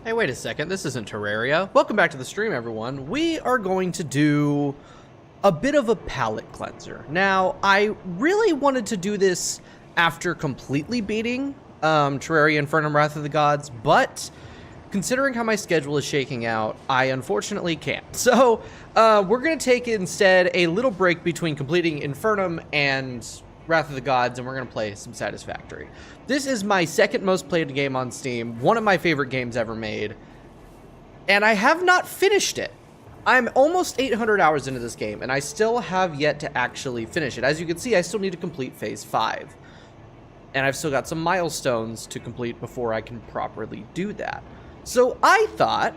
Hey, wait a second, this isn't Terraria. Welcome back to the stream, everyone. We are going to do a bit of a palate cleanser. Now, I really wanted to do this after completely beating Terraria Infernum Wrath of the Gods, but considering how my schedule is shaking out, I unfortunately can't. So, we're going to take instead a little break between completing Infernum and Wrath of the Gods, and we're going to play some Satisfactory. This is my second most played game on Steam, one of my favorite games ever made, and I have not finished it. I'm almost 800 hours into this game, and I still have yet to actually finish it. As you can see, I still need to complete Phase 5, and I've still got some milestones to complete before I can properly do that. So I thought,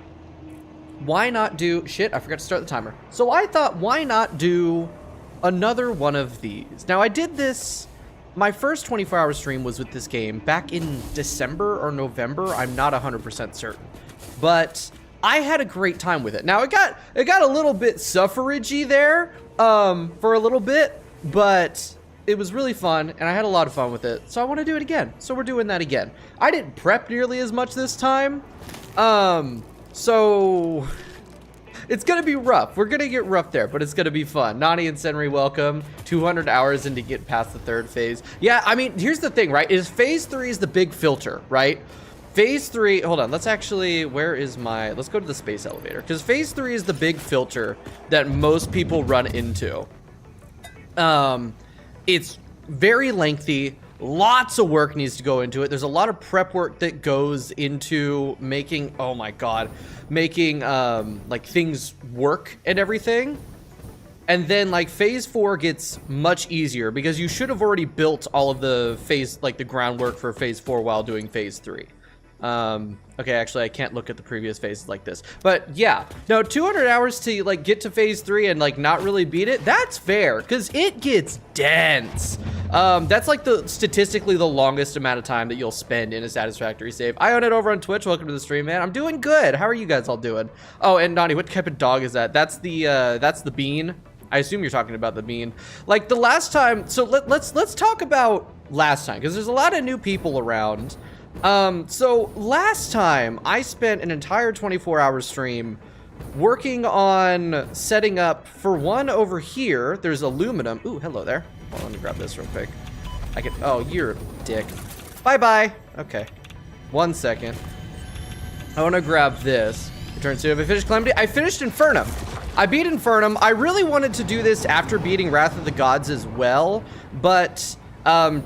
why not do... Shit, I forgot to start the timer. So I thought, why not do another one of these? Now, I did this... My first 24-hour stream was with this game back in December or November. I'm not 100% certain. But I had a great time with it. Now, it got a little bit sufferagey there for a little bit, but it was really fun, and I had a lot of fun with it. So I want to do it again. So we're doing that again. I didn't prep nearly as much this time. So it's going to be rough. We're going to get rough there, but it's going to be fun. Nani and Senri, welcome. 200 hours in to get past the third phase. Yeah, I mean, here's the thing, right? Is Phase 3 is the big filter, right? Phase 3, hold on, let's actually, where is my, let's go to the space elevator. Because Phase 3 is the big filter that most people run into. It's very lengthy. Lots of work needs to go into it. There's a lot of prep work that goes into making, oh my god, making like things work and everything. And then like Phase 4 gets much easier because you should have already built all of the phase, like the groundwork for Phase 4 while doing Phase 3. Okay, actually I can't look at the previous phases like this, but yeah, no, 200 hours to like get to Phase 3 and like not really beat it, that's fair, because it gets dense. That's like statistically the longest amount of time that you'll spend in a Satisfactory save. I own it over on Twitch. Welcome to the stream, man. I'm doing good. How are you guys all doing? Oh, and Nani, what type of dog is that? That's the bean. I assume you're talking about the bean. Like the last time, so let's talk about last time, because there's a lot of new people around. So last time I spent an entire 24-hour stream working on setting up for one over here. There's aluminum. Ooh, hello there. Hold on, let me grab this real quick. I can, oh, you're a dick. Bye-bye. Okay. 1 second. I want to grab this. Return to, have I finished Calamity? I finished Infernum. I beat Infernum. I really wanted to do this after beating Wrath of the Gods as well, but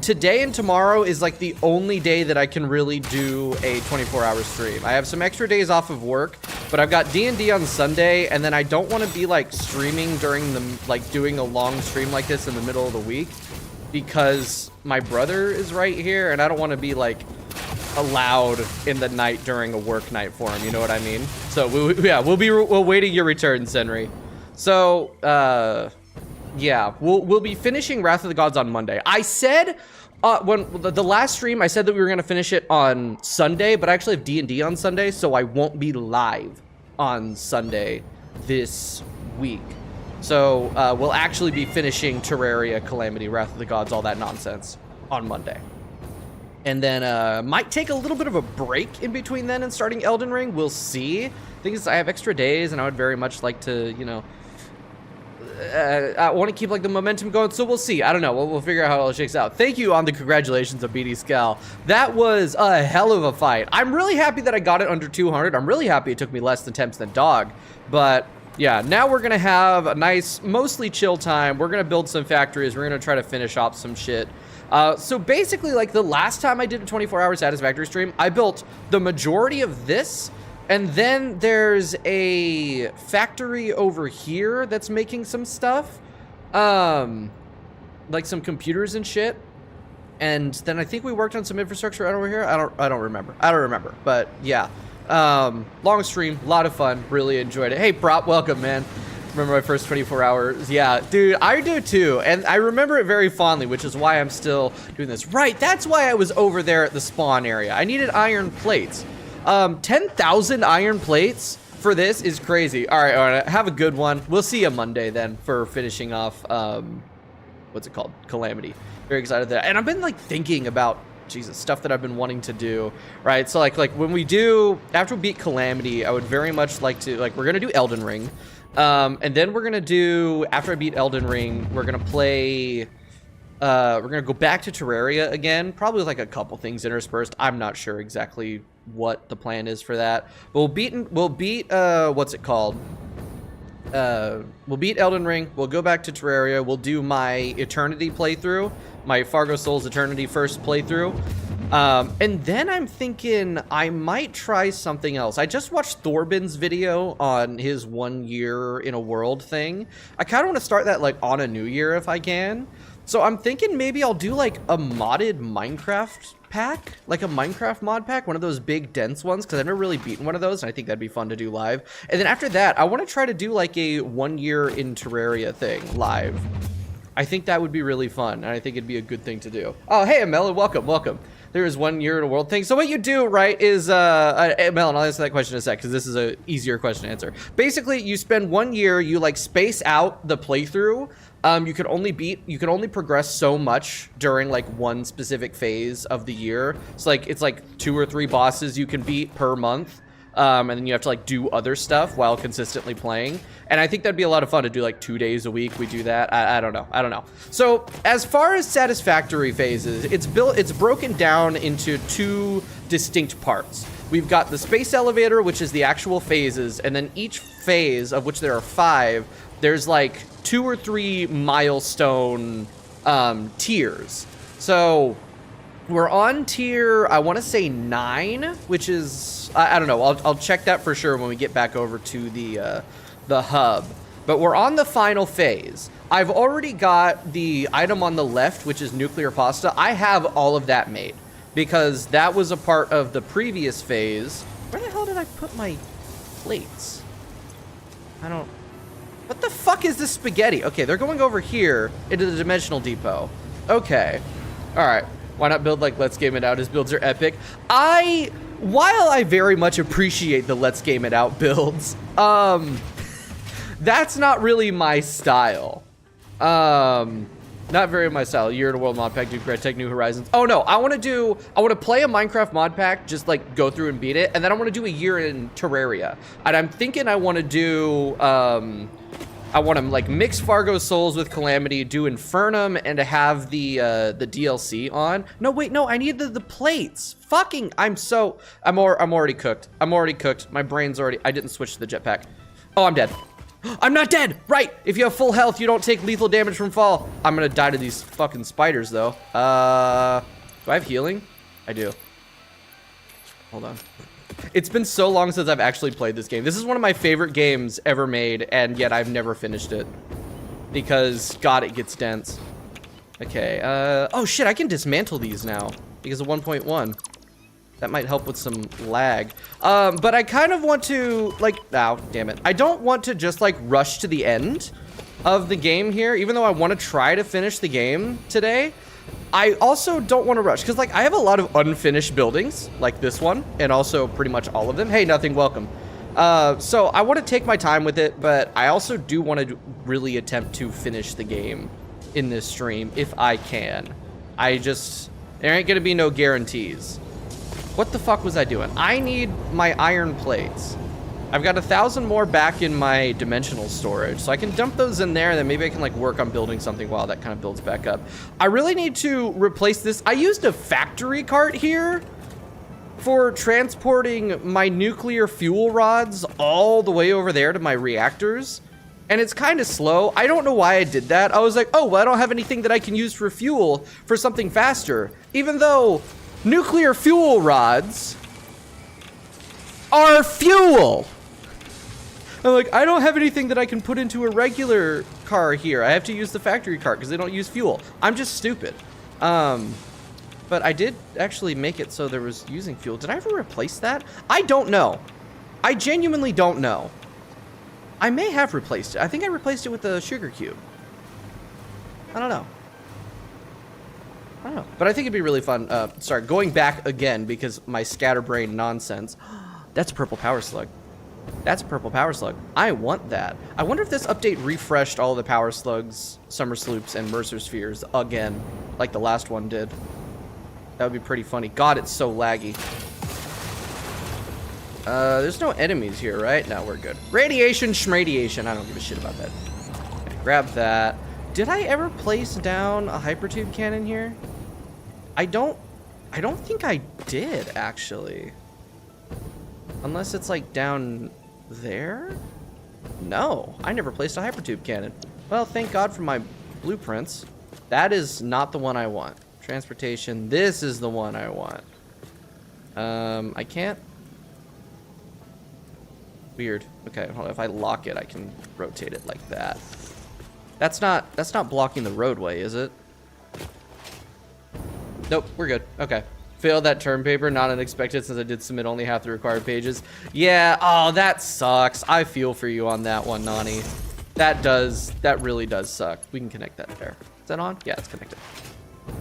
today and tomorrow is like the only day that I can really do a 24-hour stream. I have some extra days off of work, but I've got D&D on Sunday, and then I don't want to be like streaming during the, like doing a long stream like this in the middle of the week because my brother is right here, and I don't want to be like allowed in the night during a work night for him, you know what I mean? So we're waiting your return, Senri. So, yeah, we'll be finishing Wrath of the Gods on Monday. I said, when the last stream, I said that we were going to finish it on Sunday, but I actually have D&D on Sunday, so I won't be live on Sunday this week. So, we'll actually be finishing Terraria, Calamity, Wrath of the Gods, all that nonsense on Monday. And then, might take a little bit of a break in between then and starting Elden Ring. We'll see. The thing is, I have extra days, and I would very much like to, you know, I want to keep like the momentum going, so we'll see. I don't know. We'll figure out how it all shakes out. Thank you on the congratulations of BD Scal. That was a hell of a fight. I'm really happy that I got it under 200. I'm really happy it took me less than temps than dog. But yeah, now we're gonna have a nice, mostly chill time. We're gonna build some factories. We're gonna try to finish off some shit. So basically, like the last time I did a 24-hour Satisfactory stream, I built the majority of this. And then there's a factory over here that's making some stuff. Like some computers and shit. And then I think we worked on some infrastructure right over here. I don't remember. But yeah. Long stream, a lot of fun. Really enjoyed it. Hey, Prop, welcome, man. Remember my first 24 hours? Yeah, dude, I do too. And I remember it very fondly, which is why I'm still doing this. Right, that's why I was over there at the spawn area. I needed iron plates. 10,000 iron plates for this is crazy. All right, have a good one. We'll see you Monday then for finishing off, what's it called? Calamity. Very excited for that. And I've been like thinking about Jesus, stuff that I've been wanting to do, right? So like when we do, after we beat Calamity, I would very much like to, like, we're gonna do Elden Ring, and then we're gonna do, after I beat Elden Ring, we're gonna play, we're gonna go back to Terraria again, probably with like a couple things interspersed. I'm not sure exactly what the plan is for that, but we'll beat what's it called? We'll beat Elden Ring, we'll go back to Terraria, we'll do my Eternity playthrough, my Fargo Souls Eternity first playthrough, and then I'm thinking I might try something else. I just watched Thorbin's video on his 1 year in a world thing. I kind of want to start that like on a new year if I can. So I'm thinking maybe I'll do like a modded Minecraft pack, like a Minecraft mod pack, one of those big dense ones, because I've never really beaten one of those, and I think that'd be fun to do live. And then after that, I want to try to do like a 1 year in Terraria thing live. I think that would be really fun, and I think it'd be a good thing to do. Oh, hey, Melon, welcome. There is 1 year in a world thing. So what you do, right, is, Melon, I'll answer that question in a sec, because this is a easier question to answer. Basically, you spend 1 year, you like space out the playthrough. You can only progress so much during like one specific phase of the year. So like, it's like 2 or 3 bosses you can beat per month. And then you have to like do other stuff while consistently playing. And I think that'd be a lot of fun to do like 2 days a week. We do that. I don't know. So as far as Satisfactory phases, it's broken down into 2 distinct parts. We've got the space elevator, which is the actual phases. And then each phase, of which there are 5, there's like 2 or 3 milestone tiers. So we're on tier, I want to say 9, which is, I don't know. I'll check that for sure when we get back over to the hub. But we're on the final phase. I've already got the item on the left, which is nuclear pasta. I have all of that made because that was a part of the previous phase. Where the hell did I put my plates? What the fuck is this spaghetti? Okay, they're going over here into the dimensional depot. Okay. All right. Why not build like Let's Game It Out? His builds are epic. While I very much appreciate the Let's Game It Out builds, that's not really my style. Not very my style. Year in a World mod pack, Duke Red Tech, New Horizons. Oh no, I want to play a Minecraft mod pack, just like go through and beat it, and then I want to do a year in Terraria. And I'm thinking I want to do, I want to like mix Fargo Souls with Calamity, do Infernum, and to have the DLC on. No, wait, no, I need the plates. Fucking, I'm already cooked. My brain's already, I didn't switch to the jetpack. Oh, I'm dead. I'm not dead! Right! If you have full health, you don't take lethal damage from fall. I'm gonna die to these fucking spiders, though. Do I have healing? I do. Hold on. It's been so long since I've actually played this game. This is one of my favorite games ever made, and yet I've never finished it. Because, God, it gets dense. Okay, oh shit, I can dismantle these now. Because of 1.1. That might help with some lag. But I kind of want to, like, ow, damn it. I don't want to just, like, rush to the end of the game here, even though I want to try to finish the game today. I also don't want to rush, because, like, I have a lot of unfinished buildings, like this one, and also pretty much all of them. Hey, nothing, welcome. So I want to take my time with it, but I also do want to really attempt to finish the game in this stream, if I can. There ain't gonna be no guarantees. What the fuck was I doing? I need my iron plates. I've got 1,000 more back in my dimensional storage, so I can dump those in there, and then maybe I can like work on building something while that kind of builds back up. I really need to replace this. I used a factory cart here for transporting my nuclear fuel rods all the way over there to my reactors, and it's kind of slow. I don't know why I did that. I was like, oh, well, I don't have anything that I can use for fuel for something faster, even though nuclear fuel rods are fuel. I'm like, I don't have anything that I can put into a regular car here. I have to use the factory cart because they don't use fuel. I'm just stupid. But I did actually make it so there was using fuel. Did I ever replace that? I don't know. I genuinely don't know. I may have replaced it. I think I replaced it with a sugar cube. I don't know. But I think it'd be really fun. Sorry, going back again because my scatterbrain nonsense. That's a purple power slug. That's a purple power slug. I want that. I wonder if this update refreshed all the power slugs, summer sloops, and mercer spheres again, like the last one did. That would be pretty funny. God, it's so laggy. There's no enemies here, right? No, we're good. Radiation, schmradiation. I don't give a shit about that. Okay, grab that. Did I ever place down a hypertube cannon here? I don't think I did, actually. Unless it's like down there? No, I never placed a hypertube cannon. Well, thank God for my blueprints. That is not the one I want. Transportation, this is the one I want. I can't. Weird. Okay, hold on. If I lock it, I can rotate it like that. That's not blocking the roadway, is it? Nope, we're good. Okay. Failed that term paper, not unexpected since I did submit only half the required pages. Yeah, oh, that sucks. I feel for you on that one, Nani. That really does suck. We can connect that there. Is that on? Yeah, it's connected.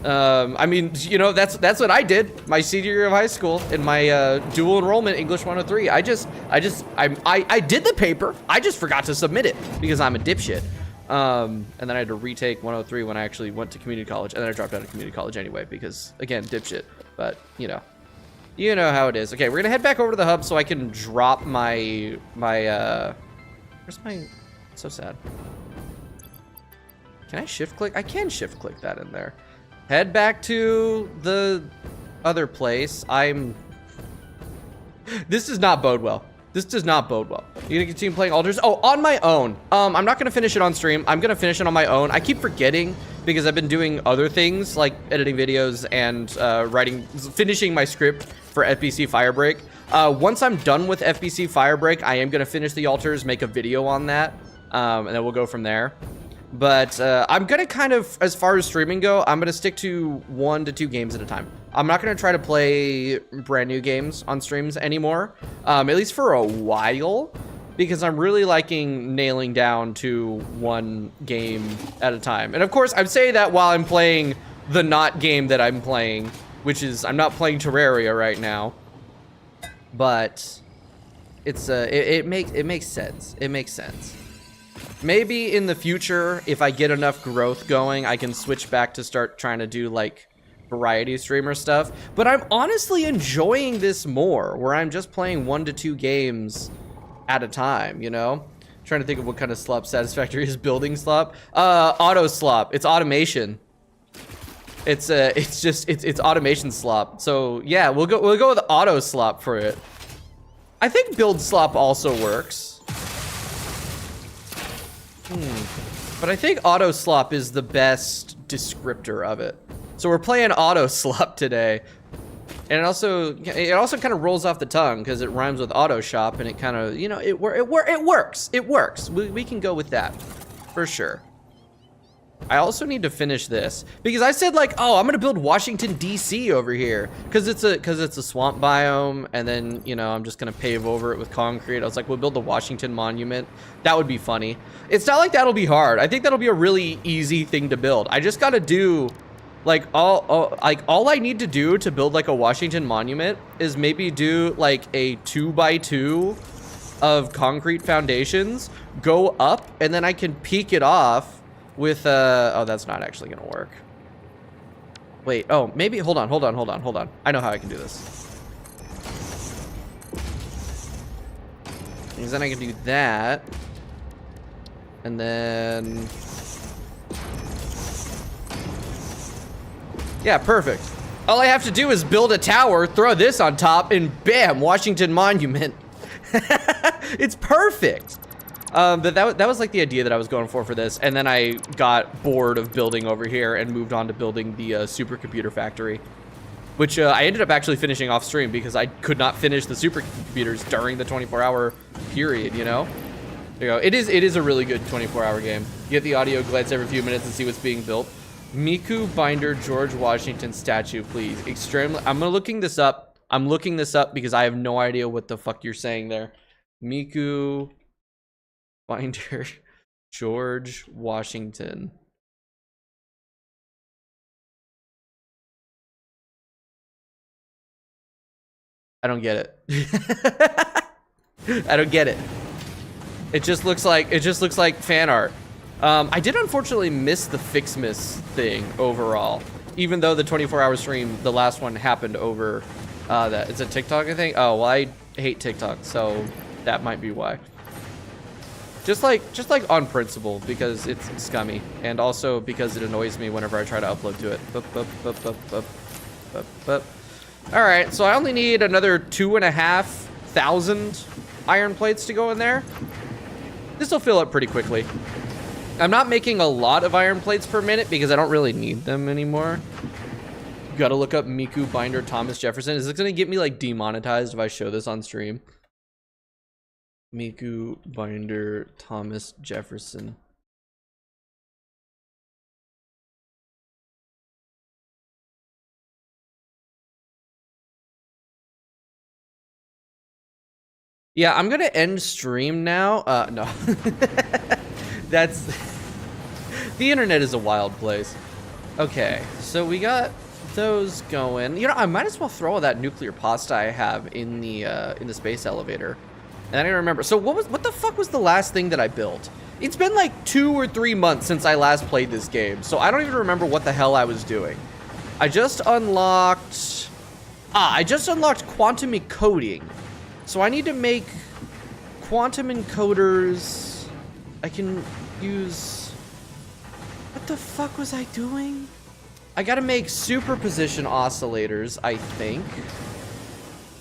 I mean, you know, that's what I did my senior year of high school in my dual enrollment English 103. I did the paper. I just forgot to submit it because I'm a dipshit. And then I had to retake 103 when I actually went to community college, and then I dropped out of community college anyway because, again, dipshit. But you know how it is. Okay, we're gonna head back over to the hub so I can drop my where's my? So sad. Can I shift click? I can shift click that in there. Head back to the other place. This does not bode well. This does not bode well. You gonna continue playing Altars? Oh, on my own. I'm not gonna finish it on stream. I'm gonna finish it on my own. I keep forgetting because I've been doing other things like editing videos and finishing my script for FBC Firebreak. Once I'm done with FBC Firebreak, I am gonna finish the Altars, make a video on that, and then we'll go from there. But I'm gonna kind of, as far as streaming go, I'm gonna stick to 1 to 2 games at a time. I'm not gonna try to play brand new games on streams anymore, at least for a while, because I'm really liking nailing down to 1 game at a time. And of course, I'm saying that while I'm playing the not game that I'm playing, which is, I'm not playing Terraria right now, but it's it makes sense. It makes sense. Maybe in the future, if I get enough growth going, I can switch back to start trying to do like variety streamer stuff. But I'm honestly enjoying this more, where I'm just playing 1 to 2 games at a time, you know? Trying to think of what kind of slop Satisfactory is. Building slop? Auto slop. It's automation. It's automation slop. So yeah, we'll go with auto slop for it. I think build slop also works. But I think auto slop is the best descriptor of it. So we're playing auto slop today. And it also kind of rolls off the tongue because it rhymes with auto shop, and it kind of, you know, it works. It works. We can go with that for sure. I also need to finish this because I said like, oh, I'm gonna build Washington DC over here because it's a swamp biome, and then, you know, I'm just gonna pave over it with concrete. I was like, we'll build the Washington Monument. That would be funny. It's not like that'll be hard. I think that'll be a really easy thing to build. I just gotta do like all I need to do to build like a Washington Monument is maybe do like a 2x2 of concrete foundations, go up, and then I can peek it off with oh, that's not actually gonna work. Wait, oh, maybe, hold on. I know how I can do this. Because then I can do that. And then, yeah, perfect. All I have to do is build a tower, throw this on top, and bam, Washington Monument. It's perfect. But that was like the idea that I was going for this, and then I got bored of building over here and moved on to building the supercomputer factory, which I ended up actually finishing off stream because I could not finish the supercomputers during the 24-hour period, you know? There you go. It is a really good 24-hour game. You get the audio glance every few minutes and see what's being built. Miku Binder George Washington statue, please. Extremely. I'm looking this up. I'm looking this up because I have no idea what the fuck you're saying there. Miku Binder George Washington. I don't get it. I don't get it. It just looks like fan art. I did unfortunately miss the Fixmas thing overall. even though the 24-hour stream, the last one happened over that. It's a TikTok, I think. Oh, well, I hate TikTok, so that might be why. Just like on principle, because it's scummy, and also because it annoys me whenever I try to upload to it. All right, so I only need another 2,500 iron plates to go in there. This will fill up pretty quickly. I'm not making a lot of iron plates per minute because I don't really need them anymore. Gotta look up Miku Binder Thomas Jefferson. Is this gonna get me like demonetized if I show this on stream? Miku Binder Thomas Jefferson. Yeah, I'm gonna end stream now. No. That's... The internet is a wild place. Okay, so we got those going. You know, I might as well throw all that nuclear pasta I have in the space elevator. And I don't remember. So what the fuck was the last thing that I built? It's been like 2 or 3 months since I last played this game, so I don't even remember what the hell I was doing. I just unlocked quantum encoding. So I need to make quantum encoders. I can use... What the fuck was I doing? I gotta make superposition oscillators, I think.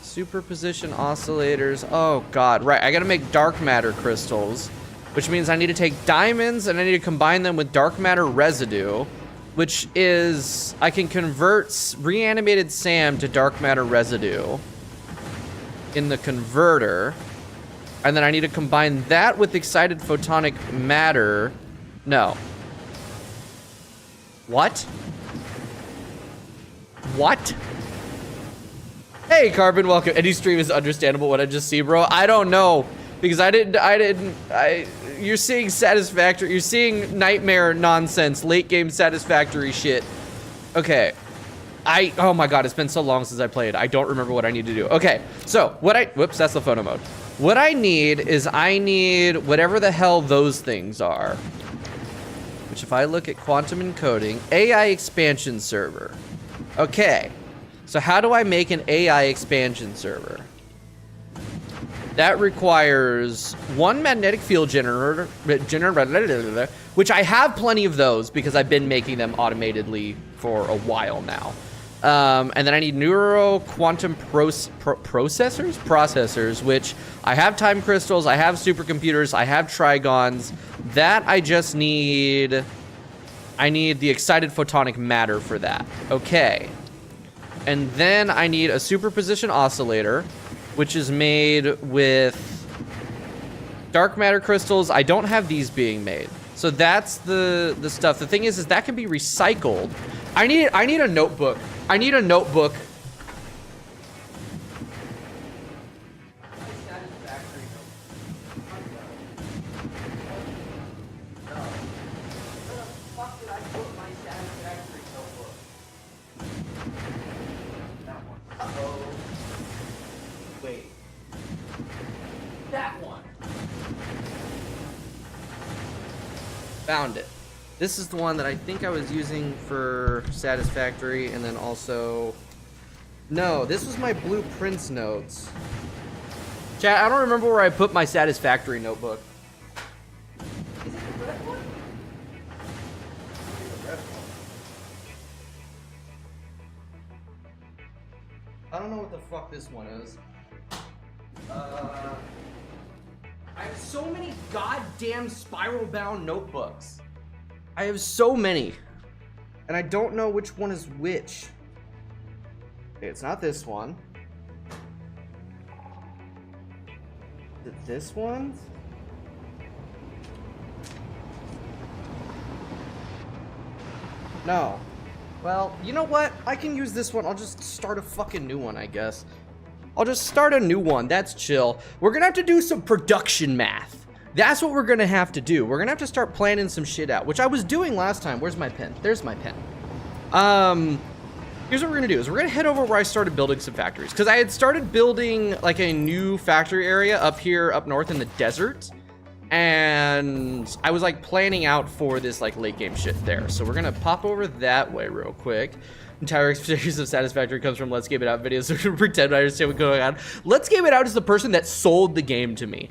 Superposition oscillators. Oh god, right. I gotta make dark matter crystals, which means I need to take diamonds and I need to combine them with dark matter residue, which is... I can convert reanimated Sam to dark matter residue in the converter. And then I need to combine that with excited photonic matter. No. What? What? Hey, Carbon, welcome. Any stream is understandable what I just see, bro. I don't know, because you're seeing Satisfactory, you're seeing nightmare nonsense, late game Satisfactory shit. Okay. Oh my god, it's been so long since I played. I don't remember what I need to do. Okay, so whoops, that's the photo mode. What I need is whatever the hell those things are. Which if I look at quantum encoding, AI expansion server. Okay. So how do I make an AI expansion server? That requires one magnetic field generator, which I have plenty of those because I've been making them automatedly for a while now. And then I need neuro quantum processors, which I have time crystals, I have supercomputers, I have trigons. That I just need... I need the excited photonic matter for that. Okay. And then I need a superposition oscillator, which is made with dark matter crystals. I don't have these being made. So that's the stuff. The thing is that can be recycled. I need a notebook. I need a notebook. Found it. This is the one that I think I was using for Satisfactory, and then also... No, this was my blueprints notes. Chat, I don't remember where I put my Satisfactory notebook. Is it the red one? I don't know what the fuck this one is. I have so many goddamn spiral-bound notebooks. I have so many. And I don't know which one is which. Okay, it's not this one. Is it this one? No. Well, you know what? I can use this one. I'll just start a fucking new one, I guess. I'll just start a new one. That's chill. We're gonna have to do some production math. That's what we're gonna have to do. We're gonna have to start planning some shit out, which I was doing last time. Where's my pen? There's my pen. Here's what we're gonna do is we're gonna head over where I started building some factories, because I had started building like a new factory area up here, up north in the desert. And I was like planning out for this like late game shit there. So we're gonna pop over that way real quick. Entire experience of Satisfactory comes from Let's Game It Out videos, so we're gonna pretend I understand what's going on. Let's Game It Out is the person that sold the game to me.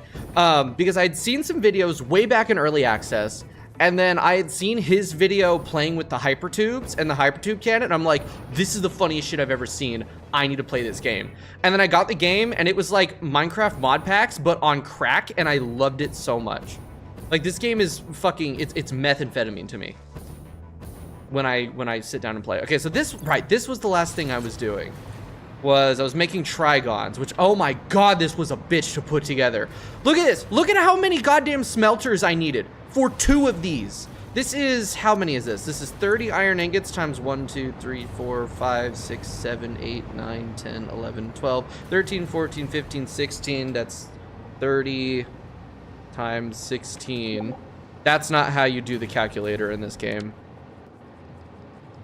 Because I'd seen some videos way back in early access, and then I had seen his video playing with the hypertubes and the hypertube cannon, and I'm like, this is the funniest shit I've ever seen. I need to play this game. And then I got the game, and it was like Minecraft mod packs, but on crack, and I loved it so much. Like, this game is fucking, it's methamphetamine to me when I sit down and play. Okay, so this was the last thing I was doing. I was making trigons, which, oh my god, this was a bitch to put together. Look at this. Look at how many goddamn smelters I needed for 2 of these. This is, how many is this? This is 30 iron ingots times 1, 2, 3, 4, 5, 6, 7, 8, 9, 10, 11, 12, 13, 14, 15, 16. That's 30 times 16. That's not how you do the calculator in this game.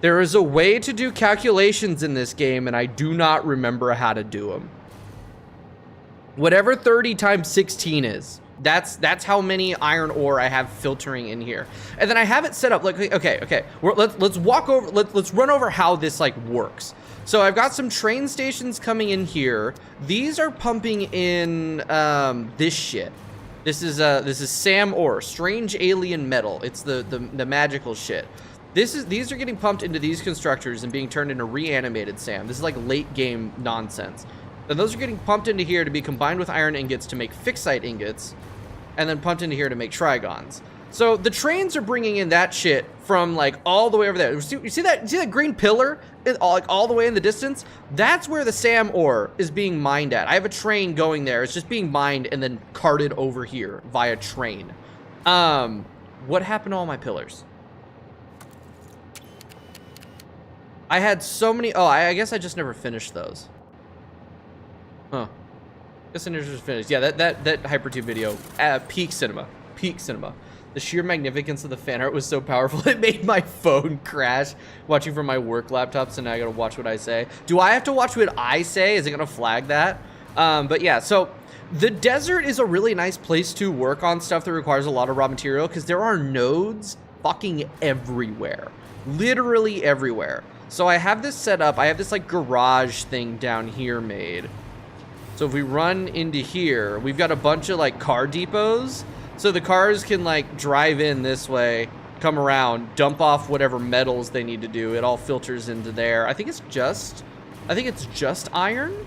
There is a way to do calculations in this game, and I do not remember how to do them. Whatever 30 times 16 is. That's how many iron ore I have filtering in here, and then I have it set up like, okay. Let's walk over. Let's run over how this like works. So I've got some train stations coming in here. These are pumping in this shit. This is Sam ore, strange alien metal. It's the magical shit. These are getting pumped into these constructors and being turned into reanimated Sam. This is like late game nonsense. Then those are getting pumped into here to be combined with iron ingots to make fixite ingots, and then pumped into here to make trigons. So the trains are bringing in that shit from like all the way over there. You see that green pillar, like all the way in the distance? That's where the Sam ore is being mined at. I have a train going there. It's just being mined and then carted over here via train. What happened to all my pillars? I had so many. Oh, I guess I just never finished those. Huh. Guess I never just finished. Yeah, that hypertube video, peak cinema. The sheer magnificence of the fan art was so powerful it made my phone crash watching from my work laptop, so now I gotta watch what I say. Do I have to watch what I say? Is it gonna flag that? But yeah, so the desert is a really nice place to work on stuff that requires a lot of raw material, because there are nodes fucking everywhere. Literally everywhere. So I have this set up. I have this like garage thing down here made. So if we run into here, we've got a bunch of like car depots. So the cars can like drive in this way, come around, dump off whatever metals they need to do. It all filters into there. I think it's just iron.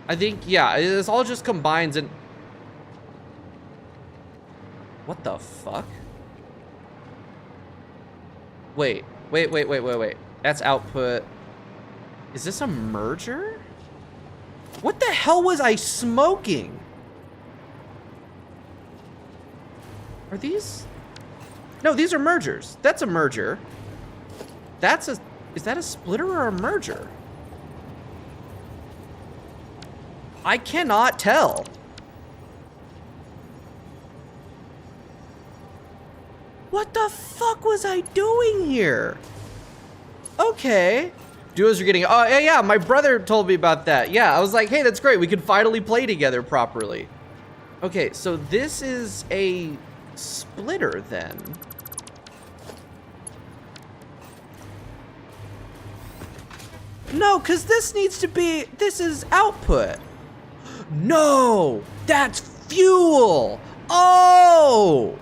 I think, yeah, this all just combines and... What the fuck? Wait. That's output. Is this a merger? What the hell was I smoking? Are these? No, these are mergers. That's a merger. Is that a splitter or a merger? I cannot tell. What the fuck was I doing here? Okay. Duos are getting... Oh, yeah, my brother told me about that. Yeah, I was like, hey, that's great. We can finally play together properly. Okay, so this is a splitter then. No, because this needs to be... This is output. No, that's fuel. Oh,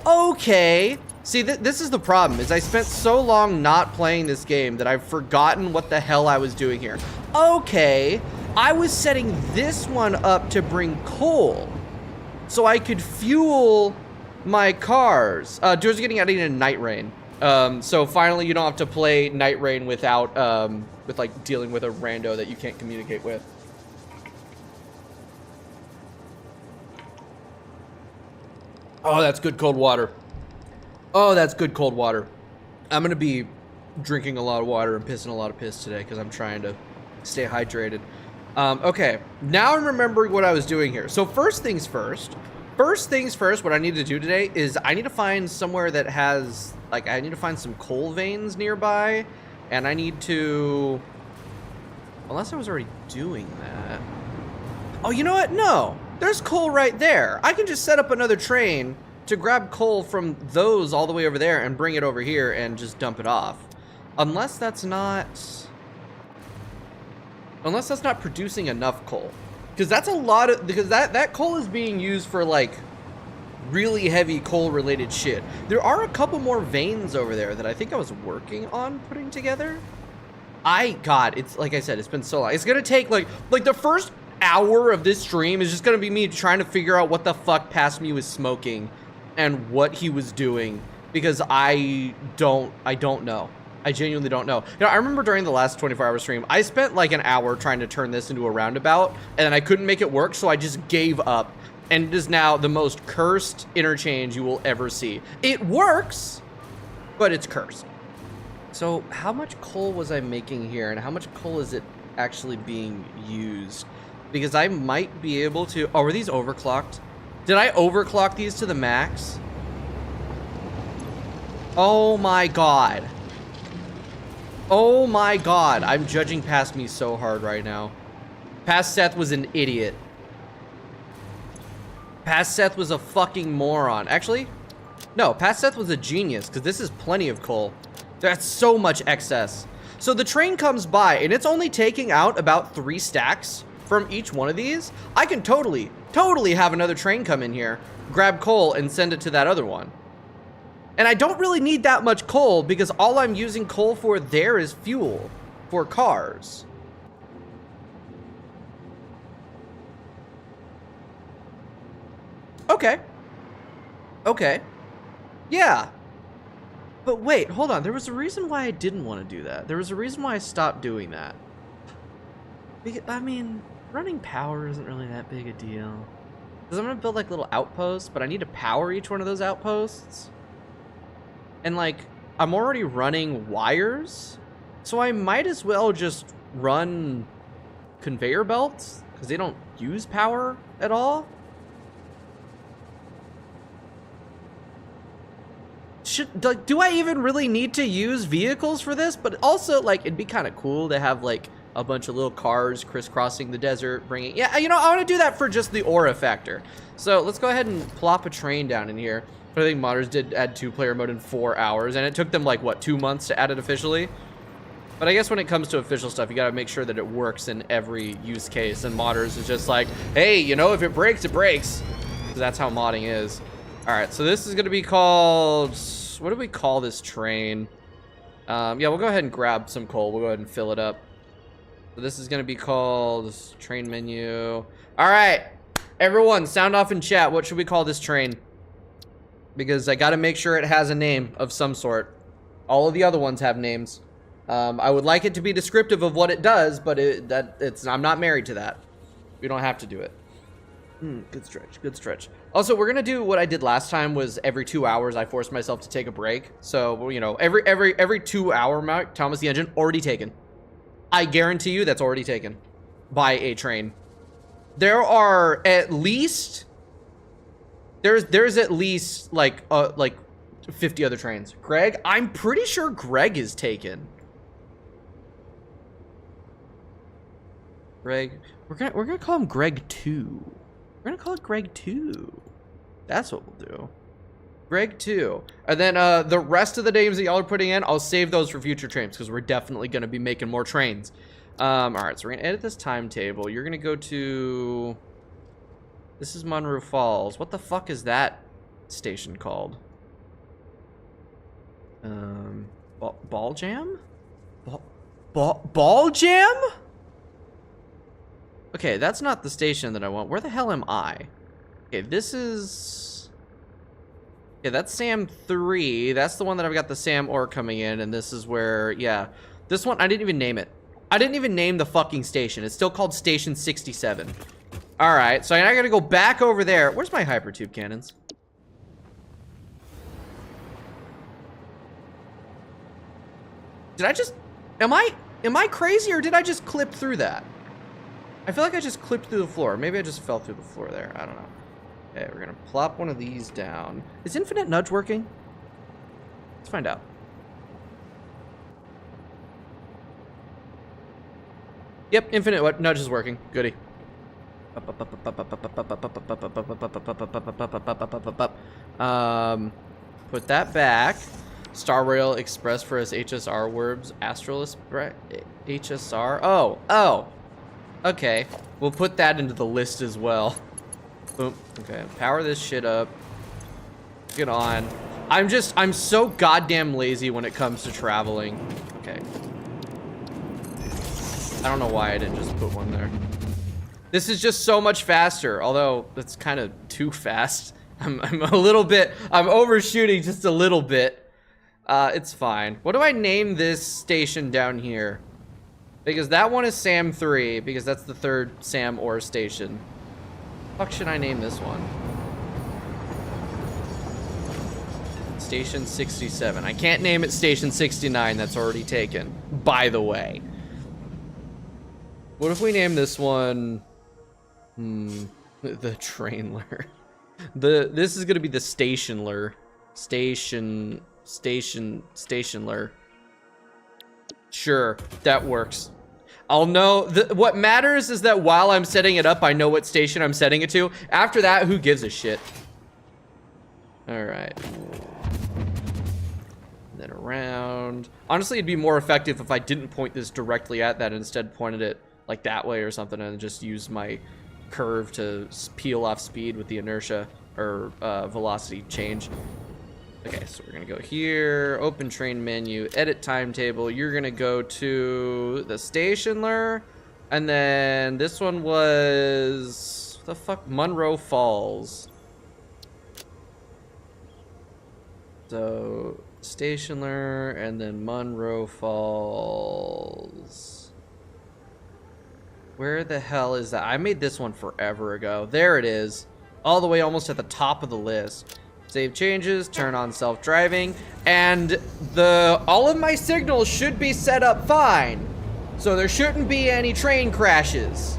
okay. See, this is the problem, is I spent so long not playing this game that I've forgotten what the hell I was doing here. Okay, I was setting this one up to bring coal so I could fuel my cars. Duos are getting added in Night Rain. So finally you don't have to play Night Rain without, with like dealing with a rando that you can't communicate with. Oh, that's good cold water. Oh, that's good cold water. I'm gonna be drinking a lot of water and pissing a lot of piss today because I'm trying to stay hydrated. Okay, now I'm remembering what I was doing here. So first things first, what I need to do today is I need to find somewhere that has, like, I need to find some coal veins nearby, and I need to, unless I was already doing that. Oh, you know what? No. There's coal right there. I can just set up another train to grab coal from those all the way over there and bring it over here and just dump it off. Unless that's not producing enough coal. Because that's a lot of, because that coal is being used for like really heavy coal related shit. There are a couple more veins over there that I think I was working on putting together. God, it's like I said, it's been so long. It's gonna take like the first hour of this stream is just gonna be me trying to figure out what the fuck past me was smoking and what he was doing, because I don't know. I genuinely don't know. You know, I remember during the last 24-hour stream, I spent like an hour trying to turn this into a roundabout, and then I couldn't make it work, so I just gave up. And it is now the most cursed interchange you will ever see. It works, but it's cursed. So how much coal was I making here, and how much coal is it actually being used? Because I might be able to... Oh, were these overclocked? Did I overclock these to the max? Oh my god. Oh my god. I'm judging past me so hard right now. Past Seth was an idiot. Past Seth was a fucking moron. Actually, no, Past Seth was a genius, because this is plenty of coal. That's so much excess. So the train comes by, and it's only taking out about 3 stacks from each one of these. I can totally have another train come in here, grab coal, and send it to that other one. And I don't really need that much coal, because all I'm using coal for there is fuel for cars. Okay. Okay. Yeah. But wait, hold on. There was a reason why I didn't want to do that. There was a reason why I stopped doing that. Because, I mean, running power isn't really that big a deal. Because I'm going to build like little outposts, but I need to power each one of those outposts. And like, I'm already running wires, so I might as well just run conveyor belts, because they don't use power at all. Do I even really need to use vehicles for this? But also, like, it'd be kind of cool to have, like, a bunch of little cars crisscrossing the desert, bringing... Yeah, you know, I want to do that for just the aura factor. So, let's go ahead and plop a train down in here. I think modders did add 2-player mode in 4 hours, and it took them, like, what, 2 months to add it officially? But I guess when it comes to official stuff, you gotta make sure that it works in every use case, and modders is just like, hey, you know, if it breaks, it breaks. Because that's how modding is. Alright, so this is gonna be called... What do we call this train? Yeah, we'll go ahead and grab some coal. We'll go ahead and fill it up. So this is gonna be called train menu. All right, everyone, sound off in chat. What should we call this train? Because I gotta make sure it has a name of some sort. All of the other ones have names. I would like it to be descriptive of what it does, but I'm not married to that. We don't have to do it. Good stretch, good stretch. Also, we're gonna do what I did last time, was every 2 hours I forced myself to take a break. So, you know, every 2 hour mark, Thomas the Engine, already taken. I guarantee you that's already taken by a train. There are at least, there's at least like 50 other trains. Greg, I'm pretty sure Greg is taken. Greg, we're gonna call him Greg 2. We're gonna call it Greg 2. That's what we'll do. Greg 2. And then the rest of the names that y'all are putting in, I'll save those for future trains, because we're definitely gonna be making more trains. Alright, so we're gonna edit this timetable. You're gonna go to... This is Monroe Falls. What the fuck is that station called? Ball Jam? Ball Jam? Okay, that's not the station that I want. Where the hell am I? Okay, this is... Yeah, that's Sam 3. That's the one that I've got the Sam ore coming in, and this is where... Yeah, this one, I didn't even name it. I didn't even name the fucking station. It's still called Station 67. Alright, so I gotta go back over there. Where's my hypertube cannons? Did I just... Am I crazy, or did I just clip through that? I feel like I just clipped through the floor. Maybe I just fell through the floor there. I don't know. Okay, we're gonna plop one of these down. Is Infinite Nudge working? Let's find out. Yep, Infinite Nudge is working. Goody. Put that back. Star Rail Express for us HSR words. Astral HSR. Oh. Okay. We'll put that into the list as well. Boom. Okay. Power this shit up. Get on. I'm so goddamn lazy when it comes to traveling. Okay. I don't know why I didn't just put one there. This is just so much faster, although that's kind of too fast. I'm a little bit, I'm overshooting just a little bit. It's fine. What do I name this station down here? Because that one is Sam 3, because that's the third Sam ore station. Fuck should I name this one? Station 67. I can't name it Station 69, that's already taken, by the way. What if we name this one, the Trainler. This is gonna be the Stationler. Stationler. Sure, that works. I'll know, what matters is that while I'm setting it up, I know what station I'm setting it to. After that, who gives a shit? All right. Then around. Honestly, it'd be more effective if I didn't point this directly at that and instead pointed it like that way or something and just use my curve to peel off speed with the inertia or velocity change. Okay, so we're gonna go here, open train menu, edit timetable. You're gonna go to the Stationler, and then this one was, what the fuck, Monroe Falls. So Stationler and then Monroe Falls. Where the hell is that? I made this one forever ago. There it is. All the way almost at the top of the list. Save changes, turn on self-driving, and all of my signals should be set up fine. So there shouldn't be any train crashes.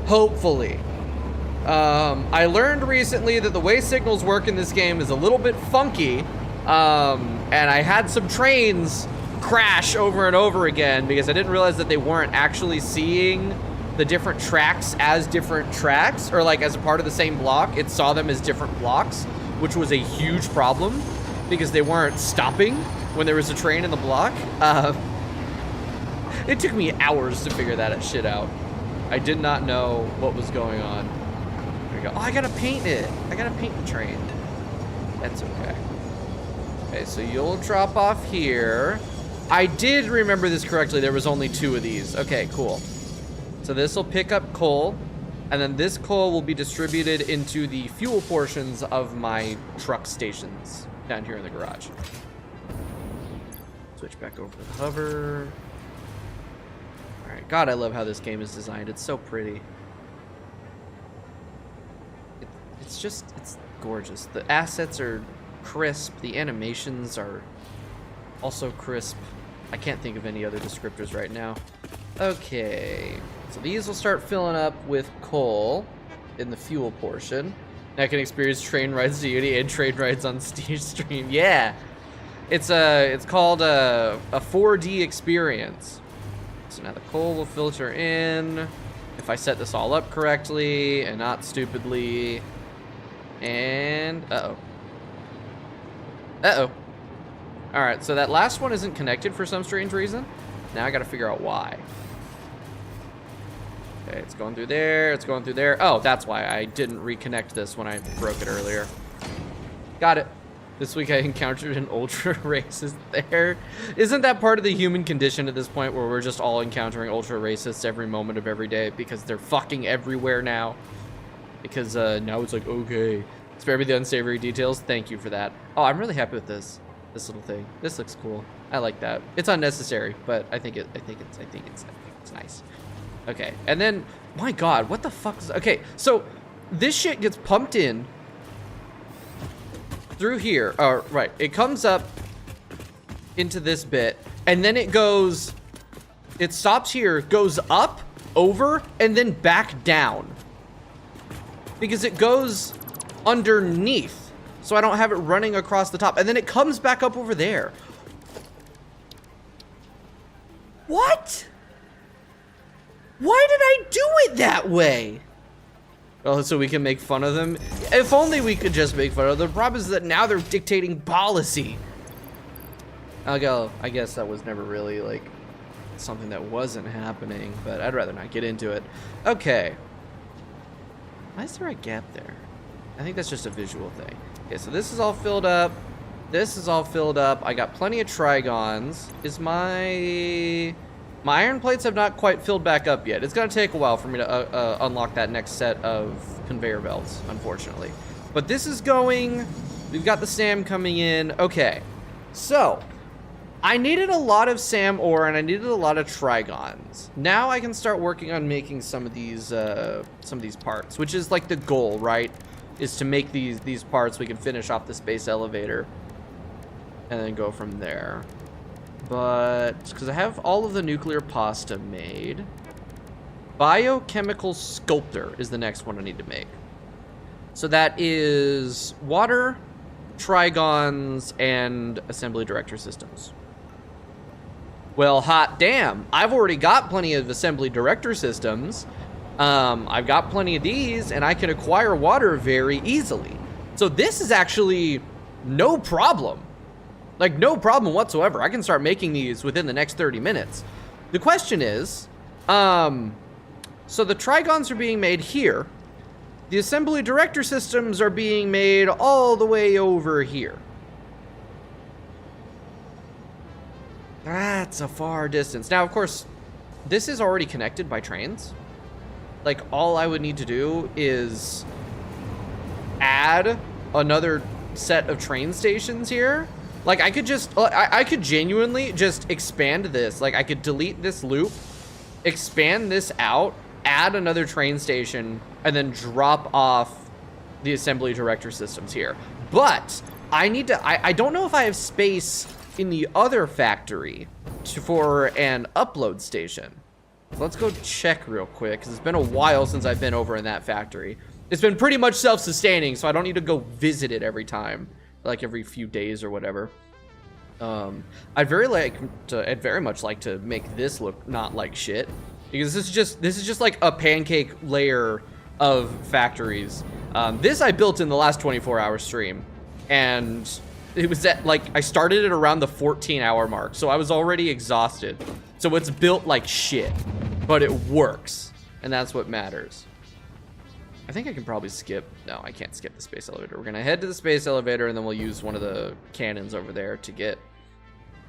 Hopefully. I learned recently that the way signals work in this game is a little bit funky. And I had some trains crash over and over again because I didn't realize that they weren't actually seeing the different tracks as different tracks, or like as a part of the same block. It saw them as different blocks, which was a huge problem because they weren't stopping when there was a train in the block. It took me hours to figure that shit out. I did not know what was going on. There we go. Oh, I gotta paint it. I gotta paint the train. That's okay. Okay, so you'll drop off here. I did remember this correctly. There was only 2 of these. Okay, cool. So this will pick up coal, and then this coal will be distributed into the fuel portions of my truck stations down here in the garage. Switch back over to the hover. All right, God, I love how this game is designed. It's so pretty. It's gorgeous. The assets are crisp. The animations are also crisp. I can't think of any other descriptors right now. Okay, so these will start filling up with coal in the fuel portion. Now I can experience train rides to Unity and train rides on Stream. Yeah, it's called a 4D experience. So now the coal will filter in if I set this all up correctly and not stupidly. And uh-oh. All right, so that last one isn't connected for some strange reason. Now I gotta figure out why. Okay, it's going through there, it's going through there. Oh, that's why I didn't reconnect this when I broke it earlier. Got it. This week I encountered an ultra racist there. Isn't that part of the human condition at this point where we're just all encountering ultra racists every moment of every day because they're fucking everywhere now? Because now it's like, okay, spare me the unsavory details. Thank you for that. Oh, I'm really happy with this little thing. This looks cool. I like that. It's unnecessary, but I think it's nice. Okay, and then, my God, what the fuck is, okay, so this shit gets pumped in through here. Oh, right, it comes up into this bit, and then it stops here, goes up, over, and then back down. Because it goes underneath, so I don't have it running across the top, and then it comes back up over there. What? Why did I do it that way? Oh, so we can make fun of them? If only we could just make fun of them. The problem is that now they're dictating policy. I guess that was never really, like, something that wasn't happening, but I'd rather not get into it. Okay. Why is there a gap there? I think that's just a visual thing. Okay, so this is all filled up. This is all filled up. I got plenty of trigons. Is my iron plates have not quite filled back up yet. It's gonna take a while for me to unlock that next set of conveyor belts, unfortunately. But this is going. We've got the SAM coming in. Okay, so I needed a lot of SAM ore and I needed a lot of trigons. Now I can start working on making some of these parts, which is like the goal, right? Is to make these parts. We can finish off the space elevator and then go from there. But because I have all of the nuclear pasta made, biochemical sculptor is the next one I need to make. So that is water, trigons, and assembly director systems. Well, hot damn, I've already got plenty of assembly director systems. I've got plenty of these, and I can acquire water very easily. So this is actually no problem. Like, no problem whatsoever. I can start making these within the next 30 minutes. The question is, so the trigons are being made here. The assembly director systems are being made all the way over here. That's a far distance. Now, of course, this is already connected by trains. Like, all I would need to do is add another set of train stations here. Like, I could genuinely just expand this. Like, I could delete this loop, expand this out, add another train station, and then drop off the assembly director systems here. But I need to, I don't know if I have space in the other factory for an upload station. So let's go check real quick, because it's been a while since I've been over in that factory. It's been pretty much self-sustaining, so I don't need to go visit it every time. Like every few days or whatever. I'd very much like to make this look not like shit, because this is just like a pancake layer of factories. This I built in the last 24-hour stream, and it was at, like, I started it around the 14-hour mark, so I was already exhausted. So it's built like shit, but it works, and that's what matters. I think I can probably skip. No, I can't skip the space elevator. We're gonna head to the space elevator, and then we'll use one of the cannons over there to get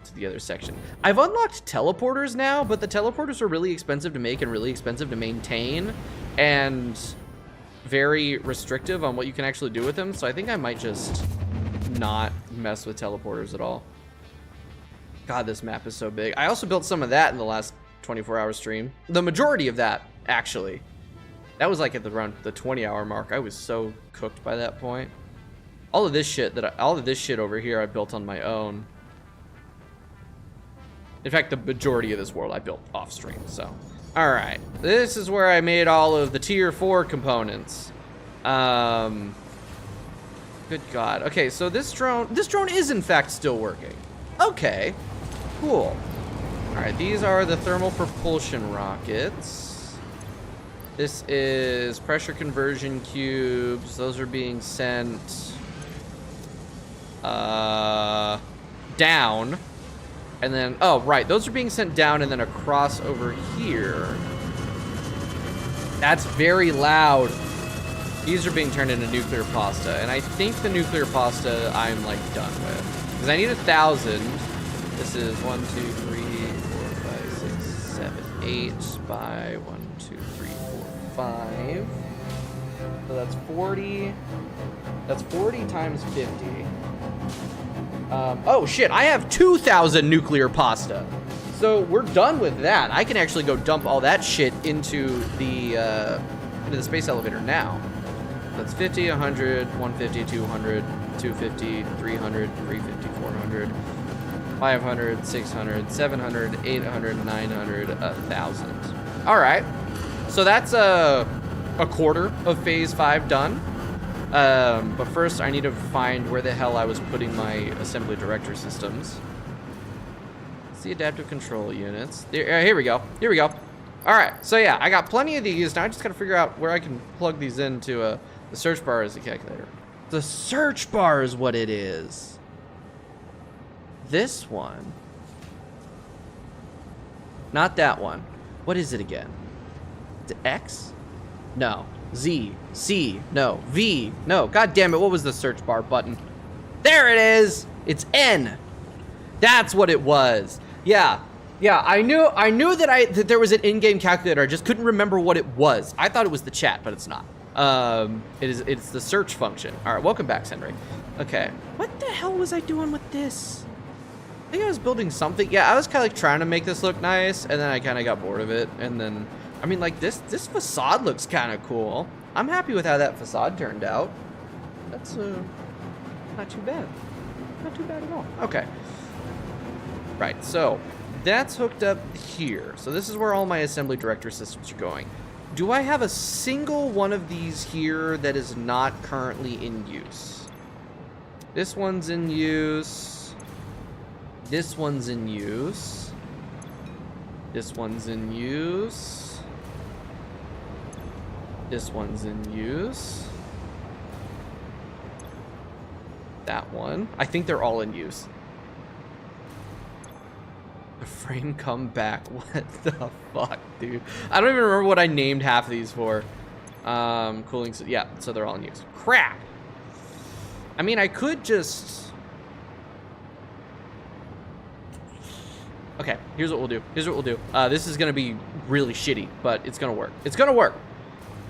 to the other section. I've unlocked teleporters now, but the teleporters are really expensive to make and really expensive to maintain, and very restrictive on what you can actually do with them. So I think I might just not mess with teleporters at all. God, this map is so big. I also built some of that in the last 24-hour stream. The majority of that, actually. That was like at around the 20-hour mark. I was so cooked by that point. All of this shit over here I built on my own. In fact, the majority of this world I built off stream. So, all right, this is where I made all of the tier 4 components. Good God. Okay, so this drone is in fact still working. Okay, cool. All right, these are the thermal propulsion rockets. This is pressure conversion cubes. Those are being sent down. And then, oh, right. Those are being sent down and then across over here. That's very loud. These are being turned into nuclear pasta. And I think the nuclear pasta I'm, like, done with. Because I need 1,000. This is 1, 2, 3, 4, 5, 6, 7, 8 by 1, 2, 3, 4, 5. So that's 40. That's 40 times 50. Oh shit, I have 2,000 nuclear pasta. So we're done with that. I can actually go dump all that shit into the space elevator now. That's 50, 100, 150, 200, 250, 300, 350, 400, 500, 600, 700, 800, 900, 1,000. All right. So that's a quarter of phase 5 done. But first I need to find where the hell I was putting my assembly director systems. It's the adaptive control units. There, here we go. Here we go. All right, so yeah, I got plenty of these. Now I just gotta figure out where I can plug these into the search bar as a calculator. The search bar is what it is. This one. Not that one. What is it again? Is it X? No. Z. C. No. V. No. God damn it, what was the search bar button? There it is! It's N. That's what it was. Yeah. Yeah, I knew that there was an in-game calculator. I just couldn't remember what it was. I thought it was the chat, but it's not. It's the search function. All right, welcome back, Henry. Okay, what the hell was I doing with this? I think I was building something. Yeah, I was kind of like trying to make this look nice, and then I kind of got bored of it. And then, I mean, like this facade looks kind of cool. I'm happy with how that facade turned out. That's not too bad. Not too bad at all. Okay. Right, so that's hooked up here. So this is where all my assembly director systems are going. Do I have a single one of these here that is not currently in use? This one's in use. This one's in use. This one's in use. This one's in use. That one. I think they're all in use. The frame come back. What the fuck, dude? I don't even remember what I named half of these for. Cooling. Yeah, so they're all in use. Crap. I mean, I could just... Okay, here's what we'll do. Here's what we'll do. This is gonna be really shitty, but it's gonna work. It's gonna work.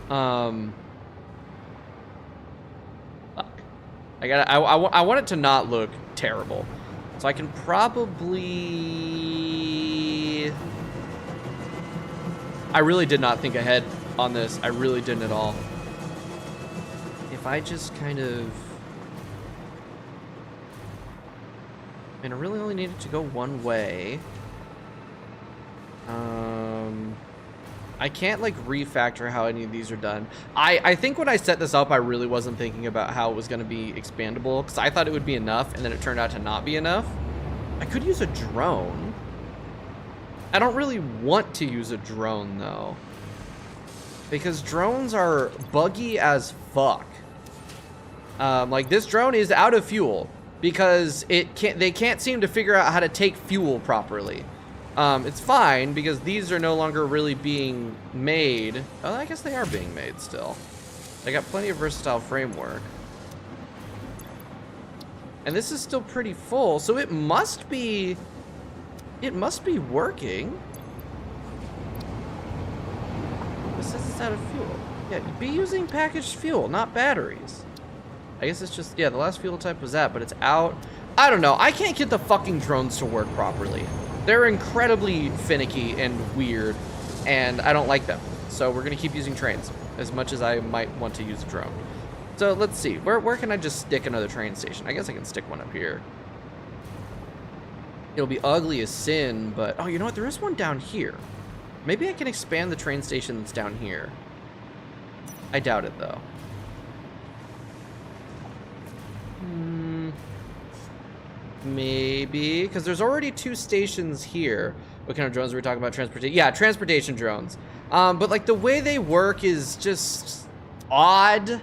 Fuck. I want it to not look terrible. So I can probably... I really did not think ahead on this. I really didn't at all. If I just kind of... I mean, I really only needed to go one way. I can't, like, refactor how any of these are done. I think when I set this up, I really wasn't thinking about how it was going to be expandable, because I thought it would be enough, and then it turned out to not be enough. I could use a drone. I don't really want to use a drone, though, because drones are buggy as fuck. Like, this drone is out of fuel, because they can't seem to figure out how to take fuel properly. It's fine, because these are no longer really being made. Oh, I guess they are being made still. They got plenty of versatile framework. And this is still pretty full, so it must be working. This says it's out of fuel. Yeah, be using packaged fuel, not batteries. I guess it's just, yeah, the last fuel type was that, but it's out. I don't know. I can't get the fucking drones to work properly. They're incredibly finicky and weird, and I don't like them. So we're going to keep using trains as much as I might want to use a drone. So let's see. Where can I just stick another train station? I guess I can stick one up here. It'll be ugly as sin, but... Oh, you know what? There is one down here. Maybe I can expand the train station that's down here. I doubt it, though. Maybe, because there's already 2 stations here. What kind of drones are we talking about? Transportation? Yeah, transportation drones. But like the way they work is just odd.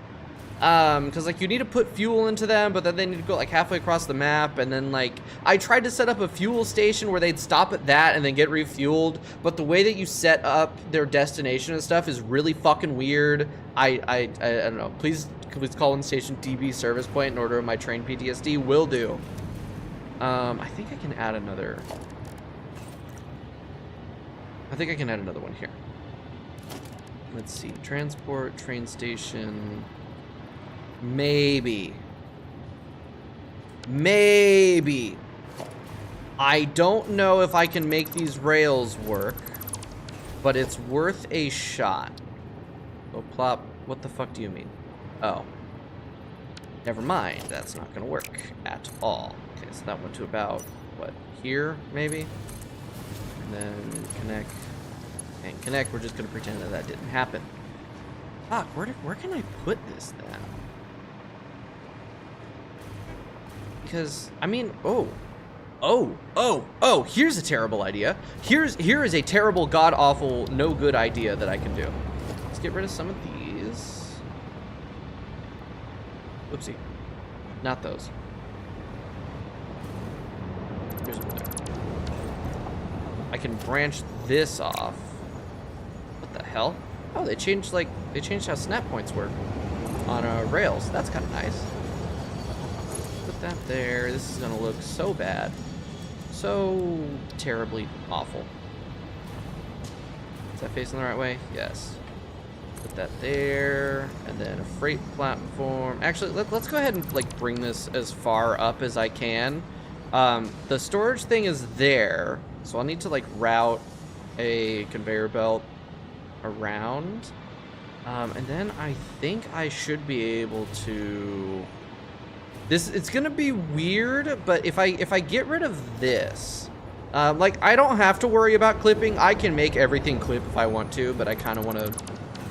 Because like you need to put fuel into them, but then they need to go like halfway across the map. And then like I tried to set up a fuel station where they'd stop at that and then get refueled. But the way that you set up their destination and stuff is really fucking weird. I don't know. Please call in station DB service point in order of my train PTSD. Will do. I think I can add another. I think I can add another one here. Let's see. Transport, train station. Maybe. Maybe. I don't know if I can make these rails work, but it's worth a shot. Oh, plop. What the fuck do you mean? Oh. Never mind. That's not going to work at all. Okay, so that went to about, what, here, maybe? And then connect. And connect. We're just going to pretend that that didn't happen. Fuck, where can I put this then? Because, I mean, oh. Oh, here's a terrible idea. Here is a terrible, god-awful, no good idea that I can do. Let's get rid of some of these. Oopsie. Not those. Here's another. I can branch this off. What the hell? Oh, they changed how snap points work on rails. That's kind of nice. Put that there. This is gonna look so bad. So terribly awful. Is that facing the right way? Yes. Put that there, and then a freight platform. Actually, let's go ahead and like bring this as far up as I can. The storage thing is there, so I'll need to like route a conveyor belt around. And then I think I should be able to... It's gonna be weird, but if I get rid of this, like I don't have to worry about clipping. I can make everything clip if I want to, but I kind of want to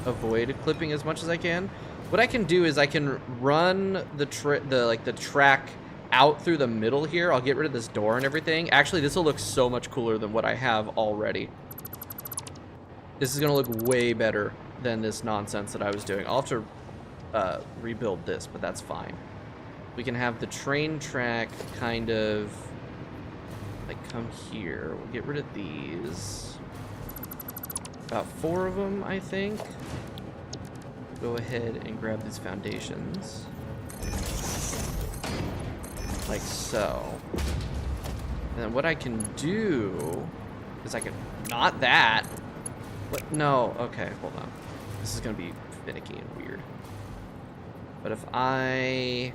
avoid clipping as much as I can. What I can do is I can run the track out through the middle here. I'll get rid of this door and everything. Actually, this will look so much cooler than what I have already. This is gonna look way better than this nonsense that I was doing. I'll have to rebuild this, but that's fine. We can have the train track kind of like come here. We'll get rid of these. About 4 of them, I think. Go ahead and grab these foundations. Like so. And then what I can do is I can... Not that. What? No. Okay, hold on. This is going to be finicky and weird. But if I...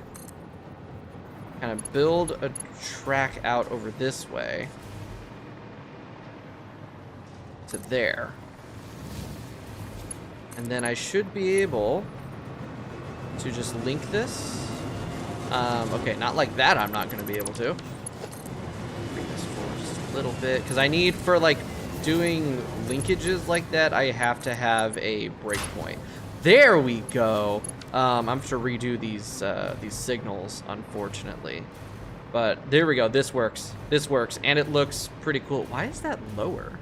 kind of build a track out over this way to there, and then I should be able to just link this. Okay, not like that. I'm not going to be able to bring this forward just a little bit because I need, for like doing linkages like that, I have to have a breakpoint. There we go. I'm have to redo these signals, unfortunately. But there we go. This works. This works, and it looks pretty cool. Why is that lower?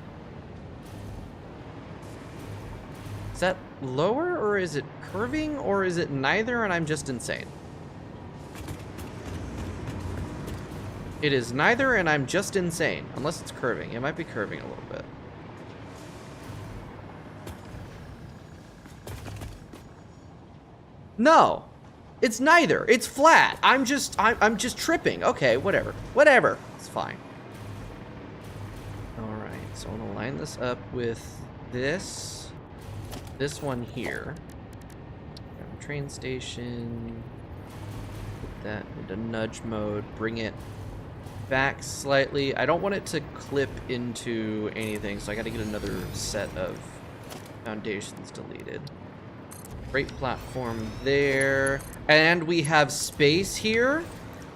Is that lower, or is it curving, or is it neither, and I'm just insane? It is neither, and I'm just insane. Unless it's curving. It might be curving a little bit. No, it's neither. It's flat. I'm just tripping. Okay, whatever. Whatever. It's fine. All right, so I'm gonna line this up with this one here. Train station. Put that into nudge mode. Bring it back slightly. I don't want it to clip into anything, so I got to get another set of foundations deleted. Freight platform there, and we have space here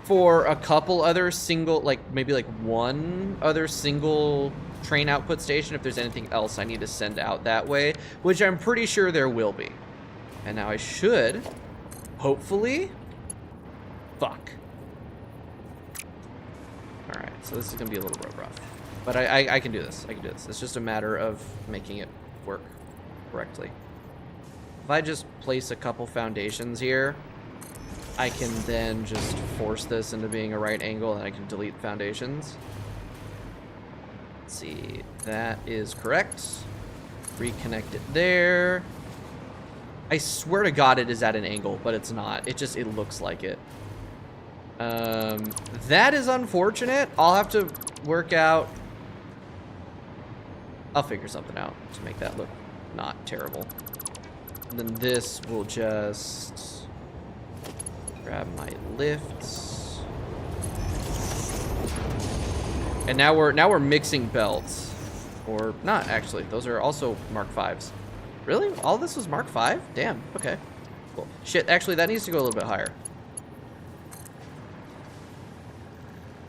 for a couple other single, like maybe like one other single train output station if there's anything else I need to send out that way, which I'm pretty sure there will be. And now I should hopefully fuck. All right, so this is gonna be a little rough, but I can do this. I can do this. It's just a matter of making it work correctly. If I just place a couple foundations here, I can then just force this into being a right angle, and I can delete foundations. Let's see, that is correct. Reconnect it there. I swear to God it is at an angle, but it's not. It looks like it. That is unfortunate. I'll have to work out. I'll figure something out to make that look not terrible. And then this will just grab my lifts. And now we're mixing belts. Or not actually. Those are also Mark 5s. Really? All this was Mark 5? Damn. Okay. Cool. Shit, actually that needs to go a little bit higher.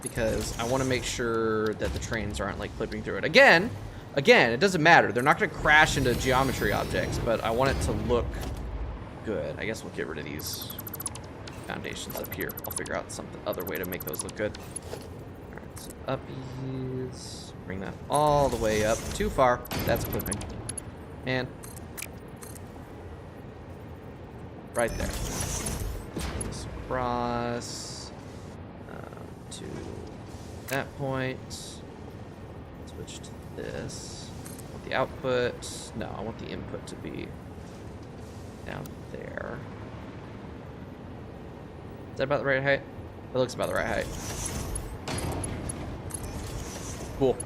Because I want to make sure that the trains aren't like clipping through it. Again, it doesn't matter. They're not going to crash into geometry objects, but I want it to look good. I guess we'll get rid of these foundations up here. I'll figure out some other way to make those look good. All right, Some uppies. Bring that all the way up. Too far. That's clipping. And right there. This across to that point. Switch to this. I want the output. No, I want the input to be down there. Is that about the right height? It looks about the right height. Cool.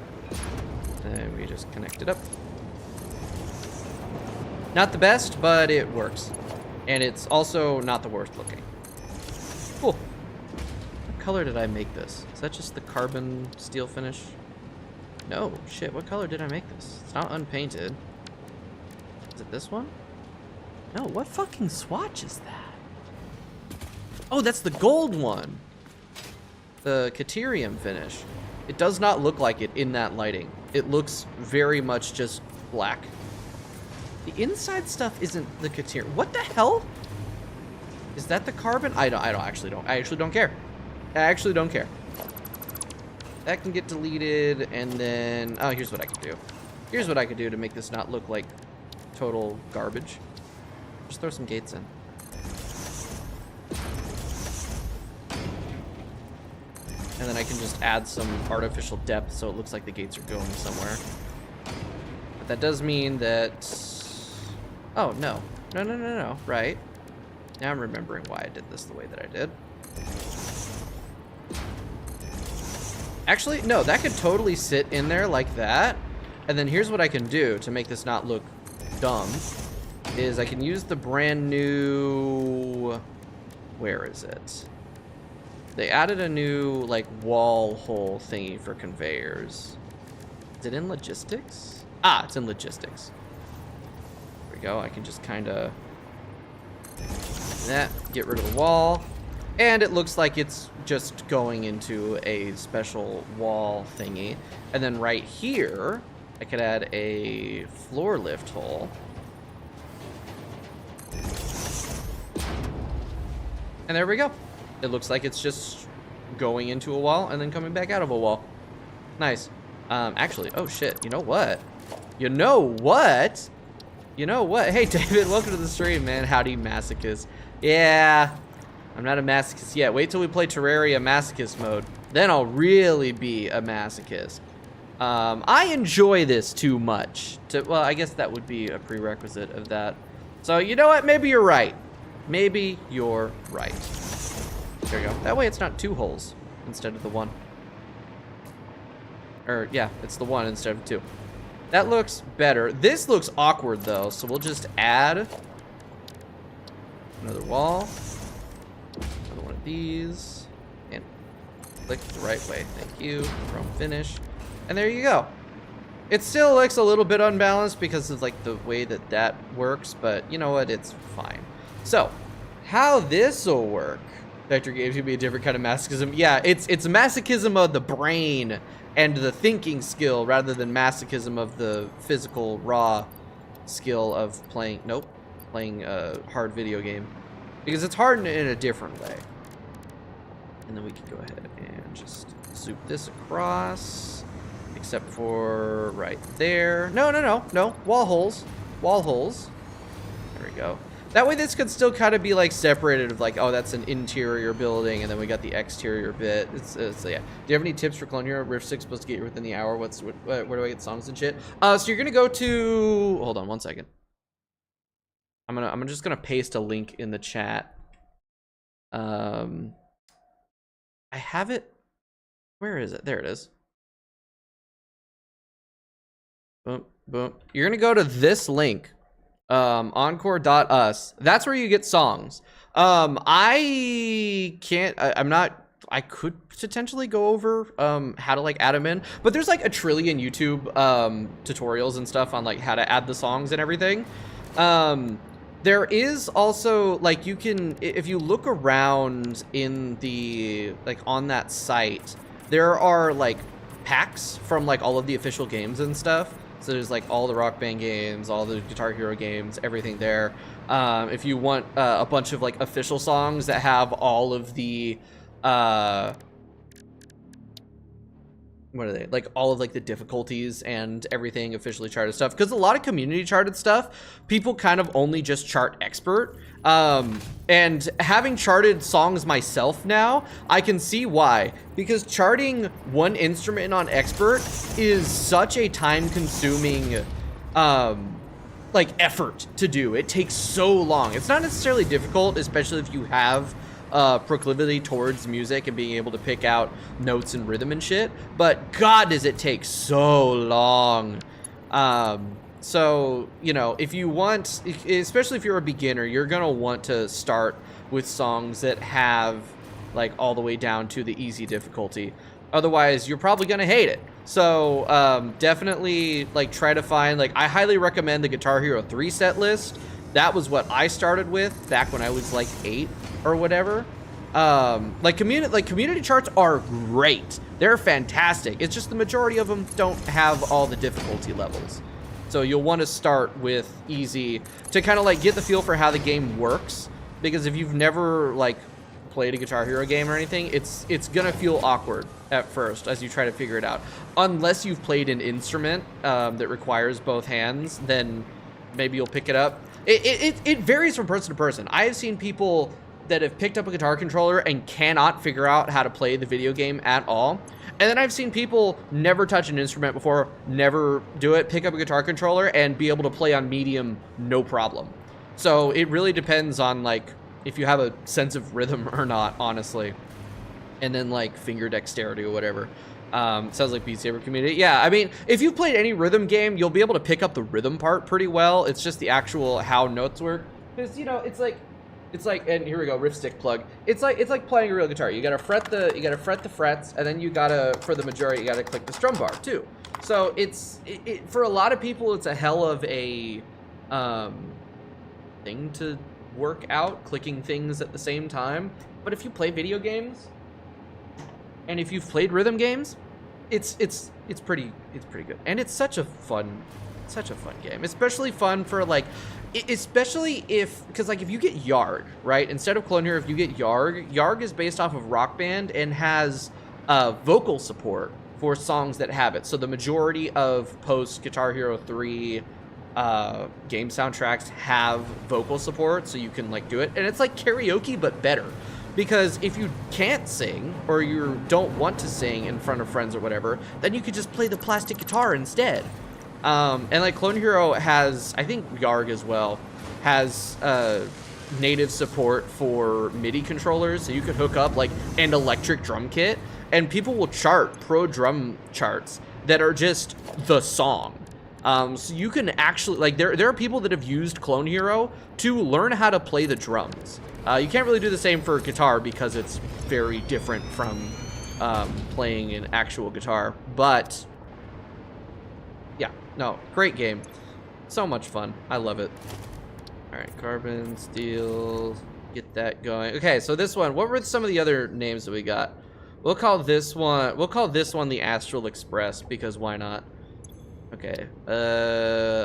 And we just connect it up. Not the best, but it works. And it's also not the worst looking. Cool. What color did I make this? Is that just the carbon steel finish? No, shit, what color did I make this? It's not unpainted. Is it this one? No, what fucking swatch is that? Oh, that's the gold one. The Caterium finish. It does not look like it in that lighting. It looks very much just black. The inside stuff isn't the Caterium. What the hell? Is that the carbon? I actually don't care. I actually don't care. That can get deleted, and then, oh, here's what I could do. Here's what I could do to make this not look like total garbage. Just throw some gates in. And then I can just add some artificial depth so it looks like the gates are going somewhere. But that does mean that... Oh, no. No. Right. Now I'm remembering why I did this the way that I did. Actually, no, that could totally sit in there like that. And then here's what I can do to make this not look dumb. Is I can use the brand new... Where is it? They added a new, like, wall hole thingy for conveyors. Is it in logistics? Ah, it's in logistics. There we go. I can just kind of... get rid of the wall. And it looks like it's just going into a special wall thingy. And then right here, I could add a floor lift hole. And there we go. It looks like it's just going into a wall and then coming back out of a wall. Nice. Actually, oh shit, you know what? You know what? You know what? Hey, David, welcome to the stream, man. Howdy, masochist. Yeah, I'm not a masochist yet. Wait till we play Terraria masochist mode. Then I'll really be a masochist. I enjoy this too much. Well, I guess that would be a prerequisite of that. So, you know what? Maybe you're right. Maybe you're right. There you go. That way it's not two holes instead of the one. Or, yeah, it's the one instead of two. That looks better. This looks awkward, though, so we'll just add another wall. Another one of these. And click the right way. Thank you. Chrome finish. And there you go. It still looks a little bit unbalanced because of, like, the way that that works, but you know what? It's fine. So, how this will work... Vector games can be a different kind of masochism. Yeah, it's masochism of the brain and the thinking skill rather than masochism of the physical raw skill of playing a hard video game, because it's hard in a different way. And then we can go ahead and just zoom this across, except for right there. No, wall holes. There we go. That way this could still kind of be like separated of like, oh, that's an interior building, and then we got the exterior bit. So yeah. Do you have any tips for Clone Hero? Rift 6 supposed to get you within the hour. Where do I get songs and shit? So you're gonna go to, hold on one second. I'm just gonna paste a link in the chat. I have it. Where is it? There it is. Boom, boom. You're gonna go to this link. Encore.us. That's where you get songs. I could potentially go over how to like add them in, but there's like a trillion YouTube tutorials and stuff on like how to add the songs and everything. There is also like, you can, if you look around in the like on that site, there are like packs from like all of the official games and stuff. So there's like all the Rock Band games, all the Guitar Hero games, everything there. If you want a bunch of like official songs that have all of the what are they, like all of like the difficulties and everything officially charted stuff, because a lot of community charted stuff people kind of only just chart expert, and having charted songs myself now, I can see why, because charting one instrument on expert is such a time consuming like effort to do. It takes so long. It's not necessarily difficult, especially if you have proclivity towards music and being able to pick out notes and rhythm and shit, but god does it take so long. So you know, if you want, especially if you're a beginner, you're gonna want to start with songs that have like all the way down to the easy difficulty, otherwise you're probably gonna hate it. So definitely like try to find, like, I highly recommend the Guitar Hero 3 set list. That was what I started with back when I was like 8 or whatever. Like community charts are great. They're fantastic. It's just the majority of them don't have all the difficulty levels. So you'll want to start with easy to kind of like get the feel for how the game works. Because if you've never like played a Guitar Hero game or anything, it's gonna feel awkward at first as you try to figure it out. Unless you've played an instrument that requires both hands, then maybe you'll pick it up. It varies from person to person. I have seen people that have picked up a guitar controller and cannot figure out how to play the video game at all. And then I've seen people never touch an instrument before, never do it, pick up a guitar controller and be able to play on medium, no problem. So it really depends on like if you have a sense of rhythm or not, honestly. And then like finger dexterity or whatever. Sounds like Beat Saber community. Yeah, I mean, if you've played any rhythm game, you'll be able to pick up the rhythm part pretty well. It's just the actual how notes work. Because, you know, it's like, and here we go, riff stick plug. It's like playing a real guitar. You gotta fret the frets, and then you gotta, for the majority, you gotta click the strum bar too. So it's for a lot of people, it's a hell of a thing to work out, clicking things at the same time. But if you play video games, and if you've played rhythm games, it's pretty good, and it's such a fun game. Especially fun for like, especially if, because like if you get Yarg, right, instead of Clone Hero, if you get Yarg is based off of Rock Band and has vocal support for songs that have it. So the majority of post Guitar Hero 3 game soundtracks have vocal support, so you can like do it, and it's like karaoke but better. Because if you can't sing, or you don't want to sing in front of friends or whatever, then you could just play the plastic guitar instead. And like Clone Hero has, I think Yarg as well, has native support for MIDI controllers, so you could hook up like an electric drum kit, and people will chart pro drum charts that are just the song. So you can actually, like, there are people that have used Clone Hero to learn how to play the drums. You can't really do the same for guitar because it's very different from playing an actual guitar. But, yeah, no, great game. So much fun. I love it. All right, carbon, steel, get that going. Okay, so this one, what were some of the other names that we got? We'll call this one the Astral Express, because why not? Okay,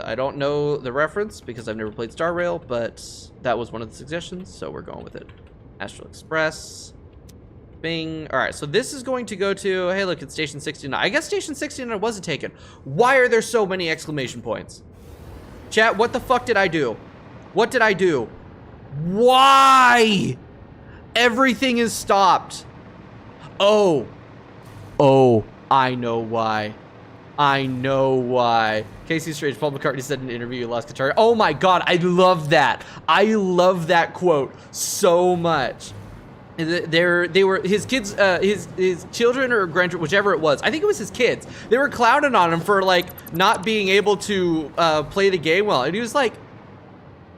I don't know the reference because I've never played Star Rail, but that was one of the suggestions, so we're going with it. Astral Express. Bing. All right, so this is going to go to, hey, look, it's Station 69. I guess Station 69 wasn't taken. Why are there so many exclamation points? Chat, what the fuck did I do? What did I do? Why? Everything is stopped. Oh, I know why. I know why. Casey Strange, Paul McCartney said in an interview, "You lost guitar." Oh my god, I love that. I love that quote so much. They were his kids, his children or grandchildren, whichever it was. I think it was his kids. They were clowning on him for like not being able to play the game well, and he was like,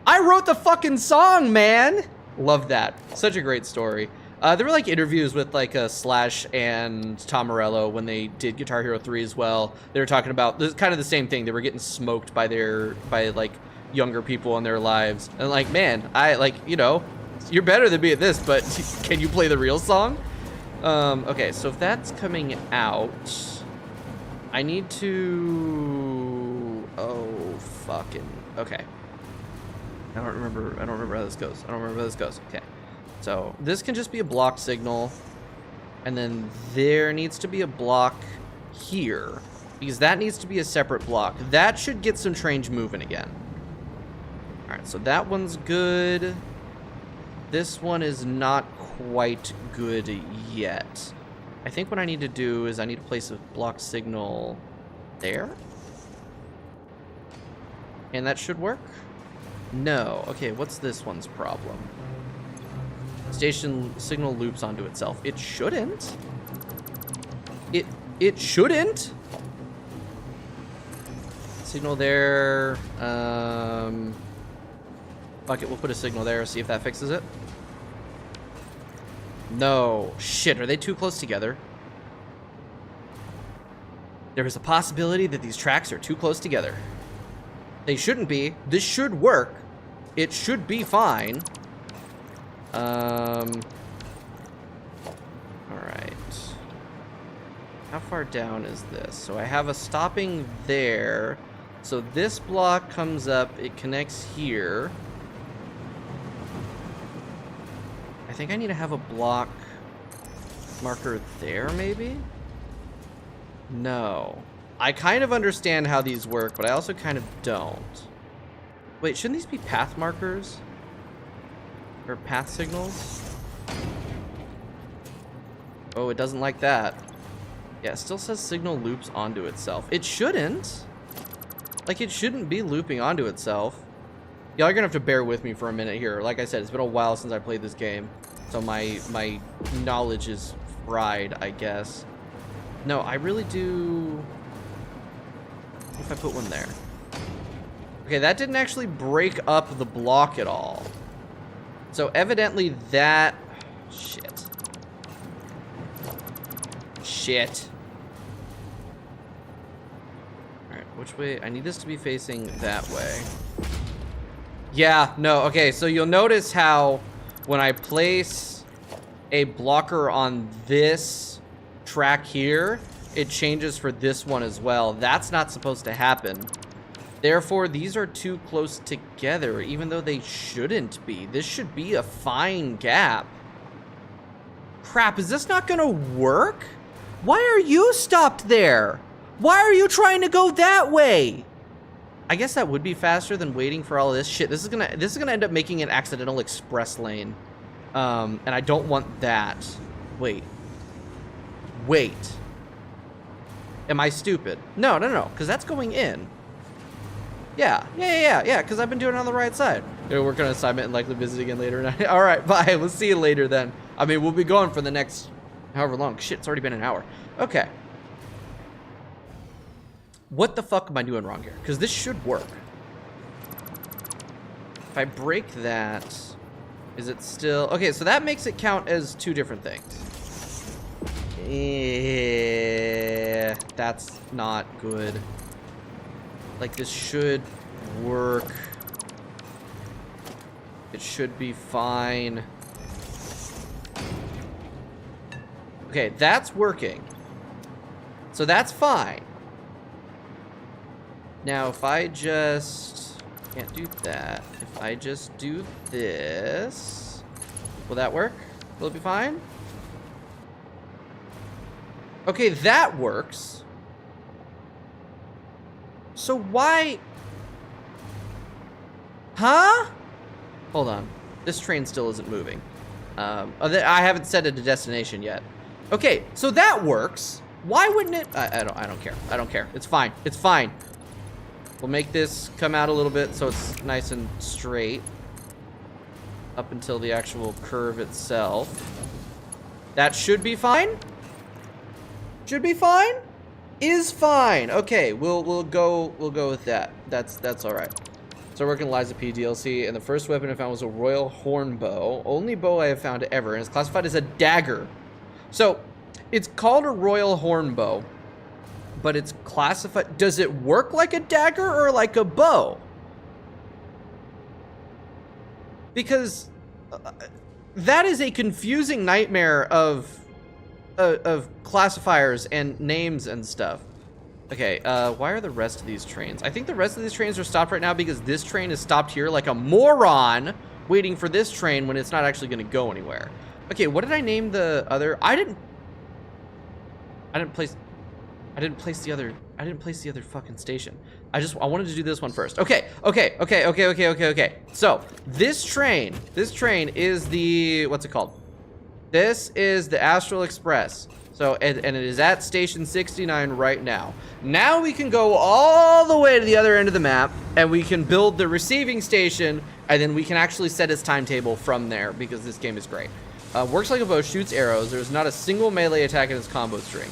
"I wrote the fucking song, man." Love that. Such a great story. There were like interviews with like Slash and Tom Morello when they did Guitar Hero 3 as well. They were talking about kind of the same thing. They were getting smoked by like younger people in their lives. And like, man, I like, you know, you're better than me at this, but can you play the real song? Okay, so if that's coming out, I need to, okay. I don't remember how this goes. Okay. So this can just be a block signal, and then there needs to be a block here, because that needs to be a separate block. That should get some trains moving again. All right, so that one's good. This one is not quite good yet. I think what I need to do is I need to place a block signal there. And that should work. No. Okay, what's this one's problem? Station signal loops onto itself. It shouldn't. It shouldn't. Signal there. Fuck it, we'll put a signal there, see if that fixes it. No. Shit, are they too close together? There is a possibility that these tracks are too close together. They shouldn't be. This should work. It should be fine. Alright. How far down is this? So I have a stopping there. So this block comes up, it connects here. I think I need to have a block marker there, maybe? No. I kind of understand how these work, but I also kind of don't. Wait, shouldn't these be path markers? Or path signals? Oh, it doesn't like that. Yeah, it still says signal loops onto itself. It shouldn't. Like, it shouldn't be looping onto itself. Y'all are gonna have to bear with me for a minute here. Like I said, it's been a while since I played this game. So my knowledge is fried, I guess. No, I really do... If I put one there. Okay, that didn't actually break up the block at all. So evidently that... Shit. Shit. Alright, which way? I need this to be facing that way. Yeah, no, okay, so you'll notice how when I place a blocker on this track here, it changes for this one as well. That's not supposed to happen. Therefore, these are too close together, even though they shouldn't be. This should be a fine gap. Crap, is this not gonna work? Why are you stopped there? Why are you trying to go that way? I guess that would be faster than waiting for all of this shit. This is gonna end up making an accidental express lane. And I don't want that. Wait. Am I stupid? No, because that's going in. Yeah, because I've been doing it on the right side. We're working on an assignment and likely visit again later. All right, bye. We'll see you later then. I mean, we'll be going for the next however long. Shit, it's already been an hour. Okay. What the fuck am I doing wrong here? Because this should work. If I break that, is it still... Okay, so that makes it count as two different things. Yeah, that's not good. Like, this should work. It should be fine. Okay, that's working. So that's fine. Now, if I just... Can't do that. If I just do this... Will that work? Will it be fine? Okay, that works. So why... Huh? Hold on. This train still isn't moving. I haven't set it a destination yet. Okay, so that works. Why wouldn't it... I don't care. I don't care. It's fine. It's fine. We'll make this come out a little bit so it's nice and straight. Up until the actual curve itself. That should be fine. Should be fine. Is fine. Okay, we'll go with that. That's all right. So we're working Liza P DLC, and the first weapon I found was a royal horn bow. Only bow I have found ever, and it's classified as a dagger. So it's called a royal horn bow, but it's classified. Does it work like a dagger or like a bow? Because that is a confusing nightmare of classifiers and names and stuff. Okay, why are the rest of these trains? I think the rest of these trains are stopped right now because this train is stopped here like a moron waiting for this train when it's not actually going to go anywhere. Okay, what did I name the other? I didn't I didn't place the other fucking station. I wanted to do this one first. Okay. So this train is the, what's it called? This is the Astral Express. So, and it is at station 69 right now. Now we can go all the way to the other end of the map, and we can build the receiving station, and then we can actually set its timetable from there, because this game is great. Works like a bow, shoots arrows. There's not a single melee attack in its combo string.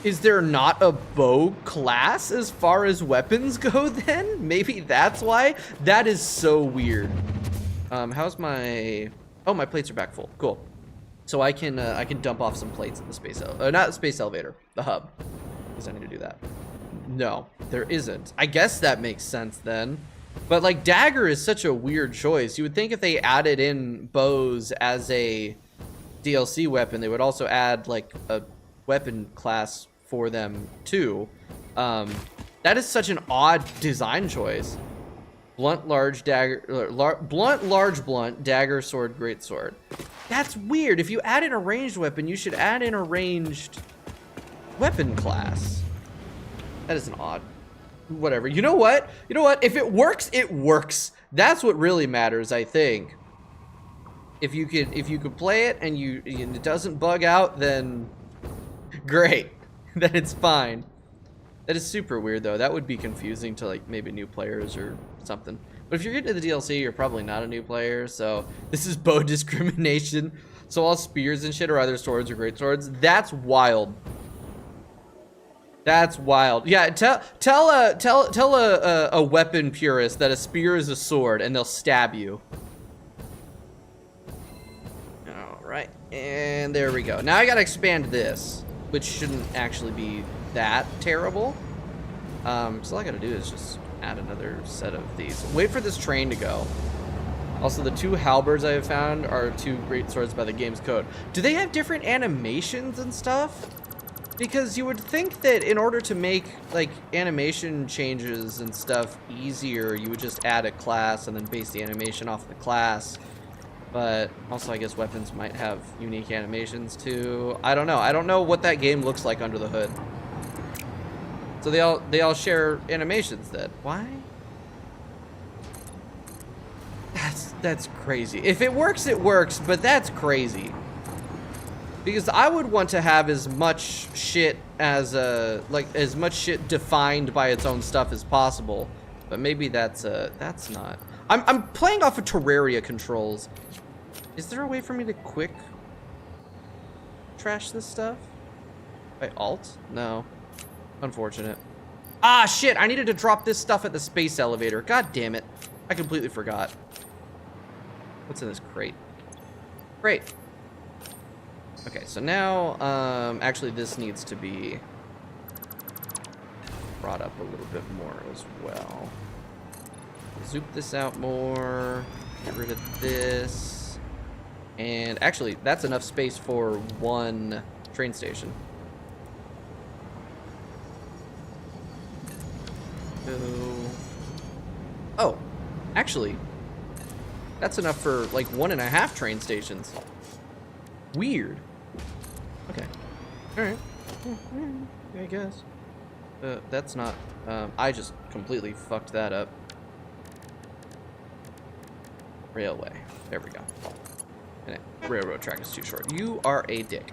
Is there not a bow class as far as weapons go then? Maybe that's why? That is so weird. How's my... Oh, my plates are back full. Cool. So I can dump off some plates in the space not the space elevator, the hub. Because I need to do that. No, there isn't. I guess that makes sense then. But like dagger is such a weird choice. You would think if they added in bows as a DLC weapon, they would also add like a weapon class for them too. That is such an odd design choice. Blunt, large, dagger, blunt, large, blunt, dagger, sword, great sword. That's weird. If you add in a ranged weapon, you should add in a ranged weapon class. That is an odd, whatever. You know what? You know what? If it works, it works. That's what really matters, I think. If you could play it and it doesn't bug out, then great. Then it's fine. That is super weird though. That would be confusing to like maybe new players or something. But if you're getting to the DLC, you're probably not a new player, so this is bow discrimination. So all spears and shit are either swords or great swords. That's wild. That's wild. Yeah, tell a weapon purist that a spear is a sword and they'll stab you. All right, and there we go. Now I gotta expand this, which shouldn't actually be that terrible. So all I gotta do is just add another set of these. Wait for this train to go. Also, the two halberds I have found are two great swords by the game's code. Do they have different animations and stuff? Because you would think that in order to make like animation changes and stuff easier, you would just add a class and then base the animation off the class. But also I guess weapons might have unique animations too. I don't know. I don't know what that game looks like under the hood. So they all share animations then. Why? That's crazy. If it works, it works, but that's crazy. Because I would want to have as much shit as as much shit defined by its own stuff as possible. But maybe that's not. I'm playing off of Terraria controls. Is there a way for me to quick trash this stuff? By alt? No. Unfortunate. Ah, shit! I needed to drop this stuff at the space elevator. God damn it. I completely forgot. What's in this crate? Great. Okay, so now, actually this needs to be brought up a little bit more as well. Zoop this out more. Get rid of this. And actually, that's enough space for one train station. Oh, actually, that's enough for like 1.5 train stations. Weird. Okay. All right. I guess. That's not. I just completely fucked that up. Railway. There we go. And railroad track is too short. You are a dick.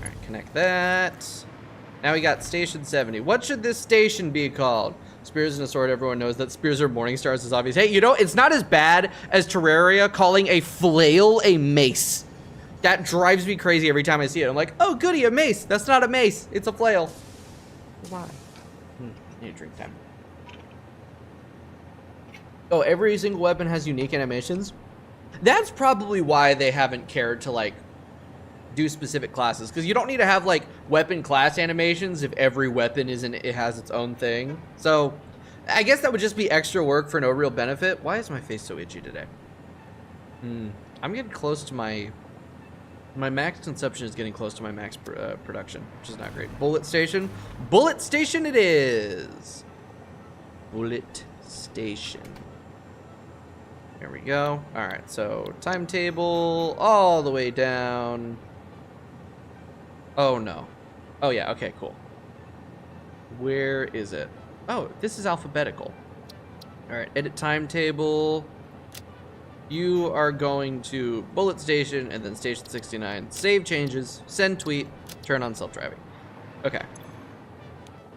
All right, connect that. Now we got station 70. What should this station be called? Spears and a sword. Everyone knows that spears are morning stars is obvious. Hey, you know, it's not as bad as Terraria calling a flail a mace. That drives me crazy every time I see it. I'm like, oh, goody, a mace. That's not a mace. It's a flail. Why? Need drink time. Oh, every single weapon has unique animations? That's probably why they haven't cared to, like, do specific classes. Because you don't need to have, like, weapon class animations if every weapon it has its own thing. So, I guess that would just be extra work for no real benefit. Why is my face so itchy today? I'm getting close to my max consumption is getting close to my max production, which is not great. Bullet station. Bullet station it is. Bullet station. There we go. All right, so timetable all the way down. Oh, no. Oh, yeah, okay, cool. Where is it? Oh, this is alphabetical. All right, edit timetable. You are going to bullet station and then station 69. Save changes, send tweet, turn on self-driving. Okay.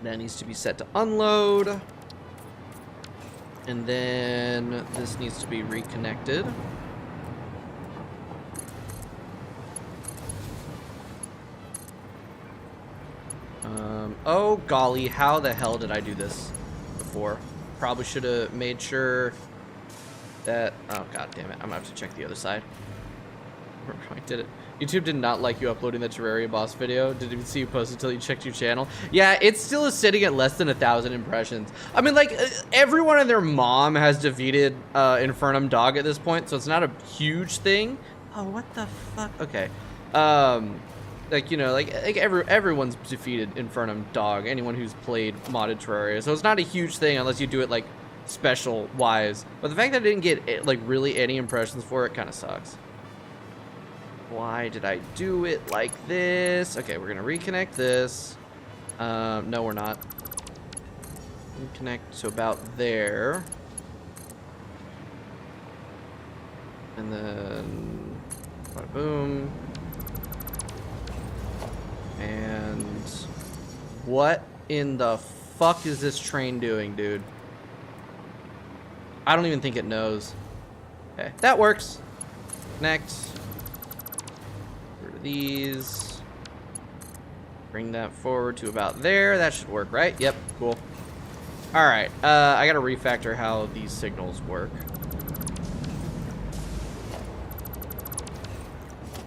That needs to be set to unload. And then this needs to be reconnected. Oh golly, how the hell did I do this before? Probably should have made sure that, oh god damn it, I'm gonna have to check the other side. I did it. YouTube did not like you uploading the Terraria boss video. Didn't even see you post until you checked your channel. Yeah, it still is sitting at less than 1,000 impressions. I mean, like, everyone and their mom has defeated Infernum Dog at this point, so it's not a huge thing. Oh, what the fuck? Okay. Like, you know, like everyone's defeated Infernum Dog, anyone who's played modded Terraria, so it's not a huge thing unless you do it, like, special wise. But the fact that I didn't get, like, really any impressions for it kind of sucks. Why did I do it like this? Okay, we're gonna reconnect this. No, we're not. Reconnect to about there. And then, bada boom. And what in the fuck is this train doing, dude? I don't even think it knows. Okay, that works. Next. These, bring that forward to about there. That should work, right? Yep, cool. All right, I gotta refactor how these signals work.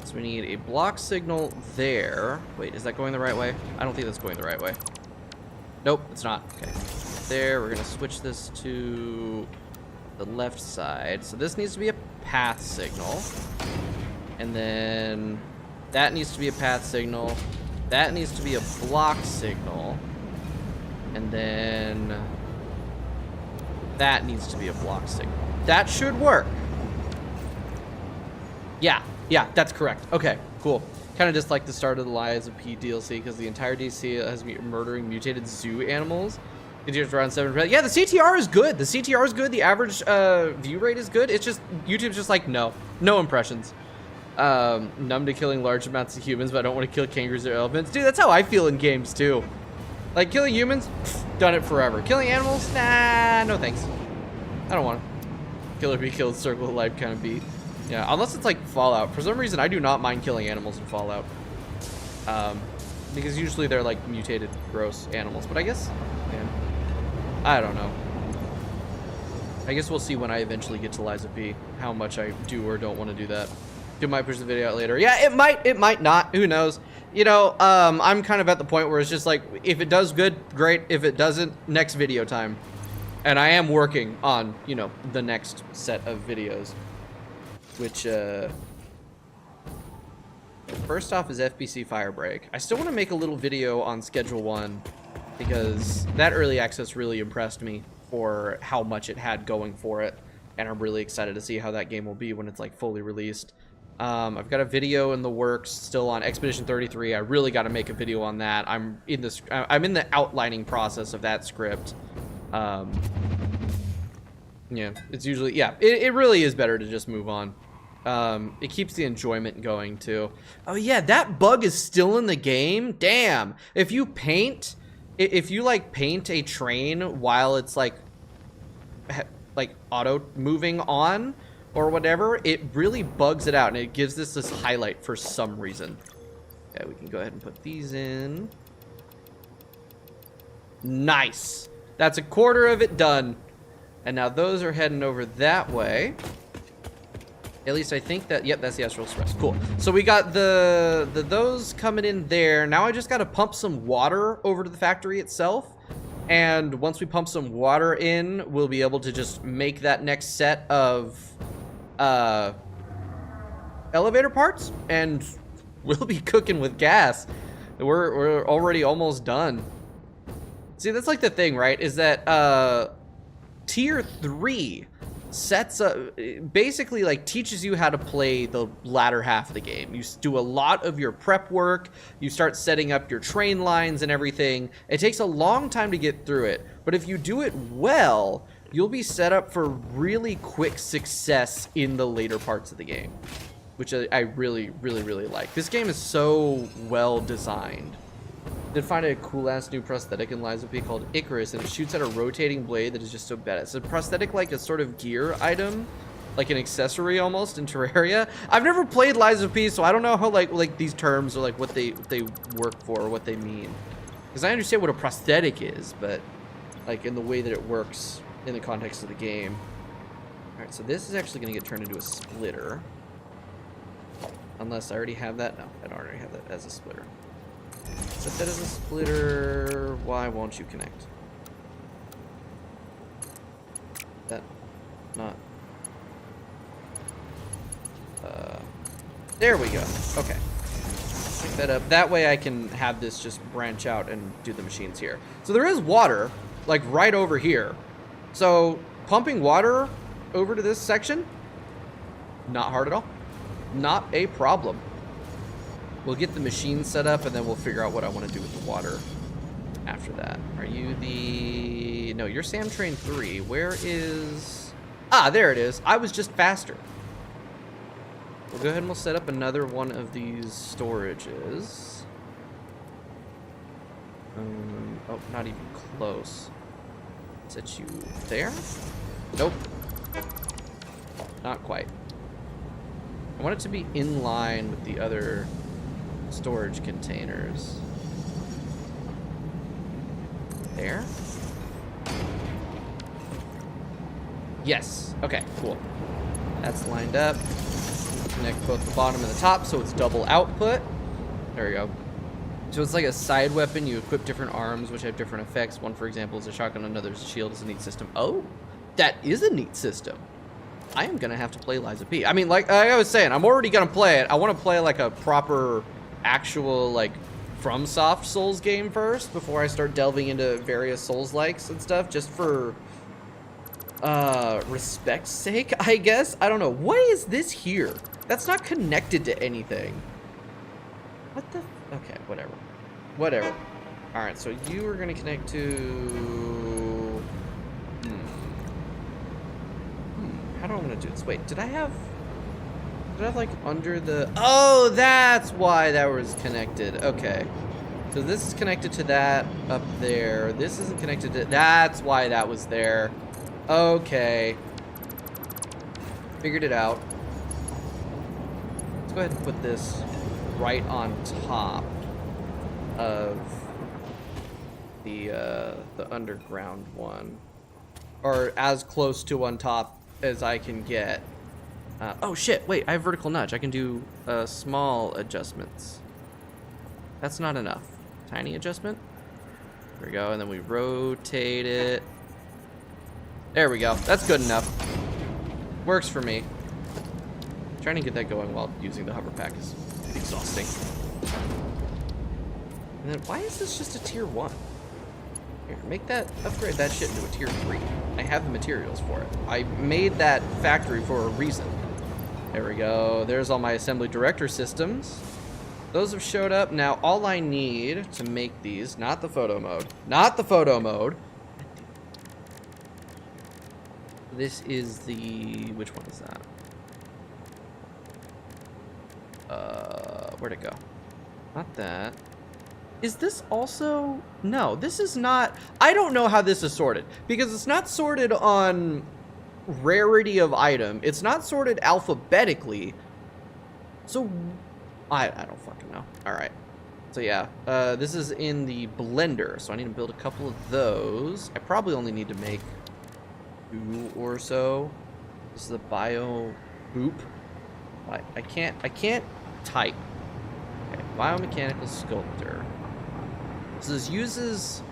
So we need a block signal there. Wait, is that going the right way? I don't think that's going the right way. Nope, it's not. Okay, there. We're gonna switch this to the left side. So this needs to be a path signal, and then that needs to be a path signal. That needs to be a block signal. And then that needs to be a block signal. That should work. Yeah, that's correct. Okay, cool. Kind of just like the start of the Lies of P DLC, because the entire DLC has me murdering mutated zoo animals. Continues around 7%. Yeah, the CTR is good. The CTR is good. The average view rate is good. It's just, YouTube's just like, no impressions. Numb to killing large amounts of humans, but I don't want to kill kangaroos or elephants. Dude, that's how I feel in games too. Like, killing humans, done it forever. Killing animals, nah, no thanks. I don't want to. Kill or be killed, circle of life kind of beat. Yeah, unless it's like Fallout. For some reason, I do not mind killing animals in Fallout. Because usually they're like mutated, gross animals. But I guess, yeah, I don't know. I guess we'll see when I eventually get to Lies of P how much I do or don't want to do that. It might push the video out later. Yeah, it might not. Who knows? You know, I'm kind of at the point where it's just like, if it does good, great. If it doesn't, next video time. And I am working on, you know, the next set of videos. Which, first off is FBC Firebreak. I still want to make a little video on Schedule 1, because that early access really impressed me for how much it had going for it. And I'm really excited to see how that game will be when it's like fully released. I've got a video in the works still on Expedition 33. I really got to make a video on that. I'm in the outlining process of that script. Yeah, it's usually, yeah, it really is better to just move on. It keeps the enjoyment going too. Oh yeah, that bug is still in the game. Damn. If you paint a train while it's like auto moving on or whatever, it really bugs it out, and it gives this highlight for some reason. Okay, we can go ahead and put these in. Nice. That's a quarter of it done. And now those are heading over that way. At least I think that, yep, that's the Astral Express. Cool. So we got those coming in there. Now I just got to pump some water over to the factory itself. And once we pump some water in, we'll be able to just make that next set of elevator parts, and we'll be cooking with gas. We're already almost done. See, that's like the thing, right? Is that tier 3 sets up, basically like teaches you how to play the latter half of the game. You do a lot of your prep work, you start setting up your train lines and everything. It takes a long time to get through it, but if you do it well, you'll be set up for really quick success in the later parts of the game, which I really, really, really like. This game is so well designed. Did find a cool-ass new prosthetic in Lies of P called Icarus, and it shoots at a rotating blade that is just so badass. It's a prosthetic, like a sort of gear item, like an accessory almost in Terraria. I've never played Lies of P, so I don't know how like these terms are like what they work for or what they mean. Because I understand what a prosthetic is, but like in the way that it works in the context of the game. All right, so this is actually going to get turned into a splitter. Unless I already have that. No, I don't already have that as a splitter. Set that as a splitter. Why won't you connect? That not. There we go. Okay. Pick that up. That way I can have this just branch out and do the machines here. So there is water, like right over here. So pumping water over to this section, not hard at all. Not a problem. We'll get the machine set up and then we'll figure out what I want to do with the water after that. Are you the... No, you're Sam Train 3. Where is... Ah, there it is. I was just faster. We'll go ahead and we'll set up another one of these storages. Oh, not even close. Set you there? Nope. Not quite. I want it to be in line with the other storage containers. There? Yes. Okay, cool. That's lined up. Connect both the bottom and the top so it's double output. There we go. So it's like a side weapon. You equip different arms which have different effects. One, for example, is a shotgun. Another's a shield. Is a neat system. Oh, that is a neat system. I am gonna have to play Lies of P. I mean, like I was saying, I'm already gonna play it. I want to play like a proper, actual like FromSoft Souls game first before I start delving into various Souls-likes and stuff, just for respect's sake, I guess. I don't know. What is this here? That's not connected to anything. What the? Okay, whatever. Whatever. All right, so you are gonna connect to. How do I want to do this? Wait, did I have like under the... Oh, that's why that was connected. Okay. So this is connected to that up there. This isn't connected to... That's why that was there. Okay. Figured it out. Let's go ahead and put this right on top of the underground one. Or as close to on top as I can get. Oh shit, wait, I have vertical nudge. I can do small adjustments. That's not enough. Tiny adjustment. There we go, and then we rotate it. There we go, that's good enough. Works for me. Trying to get that going while using the hover pack is exhausting. And then why is this just a tier 1? Here, upgrade that shit into a tier 3. I have the materials for it. I made that factory for a reason. There we go. There's all my assembly director systems. Those have showed up. Now, all I need to make these, not the photo mode. Not the photo mode. This is the, which one is that? Where'd it go? Not that. Is this also... No, this is not... I don't know how this is sorted, because it's not sorted on rarity of item. It's not sorted alphabetically. So, I don't fucking know. All right. So, yeah. This is in the blender, so I need to build a couple of those. I probably only need to make 2 or so. This is the bio boop. I can't type. Okay, biomechanical sculptor. So this uses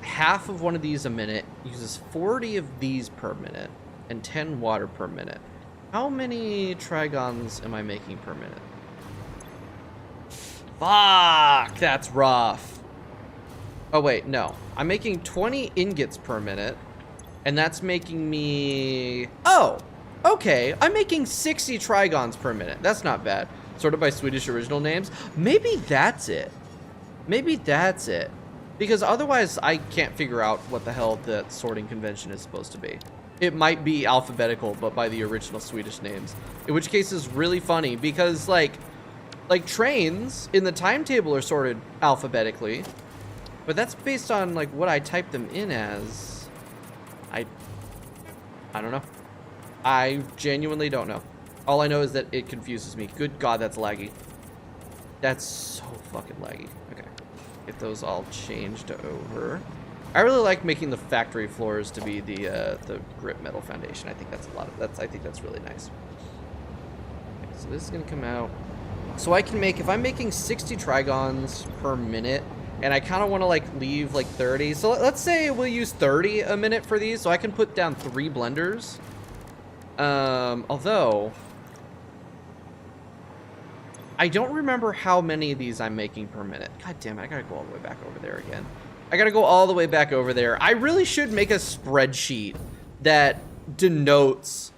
half of one of these a minute, uses 40 of these per minute, and 10 water per minute. How many trigons am I making per minute? Fuck, that's rough. Oh wait, no. I'm making 20 ingots per minute, And that's making me... Oh, okay. I'm making 60 Trigons per minute. That's not bad. Sorted by Swedish original names. Maybe that's it. Maybe that's it. Because otherwise, I can't figure out what the hell that sorting convention is supposed to be. It might be alphabetical, but by the original Swedish names. In which case is really funny because, like trains in the timetable are sorted alphabetically. But that's based on, like, what I typed them in as. I don't know. I genuinely don't know. All I know is that it confuses me. Good God, that's laggy. That's so fucking laggy. Okay. Get those all changed over. I really like making the factory floors to be the grip metal foundation. I think that's I think that's really nice. Okay, so this is gonna come out. So I can make, if I'm making 60 Trigons per minute, and I kind of want to like leave like 30. So let's say we'll use 30 a minute for these, so I can put down 3 blenders. Although I don't remember how many of these I'm making per minute. God damn it, I gotta go all the way back over there again. I gotta go all the way back over there. I really should make a spreadsheet that denotes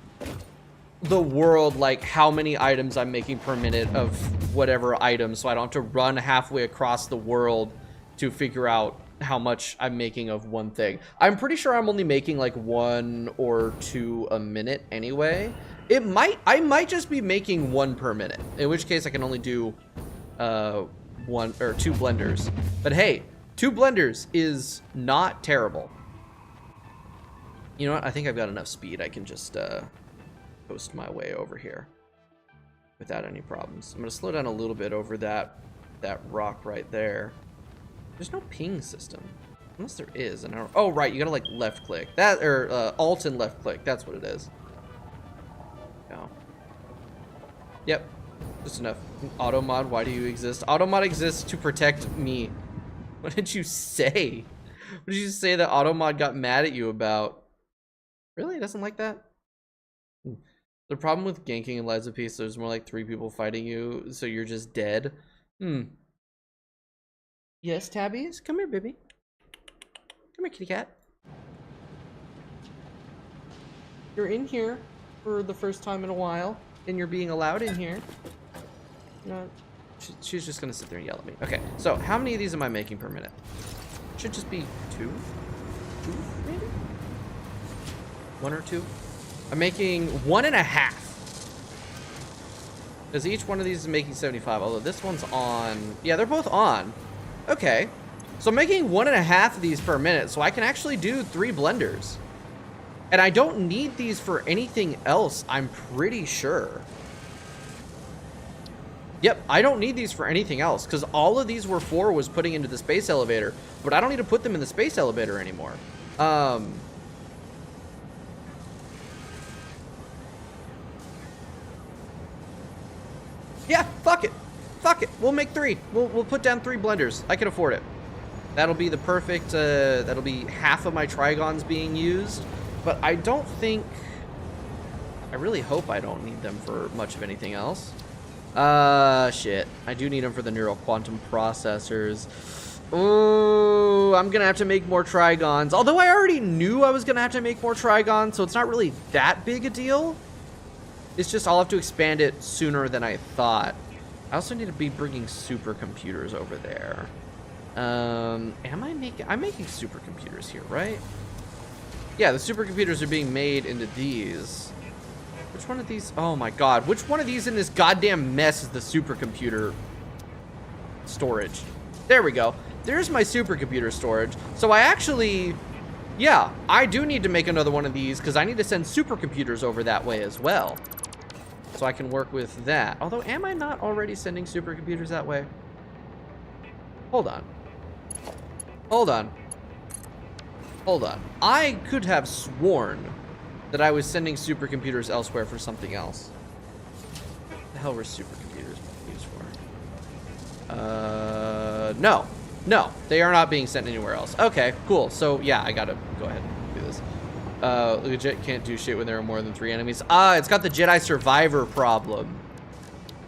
the world, like how many items I'm making per minute of whatever item, so I don't have to run halfway across the world to figure out how much I'm making of one thing. I'm pretty sure I'm only making like 1 or 2 a minute anyway. I might just be making 1 per minute, in which case I can only do 1 or 2 blenders. But hey, 2 blenders is not terrible. You know what? I think I've got enough speed. I can just coast my way over here without any problems. I'm gonna slow down a little bit over that rock right there. There's no ping system, unless there is. And oh right, you gotta like left click that, or alt and left click. That's what it is. No. Yep, just enough. Auto mod, why do you exist? Auto mod exists to protect me. What did you say? What did you say that auto mod got mad at you about? Really? It doesn't like that? The problem with ganking in Lies of Peace, there's more like 3 people fighting you, so you're just dead. Yes, Tabbies? Come here, baby. Come here, kitty cat. You're in here for the first time in a while, and you're being allowed in here. No, she's just gonna sit there and yell at me. Okay, so how many of these am I making per minute? Should just be 2? 2, maybe? 1 or 2? I'm making 1.5. Because each one of these is making 75, although this one's on. Yeah, they're both on. Okay. So I'm making 1.5 of these per minute, so I can actually do 3 blenders. And I don't need these for anything else, I'm pretty sure. Yep, I don't need these for anything else, because all of these were for was putting into the space elevator, but I don't need to put them in the space elevator anymore. Yeah, fuck it. Fuck it. We'll make 3. We'll put down 3 blenders. I can afford it. That'll be the perfect, that'll be half of my Trigons being used. But I don't think, I really hope I don't need them for much of anything else. Shit. I do need them for the neural quantum processors. Ooh, I'm gonna have to make more Trigons. Although I already knew I was gonna have to make more Trigons, so it's not really that big a deal. It's just I'll have to expand it sooner than I thought. I also need to be bringing supercomputers over there. I'm making supercomputers here, right? Yeah, the supercomputers are being made into these. Which one of these? Oh my god, which one of these in this goddamn mess is the supercomputer storage? There we go. There's my supercomputer storage. So I actually, yeah, I do need to make another one of these because I need to send supercomputers over that way as well. So I can work with that. Although, am I not already sending supercomputers that way? Hold on. Hold on. Hold on. I could have sworn that I was sending supercomputers elsewhere for something else. What the hell were supercomputers used for? No. No, they are not being sent anywhere else. Okay, cool. So, yeah, I gotta go ahead and do this. Legit can't do shit when there are more than 3 enemies. It's got the Jedi Survivor problem.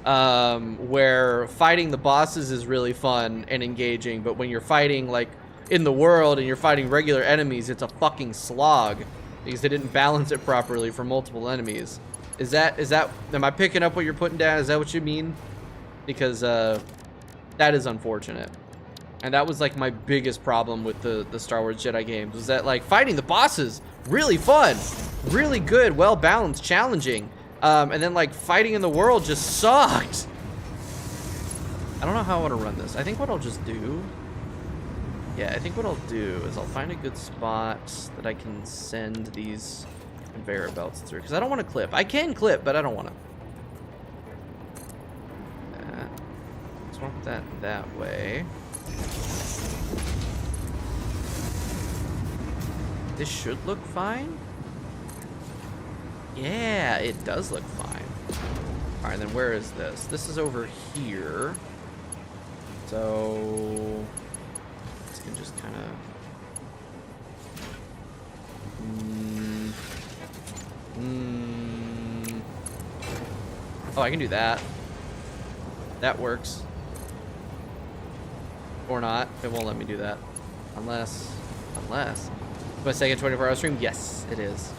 Where fighting the bosses is really fun and engaging, but when you're fighting, like, in the world and you're fighting regular enemies, it's a fucking slog. because they didn't balance it properly for multiple enemies. Is that, am I picking up what you're putting down? Is that what you mean? Because that is unfortunate. And that was like my biggest problem with the Star Wars Jedi games, was that like fighting the bosses, really fun, really good, well balanced, challenging. And then like fighting in the world just sucked. I don't know how I want to run this. I think what I'll just do, yeah, I think what I'll do is I'll find a good spot that I can send these conveyor belts through, because I don't want to clip. I can clip, but I don't want to. Swap that way. This should look fine. Yeah, it does look fine. All right, then where is this? This is over here. So this can just kind of. Oh, I can do that. That works. Or not. It won't let me do that. Unless. My second 24-hour stream? Yes, it is.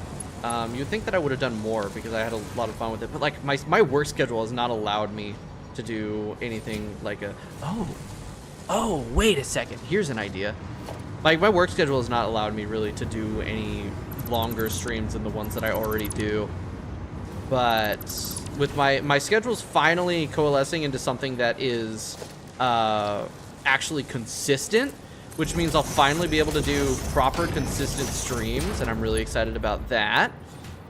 You'd think that I would have done more because I had a lot of fun with it. But like my work schedule has not allowed me to do anything like a... Oh, wait a second. Here's an idea. Like my work schedule has not allowed me really to do any longer streams than the ones that I already do. But with my schedule's finally coalescing into something that is actually consistent, which means I'll finally be able to do proper consistent streams, and I'm really excited about that.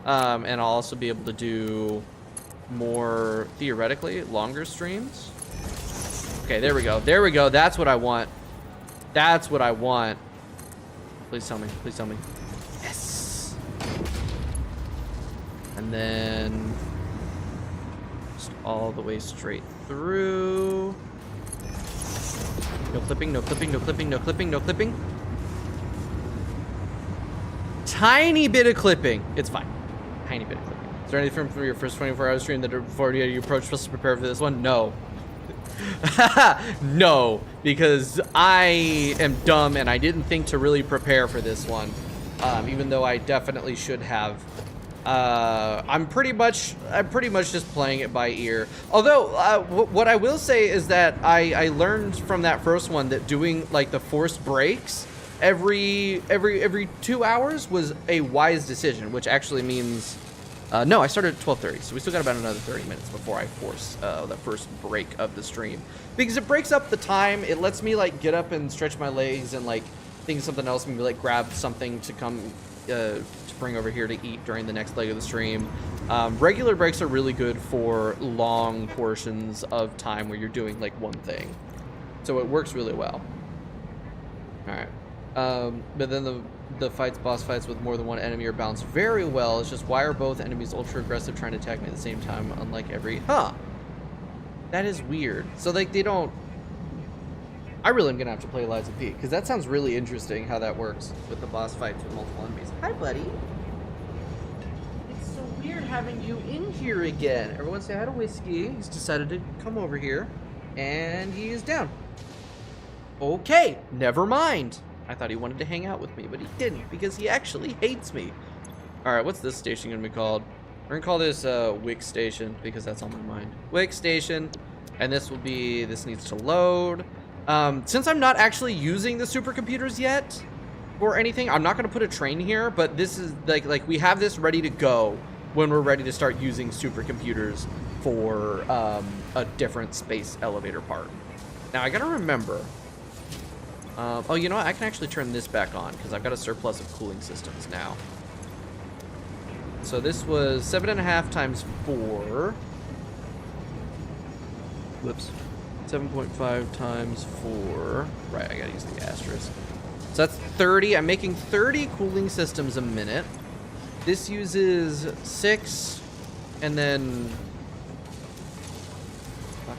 And I'll also be able to do more, theoretically, longer streams. Okay, there we go. There we go. That's what I want. That's what I want. Please tell me. Please tell me. Yes. And then just all the way straight through. No clipping, no clipping, no clipping, no clipping, no clipping. Tiny bit of clipping. It's fine. Tiny bit of clipping. Is there anything from your first 24-hour stream that before you approach supposed to prepare for this one? No. No, because I am dumb and I didn't think to really prepare for this one, even though I definitely should have. I'm pretty much just playing it by ear. Although what I will say is that I learned from that first one that doing like the forced breaks every 2 hours was a wise decision, which actually means no, I started at 12:30, so we still got about another 30 minutes before I force the first break of the stream, because it breaks up the time. It lets me like get up and stretch my legs and like think of something else, maybe like grab something to come to bring over here to eat during the next leg of the stream. Regular breaks are really good for long portions of time where you're doing like one thing, so it works really well. All right. But then the boss fights with more than one enemy are balanced very well. It's just, why are both enemies ultra aggressive trying to attack me at the same time, unlike every... That is weird. So like they don't... I really am gonna have to play Lies of P, because that sounds really interesting how that works with the boss fights with multiple enemies. Hi, buddy. It's so weird having you in here again. Everyone say hi to Whiskey. He's decided to come over here, and he is down. Okay, never mind. I thought he wanted to hang out with me, but he didn't, because he actually hates me. All right, what's this station gonna be called? We're gonna call this Wick Station, because that's on my mind. Wick Station, and this will be, this needs to load. Since I'm not actually using the supercomputers yet or anything, I'm not gonna put a train here, but this is like we have this ready to go when we're ready to start using supercomputers for a different space elevator part. Now I gotta remember. Oh, you know what? I can actually turn this back on because I've got a surplus of cooling systems now. So this was 7.5 times 4. Whoops. 7.5 times 4. Right, I gotta use the asterisk. So that's 30. I'm making 30 cooling systems a minute. This uses 6, and then...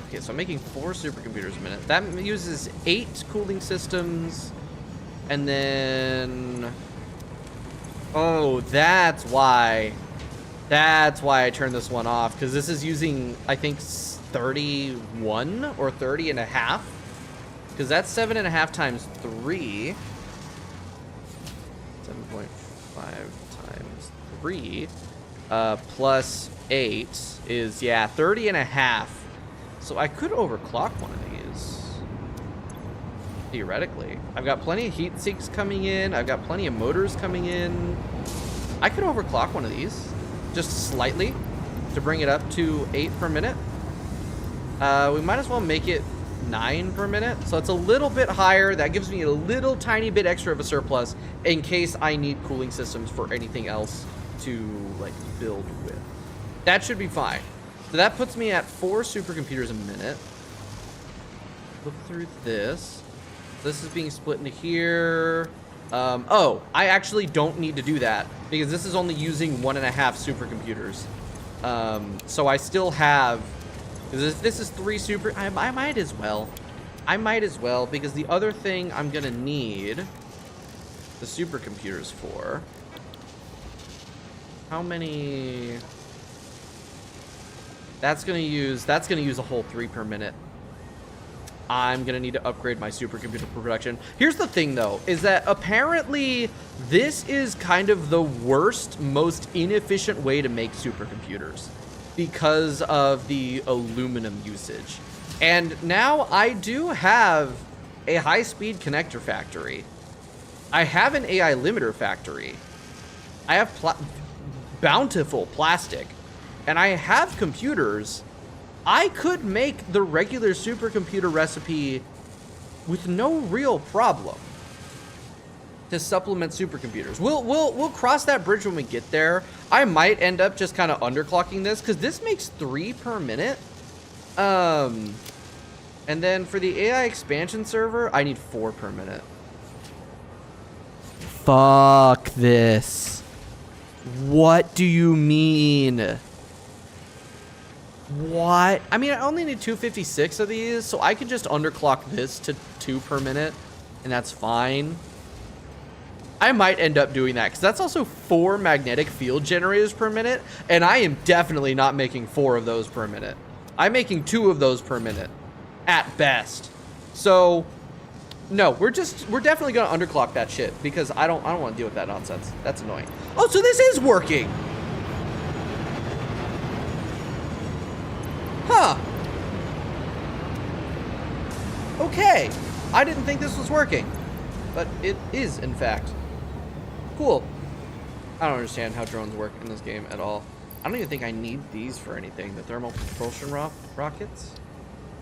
Okay, so I'm making 4 supercomputers a minute. That uses 8 cooling systems, and then... Oh, that's why. That's why I turned this one off, because this is using, I think, 31 or 30 and a half, because that's 7.5 times 3. 7.5. 5 times 3 plus 8 is, yeah, 30 and a half. So I could overclock one of these. Theoretically. I've got plenty of heat sinks coming in. I've got plenty of motors coming in. I could overclock one of these. Just slightly. To bring it up to 8 per minute. We might as well make it 9 per minute. So it's a little bit higher. That gives me a little tiny bit extra of a surplus in case I need cooling systems for anything else to like build with. That should be fine. So that puts me at 4 supercomputers a minute. Look through this. This is being split into here. Oh, I actually don't need to do that because this is only using 1.5 supercomputers. So I still have, this is 3 super, I might as well. I might as well, because the other thing I'm gonna need the supercomputers for, how many, that's gonna use a whole 3 per minute. I'm gonna need to upgrade my supercomputer production. Here's the thing though, is that apparently this is kind of the worst, most inefficient way to make supercomputers because of the aluminum usage. And now I do have a high-speed connector factory. I have an AI limiter factory. I have bountiful plastic. And I have computers. I could make the regular supercomputer recipe with no real problem to supplement supercomputers. We'll cross that bridge when we get there. I might end up just kind of underclocking this because this makes 3 per minute. And then for the AI expansion server, I need 4 per minute. Fuck this. What do you mean? What? I mean, I only need 256 of these, so I could just underclock this to 2 per minute, and that's fine. I might end up doing that, because that's also 4 magnetic field generators per minute, and I am definitely not making 4 of those per minute. I'm making 2 of those per minute, at best. So, no, we're definitely gonna underclock that shit, because I don't want to deal with that nonsense. That's annoying. Oh, so this is working! Huh. Okay. I didn't think this was working. But it is, in fact. Cool. I don't understand how drones work in this game at all. I don't even think I need these for anything. The thermal propulsion rockets?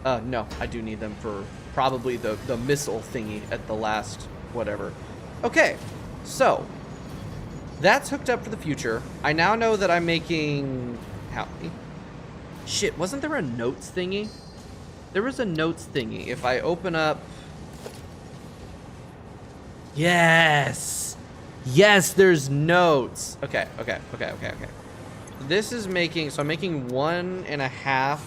No, I do need them for probably the missile thingy at the last whatever. Okay, so that's hooked up for the future. I now know that I'm making... How many? Shit, wasn't there a notes thingy? There was a notes thingy. If I open up... Yes! Yes, there's notes. Okay. This is making... So I'm making 1.5...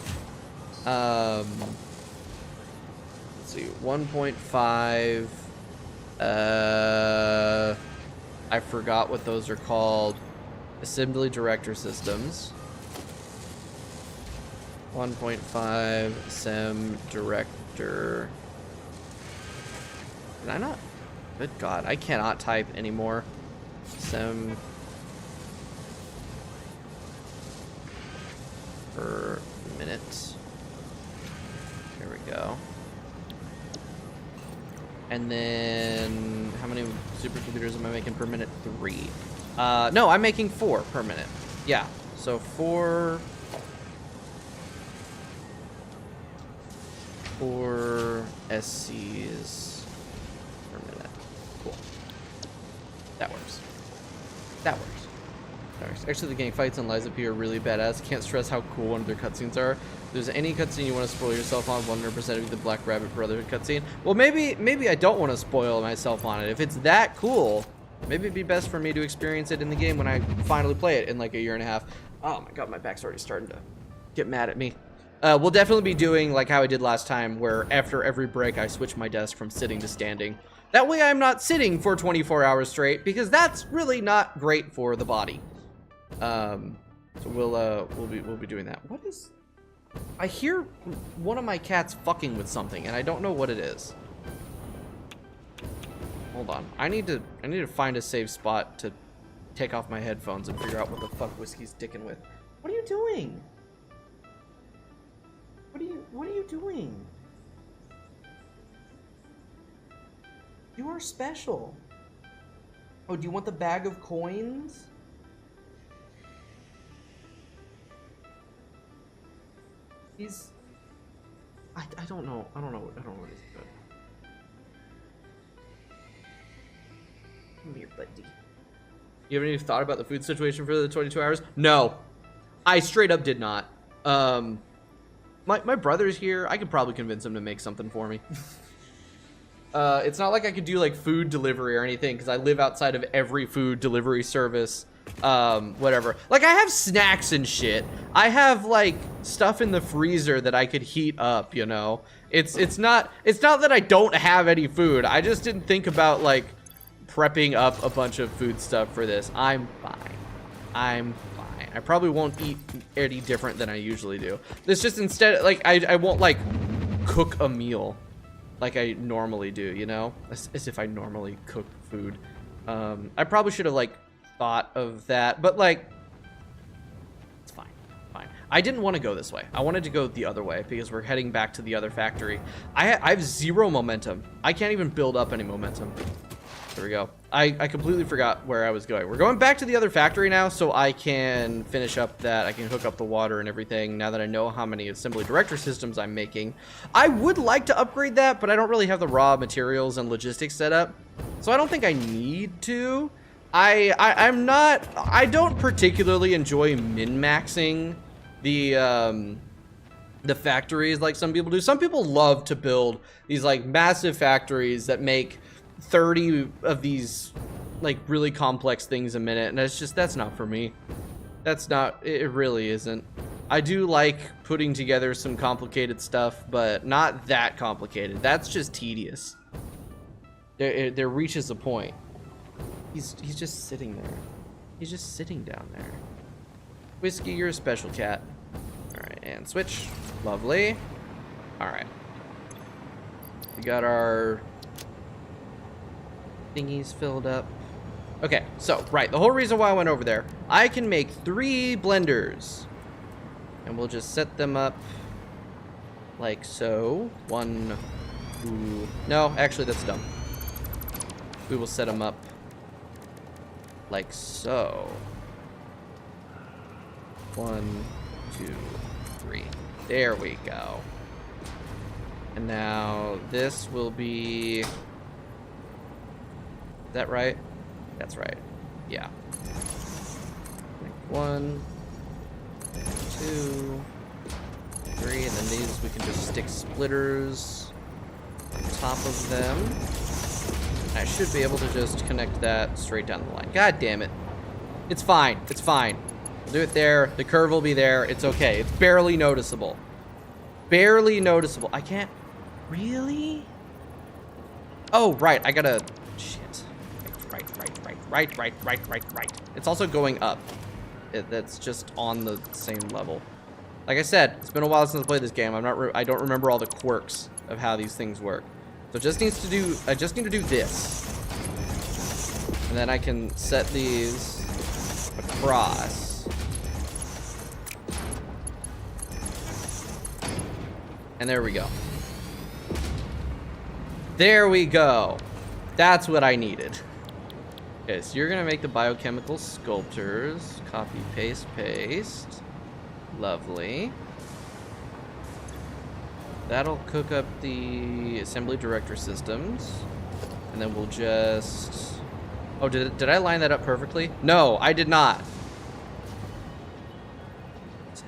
let's see, 1.5... I forgot what those are called. Assembly director systems. 1.5 sem director. Did I not? Good God, I cannot type anymore. Sem per minute. There we go. And then how many supercomputers am I making per minute? 3. No, I'm making 4 per minute. Yeah, so 4 SCs per minute. Cool. That works. That works. Actually, the gang fights on Lies of P are really badass. Can't stress how cool one of their cutscenes are. If there's any cutscene you want to spoil yourself on, 100% of the Black Rabbit Brotherhood cutscene. Well, maybe I don't want to spoil myself on it. If it's that cool, maybe it'd be best for me to experience it in the game when I finally play it in like a year and a half. Oh my God, my back's already starting to get mad at me. We'll definitely be doing like how I did last time, where after every break I switch my desk from sitting to standing. That way I'm not sitting for 24 hours straight, because that's really not great for the body. So we'll be doing that. What is? I hear one of my cats fucking with something, and I don't know what it is. Hold on. I need to find a safe spot to take off my headphones and figure out what the fuck Whiskey's dicking with. What are you doing? What are you doing? You are special. Oh, do you want the bag of coins? He's... I don't know. I don't know what he's doing. Come here, buddy. You have any thought about the food situation for the 22 hours? No. I straight up did not. My brother's here. I could probably convince him to make something for me. It's not like I could do like food delivery or anything because I live outside of every food delivery service. Whatever. Like I have snacks and shit. I have like stuff in the freezer that I could heat up, you know. It's not that I don't have any food. I just didn't think about like prepping up a bunch of food stuff for this. I'm fine. I'm fine. I probably won't eat any different than I usually do. This just instead like I won't like cook a meal like I normally do, you know? As if I normally cook food. I probably should have like thought of that, but like it's fine. I didn't want to go this way. I wanted to go the other way because we're heading back to the other factory. I have zero momentum. I can't even build up any momentum. There we go. I completely forgot where I was going. We're going back to the other factory now so I can finish up that. I can hook up the water and everything now that I know how many assembly director systems I'm making. I would like to upgrade that, but I don't really have the raw materials and logistics set up. So I don't think I need to. I don't particularly enjoy min-maxing the factories like some people do. Some people love to build these like massive factories that make 30 of these like really complex things a minute, and that's not for me. It really isn't. I do like putting together some complicated stuff, but not that complicated. That's just tedious. There reaches a point. He's just sitting there. He's just sitting down there. Whiskey, you're a special cat. Alright, and switch. Lovely. Alright. We got our thingies filled up. Okay, so, right, the whole reason why I went over there, I can make 3 blenders. And we'll just set them up like so. 1, 2, no, actually that's dumb. We will set them up like so. 1, 2, 3. There we go. And now this will be... Is that right? That's right. Yeah. 1, 2, 3, and then these we can just stick splitters on top of them. I should be able to just connect that straight down the line. God damn it. It's fine. It's fine. We'll do it there. The curve will be there. It's okay. It's barely noticeable. Barely noticeable. I can't... Really? Oh, right. I gotta... Shit. Right. It's also going up. That's just on the same level. Like I said, it's been a while since I played this game. I don't remember all the quirks of how these things work. So I just need to do this. And then I can set these across. And there we go. There we go. That's what I needed. Okay, so you're gonna make the biochemical sculptures. Copy, paste, paste. Lovely. That'll cook up the assembly director systems. And then we'll just... Oh, did I line that up perfectly? No, I did not. Sad.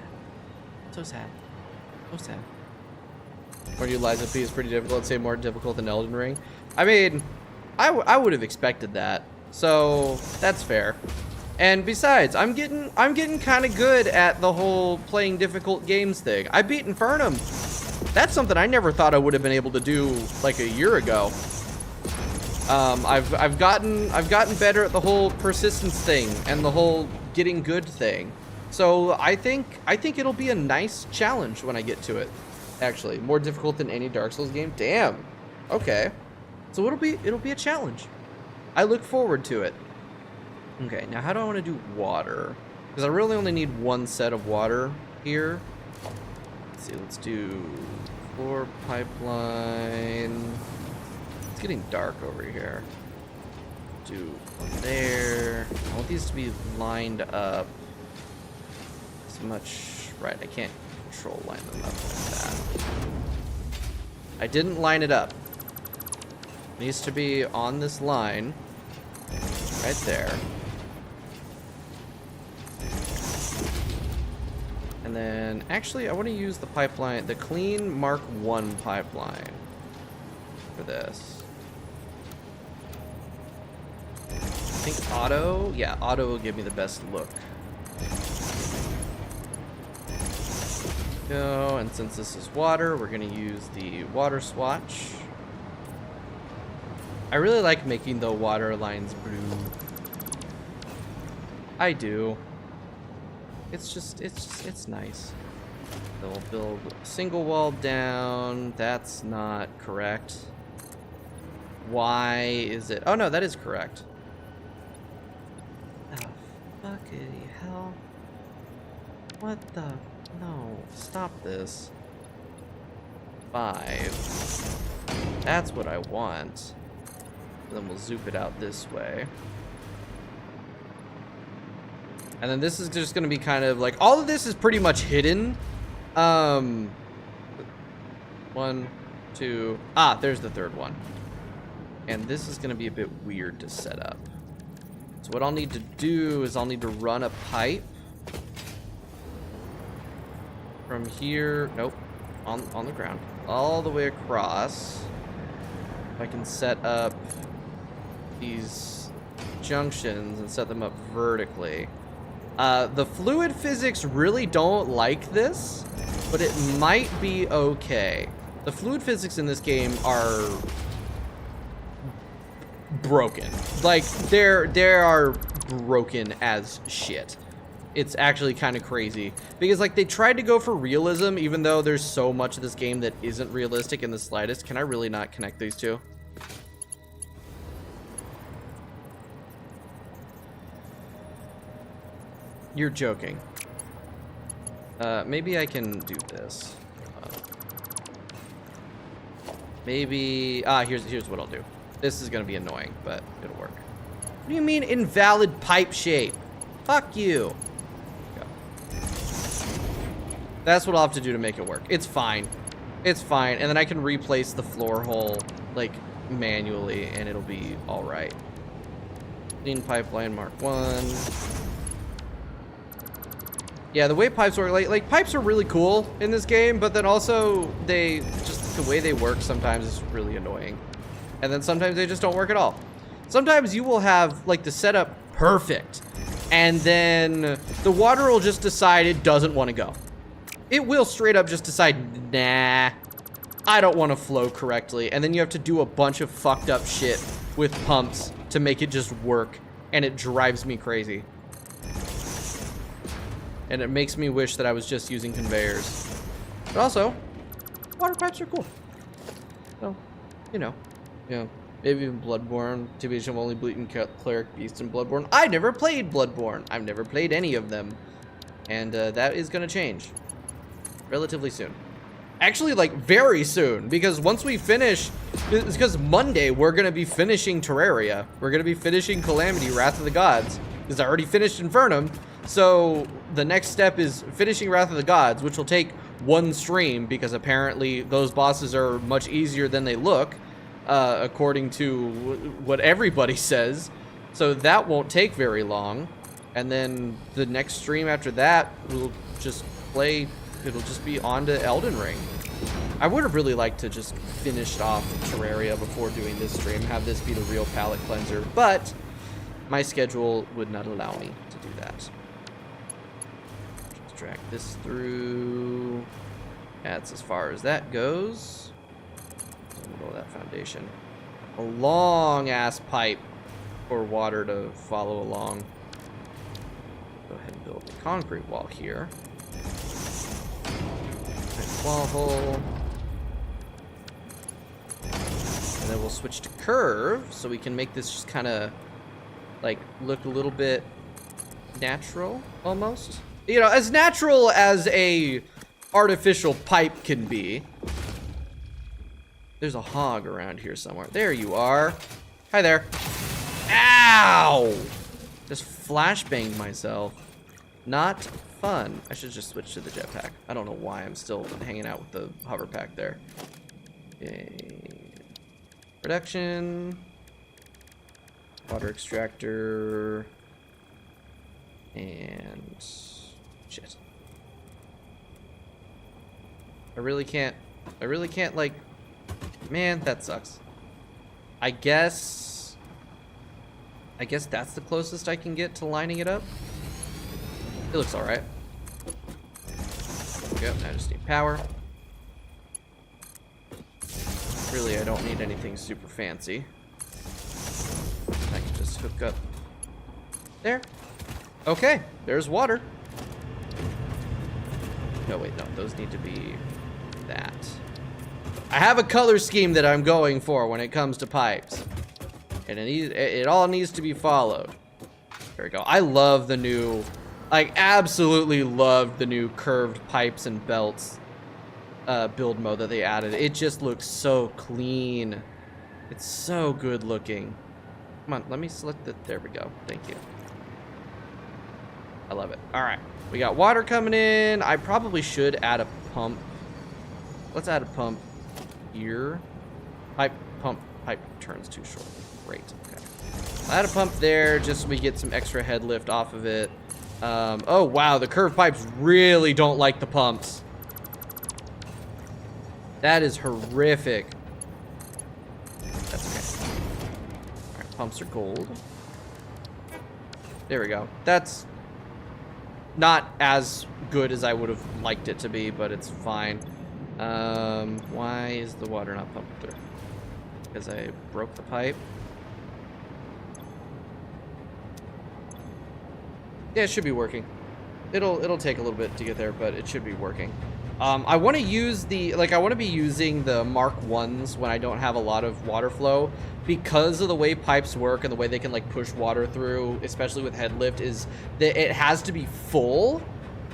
So sad. So sad. Or you Liza P is pretty difficult. I'd say more difficult than Elden Ring. I mean, I would have expected that. So that's fair. And besides, I'm getting kind of good at the whole playing difficult games thing. I beat Infernum. That's something I never thought I would have been able to do like a year ago. I've gotten better at the whole persistence thing and the whole getting good thing. So I think it'll be a nice challenge when I get to it. Actually, more difficult than any Dark Souls game. Damn. Okay. So it'll be a challenge. I look forward to it. Okay, now how do I want to do water? Because I really only need one set of water here. Let's see, let's do floor pipeline. It's getting dark over here. Do one there. I want these to be lined up as much. Right, I can't control line them up like that. I didn't line it up. It needs to be on this line right there. And then, actually, I want to use the pipeline, the clean Mark 1 pipeline for this. I think auto, yeah, auto will give me the best look. Go, and since this is water, we're going to use the water swatch. I really like making the water lines blue. I do. It's nice. They'll build single wall down. That's not correct. Why is it? Oh no, that is correct. Oh, fucking hell. What the? No, stop this. 5. That's what I want. Then we'll zoop it out this way. And then this is just going to be kind of like, all of this is pretty much hidden. 1, 2, there's the third one. And this is going to be a bit weird to set up. So what I'll need to do is I'll need to run a pipe from here, nope, on the ground, all the way across. If I can set up these junctions and set them up vertically. The fluid physics really don't like this, but it might be okay. The fluid physics in this game are broken. Like, they are broken as shit. It's actually kind of crazy. Because, like, they tried to go for realism, even though there's so much of this game that isn't realistic in the slightest. Can I really not connect these two? You're joking. Maybe I can do this. Maybe, here's what I'll do. This is gonna be annoying, but it'll work. What do you mean invalid pipe shape? Fuck you. Go. That's what I'll have to do to make it work. It's fine. It's fine. And then I can replace the floor hole, like, manually, and it'll be all right. Clean pipeline Mark 1. Yeah, the way pipes work, like pipes are really cool in this game, but then also the way they work sometimes is really annoying. And then sometimes they just don't work at all. Sometimes you will have like the setup perfect, and then the water will just decide it doesn't want to go. It will straight up just decide, nah, I don't want to flow correctly. And then you have to do a bunch of fucked up shit with pumps to make it just work, and it drives me crazy. And it makes me wish that I was just using conveyors. But also, water pipes are cool. So, you know, maybe even Bloodborne. TBH, I'm only bleeding Cleric, Beast, and Bloodborne. I never played Bloodborne. I've never played any of them. And that is going to change relatively soon. Actually, like, very soon. Because once we finish, it's because Monday we're going to be finishing Terraria. We're going to be finishing Calamity, Wrath of the Gods. Because I already finished Infernum. So the next step is finishing Wrath of the Gods, which will take one stream because apparently those bosses are much easier than they look, according to what everybody says. So that won't take very long. And then the next stream after that, we'll just play, it'll just be on to Elden Ring. I would have really liked to just finish off Terraria before doing this stream, have this be the real palate cleanser, but my schedule would not allow me to do that. Drag this through. That's as far as that goes. Middle of that foundation. A long ass pipe for water to follow along. Go ahead and build a concrete wall here. Nice wall hole. And then we'll switch to curve so we can make this just kind of like, look a little bit natural, almost. You know, as natural as a artificial pipe can be. There's a hog around here somewhere. There you are. Hi there. Ow! Just flashbanged myself. Not fun. I should just switch to the jetpack. I don't know why I'm still hanging out with the hover pack there. Okay. Production. Water extractor. And shit. I really can't like, man, that sucks. I guess that's the closest I can get to lining it up. It looks alright. Yep, I just need power. Really, I don't need anything super fancy. I can just hook up there. Okay, there's water. No, wait, no, those need to be that. I have a color scheme that I'm going for when it comes to pipes. And it all needs to be followed. There we go. I love the new, like, absolutely love the new curved pipes and belts build mode that they added. It just looks so clean. It's so good looking. Come on, let me select it. There we go. Thank you. I love it. All right, we got water coming in. I probably should add a pump. Let's add a pump here. Pipe turns too short. Great, okay. I'll add a pump there just so we get some extra head lift off of it. Oh wow, the curved pipes really don't like the pumps. That is horrific. That's okay. All right, pumps are gold. There we go. That's not as good as I would have liked it to be, but it's fine. Why is the water not pumping through? Because I broke the pipe. Yeah, it should be working. It'll take a little bit to get there, but it should be working. I want to use I want to be using the Mark 1s when I don't have a lot of water flow, because of the way pipes work and the way they can like push water through, especially with head lift, is that it has to be full.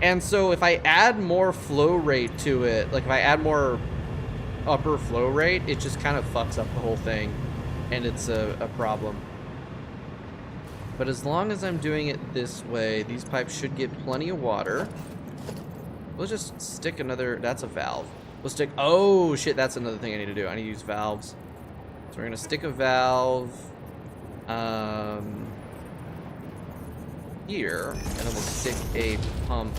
And so if I add more flow rate to it, like if I add more upper flow rate, it just kind of fucks up the whole thing, and it's a problem. But as long as I'm doing it this way, these pipes should get plenty of water. We'll just stick another, that's a valve. We'll stick, oh shit, that's another thing I need to do. I need to use valves. So we're gonna stick a valve here, and then we'll stick a pump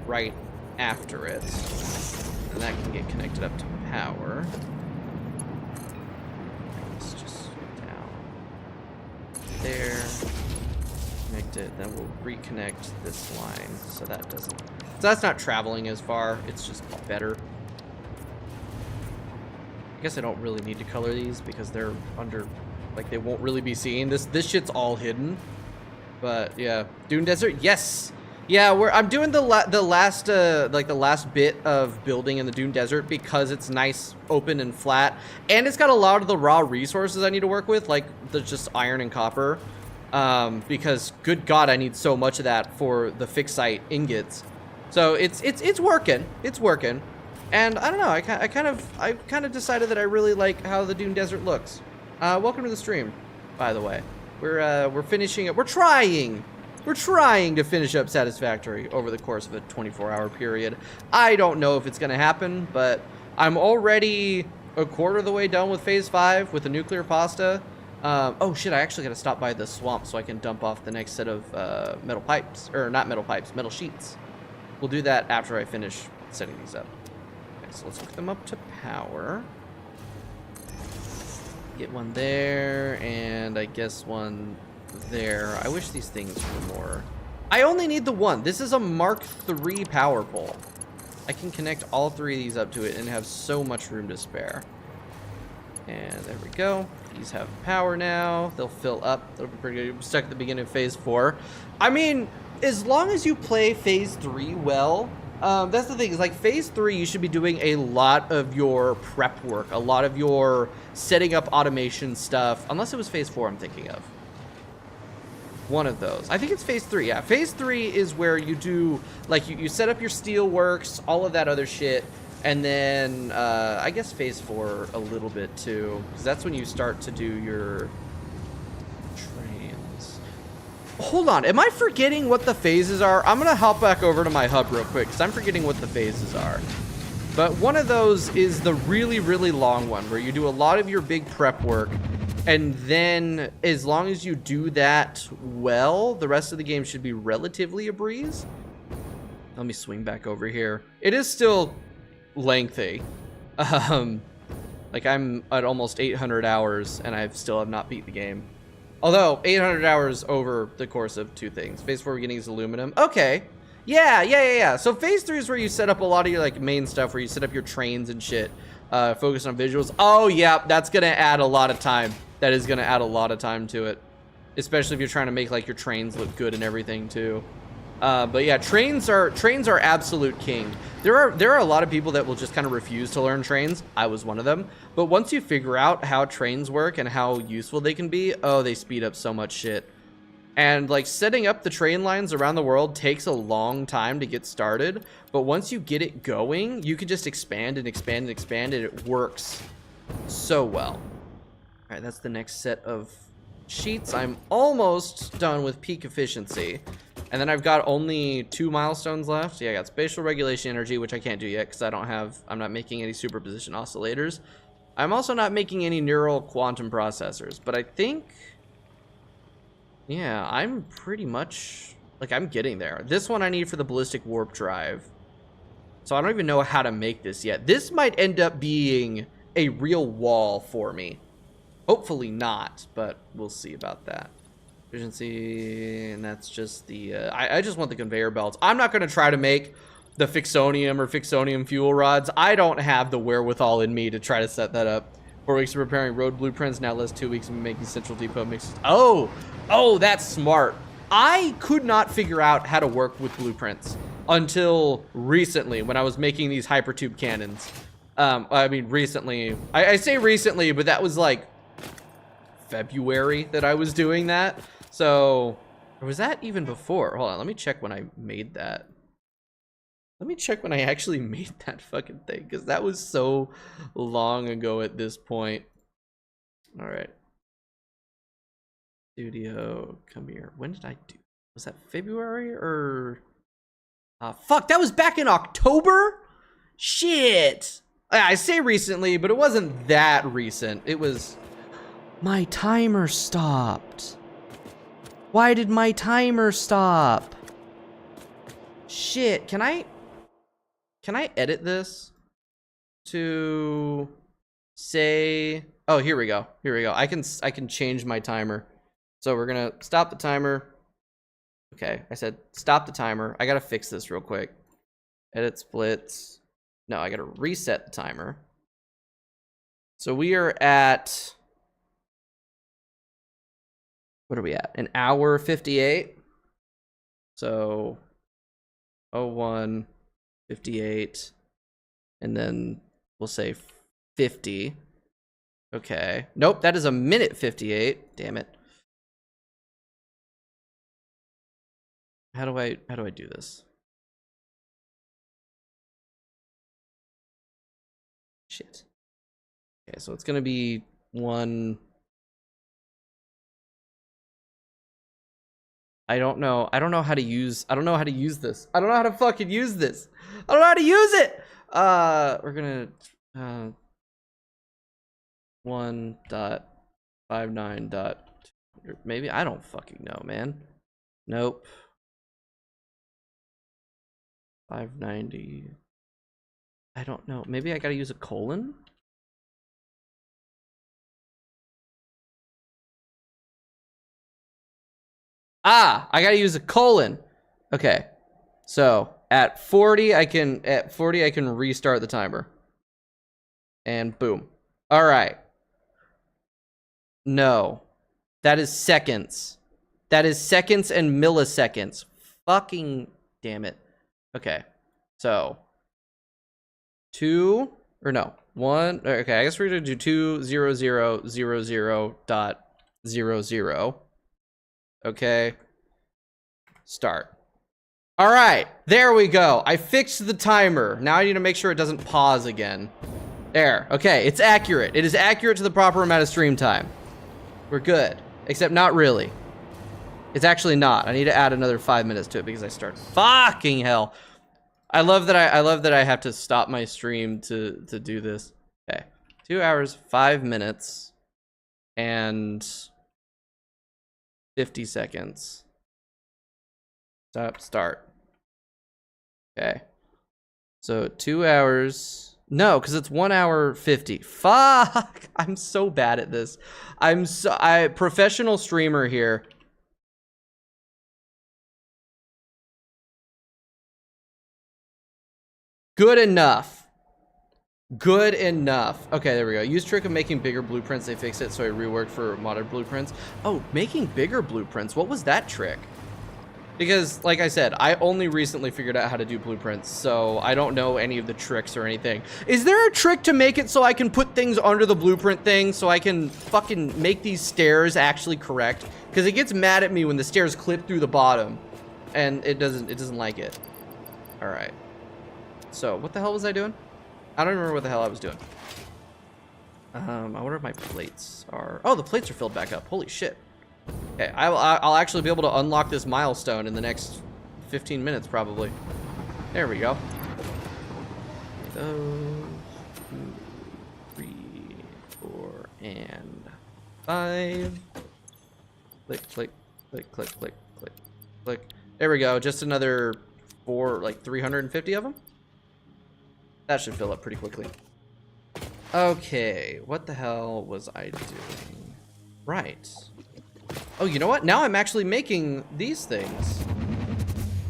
right after it. And that can get connected up to power. Let's just go down there. Connect it, then we'll reconnect this line so that doesn't, so that's not traveling as far, it's just better. I guess I don't really need to color these because they're under, like, they won't really be seen. This shit's all hidden. But yeah, Dune Desert, yes. Yeah, I'm doing the last bit of building in the Dune Desert because it's nice, open, and flat, and it's got a lot of the raw resources I need to work with, like there's just iron and copper. Because good God, I need so much of that for the fixite ingots. So it's working. It's working. And I don't know, I kind of decided that I really like how the Dune Desert looks. Welcome to the stream, by the way. We're finishing it. We're trying to finish up Satisfactory over the course of a 24-hour period. I don't know if it's gonna happen, but I'm already a quarter of the way done with Phase 5 with the nuclear pasta. Oh shit, I actually gotta stop by the swamp so I can dump off the next set of metal pipes, or not metal pipes, metal sheets. We'll do that after I finish setting these up. Okay, so let's hook them up to power. Get one there, and I guess one there. I wish these things were more. I only need the one. This is a Mark III power pole. I can connect all three of these up to it and have so much room to spare. And there we go. These have power now. They'll fill up. That'll be pretty good. I'm stuck at the beginning of Phase 4. I mean, as long as you play Phase 3 well, that's the thing. Is like Phase 3, you should be doing a lot of your prep work, a lot of your setting up automation stuff. Unless it was Phase 4 I'm thinking of. One of those. I think it's phase 3. Yeah, phase 3 is where you do, like, you set up your steel works, all of that other shit, and then I guess phase 4 a little bit too, because that's when you start to do your trains. Hold on, am I forgetting what the phases are? I'm gonna hop back over to my hub real quick, because I'm forgetting what the phases are. But one of those is the really, really long one, where you do a lot of your big prep work, and then as long as you do that well, the rest of the game should be relatively a breeze. Let me swing back over here. It is still lengthy. Like, I'm at almost 800 hours, and I still have not beat the game. Although, 800 hours over the course of 2 things. Phase 4 beginning is aluminum. Okay. Yeah. So phase 3 is where you set up a lot of your, like, main stuff, where you set up your trains and shit. Focus on visuals. Oh, yeah, that's gonna add a lot of time. That is gonna add a lot of time to it. Especially if you're trying to make, like, your trains look good and everything, too. But yeah, trains are absolute king. There are a lot of people that will just kind of refuse to learn trains. I was one of them. But once you figure out how trains work and how useful they can be, oh, they speed up so much shit. And, like, setting up the train lines around the world takes a long time to get started. But once you get it going, you can just expand and expand and expand, and it works so well. All right, that's the next set of sheets. I'm almost done with peak efficiency. And then I've got only 2 milestones left. Yeah, I got spatial regulation energy, which I can't do yet because I'm not making any superposition oscillators. I'm also not making any neural quantum processors, but I think, yeah, I'm pretty much, like, I'm getting there. This one I need for the ballistic warp drive. So I don't even know how to make this yet. This might end up being a real wall for me. Hopefully not, but we'll see about that. Efficiency, and that's just the, I just want the conveyor belts. I'm not going to try to make the Fixonium or Fixonium fuel rods. I don't have the wherewithal in me to try to set that up. 4 weeks of preparing road blueprints, now less 2 weeks of making central depot mixes. Oh, that's smart. I could not figure out how to work with blueprints until recently when I was making these hypertube cannons. I mean, recently. I say recently, but that was like February that I was doing that. So, or was that even before? Hold on, let me check when I made that. Let me check when I actually made that fucking thing, because that was so long ago at this point. All right. Studio, come here. When did I do? Was that February or? Fuck, that was back in October? Shit. I say recently, but it wasn't that recent. It was. My timer stopped. Why did my timer stop? Shit, can I edit this to say, oh, here we go. I can change my timer. So we're gonna stop the timer. Okay, I said stop the timer. I gotta fix this real quick. Edit splits. No, I gotta reset the timer. So we are at, what are we at? An hour 58. So 01, 58, and then we'll say 50. Okay. Nope, that is a minute 58. Damn it. How do I do this? Shit. Okay, so it's gonna be 1. I don't know how to use this. I don't know how to fucking use this. I don't know how to use it. We're gonna 1.59. Maybe, I don't fucking know, man. Nope. 590. I don't know. Maybe I gotta use a colon. I gotta use a colon. Okay, so at 40 I can restart the timer, and boom. All right. No, that is seconds. That is seconds and milliseconds. Fucking damn it. Okay, so 2 or no 1. Okay, I guess we're gonna do 20000.00. Okay. Start. All right, there we go. I fixed the timer. Now I need to make sure it doesn't pause again. There, okay, it's accurate. It is accurate to the proper amount of stream time. We're good, except not really. It's actually not. I need to add another 5 minutes to it because I start. Fucking hell. I love that I have to stop my stream to do this. Okay, 2 hours, 5 minutes, and 50 seconds. Start. Okay. So 2 hours. No, because it's 1 hour 50. Fuck! I'm so bad at this. Professional streamer here. Good enough. Good enough. Okay, there we go. Use trick of making bigger blueprints. They fixed it, so I reworked for modded blueprints. Oh, making bigger blueprints. What was that trick? Because, like I said, I only recently figured out how to do blueprints, so I don't know any of the tricks or anything. Is there a trick to make it so I can put things under the blueprint thing so I can fucking make these stairs actually correct? Because it gets mad at me when the stairs clip through the bottom, and it doesn't like it. All right. So, what the hell was I doing? I don't remember what the hell I was doing. I wonder if my plates are... Oh, the plates are filled back up. Holy shit. Okay, I'll actually be able to unlock this milestone in the next 15 minutes, probably. There we go. Those, 2, 3, 4, and 5. Click, click, click, click, click, click, click. There we go. Just another 350 of them. That should fill up pretty quickly. Okay, what the hell was I doing? Right. Oh, you know what? Now I'm actually making these things.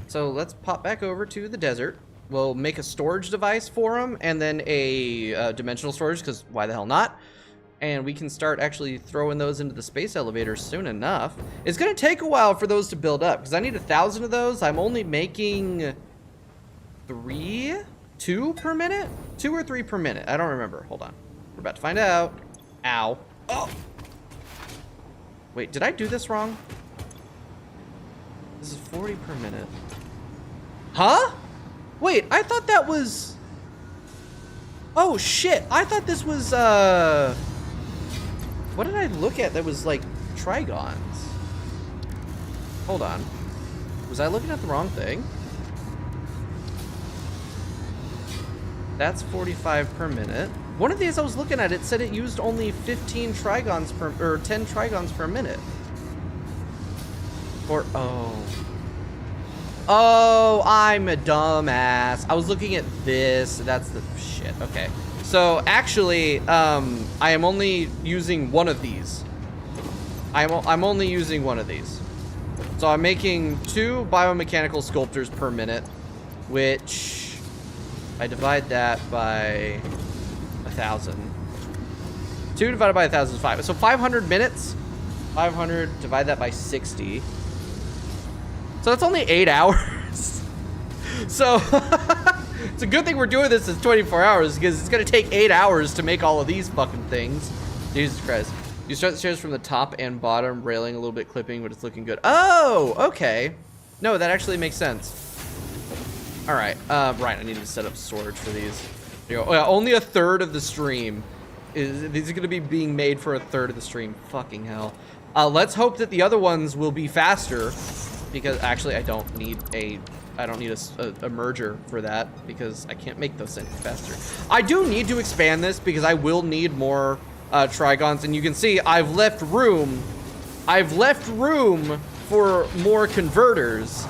So let's pop back over to the desert. We'll make a storage device for them, and then a dimensional storage, because why the hell not? And we can start actually throwing those into the space elevator soon enough. It's going to take a while for those to build up, because I need 1,000 of those. I'm only making 2 per minute? 2 or 3 per minute. I don't remember. Hold on. We're about to find out. Ow. Oh! Wait, did I do this wrong? This is 40 per minute. Huh? Wait, I thought that was... Oh, shit. I thought this was, What did I look at that was, like, trigons? Hold on. Was I looking at the wrong thing? That's 45 per minute. One of these I was looking at, it said it used only 15 trigons per, or 10 trigons per minute. Or, oh, I'm a dumbass. I was looking at this. That's the shit. Okay. So actually, I am only using one of these. I'm only using one of these. So I'm making 2 biomechanical sculptors per minute, which I divide that by 1,000. 2 divided by 1,000 is 5. So 500 minutes. 500, divide that by 60. So that's only 8 hours. So it's a good thing we're doing this as 24 hours because it's gonna take 8 hours to make all of these fucking things. Jesus Christ. You start the stairs from the top and bottom, railing a little bit clipping, but it's looking good. Oh, okay. No, that actually makes sense. All right, right, I need to set up storage for these. There you go. Oh, yeah, only 1/3 of the stream. These are gonna be being made for 1/3 of the stream. Fucking hell. Let's hope that the other ones will be faster, because actually I don't need a merger for that, because I can't make those things faster. I do need to expand this because I will need more trigons, and you can see I've left room for more converters.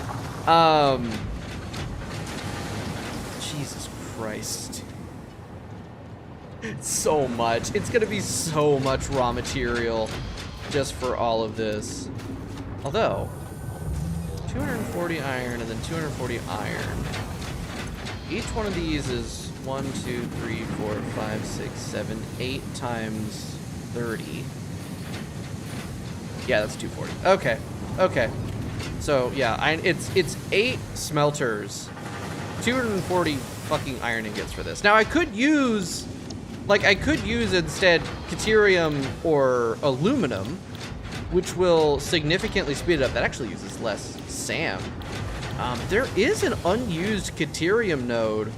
Jesus Christ. So much. It's gonna be so much raw material just for all of this. Although 240 iron and then 240 iron. Each one of these is 1, 2, 3, 4, 5, 6, 7, 8 times 30. Yeah, that's 240. Okay. Okay. So yeah, it's 8 smelters. 240 fucking iron ingots for this. Now I could use instead Caterium or aluminum, which will significantly speed it up. That actually uses less SAM. There is an unused Caterium node,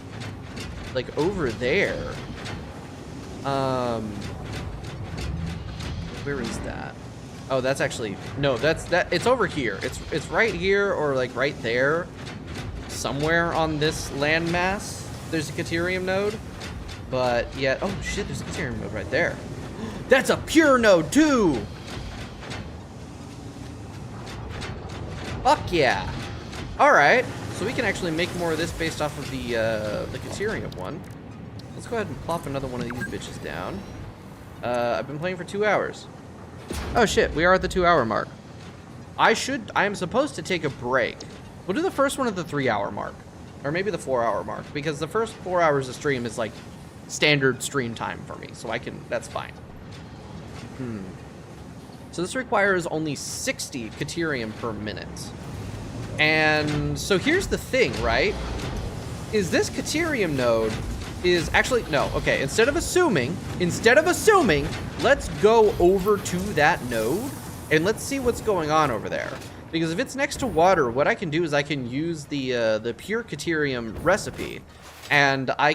like, over there. Where is that? Oh, that's actually, no, it's over here. It's right here, or like right there. Somewhere on this landmass, there's a Caterium node. But yet, oh shit, there's a Caterium node right there. That's a pure node too! Fuck yeah. Alright, so we can actually make more of this based off of the Caterium one. Let's go ahead and plop another one of these bitches down. I've been playing for 2 hours. Oh shit, we are at the 2 hour mark. I am supposed to take a break. We'll do the first one at the 3 hour mark. Or maybe the 4 hour mark, because the first 4 hours of stream is like standard stream time for me, so that's fine. So this requires only 60 Caterium per minute. And so here's the thing, right? Is this Caterium node is actually, no, okay, instead of assuming, let's go over to that node and let's see what's going on over there. Because if it's next to water, what I can do is I can use the pure Caterium recipe, and I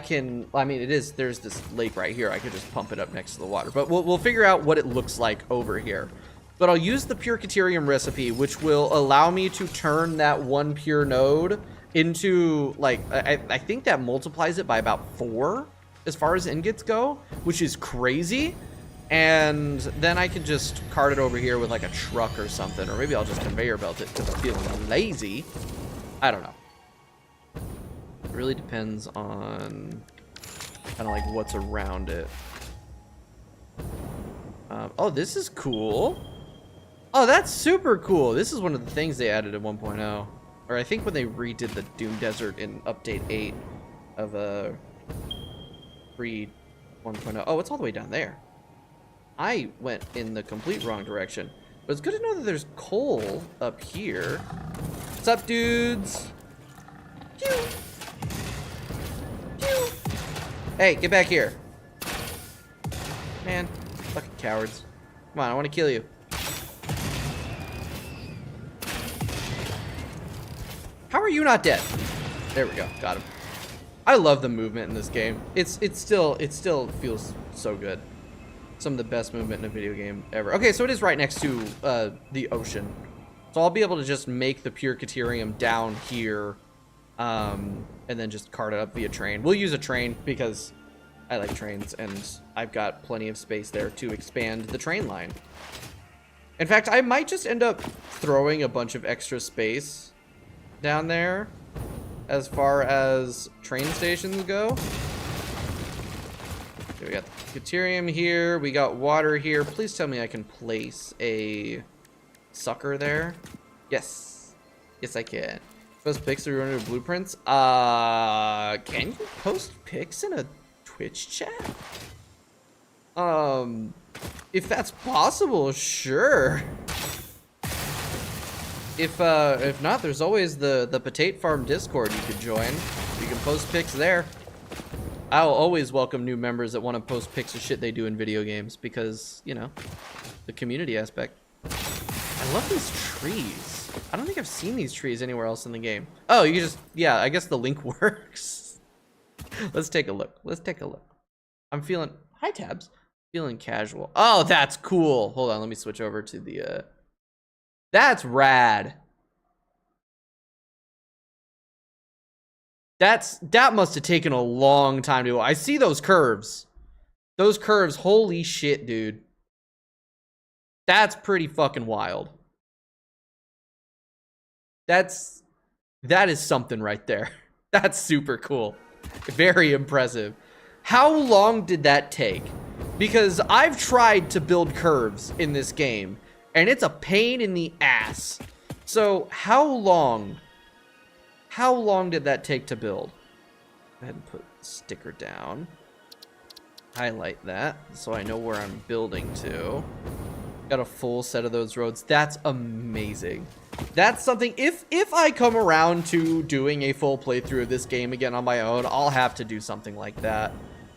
mean, there's this lake right here. I could just pump it up next to the water, but we'll figure out what it looks like over here. But I'll use the pure Caterium recipe, which will allow me to turn that one pure node into, like, I think that multiplies it by about 4 as far as ingots go, which is crazy. And then I can just cart it over here with like a truck or something, or maybe I'll just conveyor belt it because I'm feeling lazy. I don't know. It really depends on kind of like what's around it. Oh, this is cool. Oh, that's super cool. This is one of the things they added in 1.0. Or I think when they redid the Doom Desert in Update 8 of pre 1.0. Oh, it's all the way down there. I went in the complete wrong direction. But it's good to know that there's coal up here. What's up, dudes? Pew! Pew! Hey, get back here. Man, fucking cowards. Come on, I want to kill you. How are you not dead? There we go, got him. I love the movement in this game. It still feels so good. Some of the best movement in a video game ever. Okay, so it is right next to the ocean. So I'll be able to just make the pure Caterium down here, and then just cart it up via train. We'll use a train because I like trains, and I've got plenty of space there to expand the train line. In fact, I might just end up throwing a bunch of extra space down there as far as train stations go. Okay, we got the Caterium here, we got water here. Please tell me I can place a sucker there. Yes. Yes, I can. Post pics or run blueprints? Can you post pics in a Twitch chat? If that's possible, sure. If not, there's always the Potato Farm Discord you could join. You can post pics there. I'll always welcome new members that want to post pics of shit they do in video games because, you know, the community aspect. I love these trees. I don't think I've seen these trees anywhere else in the game. Oh, you just, yeah, I guess the link works. Let's take a look. Let's take a look. I'm feeling, hi tabs, feeling casual. Oh, that's cool. Hold on, let me switch over to the, that's rad. That must have taken a long time to do. I see those curves. Those curves, holy shit, dude. That's pretty fucking wild. That is something right there. That's super cool. Very impressive. How long did that take? Because I've tried to build curves in this game, and it's a pain in the ass. So how long did that take to build? Go ahead and put the sticker down. Highlight that so I know where I'm building to. Got a full set of those roads. That's amazing. That's something, if I come around to doing a full playthrough of this game again on my own, I'll have to do something like that.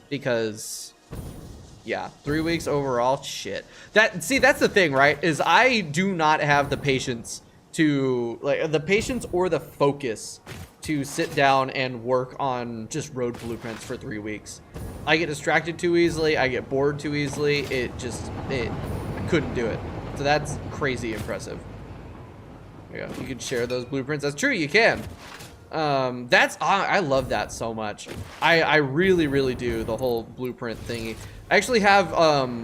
Because Yeah, 3 weeks overall. Shit. That's the thing, right? Is I do not have the patience to or the focus to sit down and work on just road blueprints for 3 weeks. I get distracted too easily. I get bored too easily. I couldn't do it. So that's crazy impressive. Yeah, you can share those blueprints. That's true, you can. I love that so much. I really, really do, the whole blueprint thingy. I actually have,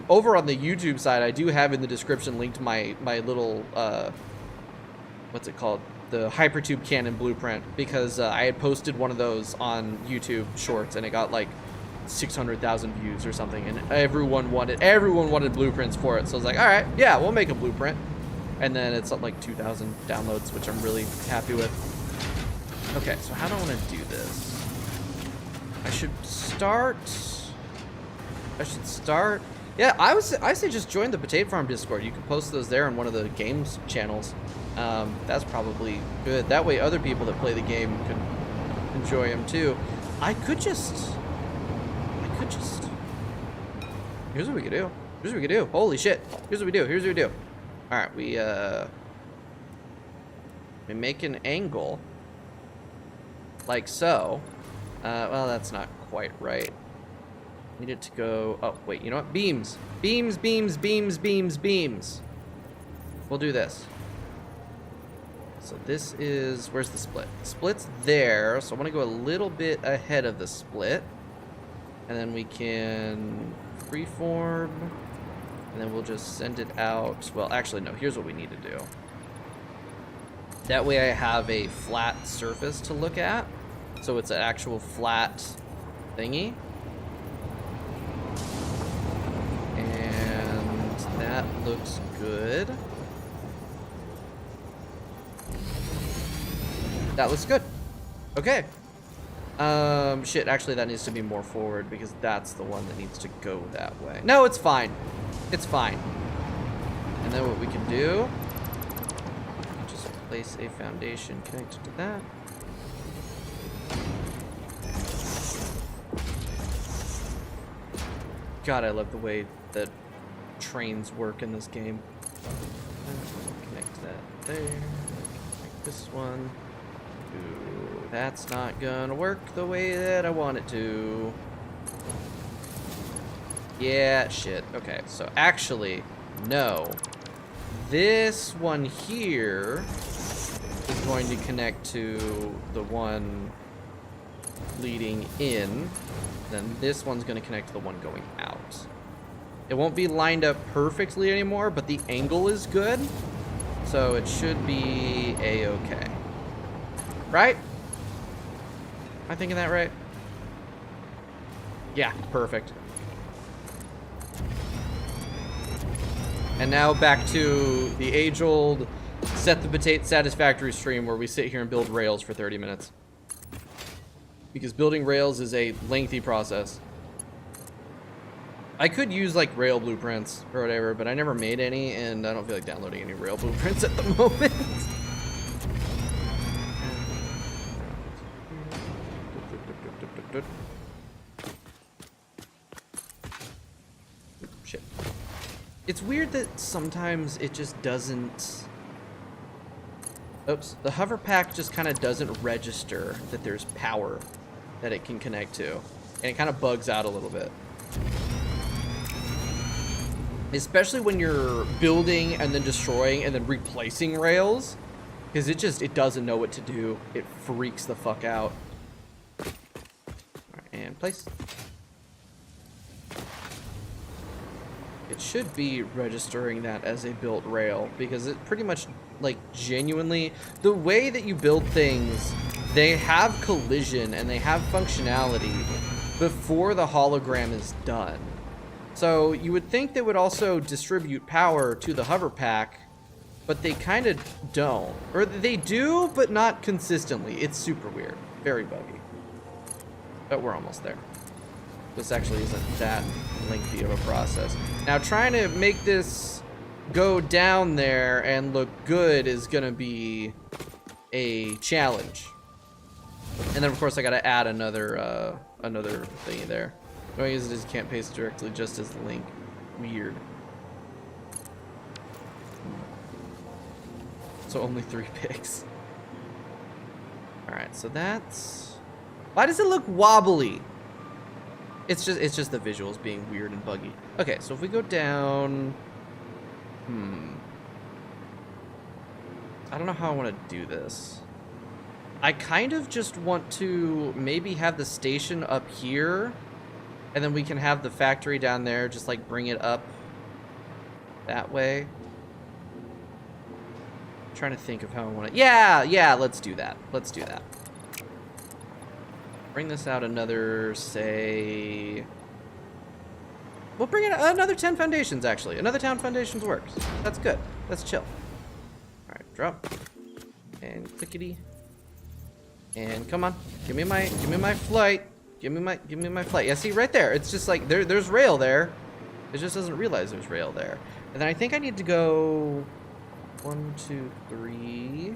over on the YouTube side, I do have in the description linked my little, what's it called? The Hypertube Cannon blueprint, because I had posted one of those on YouTube Shorts, and it got like 600,000 views or something, and everyone wanted blueprints for it. So I was like, all right, yeah, we'll make a blueprint. And then it's up like 2,000 downloads, which I'm really happy with. Okay, so how do I want to do this? I should start. Yeah, I say just join the Potato Farm Discord. You can post those there on one of the games channels. That's probably good. That way other people that play the game can enjoy them too. I could just. Here's what we could do. Holy shit. Here's what we do. All right, we make an angle like so. Well, that's not quite right. Need it to go. Oh, wait, you know what? Beams. Beams. We'll do this. So this is, where's the split? The split's there, so I want to go a little bit ahead of the split. And then we can freeform. And then we'll just send it out. Well, actually, no. Here's what we need to do. That way I have a flat surface to look at. So it's an actual flat thingy. And that looks good. That looks good. Okay. Shit, actually that needs to be more forward because that's the one that needs to go that way. No, it's fine. It's fine. And then what we can do, just place a foundation connected to that. God, I love the way that trains work in this game. Connect that there. Connect this one. Ooh, that's not gonna work the way that I want it to. Yeah, shit. Okay, so actually, no. This one here is going to connect to the one leading in. Then this one's going to connect to the one going out. It won't be lined up perfectly anymore, but the angle is good. So it should be a-okay. Right? Am I thinking that right? Yeah, perfect. And now back to the age-old Set the Potato Satisfactory stream where we sit here and build rails for 30 minutes. Because building rails is a lengthy process. I could use like rail blueprints or whatever, but I never made any, and I don't feel like downloading any rail blueprints at the moment. Shit. It's weird that sometimes it just doesn't... Oops. The hover pack just kind of doesn't register that there's power that it can connect to. And it kind of bugs out a little bit. Especially when you're building and then destroying and then replacing rails. Because it doesn't know what to do. It freaks the fuck out. All right, and place. It should be registering that as a built rail, because it pretty much, like, genuinely, the way that you build things, they have collision and they have functionality before the hologram is done. So you would think they would also distribute power to the hover pack, but they kind of don't. Or they do, but not consistently. It's super weird. Very buggy. But we're almost there. This actually isn't that lengthy of a process. Now, trying to make this go down there and look good is gonna be a challenge. And then, of course, I gotta add another thingy there. No, I guess it just can't paste directly just as the link. Weird. So only 3 picks. Alright, so that's... Why does it look wobbly? It's just the visuals being weird and buggy. Okay, so if we go down... I don't know how I want to do this. I kind of just want to maybe have the station up here, and then we can have the factory down there, just like bring it up that way. I'm trying to think of how I want to... Yeah, let's do that. Let's do that. Bring this out another, say... We'll bring it another 10 foundations, actually. Another 10 foundations works. That's good. That's chill. All right, drop. And clickety. And come on. Give me my flight. Give me my flight. Yeah, see, right there. It's just like, there's rail there. It just doesn't realize there's rail there. And then I think I need to go 1, 2, 3.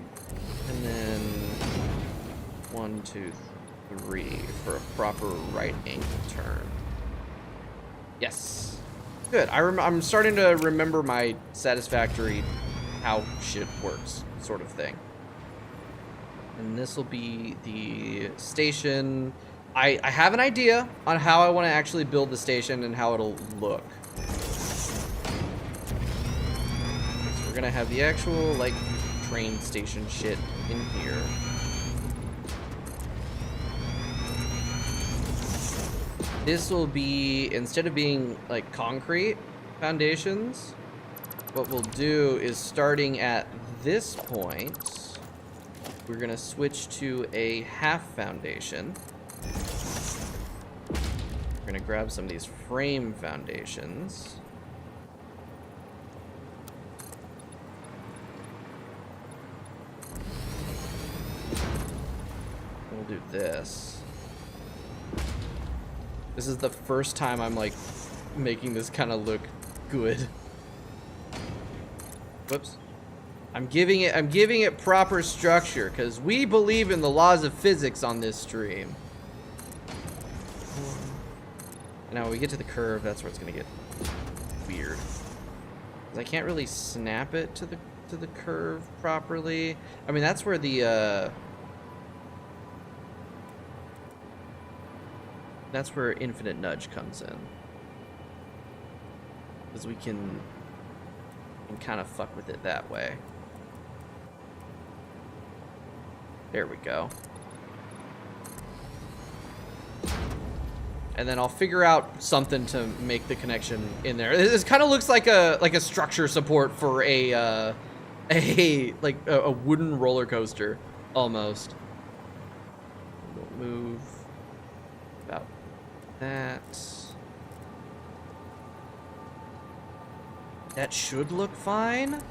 And then 1, 2, 3 for a proper right angle turn. Yes. Good. I'm starting to remember my Satisfactory how shit works sort of thing. And this will be the station. I have an idea on how I want to actually build the station and how it'll look. So we're gonna have the actual like train station shit in here. This will be, instead of being like concrete foundations, what we'll do is starting at this point, we're gonna switch to a half foundation. We're gonna grab some of these frame foundations. We'll do this. This is the first time I'm like making this kind of look good. Whoops. I'm giving it proper structure because we believe in the laws of physics on this stream. And now when we get to the curve, that's where it's gonna get weird. 'Cause I can't really snap it to the curve properly. I mean, that's where the that's where infinite nudge comes in. Because we can kind of fuck with it that way. There we go. And then I'll figure out something to make the connection in there. This kind of looks like a structure support for a wooden roller coaster almost. We'll move about that. That should look fine,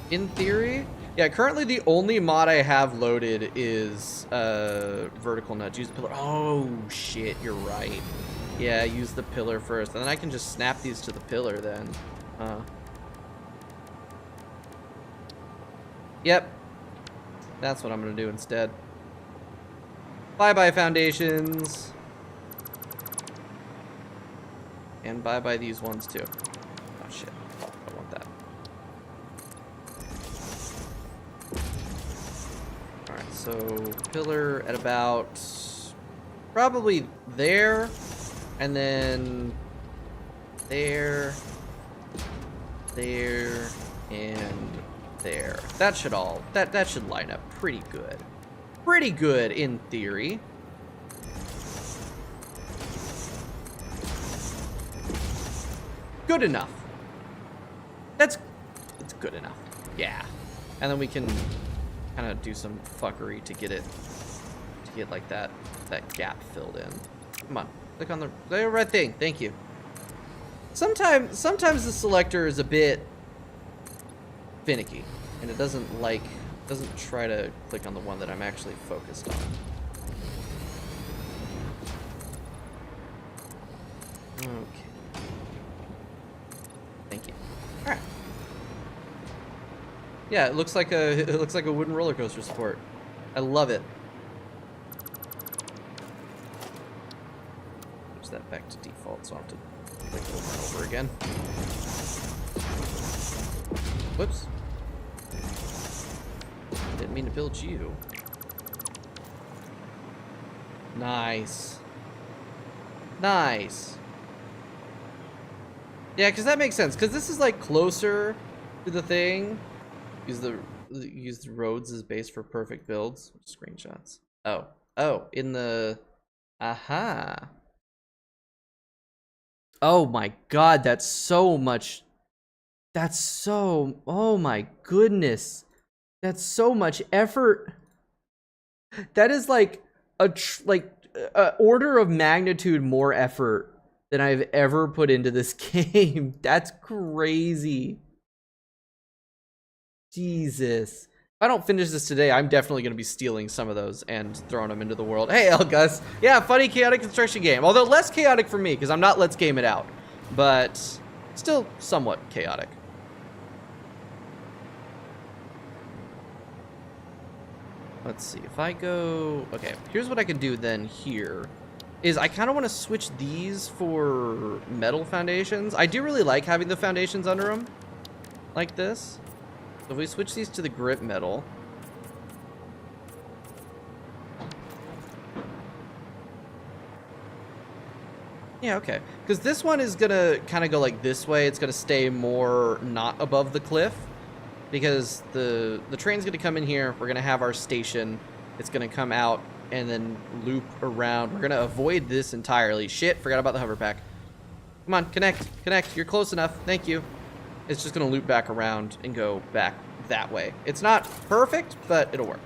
in theory. Yeah, currently the only mod I have loaded is vertical nudge. Use the pillar. Oh shit, you're right. Yeah, use the pillar first, and then I can just snap these to the pillar then. Yep, that's what I'm gonna do instead. Bye-bye foundations. And bye-bye these ones too. Oh shit, I want that. Alright, so pillar at about probably there, and then there, and there. That should all, that should line up pretty good. Pretty good in theory. Good enough. It's good enough. Yeah. And then we can kind of do some fuckery to get like that gap filled in. Come on. Click on the red thing. Thank you. Sometimes the selector is a bit finicky and it doesn't try to click on the one that I'm actually focused on. Okay. Thank you. All right. Yeah, it looks like a wooden roller coaster support. I love it. Change that back to default so I don't have to click over and over again. Whoops. Didn't mean to build you. Nice. Nice. Yeah, because that makes sense. Because this is like closer to the thing. Use the roads as base for perfect builds. Screenshots. Oh, in the... Aha. Oh my god, that's so much... That's so... Oh my goodness. That's so much effort. That is like a order of magnitude more effort than I've ever put into this game. That's crazy. Jesus. If I don't finish this today, I'm definitely going to be stealing some of those and throwing them into the world. Hey, Elgus. Yeah, funny chaotic construction game. Although less chaotic for me, because I'm not Let's Game It Out. But still somewhat chaotic. Let's see, if I go... Okay, here's what I can do then here. Is I kind of want to switch these for metal foundations. I do really like having the foundations under them. Like this. So if we switch these to the grit metal... Yeah, okay. Because this one is going to kind of go like this way. It's going to stay more not above the cliff. Because the train's gonna come in here, we're gonna have our station, it's gonna come out and then loop around. We're gonna avoid this entirely. Shit, forgot about the hover pack. Come on, connect, you're close enough, thank you. It's just gonna loop back around and go back that way. It's not perfect, but it'll work.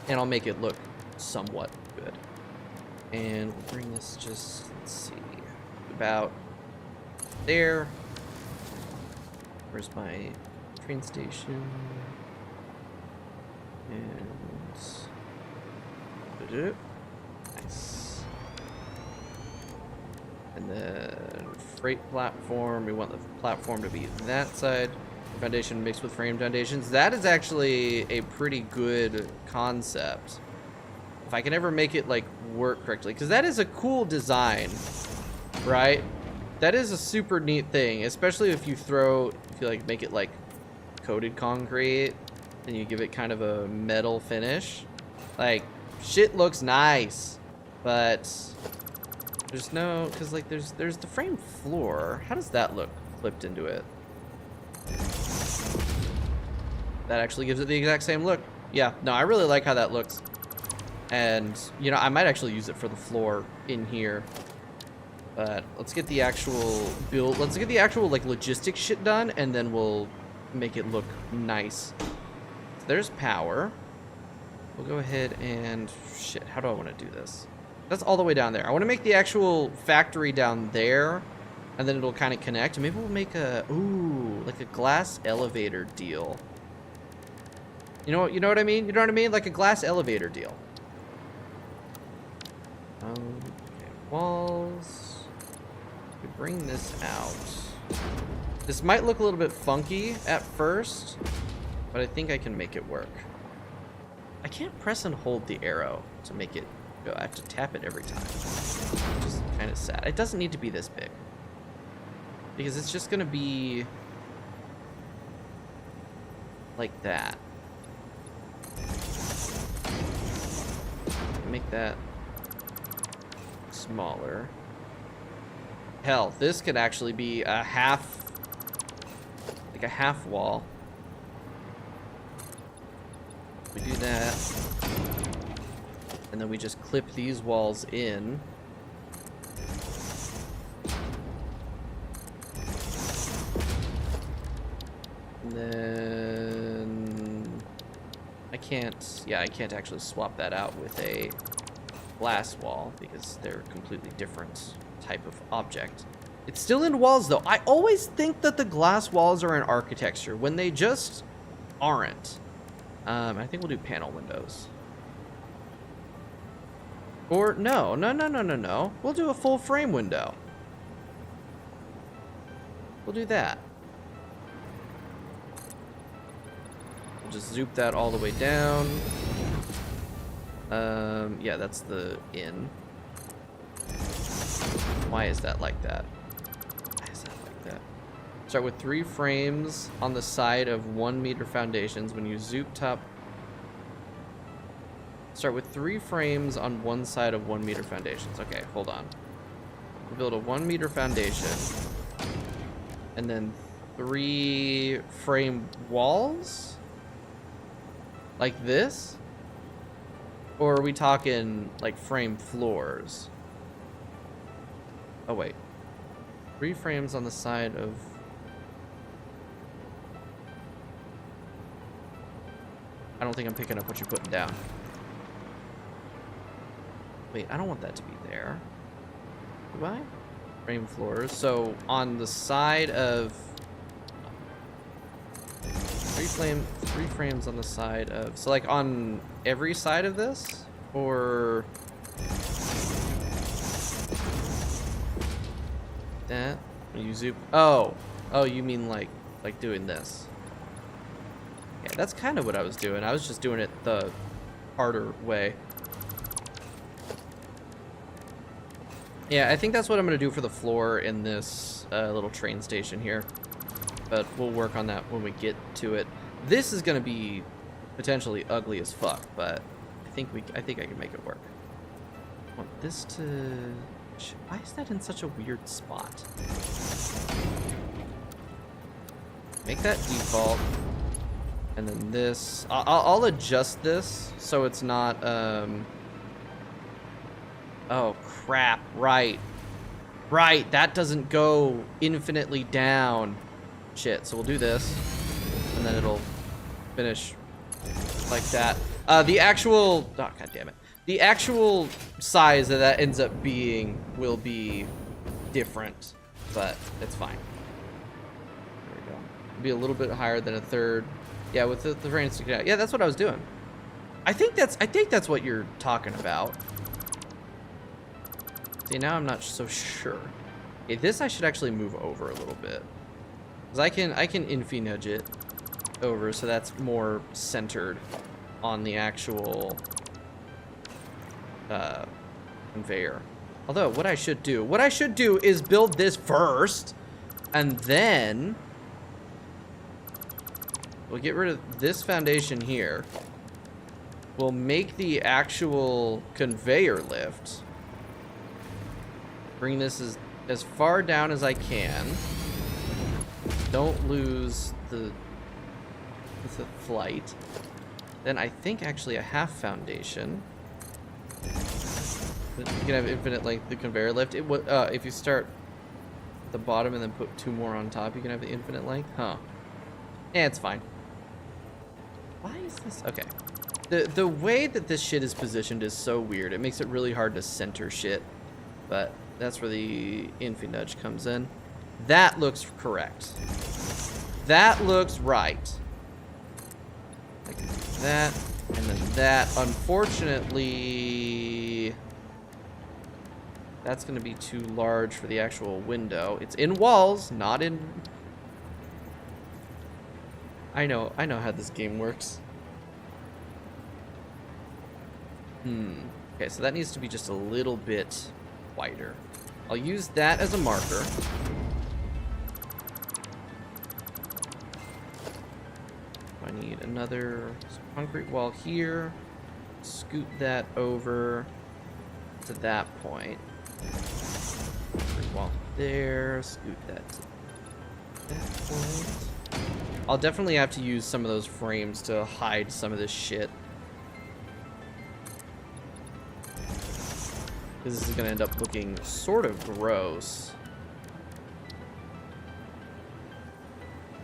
And I'll make it look somewhat good. And we'll bring this just, let's see, about there. Where's my train station? And... Nice. And then freight platform. We want the platform to be that side. Foundation mixed with frame foundations. That is actually a pretty good concept. If I can ever make it like work correctly. Because that is a cool design, right? That is a super neat thing, especially if you like make it like coated concrete and you give it kind of a metal finish. Like, shit looks nice, but there's no, because like there's the frame floor. How does that look clipped into it? That actually gives it the exact same look. Yeah, no, I really like how that looks. And, you know, I might actually use it for the floor in here. But let's get the actual build, let's get the actual like logistics shit done, and then we'll make it look nice. So there's power. We'll go ahead and, shit, how do I want to do this? That's all the way down there. I want to make the actual factory down there, and then it'll kind of connect. Maybe we'll make a, ooh, like a glass elevator deal. You know what I mean? You know what I mean? Like a glass elevator deal. Okay, walls. We bring this out. This might look a little bit funky at first, but I think I can make it work. I can't press and hold the arrow to make it go. I have to tap it every time, which is kind of sad. It doesn't need to be this big, because it's just gonna be like that. Make that smaller. Hell, this could actually be a half, like a half wall. We do that, and then we just clip these walls in. And then I can't actually swap that out with a glass wall because they're completely different type of object. It's still in walls though. I always think that the glass walls are in architecture when they just aren't. I think we'll do panel windows. Or no. We'll do a full frame window. We'll do that. We'll just zoop that all the way down. Yeah, that's the in. Why is that like that? Why is that like that? Start with 3 frames on the side of 1 meter foundations. When you zoom top. Start with 3 frames on one side of 1 meter foundations. Okay, hold on. We build a 1 meter foundation. And then 3 frame walls? Like this? Or are we talking like frame floors? Oh, wait. 3 frames on the side of... I don't think I'm picking up what you're putting down. Wait, I don't want that to be there. Do I? Frame floors. So on the side of... 3 frames on the side of... So like on every side of this? Or... that? You zoom... Oh, you mean like doing this? Yeah, that's kind of what I was doing. I was just doing it the harder way. Yeah, I think that's what I'm gonna do for the floor in this little train station here. But we'll work on that when we get to it. This is gonna be potentially ugly as fuck, but I think I can make it work. I want this to... Why is that in such a weird spot? Make that default. And then this... I'll adjust this so it's not... Oh, crap. Right. Right. That doesn't go infinitely down. Shit. So we'll do this. And then it'll finish like that. The actual... Oh, God damn it. The actual size that ends up being will be different, but it's fine. There we go. It'll be a little bit higher than a third. Yeah, with the frames sticking out. Yeah, that's what I was doing. I think that's what you're talking about. See, now I'm not so sure. Okay, this I should actually move over a little bit. Because I can infi nudge it over so that's more centered on the actual conveyor. Although what I should do is build this first, and then we'll get rid of this foundation here. We'll make the actual conveyor lift. Bring this as far down as I can. Don't lose the flight. Then I think actually a half foundation. You can have infinite length, the conveyor lift. If you start at the bottom and then put 2 more on top, you can have the infinite length. Huh. Yeah, it's fine. Why is this? Okay. The way that this shit is positioned is so weird. It makes it really hard to center shit. But that's where the infi nudge comes in. That looks correct. That looks right. Like that, and then that. Unfortunately, that's going to be too large for the actual window. It's in walls, not in... I know how this game works. Okay, so that needs to be just a little bit wider. I'll use that as a marker. I need another concrete wall here. Scoot that over to that point. Concrete wall there. Scoot that to that point. I'll definitely have to use some of those frames to hide some of this shit. This is gonna end up looking sort of gross.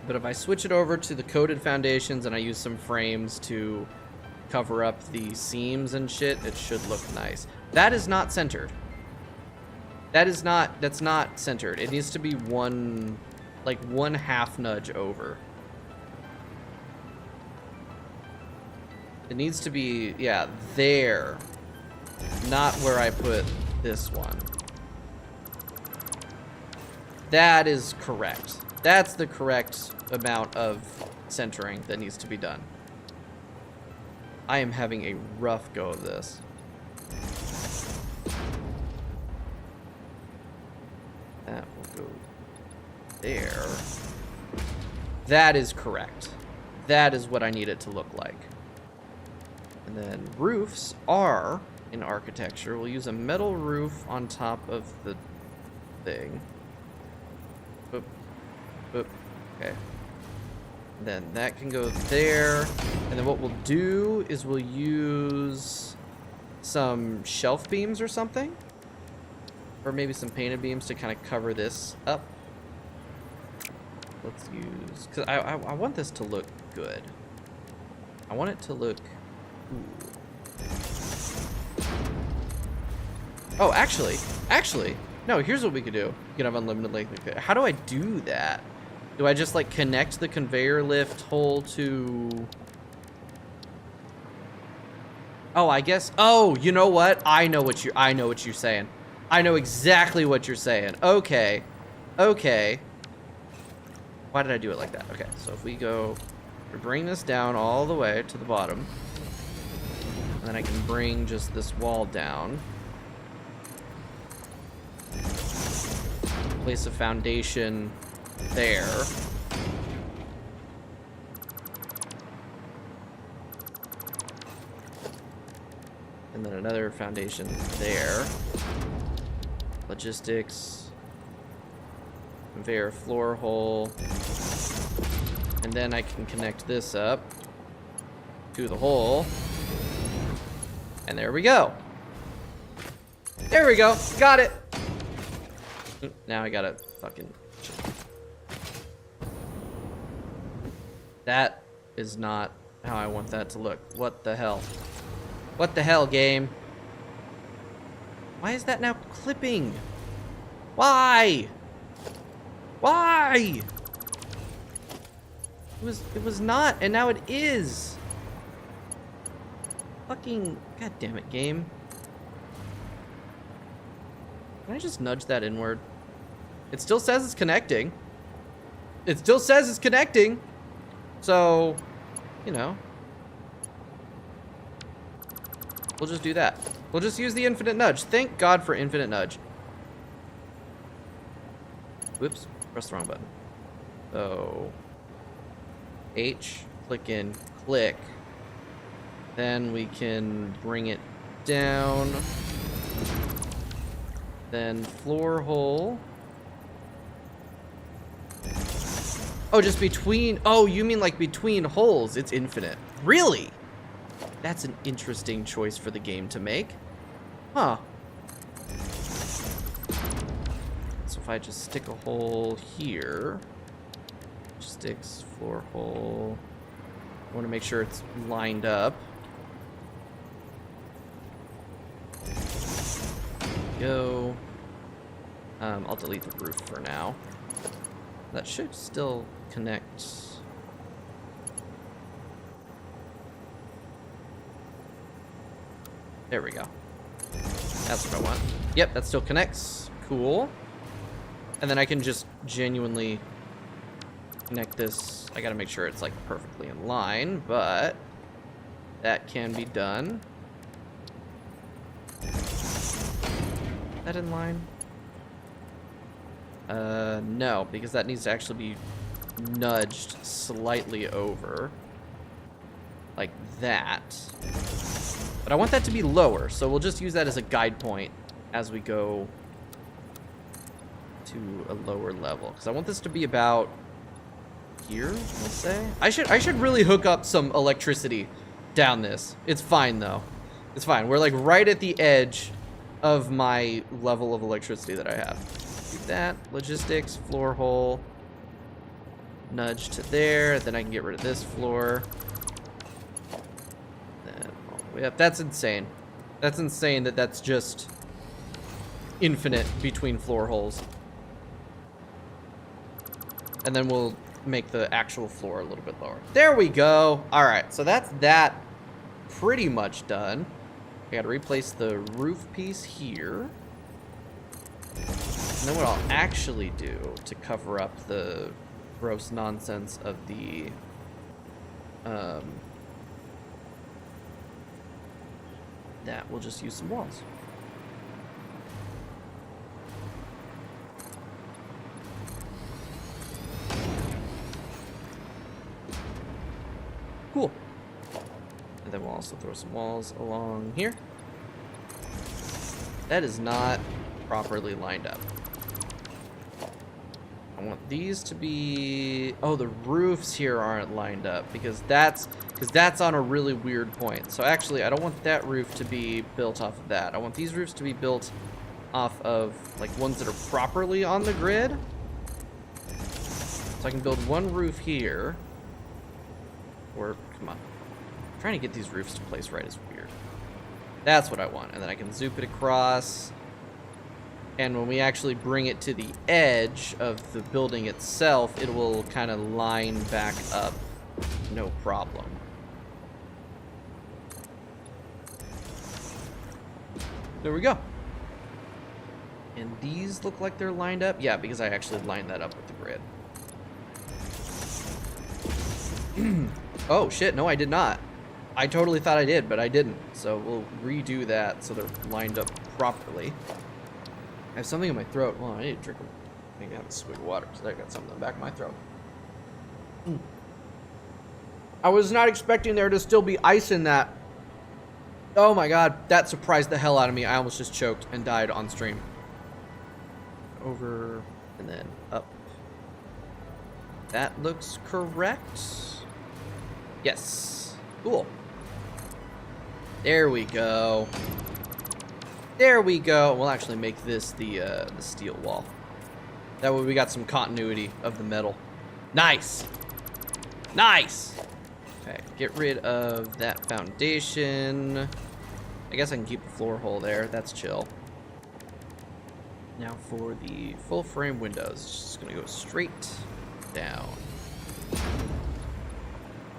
But if I switch it over to the coated foundations and I use some frames to cover up the seams and shit, it should look nice. That is not centered. That's not centered. It needs to be one half nudge over. It needs to be, yeah, there. Not where I put this one. That is correct. That's the correct amount of centering that needs to be done. I am having a rough go of this. there. That is correct. That is what I need it to look like. And then roofs are in architecture. We'll use a metal roof on top of the thing. Boop. Boop. Okay. And then that can go there. And then what we'll do is we'll use some shelf beams or something. Or maybe some painted beams to kind of cover this up. Let's use... Because I want this to look good. I want it to look... Ooh. Oh, actually, no, here's what we could do. You can have unlimited length. How do I do that? Do I just like connect the conveyor lift hole to... Oh, I guess, oh, you know what? I know what you're saying. I know exactly what you're saying. Okay. Okay. Why did I do it like that? Okay, so if we bring this down all the way to the bottom, and then I can bring just this wall down. Place a foundation there. And then another foundation there. Logistics. Conveyor floor hole. And then I can connect this up to the hole. And there we go. There we go. Got it. Now I gotta fucking... That is not how I want that to look. What the hell? What the hell, game? Why is that now clipping? Why? Why? It was not, and now it is. Fucking... God damn it, game. Can I just nudge that inward? It still says it's connecting. It still says it's connecting. So, you know. We'll just do that. We'll just use the infinite nudge. Thank God for infinite nudge. Whoops. Press the wrong button. So, H. Click in. Click. Then we can bring it down. Then floor hole. Oh, just between... Oh, you mean like between holes. It's infinite. Really? That's an interesting choice for the game to make. Huh. So if I just stick a hole here. Sticks, floor hole. I want to make sure it's lined up. Go. I'll delete the roof for now. That should still connect. There we go. That's what I want. Yep, that still connects. Cool. And then I can just genuinely connect this. I gotta make sure it's like perfectly in line, but that can be done. That in line? No, because that needs to actually be nudged slightly over. Like that. But I want that to be lower, so we'll just use that as a guide point as we go to a lower level. Because I want this to be about here, let's say. I should really hook up some electricity down this. It's fine, though. It's fine. We're like right at the edge of my level of electricity that I have. Do that. Logistics, floor hole. Nudge to there. Then I can get rid of this floor. Then all the way up. That's insane. That's insane that that's just infinite between floor holes. And then we'll make the actual floor a little bit lower. There we go. All right, so that's that pretty much done. I gotta replace the roof piece here. And then what I'll actually do to cover up the gross nonsense of the that we'll just use some walls. Cool. And then we'll also throw some walls along here. That is not properly lined up. I want these to be... Oh, the roofs here aren't lined up because that's on a really weird point. So actually, I don't want that roof to be built off of that. I want these roofs to be built off of like ones that are properly on the grid. So I can build one roof here. Or, come on. Trying to get these roofs to place right is weird. That's what I want. And then I can zoop it across. And when we actually bring it to the edge of the building itself, it will kind of line back up. No problem. There we go. And these look like they're lined up. Yeah, because I actually lined that up with the grid. Oh, shit. No, I did not. I totally thought I did, but I didn't. So we'll redo that so they're lined up properly. I have something in my throat. Well, I need to drink I think I have a swig of water because I got something in the back of my throat. I was not expecting there to still be ice in that. Oh my god, that surprised the hell out of me. I almost just choked and died on stream. Over and then up. That looks correct. Yes. Cool. There we go. There we go. We'll actually make this the steel wall. That way we got some continuity of the metal. Nice. Nice. Okay, get rid of that foundation. I guess I can keep the floor hole there. That's chill. Now for the full frame windows, just gonna go straight down.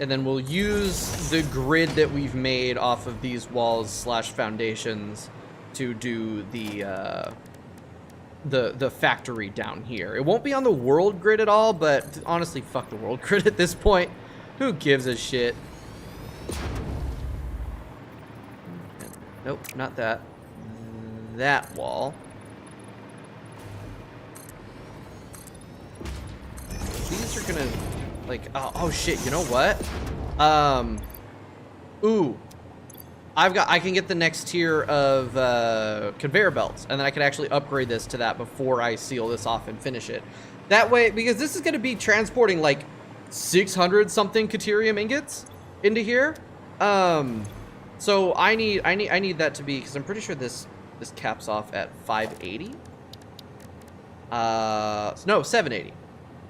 And then we'll use the grid that we've made off of these walls slash foundations to do the factory down here. It won't be on the world grid at all, but honestly, fuck the world grid at this point. Who gives a shit? Nope, not that. That wall. These are gonna, like, oh shit, you know what? Ooh. I can get the next tier of conveyor belts, and then I can actually upgrade this to that before I seal this off and finish it. That way, because this is gonna be transporting like 600 something Caterium ingots into here. So I need that to be, because I'm pretty sure this caps off at 580. No, 780.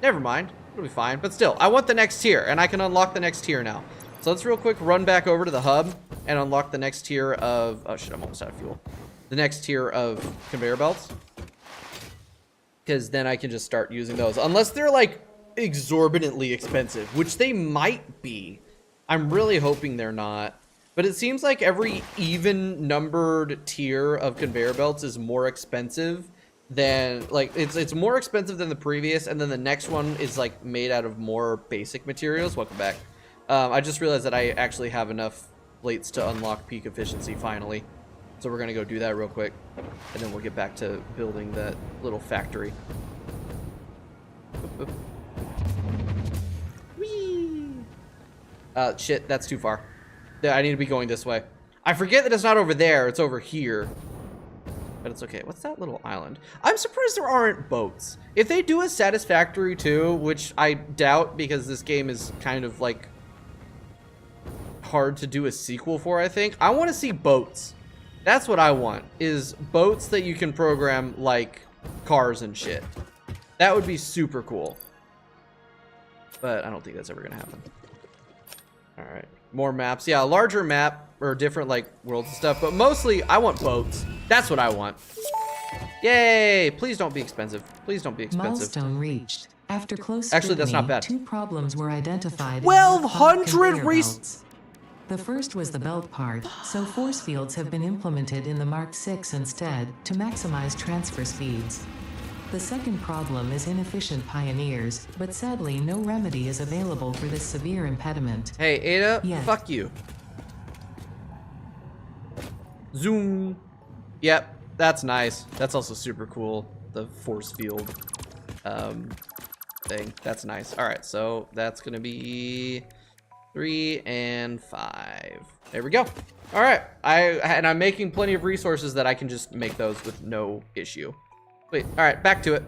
Never mind, it'll be fine. But still, I want the next tier, and I can unlock the next tier now. So let's real quick run back over to the hub and unlock the next tier of, oh shit, I'm almost out of fuel. The next tier of conveyor belts. Because then I can just start using those. Unless they're like exorbitantly expensive, which they might be. I'm really hoping they're not. But it seems like every even numbered tier of conveyor belts is more expensive than, like, it's more expensive than the previous, and then the next one is like made out of more basic materials. Welcome back. I just realized that I actually have enough plates to unlock peak efficiency finally. So we're gonna go do that real quick, and then we'll get back to building that little factory. Oop, oop. Whee! Shit, that's too far. I need to be going this way. I forget that it's not over there, it's over here. But it's okay. What's that little island? I'm surprised there aren't boats. If they do a Satisfactory too, which I doubt because this game is kind of like hard to do a sequel for, I think. I want to see boats. That's what I want, is boats that you can program like cars and shit. That would be super cool. But I don't think that's ever gonna happen. All right, more maps. Yeah, a larger map or different like worlds and stuff, but mostly I want boats. That's what I want. Yay! Please don't be expensive. Please don't be expensive. Milestone reached. After close Actually, that's not bad. 2 problems were identified. 1,200 The first was the belt part, so force fields have been implemented in the Mark 6 instead, to maximize transfer speeds. The second problem is inefficient pioneers, but sadly no remedy is available for this severe impediment. Hey, Ada, Yet. fuck you. Zoom. Yep, that's nice. That's also super cool. The force field thing. That's nice. All right, so that's gonna be 3 and 5. There we go. All right. And I'm making plenty of resources that I can just make those with no issue. Wait. All right. Back to it.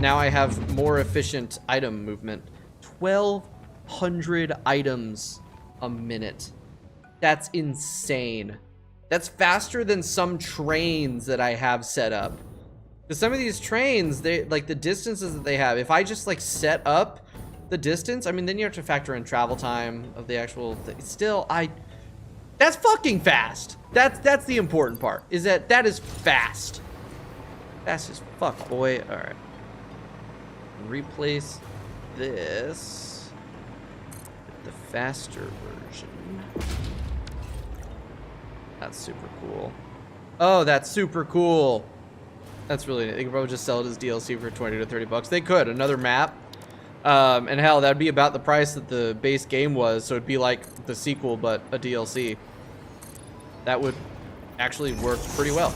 Now I have more efficient item movement. 1,200 items a minute. That's insane. That's faster than some trains that I have set up. Because some of these trains, they like the distances that they have. If I just like set up the distance, I mean, then you have to factor in travel time of the actual thing. Still, that's fucking fast. That's the important part, is that is fast. Fast as fuck, boy. All right. Replace this with the faster version. That's super cool. Oh, that's super cool. That's really neat. They could probably just sell it as DLC for 20 to 30 bucks. They could. Another map. And hell, that'd be about the price that the base game was, so it'd be like the sequel, but a DLC. That would actually work pretty well.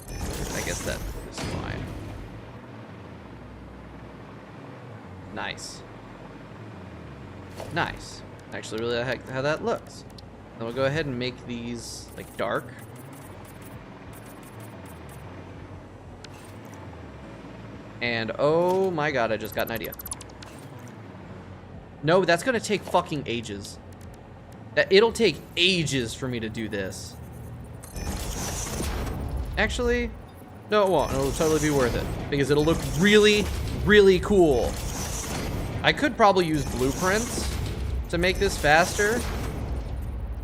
I guess that is fine. Nice. Nice. Actually really like how that looks. Then we'll go ahead and make these like dark. And oh my god, I just got an idea. No, that's gonna take fucking ages. It'll take ages for me to do this. Actually, no it won't. It'll totally be worth it. Because it'll look really, really cool. I could probably use blueprints to make this faster.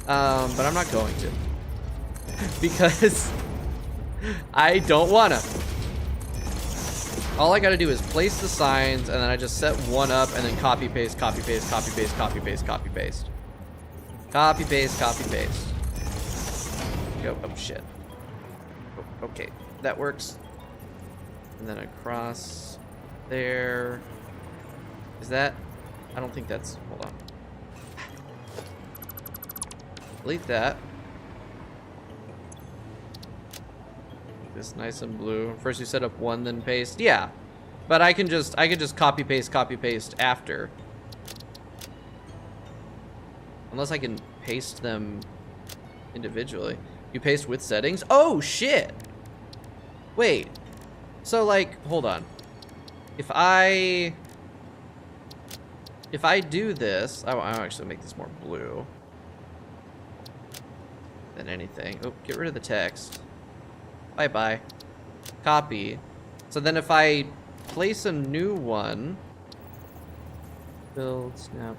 But I'm not going to. Because I don't wanna. All I gotta do is place the signs, and then I just set one up, and then copy paste, copy paste, copy paste, copy paste, copy paste. Copy paste, copy paste. Go. Oh shit. Oh, okay, that works. And then across there. Is that? I don't think that's. Hold on. Delete that. This nice and blue. First you set up one, then paste. Yeah, but I can just copy paste after. Unless I can paste them individually. You paste with settings? Oh shit! Wait. So like, hold on. If I do this, I'll actually make this more blue than anything. Oh, get rid of the text. Bye-bye. Copy. So then if I place a new one, build, snap.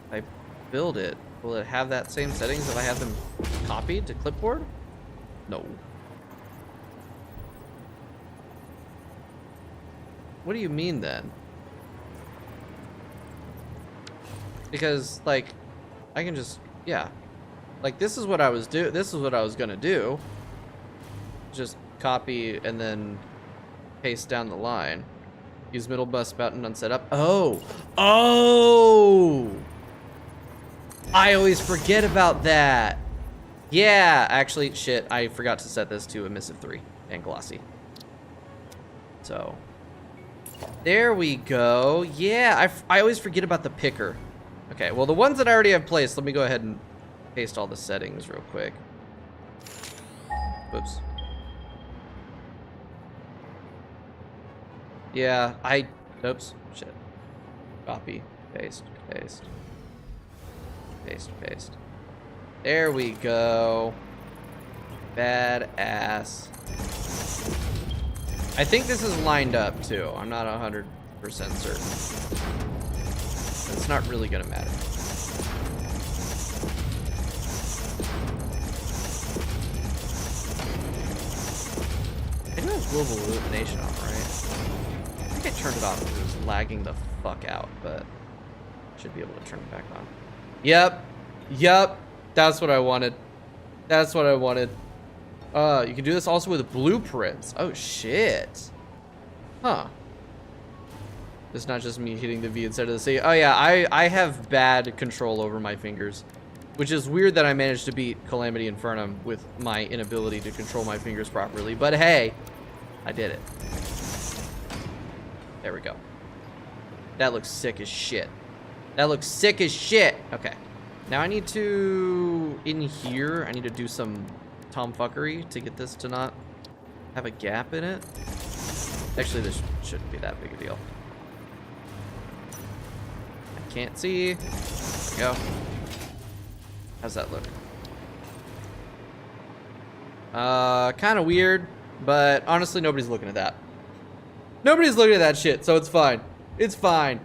If I build it, will it have that same settings if I have them copied to clipboard? No. What do you mean then? Because like, I can just, yeah. Like this is what I was gonna do. Just copy and then paste down the line. Use middle bus button on setup. Oh! I always forget about that. Yeah, actually, shit, I forgot to set this to emissive 3 and glossy. So, there we go. Yeah, I always forget about the picker. Okay, well, the ones that I already have placed, let me go ahead and paste all the settings real quick. Whoops. Yeah, oops, shit. Copy, paste, paste. Paste, paste. There we go. Badass. I think this is lined up too. I'm not 100% certain. It's not really gonna matter. I do have global illumination on, right? I think I turned it off because it was lagging the fuck out, but should be able to turn it back on. Yep. That's what I wanted. That's what I wanted. You can do this also with blueprints. Oh shit. Huh. It's not just me hitting the V instead of the C. Oh yeah, I have bad control over my fingers. Which is weird that I managed to beat Calamity Infernum with my inability to control my fingers properly. But hey, I did it. There we go. That looks sick as shit. That looks sick as shit. Okay. Now I need to, in here, I need to do some tomfuckery to get this to not have a gap in it. Actually, this shouldn't be that big a deal. I can't see. There we go. How's that look? Kind of weird, but honestly, nobody's looking at that. Nobody's looking at that shit, so it's fine. It's fine.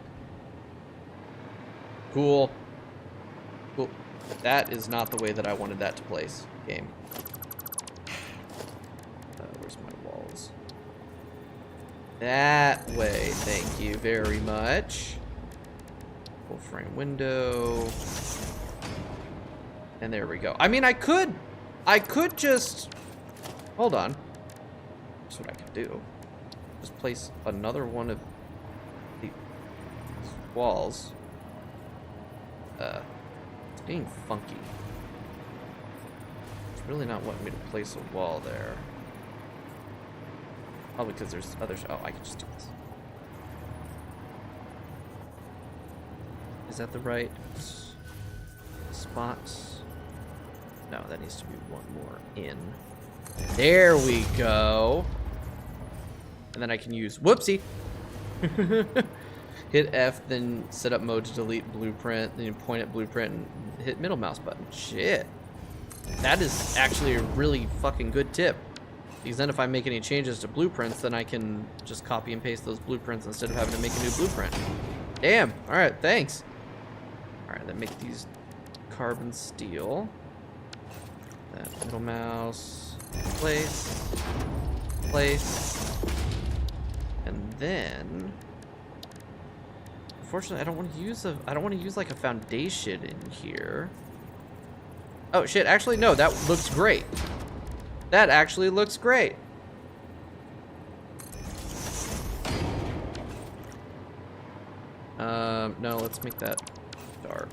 Cool. Cool. That is not the way that I wanted that to place. Game. Where's my walls? That way, thank you very much. Full frame window. And there we go. I mean, I could just, hold on. That's what I could do. Just place another one of these walls. It's being funky. It's really not wanting me to place a wall there. Probably because there's others. Oh, I can just do this. Is that the right spot? No, that needs to be one more in. There we go. And then I can use, whoopsie. Hit F, then set up mode to delete blueprint, then you point at blueprint and hit middle mouse button. Shit. That is actually a really fucking good tip. Because then if I make any changes to blueprints, then I can just copy and paste those blueprints instead of having to make a new blueprint. Damn. All right, thanks. All right, then make these carbon steel. That middle mouse, place, and then, unfortunately, I don't want to use like a foundation in here. Oh shit! Actually, no, that looks great. That actually looks great. No, let's make that dark.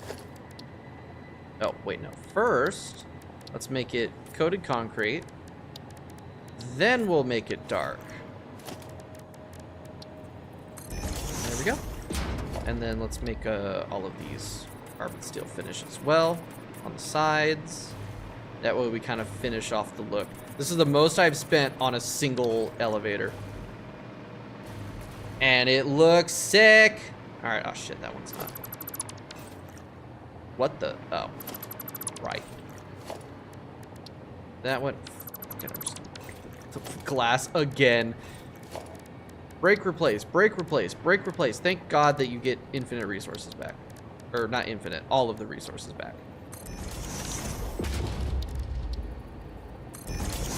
Oh wait, no. First, let's make it coated concrete. Then we'll make it dark. There we go. And then let's make all of these carbon steel finish as well on the sides. That way we kind of finish off the look. This is the most I've spent on a single elevator. And it looks sick. All right, oh shit, that one's not. What the, oh, right. That one, glass again. Break, replace, break, replace, break, replace. Thank God that you get infinite resources back. Or not infinite, all of the resources back.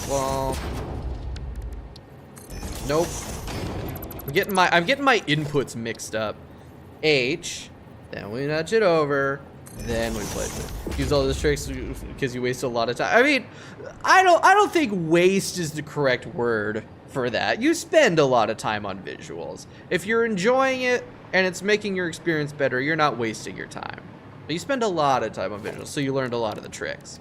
Well, nope. I'm getting my inputs mixed up. H, then we nudge it over, then we place it. Use all those tricks because you waste a lot of time. I mean, I don't think waste is the correct word for that. You spend a lot of time on visuals. If you're enjoying it and it's making your experience better, you're not wasting your time. But you spend a lot of time on visuals, so you learned a lot of the tricks.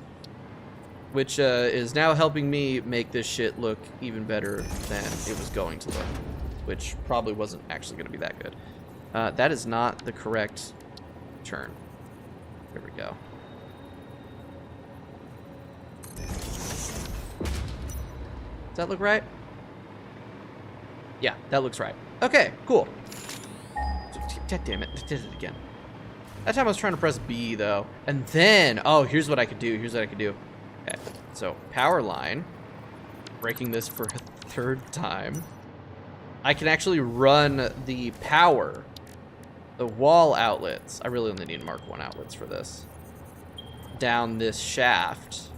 Which is now helping me make this shit look even better than it was going to look. Which probably wasn't actually going to be that good. That is not the correct turn. There we go. Does that look right? Yeah, that looks right. Okay, cool. God damn it, I did it again. That time I was trying to press B though. And then, oh, here's what I could do. Here's what I could do. Okay, so power line. Breaking this for a third time. I can actually run the power, the wall outlets. I really only need Mark 1 outlets for this. Down this shaft.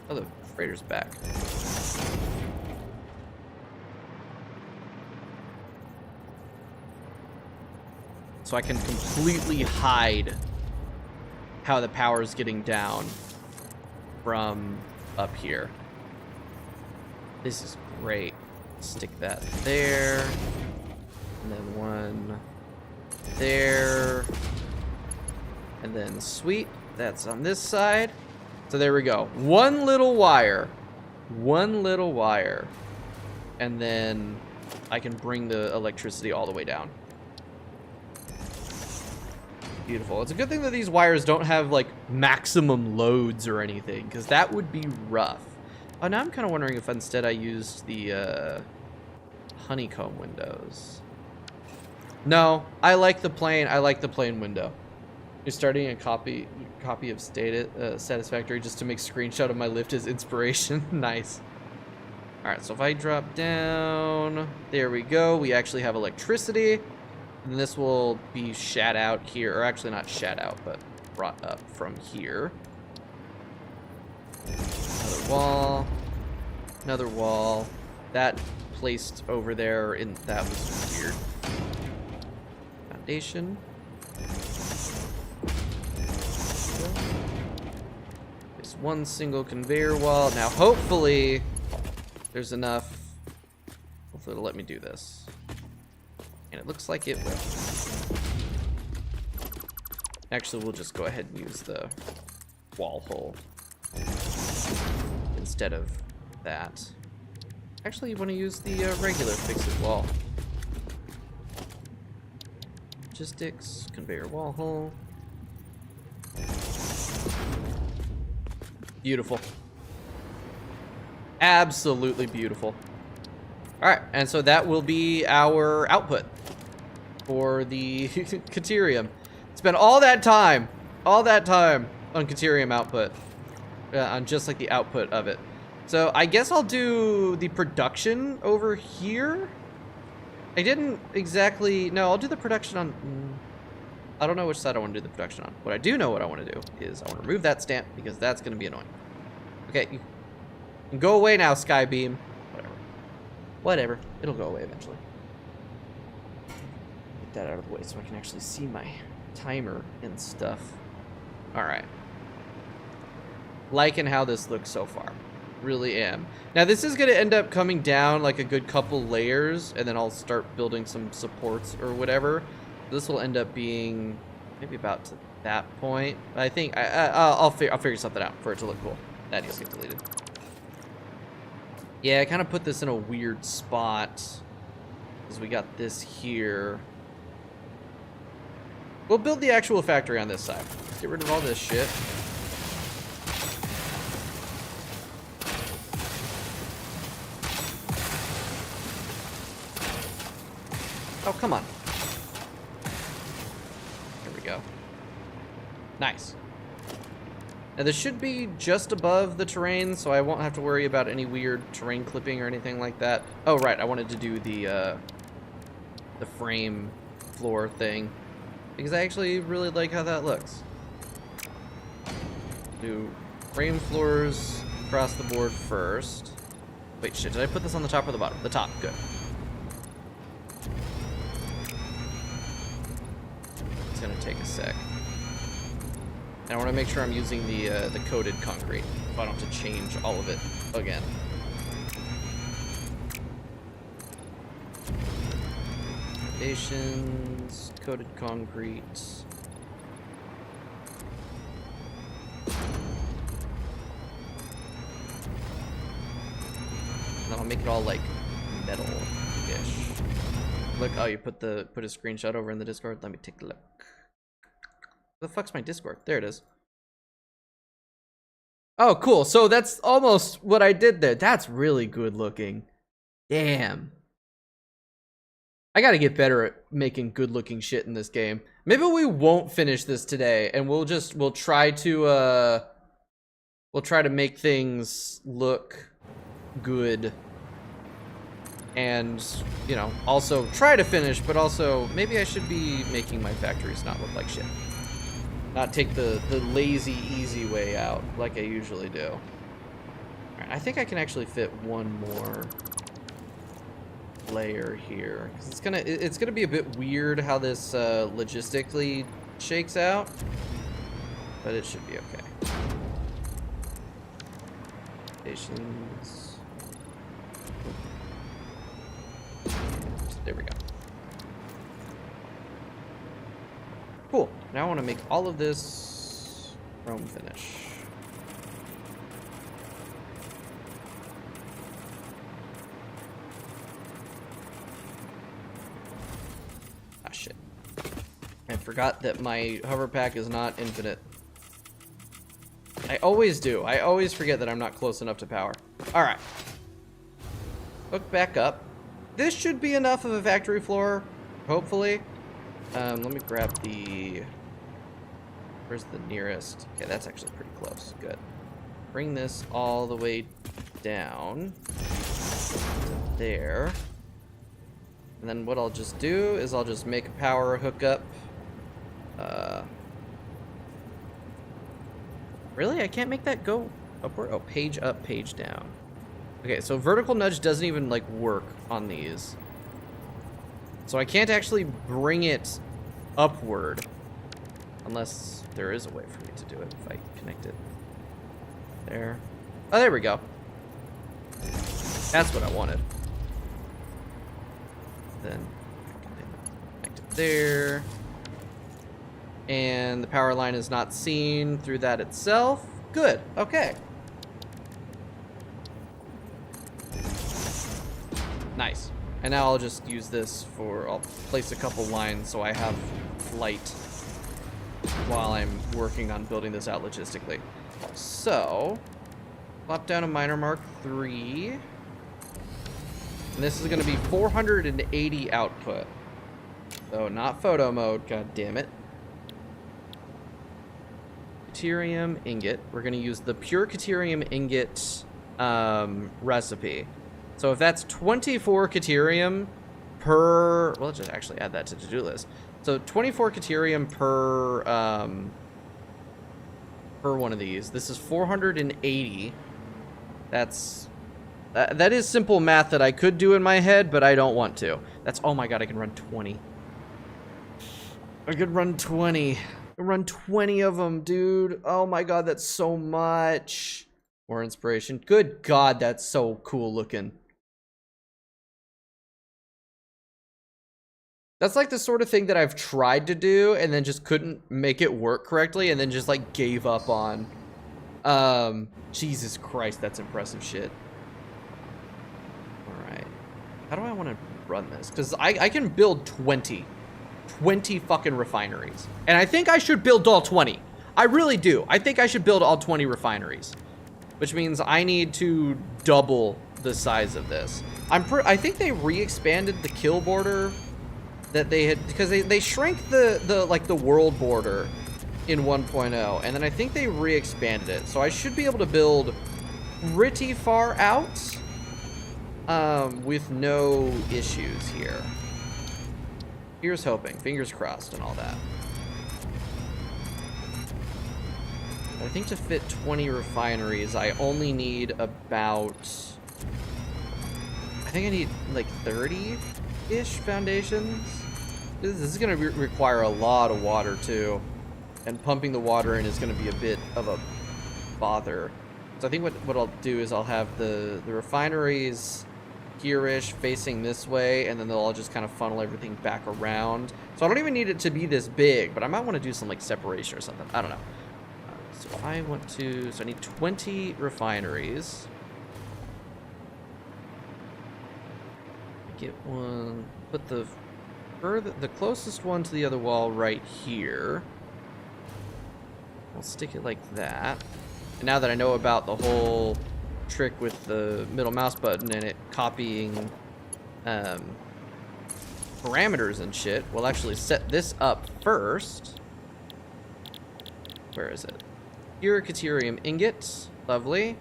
Oh, the freighter's back. So I can completely hide how the power is getting down from up here. This is great. Stick that there. And then one there. And then sweet. That's on this side. So there we go. One little wire. One little wire. And then I can bring the electricity all the way down. Beautiful. It's a good thing that these wires don't have like maximum loads or anything, because that would be rough. Oh, now I'm kind of wondering if instead I used the honeycomb windows. No, I like the plain. I like the plain window. You're starting a copy of Satisfactory just to make screenshot of my lift as inspiration. Nice. All right, so if I drop down, there we go. We actually have electricity. And this will be shat out here, or actually not shat out, but brought up from here. Another wall. Another wall. That placed over there, and that was weird. Foundation. There's one single conveyor wall. Now, hopefully, there's enough. Hopefully, it'll let me do this. And it looks like it will. Actually, we'll just go ahead and use the wall hole instead of that. Actually, you want to use the regular fix-it wall. Logistics, conveyor wall hole. Beautiful. Absolutely beautiful. All right, and so that will be our output for the Caterium. Spent all that time on Caterium output, on just like the output of it. So I guess I'll do the production over here. I didn't exactly, no, I'll do the production on, I don't know which side I want to do the production on. What I do know what I want to do is I want to remove that stamp because that's going to be annoying. Okay, you can go away now, Skybeam. Whatever, it'll go away eventually. Get that out of the way so I can actually see my timer and stuff. All right. Liking how this looks so far. Really am. Now this is going to end up coming down like a good couple layers, and then I'll start building some supports or whatever. This will end up being maybe about to that point. I think I'll figure something out for it to look cool. That needs to get deleted. Yeah, I kind of put this in a weird spot because we got this here. We'll build the actual factory on this side. Let's get rid of all this shit. Oh, come on. There we go. Nice. Now this should be just above the terrain, so I won't have to worry about any weird terrain clipping or anything like that. Oh, right, I wanted to do the frame floor thing, because I actually really like how that looks. Do frame floors across the board first. Wait, shit, did I put this on the top or the bottom? The top, good. It's gonna take a sec. And I want to make sure I'm using the coated concrete, so I don't have to change all of it again. Foundations, coated concrete. And then I'll make it all like metal-ish. Look, oh, you put a screenshot over in the Discord. Let me take a look. Where the fuck's my Discord? There it is. Oh, cool. So that's almost what I did there. That's really good looking. Damn. I gotta get better at making good looking shit in this game. Maybe we won't finish this today, and we'll try to make things look good. And, you know, also try to finish, but also maybe I should be making my factories not look like shit. Not take the lazy, easy way out like I usually do. All right, I think I can actually fit one more layer here. 'Cause it's gonna be a bit weird how this logistically shakes out, but it should be okay. Stations. There we go. Cool. Now I want to make all of this chrome finish. I forgot that my hover pack is not infinite. I always do. I always forget that I'm not close enough to power. Alright. Hook back up. This should be enough of a factory floor, hopefully. Let me grab the... Where's the nearest? Okay, that's actually pretty close. Good. Bring this all the way down to there. And then what I'll just do is I'll just make a power hookup. Really? I can't make that go upward? Oh, page up, page down. Okay, so vertical nudge doesn't even, like, work on these. So I can't actually bring it upward. Unless there is a way for me to do it if I connect it. There. Oh, there we go. That's what I wanted. Then connect it there. And the power line is not seen through that itself. Good. Okay. Nice. And now I'll just use this for, I'll place a couple lines so I have light while I'm working on building this out logistically. So, plop down a miner mark 3. And this is going to be 480 output. So, not photo mode, god damn it. Caterium ingot. We're going to use the pure caterium ingot recipe. So if that's 24 caterium per... Well, let's just actually add that to the to-do list. So 24 caterium per one of these. This is 480. That's... That is simple math that I could do in my head, but I don't want to. That's... Oh my god, I can run 20. I could run 20. I could run 20 of them, dude. Oh my god, that's so much. More inspiration. Good god, that's so cool looking. That's like the sort of thing that I've tried to do and then just couldn't make it work correctly and then just like gave up on. Jesus Christ, that's impressive shit. Alright. How do I want to run this? Because I can build 20 fucking refineries. And I think I should build all 20. I really do. I think I should build all 20 refineries. Which means I need to double the size of this. I think they re-expanded the kill border that they had, because they shrank the world border in 1.0, and then I think they re-expanded it. So I should be able to build pretty far out with no issues here. Here's hoping. Fingers crossed and all that. I think to fit 20 refineries, I only need about... I think I need like 30-ish foundations. This is going to require a lot of water too. And pumping the water in is going to be a bit of a bother. So I think what I'll do is I'll have the refineries here-ish facing this way, and then they'll all just kind of funnel everything back around. So I don't even need it to be this big, but I might want to do some like separation or something. I don't know. So I want to, so I need 20 refineries. Get one, put the closest one to the other wall right here. I'll stick it like that. And now that I know about the whole trick with the middle mouse button and it copying parameters and shit, we'll actually set this up first. Where is it? Here, caterium ingot. Lovely.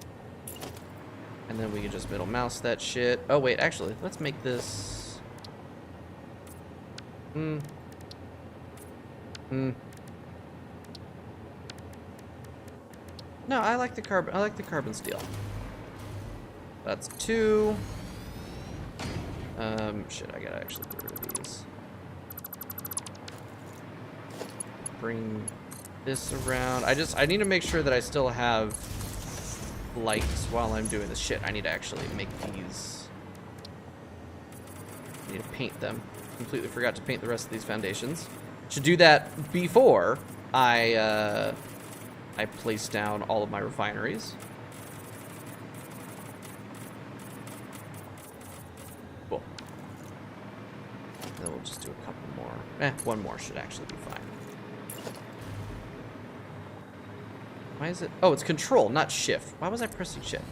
And then we can just middle mouse that shit. Oh, wait, actually, let's make this... No, I like the carbon steel. That's 2. Shit, I gotta actually get rid of these. Bring this around. I need to make sure that I still have lights while I'm doing this shit. I need to actually make these. I need to paint them. Completely forgot to paint the rest of these foundations. Should do that before I place down all of my refineries. Cool. Then we'll just do a couple more. One more should actually be fine. Why is it? Oh, it's control, not shift. Why was I pressing shift?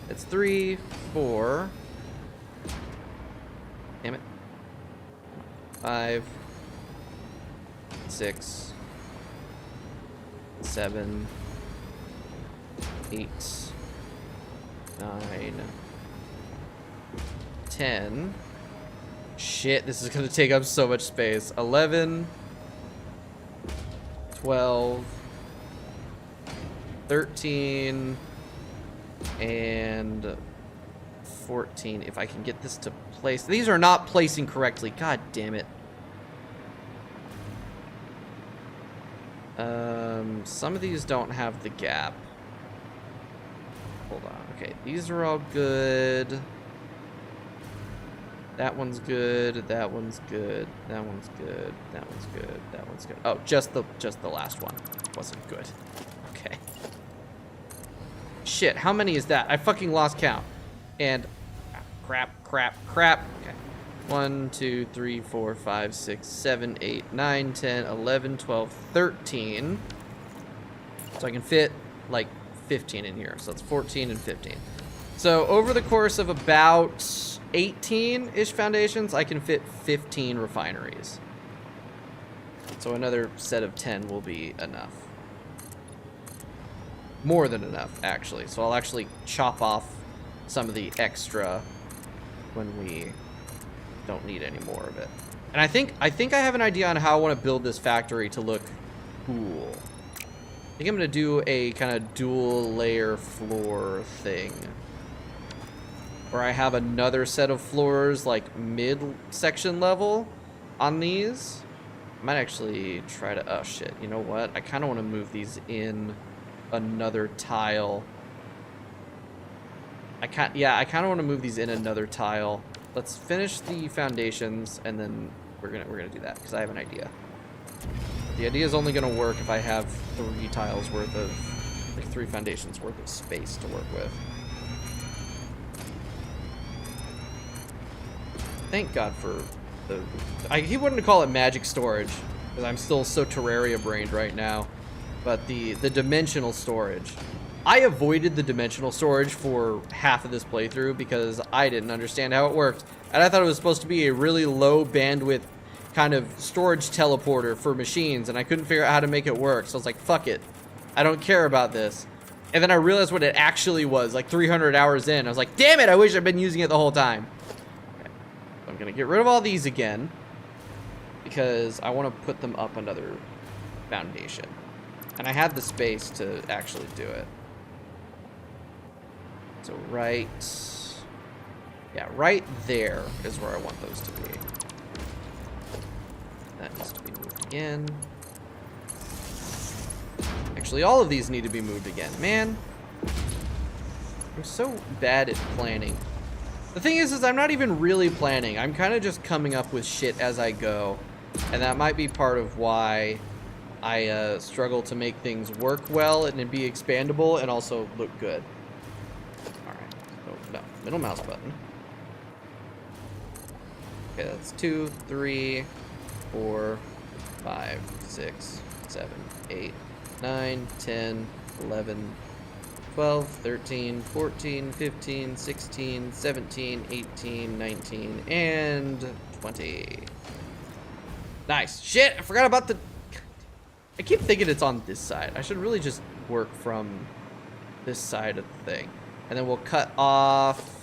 It's 3, 4. Damn it. 5, 6, 7, 8, 9, 10. Shit, this is gonna take up so much space. 11, 12, 13, and 14. If I can get this to place. These are not placing correctly. God damn it. Some of these don't have the gap. Hold on. Okay, these are all good. That one's good. That one's good. That one's good. That one's good. That one's good. Oh, just the last one wasn't good. Okay. Shit, how many is that? I fucking lost count. And crap. Okay. 1, 2, 3, 4, 5, 6, 7, 8, 9, 10, 11, 12, 13. So I can fit like 15 in here. So that's 14 and 15. So over the course of about 18-ish foundations, I can fit 15 refineries. So another set of 10 will be enough. More than enough, actually. So I'll actually chop off some of the extra when we don't need any more of it. And I think I have an idea on how I want to build this factory to look cool. I think I'm going to do a kind of dual layer floor thing. Where I have another set of floors like mid-section level on these. I might actually try to, oh shit, you know what? I kind of want to move these in another tile. I kind of want to move these in another tile. Let's finish the foundations and then we're gonna do that because I have an idea. The idea is only gonna work if I have 3 tiles worth of, like 3 foundations worth of space to work with. Thank God for the... I keep wanting to call it magic storage, because I'm still so Terraria brained right now. But the dimensional storage. I avoided the dimensional storage for half of this playthrough because I didn't understand how it worked. And I thought it was supposed to be a really low bandwidth kind of storage teleporter for machines, and I couldn't figure out how to make it work. So I was like, fuck it. I don't care about this. And then I realized what it actually was, like 300 hours in. I was like, damn it, I wish I'd been using it the whole time. I'm gonna get rid of all these again because I want to put them up another foundation, and I have the space to actually do it. So right there is where I want those to be. That needs to be moved again. Actually, all of these need to be moved again. Man, I'm so bad at planning. The thing is I'm not even really planning. I'm kind of just coming up with shit as I go. And that might be part of why I struggle to make things work well and be expandable and also look good. Alright. Oh, no. Middle mouse button. Okay, that's 2, 3, 4, 5, 6, 7, 8, 9, 10, 11, 12, 13, 14, 15, 16, 17, 18, 19, and 20. Nice. Shit, I forgot about the... I keep thinking it's on this side. I should really just work from this side of the thing. And then we'll cut off...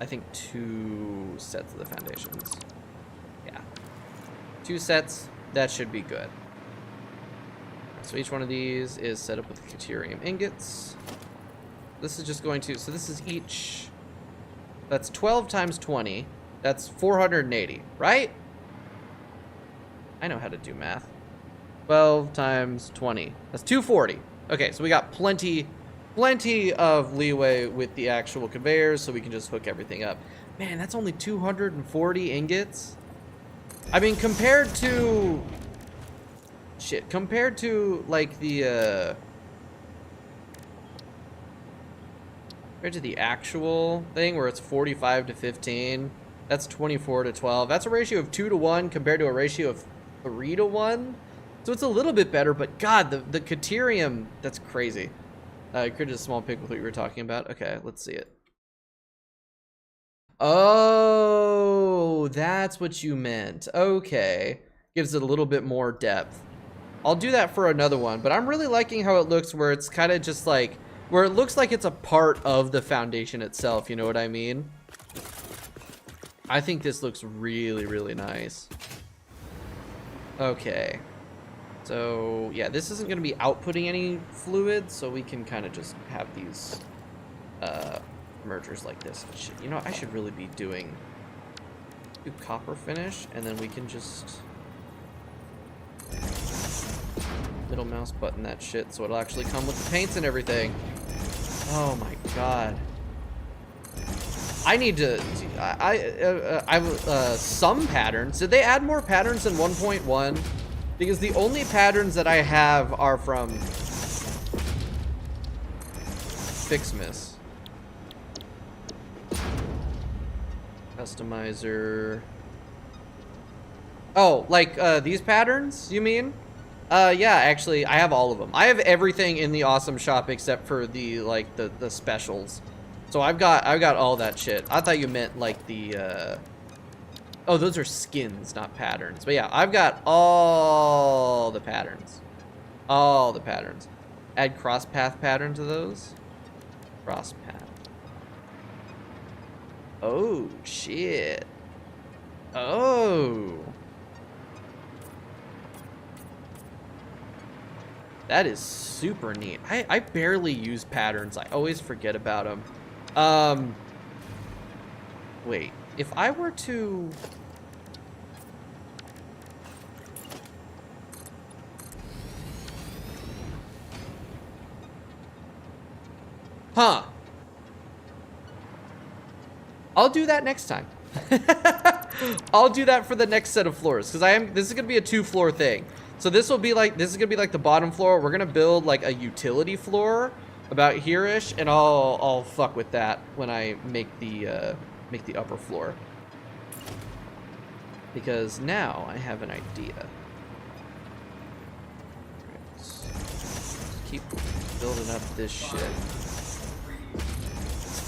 I think 2 sets of the foundations. Yeah. 2 sets. That should be good. So each one of these is set up with Caterium ingots. This is just going to... So this is each... That's 12 times 20. That's 480, right? I know how to do math. 12 times 20. That's 240. Okay, so we got plenty of leeway with the actual conveyors, so we can just hook everything up. Man, that's only 240 ingots. I mean, compared to... Shit, compared to, like, the, Compared to the actual thing where it's 45 to 15, that's 24 to 12. That's a ratio of 2 to 1 compared to a ratio of 3 to 1. So it's a little bit better, but God, the Caterium, that's crazy. I created a small pic with what you were talking about. Okay, let's see it. Oh, that's what you meant. Okay. Gives it a little bit more depth. I'll do that for another one, but I'm really liking how it looks where it's kind of just like, where it looks like it's a part of the foundation itself, you know what I mean? I think this looks really, really nice. Okay. So, yeah, this isn't going to be outputting any fluid, so we can kind of just have these mergers like this. Shit, you know, I should really be do copper finish, and then we can just middle mouse button that shit so it'll actually come with the paints and everything. Oh my god. I need to, some patterns. Did they add more patterns in 1.1? Because the only patterns that I have are from Fixmas. Customizer. Oh, like these patterns, you mean? Yeah, actually, I have all of them. I have everything in the awesome shop except for the like the specials. So I've got all that shit. I thought you meant like the oh, those are skins, not patterns. But yeah, I've got all the patterns. All the patterns. Add cross path pattern to those. Cross path. Oh, shit. Oh. That is super neat. I barely use patterns. I always forget about them. Wait, if I were to... Huh. I'll do that next time. I'll do that for the next set of floors, because this is gonna be a 2-floor thing. So this is gonna be like the bottom floor. We're gonna build like a utility floor about here-ish, and I'll fuck with that when I make the upper floor. Because now I have an idea. Let's keep building up this shit.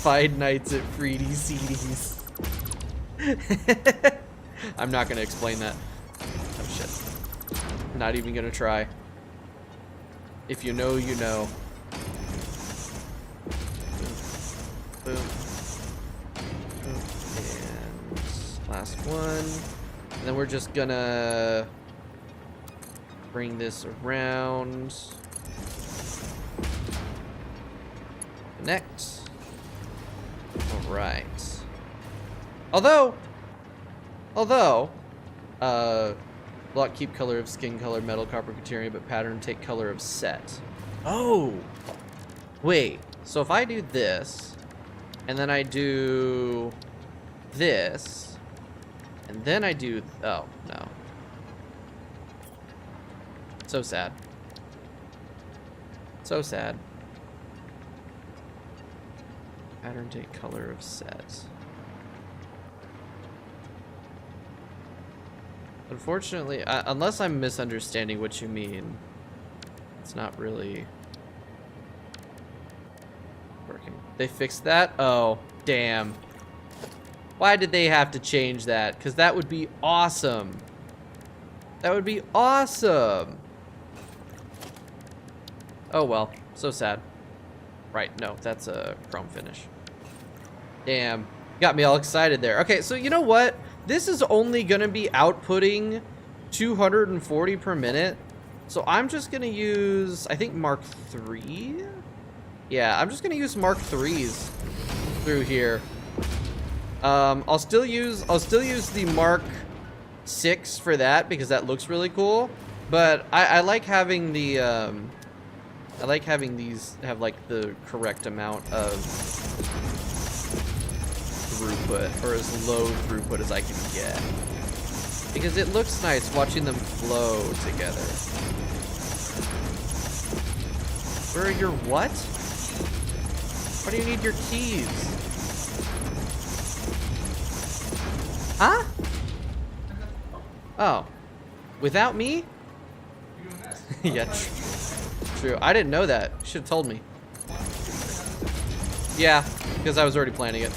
Five Nights at Freddy's CDs. I'm not gonna explain that. Oh shit. Not even gonna try. If you know, you know. Boom. Boom. Boom. And last one. And then we're just gonna bring this around. Connect. Alright. Although, block keep color of skin color, metal, copper, Caterium, but pattern take color of set. Oh! Wait, so if I do this, and then I do this, and then I do, oh, no. So sad. So sad. Pattern take color of set. Unfortunately, unless I'm misunderstanding what you mean, it's not really working. They fixed that? Oh, damn. Why did they have to change that? Because that would be awesome. That would be awesome. Oh well, so sad. Right, no, that's a chrome finish. Damn, got me all excited there. Okay, so you know what? This is only gonna be outputting 240 per minute. So I'm just gonna use, I think Mark 3? Yeah, I'm just gonna use Mark 3s through here. I'll still use the Mark 6 for that because that looks really cool. But I like having the I like having these have like the correct amount of throughput, or as low throughput as I can get, because it looks nice watching them flow together. Where are your what? Why do you need your keys? Huh? Oh. Without me? Yeah, true. I didn't know that. You should have told me. Yeah, because I was already planning it.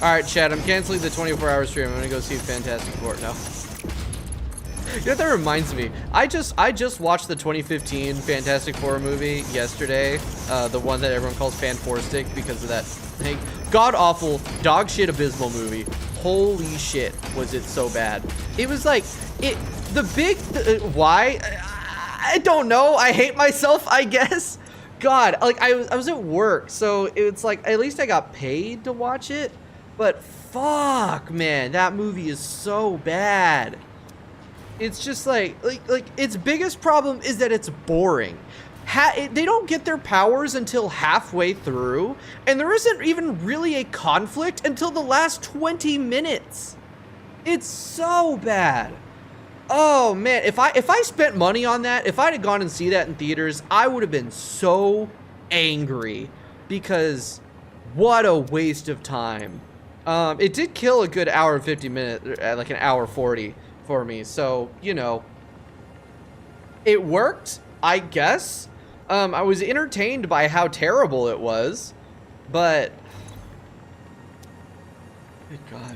Alright, chat, I'm canceling the 24-hour stream. I'm gonna go see Fantastic Four. No. You know what that reminds me? I just watched the 2015 Fantastic Four movie yesterday. The one that everyone calls Fan-Four-Stick because of that thing. God-awful, dog shit abysmal movie. Holy shit, was it so bad. It was like, why? I don't know. I hate myself, I guess. God, like, I was at work, so it's like, at least I got paid to watch it. But fuck, man, that movie is so bad. It's just like its biggest problem is that it's boring. They don't get their powers until halfway through, and there isn't even really a conflict until the last 20 minutes. It's so bad. Oh man, if I spent money on that, if I'd have gone and see that in theaters, I would have been so angry because what a waste of time. It did kill a good hour and 50 minutes, like an hour 40 for me. So, you know, it worked, I guess. I was entertained by how terrible it was, but good God.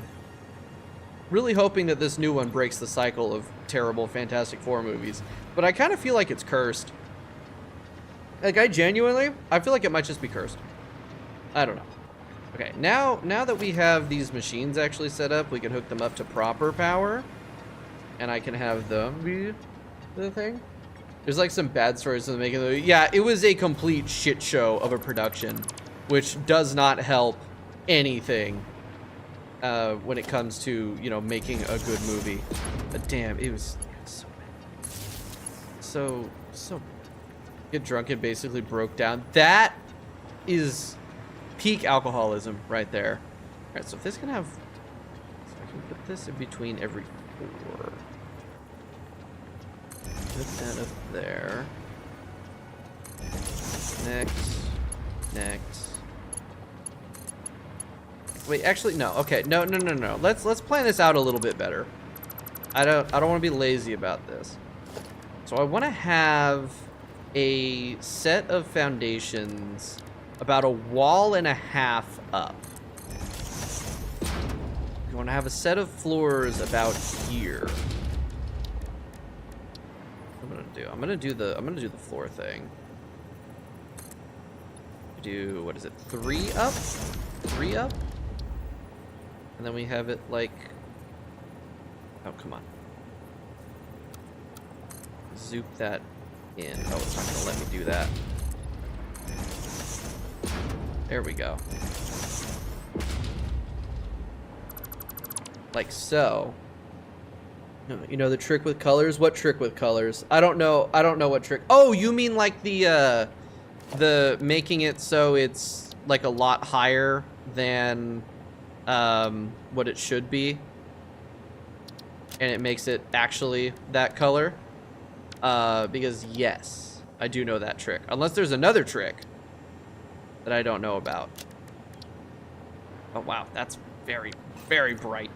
Really hoping that this new one breaks the cycle of terrible Fantastic Four movies, but I kind of feel like it's cursed. Like, I feel like it might just be cursed. I don't know. Okay, now that we have these machines actually set up, we can hook them up to proper power, and I can have them be the thing. There's like some bad stories in the making of the movie. Yeah, it was a complete shit show of a production, which does not help anything when it comes to, you know, making a good movie. But damn, it was so bad. So get drunk and basically broke down. That is peak alcoholism right there. All right, so if this can have, so I can put this in between every 4. Put that up there. Next. Wait, actually, no. Okay, no. Let's plan this out a little bit better. I don't want to be lazy about this. So I want to have a set of foundations about 1.5 walls up. You want to have a set of floors about here. I'm gonna do the floor thing. Do, what is it, 3 up? 3 up? And then we have it like, oh, come on. Zoop that in. Oh, it's not gonna let me do that. There we go. Like so. You know the trick with colors? What trick with colors? I don't know what trick. Oh, you mean like the making it so it's like a lot higher than what it should be, and it makes it actually that color? Because yes, I do know that trick. Unless there's another trick that I don't know about. Oh wow, that's very, very bright.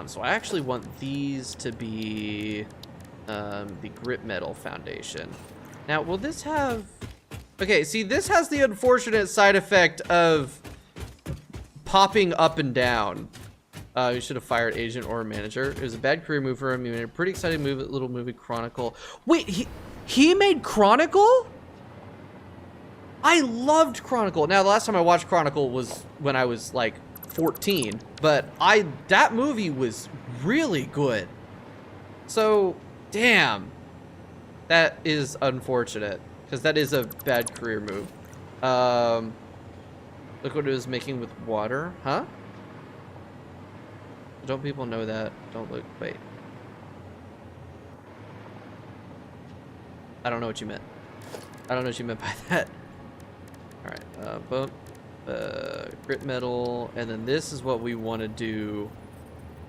So I actually want these to be the grit metal foundation. Now, will this have... Okay, see, this has the unfortunate side effect of popping up and down. You should have fired agent or manager. It was a bad career move for him. He made a pretty exciting little movie, Chronicle. Wait, he made Chronicle? I loved Chronicle. Now, the last time I watched Chronicle was when I was like 14, but that movie was really good. So, damn. That is unfortunate, because that is a bad career move. Look what it was making with water, huh? Don't people know that? Don't look, wait. I don't know what you meant. I don't know what you meant by that. Alright, boom. Grit metal, and then this is what we want to do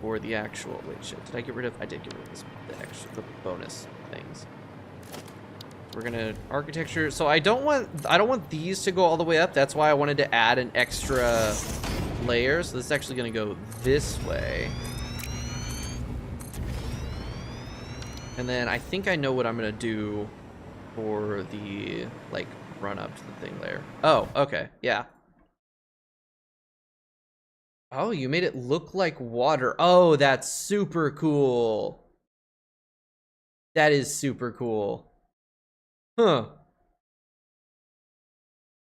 for the actual, wait, shit, did I get rid of, I did get rid of the bonus things. we're gonna architecture. So I don't want these to go all the way up. That's why I wanted to add an extra layer. So this is actually gonna go this way. And then I think I know what I'm gonna do for the like run up to the thing layer. Oh, okay, yeah. Oh, you made it look like water. Oh, that's super cool. That is super cool. Huh.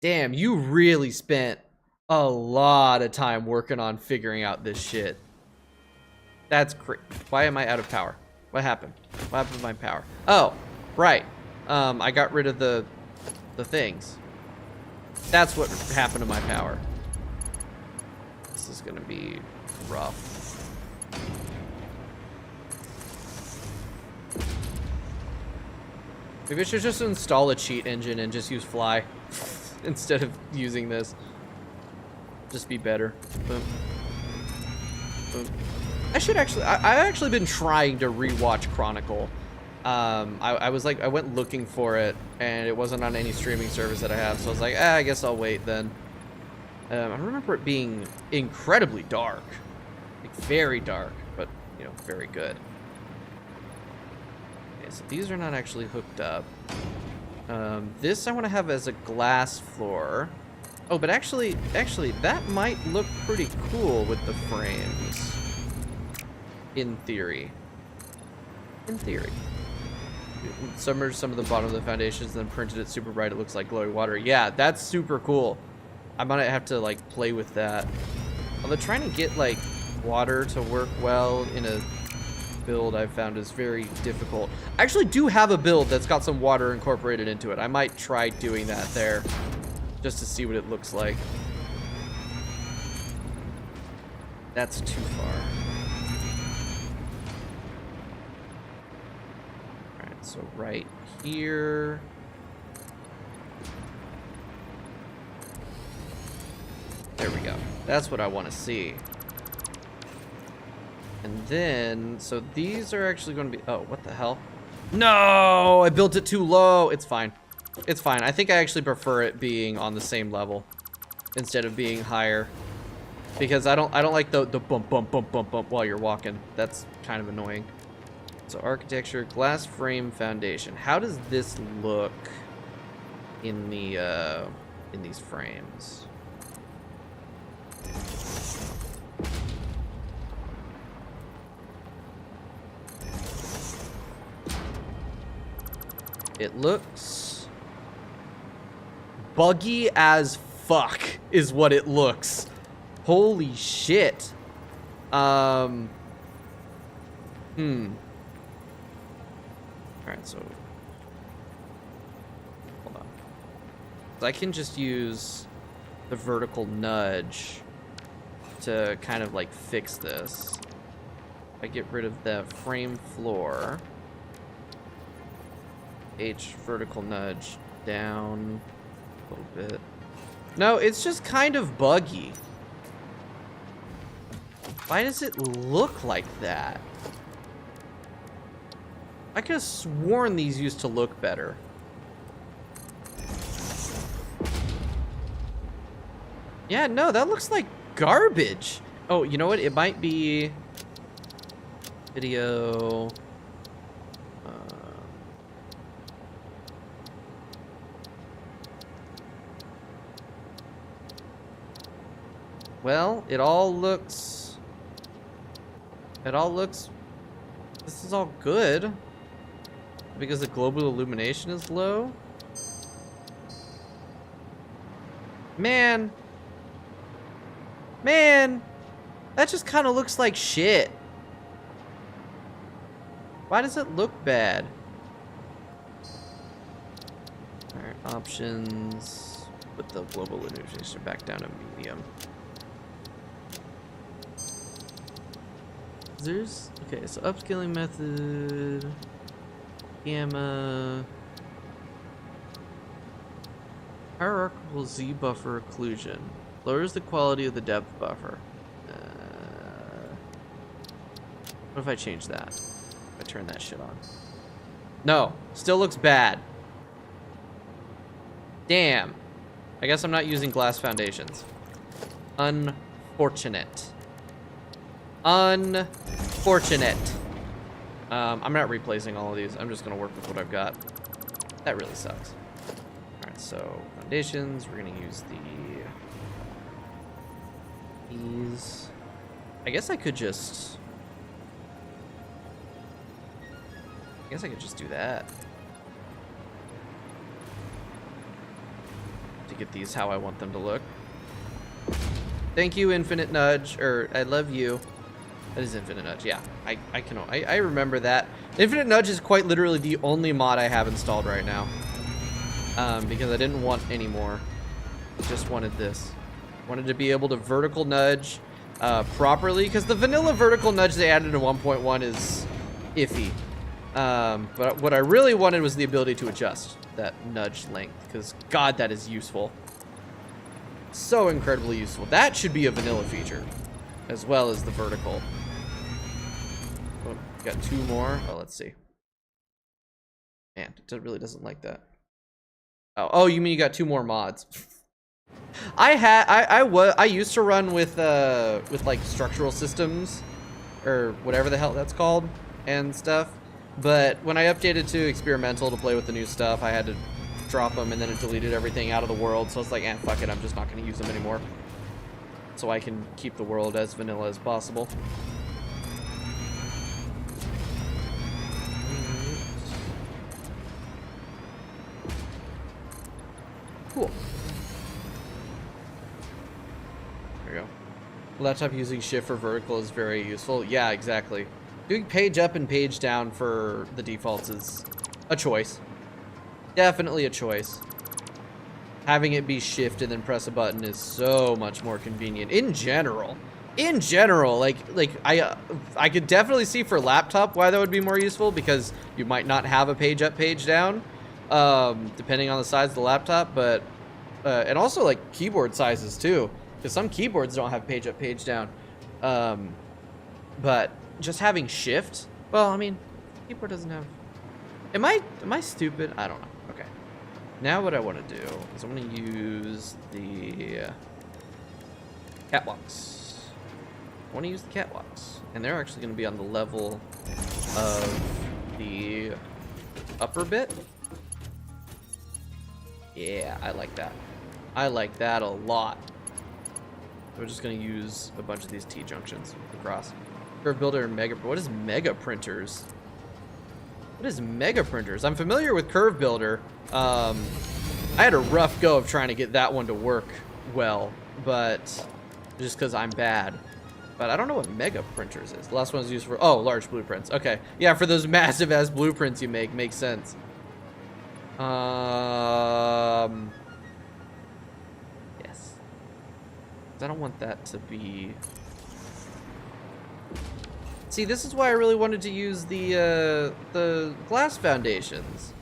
Damn, you really spent a lot of time working on figuring out this shit. That's crazy. Why am I out of power? What happened? What happened to my power? Oh, right. I got rid of the things. That's what happened to my power. This is gonna be rough. Maybe I should just install a cheat engine and just use fly instead of using this. Just be better. Boom. Boom. I've actually been trying to rewatch Chronicle. I was like, I went looking for it and it wasn't on any streaming service that I have. So I was like, I guess I'll wait then. I remember it being incredibly dark, like very dark, but you know, very good. Okay, so these are not actually hooked up. This I want to have as a glass floor. Oh, but actually, that might look pretty cool with the frames. In theory. In theory. Submerged some of the bottom of the foundations, then printed it super bright. It looks like glowing water. Yeah, that's super cool. I might have to like play with that. Although trying to get like water to work well in a build I've found is very difficult. I actually do have a build that's got some water incorporated into it. I might try doing that there just to see what it looks like. That's too far. Alright, so right here. There we go. That's what I want to see. And then, so these are actually going to be, oh, what the hell? No, I built it too low. It's fine. It's fine. I think I actually prefer it being on the same level instead of being higher, because I don't like the bump while you're walking. That's kind of annoying. So architecture, glass frame foundation. How does this look in the in these frames? It looks buggy as fuck is what it looks. Holy shit. Alright, so hold on. So I can just use the vertical nudge to kind of like fix this. I get rid of the frame floor. H vertical nudge down a little bit. No, it's just kind of buggy. Why does it look like that? I could have sworn these used to look better. Yeah, no, that looks like garbage. Oh, you know what? It might be video. Well, it all looks, this is all good because the global illumination is low. Man, that just kind of looks like shit. Why does it look bad? All right, options, put the global illumination back down to medium. There's, okay, so upscaling method, gamma, hierarchical Z buffer occlusion, lowers the quality of the depth buffer. What if I change that? If I turn that shit on? No, still looks bad. Damn. I guess I'm not using glass foundations. Unfortunate. Unfortunate. I'm not replacing all of these. I'm just gonna work with what I've got. That really sucks. Alright, so foundations, we're gonna use these. I guess I could just do that. To get these how I want them to look. Thank you, Infinite Nudge, or I love you. That is Infinite Nudge, yeah. I remember that. Infinite Nudge is quite literally the only mod I have installed right now. Because I didn't want any more. Just wanted this. Wanted to be able to vertical nudge properly, because the vanilla vertical nudge they added in 1.1 is iffy. But what I really wanted was the ability to adjust that nudge length, because God, that is useful. So incredibly useful. That should be a vanilla feature, as well as the vertical. Oh, got two more. Oh, let's see. Man, it really doesn't like that. Oh, you mean you got two more mods? I used to run with like structural systems, or whatever the hell that's called, and stuff. But when I updated to experimental to play with the new stuff, I had to drop them, and then it deleted everything out of the world. So it's like, fuck it, I'm just not going to use them anymore. So I can keep the world as vanilla as possible. Cool. There we go. Laptop using shift for vertical is very useful. Yeah, exactly. Doing page up and page down for the defaults is a choice. Definitely a choice. Having it be shift and then press a button is so much more convenient in general. In general, like I could definitely see for laptop why that would be more useful, because you might not have a page up, page down, depending on the size of the laptop, but and also like keyboard sizes too, because some keyboards don't have page up, page down. But just having shift, well, I mean, keyboard doesn't have. Am I stupid? I don't know. Okay. Now what I want to do is I'm going to use the catwalks. I want to use the catwalks, and they're actually going to be on the level of the upper bit. Yeah, I like that. I like that a lot. We're just going to use a bunch of these T-junctions across. Curve Builder and Mega. What is Mega Printers? What is Mega Printers? I'm familiar with Curve Builder. I had a rough go of trying to get that one to work well, but just because I'm bad. But I don't know what Mega Printers is. The last one was used for, oh, large blueprints. Okay. Yeah, for those massive ass blueprints you make. Makes sense. Yes. I don't want that to be... See, this is why I really wanted to use the glass foundations,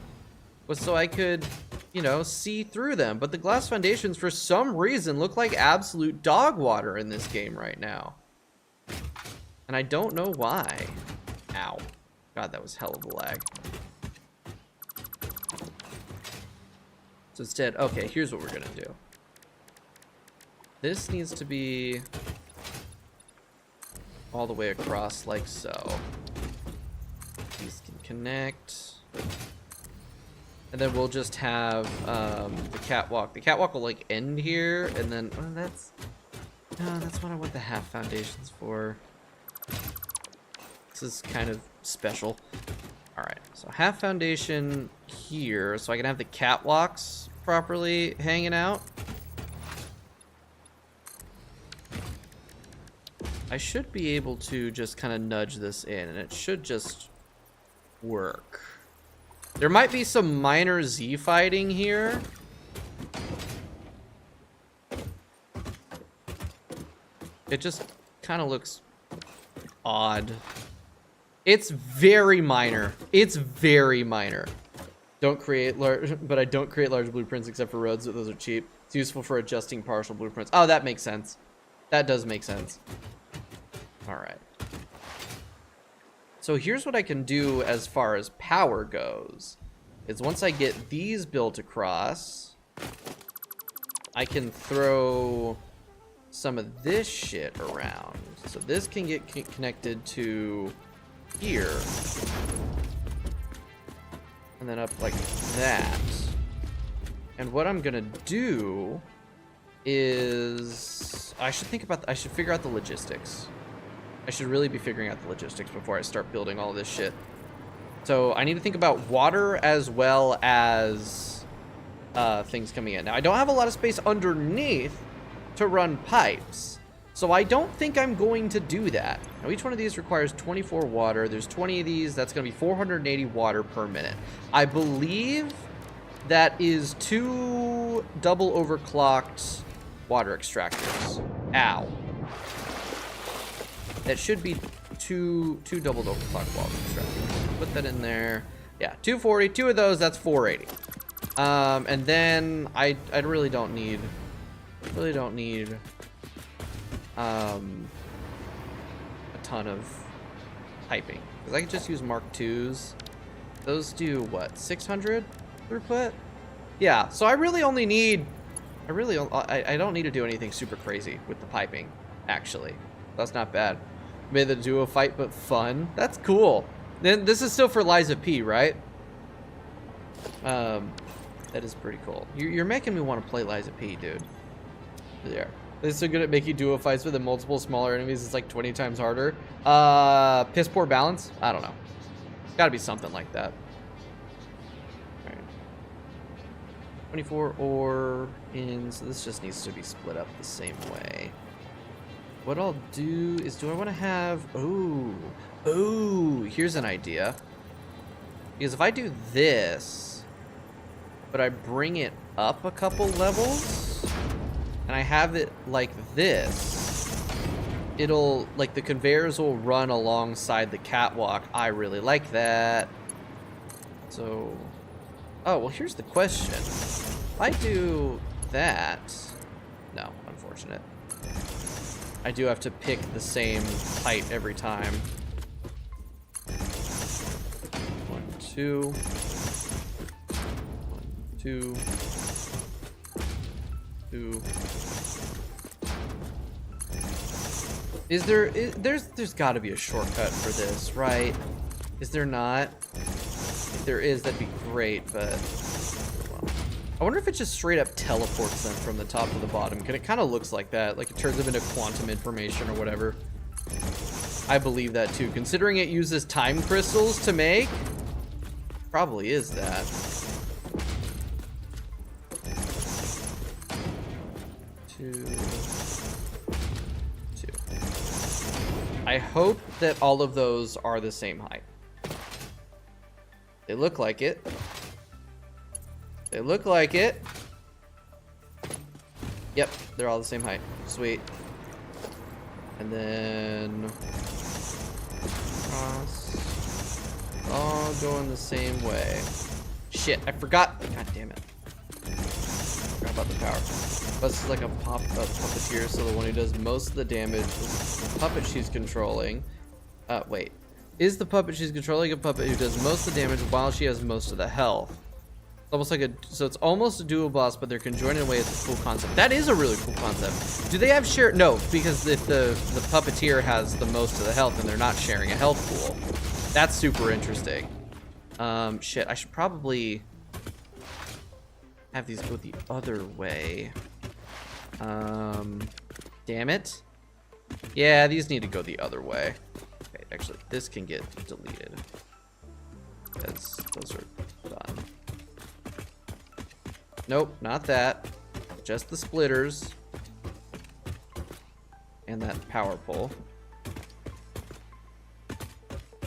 was so I could, you know, see through them. But the glass foundations, for some reason, look like absolute dog water in this game right now. And I don't know why. Ow. God, that was hell of a lag. So instead, okay, here's what we're gonna do. This needs to be all the way across like so. These can connect. And then we'll just have the catwalk. The catwalk will like end here, and then that's what I want the half foundations for. This is kind of special. Alright, so half foundation here, so I can have the catwalks properly hanging out. I should be able to just kind of nudge this in, and it should just work. There might be some minor Z fighting here. It just kind of looks odd. It's very minor. It's very minor. Don't create large, but I don't create large blueprints except for roads. Those are cheap. It's useful for adjusting partial blueprints. Oh, that makes sense. That does make sense. All right. So here's what I can do as far as power goes. Is once I get these built across, I can throw some of this shit around. So this can get connected to here. And then up like that. And what I'm gonna do is I should figure out the logistics. I should really be figuring out the logistics before I start building all this shit. So I need to think about water as well as things coming in. Now I don't have a lot of space underneath to run pipes, so I don't think I'm going to do that. Now each one of these requires 24 water. There's 20 of these. That's going to be 480 water per minute. I believe that is 2 double overclocked water extractors. Ow. That should be two double overclocked water extractors. Put that in there. Yeah, 240. 2 of those. That's 480. And then I really don't need a ton of piping, because I could just use Mark IIs. Those do what, 600 throughput? Yeah, so I really only need, I don't need to do anything super crazy with the piping, actually. That's not bad. Made the duo fight but fun. That's cool. Then this is still for Liza P, right? That is pretty cool. You're making me want to play Liza P, dude. Yeah. It's so good at making duo fights with multiple smaller enemies. It's like 20 times harder. Piss poor balance? I don't know. Gotta be something like that. All right. 24 ore in, so this just needs to be split up the same way. What I'll do is, do I want to have, ooh, here's an idea. Because if I do this, but I bring it up a couple levels, and I have it like this, it'll, like, the conveyors will run alongside the catwalk. I really like that. So, oh, well, here's the question. If I do that, no, unfortunate. I do have to pick the same height every time. 1, 2. 1, 2. 2. There's got to be a shortcut for this, right? Is there not? If there is, that'd be great, but well. I wonder if it just straight up teleports them from the top to the bottom. It kind of looks like that, like it turns them into quantum information or whatever. I believe that too, considering it uses time crystals to make. Probably is that. Two. I hope that all of those are the same height. They look like it. They look like it. Yep, they're all the same height. Sweet. And then cross. All going the same way. Shit, I forgot. God damn it. I forgot about the power. This is like a puppeteer, so the one who does most of the damage is the puppet she's controlling. Wait. Is the puppet she's controlling a puppet who does most of the damage while she has most of the health? It's almost like so it's almost a dual boss, but they're conjoined in a way. It's a cool concept. That is a really cool concept. Do they have share? No, because if the puppeteer has the most of the health, then they're not sharing a health pool. That's super interesting. Shit, I should probably have these go the other way. Damn it. Yeah, these need to go the other way. Okay, actually, this can get deleted. Those are done. Nope, not that. Just the splitters. And that power pole.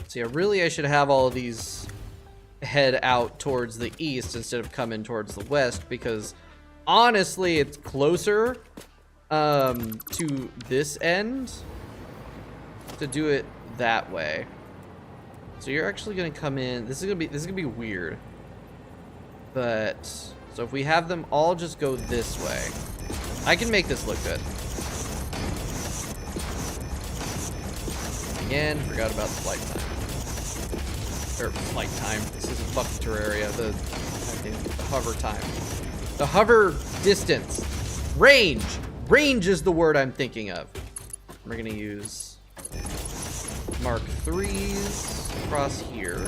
See, I should have all of these head out towards the east instead of coming towards the west, because honestly, it's closer to this end to do it that way. So you're actually gonna come in. This is gonna be weird. But so if we have them all just go this way, I can make this look good. Again, forgot about the flight time. Or flight time. This is a fucking Terraria. The hover time. The hover distance. Range. Range is the word I'm thinking of. We're gonna use Mark 3s across here.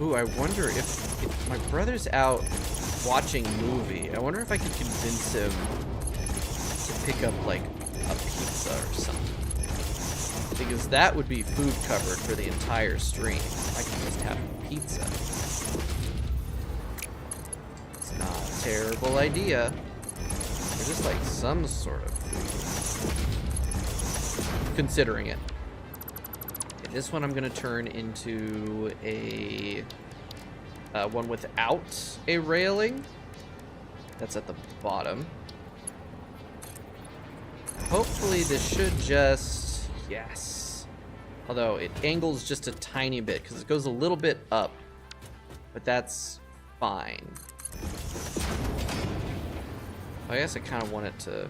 Ooh, I wonder if my brother's out watching movie. I wonder if I could convince him to pick up like a pizza or something. Because that would be food covered for the entire stream. I can just have pizza. It's not a terrible idea. Or just like some sort of food. Considering it. Okay, this one I'm gonna turn into a one without a railing. That's at the bottom. Hopefully this should just, yes. Although it angles just a tiny bit because it goes a little bit up, but that's fine. I guess I kind of want it to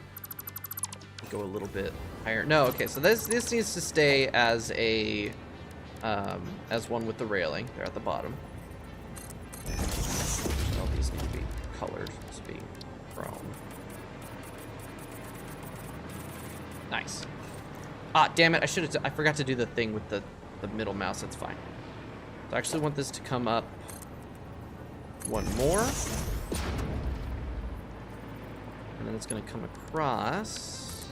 go a little bit higher. No, okay, so this needs to stay as a as one with the railing. They're at the bottom. All these need to be colored to be chrome. Nice. Ah, damn it! I forgot to do the thing with the middle mouse. That's fine. So I actually want this to come up one more, and then it's going to come across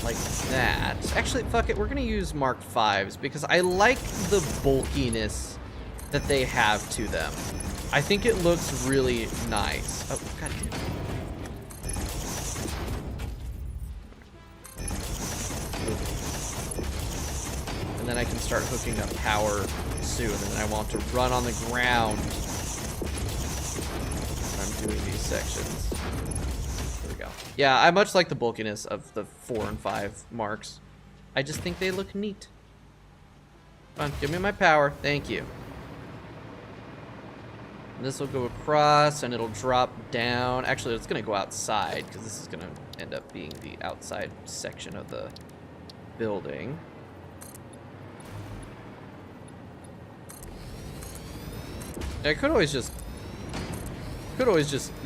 like that. Actually, fuck it. We're going to use Mark 5s because I like the bulkiness that they have to them. I think it looks really nice. Oh, god damn it. And then I can start hooking up power soon, and then I want to run on the ground when I'm doing these sections. There we go. Yeah, I much like the bulkiness of the 4 and 5 marks. I just think they look neat. Come on, give me my power. Thank you. And this will go across, and it'll drop down. Actually, it's going to go outside, because this is going to end up being the outside section of the building. I could always just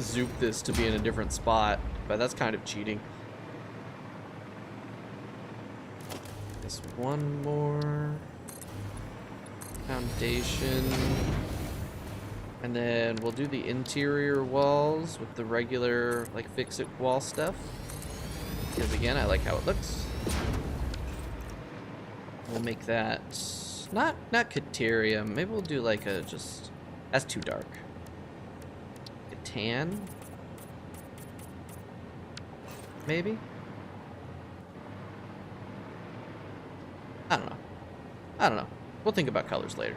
zoop this to be in a different spot, but that's kind of cheating. Just one more foundation, and then we'll do the interior walls with the regular like fix-it wall stuff. Because again, I like how it looks. We'll make that not Caterium. Maybe we'll do like a just. That's too dark. A tan? Maybe? I don't know. We'll think about colors later.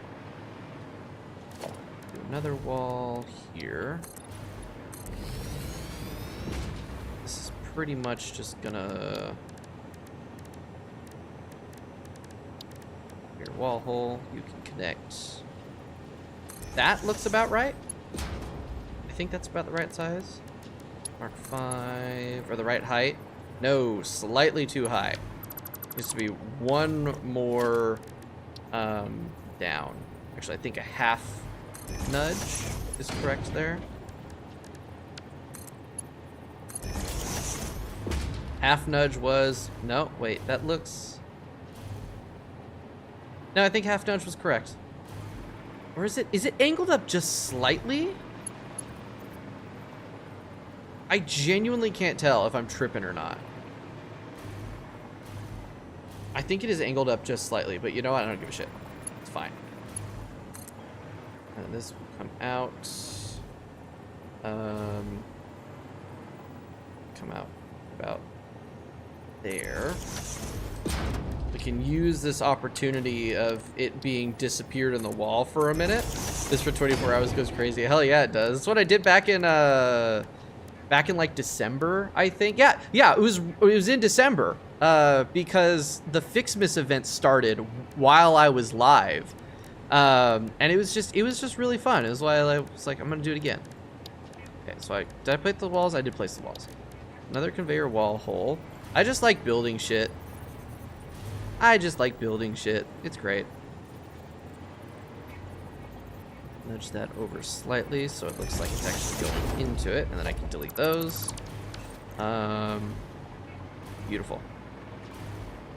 Do another wall here. This is pretty much just gonna... Your wall hole, you can connect. That looks about right. I think that's about the right size. Mark 5, or the right height. No, slightly too high. Needs to be one more down. Actually, I think a half nudge is correct there. Half nudge was, no, wait, that looks, no, I think half nudge was correct. Or is it angled up just slightly? I genuinely can't tell if I'm tripping or not. I think it is angled up just slightly, but you know what? I don't give a shit. It's fine. And this will come out. Come out about there. We can use this opportunity of it being disappeared in the wall for a minute. This for 24 hours goes crazy. Hell yeah, it does. That's what I did back in like December, I think. Yeah, it was in December because the Fixmas event started while I was live, and it was just really fun. It was why I was like, I'm gonna do it again. Okay, so did I place the walls? I did place the walls. Another conveyor wall hole. I just like building shit. I just like building shit. It's great. Nudge that over slightly so it looks like it's actually going into it, and then I can delete those. Beautiful.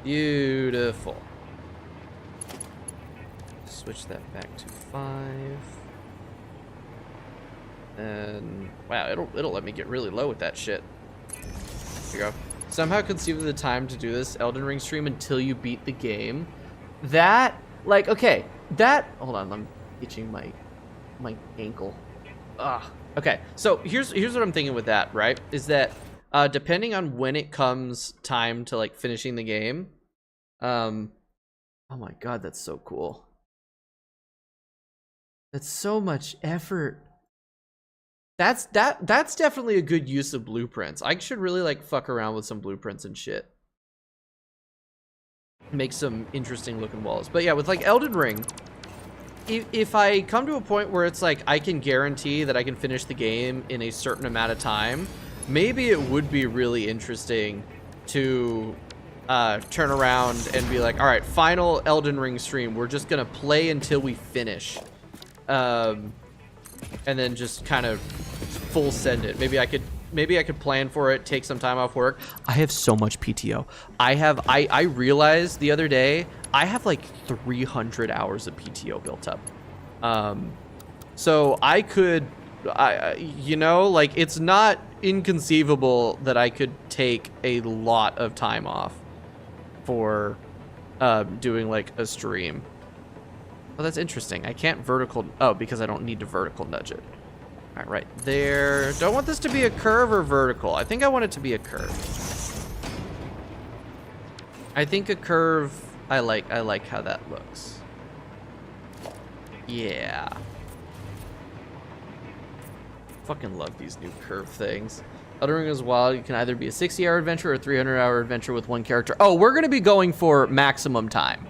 Beautiful. Switch that back to 5. And wow, it'll let me get really low with that shit. Here you go. Somehow conceive of the time to do this Elden Ring stream until you beat the game. That, like, okay, that, hold on, I'm itching my ankle. Okay, so here's what I'm thinking with that, right? Is that depending on when it comes time to like finishing the game, oh my god, that's so cool. That's so much effort. That's definitely a good use of blueprints. I should really like fuck around with some blueprints and shit. Make some interesting looking walls. But yeah, with like Elden Ring, if I come to a point where it's like I can guarantee that I can finish the game in a certain amount of time, maybe it would be really interesting to turn around and be like, all right, final Elden Ring stream. We're just gonna play until we finish. And then just kind of full send it. Maybe I could plan for it, take some time off work. I have so much PTO. I realized the other day I have like 300 hours of PTO built up. So I could, you know, like it's not inconceivable that I could take a lot of time off for doing like a stream. Oh, that's interesting. I can't vertical... Oh, because I don't need to vertical nudge it. All right there. Don't want this to be a curve or vertical. I think I want it to be a curve. I think a curve... I like how that looks. Yeah. Fucking love these new curve things. Elden Ring is wild. You can either be a 60-hour adventure or a 300-hour adventure with one character. Oh, we're going to be going for maximum time.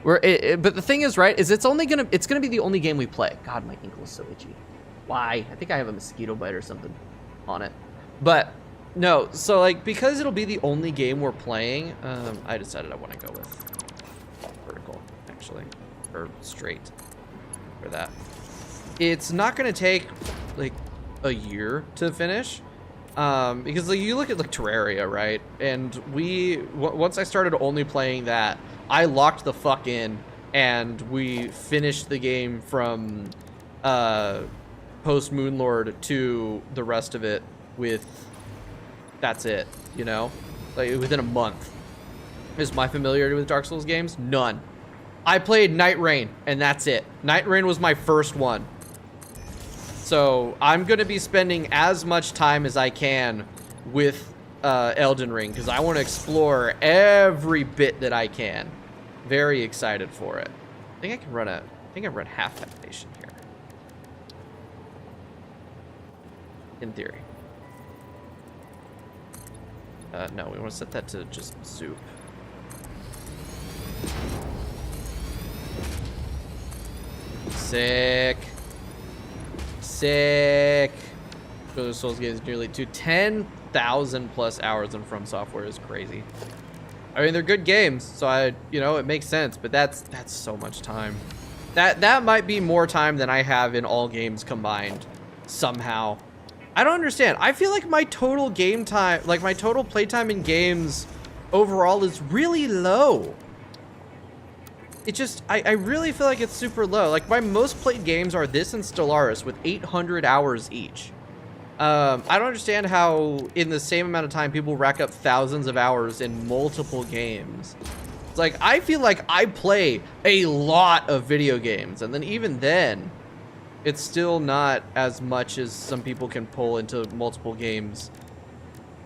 But the thing is, right, is it's gonna be the only game we play. God, my ankle is so itchy. Why? I think I have a mosquito bite or something on it. But no, so like because it'll be the only game we're playing, I decided I want to go with vertical, actually, or straight for that. It's not gonna take like a year to finish. Because like you look at like Terraria, right? And once I started only playing that, I locked the fuck in and we finished the game from post Moonlord to the rest of it with that's it, you know? Like within a month. Is my familiarity with Dark Souls games? None. I played Night Rain and that's it. Night Rain was my first one. So I'm going to be spending as much time as I can with Elden Ring because I want to explore every bit that I can. Very excited for it. I think I run half foundation here. In theory. No, we want to set that to just soup. Sick. Sick. Other Souls games nearly 10,000 plus hours in From Software is crazy. I mean, they're good games, so it makes sense, but that's so much time. That might be more time than I have in all games combined somehow. I don't understand. I feel like my total game time, like my total playtime in games overall is really low. It just, I really feel like it's super low. Like my most played games are this and Stellaris with 800 hours each. I don't understand how in the same amount of time people rack up thousands of hours in multiple games. It's like, I feel like I play a lot of video games, and then even then, it's still not as much as some people can pull into multiple games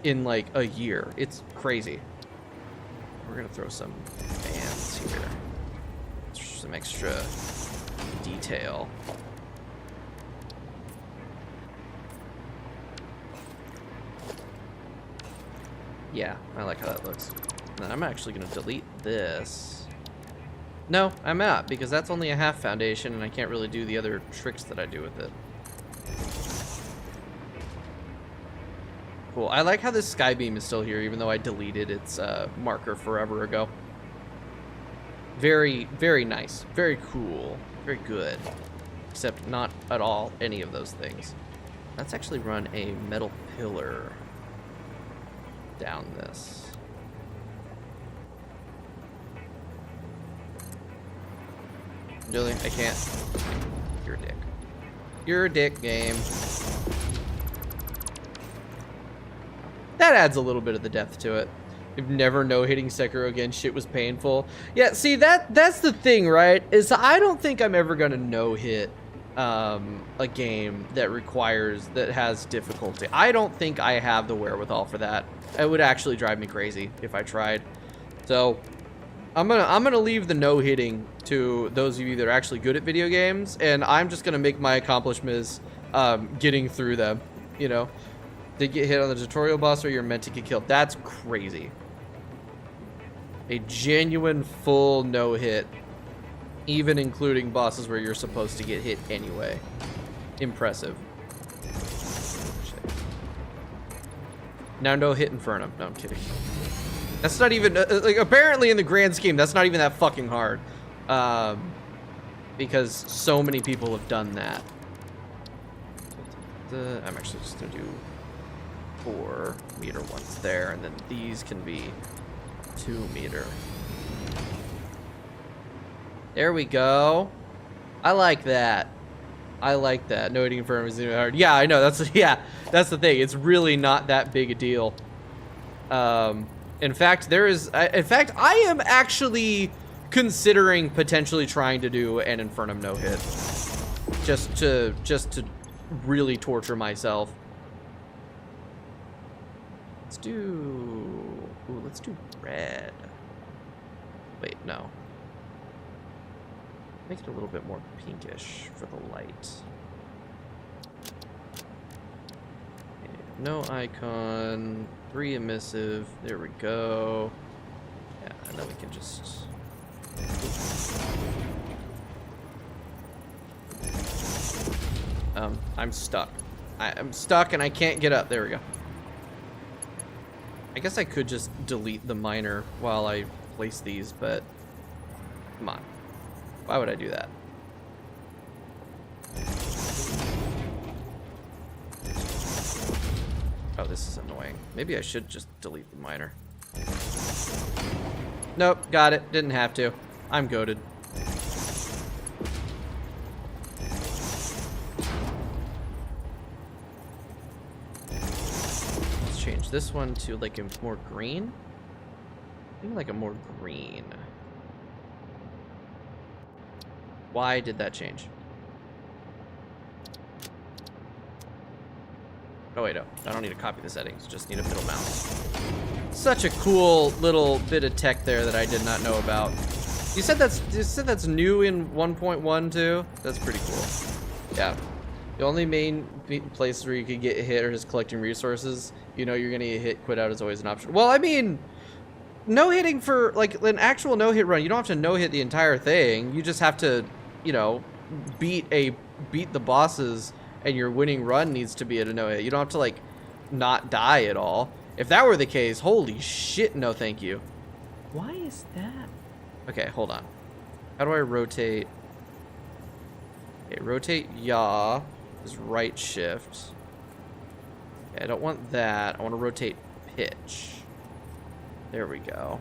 in like a year. It's crazy. We're gonna throw some fans here. Some extra detail. Yeah, I like how that looks. And then I'm actually gonna delete this. No, I'm not, because that's only a half foundation and I can't really do the other tricks that I do with it. Cool. I like how this sky beam is still here, even though I deleted its marker forever ago. Very, very nice. Very cool. Very good. Except not at all any of those things. Let's actually run a metal pillar down this. Really? I can't. You're a dick. You're a dick, game. That adds a little bit of the depth to it. I've never no-hitting Sekiro again. Shit was painful. Yeah, see, that's the thing, right? Is I don't think I'm ever gonna no-hit a game that has difficulty. I don't think I have the wherewithal for that. It would actually drive me crazy if I tried. So I'm gonna leave the no-hitting to those of you that are actually good at video games, and I'm just gonna make my accomplishments getting through them. You know, they get hit on the tutorial boss or you're meant to get killed. That's crazy. A genuine full no-hit, even including bosses where you're supposed to get hit anyway. Impressive. Shit. Now no-hit Infernum. No, I'm kidding. That's not even, like, apparently in the grand scheme, that's not even that fucking hard. Because so many people have done that. I'm actually just gonna do 4 meter ones there, and then these can be 2 meter. There we go. I like that. I like that. No hitting Infernum is even hard. Yeah, I know. That's the thing. It's really not that big a deal. In fact, I am actually considering potentially trying to do an Infernum no hit, just to really torture myself. Let's do red. Wait, no. Make it a little bit more pinkish for the light. Okay, no icon, 3 emissive. There we go. Yeah, and then we can just. I'm stuck. I'm stuck and I can't get up. There we go. I guess I could just delete the miner while I place these, but come on. Why would I do that? Oh, this is annoying. Maybe I should just delete the miner. Nope, got it. Didn't have to. I'm goated. Let's change this one to like a more green. Maybe like a more green. Why did that change? Oh wait, no. I don't need to copy the settings. Just need a middle mouse. Such a cool little bit of tech there that I did not know about. You said that's new in 1.1 too? That's pretty cool. Yeah. The only main place where you could get hit are just collecting resources. You know you're gonna get hit, quit out is always an option. Well, I mean, no hitting for like an actual no hit run, you don't have to no hit the entire thing. You just have to, you know, beat the bosses, and your winning run needs to be at a no hit. You don't have to like not die at all. If that were the case, holy shit, no thank you. Why is that? Okay, hold on. How do I rotate? Okay, rotate yaw is right shift. Okay, I don't want that. I want to rotate pitch. There we go.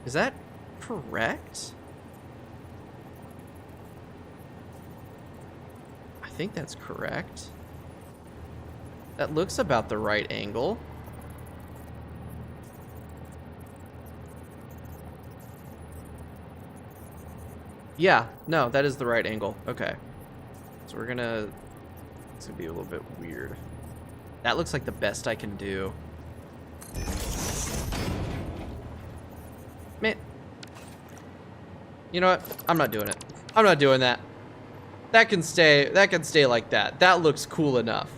Is that correct? I think that's correct. That looks about the right angle. Yeah, no, that is the right angle. Okay. So we're gonna... It's gonna be a little bit weird. That looks like the best I can do. Man. You know what? I'm not doing it. I'm not doing that. That can stay like that. That looks cool enough.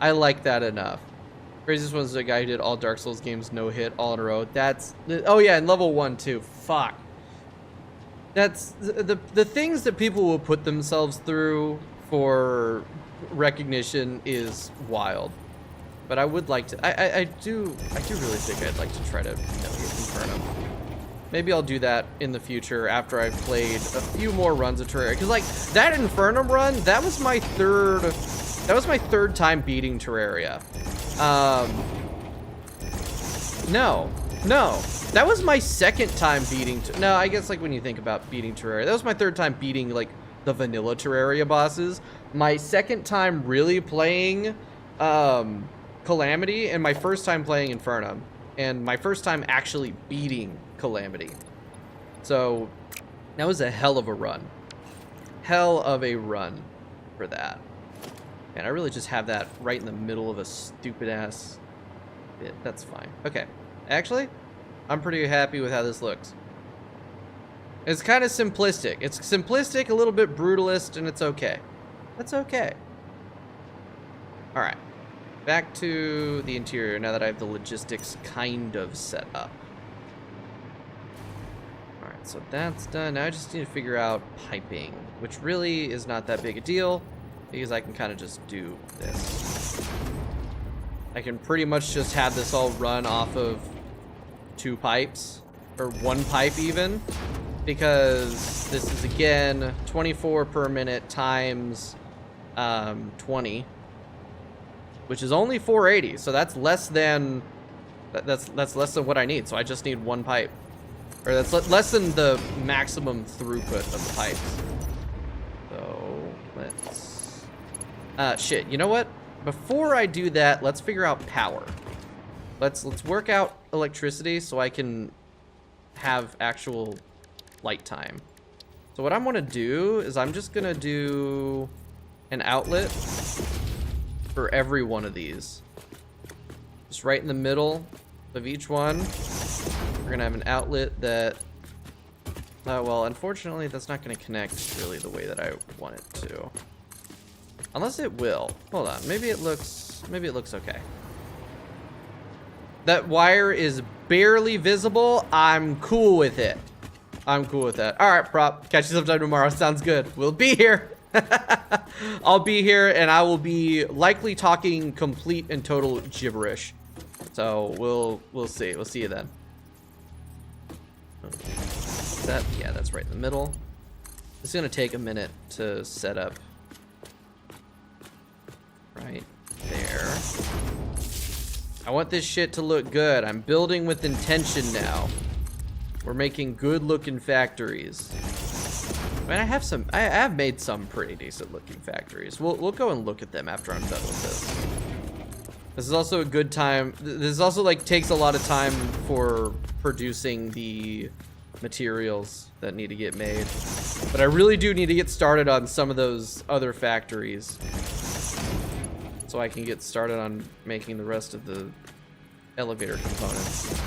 I like that enough. Craziest one's the guy who did all Dark Souls games no hit all in a row. That's... Oh yeah, and level 1 too. Fuck. That's... The things that people will put themselves through for recognition is wild. But I would like to. I do really think I'd like to try to get Infernum. Maybe I'll do that in the future after I've played a few more runs of Terraria. Because like that Infernum run, that was my third time beating Terraria. No, that was my second time beating. No, I guess like when you think about beating Terraria, that was my third time beating like the vanilla Terraria bosses. My second time really playing Calamity, and my first time playing Infernum, and my first time actually beating Calamity. So that was a hell of a run. Hell of a run for that. And I really just have that right in the middle of a stupid ass bit. That's fine. Okay. Actually, I'm pretty happy with how this looks. It's kind of simplistic. It's simplistic, a little bit brutalist, and it's okay. That's okay. All right. Back to the interior now that I have the logistics kind of set up. All right, so that's done. Now I just need to figure out piping, which really is not that big a deal because I can kind of just do this. I can pretty much just have this all run off of 2 pipes, or 1 pipe even, because this is again 24 per minute times 20, which is only 480, so that's less than that's less than what I need. So I just need 1 pipe, or that's less than the maximum throughput of the pipes. So let's shit, you know what, before I do that, let's figure out power. Let's work out electricity so I can have actual light time. So what I'm gonna do is I'm just gonna do an outlet for every one of these. Just right in the middle of each one, we're gonna have an outlet that, well, unfortunately, that's not gonna connect really the way that I want it to. Unless it will. Hold on, maybe it looks okay. That wire is barely visible. I'm cool with it. I'm cool with that. All right, prop. Catch you sometime tomorrow. Sounds good. We'll be here. I'll be here, and I will be likely talking complete and total gibberish. So we'll see. We'll see you then. Yeah, that's right in the middle. It's gonna take a minute to set up. Right there. I want this shit to look good. I'm building with intention now. We're making good-looking factories. I mean, I have made some pretty decent-looking factories. We'll go and look at them after I'm done with this. This is also a good time. This also like takes a lot of time for producing the materials that need to get made. But I really do need to get started on some of those other factories, so I can get started on making the rest of the elevator components.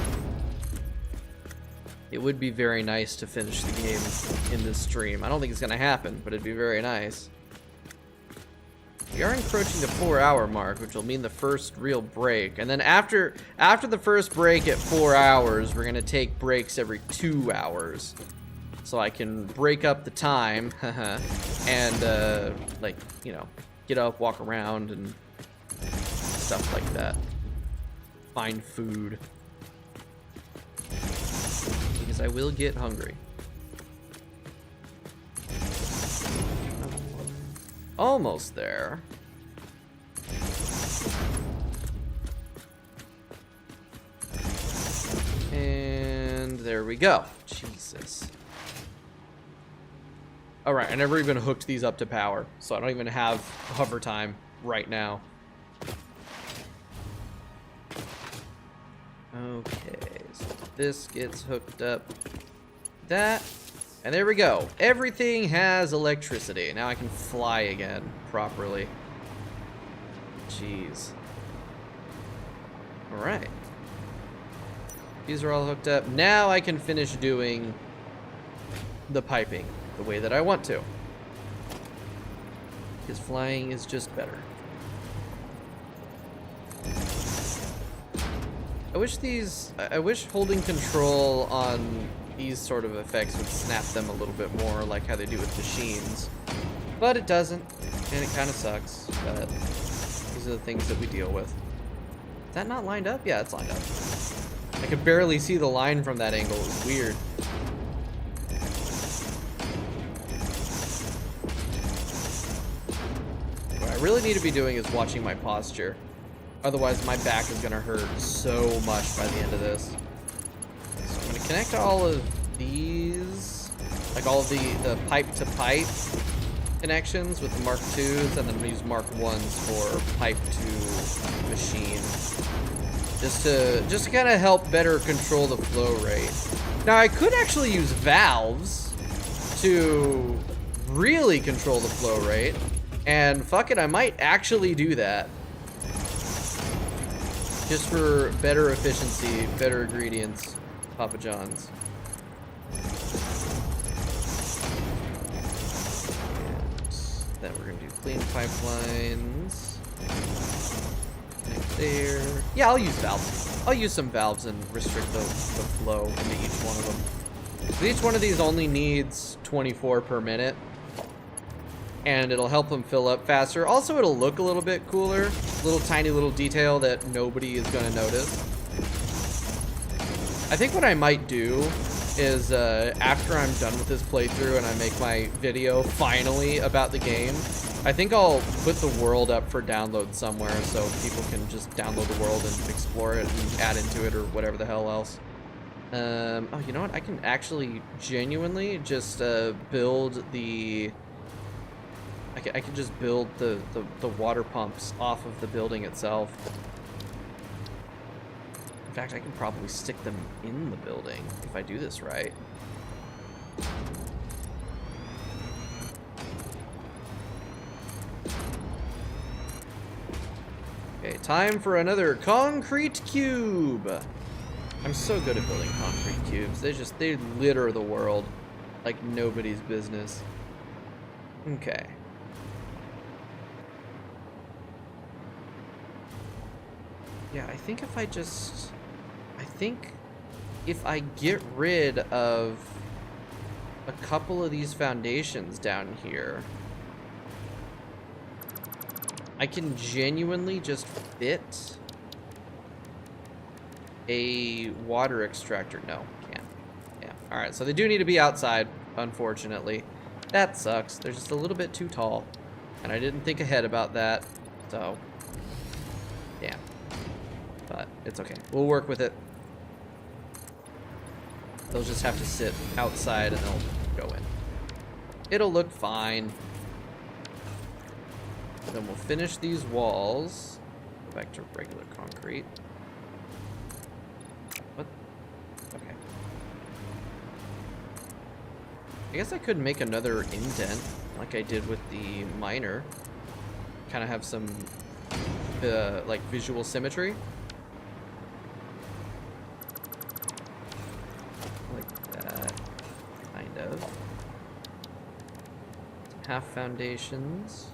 It would be very nice to finish the game in this stream. I don't think it's gonna happen, but it'd be very nice. We are encroaching the 4-hour mark, which will mean the first real break. And then after the first break at 4 hours, we're gonna take breaks every 2 hours. So I can break up the time and like, you know, get up, walk around, and stuff like that. Find food. Because I will get hungry. Almost there. And there we go. Jesus. Alright, I never even hooked these up to power, so I don't even have hover time right now. Okay, so this gets hooked up. That. And there we go. Everything has electricity. Now I can fly again properly. Jeez. Alright. These are all hooked up. Now I can finish doing the piping the way that I want to. Because flying is just better. I wish holding control on these sort of effects would snap them a little bit more like how they do with machines. But it doesn't, and it kind of sucks, but these are the things that we deal with. that not lined up? Yeah, it's lined up. I could barely see the line from that angle. It was weird. What I really need to be doing is watching my posture. Otherwise, my back is gonna hurt so much by the end of this. So I'm gonna connect all of these, like all of the pipe-to-pipe connections with the Mark IIs, and then use Mark I's for pipe to machine. Just to kind of help better control the flow rate. Now I could actually use valves to really control the flow rate, and fuck it, I might actually do that. Just for better efficiency, better ingredients, Papa John's. And then we're gonna do clean pipelines. Connect there. Yeah, I'll use valves. I'll use some valves and restrict the flow into each one of them. Each one of these only needs 24 per minute, and it'll help them fill up faster. Also, it'll look a little bit cooler. Little tiny little detail that nobody is gonna notice. I think what I might do is after I'm done with this playthrough and I make my video finally about the game, I think I'll put the world up for download somewhere so people can just download the world and explore it and add into it or whatever the hell else. Oh, you know what? I can actually genuinely just build the... I can just build the water pumps off of the building itself. In fact, I can probably stick them in the building if I do this right. Okay, time for another concrete cube. I'm so good at building concrete cubes. They litter the world like nobody's business. Okay. Yeah, I think if I get rid of a couple of these foundations down here, I can genuinely just fit a water extractor. No, can't. Yeah, all right, so they do need to be outside, unfortunately. That sucks. They're just a little bit too tall, and I didn't think ahead about that, so yeah. But it's okay. We'll work with it. They'll just have to sit outside and they'll go in. It'll look fine. Then we'll finish these walls. Go back to regular concrete. What? Okay. I guess I could make another indent like I did with the miner. Kind of have some like visual symmetry. Half foundations.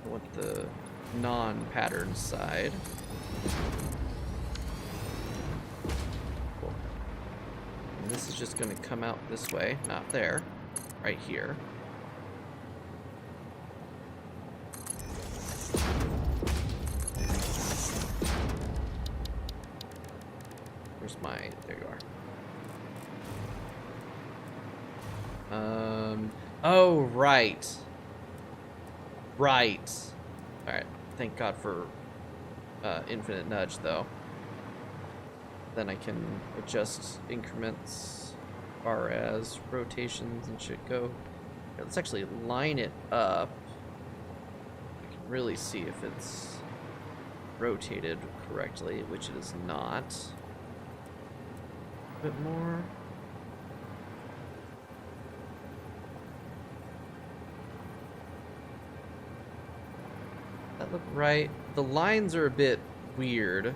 I want the non-patterned side. Cool. And this is just going to come out this way, not there, right here. Where's my... There you are. Oh, right. Right. Alright. Thank God for infinite nudge, though. Then I can adjust increments as far as rotations and shit go. Okay, let's actually line it up. I can really see if it's rotated correctly, which it is not. A bit more. That look right. The lines are a bit weird.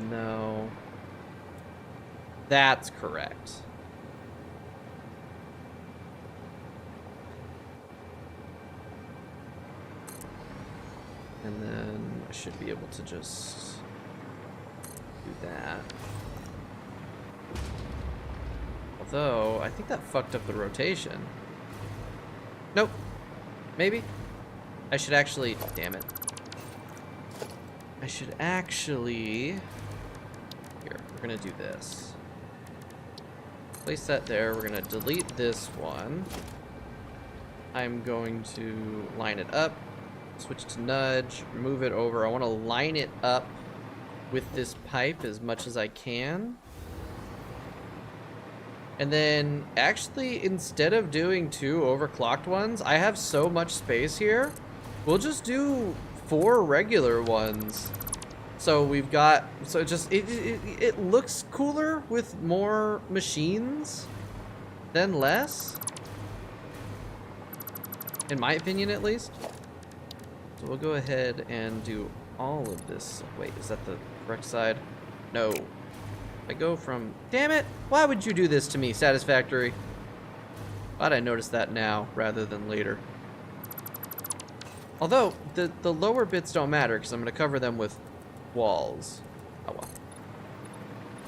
No. That's correct. And then I should be able to just do that. Although, I think that fucked up the rotation. Nope. Maybe? I should actually... Damn it. I should actually... Here, we're gonna do this. Place that there. We're gonna delete this one. I'm going to line it up, switch to nudge, move it over. I want to line it up with this pipe as much as I can. And then actually, instead of doing 2 overclocked ones, I have so much space here. We'll just do 4 regular ones. So we've got, so it looks cooler with more machines than less. In my opinion, at least. So we'll go ahead and do all of this. Wait, is that the correct side? No. I go from... Damn it! Why would you do this to me, Satisfactory? Glad I noticed that now, rather than later. Although, the lower bits don't matter, because I'm going to cover them with walls. Oh well.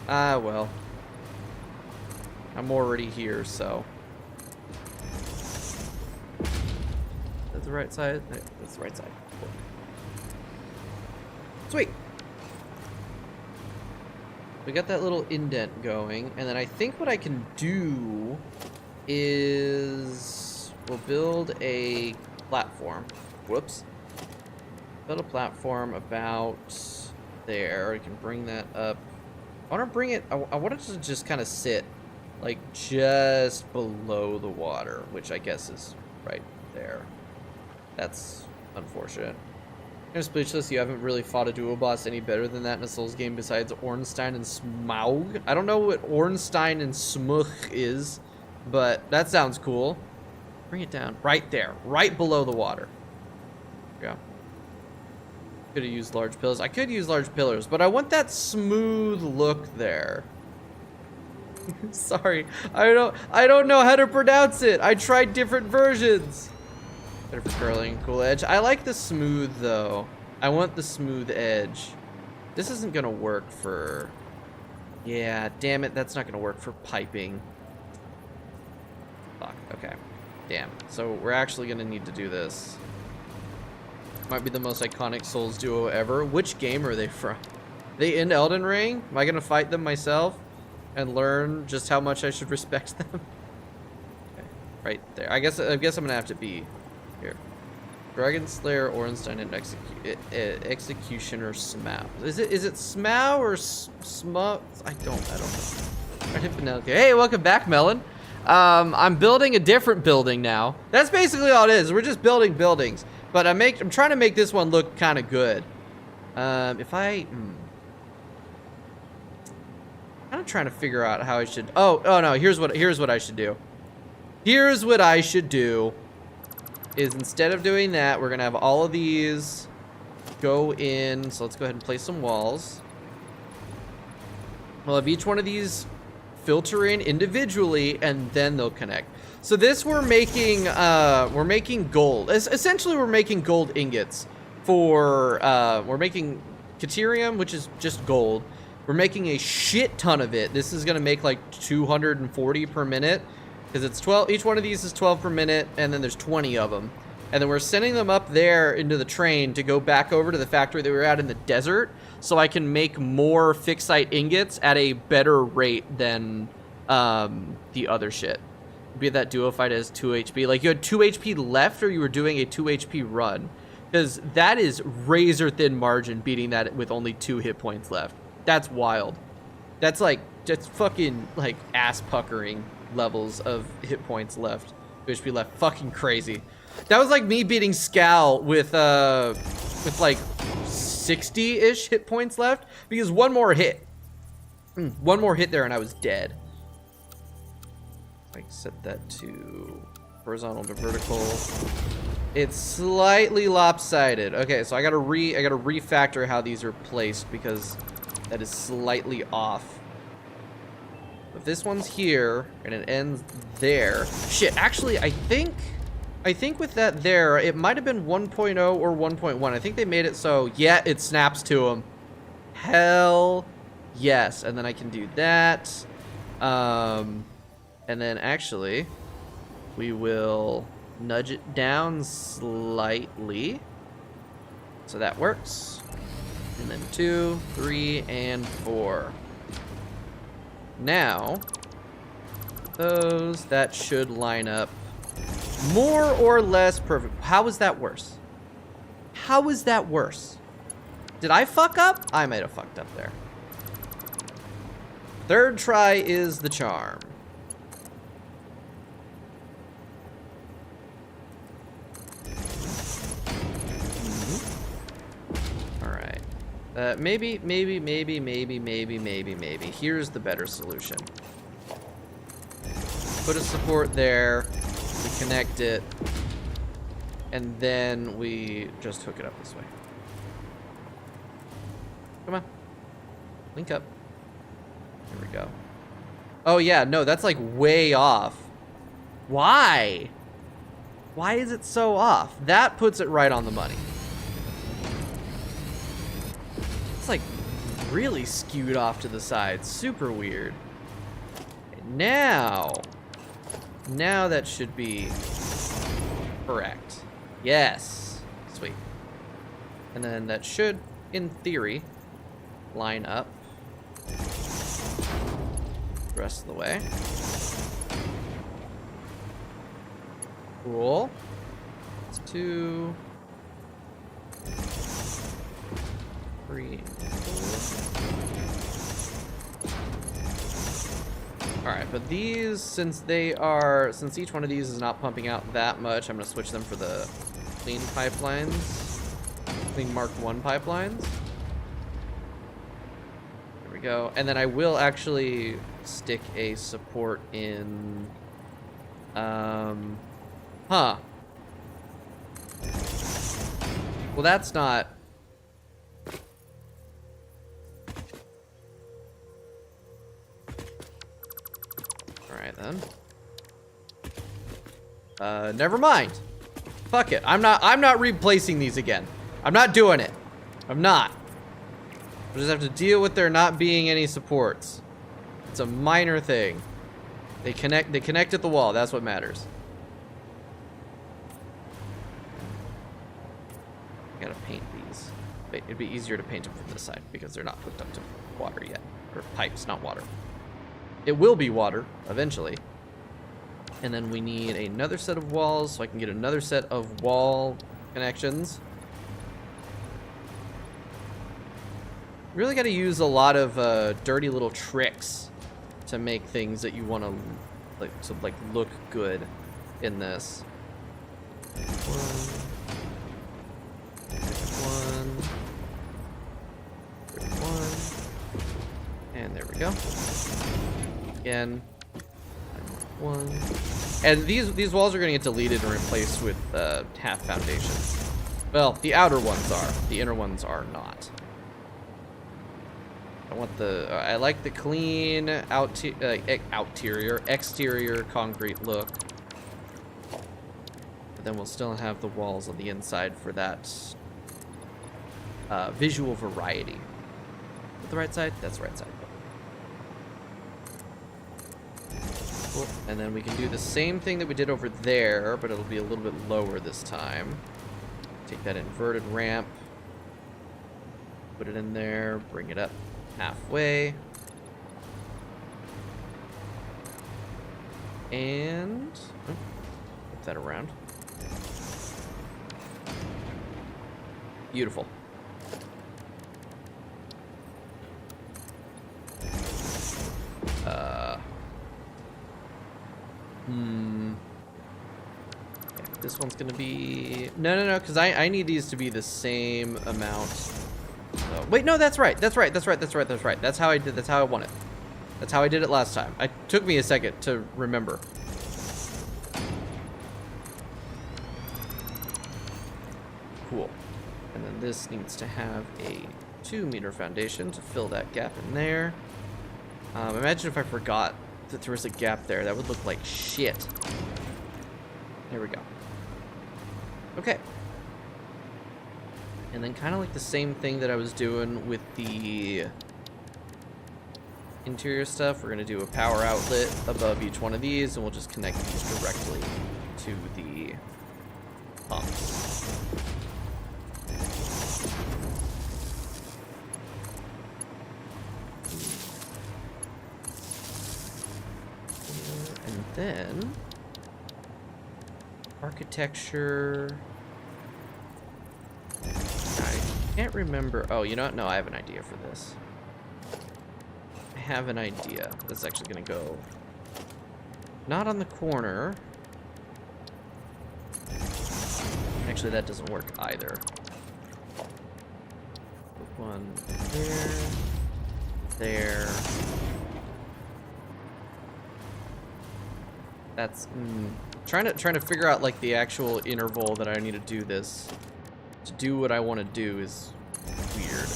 Ah, well. I'm already here, so... That's the right side? That's the right side. Cool. Sweet. We got that little indent going, and then I think what I can do is we'll build a platform. Whoops. Build a platform about there. I can bring that up. I want to bring it, I want it to just kind of sit like just below the water, which I guess is right there. That's unfortunate. I'm speechless. You haven't really fought a duo boss any better than that in a Souls game besides Ornstein and Smaug. I don't know what Ornstein and Smuch is, but that sounds cool. Bring it down right there, right below the water. There we go. Could have used large pillars. I could use large pillars, but I want that smooth look there. Sorry, I don't know how to pronounce it. I tried different versions. Better for curling, cool edge. I like the smooth though. I want the smooth edge. This isn't gonna work for... Yeah, damn it, that's not gonna work for piping. Fuck, okay. Damn, so we're actually gonna need to do this. Might be the most iconic Souls duo ever. Which game are they from? They in Elden Ring? Am I gonna fight them myself and learn just how much I should respect them? Okay, right there. I guess I'm gonna have to be here. Dragon Slayer, Ornstein, and Executioner Smough. Is it Smough or Smough? I don't know. Okay. Hey, welcome back, Melon. I'm building a different building now. That's basically all it is. We're just building buildings. But I'm trying to make this one look kind of good. I'm kind of trying to figure out how I should. Oh no. Here's what I should do. Here's what I should do. Is instead of doing that, we're gonna have all of these go in. So let's go ahead and place some walls. We'll have each one of these filter in individually, and then they'll connect. So this we're making gold. Essentially, we're making gold ingots for we're making Caterium, which is just gold. We're making a shit ton of it. This is gonna make like 240 per minute. Because it's 12, each one of these is 12 per minute, and then there's 20 of them. And then we're sending them up there into the train to go back over to the factory that we were at in the desert, so I can make more fixed site ingots at a better rate than the other shit. Be it that duo fight has 2 HP. Like you had 2 HP left, or you were doing a 2 HP run. Because that is razor thin margin beating that with only 2 hit points left. That's wild. That's fucking like ass puckering levels of hit points left. HP left. Fucking crazy. That was like me beating Scal with like 60-ish hit points left, because one more hit there and I was dead. Like set that to horizontal to vertical. It's slightly lopsided. Okay, so I gotta refactor how these are placed, because that is slightly off. If this one's here and it ends there, shit, actually I think with that there, it might have been 1.0 or 1.1. I think they made it so, yeah, it snaps to them. Hell yes. And then I can do that. And then actually we will nudge it down slightly, so that works. And then 2, 3, and 4. Now, that should line up more or less perfect. How is that worse? How is that worse? Did I fuck up? I might have fucked up there. Third try is the charm. All right. Maybe. Here's the better solution. Put a support there. We connect it. And then we just hook it up this way. Come on. Link up. There we go. Oh, yeah. No, that's like way off. Why? Why is it so off? That puts it right on the money. It's like really skewed off to the side. Super weird. Now that should be correct. Yes. Sweet. And then that should, in theory, line up the rest of the way. Cool. It's 2, 3, 4. All right, but these, since each one of these is not pumping out that much, I'm gonna switch them for the clean pipelines, clean Mark 1 pipelines. There we go. And then I will actually stick a support in, well, that's not. All right then. Never mind. Fuck it. I'm not replacing these again. I'm not doing it. I'm not. We just have to deal with there not being any supports. It's a minor thing. They connect at the wall. That's what matters. I gotta paint these. It'd be easier to paint them from this side because they're not hooked up to water yet. Or pipes, not water. It will be water eventually. And then we need another set of walls so I can get another set of wall connections. You really got to use a lot of dirty little tricks to make things that you want to like look good in this. One. And there we go. Again. One. And these walls are going to get deleted and replaced with half foundations. Well, the outer ones are. The inner ones are not. I want I like the clean exterior concrete look. But then we'll still have the walls on the inside for that visual variety. Is that the right side? That's the right side. Cool. And then we can do the same thing that we did over there, but it'll be a little bit lower this time. Take that inverted ramp, put it in there, bring it up halfway. And flip that around. Beautiful. This one's gonna be no, because I need these to be the same amount. So, wait, no, that's right. That's how I did. That's how I want it. That's how I did it last time. It took me a second to remember. Cool. And then this needs to have a 2-meter foundation to fill that gap in there. Imagine if I forgot that there was a gap there. That would look like shit. There we go. Okay. And then kind of like the same thing that I was doing with the interior stuff, we're going to do a power outlet above each one of these, and we'll just connect these directly to the pumps. then architecture. I can't remember. Oh, you know what? No, I have an idea for this. I have an idea. That's actually going to go not on the corner. Actually, that doesn't work either. Put one there. That's trying to figure out like the actual interval that I need to do this. To do what I want to do is weird.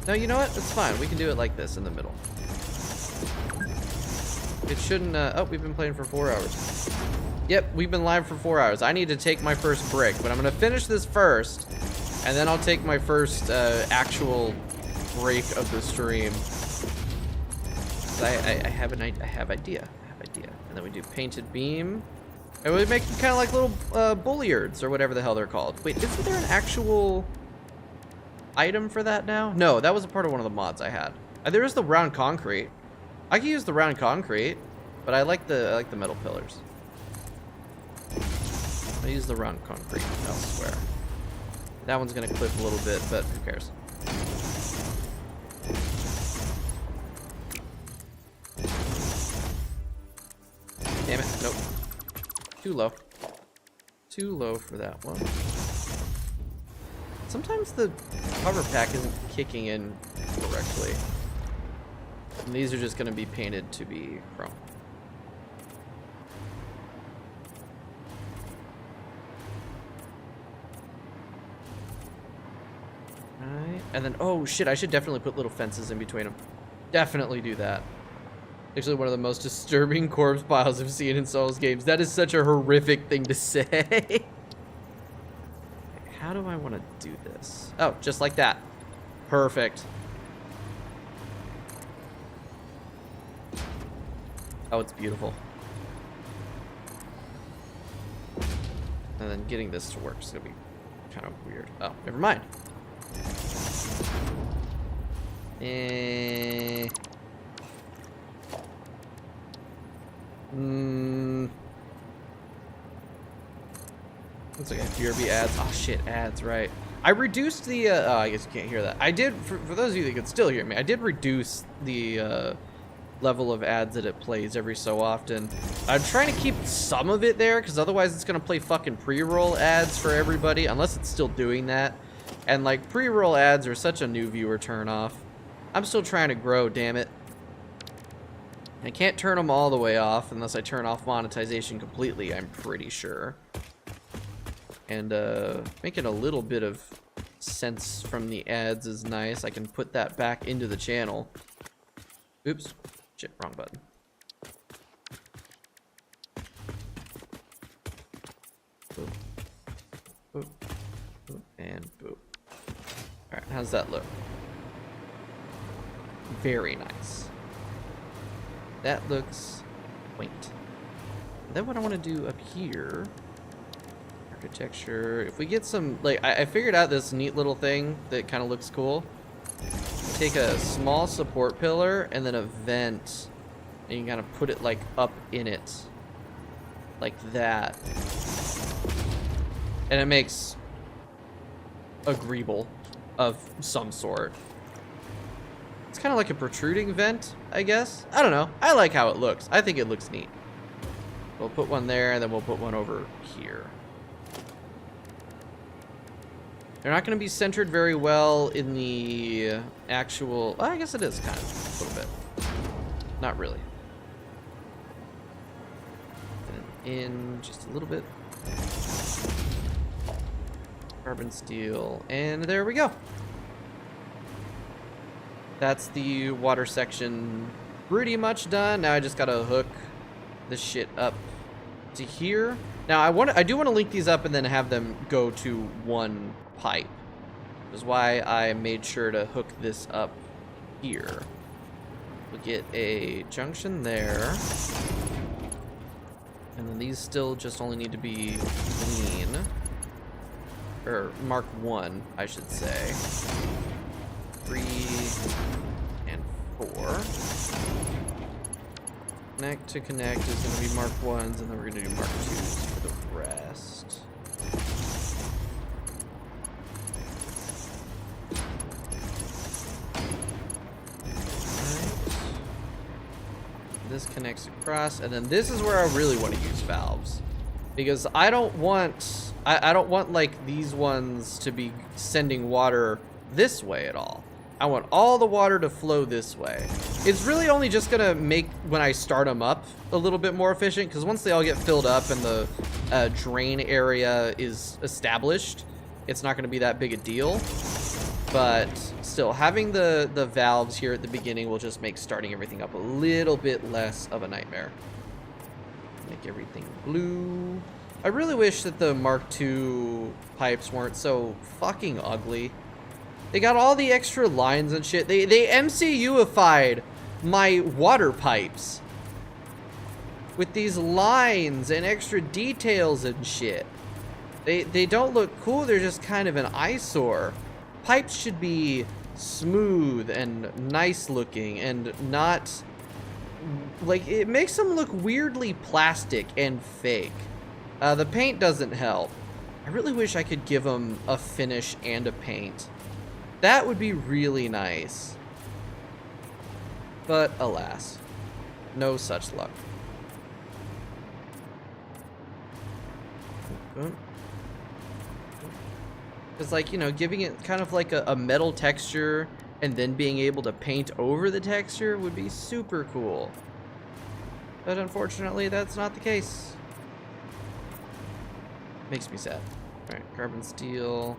No, you know what? It's fine. We can do it like this in the middle. It shouldn't. Oh, we've been playing for 4 hours. Yep, we've been live for 4 hours. I need to take my first break, but I'm gonna finish this first, and then I'll take my first actual break of the stream. I have an idea. And then we do painted beam. And we make them kind of like little bulliards or whatever the hell they're called. Wait, isn't there an actual item for that now? No, that was a part of one of the mods I had. There is the round concrete. I can use the round concrete, but I like the metal pillars. I use the round concrete elsewhere. That one's gonna clip a little bit, but who cares? Damn it, nope. Too low. Too low for that one. Sometimes the cover pack isn't kicking in correctly. And these are just gonna be painted to be chrome. Alright, and then, oh shit, I should definitely put little fences in between them. Definitely do that. Actually, one of the most disturbing corpse piles I've seen in Souls games. That is such a horrific thing to say. How do I want to do this? Oh, just like that. Perfect. Oh, it's beautiful. And then getting this to work is going to be kind of weird. Oh, never mind. Looks like FBRB ads. Oh shit, ads, right. I reduced the, oh, I guess you can't hear that. I did, for those of you that can still hear me, I did reduce the level of ads that it plays every so often. I'm trying to keep some of it there, because otherwise it's going to play fucking pre-roll ads for everybody, unless it's still doing that. And like, pre-roll ads are such a new viewer turn-off. I'm still trying to grow, damn it. I can't turn them all the way off unless I turn off monetization completely, I'm pretty sure. And making a little bit of sense from the ads is nice. I can put that back into the channel. Oops. Shit, wrong button. Boop. Boop. Boop. And boop. Alright, how's that look? Very nice. That looks quaint. And then what I want to do up here, architecture, if we get some, like, I figured out this neat little thing that kind of looks cool. Take a small support pillar and then a vent, and you kind of put it like up in it, like that. And it makes a greeble of some sort. It's kind of like a protruding vent, I guess. I don't know. I like how it looks. I think it looks neat. We'll put one there, and then we'll put one over here. They're not going to be centered very well in the actual... Well, I guess it is kind of, a little bit. Not really. And in just a little bit. Carbon steel, and there we go. That's the water section pretty much done. Now I just gotta hook this shit up to here. Now I do want to link these up and then have them go to one pipe. Which is why I made sure to hook this up here. We'll get a junction there. And then these still just only need to be clean. Or Mark 1, I should say. 3 and 4. Connect to connect is going to be Mark 1s, and then we're going to do Mark 2s for the rest. This connects across, and then this is where I really want to use valves, because I don't want like these ones to be sending water this way at all. I want all the water to flow this way. It's really only just gonna make when I start them up a little bit more efficient, because once they all get filled up and the drain area is established, it's not gonna be that big a deal. But still, having the valves here at the beginning will just make starting everything up a little bit less of a nightmare. Make everything blue. I really wish that the Mark II pipes weren't so fucking ugly. They got all the extra lines and shit. They MCU-ified my water pipes with these lines and extra details and shit. They don't look cool. They're just kind of an eyesore. Pipes should be smooth and nice looking and not like, it makes them look weirdly plastic and fake. The paint doesn't help. I really wish I could give them a finish and a paint. That would be really nice. But alas, no such luck. It's like, you know, giving it kind of like a metal texture and then being able to paint over the texture would be super cool. But unfortunately, that's not the case. Makes me sad. Alright, carbon steel.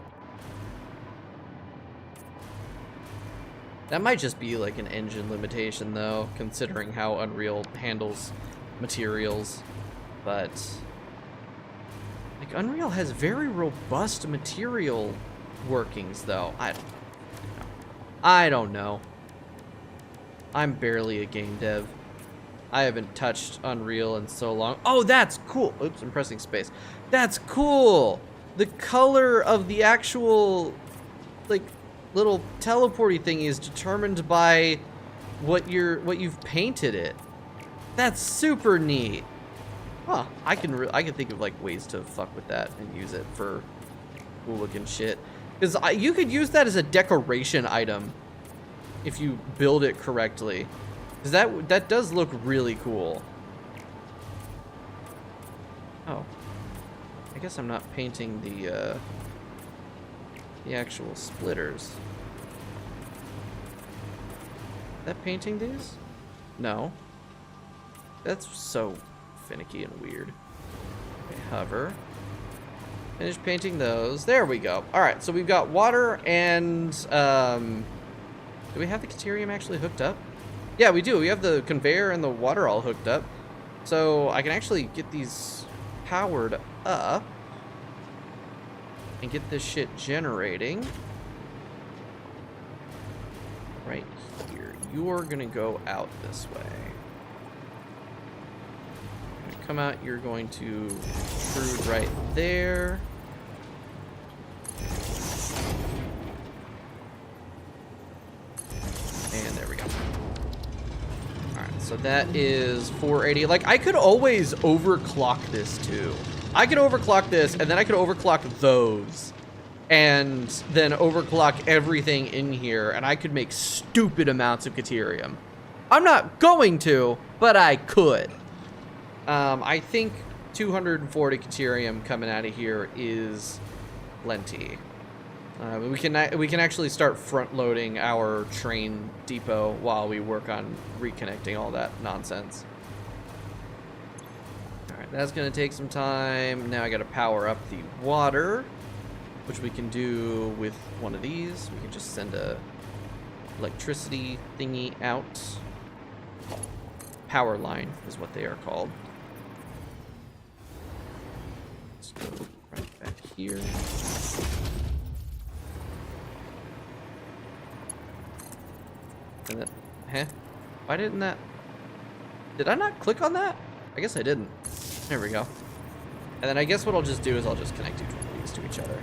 That might just be like an engine limitation though, considering how Unreal handles materials. But like, Unreal has very robust material workings though. I don't know. I'm barely a game dev. I haven't touched Unreal in so long. Oh, that's cool. Oops, I'm pressing space. That's cool. The color of the actual, like, little teleporty thingy is determined by what you've painted it. That's super neat. Huh? I can think of like ways to fuck with that and use it for cool looking shit. Because you could use that as a decoration item if you build it correctly. Because that does look really cool. Oh, I guess I'm not painting the actual splitters. That painting these? No. That's so finicky and weird. Okay, hover. Finish painting those. There we go. All right, so we've got water and do we have the Caterium actually hooked up? Yeah, we do. We have the conveyor and the water all hooked up. So I can actually get these powered up and get this shit generating. Right here. You're gonna go out this way. Come out, you're going to extrude right there. And there we go. Alright, so that is 480. Like, I could always overclock this too. I could overclock this, and then I could overclock those. And then overclock everything in here, and I could make stupid amounts of Caterium. I'm not going to, but I could. I think 240 Caterium coming out of here is plenty. We can actually start front loading our train depot while we work on reconnecting all that nonsense. All right, that's gonna take some time. Now I gotta power up the water, which we can do with one of these. We can just send a electricity thingy out. Power line is what they are called. Let's go right back here. And then, why didn't that? Did I not click on that? I guess I didn't. There we go. And then I guess what I'll just do is I'll just connect these to each other.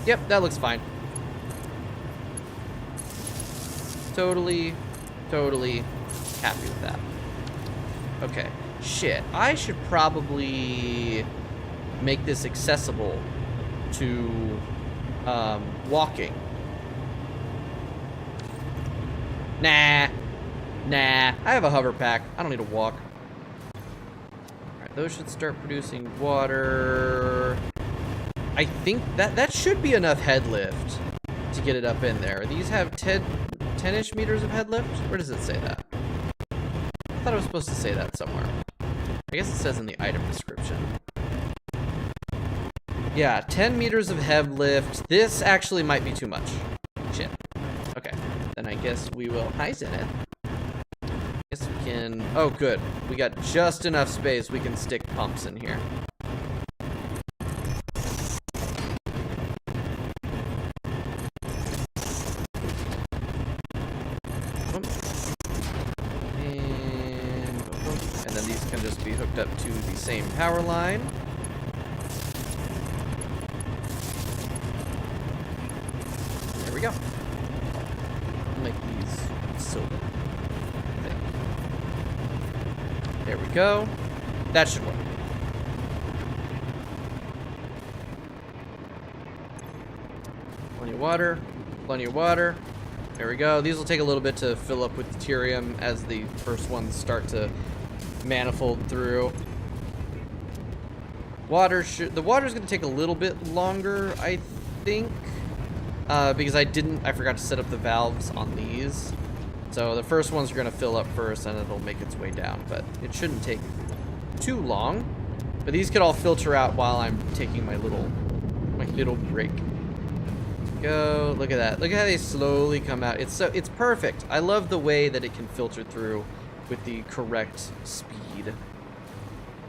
Yep, that looks fine. Totally Happy with that. Okay. Shit. I should probably make this accessible to walking. Nah. I have a hover pack. I don't need to walk. Alright, those should start producing water. I think that should be enough head lift to get it up in there. These have 10-ish meters of head lift? Where does it say that? I thought it was supposed to say that somewhere. I guess it says in the item description. Yeah, 10 meters of head lift. This actually might be too much. Shit. Okay. Then I guess we will heizen it. Guess we can... Oh, good. We got just enough space we can stick pumps in here. And then these can just be hooked up to the same power line. There we go. I'll make these silver. There we go. That should work. Plenty of water. Plenty of water. There we go. These will take a little bit to fill up with deuterium as the first ones start to manifold through. The water's going to take a little bit longer, I think, because I forgot to set up the valves on these. So the first ones are going to fill up first, and it'll make its way down, but it shouldn't take too long. But these could all filter out while I'm taking my little break. Go. Look at that. Look at how they slowly come out. It's perfect. I love the way that it can filter through with the correct speed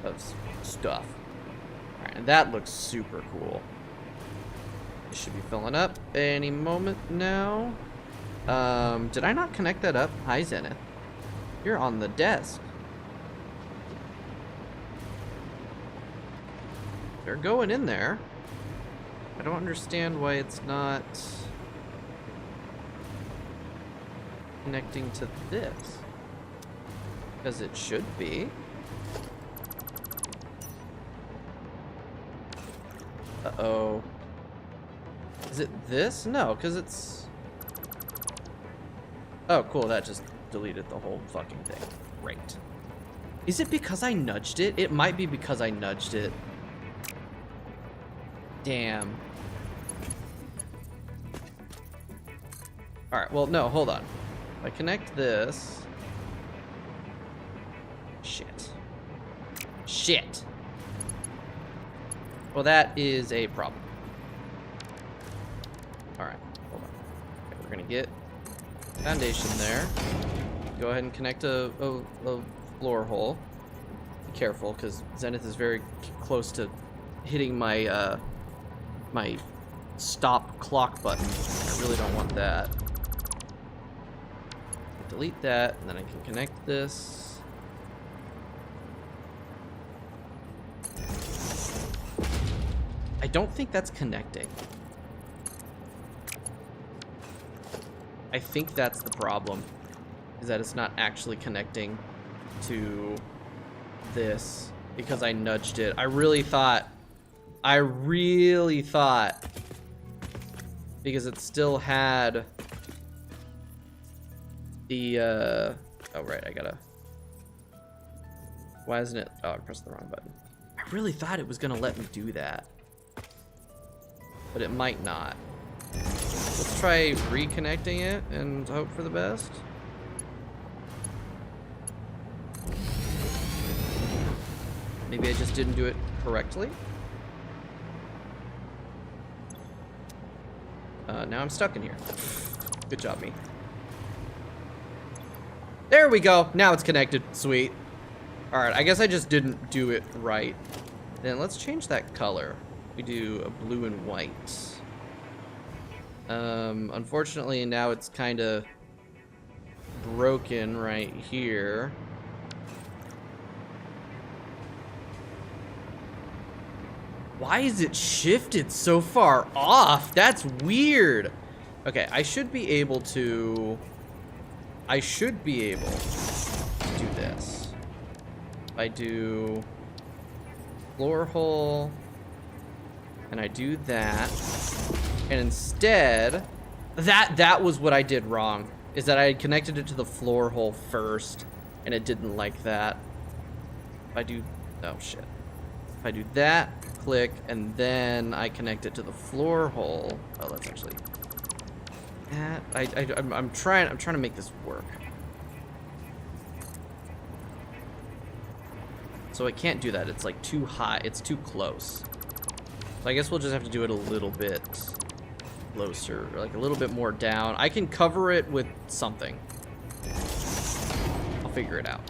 of stuff. All right, and that looks super cool. It should be filling up any moment now. Did I not connect that up? Hi, Zenith. You're on the desk. They're going in there. I don't understand why it's not connecting to this. Because it should be. Uh-oh. Is it this? No, because it's... Oh, cool. That just deleted the whole fucking thing. Great. Is it because I nudged it? It might be because I nudged it. Damn. Alright, well, no, hold on. If I connect this... Shit. Well, that is a problem. Alright, hold on. Okay, we're gonna get foundation there. Go ahead and connect a floor hole. Be careful, because Zenith is very close to hitting my, my stop clock button. I really don't want that. Delete that, and then I can connect this. I don't think that's connecting. I think that's the problem, is that it's not actually connecting to this because I nudged it. I really thought, because it still had the, oh right, why isn't it, oh, I pressed the wrong button. I really thought it was gonna let me do that, but it might not. Let's try reconnecting it and hope for the best. Maybe I just didn't do it correctly. Now I'm stuck in here. Good job, me. There we go. Now it's connected. Sweet. All right, I guess I just didn't do it right. Then let's change that color. We do a blue and white. Unfortunately, now it's kind of broken right here. Why is it shifted so far off? That's weird. Okay, I should be able to I do floor hole, and I do that, and instead, that was what I did wrong, is that I had connected it to the floor hole first, and it didn't like that. If I do, oh shit. If I do that, click, and then I connect it to the floor hole. Oh, that's actually that. I'm trying to make this work. So I can't do that. It's like too high. It's too close. So I guess we'll just have to do it a little bit closer, or like a little bit more down. I can cover it with something. I'll figure it out.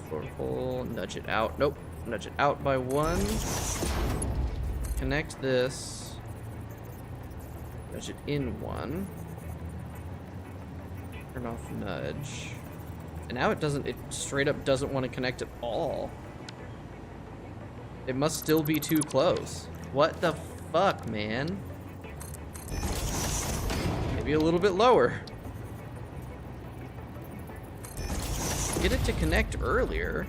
Floor hole, nudge it out. Nope, nudge it out by 1. Connect this. Nudge it in 1. Turn off nudge. And now it doesn't, it straight up doesn't want to connect at all. It must still be too close. What the fuck, man? Maybe a little bit lower. Get it to connect earlier.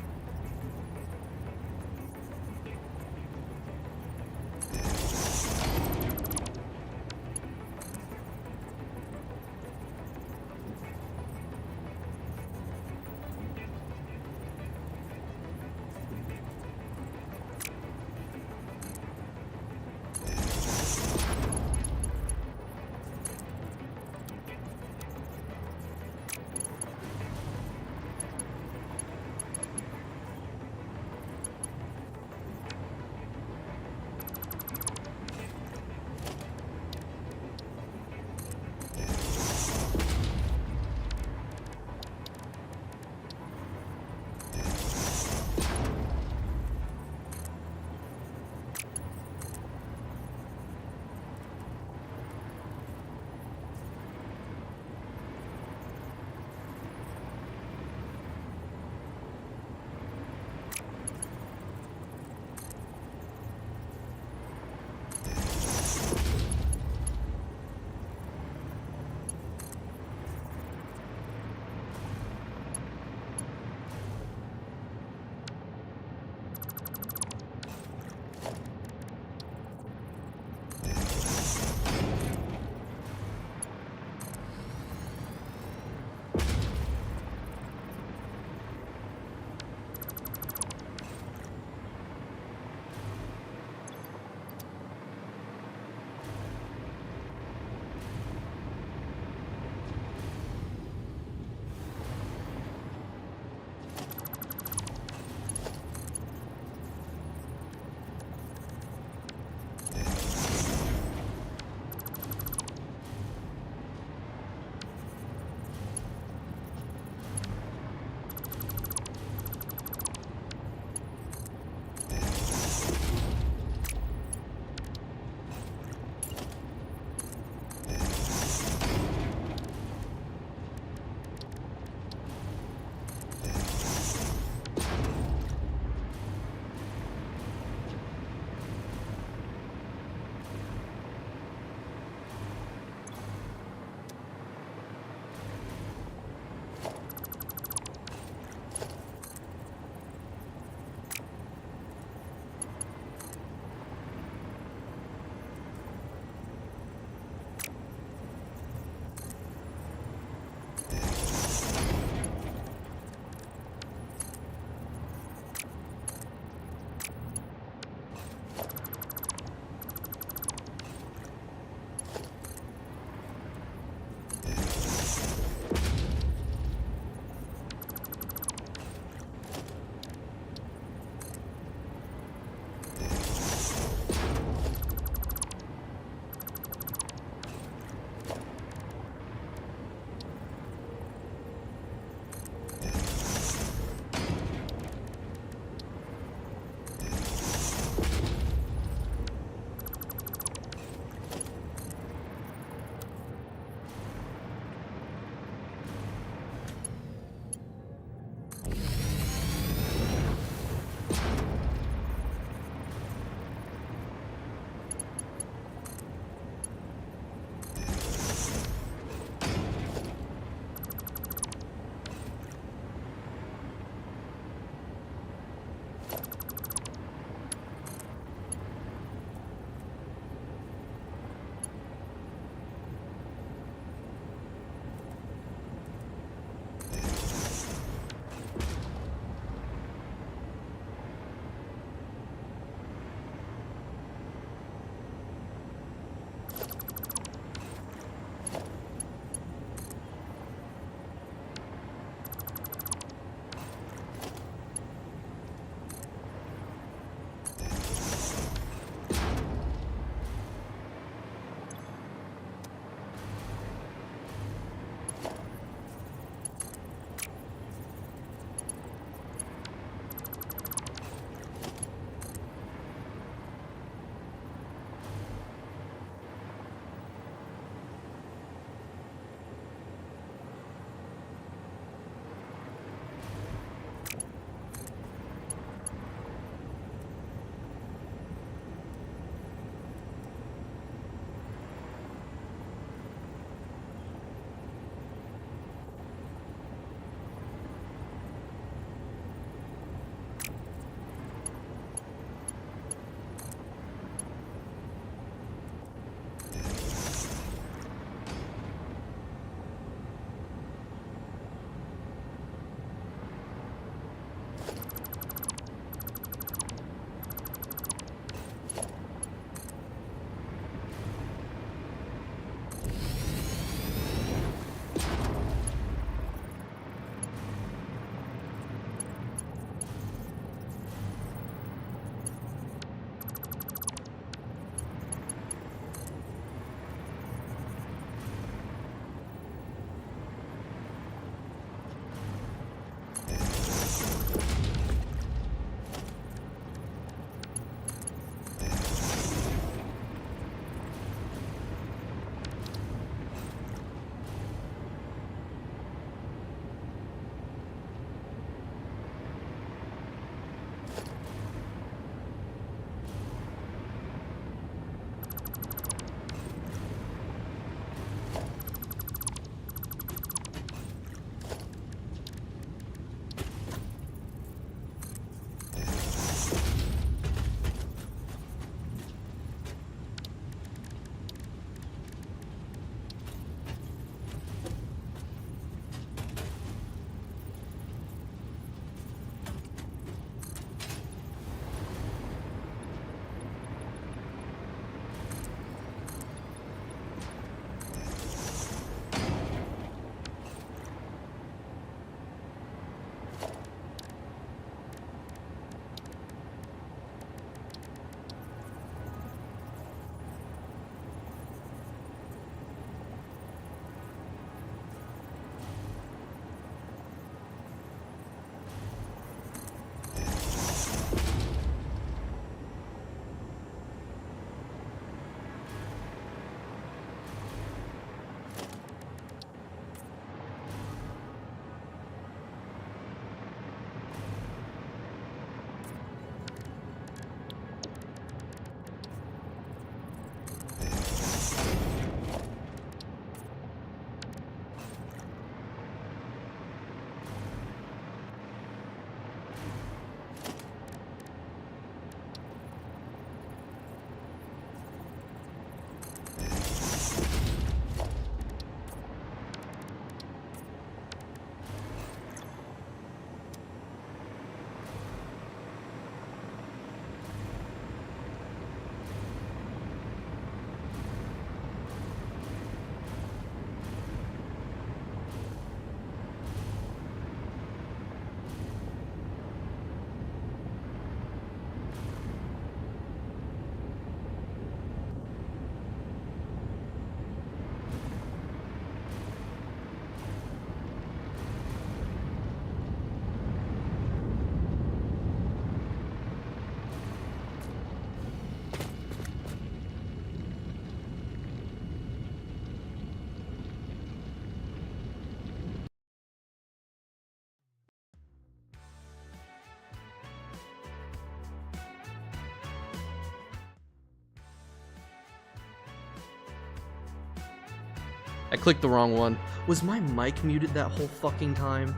I clicked the wrong one. Was my mic muted that whole fucking time?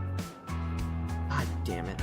God damn it.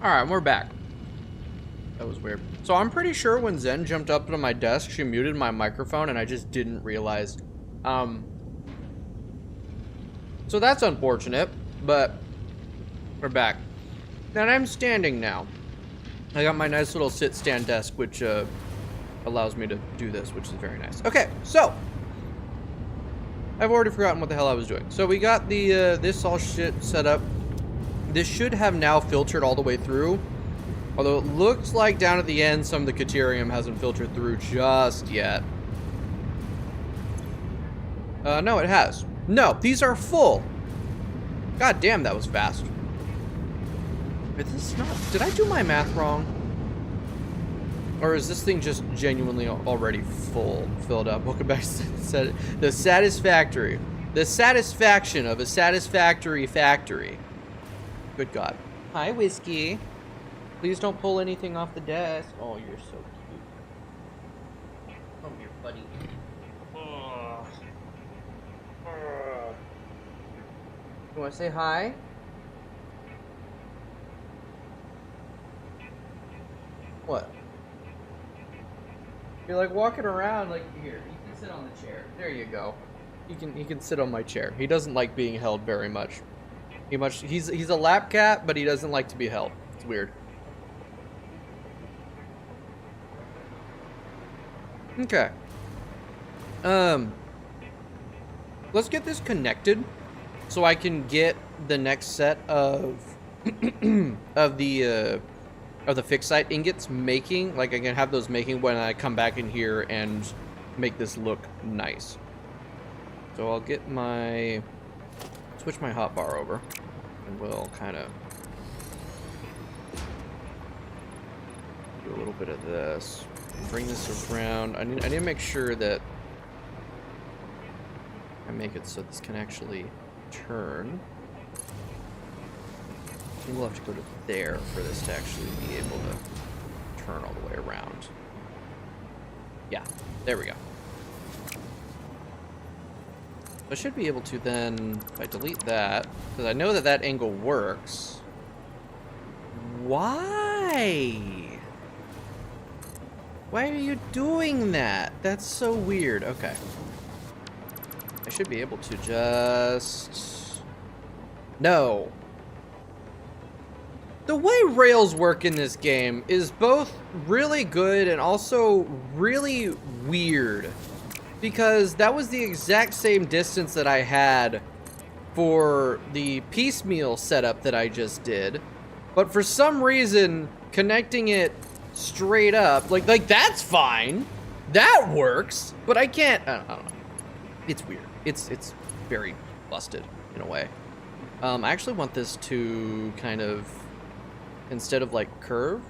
Alright, we're back. That was weird. So I'm pretty sure when Zen jumped up to my desk, she muted my microphone and I just didn't realize. So that's unfortunate, but we're back. And I'm standing now. I got my nice little sit-stand desk, which allows me to do this, which is very nice. Okay, so I've already forgotten what the hell I was doing. So we got the this all shit set up. This should have now filtered all the way through. Although it looks like down at the end, some of the Caterium hasn't filtered through just yet. No, it has. No, these are full. God damn, that was fast. Is this not... Did I do my math wrong? Or is this thing just genuinely already filled up? Welcome back to the Satisfactory. The satisfaction of a satisfactory factory. Good God. Hi, Whiskey. Please don't pull anything off the desk. Oh, you're so cute. Come here, buddy. You want to say hi? What? You're like walking around like here. You can sit on the chair. There you go. He can sit on my chair. He doesn't like being held very much. He's a lap cat, but he doesn't like to be held. It's weird. Okay. Let's get this connected so I can get the next set of of the fixite ingots making. Like I can have those making when I come back in here and make this look nice. So I'll get my switch my hotbar over, and we'll kind of do a little bit of this. Bring this around. I need to make sure that I make it so this can actually turn. I think we'll have to go to there for this to actually be able to turn all the way around. Yeah, there we go. I should be able to then, if I delete that, because I know that that angle works. Why? Why are you doing that? That's so weird. Okay. I should be able to just... No. The way rails work in this game is both really good and also really weird. Because that was the exact same distance that I had for the piecemeal setup that I just did. But for some reason, connecting it straight up, like that's fine. That works. But I can't, I don't know. It's weird. It's very busted in a way. I actually want this to kind of, instead of like curve.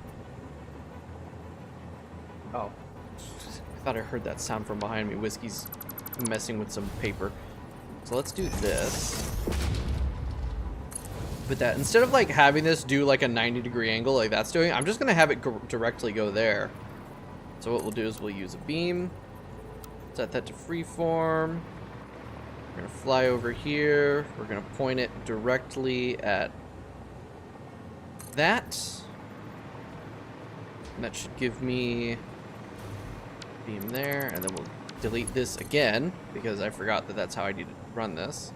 Oh. I thought I heard that sound from behind me. Whiskey's messing with some paper. So let's do this. But that, instead of like having this do like a 90-degree angle like that's doing, I'm just gonna have it directly go there. So what we'll do is we'll use a beam. Set that to freeform. We're gonna fly over here. We're gonna point it directly at that. And that should give me beam there, and then we'll delete this again because I forgot that that's how I need to run this.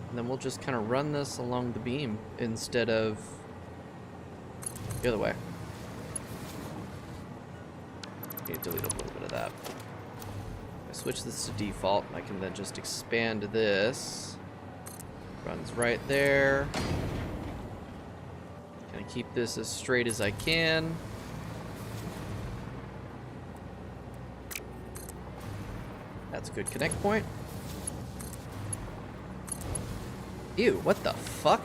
And then we'll just kind of run this along the beam instead of the other way. Okay, delete a little bit of that. If I switch this to default, I can then just expand this. Runs right there. Gonna keep this as straight as I can. That's a good connect point. Ew, what the fuck?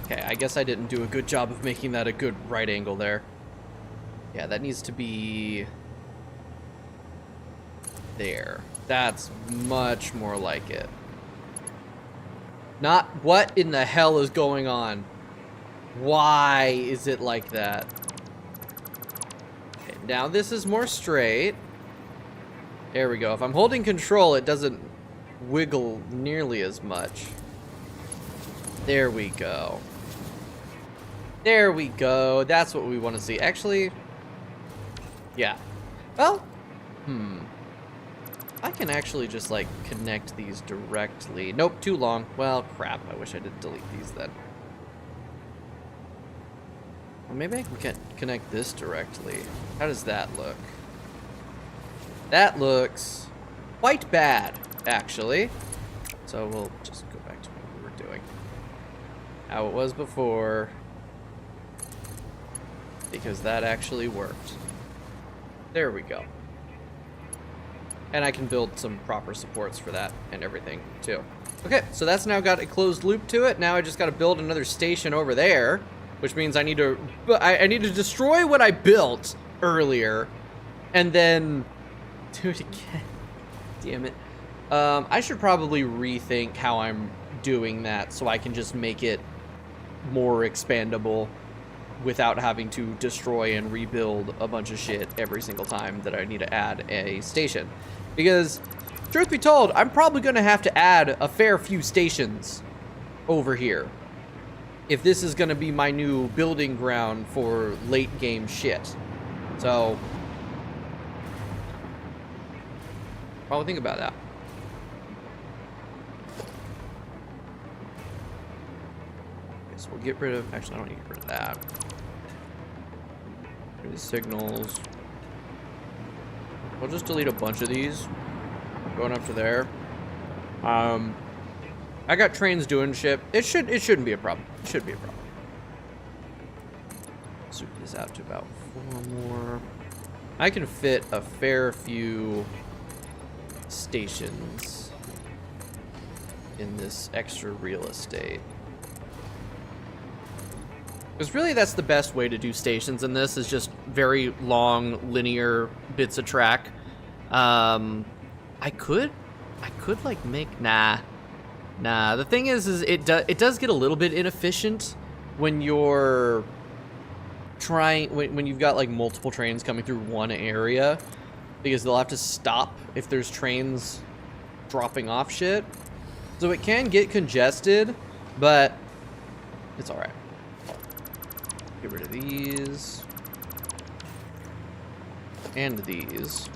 Okay, I guess I didn't do a good job of making that a good right angle there. Yeah, that needs to be there. That's much more like it. Not what in the hell is going on? Why is it like that? Okay, now this is more straight. There we go. If I'm holding control, it doesn't wiggle nearly as much. There we go. There we go. That's what we want to see. Actually, yeah. Well, I can actually just, like, connect these directly. Nope, too long. Well, crap. I wish I did delete these then. Well, maybe I can connect this directly. How does that look? That looks quite bad, actually. So we'll just go back to what we were doing. How it was before. Because that actually worked. There we go. And I can build some proper supports for that and everything, too. Okay, so that's now got a closed loop to it. Now I just got to build another station over there, which means I need to destroy what I built earlier, and then do it again. Damn it. I should probably rethink how I'm doing that so I can just make it more expandable without having to destroy and rebuild a bunch of shit every single time that I need to add a station. Because, truth be told, I'm probably going to have to add a fair few stations over here if this is going to be my new building ground for late game shit. So, probably think about that. Okay, so we'll get rid of, actually I don't need to get rid of that. Get rid of the signals. We'll just delete a bunch of these. Going up to there. I got trains doing shit. It shouldn't be a problem. It should be a problem. Zoom this out to about 4 more. I can fit a fair few stations in this extra real estate. Because really that's the best way to do stations in this, is just very long linear bits of track. I could like make, nah. The thing is it does get a little bit inefficient when you're trying, when you've got like multiple trains coming through one area, because they'll have to stop if there's trains dropping off shit. So it can get congested, but it's all right. Get rid of these and these.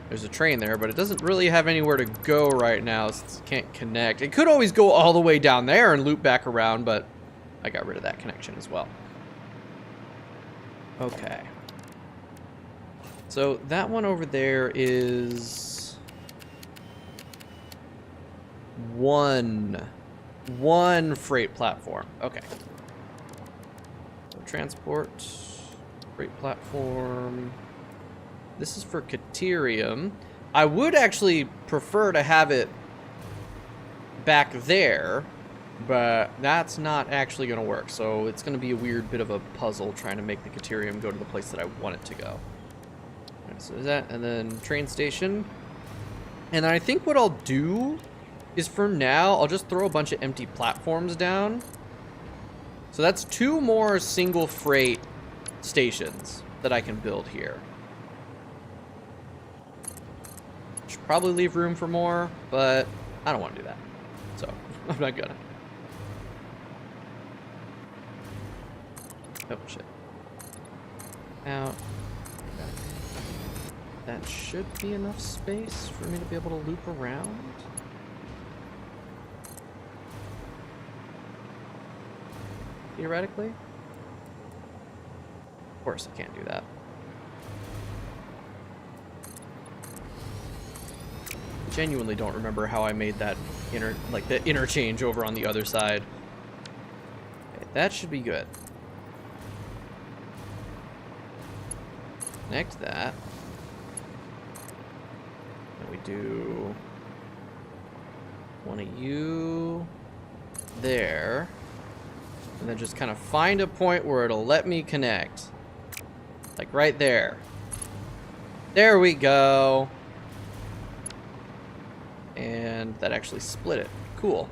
There's a train there, but it doesn't really have anywhere to go right now, so it can't connect. It could always go all the way down there and loop back around, but I got rid of that connection as well. Okay. So that one over there is one freight platform. Okay. So transport, freight platform. This is for Caterium. I would actually prefer to have it back there, but that's not actually going to work. So it's going to be a weird bit of a puzzle trying to make the Caterium go to the place that I want it to go. All right, so there's that, and then train station. And I think what I'll do is, for now, I'll just throw a bunch of empty platforms down. So that's 2 more single freight stations that I can build here. Should probably leave room for more, but I don't want to do that, so I'm not gonna. Oh shit. Out. That should be enough space for me to be able to loop around. Theoretically. Of course I can't do that. Genuinely don't remember how I made that the interchange over on the other side. Okay, that should be good. Connect that. And we do one of you there. And then just kind of find a point where it'll let me connect. Like right there. There we go. And that actually split it. Cool.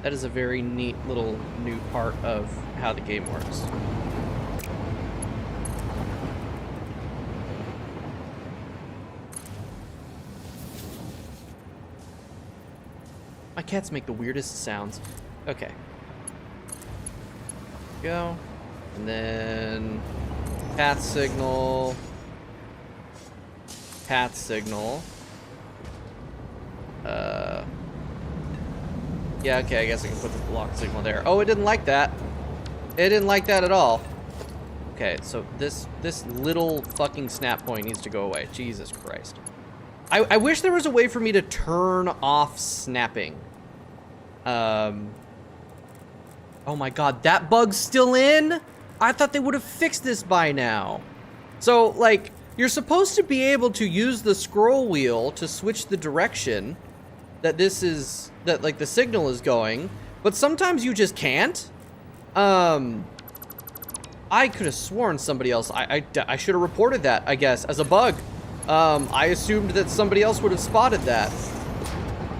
That is a very neat little new part of how the game works. My cats make the weirdest sounds. Okay. Go. And then path signal. Path signal. Yeah, okay, I guess I can put the block signal there. Oh, it didn't like that. It didn't like that at all. Okay, so this little fucking snap point needs to go away. Jesus Christ. I wish there was a way for me to turn off snapping. Oh my god, that bug's still in? I thought they would have fixed this by now. So, like, you're supposed to be able to use the scroll wheel to switch the direction that like the signal is going, but sometimes you just can't. I could have sworn somebody else, I should have reported that, I guess, as a bug. I assumed that somebody else would have spotted that.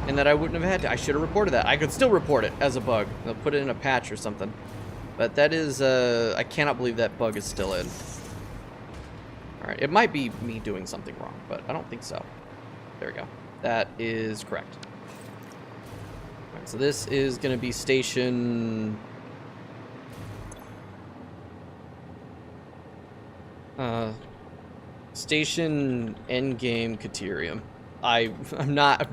And that I wouldn't have had to. I should have reported that. I could still report it as a bug. They'll put it in a patch or something. But that is, I cannot believe that bug is still in. Alright, it might be me doing something wrong, but I don't think so. There we go. That is correct. Alright, so this is going to be station... Station Endgame Caterium. I'm not...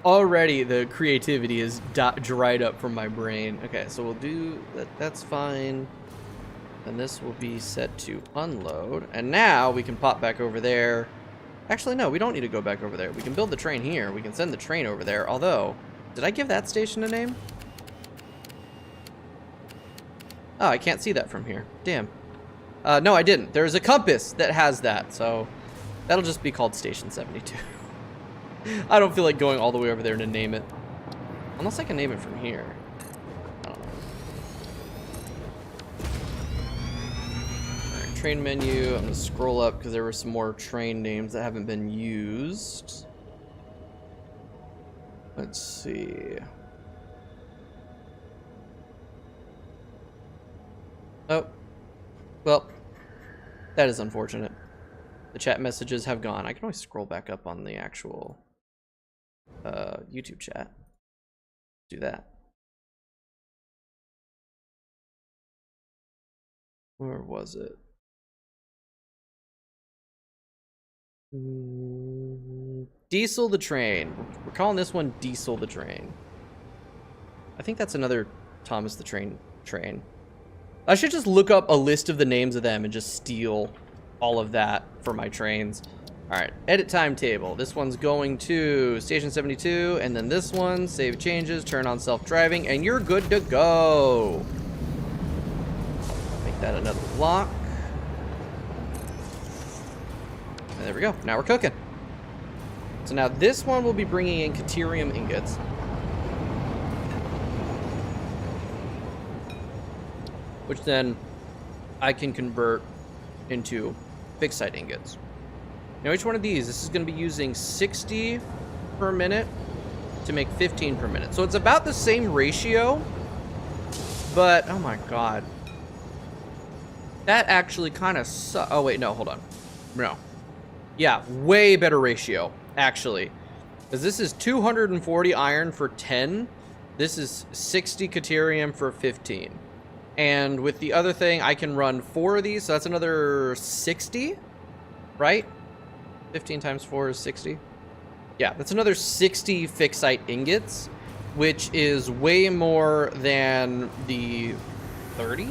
Already the creativity is dried up from my brain. Okay, so we'll do that. That's fine. And this will be set to unload. And now we can pop back over there. Actually, no, we don't need to go back over there. We can build the train here. We can send the train over there. Although, did I give that station a name? Oh, I can't see that from here. Damn. No, I didn't. There's a compass that has that. So that'll just be called Station 72. I don't feel like going all the way over there to name it. Unless I can name it from here. I don't know. Alright, train menu. I'm going to scroll up because there were some more train names that haven't been used. Let's see. Oh. Well, that is unfortunate. The chat messages have gone. I can always scroll back up on the actual YouTube chat. Do that. Where was it? Diesel the train. We're calling this one Diesel the train. I think that's another Thomas the Train train. I should just look up a list of the names of them and just steal all of that for my trains. All right, edit timetable. This one's going to Station 72, and then this one, save changes, turn on self-driving, and you're good to go. Make that another block. And there we go. Now we're cooking. So now this one will be bringing in Caterium ingots. Which then I can convert into fixed site ingots. Now each one of these, this is going to be using 60 per minute to make 15 per minute. So it's about the same ratio, but oh my god. That actually kind of oh wait, no, hold on. No. Yeah, way better ratio, actually. Because this is 240 iron for 10. This is 60 Caterium for 15. And with the other thing, I can run 4 of these, so that's another 60, right? 15 times 4 is 60. Yeah, that's another 60 fixed site ingots, which is way more than the 30.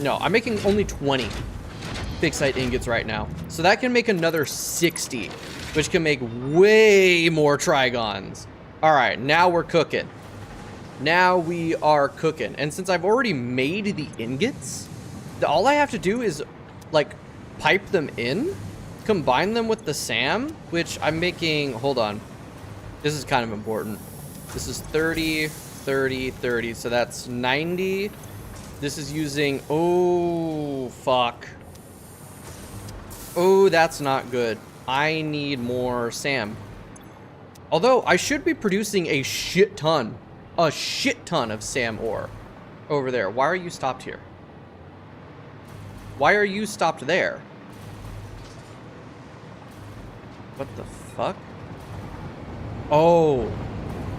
No, I'm making only 20 fixed site ingots right now. So that can make another 60, which can make way more trigons. All right, now we're cooking. Now we are cooking. And since I've already made the ingots, all I have to do is like pipe them in, combine them with the SAM, which I'm making, hold on. This is kind of important. This is 30, 30, 30. So that's 90. This is using, oh, fuck. Oh, that's not good. I need more SAM. Although I should be producing a shit ton of SAM ore over there. Why are you stopped here? Why are you stopped there? What the fuck? Oh.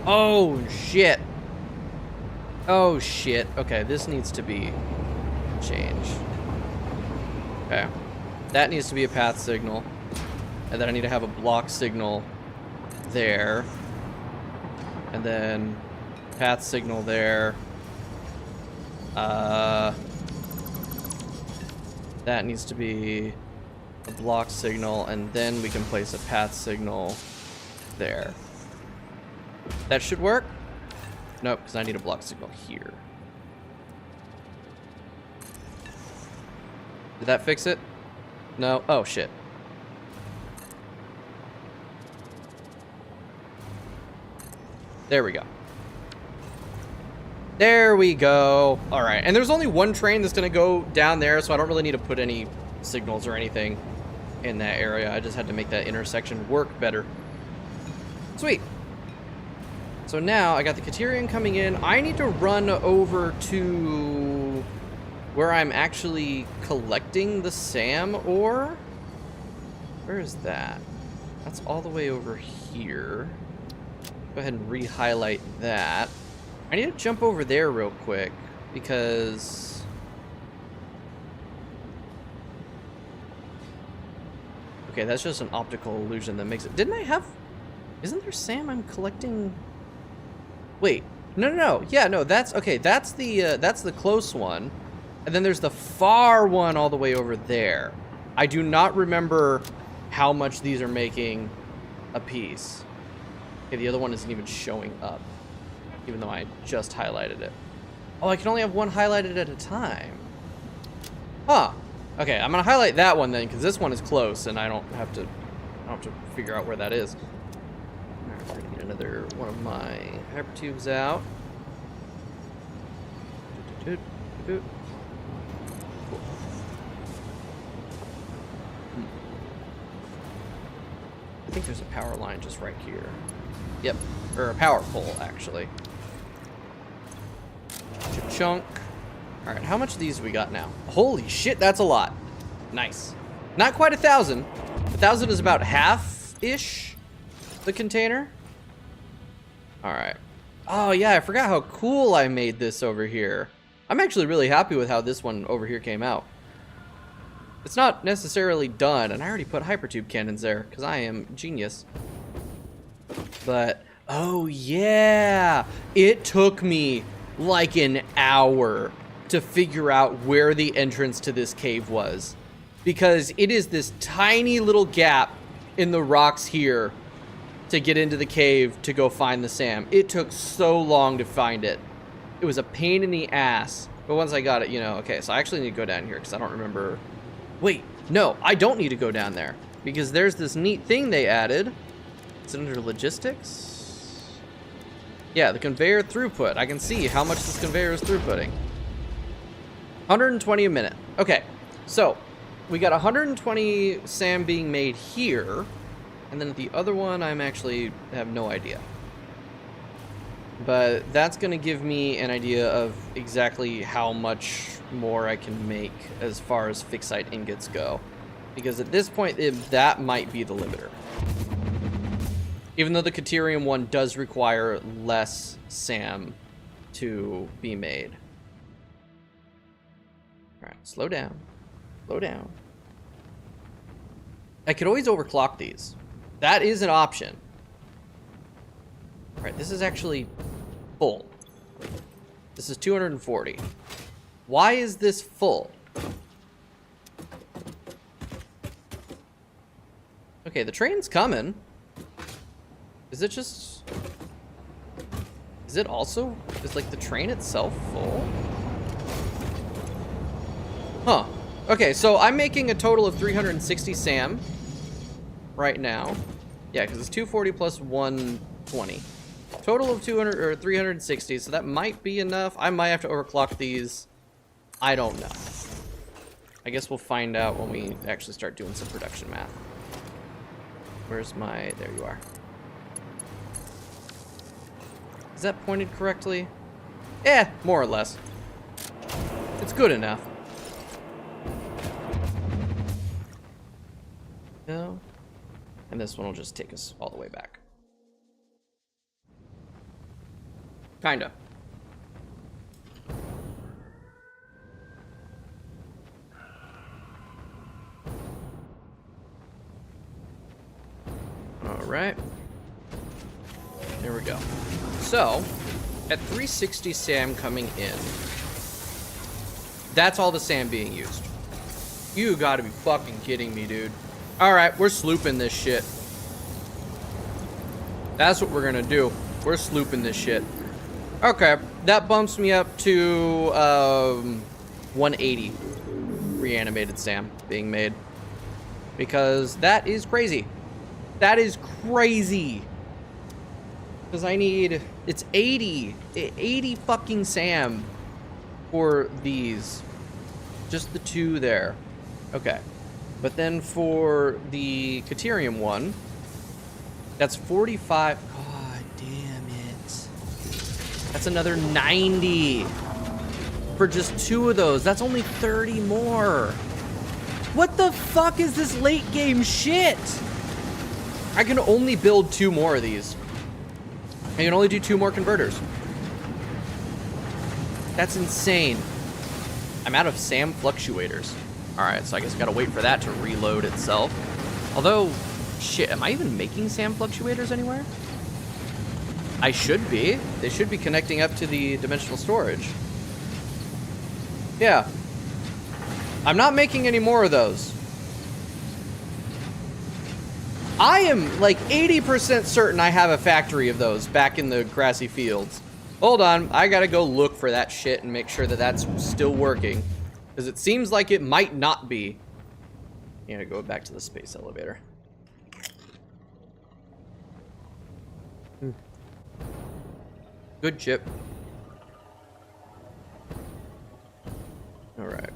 Oh, shit. Oh, shit. Okay, this needs to be changed. Okay. That needs to be a path signal. And then I need to have a block signal there. And then path signal there. That needs to be a block signal, and then we can place a path signal there. That should work. Nope, because I need a block signal here. Did that fix it? No. Oh, shit. There we go. There we go. All right, and there's only one train that's gonna go down there, so I don't really need to put any signals or anything in that area. I just had to make that intersection work better. Sweet. So now I got the Katerian coming in. I need to run over to where I'm actually collecting the SAM ore. Where is that? That's all the way over here. Go ahead and re-highlight that. I need to jump over there real quick because... Okay, that's just an optical illusion that makes it... Didn't I have... Isn't there SAM I'm collecting? Wait, no. Yeah, no, that's okay. That's the close one, and then there's the far one all the way over there. I do not remember how much these are making a piece. Okay, the other one isn't even showing up, even though I just highlighted it. Oh, I can only have one highlighted at a time. Huh. Okay, I'm gonna highlight that one then, because this one is close, and I don't have to figure out where that is. All right, we're gonna get another one of my hypertubes out. Cool. I think there's a power line just right here. Yep, or a power pole actually. Chunk. All right, how much of these we got now? Holy shit, that's a lot. Nice. Not quite 1,000. 1,000 is about half-ish the container. All right. Oh yeah, I forgot how cool I made this over here. I'm actually really happy with how this one over here came out. It's not necessarily done, and I already put hypertube cannons there because I am genius. But, oh yeah, it took me like an hour to figure out where the entrance to this cave was, because it is this tiny little gap in the rocks here to get into the cave to go find the SAM. It took so long to find it. It was a pain in the ass, but once I got it, you know, okay, so I actually need to go down here because I don't remember. Wait, no, I don't need to go down there because there's this neat thing they added. Is it under logistics? Yeah, the conveyor throughput. I can see how much this conveyor is throughputting. 120 a minute. Okay, so we got 120 SAM being made here, and then the other one I'm actually have no idea. But that's going to give me an idea of exactly how much more I can make as far as fixite ingots go. Because at this point, that might be the limiter. Even though the Caterium one does require less SAM to be made. Alright, slow down. Slow down. I could always overclock these. That is an option. Alright, this is actually full. This is 240. Why is this full? Okay, the train's coming. Is it just... Is it also... Is, like, the train itself full? Huh. Okay, so I'm making a total of 360 SAM right now. Yeah, because it's 240 plus 120. Total of 200 or 360, so that might be enough. I might have to overclock these. I don't know. I guess we'll find out when we actually start doing some production math. Where's my... There you are. Is that pointed correctly? Eh, more or less. It's good enough. No. And this one will just take us all the way back. Kinda. All right. There we go. So, at 360 SAM coming in, that's all the SAM being used. You gotta be fucking kidding me, dude. Alright, we're slooping this shit. That's what we're gonna do. We're slooping this shit. Okay, that bumps me up to 180 reanimated SAM being made. Because that is crazy. That is crazy. Because I need... It's 80 fucking SAM for these. Just the two there. Okay. But then for the Caterium one, that's 45. God damn it. That's another 90 for just 2 of those. That's only 30 more. What the fuck is this late game shit? I can only build 2 more of these. I can only do 2 more converters. That's insane. I'm out of SAM fluctuators. Alright, so I guess I gotta wait for that to reload itself. Although, shit, am I even making SAM fluctuators anywhere? I should be. They should be connecting up to the dimensional storage. Yeah. I'm not making any more of those. I am like 80% certain I have a factory of those back in the grassy fields. Hold on, I gotta go look for that shit and make sure that that's still working. Because it seems like it might not be. I'm gonna go back to the space elevator. Good chip. Alright.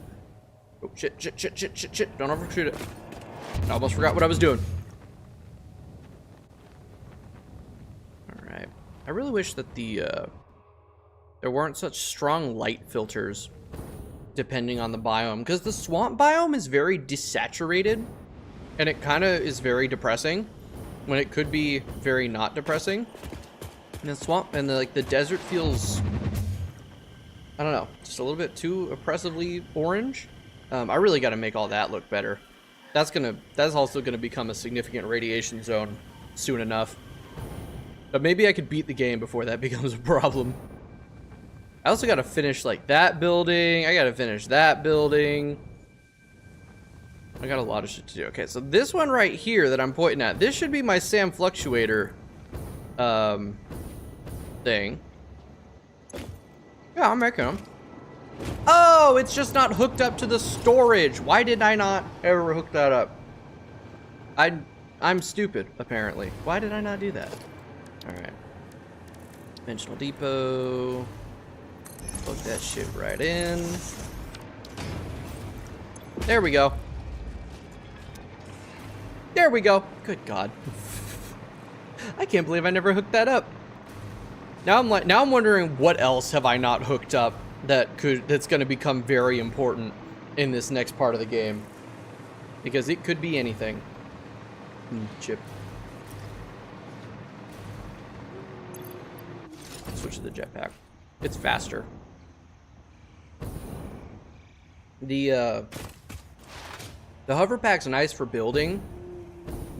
Oh, shit. Don't overshoot it. I almost forgot what I was doing. Alright. I really wish that there weren't such strong light filters depending on the biome, because the swamp biome is very desaturated and it kind of is very depressing when it could be very not depressing. And the swamp and the desert feels, I don't know, just a little bit too oppressively orange. I really got to make all that look better. That's also gonna become a significant radiation zone soon enough. But maybe I could beat the game before that becomes a problem. I also got to finish like that building. I got to finish that building. I got a lot of shit to do. Okay, so this one right here that I'm pointing at, this should be my SAM fluctuator thing. Yeah, I'm making them. Oh, it's just not hooked up to the storage. Why did I not ever hook that up? I'm stupid, apparently. Why did I not do that? Alright. Dimensional depot. Plug that shit right in. There we go. There we go. Good God. I can't believe I never hooked that up. Now I'm wondering what else have I not hooked up that's going to become very important in this next part of the game. Because it could be anything. Chip. Switch to the jetpack. It's faster. The hover pack's nice for building,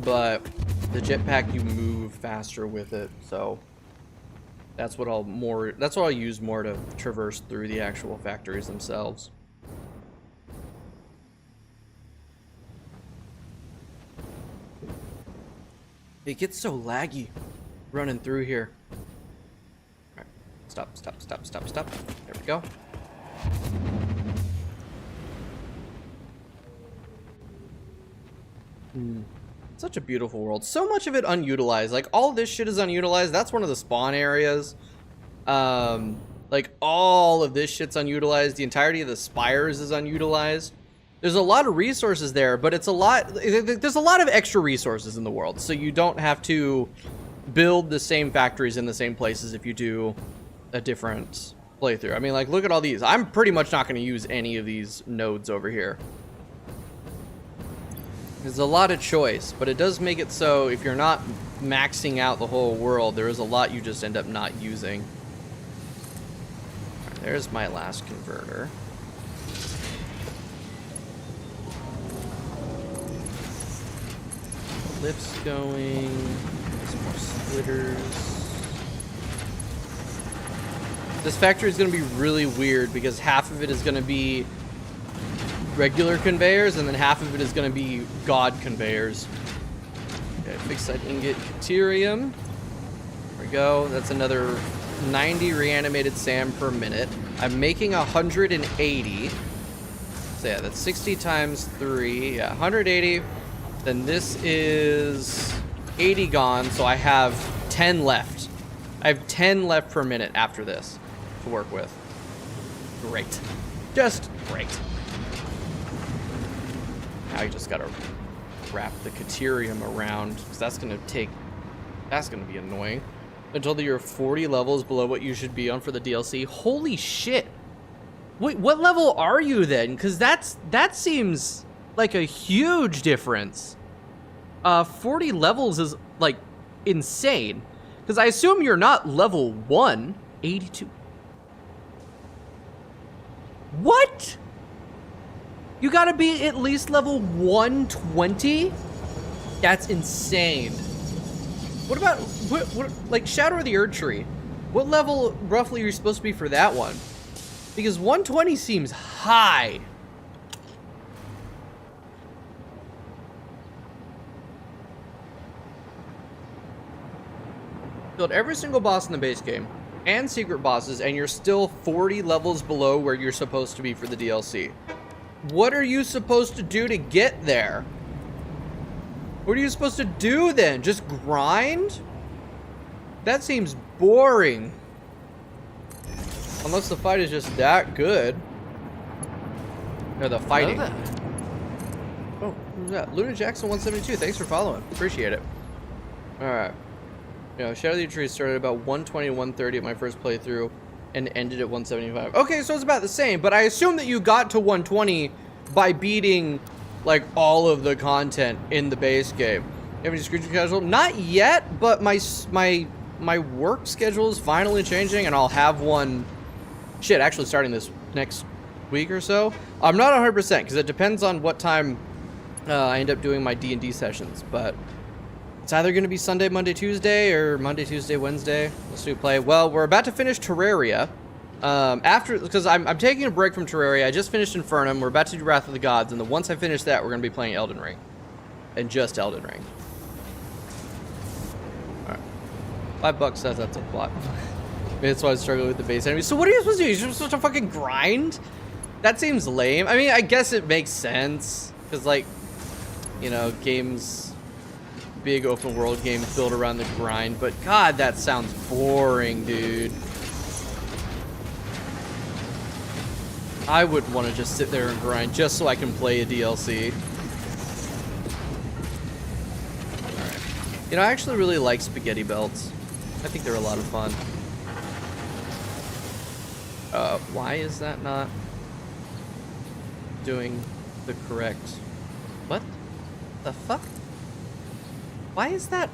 but the jetpack, you move faster with it, so that's what I'll use more to traverse through the actual factories themselves. It gets so laggy running through here. All right. Stop. There we go. Such a beautiful world. So much of it unutilized. Like, all this shit is unutilized. That's one of the spawn areas. Like, all of this shit's unutilized. The entirety of the spires is unutilized. There's a lot of resources there, but it's a lot. There's a lot of extra resources in the world, so you don't have to build the same factories in the same places if you do a different playthrough. I mean, like, look at all these. I'm pretty much not going to use any of these nodes over here. There's a lot of choice, but it does make it so if you're not maxing out the whole world, there is a lot you just end up not using. Right, there's my last converter. Lifts going. Some more splitters. This factory is going to be really weird because half of it is going to be regular conveyors, and then half of it is going to be god conveyors. Okay, fix that ingot Caterium. There we go. That's another 90 reanimated SAM per minute. I'm making 180. So yeah, that's 60 times 3. Yeah, 180. Then this is 80 gone, so I have 10 left. I have 10 left per minute after this to work with. Great. Just great. Now you just gotta wrap the Caterium around, because that's gonna be annoying. Until that you're 40 levels below what you should be on for the DLC. Holy shit! Wait, what level are you then? Because that seems like a huge difference. 40 levels is like insane. Because I assume you're not level 1. 82. What? You gotta be at least level 120? That's insane. What about, what like Shadow of the Erd Tree? What level roughly are you supposed to be for that one? Because 120 seems high. Killed every single boss in the base game and secret bosses, and you're still 40 levels below where you're supposed to be for the DLC. What are you supposed to do to get there? What are you supposed to do then? Just grind? That seems boring. Unless the fight is just that good. Or the fighting. Oh, who's that? Luna Jackson 172. Thanks for following. Appreciate it. Alright. You know, Shadow of the Tree started about 120, 130 at my first playthrough and ended at 175. Okay, so it's about the same, but I assume that you got to 120 by beating like all of the content in the base game. You have any screen schedule? Not yet, but my work schedule is finally changing, and I'll have one. Shit, actually starting this next week or so. I'm not 100% because it depends on what time I end up doing my D&D sessions, but it's either going to be Sunday, Monday, Tuesday, or Monday, Tuesday, Wednesday. Let's do play. Well, we're about to finish Terraria. Because I'm taking a break from Terraria. I just finished Infernum. We're about to do Wrath of the Gods, and then once I finish that, we're going to be playing Elden Ring. And just Elden Ring. Alright. $5 says that's a plot. That's why I struggle with the base enemies. So what are you supposed to do? You're supposed to fucking grind? That seems lame. I mean, I guess it makes sense. Because, like, you know, games, big open world games built around the grind. But, God, that sounds boring, dude. I wouldn't want to just sit there and grind just so I can play a DLC. Alright. You know, I actually really like spaghetti belts. I think they're a lot of fun. Why is that not doing the correct... What the fuck? Why is that...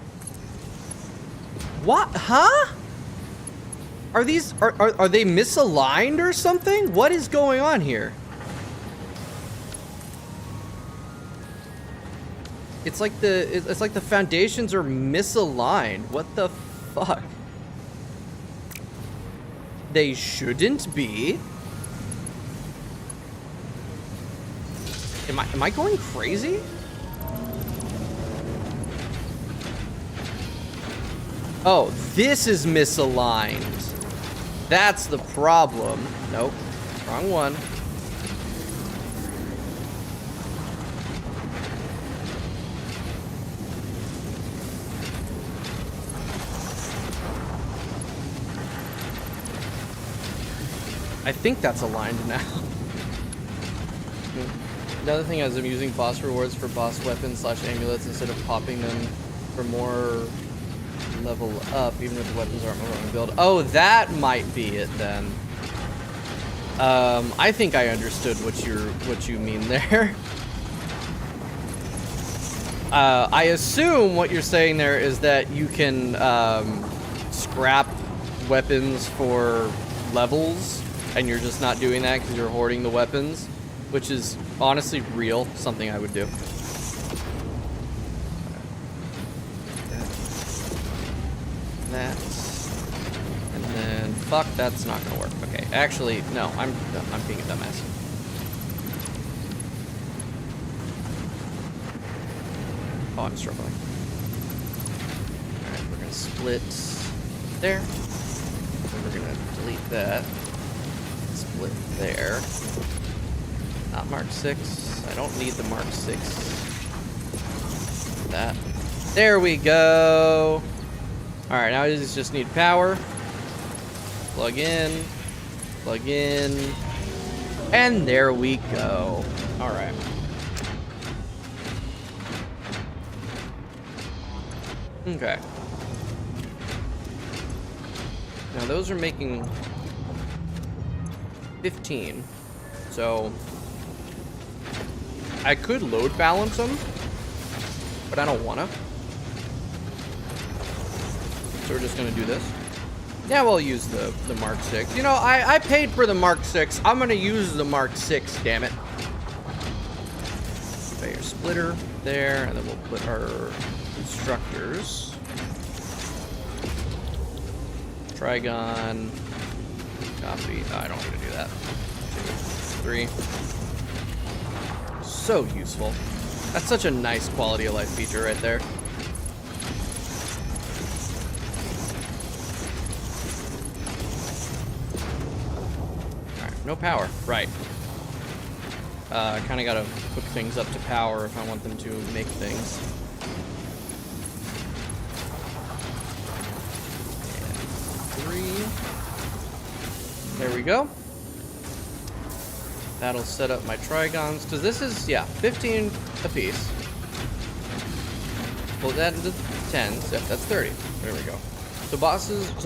What? Huh? Are these... Are they misaligned or something? What is going on here? It's like the foundations are misaligned. What the fuck? They shouldn't be. Am I going crazy? Oh, this is misaligned. That's the problem. Nope. Wrong one. I think that's aligned now. Another thing is I'm using boss rewards for boss weapons / amulets instead of popping them for more level up, even if the weapons aren't more on build. Oh, that might be it then. I think I understood what you mean there. I assume what you're saying there is that you can scrap weapons for levels, and you're just not doing that because you're hoarding the weapons, which is honestly real, something I would do. That, and then fuck, that's not gonna work. Okay, actually, no, I'm being a dumbass. Oh, I'm struggling. All right, we're gonna split there. And we're gonna delete that. Split there. Not Mark 6. I don't need the Mark 6. That. There we go. Alright, now I just need power. Plug in. Plug in. And there we go. Alright. Okay. Now those are making 15. So I could load balance them, but I don't wanna. So we're just gonna do this. Yeah, we'll use the Mark 6. You know, I paid for the Mark 6. I'm gonna use the Mark 6, damn it. Put your splitter there, and then we'll put our instructors. Trigon. Copy. Oh, I don't need to do that. 2, 3. So useful. That's such a nice quality of life feature right there. Alright, no power. Right. I kind of gotta hook things up to power if I want them to make things. And 3. There we go. That'll set up my Trigons, because this is, yeah, 15 apiece. Pull that into 10s. Yep, that's 30. There we go. So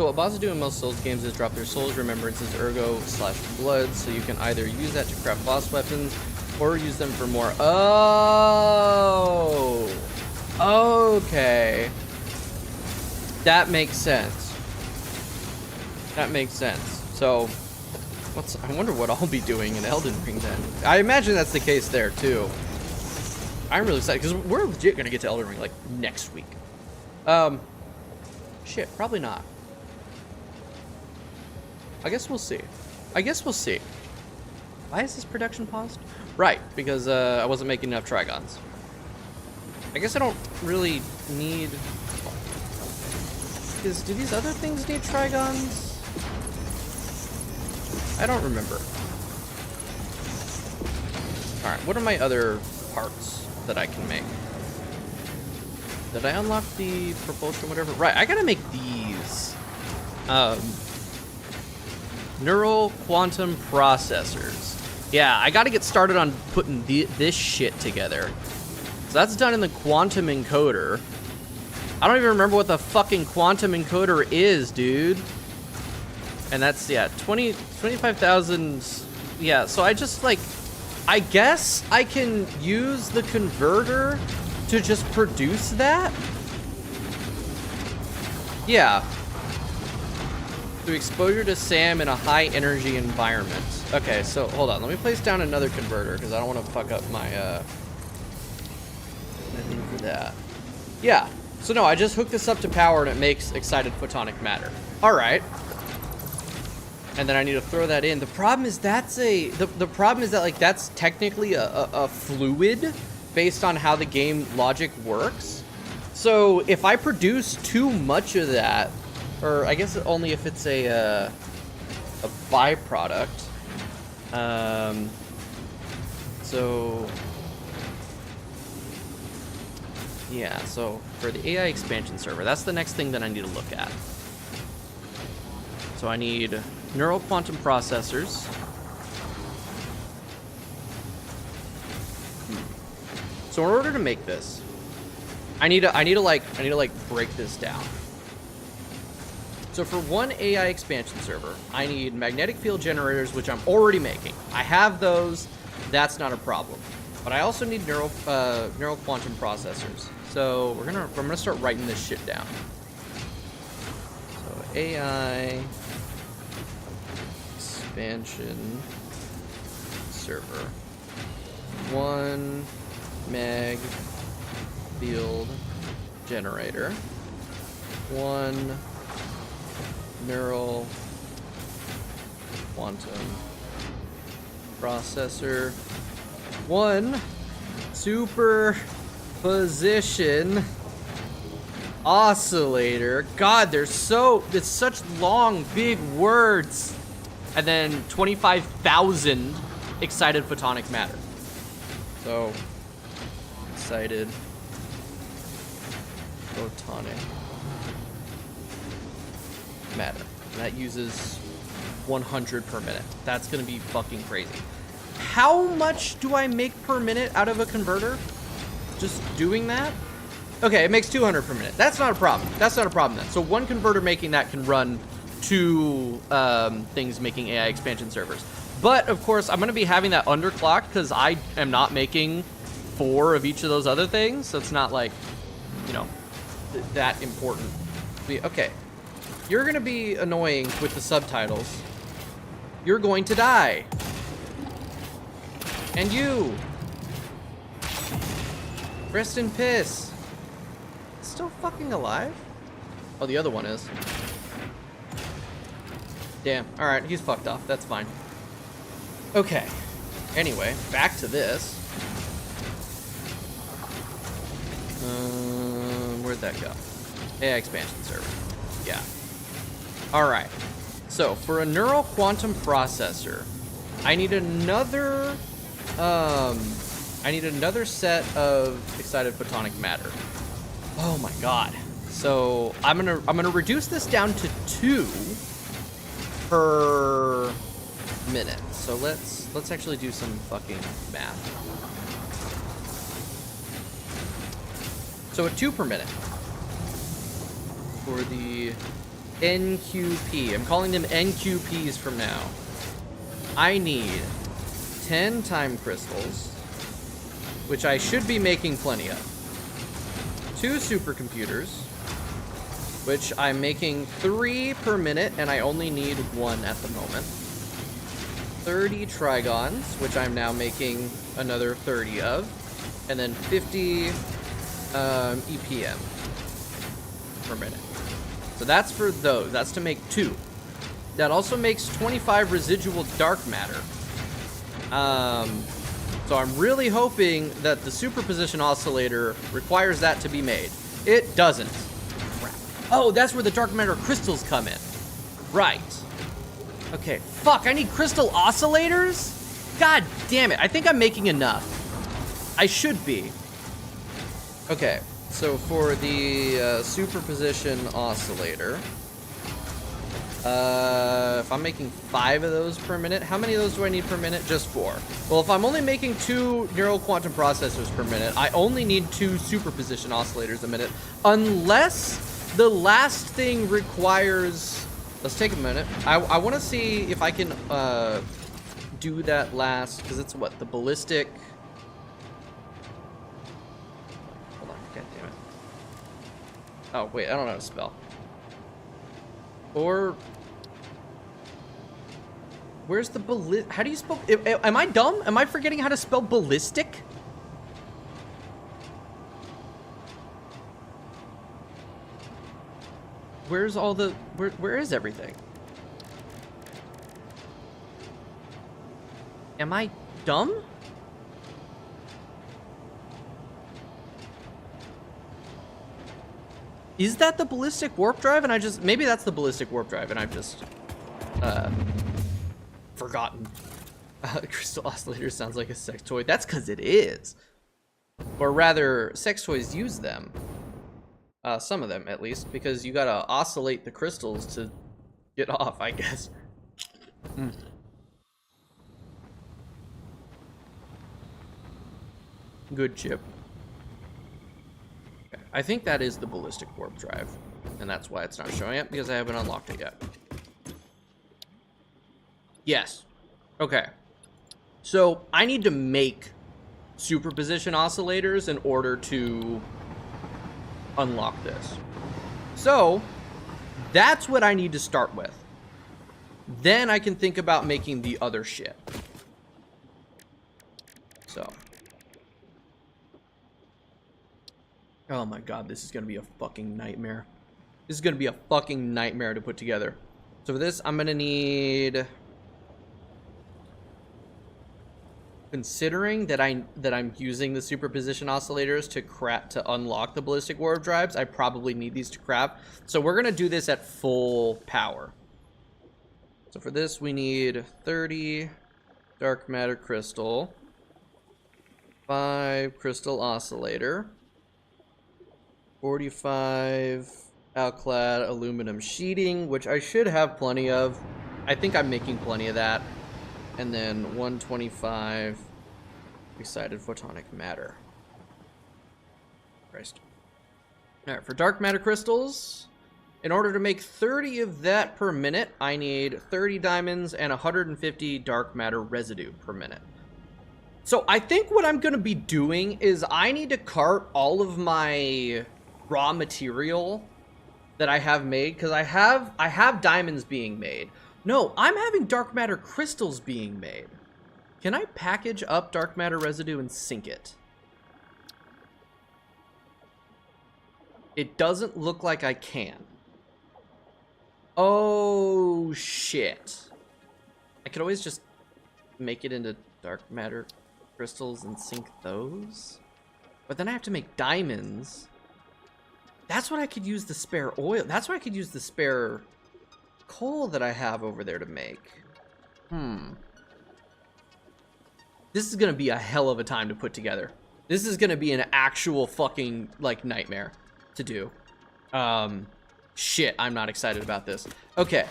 what bosses do in most Souls games is drop their Souls Remembrances, Ergo/Blood, so you can either use that to craft boss weapons, or use them for more. Oh! Okay. That makes sense. That makes sense. So, I wonder what I'll be doing in Elden Ring then. I imagine that's the case there too. I'm really excited because we're legit gonna get to Elden Ring like next week. Shit, probably not. I guess we'll see. I guess we'll see. Why is this production paused? Right, because I wasn't making enough Trigons. I guess I don't really need. Do these other things need Trigons? I don't remember. Alright, what are my other parts that I can make? Did I unlock the propulsion, whatever? Right, I gotta make these. Neural quantum processors. Yeah, I gotta get started on putting this shit together. So that's done in the quantum encoder. I don't even remember what the fucking quantum encoder is, dude. And that's, yeah, 25,000. Yeah, so I just, like, I guess I can use the converter to just produce that? Yeah. Through exposure to SAM in a high energy environment. Okay, so hold on. Let me place down another converter because I don't want to fuck up my thing for that. Yeah. So no, I just hooked this up to power and it makes excited photonic matter. All right. And then I need to throw that in. The problem is the problem is that like that's technically a fluid based on how the game logic works. So if I produce too much of that, or I guess only if it's a byproduct. So yeah, so for the AI expansion server, that's the next thing that I need to look at. So I need neural quantum processors. So in order to make this, I need to break this down. So for one AI expansion server, I need magnetic field generators, which I'm already making. I have those. That's not a problem. But I also need neural quantum processors. So I'm gonna start writing this shit down. So AI expansion server. 1 meg field generator. 1 neural quantum processor. 1 superposition oscillator. God, it's such long, big words. And then 25,000 excited photonic matter. So, excited photonic matter. And that uses 100 per minute. That's gonna be fucking crazy. How much do I make per minute out of a converter? Just doing that? Okay, it makes 200 per minute. That's not a problem. That's not a problem then. So one converter making that can run two things making AI expansion servers. But of course, I'm going to be having that underclocked because I am not making 4 of each of those other things. So it's not like, you know, that important. Okay, you're going to be annoying with the subtitles. You're going to die. And you. Rest in piss. Still fucking alive? Oh, the other one is. Damn. Alright, he's fucked off. That's fine. Okay. Anyway, back to this. Where'd that go? AI expansion server. Yeah. Alright. So, for a neural quantum processor, I need another set of excited photonic matter. Oh my god. So I'm gonna reduce this down to 2 per minute. So let's actually do some fucking math. So at 2 per minute for the NQP. I'm calling them NQPs from now. I need 10 time crystals, which I should be making plenty of. 2 supercomputers, which I'm making 3 per minute, and I only need 1 at the moment. 30 trigons, which I'm now making another 30 of, and then 50 EPM per minute. So that's for those. That's to make 2. That also makes 25 residual dark matter. So I'm really hoping that the superposition oscillator requires that to be made. It doesn't. Crap. Oh, that's where the dark matter crystals come in. Right. Okay, fuck, I need crystal oscillators? God damn it, I think I'm making enough. I should be. Okay, so for the superposition oscillator, if I'm making 5 of those per minute, how many of those do I need per minute? Just 4. Well, if I'm only making 2 neural quantum processors per minute, I only need 2 superposition oscillators a minute, unless the last thing requires... Let's take a minute. I want to see if I can do that last, because it's what, the ballistic... Hold on, god damn it. Oh, wait, I don't know how to spell. Or... Where's the ballistic? How do you spell? Am I dumb? Am I forgetting how to spell ballistic? Where's all the... Where is everything? Am I dumb? Is that the ballistic warp drive? And I just... Maybe that's the ballistic warp drive and I've just... forgotten. Crystal oscillator sounds like a sex toy. That's because it is. Or rather, sex toys use them. Some of them, at least, because you gotta oscillate the crystals to get off, I guess. Good chip. Okay. I think that is the ballistic warp drive, and that's why it's not showing it, because I haven't unlocked it yet. Yes. Okay. So I need to make superposition oscillators in order to unlock this. So that's what I need to start with. Then I can think about making the other shit. So. Oh my god, this is gonna be a fucking nightmare. This is gonna be a fucking nightmare to put together. So for this, I'm gonna need... Considering that I'm using the superposition oscillators to unlock the ballistic warp drives, I probably need these to craft. So we're gonna do this at full power. So for this, we need 30 dark matter crystal, 5 crystal oscillator, 45 alclad aluminum sheeting, which I should have plenty of. I think I'm making plenty of that. And then 125 excited photonic matter. Christ. All right, for dark matter crystals, in order to make 30 of that per minute, I need 30 diamonds and 150 dark matter residue per minute. So I think what I'm going to be doing is I need to cart all of my raw material that I have made, because I have diamonds being made. No, I'm having dark matter crystals being made. Can I package up dark matter residue and sink it? It doesn't look like I can. Oh, shit. I could always just make it into dark matter crystals and sink those. But then I have to make diamonds. That's what I could use the spare oil. That's what I could use the spare coal that I have over there to make. This is going to be a hell of a time to put together. This is going to be an actual fucking, like, nightmare to do. Shit, I'm not excited about this. Okay.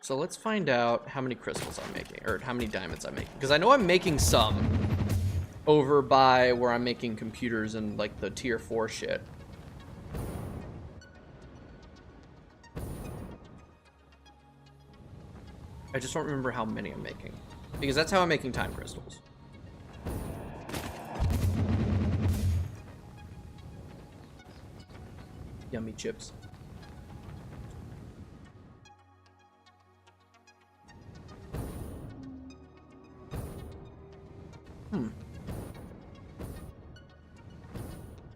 So let's find out how many crystals I'm making, or how many diamonds I'm making. Because I know I'm making some over by where I'm making computers and, like, the tier 4 shit. I just don't remember how many I'm making, because that's how I'm making time crystals. Yummy chips.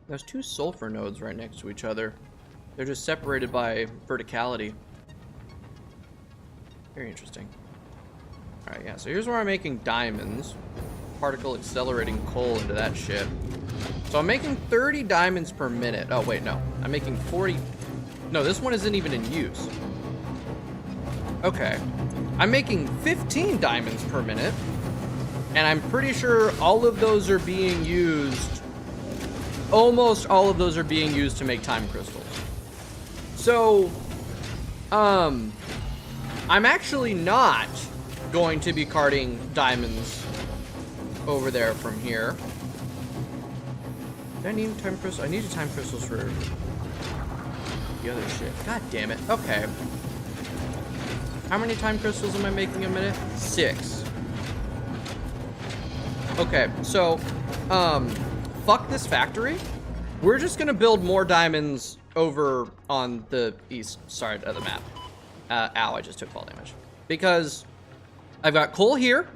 There's 2 sulfur nodes right next to each other. They're just separated by verticality. Very interesting. Alright, yeah, so here's where I'm making diamonds. Particle accelerating coal into that shit. So I'm making 30 diamonds per minute. Oh, wait, no. I'm making 40. No, this one isn't even in use. Okay. I'm making 15 diamonds per minute. And I'm pretty sure all of those are being used. Almost all of those are being used to make time crystals. So, I'm actually not going to be carting diamonds over there from here. Do I need time crystals? I need time crystals for the other shit. God damn it. Okay. How many time crystals am I making a minute? 6. Okay, so, fuck this factory. We're just gonna build more diamonds over on the east side of the map. Ow, I just took fall damage. Because I've got coal here.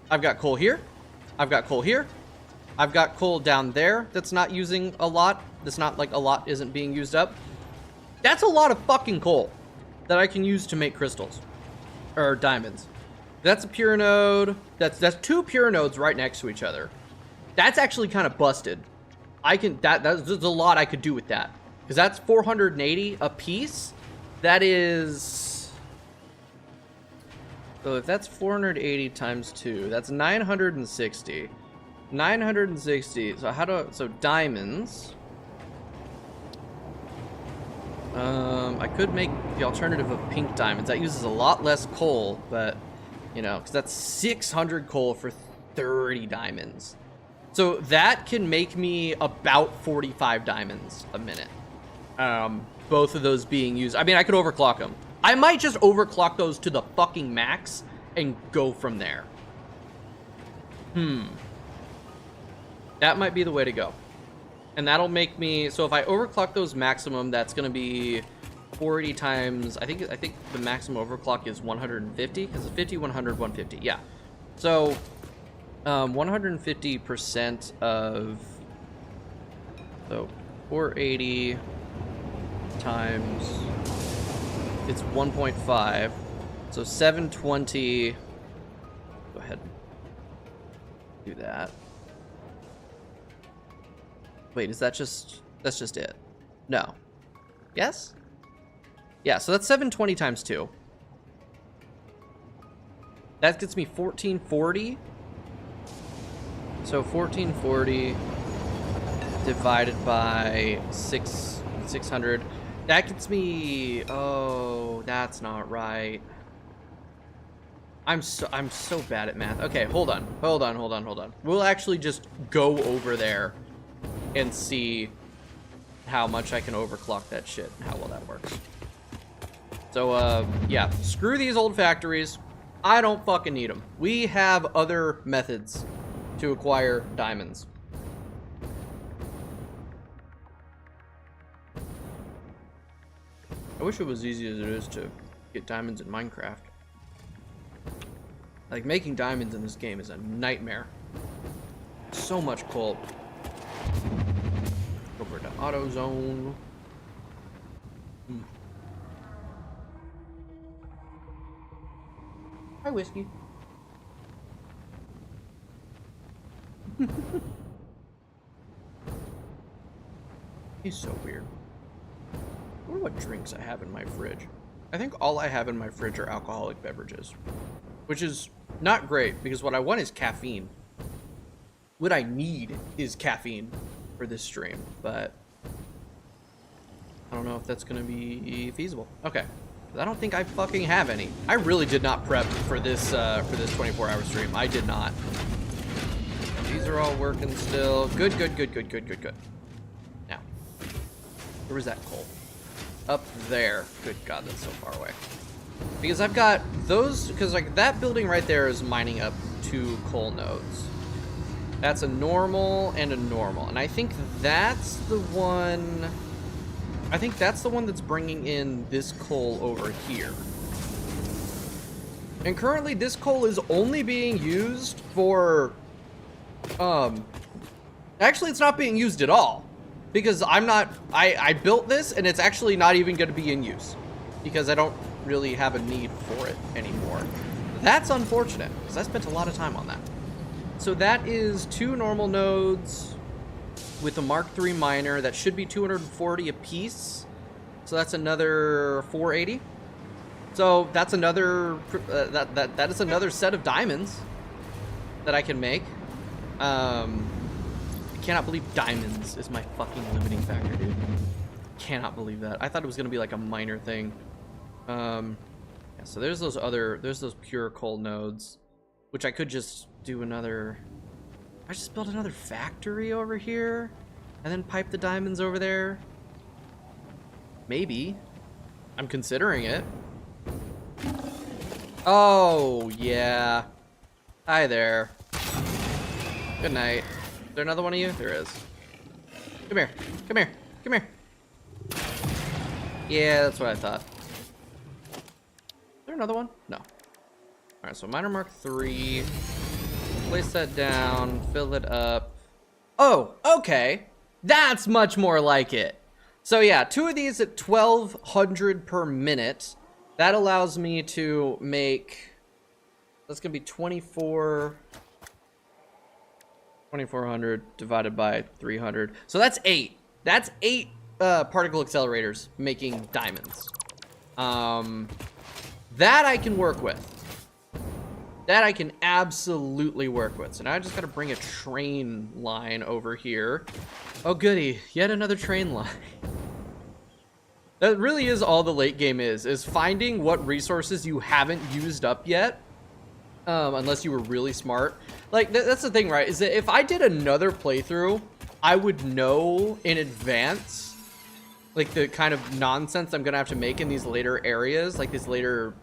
I've got coal here. I've got coal here. I've got coal down there that's not using a lot. That's not like a lot isn't being used up. That's a lot of fucking coal that I can use to make crystals. Or diamonds. That's a pure node. That's 2 pure nodes right next to each other. That's actually kind of busted. There's a lot I could do with that. Because that's 480 a piece. That is... So if that's 480 times 2, that's 960. 960. So diamonds. I could make the alternative of pink diamonds. That uses a lot less coal, but, you know, because that's 600 coal for 30 diamonds. So that can make me about 45 diamonds a minute. Both of those being used. I mean, I could overclock them. I might just overclock those to the fucking max and go from there. That might be the way to go. And that'll make me, so if I overclock those maximum, that's going to be 40 times, I think the maximum overclock is 150, because it's 50, 100, 150, yeah. So, 150% of, so 480 times, it's 1.5, so 720, go ahead, do that. Wait, is that just, that's just it? No. Yes? Yeah, so that's 720 times 2. That gets me 1440. So 1440 divided by 600. That gets me, oh, that's not right. I'm so bad at math. Okay, hold on. We'll actually just go over there and see how much I can overclock that shit and how well that works. So, yeah, screw these old factories. I don't fucking need them. We have other methods to acquire diamonds. I wish it was easy as it is to get diamonds in Minecraft. Like, making diamonds in this game is a nightmare. So much coal. Over to auto zone. Hi, Whiskey. He's so weird. I wonder what drinks I have in my fridge. I think all I have in my fridge are alcoholic beverages, which is not great because what I want is caffeine. What I need is caffeine for this stream, but I don't know if that's gonna be feasible. Okay, I don't think I fucking have any. I really did not prep for this 24-hour stream. I did not. These are all working still. Good. Now, where was that coal? Up there. Good God, that's so far away. Because I've got those, because like that building right there is mining up 2 coal nodes. That's a normal and a normal. And I think that's the one, that's bringing in this coal over here. And currently this coal is only being used for, actually it's not being used at all. Because I built this and it's actually not even going to be in use. Because I don't really have a need for it anymore. That's unfortunate, because I spent a lot of time on that. So that is 2 normal nodes with a Mark III miner. That should be 240 a piece. So that's another 480. So that's another that is another set of diamonds that I can make. I cannot believe diamonds is my fucking limiting factor, dude. Cannot believe that. I thought it was gonna be like a minor thing. Yeah, so there's those pure coal nodes, which I could just do another. I just built another factory over here, and then pipe the diamonds over there. Maybe. I'm considering it. Oh yeah. Hi there. Good night. Is there another one of you? There is. Come here. Come here. Come here. Yeah, that's what I thought. Is there another one? No. Alright, so miner Mark III. Place that down. Fill it up. Oh, okay. That's much more like it. So yeah, 2 of these at 1200 per minute. That allows me to make... That's going to be 2400 divided by 300. So that's 8. That's 8 particle accelerators making diamonds. That I can work with. That I can absolutely work with. So now I just gotta bring a train line over here. Oh goody, yet another train line. That really is all the late game is finding what resources you haven't used up yet. Unless you were really smart. Like, that's the thing, right? Is that if I did another playthrough, I would know in advance, like, the kind of nonsense I'm gonna have to make in these later areas, like these later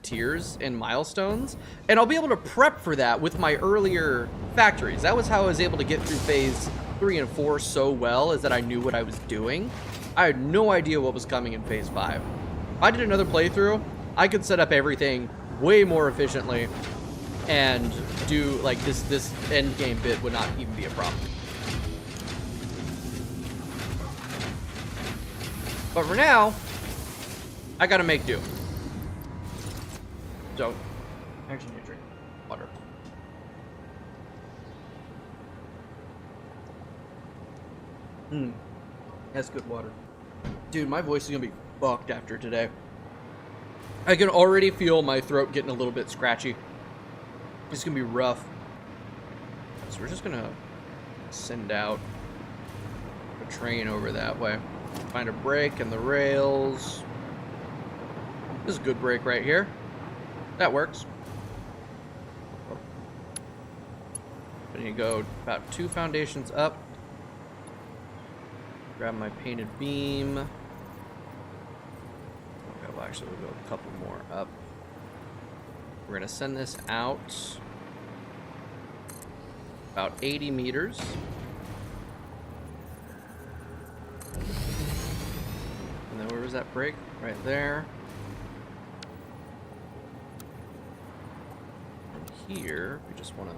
tiers and milestones, and I'll be able to prep for that with my earlier factories. That was how I was able to get through phase 3 and 4 so well, is that I knew what I was doing. I had no idea what was coming in phase 5. If I did another playthrough, I could set up everything way more efficiently and do like this end game bit would not even be a problem. But for now, I gotta make do. So, I actually need to drink water. That's good water. Dude, my voice is gonna be fucked after today. I can already feel my throat getting a little bit scratchy. It's gonna be rough. So we're just gonna send out a train over that way. Find a break in the rails. This is a good break right here. That works. Then you go about 2 foundations up. Grab my painted beam. Okay, well, actually, we'll go a couple more up. We're gonna send this out about 80 meters. And then where was that break? Right there. And here, we just want to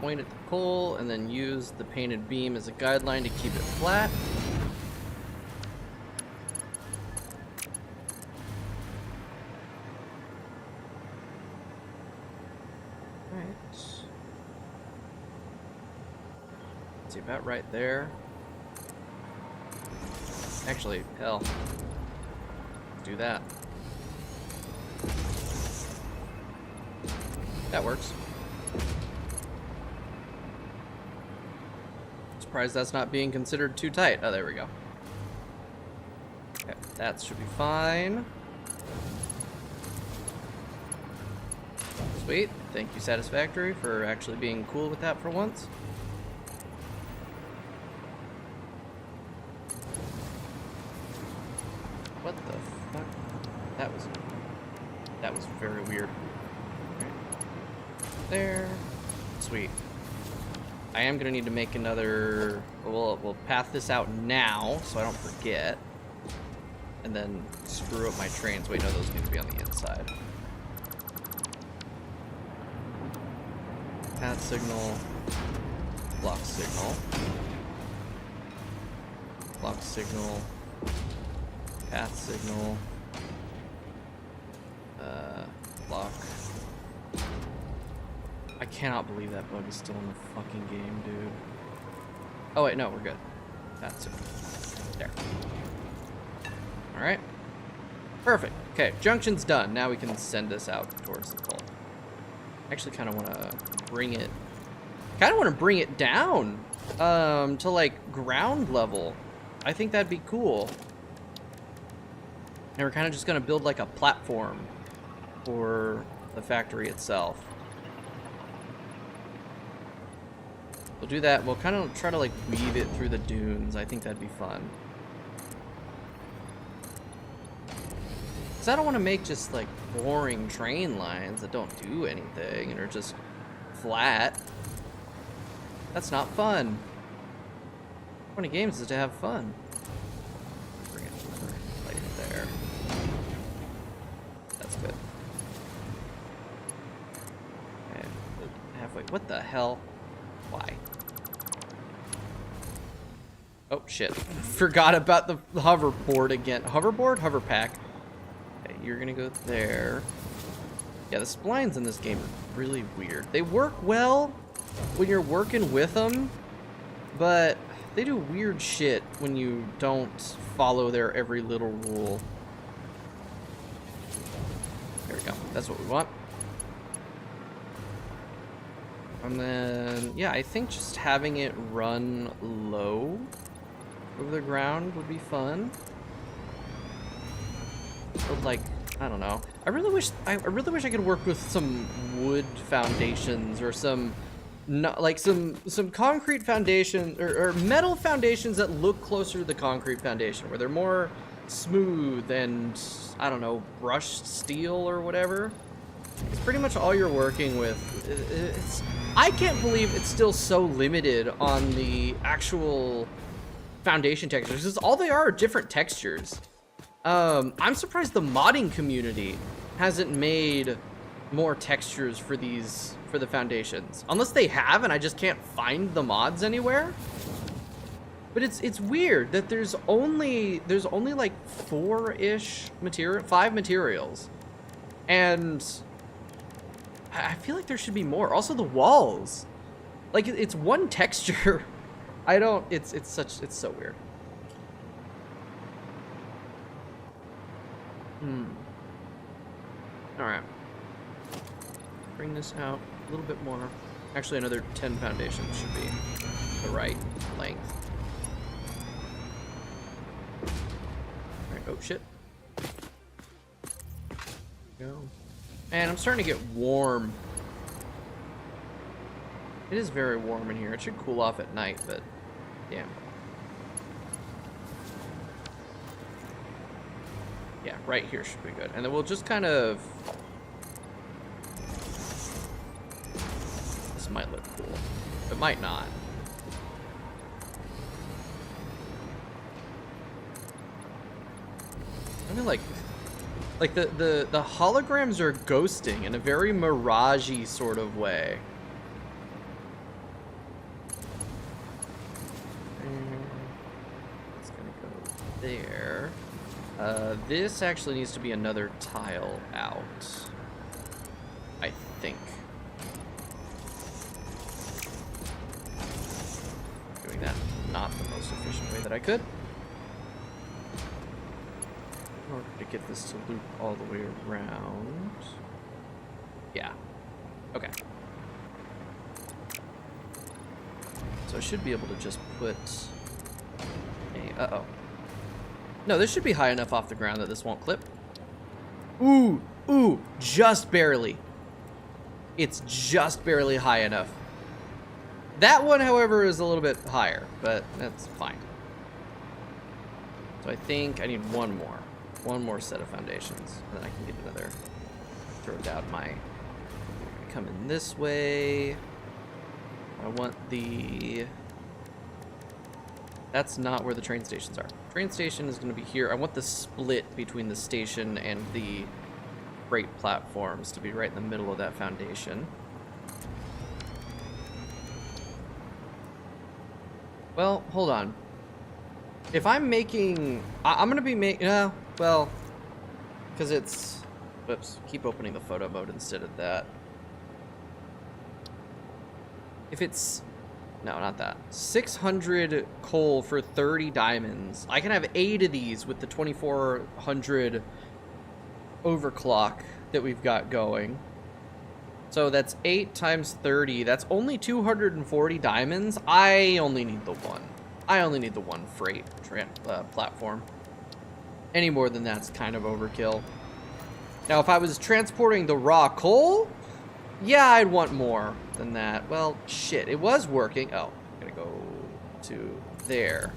point at the coal and then use the painted beam as a guideline to keep it flat. Alright. See, about right there. Actually, hell. Let's do that. That works. Surprised that's not being considered too tight. Oh, there we go. Okay, that should be fine. Sweet. Thank you, Satisfactory, for actually being cool with that for once. What the fuck? That was very weird. Okay. There. Sweet. I am gonna need to make another. We'll path this out now so I don't forget, and then screw up my trains. Wait, no, those need to be on the inside. Path signal, block signal, block signal, path signal, block. I cannot believe that bug is still in the fucking game, dude. Oh wait, no, we're good. That's it. There. Alright. Perfect. Okay, junction's done. Now we can send this out towards the pole. I actually kind of want to bring it... down to, like, ground level. I think that'd be cool. And we're kind of just going to build, like, a platform for the factory itself. We'll do that. We'll kind of try to like weave it through the dunes. I think that'd be fun. Because I don't want to make just like boring train lines that don't do anything and are just flat. That's not fun. The point of games is to have fun. Bring it right there. That's good. Okay, halfway. What the hell? Why? Oh shit. Forgot about the hoverboard again. Hoverboard? Hoverpack. Okay, you're gonna go there. Yeah, the splines in this game are really weird. They work well when you're working with them, but they do weird shit when you don't follow their every little rule. There we go. That's what we want. And then, yeah, I think just having it run low over the ground would be fun. But like, I don't know. I really wish I could work with some wood foundations or some, like some concrete foundation or metal foundations that look closer to the concrete foundation, where they're more smooth and, I don't know, brushed steel or whatever. It's pretty much all you're working with. I can't believe it's still so limited on the actual foundation textures, because all they are different textures. I'm surprised the modding community hasn't made more textures for the foundations. Unless they have, and I just can't find the mods anywhere. But it's weird that there's only like 5 materials. And I feel like there should be more. Also the walls. Like it's one texture. It's so weird. Alright. Bring this out a little bit more. Actually, another 10 foundations should be the right length. Alright, oh shit. Go. Man, I'm starting to get warm. It is very warm in here. It should cool off at night, but damn. Yeah, right here should be good. And then we'll just kind of... This might look cool. It might not. I mean, like the holograms are ghosting in a very mirage-y sort of way. And it's gonna go there. This actually needs to be another tile out, I think. Doing that not the most efficient way that I could. In order to get this to loop all the way around. Yeah. Okay. So I should be able to just put a... Uh-oh. No, this should be high enough off the ground that this won't clip. Ooh, ooh, just barely. It's just barely high enough. That one, however, is a little bit higher, but that's fine. So I think I need one more set of foundations, and then I can get another. Throw down my. Come in this way. I want the. That's not where the train stations are. Train station is going to be here. I want the split between the station and the freight platforms to be right in the middle of that foundation. Well, hold on. If I'm making... I'm going to be making... well, because it's... Whoops. Keep opening the photo mode instead of that. If it's... No, not that. 600 coal for 30 diamonds. I can have 8 of these with the 2400 overclock that we've got going. So that's 8 times 30. That's only 240 diamonds. I only need the one. I only need the one freight platform. Any more than that's kind of overkill. Now, if I was transporting the raw coal, yeah, I'd want more than that. Well, shit, it was working. Oh, I'm gonna go to there.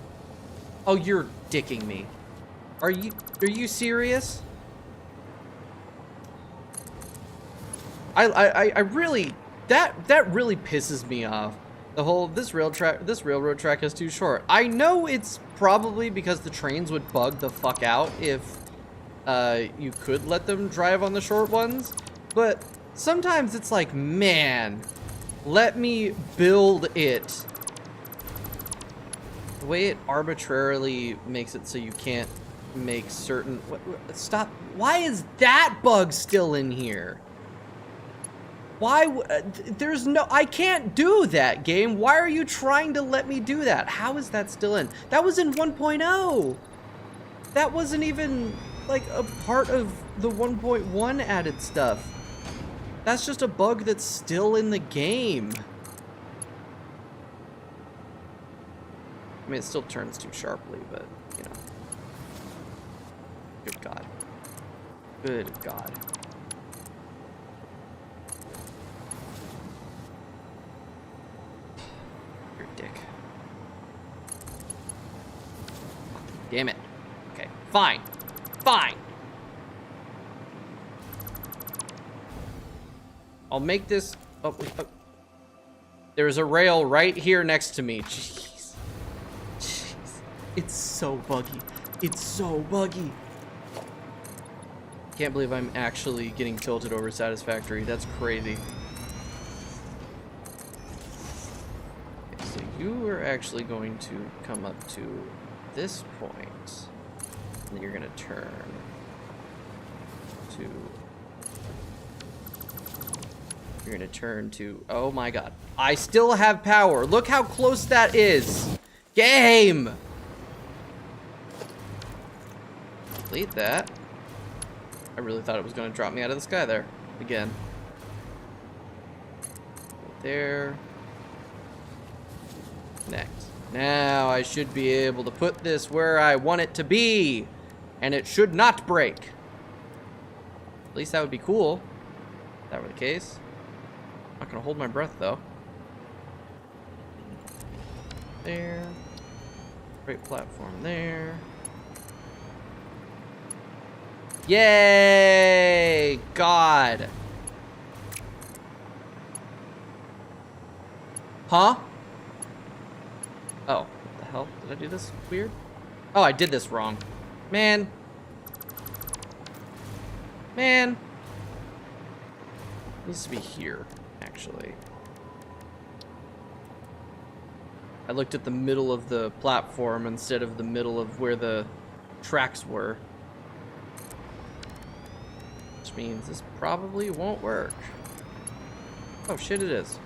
Oh, you're dicking me. Are you serious? I really that really pisses me off. The whole this railroad track is too short. I know it's probably because the trains would bug the fuck out if you could let them drive on the short ones, but sometimes it's like, man, let me build it. The way it arbitrarily makes it so you can't make certain... Stop. Why is that bug still in here? Why? There's no... I can't do that, game. Why are you trying to let me do that? How is that still in? That was in 1.0. That wasn't even, like, a part of the 1.1 added stuff. That's just a bug that's still in the game. I mean, it still turns too sharply, but, you know. Good God. Good God. You're a dick. Damn it. Okay, fine. Fine. I'll make this... Oh, there's a rail right here next to me. Jeez. Jeez. It's so buggy. It's so buggy. Can't believe I'm actually getting tilted over Satisfactory. That's crazy. Okay, so you are actually going to come up to this point. And then you're going to turn to... You're gonna turn to, oh my God. I still have power. Look how close that is. Game! Delete that. I really thought it was gonna drop me out of the sky there. Again. Right there. Connect. Now I should be able to put this where I want it to be. And it should not break. At least that would be cool. If that were the case. I'm not gonna hold my breath though. There. Great platform there. Yay! God. Huh? Oh, what the hell? Did I do this weird? Oh, I did this wrong. Man. Man. It needs to be here, actually. I looked at the middle of the platform instead of the middle of where the tracks were. Which means this probably won't work. Oh shit, it is.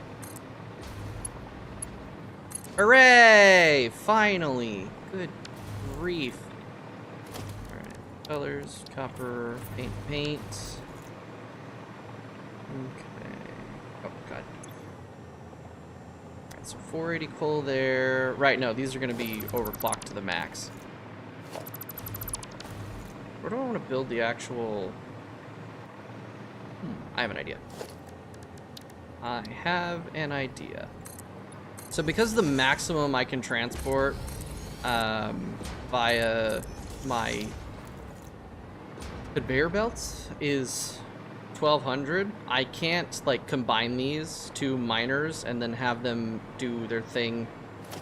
Hooray! Finally! Good grief. Alright, colors, copper, paint. Okay. Oh, God. Alright, so 480 coal there. Right, no, these are going to be overclocked to the max. Where do I want to build the actual... I have an idea. I have an idea. So because the maximum I can transport via my conveyor belts is 1200, I can't like combine these two miners and then have them do their thing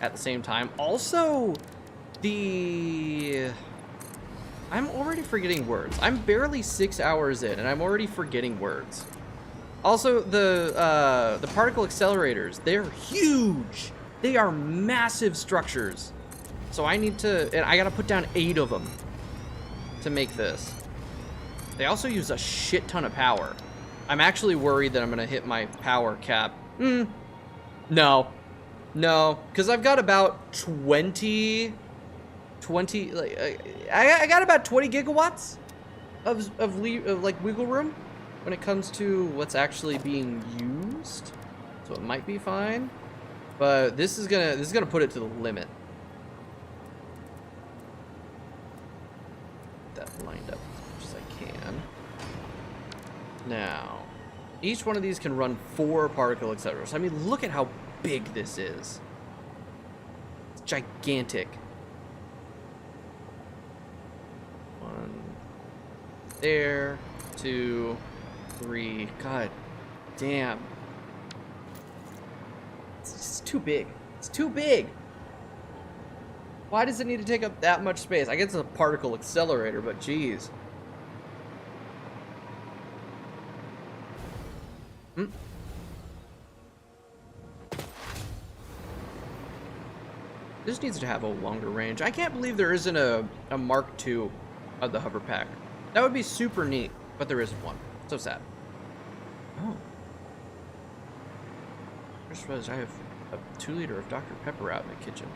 at the same time. Also, I'm already forgetting words. I'm barely 6 hours in and I'm already forgetting words. Also, the particle accelerators, they're huge. They are massive structures. So I need to, and I gotta put down 8 of them to make this. They also use a shit ton of power. I'm actually worried that I'm gonna hit my power cap. No, because I've got about 20, like, I got about 20 gigawatts of like wiggle room when it comes to what's actually being used, so it might be fine, but this is gonna put it to the limit. That lined up as much as I can. Now, each one of these can run 4 particle accelerators. I mean, look at how big this is. It's gigantic. 1 there, 2, 3. God damn. It's just too big. It's too big. Why does it need to take up that much space? I guess it's a particle accelerator, but geez. This needs to have a longer range. I can't believe there isn't a Mark II of the hover pack. That would be super neat, but there isn't one. So sad. Oh. I just realized I have a 2-liter of Dr. Pepper out in the kitchen.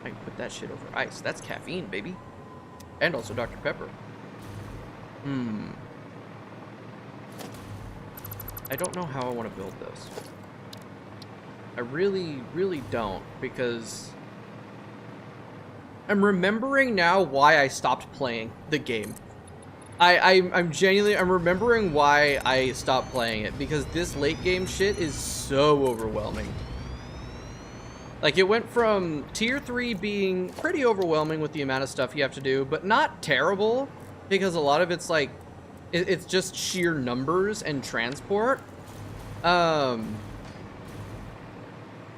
I can put that shit over ice. That's caffeine, baby. And also Dr. Pepper. I don't know how I want to build this. I really, really don't, because I'm remembering now why I stopped playing the game. I'm genuinely, I'm remembering why I stopped playing it, because this late game shit is so overwhelming. Like, it went from tier 3 being pretty overwhelming with the amount of stuff you have to do, but not terrible, because a lot of it's like, it's just sheer numbers and transport.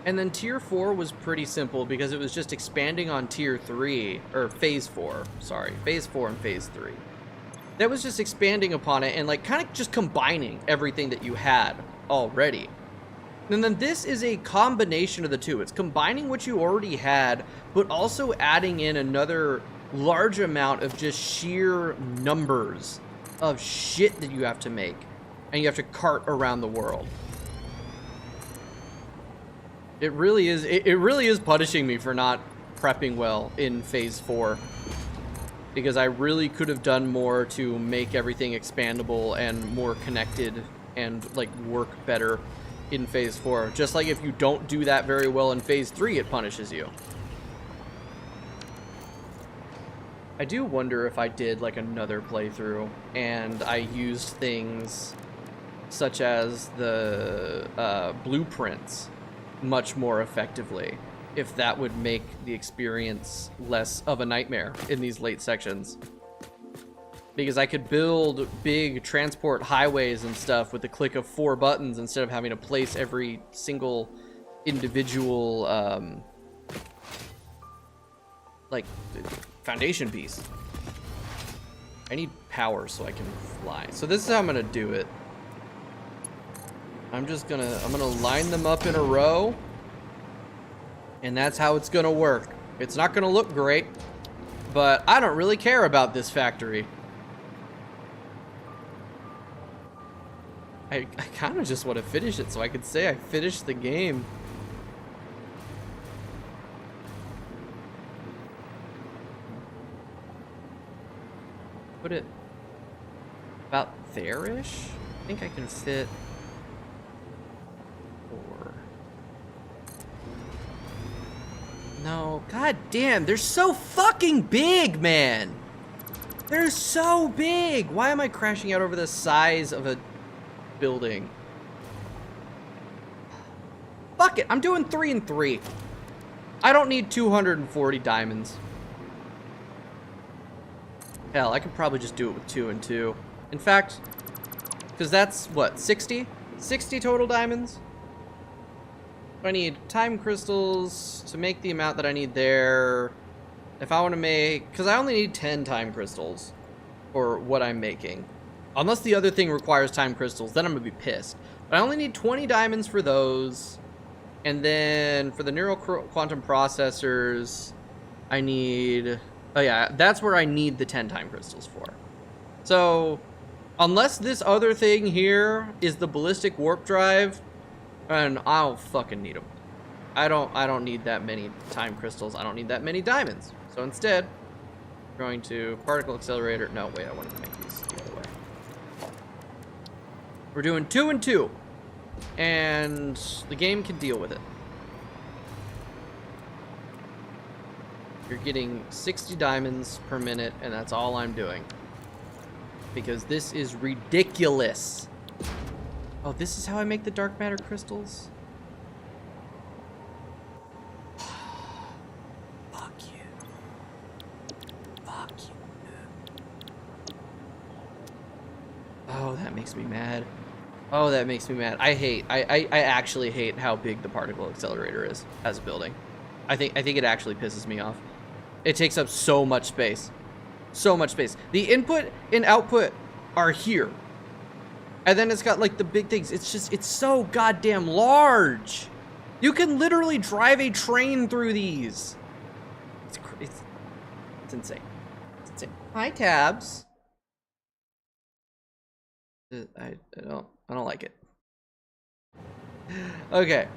And then tier 4 was pretty simple because it was just expanding on tier 3, or phase 4, sorry, phase 4 and phase 3. That was just expanding upon it and like kind of just combining everything that you had already. And then this is a combination of the two. It's combining what you already had, but also adding in another large amount of just sheer numbers of shit that you have to make and you have to cart around the world. It really is punishing me for not prepping well in phase 4, because I really could have done more to make everything expandable and more connected and like work better in phase 4. Just like if you don't do that very well in phase 3, it punishes you. I do wonder if I did like another playthrough and I used things such as the blueprints much more effectively, if that would make the experience less of a nightmare in these late sections. Because I could build big transport highways and stuff with the click of 4 buttons instead of having to place every single individual like foundation piece. I need power so I can fly. So this is how I'm gonna do it. I'm gonna line them up in a row, and that's how it's gonna work. It's not gonna look great, but I don't really care about this factory. I kind of just want to finish it so I could say I finished the game. Put it about there-ish. I think I can fit 4. No, god damn, they're so fucking big, man. They're so big. Why am I crashing out over the size of a building? Fuck it, I'm doing 3 and 3. I don't need 240 diamonds. Hell, I could probably just do it with 2 and 2. In fact, because that's what, 60? 60 total diamonds? I need time crystals to make the amount that I need there. If I want to make, because I only need 10 time crystals for what I'm making. Unless the other thing requires time crystals, then I'm gonna be pissed. But I only need 20 diamonds for those. And then for the neural quantum processors, I need, oh yeah, that's where I need the 10 time crystals for. So unless this other thing here is the ballistic warp drive, and I'll fucking need them. I don't need that many time crystals. I don't need that many diamonds. So instead, we're going to particle accelerator. No, wait, I wanted to make these the other way. We're doing 2 and 2, and the game can deal with it. You're getting 60 diamonds per minute, and that's all I'm doing. Because this is ridiculous. Oh, this is how I make the dark matter crystals? Fuck you. Fuck you. Oh, that makes me mad. Oh, that makes me mad. I actually hate how big the particle accelerator is as a building. I think it actually pisses me off. It takes up so much space. So much space. The input and output are here. And then it's got like the big things. It's so goddamn large. You can literally drive a train through these. It's insane. It's insane. Hi, tabs. I don't like it. Okay.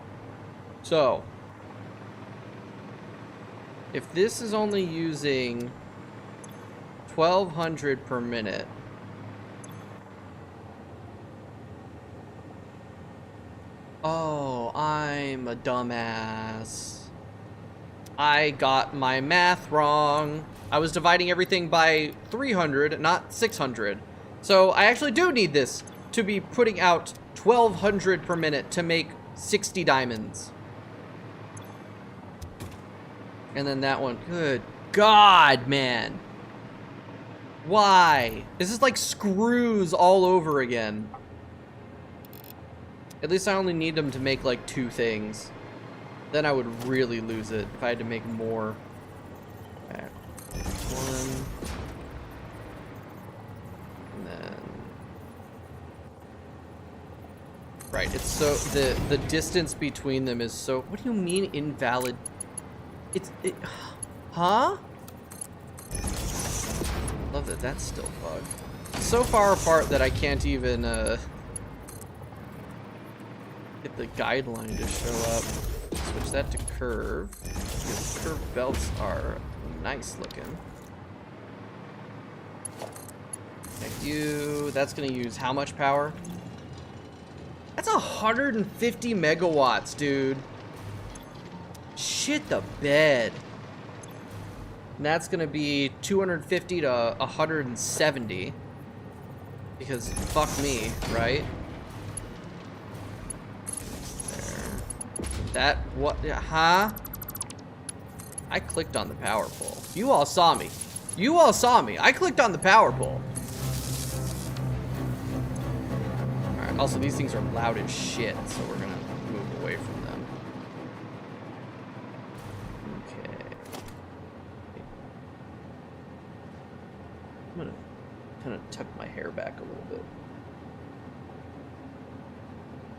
So if this is only using 1200 per minute, oh, I'm a dumbass. I got my math wrong. I was dividing everything by 300, not 600. So I actually do need this to be putting out 1200 per minute to make 60 diamonds. And then that one, good God, man. Why? This is like screws all over again. At least I only need them to make like 2 things. Then I would really lose it if I had to make more. Okay. 1. And then. Right, it's so, the distance between them is so, what do you mean invalid? Huh? Love that that's still bugged. It's so far apart that I can't even, get the guideline to show up. Switch that to curve, because curve belts are nice looking. Thank you. That's gonna use how much power? That's 150 megawatts, dude. Shit the bed. And that's going to be 250 to 170. Because fuck me, right? There. That, what, huh? I clicked on the power pole. You all saw me. You all saw me. I clicked on the power pole. Alright, also these things are loud as shit, so we're gonna move away from them. Okay. I'm gonna kind of tuck my hair back a little bit.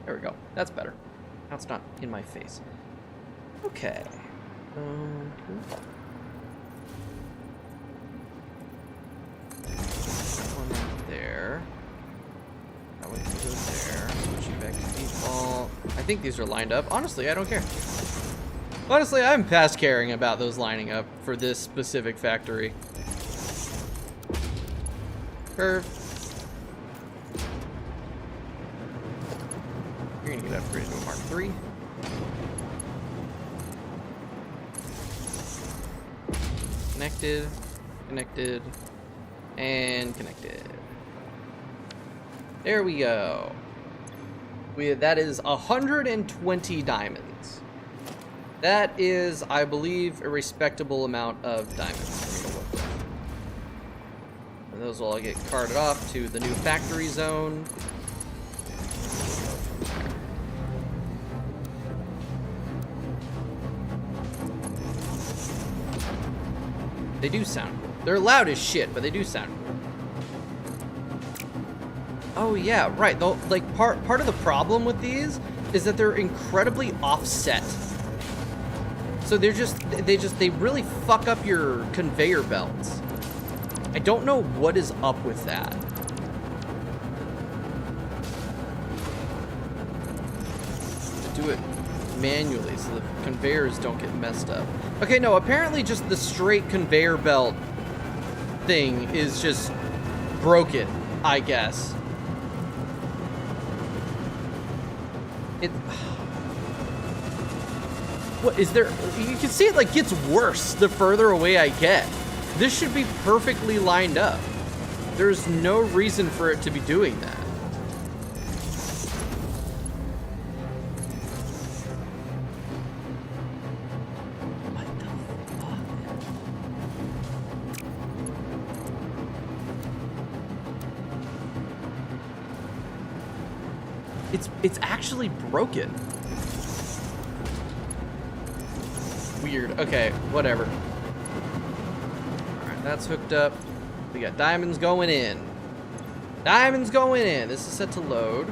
There we go. That's better. Now it's not in my face. Okay. One right there. That one can go there. Switch you back to default. I think these are lined up. Honestly, I don't care. Honestly, I'm past caring about those lining up for this specific factory. Curve. You're gonna get upgraded to a Mark III. Connected, connected, and connected. There we go. That is 120 diamonds. That is, I believe, a respectable amount of diamonds for me to work with. And those will all get carted off to the new factory zone. They do sound cool. They're loud as shit, but they do sound cool. Oh yeah, right. Though, like part of the problem with these is that they're incredibly offset. So they really fuck up your conveyor belts. I don't know what is up with that. To do it manually so the conveyors don't get messed up. Okay, no, apparently just the straight conveyor belt thing is just broken, I guess. What is there? You can see it like gets worse the further away I get. This should be perfectly lined up. There's no reason for it to be doing that. It's actually broken. Weird. Okay, whatever. Alright, that's hooked up. We got diamonds going in. Diamonds going in. This is set to load.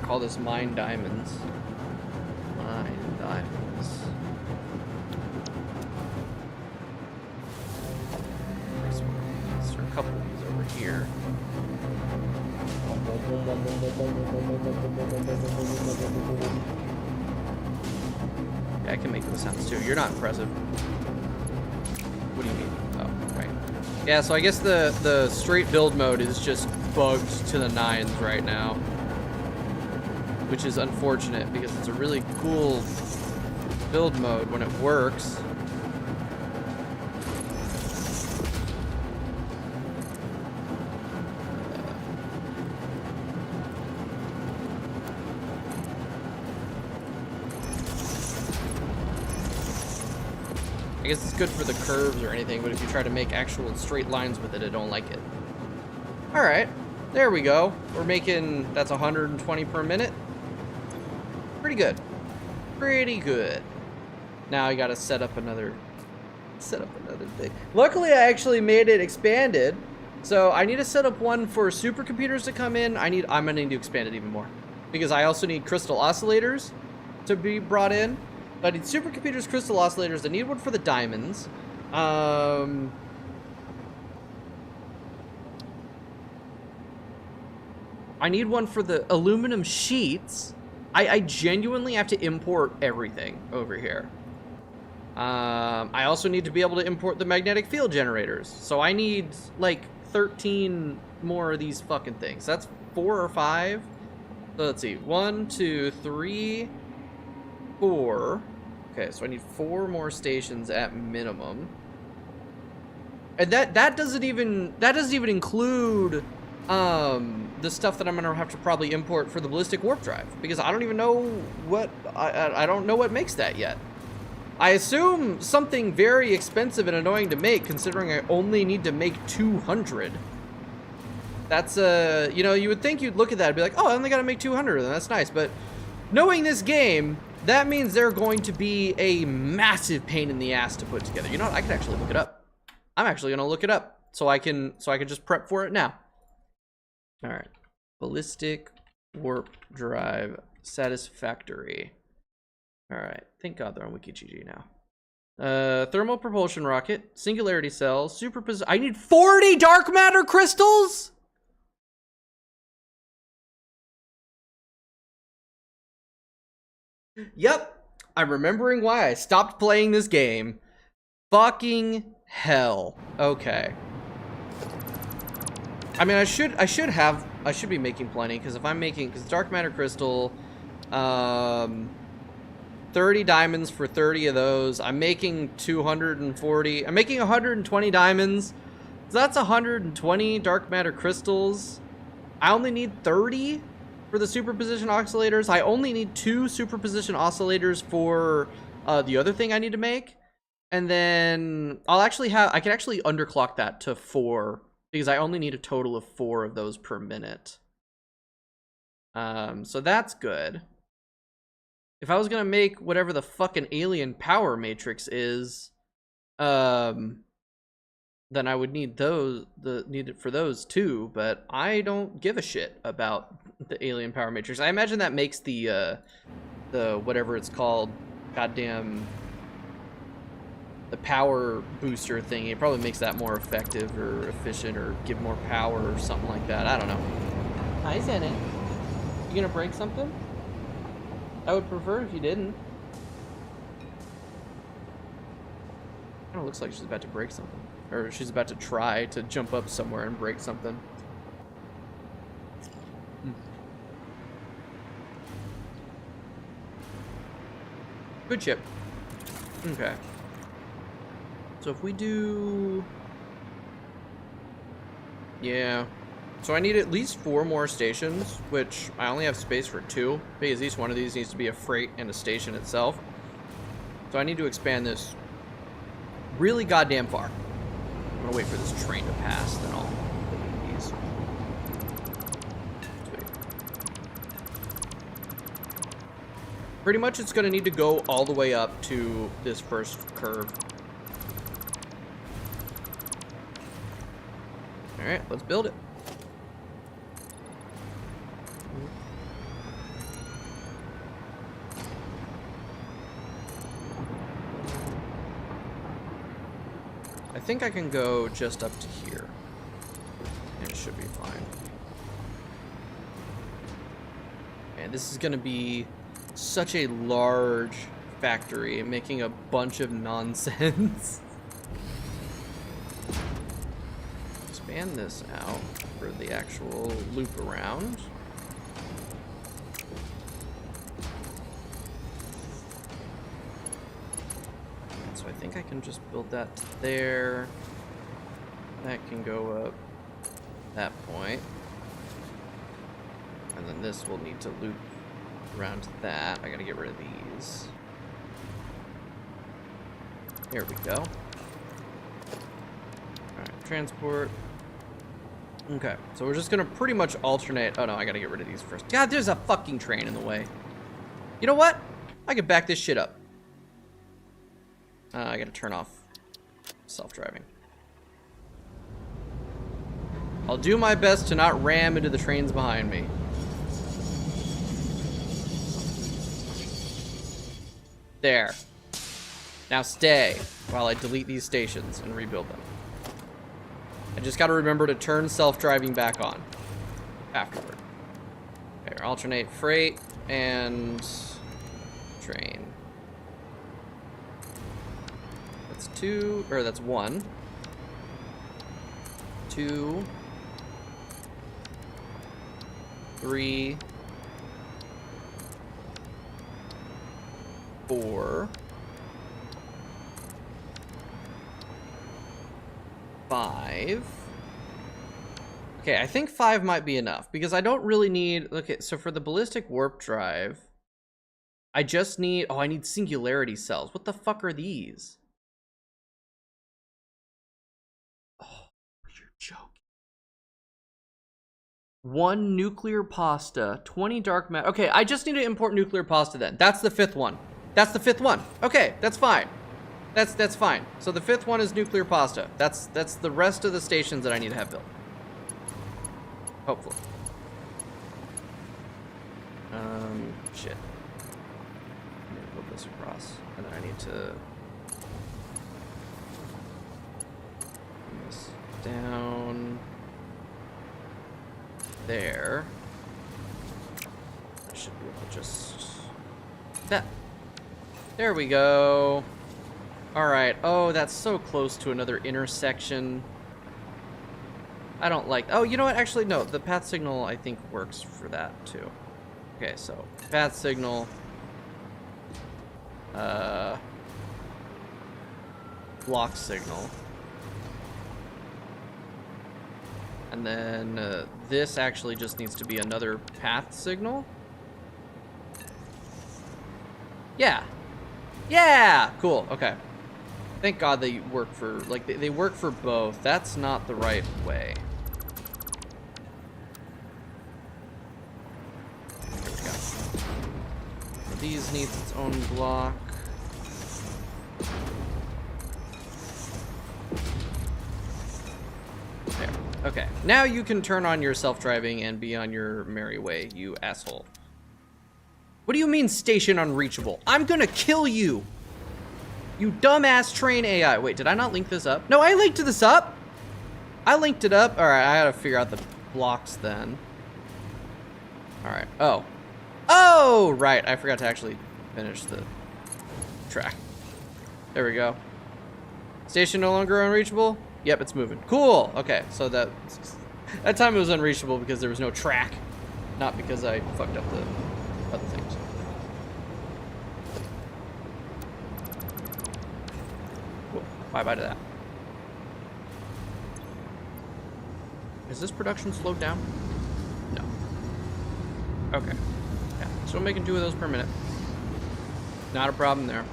Call this mine diamonds. Mine diamonds. There's a couple of these over here. Yeah, I can make those sounds too. You're not impressive. What do you mean? Oh, right. Yeah, so I guess the straight build mode is just bugged to the nines right now. Which is unfortunate because it's a really cool build mode when it works. I guess it's good for the curves or anything, but if you try to make actual straight lines with it, I don't like it. All right, there we go. We're making, that's 120 per minute. Pretty good. Pretty good. Now I gotta set up another thing. Luckily, I actually made it expanded. So I need to set up one for supercomputers to come in. I'm gonna need to expand it even more because I also need crystal oscillators to be brought in. I need supercomputers, crystal oscillators. I need one for the diamonds. I need one for the aluminum sheets. I genuinely have to import everything over here. I also need to be able to import the magnetic field generators. So I need like 13 more of these fucking things. That's 4 or 5. So let's see. 1, 2, 3, 4. Okay, so I need 4 more stations at minimum. And that doesn't even include the stuff that I'm gonna have to probably import for the ballistic warp drive, because I don't even know what I don't know what makes that yet. I assume something very expensive and annoying to make, considering I only need to make 200. That's you know, you would think you'd look at that and be like, oh, I only gotta make 200, and that's nice. But knowing this game, that means they're going to be a massive pain in the ass to put together. You know what? I could actually look it up. I'm actually gonna look it up so I can just prep for it now. All right, ballistic warp drive Satisfactory. All right, thank God they're on WikiGG now. Thermal propulsion rocket, singularity cell, superposition. I need 40 dark matter crystals. Yep, I'm remembering why I stopped playing this game. Fucking hell. Okay. I mean, I should be making plenty, because if I'm making, because dark matter crystal, 30 diamonds for 30 of those. I'm making 240. I'm making 120 diamonds. So that's 120 dark matter crystals. I only need 30 for the superposition oscillators. I only need 2 superposition oscillators for the other thing I need to make. And then I can actually underclock that to 4, because I only need a total of 4 of those per minute. So that's good. If I was gonna make whatever the fucking alien power matrix is, then I would need it for those too, but I don't give a shit about the alien power matrix. I imagine that makes the whatever it's called, goddamn, the power booster thing, it probably makes that more effective or efficient or give more power or something like that. I don't know. Hi, Zenit. You gonna break something? I would prefer if you didn't. Kind of looks like she's about to break something. Or she's about to try to jump up somewhere and break something. Good chip. Okay. So if we do... Yeah. So I need at least 4 more stations, which I only have space for 2, because each one of these needs to be a freight and a station itself. So I need to expand this really goddamn far. I'm gonna wait for this train to pass, then I'll delete these. Sweet. Pretty much it's gonna need to go all the way up to this first curve. Alright, let's build it. I think I can go just up to here, and it should be fine. And this is gonna be such a large factory, making a bunch of nonsense. Expand this out for the actual loop around. So I think I can just build that to there. That can go up that point. And then this will need to loop around to that. I gotta get rid of these. There we go. Alright, transport. Okay, so we're just gonna pretty much alternate. Oh no, I gotta get rid of these first. God, there's a fucking train in the way. You know what? I can back this shit up. I gotta turn off self-driving. I'll do my best to not ram into the trains behind me. There. Now stay while I delete these stations and rebuild them. I just gotta remember to turn self-driving back on afterward. Okay, alternate freight and train. That's 2, or that's 1. 2. 3. 4. 5. Okay, I think 5 might be enough because I don't really need... Okay, so for the ballistic warp drive, I just need... Oh, I need singularity cells. What the fuck are these? Oh, you're joking. 1 nuclear pasta, 20 dark matter. Okay, I just need to import nuclear pasta then. That's the 5th one. That's the 5th one. Okay, that's fine. That's fine. So the 5th one is nuclear pasta. That's the rest of the stations that I need to have built. Hopefully. Shit. I need to put this across, and then I need to bring this down there. I should be able to just that. There we go. All right. Oh, that's so close to another intersection. I don't like... Oh, you know what? Actually, no. The path signal, I think, works for that, too. Okay, so path signal. Block signal. And then this actually just needs to be another path signal. Yeah. Yeah! Cool. Okay. Thank God they work for... Like, they work for both. That's not the right way. Here we go. These needs its own block. There. Okay. Now you can turn on your self-driving and be on your merry way, you asshole. What do you mean station unreachable? I'm gonna kill you! You dumbass train AI. Wait, did I not link this up? No, I linked this up! I linked it up. Alright, I gotta figure out the blocks then. Alright. Oh. Oh! Right, I forgot to actually finish the track. There we go. Station no longer unreachable? Yep, it's moving. Cool! Okay, so that time it was unreachable because there was no track. Not because I fucked up the other things. Cool. Bye-bye to that. Is this production slowed down? No. Okay. Yeah, still making 2 of those per minute. Not a problem there.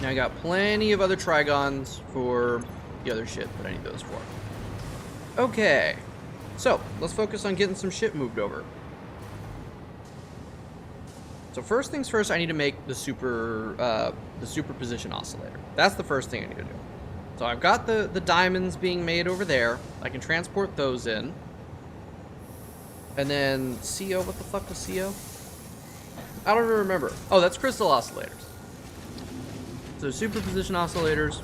Now I got plenty of other trigons for the other shit that I need those for. Okay. So, let's focus on getting some shit moved over. So first things first, I need to make the superposition oscillator. That's the first thing I need to do. So I've got the diamonds being made over there. I can transport those in. And then CO, what the fuck was CO? I don't even remember. Oh, that's crystal oscillators. So superposition oscillators.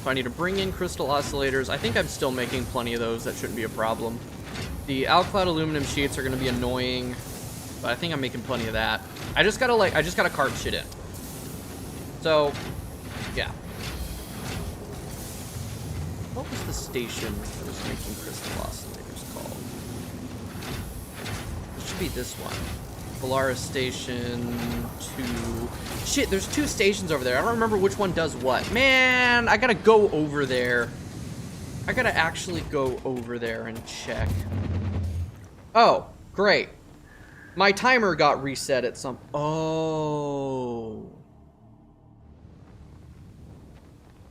So I need to bring in crystal oscillators. I think I'm still making plenty of those. That shouldn't be a problem. The Alcloud aluminum sheets are going to be annoying. But I think I'm making plenty of that. I just gotta carve shit in. So, yeah. What was the station that was making crystal oscillators called? It should be this one. Polaris Station 2. Shit, there's 2 stations over there. I don't remember which one does what. Man, I gotta go over there. I gotta actually go over there and check. Oh, great. My timer got reset at some... Oh.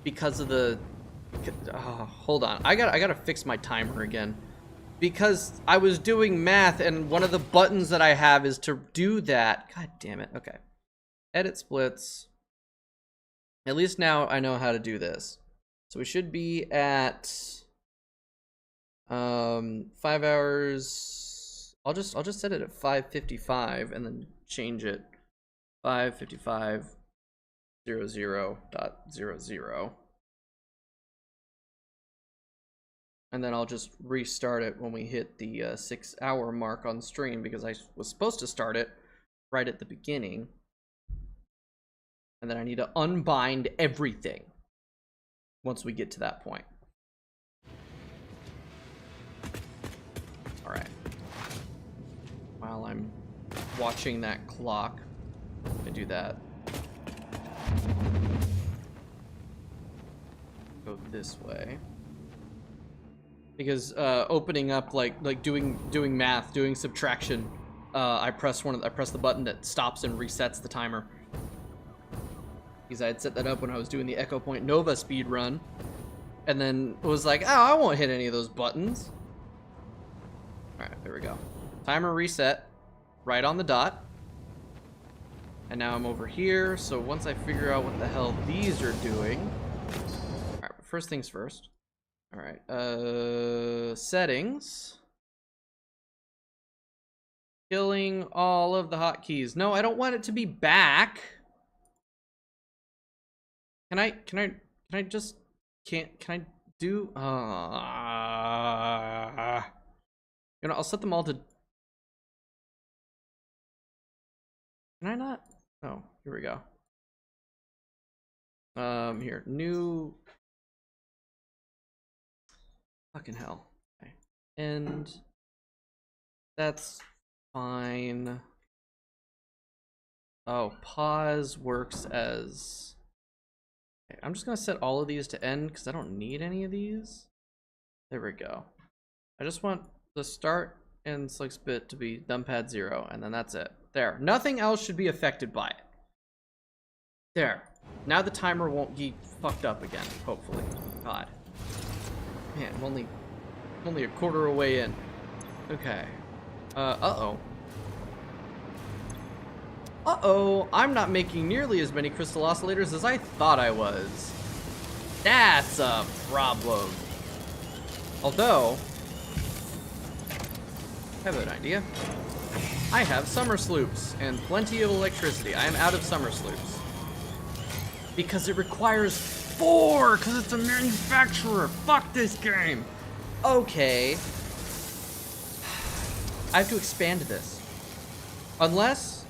Because of the... hold on. I gotta fix my timer again. Because I was doing math and one of the buttons that I have is to do that. God damn it. Okay. Edit splits. At least now I know how to do this. So we should be at 5 hours. I'll just set it at 5:55 and then change it 5:55:00.00. And then I'll just restart it when we hit the 6-hour mark on stream because I was supposed to start it right at the beginning. And then I need to unbind everything once we get to that point. All right. While I'm watching that clock, I do that. Go this way. Because opening up, like doing math, doing subtraction, I press the button that stops and resets the timer. Because I had set that up when I was doing the Echo Point Nova speed run, and then was like, oh, I won't hit any of those buttons. All right, there we go. Timer reset, right on the dot. And now I'm over here. So once I figure out what the hell these are doing, all right. But first things first. All right, settings. Killing all of the hotkeys. No, I don't want it to be back. Can I just, can I do, you know, I'll set them all to, can I not? Oh, here we go. Here, new, fucking hell. Okay. And that's fine. Oh, pause works as, okay, I'm just gonna set all of these to end because I don't need any of these. There we go. I just want the start and select bit to be numpad 0, and then that's it. There. Nothing else should be affected by it. There. Now the timer won't get fucked up again, hopefully. God. Man, I'm only a quarter away in. Okay. Uh-oh. Uh-oh, I'm not making nearly as many crystal oscillators as I thought I was. That's a problem. Although, I have an idea. I have summer sloops and plenty of electricity. I am out of summer sloops. Because it requires 4, because it's a manufacturer. Fuck this game. Okay. I have to expand this. Unless...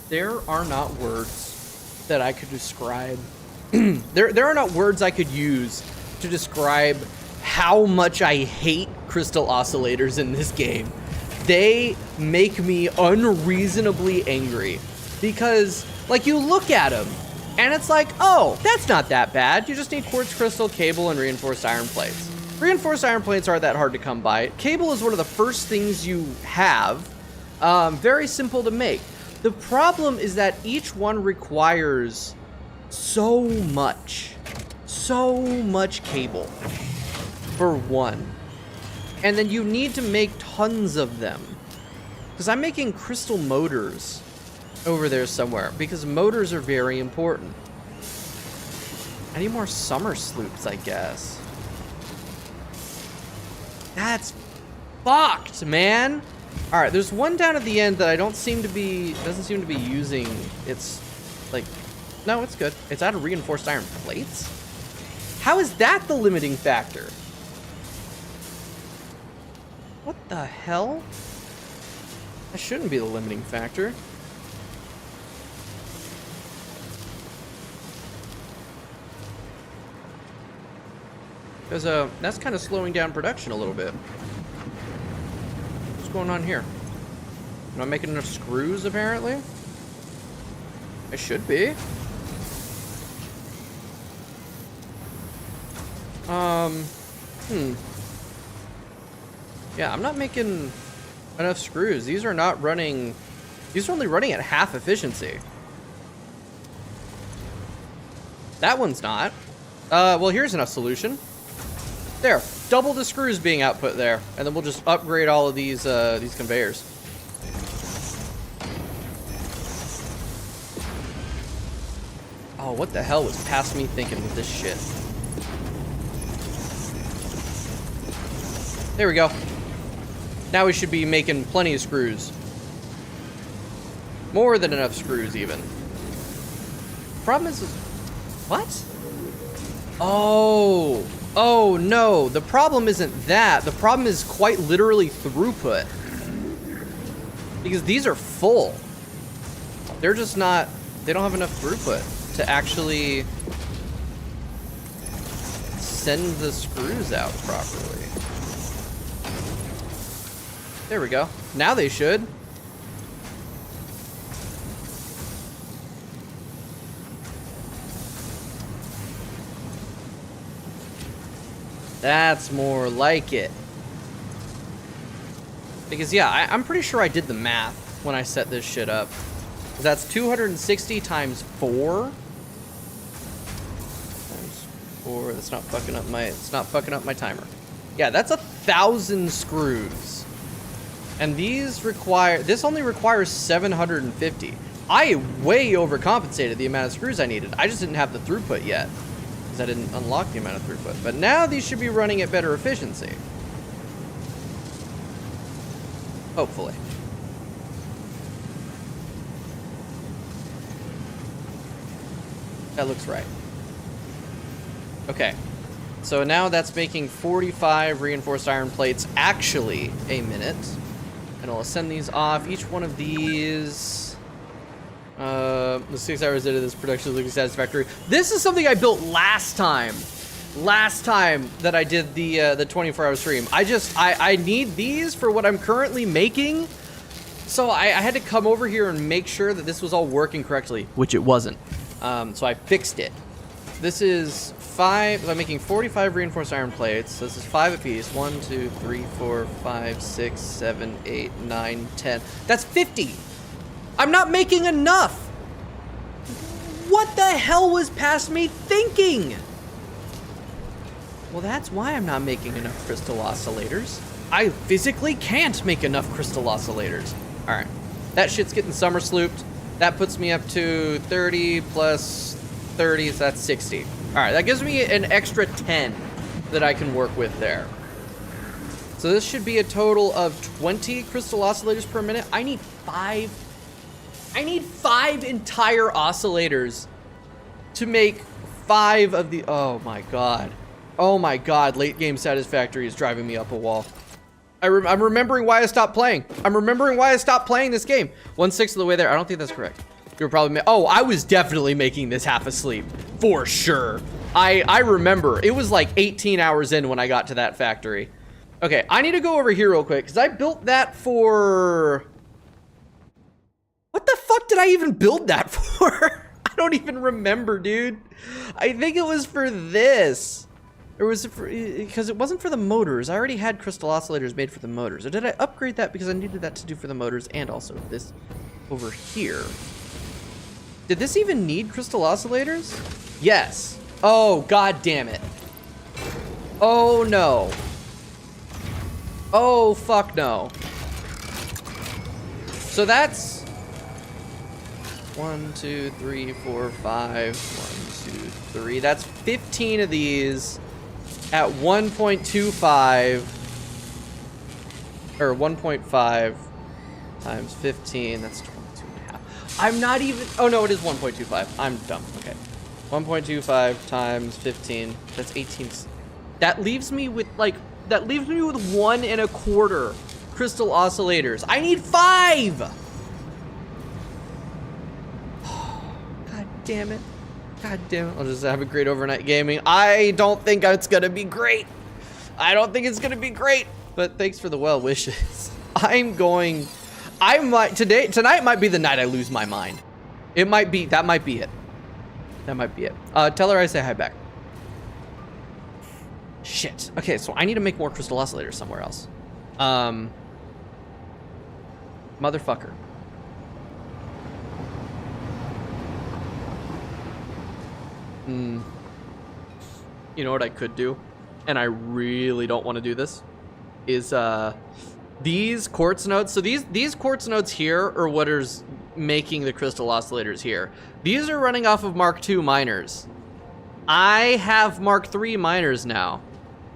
there are not words that I could describe. there are not words I could use to describe how much I hate crystal oscillators in this game. They make me unreasonably angry because, like, you look at them and it's like, oh, that's not that bad. You just need quartz crystal, cable, and reinforced iron plates. Reinforced iron plates aren't that hard to come by. Cable is one of the first things you have. Very simple to make. The problem is that each one requires so much cable for one. And then you need to make tons of them. Because I'm making crystal motors over there somewhere, because motors are very important. I need more summer sloops, I guess. That's fucked, man. All right, there's one down at the end that I doesn't seem to be using. It's like, no, it's good. It's out of reinforced iron plates. How is that the limiting factor? What the hell? That shouldn't be the limiting factor. Because that's kind of slowing down production a little bit. What's going on here? Am I making enough screws, apparently? I should be. Yeah, I'm not making enough screws. These are not running... These are only running at half efficiency. That one's not. Well, here's enough solution. There, double the screws being output there, and then we'll just upgrade all of these conveyors. Oh, what the hell was past me thinking with this shit? There we go. Now we should be making plenty of screws. More than enough screws, even. Problem is... What? Oh... Oh, no. The problem isn't that. The problem is quite literally throughput. Because these are full. They're just not... They don't have enough throughput to actually send the screws out properly. There we go. Now they should. That's more like it. Because, yeah, I'm pretty sure I did the math when I set this shit up. That's 260 times 4. Times 4. That's not fucking up my... It's not fucking up my timer. Yeah, that's 1,000 screws. And these require... This only requires 750. I way overcompensated the amount of screws I needed. I just didn't have the throughput yet. I didn't unlock the amount of throughput, but now these should be running at better efficiency. Hopefully. That looks right. Okay. So now that's making 45 reinforced iron plates actually a minute. And I'll send these off. Each one of these... the 6 hours into this production is looking satisfactory. This is something I built last time. Last time that I did the 24-hour stream. I need these for what I'm currently making. So I had to come over here and make sure that this was all working correctly, which it wasn't. So I fixed it. This is 5, I'm making 45 reinforced iron plates. So this is 5 apiece. 1, 2, 3, 4, 5, 6, 7, 8, 9, 10. That's 50. I'm not making enough. What the hell was past me thinking? Well, that's why I'm not making enough crystal oscillators. I physically can't make enough crystal oscillators. All right, that shit's getting summer slooped. That puts me up to 30 plus 30, so that's 60. All right, that gives me an extra 10 that I can work with there. So this should be a total of 20 crystal oscillators per minute. I need 5 entire oscillators to make 5 of the... Oh my god. Oh my god, late game Satisfactory is driving me up a wall. I'm remembering why I stopped playing. I'm remembering why I stopped playing this game. 1/6 of the way there. I don't think that's correct. You were probably... Oh, I was definitely making this half asleep. For sure. I remember. It was like 18 hours in when I got to that factory. Okay, I need to go over here real quick, because I built that for... What the fuck did I even build that for? I don't even remember, dude. I think it was for this. Or was it for... Because it wasn't for the motors. I already had crystal oscillators made for the motors. Or did I upgrade that because I needed that to do for the motors and also this over here? Did this even need crystal oscillators? Yes. Oh, god damn it. Oh, no. Oh, fuck no. So that's... 1, 2, 3, 4, 5. 1, 2, 3. That's 15 of these at 1.25. Or 1.5 times 15. That's 22 and a half. I'm not even... Oh, no, it is 1.25. I'm dumb. Okay. 1.25 times 15. That's 18. That leaves me with, like... That leaves me with 1 1/4 crystal oscillators. I need 5! God damn it. God damn it. I'll just have a great overnight gaming. I don't think it's gonna be great. I don't think it's gonna be great. But thanks for the well wishes. Tonight might be the night I lose my mind. That might be it. That might be it. Tell her I say hi back. Shit. Okay, so I need to make more crystal oscillators somewhere else. Motherfucker. You know what I could do? And I really don't want to do this. Is, these quartz nodes. So these quartz nodes here are what is making the crystal oscillators here. These are running off of Mark II miners. I have Mark III miners now.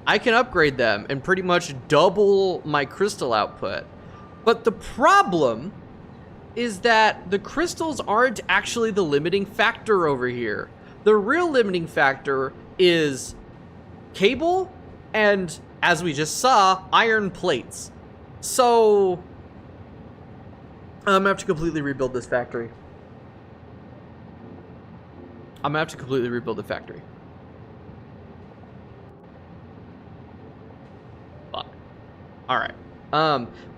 I can upgrade them and pretty much double my crystal output. But the problem is that the crystals aren't actually the limiting factor over here. The real limiting factor is cable and, as we just saw, iron plates. So I'm gonna have to completely rebuild this factory. I'm gonna have to completely rebuild the factory. All right.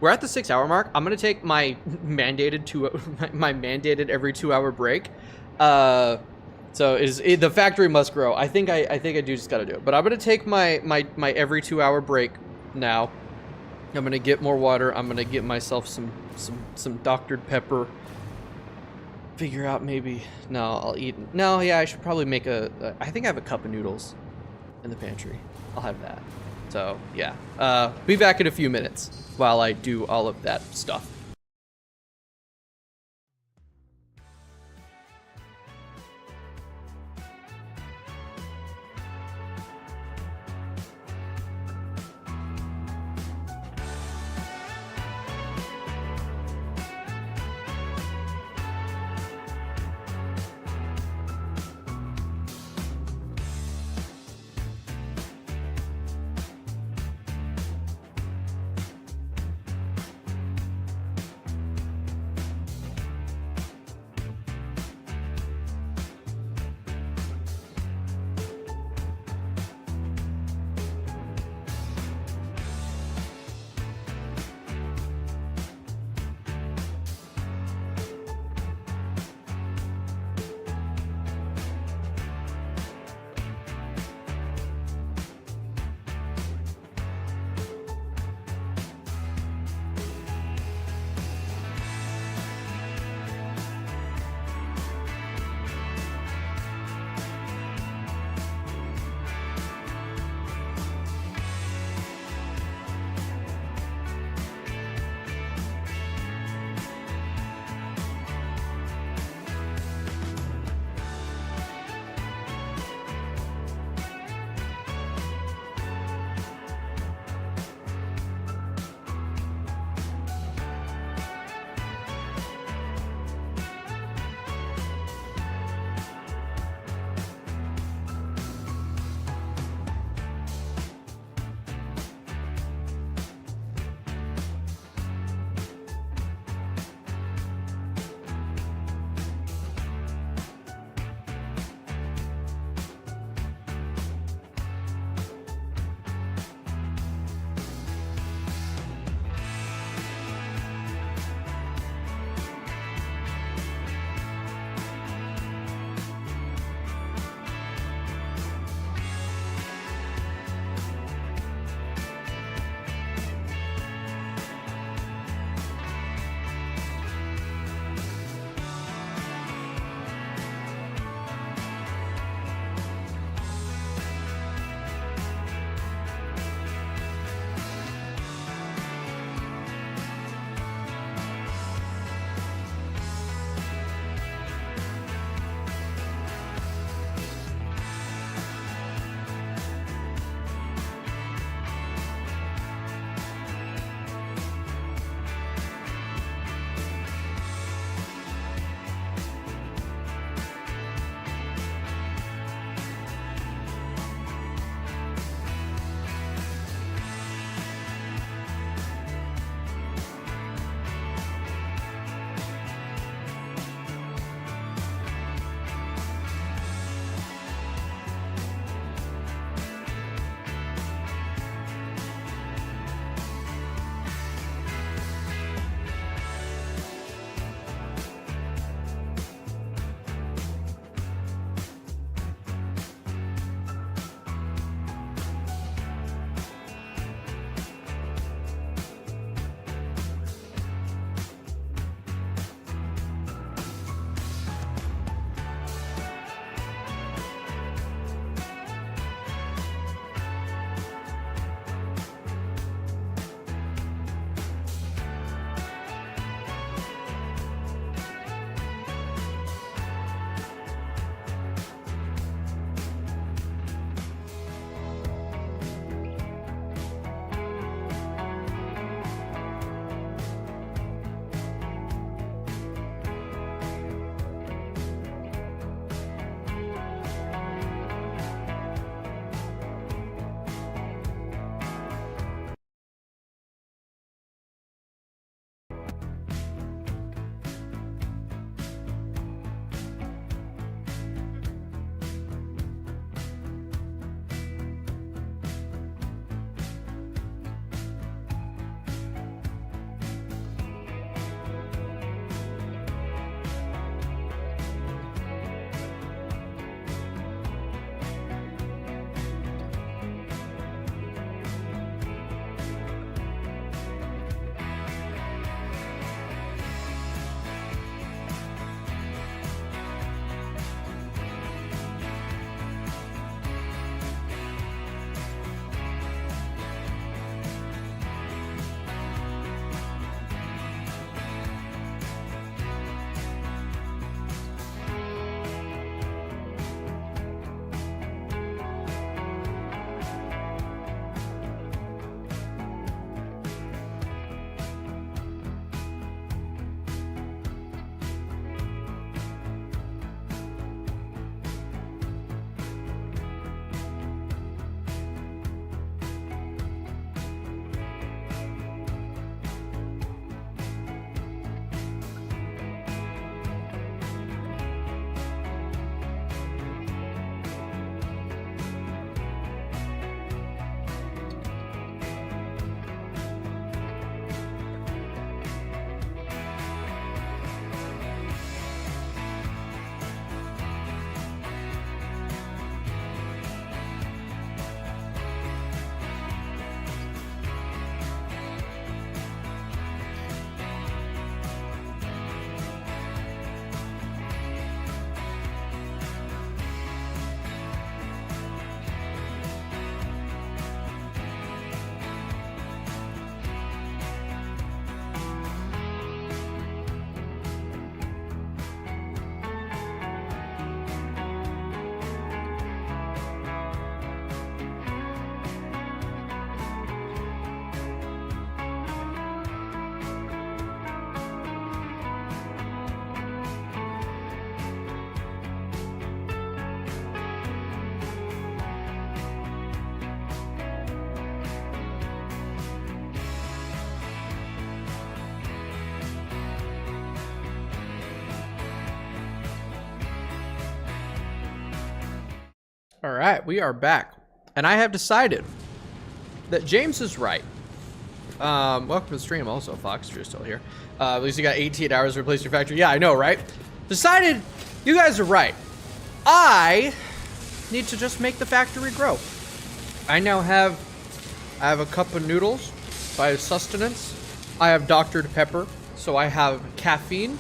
We're at the 6-hour mark. I'm gonna take my mandated my mandated every 2-hour break. So the factory must grow. I think I do just gotta do it. But I'm gonna take my every 2-hour break now. I'm gonna get more water. I'm gonna get myself some Dr. Pepper. Figure out maybe I'll eat. No, yeah, I should probably make I think I have a cup of noodles in the pantry. I'll have that. So yeah, be back in a few minutes while I do all of that stuff. All right, we are back. And I have decided that James is right. Welcome to the stream also, Fox, if you're still here. At least you got 18 hours to replace your factory. Yeah, I know, right? Decided you guys are right. I need to just make the factory grow. I have a cup of noodles, so I have sustenance. I have Dr. Pepper, so I have caffeine.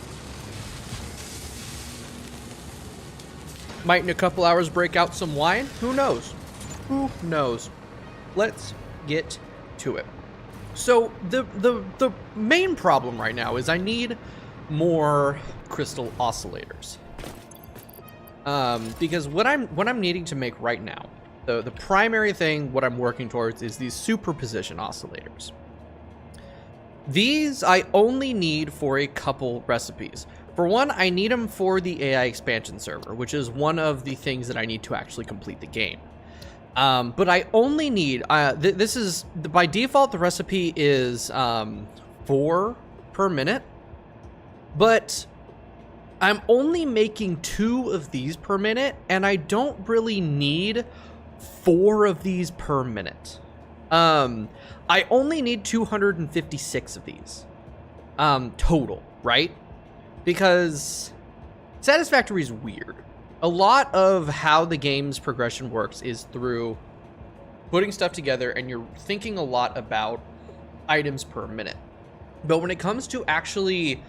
Might in a couple hours break out some wine. Who knows? Who knows? Let's get to it. So the main problem right now is I need more crystal oscillators. Because what I'm needing to make right now, the primary thing what I'm working towards is these superposition oscillators. These I only need for a couple recipes. For one, I need them for the AI expansion server, which is one of the things that I need to actually complete the game. But I only need, this is, by default, the recipe is 4 per minute, but I'm only making 2 of these per minute, and I don't really need 4 of these per minute. I only need 256 of these, total, right? Because Satisfactory is weird. A lot of how the game's progression works is through putting stuff together, and you're thinking a lot about items per minute. But when it comes to actually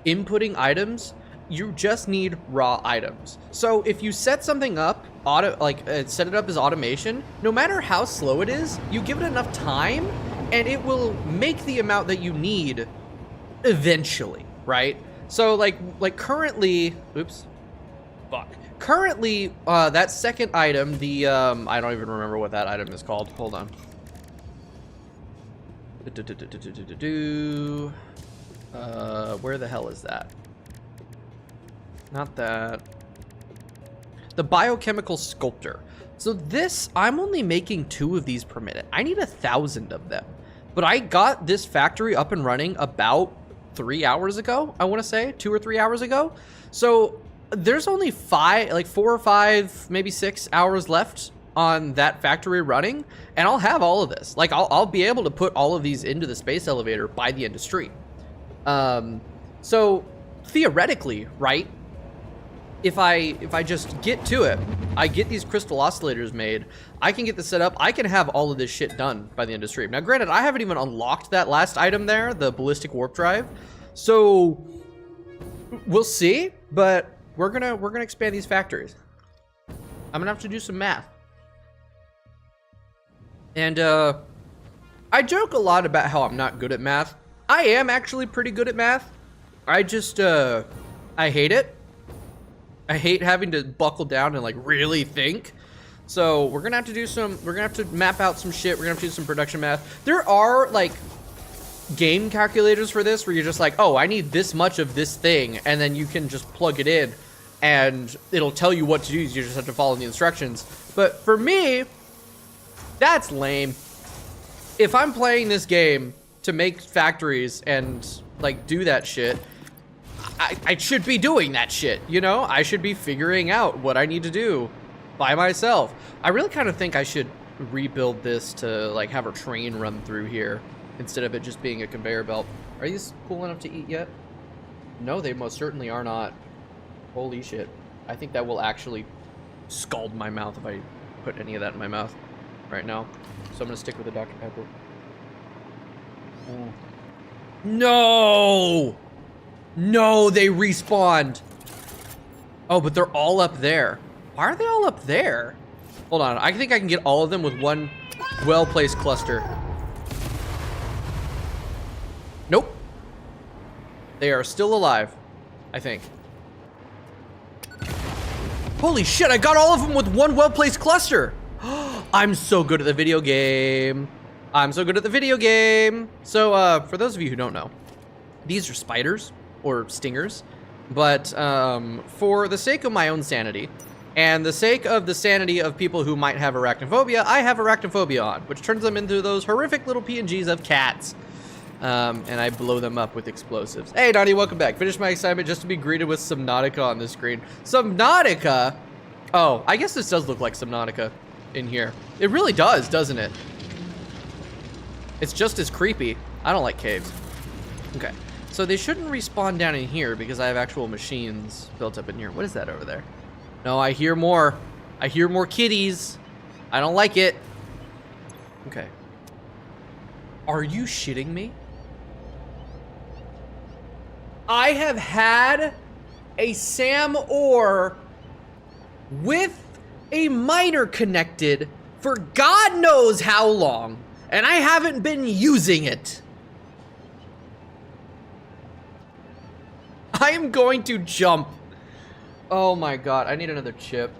inputting items, you just need raw items. So if you set something up, set it up as automation, no matter how slow it is, you give it enough time, and it will make the amount that you need eventually, right? So like currently, oops, fuck. Currently, that second item, the, I don't even remember what that item is called. Hold on. Where the hell is that? Not that. The biochemical sculptor. So this, I'm only making 2 of these per minute. I need 1,000 of them. But I got this factory up and running about 3 hours ago, I want to say 2 or 3 hours ago. So there's only 4 or 5, maybe 6 hours left on that factory running, and I'll have all of this. Like I'll be able to put all of these into the space elevator by the end of stream. So theoretically, right? If I just get to it, I get these crystal oscillators made, I can get this set up, I can have all of this shit done by the end of stream. Now granted, I haven't even unlocked that last item there, the ballistic warp drive. So we'll see, but we're gonna expand these factories. I'm gonna have to do some math. And I joke a lot about how I'm not good at math. I am actually pretty good at math. I just I hate it. I hate having to buckle down and like really think. So we're gonna have to do we're gonna have to map out some shit. We're gonna have to do some production math. There are like game calculators for this where you're just like, oh, I need this much of this thing, and then you can just plug it in and it'll tell you what to do. You just have to follow the instructions. But for me, that's lame. If I'm playing this game to make factories and like do that shit, I should be doing that shit, you know? I should be figuring out what I need to do by myself. I really kind of think I should rebuild this to like have a train run through here instead of it just being a conveyor belt. Are these cool enough to eat yet? No, they most certainly are not. Holy shit. I think that will actually scald my mouth if I put any of that in my mouth right now. So I'm gonna stick with the Dr. Pepper. Oh. No! No, they respawned. Oh, but they're all up there. Why are they all up there? Hold on, I think I can get all of them with one well-placed cluster. Nope. They are still alive, I think. Holy shit, I got all of them with one well-placed cluster. I'm so good at the video game. I'm so good at the video game. So, for those of you who don't know, these are spiders or stingers, but for the sake of my own sanity and the sake of the sanity of people who might have arachnophobia, I have arachnophobia on, which turns them into those horrific little PNGs of cats. And I blow them up with explosives. Hey, Donnie, welcome back. Finished my assignment just to be greeted with Subnautica on the screen. Subnautica? Oh, I guess this does look like Subnautica in here. It really does, doesn't it? It's just as creepy. I don't like caves. Okay, so they shouldn't respawn down in here because I have actual machines built up in here. What is that over there? No, I hear more. I hear more kitties. I don't like it. Okay. Are you shitting me? I have had a SAM ore with a miner connected for God knows how long, and I haven't been using it. I am going to jump. Oh my God, I need another chip.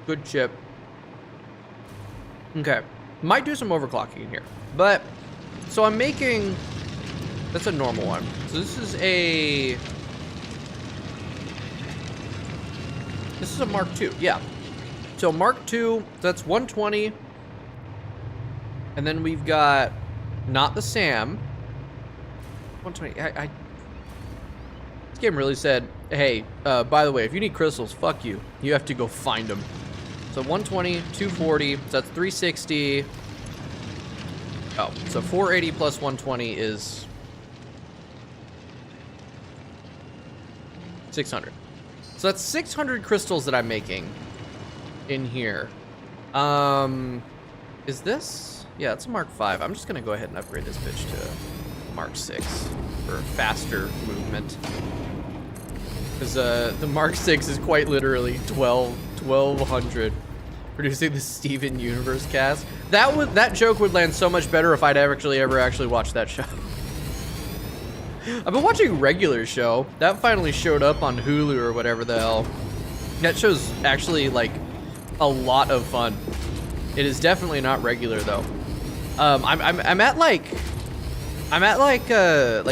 Good chip. Okay, might do some overclocking in here, but so I'm making, that's a normal one. So this is a Mark II, yeah. So Mark II, that's 120. And then we've got, not the SAM, 120, this game really said, hey, by the way, if you need crystals, fuck you. You have to go find them. So 120, 240, so that's 360. Oh, so 480 plus 120 is 600. So that's 600 crystals that I'm making in here. Is this? Yeah, it's a Mark V. I'm just gonna go ahead and upgrade this bitch to Mark VI for faster movement. Because the Mark VI is quite literally 1200. Producing the Steven Universe cast. That joke would land so much better if I'd ever actually watched that show. I've been watching regular show. That finally showed up on Hulu or whatever the hell. That show's actually like a lot of fun. It is definitely not regular though. I'm at like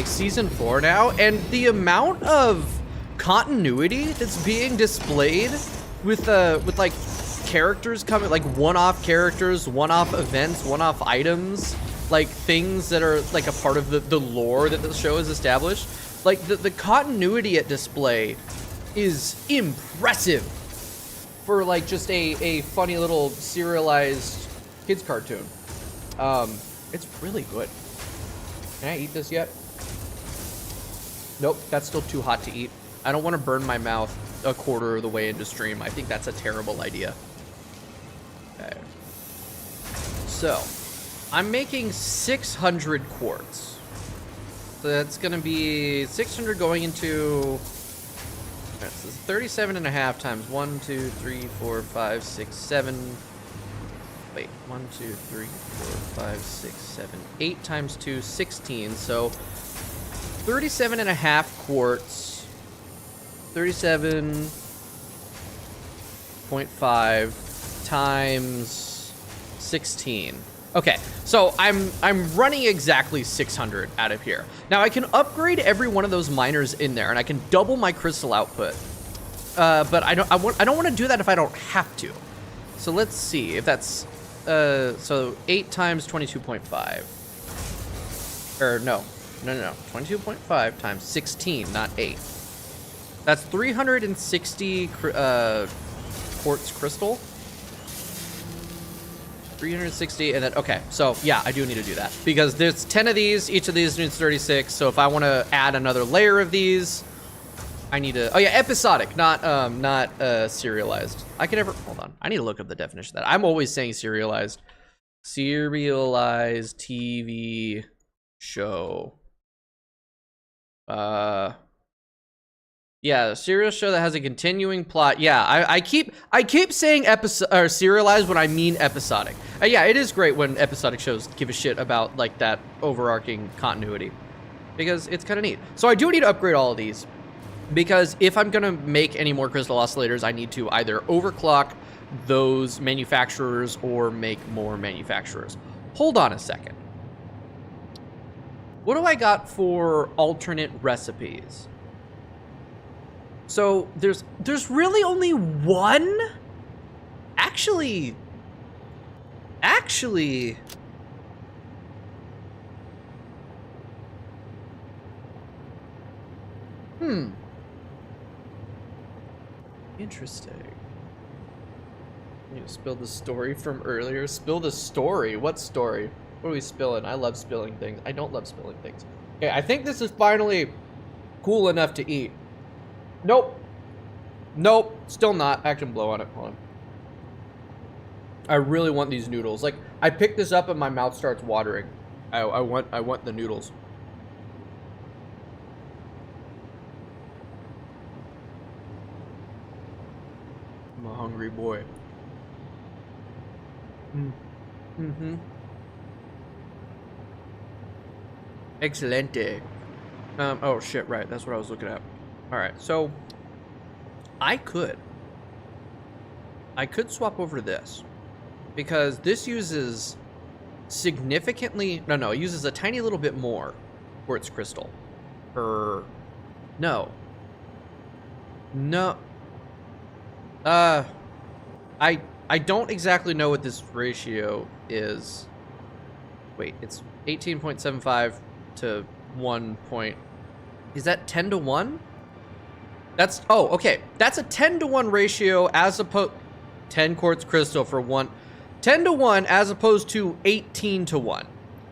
season 4 now, and the amount of continuity that's being displayed with like characters coming, like one-off characters, one-off events, one-off items, like things that are like a part of the lore that the show has established. Like the continuity at display is impressive for like just a funny little serialized kids cartoon. It's really good. Can I eat this yet? Nope, that's still too hot to eat. I don't want to burn my mouth a quarter of the way into stream. I think that's a terrible idea. Okay. So, I'm making 600 quartz. So that's gonna be 600 going into, this is 37 and a half times 1, 2, 3, 4, 5, 6, 7. Wait, 1, 2, 3, 4, 5, 6, 7, 8 times 2, 16. So 37 and a half quartz, 37.5 times 16. Okay, so I'm running exactly 600 out of here. Now I can upgrade every one of those miners in there, and I can double my crystal output. But I don't want to do that if I don't have to. So let's see if that's so 8 times 22.5. Or no, 22.5 times 16, not 8. That's 360 quartz crystal. 360, and then, okay, so yeah, I do need to do that because there's 10 of these, each of these needs 36. So if I want to add another layer of these, I need to, oh yeah, episodic, not serialized. I can never, hold on, I need to look up the definition of that. I'm always saying serialized. Serialized TV show. Yeah, a serial show that has a continuing plot. Yeah, I keep saying episode or serialized when I mean episodic. Yeah, it is great when episodic shows give a shit about like that overarching continuity, because it's kind of neat. So I do need to upgrade all of these, because if I'm gonna make any more crystal oscillators, I need to either overclock those manufacturers or make more manufacturers. Hold on a second. What do I got for alternate recipes? So there's really only one? Actually, Interesting. You spill the story from earlier. Spill the story. What story? What are we spilling? I love spilling things. I don't love spilling things. Okay, I think this is finally cool enough to eat. Nope. Nope. Still not. I can blow on it. Hold on. I really want these noodles. Like, I pick this up and my mouth starts watering. I want the noodles. I'm a hungry boy. Mm-hmm. Excelente. Oh shit, right, that's what I was looking at. Alright, so I could swap over to this. Because this uses significantly, no, it uses a tiny little bit more quartz crystal. No. I don't exactly know what this ratio is. Wait, it's 18.75 to 1 point. Is that 10 to 1? That's, oh, okay. That's a 10 to 1 ratio as opposed, 10 quartz crystal for 1, 10 to 1 as opposed to 18 to 1.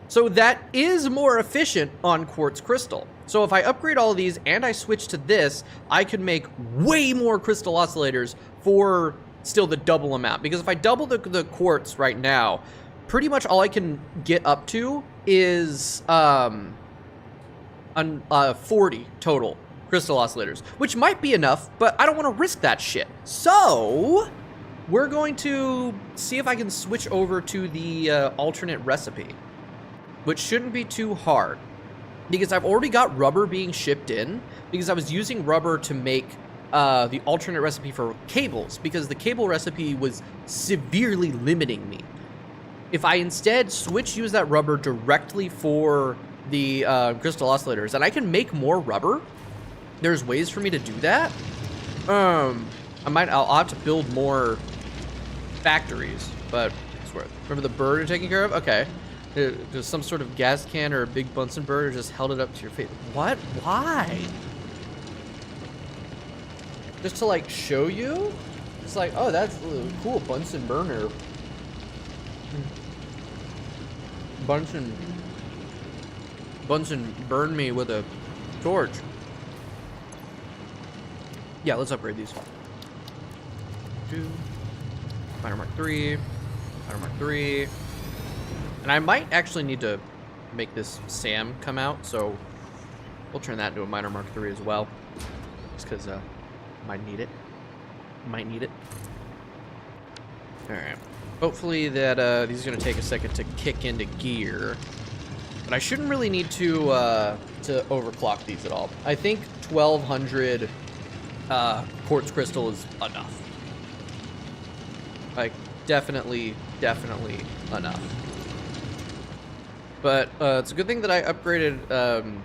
So that is more efficient on quartz crystal. So if I upgrade all of these and I switch to this, I could make way more crystal oscillators for still the double amount. Because if I double the quartz right now, pretty much all I can get up to is 40 total crystal oscillators, which might be enough, but I don't want to risk that shit. So we're going to see if I can switch over to the alternate recipe, which shouldn't be too hard because I've already got rubber being shipped in because I was using rubber to make the alternate recipe for cables because the cable recipe was severely limiting me. If I instead use that rubber directly for the crystal oscillators, and I can make more rubber, there's ways for me to do that. I'll have to build more factories, but I swear, remember the bird you're taking care of? Okay. There's some sort of gas can or a big Bunsen burner just held it up to your face. What? Why? Just to like show you? It's like, oh, that's a cool Bunsen burner. Bunsen burned me with a torch. Yeah, let's upgrade these. 2. Miner Mark 3. Miner Mark 3. And I might actually need to make this SAM come out, so we'll turn that into a Miner Mark 3 as well. Just because might need it. Might need it. Alright. Hopefully that these are going to take a second to kick into gear. But I shouldn't really need to overclock these at all. I think 1200 quartz crystal is enough. Like, definitely enough. But it's a good thing that I upgraded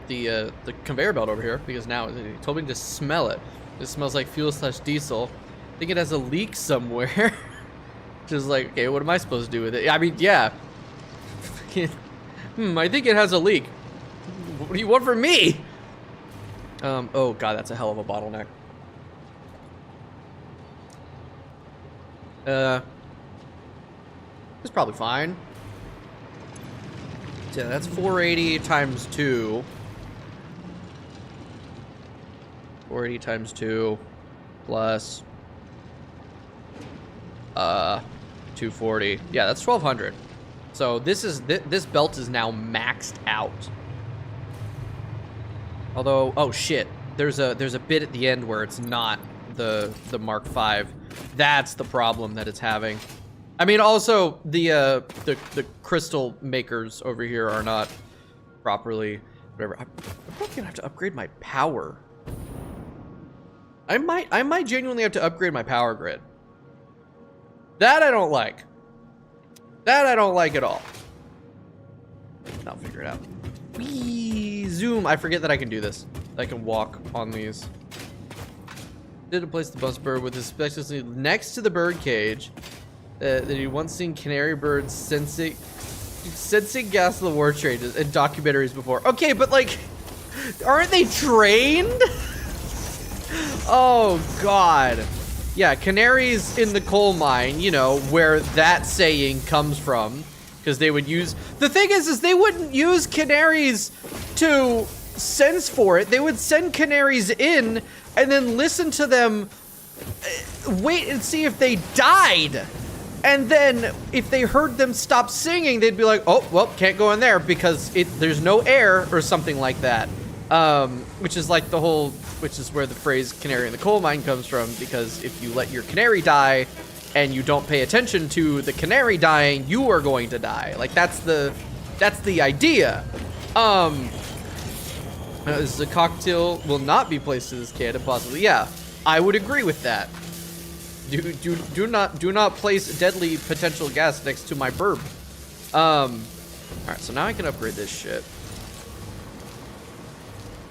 the conveyor belt over here because now it told me to smell it. It smells like fuel/diesel. I think it has a leak somewhere. Just like, okay, what am I supposed to do with it? I mean, yeah. I think it has a leak. What do you want from me? Oh god, that's a hell of a bottleneck. It's probably fine. Yeah, that's 480 times 2. 480 times 2 plus 240. Yeah, that's 1200. So this belt is now maxed out. Although, oh shit, there's a bit at the end where it's not the Mark V. That's the problem that it's having. I mean, also the crystal makers over here are not properly whatever. I'm probably gonna have to upgrade my power. I might genuinely have to upgrade my power grid. That I don't like. That I don't like at all. I'll figure it out. Whee, zoom. I forget that I can do this. I can walk on these. Did place the bus bird with his specialty next to the bird cage that he once seen canary birds sensing gas of the war trade in documentaries before. Okay, but like, aren't they trained? Oh, God. Yeah, canaries in the coal mine, you know, where that saying comes from. Because they would use... The thing is they wouldn't use canaries to sense for it. They would send canaries in and then listen to them, wait and see if they died. And then if they heard them stop singing, they'd be like, oh, well, can't go in there because there's no air or something like that. Which is like which is where the phrase canary in the coal mine comes from, because if you let your canary die and you don't pay attention to the canary dying, you are going to die. Like, that's the idea. The cocktail will not be placed in this cannon, possibly. Yeah, I would agree with that. Do not place deadly potential gas next to my burb. All right, so now I can upgrade this shit.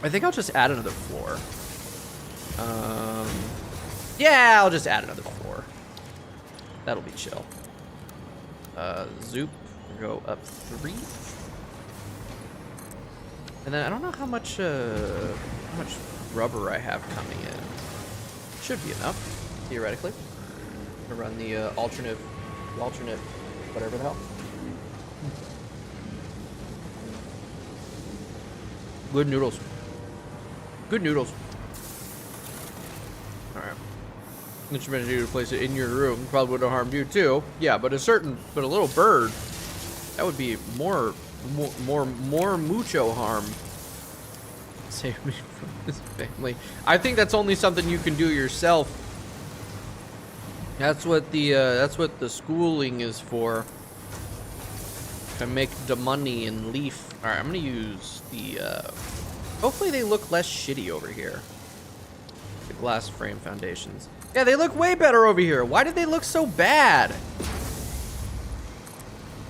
I think I'll just add another floor. Yeah, I'll just add another floor. That'll be chill. Zoop, go up 3. And then I don't know how much rubber I have coming in. Should be enough, theoretically. To run the alternate, whatever the hell. Good noodles. Good noodles. All right. Instrument you to place it in your room probably would have harmed you too. Yeah, but a little bird, that would be more mucho harm. Save me from this family. I think that's only something you can do yourself. That's what the schooling is for. To make the money and leaf. All right, I'm gonna use the. Hopefully they look less shitty over here. The glass frame foundations. Yeah, they look way better over here. Why did they look so bad?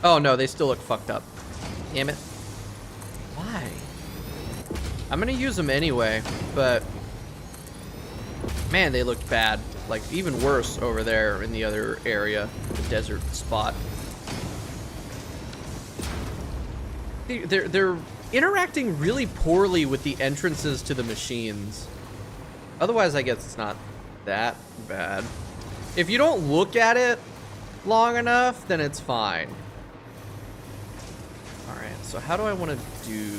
Oh no, they still look fucked up. Damn it. Why? I'm gonna use them anyway, but man, they looked bad. Like even worse over there in the other area, the desert spot. They're interacting really poorly with the entrances to the machines. Otherwise, I guess it's not that bad. If you don't look at it long enough, then it's fine. All right, so how do I want to do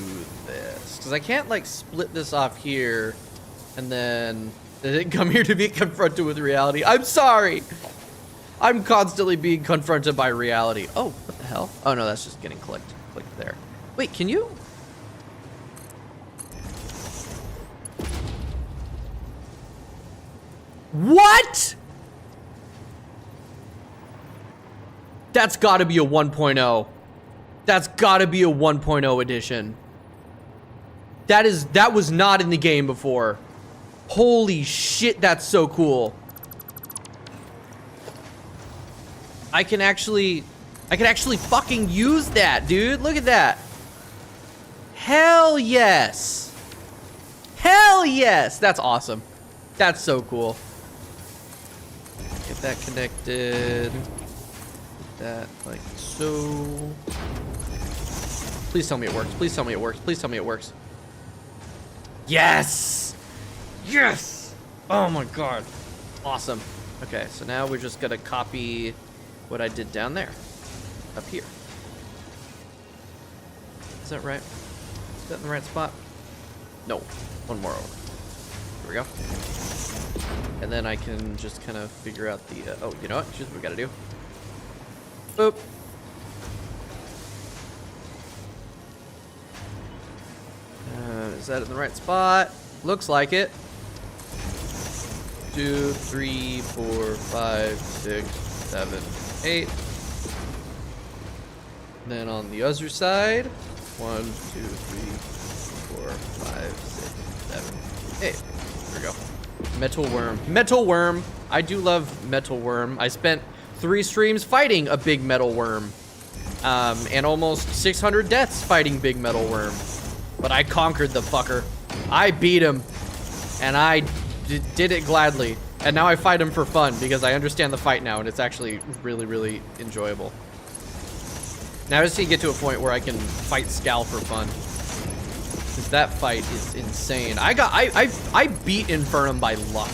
this? Because I can't like split this off here and then come here to be confronted with reality. I'm sorry. I'm constantly being confronted by reality. Oh, what the hell? Oh no, that's just getting clicked there. Wait, can you? What? That's gotta be a 1.0. That's gotta be a 1.0 edition. That was not in the game before. Holy shit, that's so cool. I can actually fucking use that, dude. Look at that. Hell yes. Hell yes. That's awesome. That's so cool. Get that connected. Get that like so. Please tell me it works. Please tell me it works. Please tell me it works. Yes. Yes. Oh my god. Awesome. Okay, so now we're just gonna copy what I did down there. Up here. Is that right? Is that in the right spot? No. One more over. Here we go. And then I can just kind of figure out the... oh, you know what? Here's what we gotta do. Boop. Is that in the right spot? Looks like it. 2, 3, 4, 5, 6, 7, 8. And then on the other side, 1, 2, 3, 4, 5, 6, 7, 8. There we go. Metal worm. Metal worm. I do love metal worm. I spent 3 streams fighting a big metal worm. And almost 600 deaths fighting big metal worm. But I conquered the fucker. I beat him. And I did it gladly. And now I fight him for fun because I understand the fight now and it's actually really, really enjoyable. Now I just need to get to a point where I can fight Scal for fun. Because that fight is insane. I beat Infernum by luck.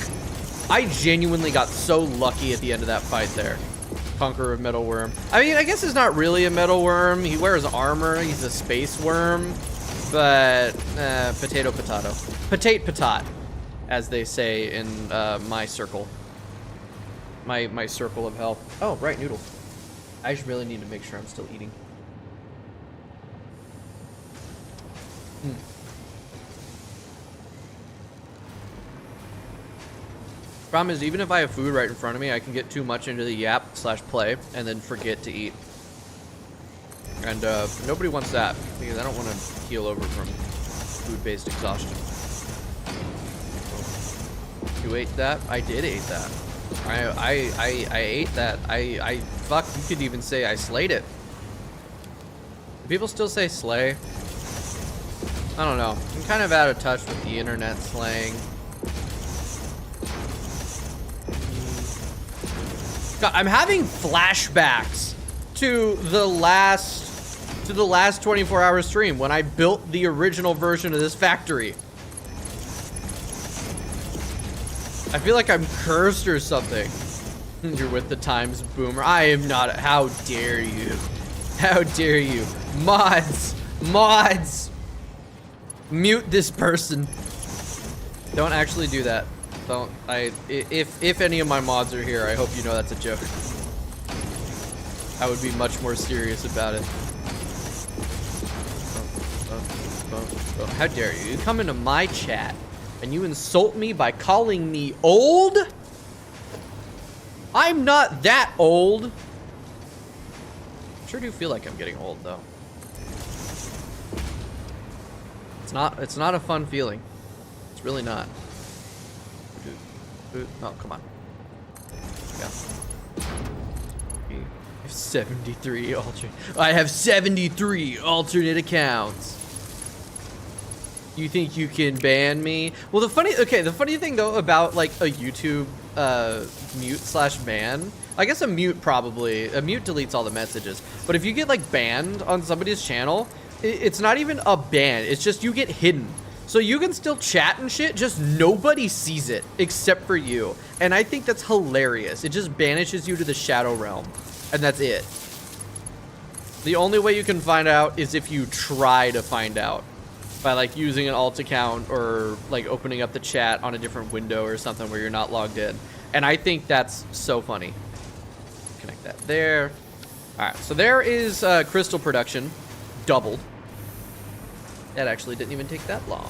I genuinely got so lucky at the end of that fight there. Conqueror of Metal Worm. I mean, I guess he's not really a metal worm. He wears armor. He's a space worm. But, potato. Potate patat, as they say in my circle. My circle of hell. Oh, right, noodle. I just really need to make sure I'm still eating. Problem is, even if I have food right in front of me, I can get too much into the yap/play and then forget to eat. And nobody wants that, because I don't want to keel over from food-based exhaustion. You ate that? I did eat that. I ate that. Fuck, you could even say I slayed it. Do people still say slay? I don't know. I'm kind of out of touch with the internet slang. God, I'm having flashbacks to the last 24-hour stream when I built the original version of this factory. I feel like I'm cursed or something. You're with the times, boomer. I am not. How dare you? How dare you? Mods! Mute this person. Don't actually do that. Don't. If any of my mods are here, I hope you know that's a joke. I would be much more serious about it. How dare you? You come into my chat and you insult me by calling me old? I'm not that old. Sure do feel like I'm getting old though. It's not a fun feeling. It's really not. Oh, come on. Yeah. 73 alternate. I have 73 alternate accounts. You think you can ban me? Well, the funny thing though about like a YouTube mute/ban, I guess a mute deletes all the messages. But if you get like banned on somebody's channel, it's not even a ban. It's just you get hidden. So you can still chat and shit, just nobody sees it except for you. And I think that's hilarious. It just banishes you to the shadow realm. And that's it. The only way you can find out is if you try to find out. By like using an alt account or like opening up the chat on a different window or something where you're not logged in. And I think that's so funny. Connect that there. Alright, so there is crystal production. Doubled. That actually didn't even take that long.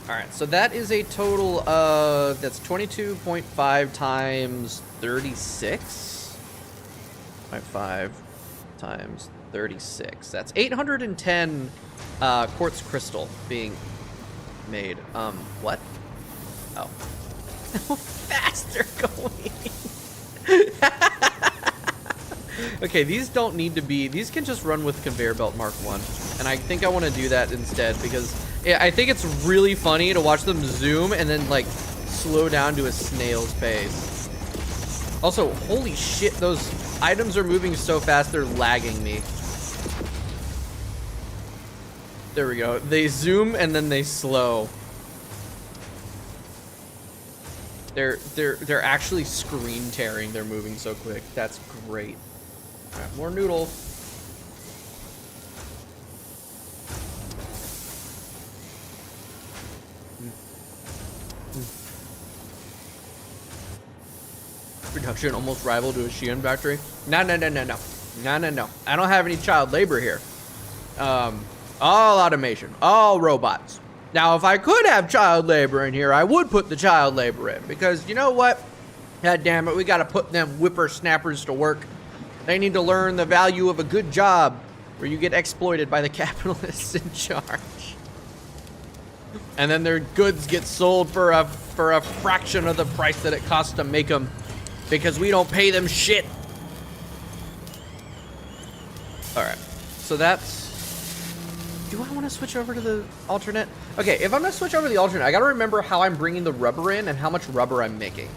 Alright, so that is a total of, that's 22.5 times 36. 0.5 times 36. That's 810 quartz crystal being made. What? Oh. How fast they're going. Okay, these don't need to be, these can just run with conveyor belt Mark 1. And I think I want to do that instead because I think it's really funny to watch them zoom and then like slow down to a snail's pace. Also, holy shit, those items are moving so fast they're lagging me. There we go. They zoom and then they slow. They're actually screen tearing. They're moving so quick. That's great. All right, more noodle. Production almost rival to a Shein factory. No. I don't have any child labor here. All automation, all robots. Now, if I could have child labor in here, I would put the child labor in because you know what? God damn it, we got to put them whippersnappers to work. They need to learn the value of a good job where you get exploited by the capitalists in charge. And then their goods get sold for a fraction of the price that it costs to make them because we don't pay them shit. All right, so that's, do I want to switch over to the alternate? Okay, if I'm gonna switch over to the alternate, I gotta remember how I'm bringing the rubber in and how much rubber I'm making.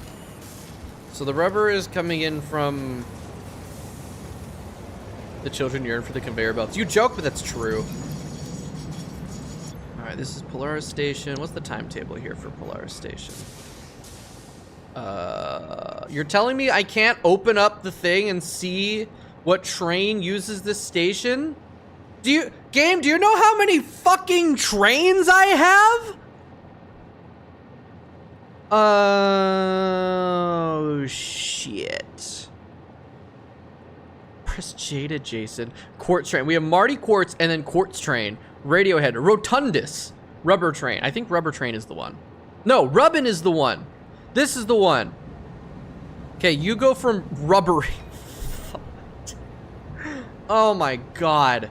So the rubber is coming in from the children yearn for the conveyor belts. You joke, but that's true. All right, this is Polaris Station. What's the timetable here for Polaris Station? You're telling me I can't open up the thing and see what train uses this station? Do you know how many fucking trains I have? Oh, shit. Press J to Jason. Quartz train. We have Marty Quartz and then Quartz train. Radiohead. Rotundus. Rubber train. I think Rubber train is the one. No, Rubbin is the one. This is the one. Okay, you go from rubbery. Oh my god.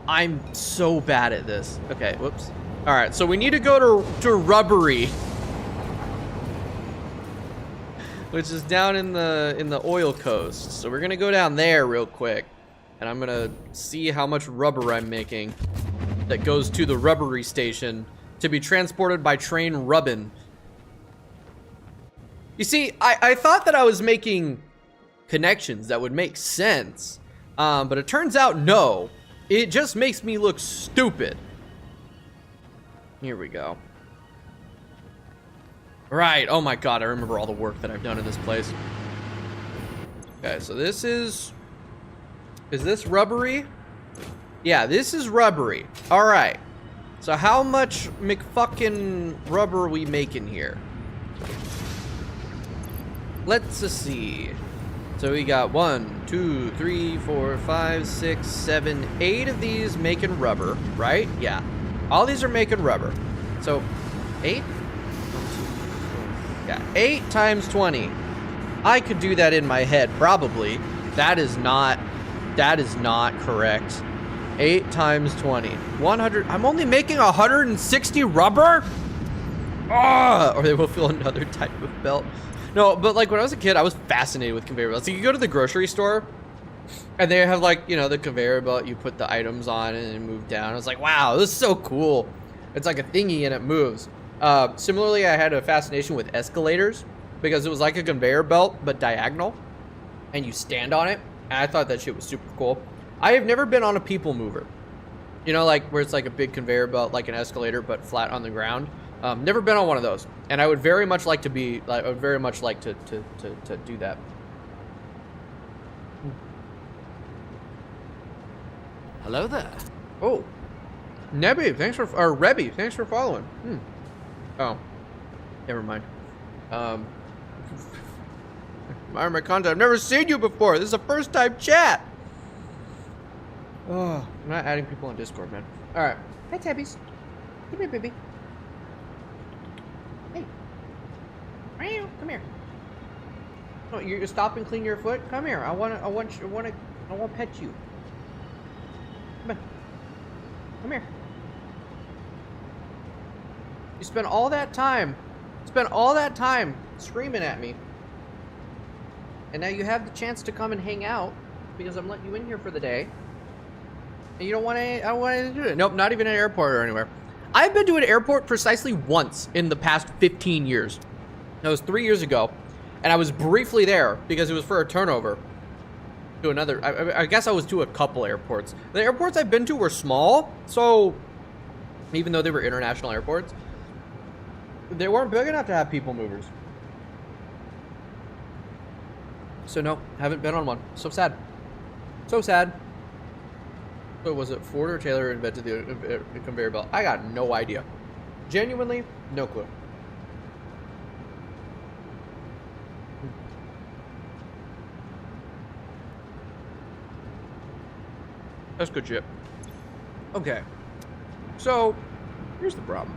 I'm so bad at this. Okay, whoops. All right, so we need to go to rubbery, which is down in the oil coast. So we're gonna go down there real quick, and I'm gonna see how much rubber I'm making that goes to the rubbery station to be transported by train Rubbin. You see, I thought that I was making connections that would make sense, but it turns out no. It just makes me look stupid. Here we go. Right, oh my god, I remember all the work that I've done in this place. Okay, so this is this rubbery? Yeah, this is rubbery. All right, so how much McFucking rubber are we making here? Let's see. So we got 1, 2, 3, 4, 5, 6, 7, 8 of these making rubber, right? Yeah. All these are making rubber. So 8? Yeah, 8 times 20. I could do that in my head, probably. That is not correct. 8 times 20. 100. I'm only making 160 rubber? Ah, or they will fill another type of belt. No, but like when I was a kid, I was fascinated with conveyor belts. So you go to the grocery store and they have like, you know, the conveyor belt, you put the items on and it move down. I was like, wow, this is so cool. It's like a thingy and it moves. Similarly, I had a fascination with escalators because it was like a conveyor belt, but diagonal, and you stand on it. And I thought that shit was super cool. I have never been on a people mover, you know, like where it's like a big conveyor belt, like an escalator, but flat on the ground. Never been on one of those, and I would very much like to be. I would very much like to do that. Hello there. Oh, Nebby, thanks for Rebby, thanks for following. Oh, never mind. Admire my content. I've never seen you before. This is a first time chat. Oh, I'm not adding people on Discord, man. All right. Hi, Tabbies. Come here, baby. Hey. Come here. No, you stop and clean your foot. Come here. I want to pet you. Come on. Come here. You spent all that time screaming at me. And now you have the chance to come and hang out because I'm letting you in here for the day. And you don't want to, I don't want to do it. Nope, not even at an airport or anywhere. I've been to an airport precisely once in the past 15 years. That was 3 years ago. And I was briefly there because it was for a turnover to another. I guess I was to a couple airports. The airports I've been to were small. So even though they were international airports, they weren't big enough to have people movers. So no, haven't been on one. So sad. So sad. So was it Ford or Taylor invented the conveyor belt? I got no idea. Genuinely, no clue. That's good shit. Okay. So, here's the problem.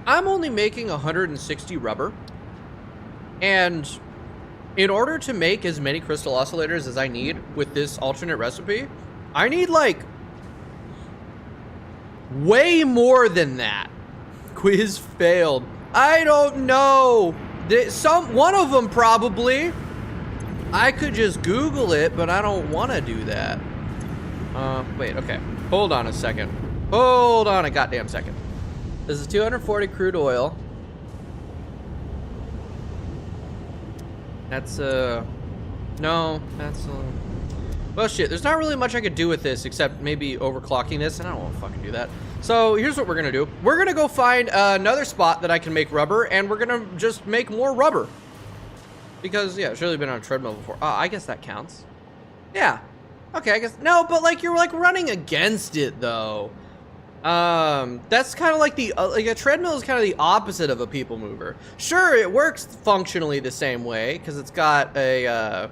I'm only making 160 rubber. And in order to make as many crystal oscillators as I need with this alternate recipe, I need like way more than that. Quiz failed. I don't know. One of them probably. I could just Google it, but I don't want to do that. Wait, okay. Hold on a second. Hold on a goddamn second. This is 240 crude oil. That's no, that's Well, shit, there's not really much I could do with this except maybe overclocking this, and I don't want to fucking do that. So here's what we're gonna do. We're gonna go find another spot that I can make rubber, and we're gonna just make more rubber. Because, yeah, I've surely been on a treadmill before. I guess that counts. Yeah. Okay, I guess. No, but, like, you're, like, running against it, though. That's kind of like like a treadmill is kind of the opposite of a people mover. Sure, it works functionally the same way, because it's got a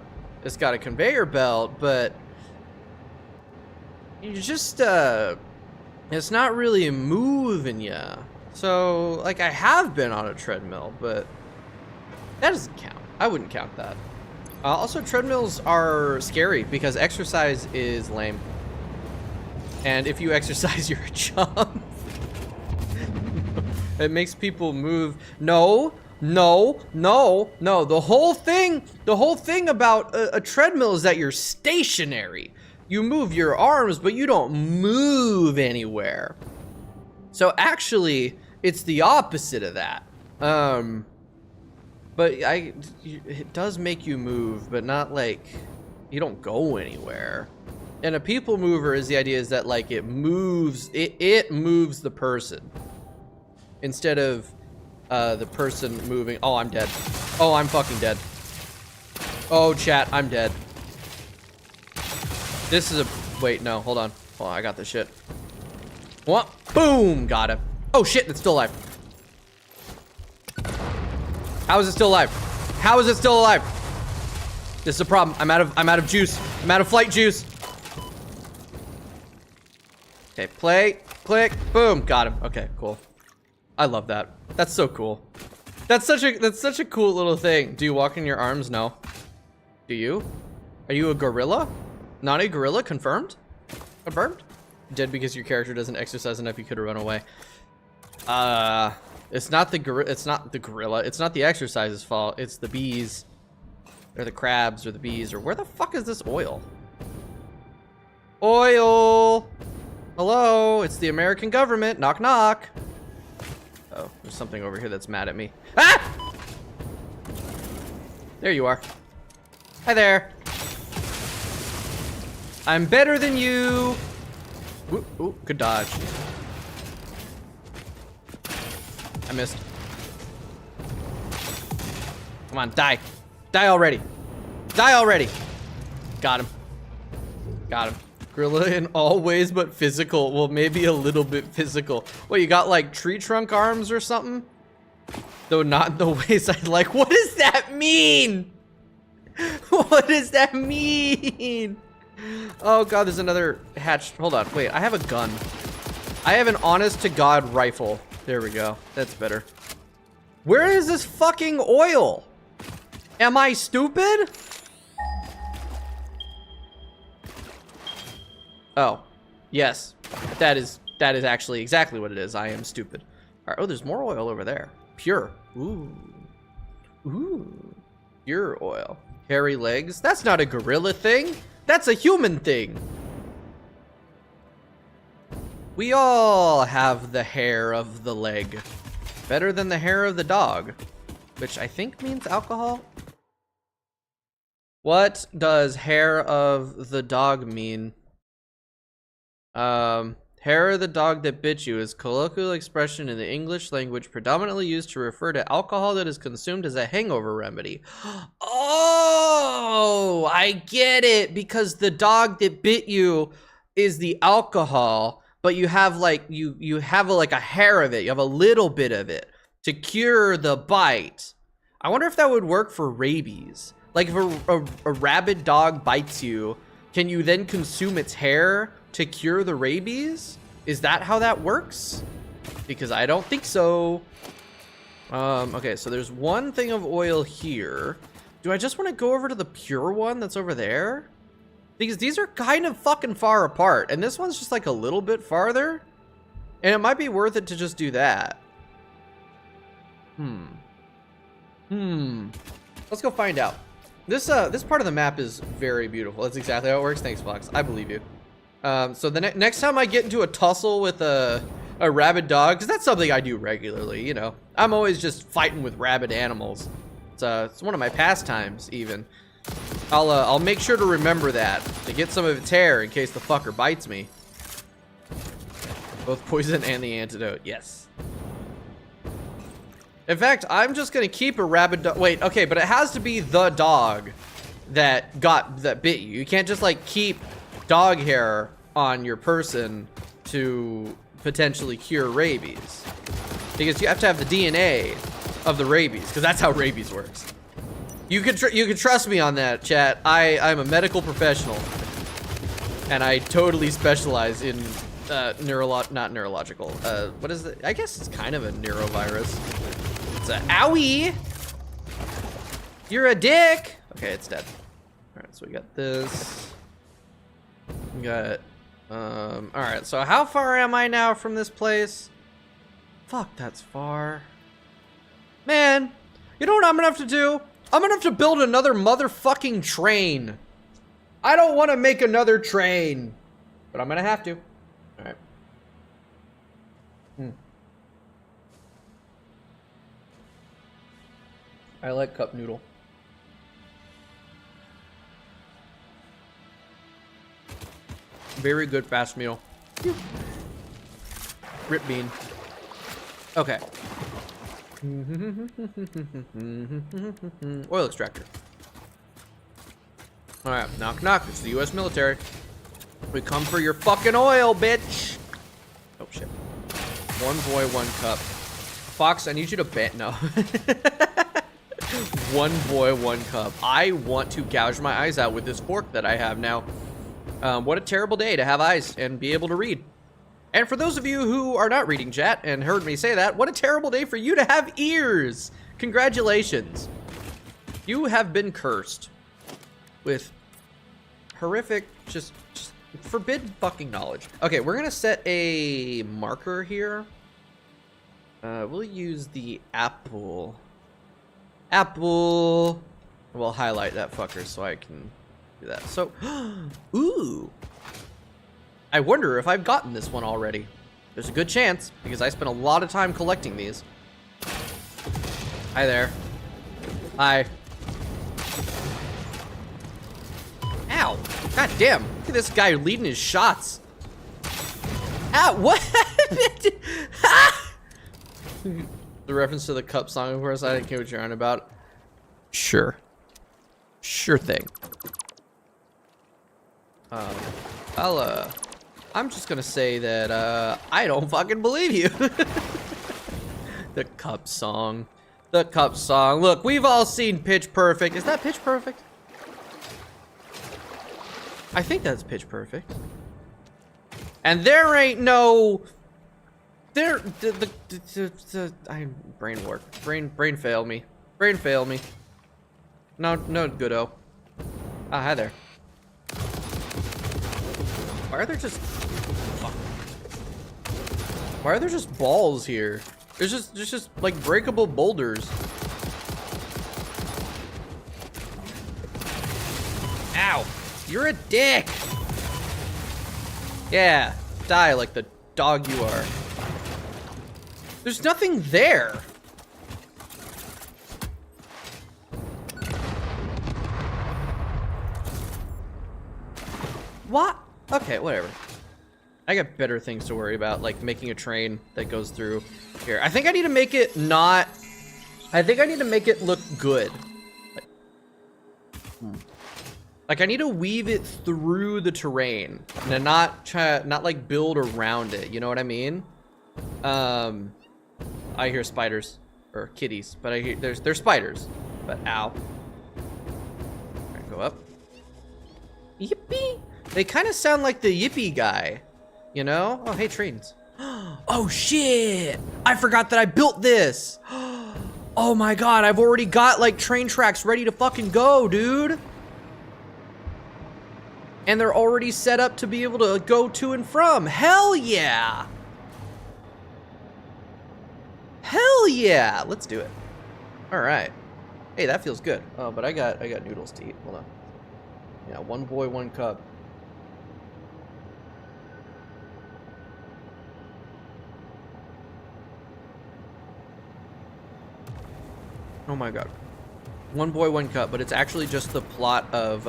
conveyor belt, but you just, it's not really moving ya. So, like, I have been on a treadmill, but that doesn't count. I wouldn't count that. Also, treadmills are scary because exercise is lame. And if you exercise, you're a chump. It makes people move. No. The whole thing about a treadmill is that you're stationary. You move your arms, but you don't move anywhere. So actually, it's the opposite of that. But it does make you move, but not like you don't go anywhere. And a people mover is the idea is that like it moves the person instead of the person moving. Oh, I'm dead. Oh, I'm fucking dead. Oh, chat, I'm dead. This is a wait, no, hold on. Oh, I got this shit. What? Boom, got him. Oh shit, it's still alive. How is it still alive? How is it still alive? This is a problem. I'm out of juice. I'm out of flight juice. Okay, play, click, boom, got him. Okay, cool. I love that. That's so cool. That's such a cool little thing. Do you walk in your arms? No. Do you? Are you a gorilla? Not a gorilla? Confirmed? Confirmed? Dead because your character doesn't exercise enough. You could have run away. It's not the gorilla. It's not the gorilla. It's not the exercise's fault. It's the bees, or the crabs, or the bees, or where the fuck is this oil? Oil. Hello, it's the American government. Knock, knock. Oh, there's something over here that's mad at me. Ah! There you are. Hi there. I'm better than you. Ooh, ooh, good dodge. I missed. Come on, die. Die already. Die already. Got him. Got him. Gorilla in all ways but physical. Well, maybe a little bit physical. What, you got like tree trunk arms or something? Though not in the ways I'd like. What does that mean? What does that mean? Oh god, there's another hatch. Hold on, wait, I have a gun. I have an honest to god rifle. There we go, that's better. Where is this fucking oil? Am I stupid? Oh, yes, that is actually exactly what it is. I am stupid. All right, oh, there's more oil over there. Pure, ooh, ooh, pure oil. Hairy legs, that's not a gorilla thing. That's a human thing. We all have the hair of the leg. Better than the hair of the dog. Which I think means alcohol. What does hair of the dog mean? Hair of the dog that bit you is colloquial expression in the English language predominantly used to refer to alcohol that is consumed as a hangover remedy. Oh, I get it. Because the dog that bit you is the alcohol, but you have like you have like a hair of it. You have a little bit of it to cure the bite. I wonder if that would work for rabies. Like if a rabid dog bites you, can you then consume its hair to cure the rabies? Is that how that works? Because I don't think so. Okay, so there's one thing of oil here. Do I just want to go over to the pure one that's over there? Because these are kind of fucking far apart, and this one's just like a little bit farther. And it might be worth it to just do that. Let's go find out. This part of the map is very beautiful. That's exactly how it works. Thanks, Fox. I believe you. So the next time I get into a tussle with a rabid dog, because that's something I do regularly, you know. I'm always just fighting with rabid animals. It's one of my pastimes, even. I'll make sure to remember that to get some of its hair in case the fucker bites me. Both poison and the antidote. Yes. In fact, I'm just gonna keep a rabid dog. Wait, okay, but it has to be the dog that bit you. You can't just like keep dog hair on your person to potentially cure rabies, because you have to have the DNA of the rabies, because that's how rabies works. You can trust me on that, chat. I'm a medical professional, and I totally specialize in not neurological. What is it? I guess it's kind of a neurovirus. It's a owie. You're a dick. Okay, it's dead. All right, so we got this. We got. All right. So how far am I now from this place? Fuck, that's far. Man, you know what I'm gonna have to do? I'm gonna have to build another motherfucking train. I don't want to make another train, but I'm gonna have to. All right. I like cup noodle. Very good fast meal. Rip bean. Okay. Oil extractor. Alright, knock knock. It's the US military. We come for your fucking oil, bitch. Oh shit. One boy, one cup. Fox, I need you to bet. No. One boy, one cup. I want to gouge my eyes out with this fork that I have now. What a terrible day to have eyes and be able to read. And for those of you who are not reading chat and heard me say that, what a terrible day for you to have ears. Congratulations. You have been cursed with horrific, just forbidden fucking knowledge. Okay, we're gonna set a marker here. We'll use the apple. Apple. We'll highlight that fucker so I can do that. So, ooh. I wonder if I've gotten this one already. There's a good chance, because I spent a lot of time collecting these. Hi there. Hi. Ow. God damn. Look at this guy leading his shots. Ow, what? The reference to the cup song, of course, I didn't care what you're on about. Sure. Sure thing. I'm just gonna say that, I don't fucking believe you. The cup song. The cup song. Look, we've all seen Pitch Perfect. Is that Pitch Perfect? I think that's Pitch Perfect. And there ain't no... brain work. Brain fail me. Brain fail me. No goodo. Ah, hi there. Why are there just... Fuck. Why are there just balls here? There's just like breakable boulders. Ow. You're a dick. Yeah. Die like the dog you are. There's nothing there. What? Okay, whatever. I got better things to worry about, like making a train that goes through here. I think I need to make it not... I think I need to make it look good. Like I need to weave it through the terrain and not like build around it. You know what I mean? I hear spiders or kitties, but I hear there's spiders. But ow. Alright, go up. Yippee! They kind of sound like the Yippee guy, you know? Oh, hey, trains. Oh shit! I forgot that I built this. Oh my god, I've already got like train tracks ready to fucking go, dude. And they're already set up to be able to go to and from. Hell yeah! Hell yeah! Let's do it. All right. Hey, that feels good. Oh, but I got noodles to eat. Hold on. Yeah, one boy, one cup. Oh my god. One boy, one cup, but it's actually just the plot of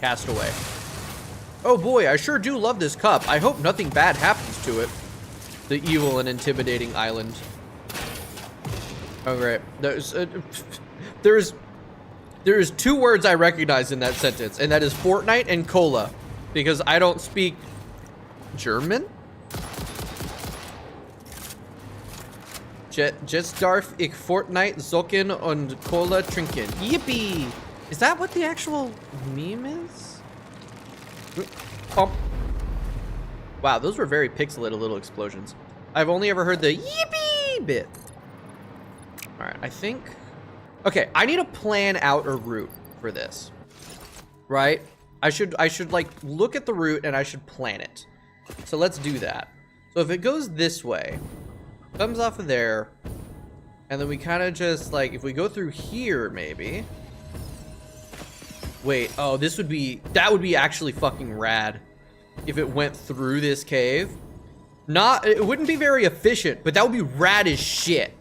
Castaway. Oh boy, I sure do love this cup. I hope nothing bad happens to it. The evil and intimidating island. Oh great. There's two words I recognize in that sentence, and that is Fortnite and cola, because I don't speak German. Just darf ich Fortnite zocken und Cola trinken. Yippee! Is that what the actual meme is? Oh. Wow, those were very pixelated little explosions. I've only ever heard the yippee bit. All right, I think. Okay, I need to plan out a route for this, right? I should like look at the route and I should plan it. So let's do that. So if it goes this way, comes off of there, and then we kind of just like, if we go through here, maybe. Wait, oh, that would be actually fucking rad if it went through this cave. It wouldn't be very efficient, but that would be rad as shit.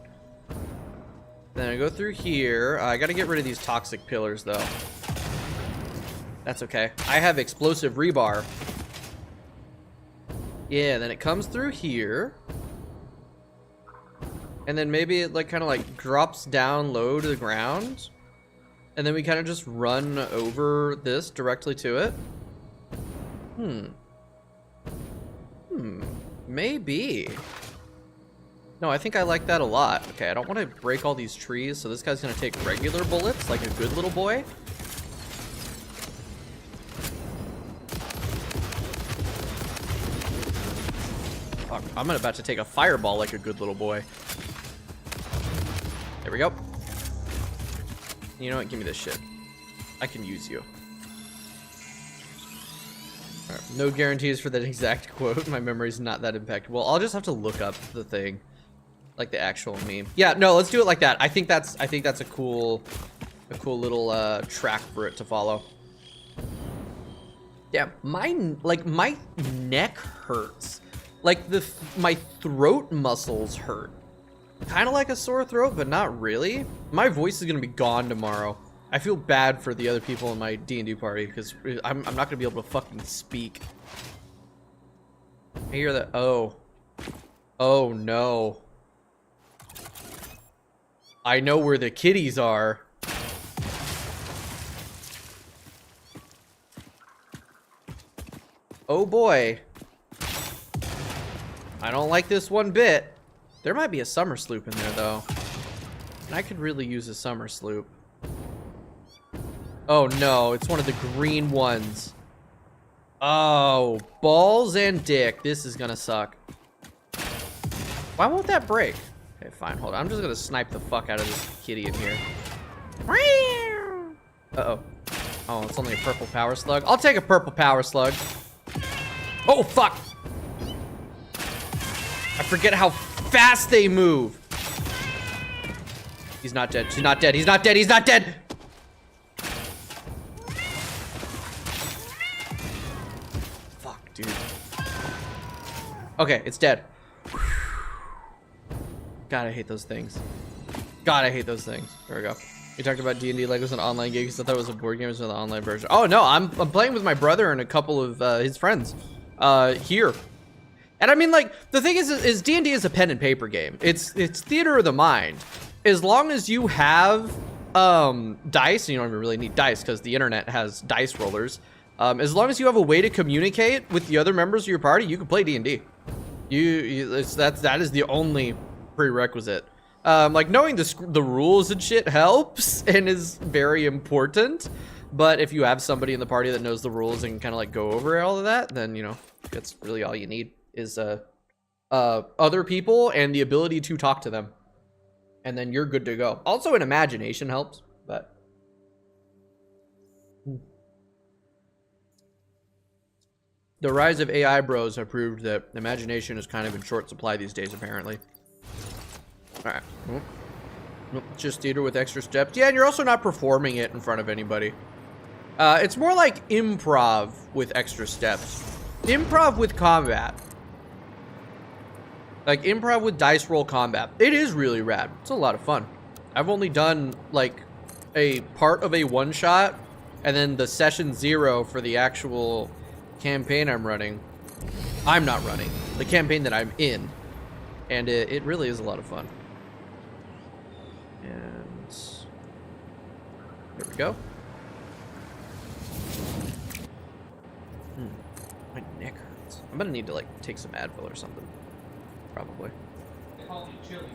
Then I go through here. I gotta get rid of these toxic pillars, though. That's okay. I have explosive rebar. Yeah, then it comes through here. And then maybe it like kind of like drops down low to the ground. And then we kind of just run over this directly to it. Maybe. No, I think I like that a lot. Okay, I don't want to break all these trees, so this guy's gonna take regular bullets like a good little boy. Fuck, I'm about to take a fireball like a good little boy. There we go. You know what? Give me this shit. I can use you. All right, no guarantees for that exact quote. My memory's not that impeccable. I'll just have to look up the thing, like the actual meme. Yeah, no, let's do it like that. I think that's a cool little track for it to follow. Yeah, my neck hurts. Like my throat muscles hurt. Kind of like a sore throat, but not really. My voice is gonna be gone tomorrow. I feel bad for the other people in my D&D party because I'm not gonna be able to fucking speak. I hear that. Oh no. I know where the kitties are. Oh boy. I don't like this one bit. There might be a summer sloop in there though. And I could really use a summer sloop. Oh no, it's one of the green ones. Oh, balls and dick. This is gonna suck. Why won't that break? Okay, fine, hold on. I'm just gonna snipe the fuck out of this kitty in here. Uh-oh. Oh, it's only a purple power slug. I'll take a purple power slug. Oh, fuck! I forget how fast they move. He's not dead. She's not dead. He's not dead. He's not dead! Fuck, dude. Okay, it's dead. God, I hate those things. God, I hate those things. There we go. You talked about D&D like it was an online game because I thought it was a board game. It was an online version. Oh no, I'm playing with my brother and a couple of his friends here. And I mean, like, the thing is D&D is a pen and paper game. It's theater of the mind. As long as you have dice, and you don't even really need dice because the internet has dice rollers. As long as you have a way to communicate with the other members of your party, you can play D&D. That is the only prerequisite. Like knowing the rules and shit helps and is very important. But if you have somebody in the party that knows the rules and kind of like go over all of that, then you know that's really all you need is other people and the ability to talk to them, and then you're good to go. Also, an imagination helps, but. The rise of AI bros have proved that imagination is kind of in short supply these days, apparently. Alright. Just theater with extra steps. Yeah, and you're also not performing it in front of anybody. It's more like improv with extra steps. Improv with combat. Like improv with dice roll combat. It is really rad. It's a lot of fun. I've only done like a part of a one-shot, and then the session 0 for the actual campaign I'm running. I'm not running. The campaign that I'm in. And it really is a lot of fun. And there we go. My neck hurts. I'm gonna need to like take some Advil or something. Probably. They call me Chili's.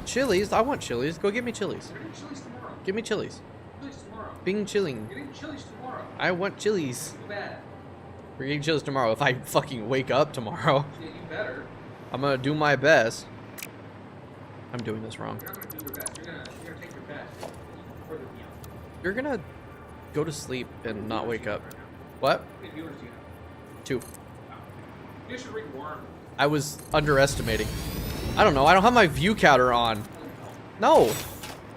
Chili's? I want Chili's. Go get me Chili's. We're getting Chili's tomorrow. Give me Chili's. Chili's tomorrow. Bing chilling. We're getting Chili's tomorrow. I want Chili's. Too bad. We're getting Chili's tomorrow. If I fucking wake up tomorrow, Yeah, you better. I'm gonna do my best. I'm doing this wrong. You're not gonna do your best. You're gonna take your best. Further beyond. You're gonna go to sleep and not wake up. What? How many viewers do you have? 2. You should read Worm. I was underestimating. I don't know. I don't have my view counter on. No.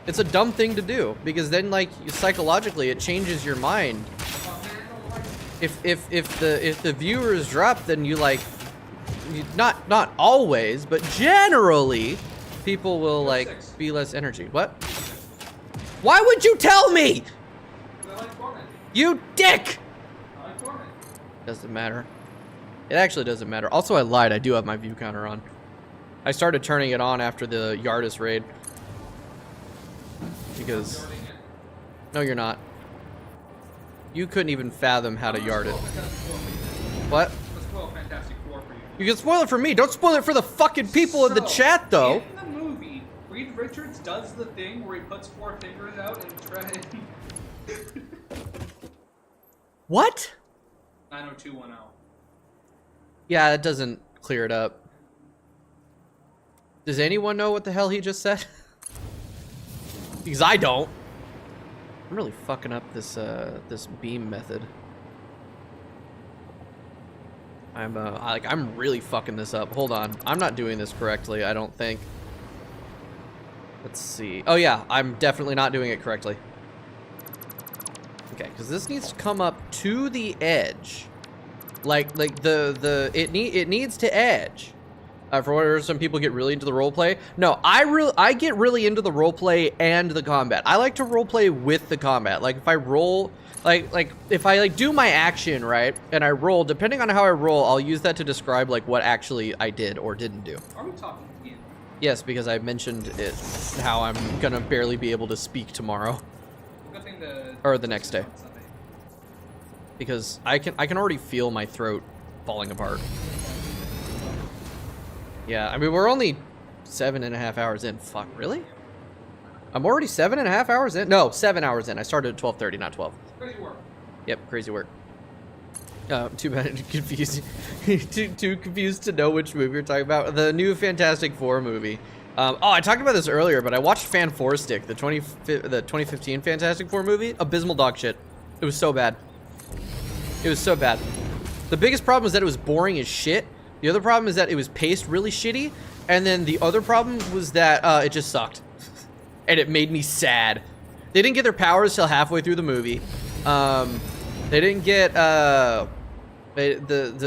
It's a dumb thing to do because then like psychologically it changes your mind. Oh man, I don't like If the viewers drop, then you like not always, but generally people will like 6. be less energy. What? Why would you tell me? I like Torment. You dick! I like Torment. Doesn't matter. It actually doesn't matter. Also, I lied. I do have my view counter on. I started turning it on after the Yardis raid. Because... Yarding it. No, you're not. You couldn't even fathom how to yard it. What? Let's spoil Fantastic Four for you. You can spoil it for me. Don't spoil it for the fucking people in the chat, though. In the movie, Reed Richards does the thing where he puts 4 fingers out and tries. What? 90210. Yeah, that doesn't clear it up. Does anyone know what the hell he just said? Because I don't. I'm really fucking up this this beam method. I'm really fucking this up. Hold on. I'm not doing this correctly, I don't think. Let's see. Oh yeah, I'm definitely not doing it correctly. Okay, because this needs to come up to the edge. It needs to edge. For where some people get really into the roleplay. No, I get really into the roleplay and the combat. I like to roleplay with the combat. Like if I roll, like if I like do my action right and I roll, depending on how I roll, I'll use that to describe like what actually I did or didn't do. Are we talking again? Yes, because I mentioned it, how I'm gonna barely be able to speak tomorrow Good thing the or the next day, on Sunday. because I can already feel my throat falling apart. Yeah, I mean, we're only 7.5 hours in. Fuck, really? I'm already 7.5 hours in? No, 7 hours in. I started at 12:30, not 12. Crazy work. Yep, crazy work. Too bad, confused. too confused to know which movie you're talking about. The new Fantastic Four movie. Oh, I talked about this earlier, but I watched Fan Four Stick, the 2015 Fantastic Four movie. Abysmal dog shit. It was so bad. It was so bad. The biggest problem is that it was boring as shit. The other problem is that it was paced really shitty. And then the other problem was that it just sucked. And it made me sad. They didn't get their powers till halfway through the movie. They didn't get the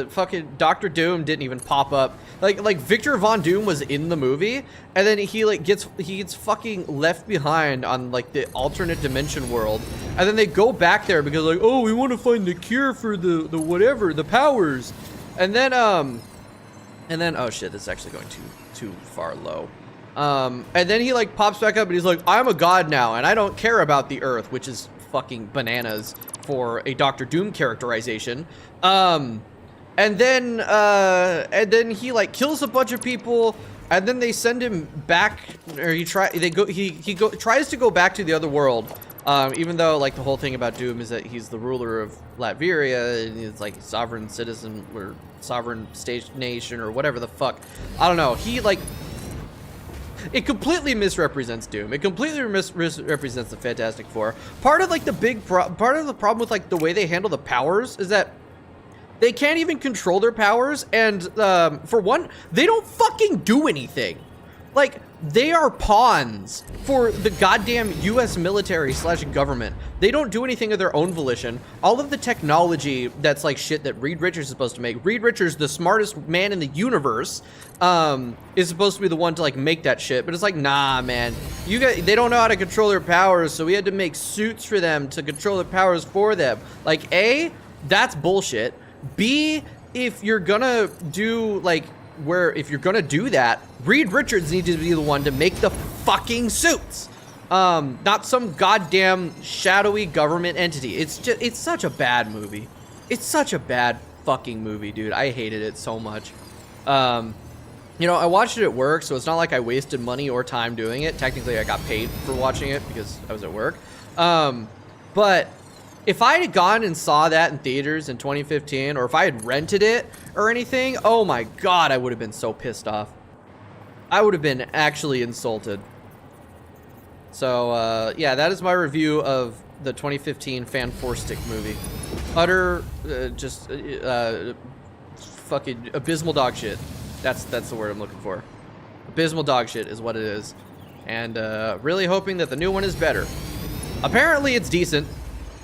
fucking Dr. Doom didn't even pop up. Like Victor Von Doom was in the movie, and then he gets fucking left behind on like the alternate dimension world, and then they go back there because like, oh, we want to find the cure for the whatever, the powers, and then oh shit, it's actually going too far low. And then he like pops back up and he's like, I'm a god now and I don't care about the earth, which is fucking bananas for a Doctor Doom characterization. And then he like kills a bunch of people, and then they send him back, or he tries to go back to the other world. Even though like the whole thing about Doom is that he's the ruler of Latveria and he's like sovereign citizen or sovereign state nation or whatever the fuck. I don't know. He like, it completely misrepresents Doom. It completely misrepresents the Fantastic Four. Part of like the part of the problem with like the way they handle the powers is that they can't even control their powers, and for one, they don't fucking do anything. Like, they are pawns for the goddamn US military / government. They don't do anything of their own volition. All of the technology that's like shit that Reed Richards is supposed to make. Reed Richards, the smartest man in the universe, is supposed to be the one to like make that shit. But it's like, nah, man. They don't know how to control their powers, so we had to make suits for them to control their powers for them. Like, A, that's bullshit. B, if you're gonna do like, if you're gonna do that, Reed Richards needs to be the one to make the fucking suits, not some goddamn shadowy government entity. It's such a bad movie. It's such a bad fucking movie, dude. I hated it so much. You know, I watched it at work, so it's not like I wasted money or time doing it. Technically, I got paid for watching it because I was at work. But if I had gone and saw that in theaters in 2015, or if I had rented it or anything, oh my god, I would have been so pissed off. I would have been actually insulted. So, yeah, that is my review of the 2015 Fan 4-Stick movie. Utter, fucking abysmal dog shit. That's the word I'm looking for. Abysmal dog shit is what it is. And, really hoping that the new one is better. Apparently, it's decent.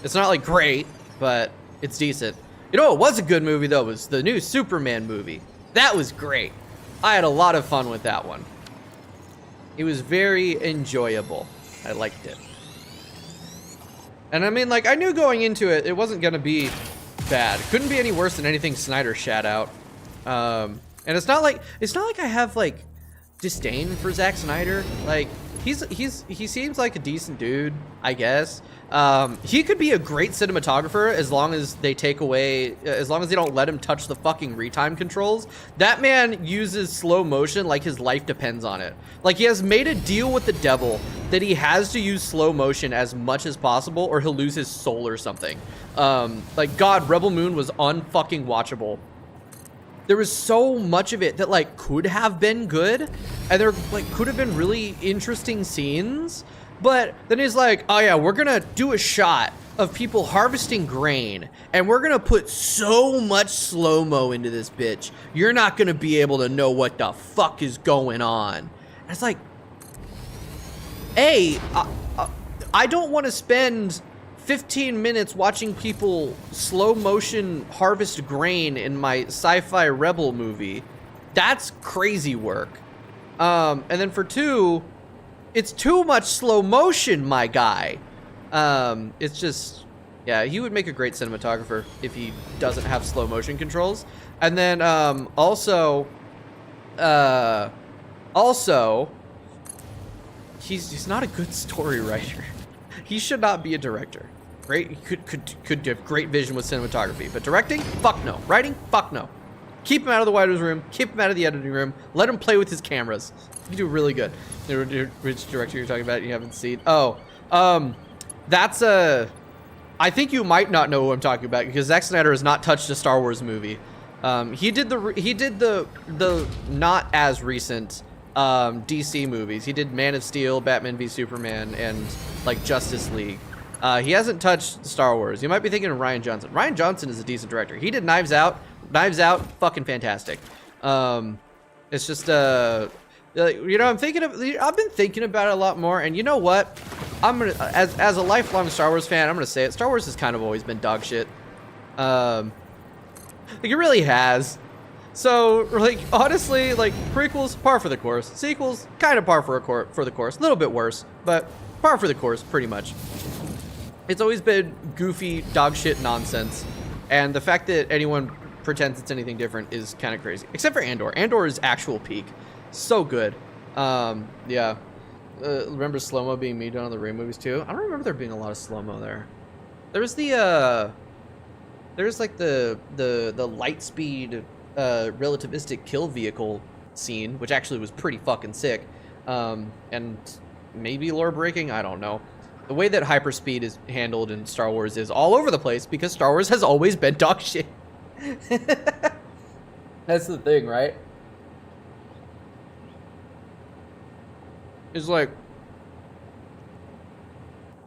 It's not, like, great, but it's decent. You know what was a good movie, though, was the new Superman movie. That was great. I had a lot of fun with that one. It was very enjoyable. I liked it. And I mean, like, I knew going into it, it wasn't gonna be bad. Couldn't be any worse than anything Snyder shat out. And it's not like I have, like, disdain for Zack Snyder. Like, he seems like a decent dude, I guess. He could be a great cinematographer as long as they don't let him touch the fucking retime controls. That man uses slow motion like his life depends on it. Like, he has made a deal with the devil that he has to use slow motion as much as possible or he'll lose his soul or something. Like, God, Rebel Moon was unfucking watchable. There was so much of it that, like, could have been good, and there, like, could have been really interesting scenes, but then he's like, oh yeah, we're gonna do a shot of people harvesting grain, and we're gonna put so much slow-mo into this bitch, you're not gonna be able to know what the fuck is going on. And it's like, I don't want to spend 15 minutes watching people slow motion harvest grain in my sci-fi rebel movie. That's crazy work. And then for 2, it's too much slow motion, my guy. It's just, yeah, he would make a great cinematographer if he doesn't have slow motion controls. And then also, he's not a good story writer. He should not be a director. Great, he could have great vision with cinematography, but directing, fuck no. Writing, fuck no. Keep him out of the writer's room. Keep him out of the editing room. Let him play with his cameras. You do really good. Which director you're talking about? You haven't seen? Oh, that's a. I think you might not know who I'm talking about because Zack Snyder has not touched a Star Wars movie. He did the not as recent DC movies. He did Man of Steel, Batman v Superman, and like Justice League. He hasn't touched Star Wars. You might be thinking of Rian Johnson. Rian Johnson is a decent director. He did Knives Out. Knives Out, fucking fantastic. It's just you know, I've been thinking about it a lot more, and you know what? I'm gonna, as a lifelong Star Wars fan, I'm gonna say it. Star Wars has kind of always been dog shit. Like, it really has. So, like, honestly, like, prequels, par for the course. Sequels, kind of par for the course. A little bit worse, but par for the course, pretty much. It's always been goofy, dog shit nonsense. And the fact that anyone pretends it's anything different is kind of crazy. Except for Andor. Andor is actual peak. So good. Yeah. Remember slow-mo being me done on the Ray movies, too? I don't remember there being a lot of slow-mo there. There was the, there's like the light speed relativistic kill vehicle scene, which actually was pretty fucking sick, and maybe lore breaking, I don't know. The way that hyperspeed is handled in Star Wars is all over the place because Star Wars has always been dog shit. That's the thing, right? It's like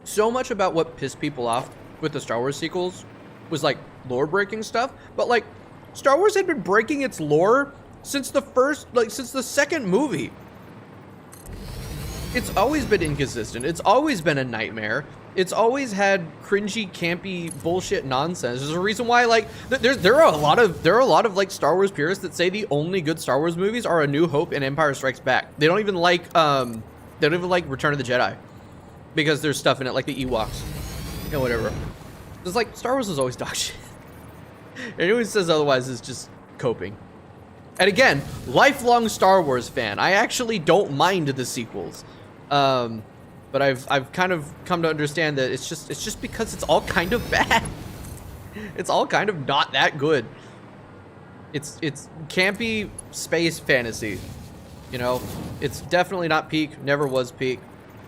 so much about what pissed people off with the Star Wars sequels was like lore breaking stuff, but like Star Wars had been breaking its lore since the second movie. It's always been inconsistent. It's always been a nightmare. It's always had cringy, campy bullshit nonsense. There's a reason why, like, there are a lot of like Star Wars purists that say the only good Star Wars movies are A New Hope and Empire Strikes Back. They don't even like Return of the Jedi because there's stuff in it like the Ewoks and whatever. It's like Star Wars is always dog shit. Anyone who says otherwise is just coping. And again, lifelong Star Wars fan. I actually don't mind the sequels. But I've kind of come to understand that it's just because it's all kind of bad. It's all kind of not that good. It's campy space fantasy. You know, it's definitely not peak, never was peak.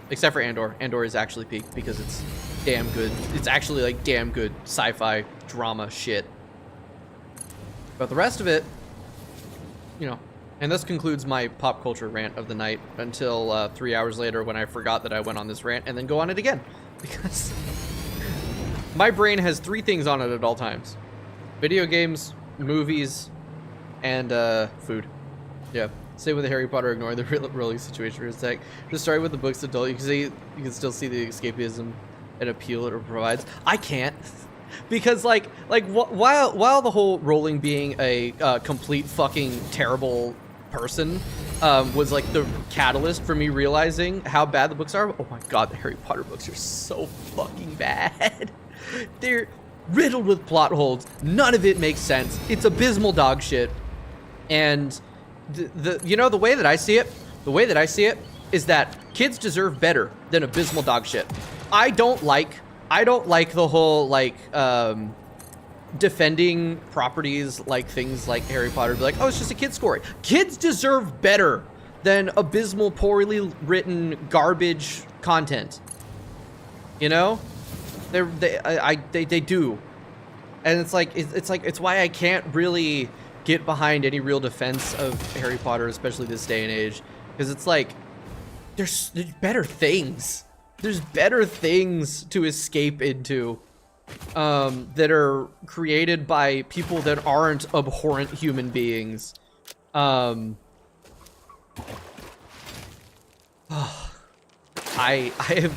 Except for Andor. Andor is actually peak because it's damn good. It's actually like damn good sci-fi drama shit. But the rest of it, you know, and this concludes my pop culture rant of the night until 3 hours later when I forgot that I went on this rant and then go on it again. Because my brain has 3 things on it at all times. Video games, movies, and food. Yeah. Same with the Harry Potter, ignoring the release situation for a sec. Just starting with the books adult, you can still see the escapism and appeal it provides. I can't. Because while the whole Rowling being a complete fucking terrible person was like the catalyst for me realizing how bad the books are. Oh my god, the Harry Potter books are so fucking bad. They're riddled with plot holes. None of it makes sense. It's abysmal dog shit. And the way that I see it is that kids deserve better than abysmal dog shit. I don't like the whole defending properties like things like Harry Potter, be like, oh, it's just a kid's story. Kids deserve better than abysmal, poorly written garbage content. You know, they do, and it's why I can't really get behind any real defense of Harry Potter, especially this day and age, because it's like there's better things. There's better things to escape into that are created by people that aren't abhorrent human beings. I have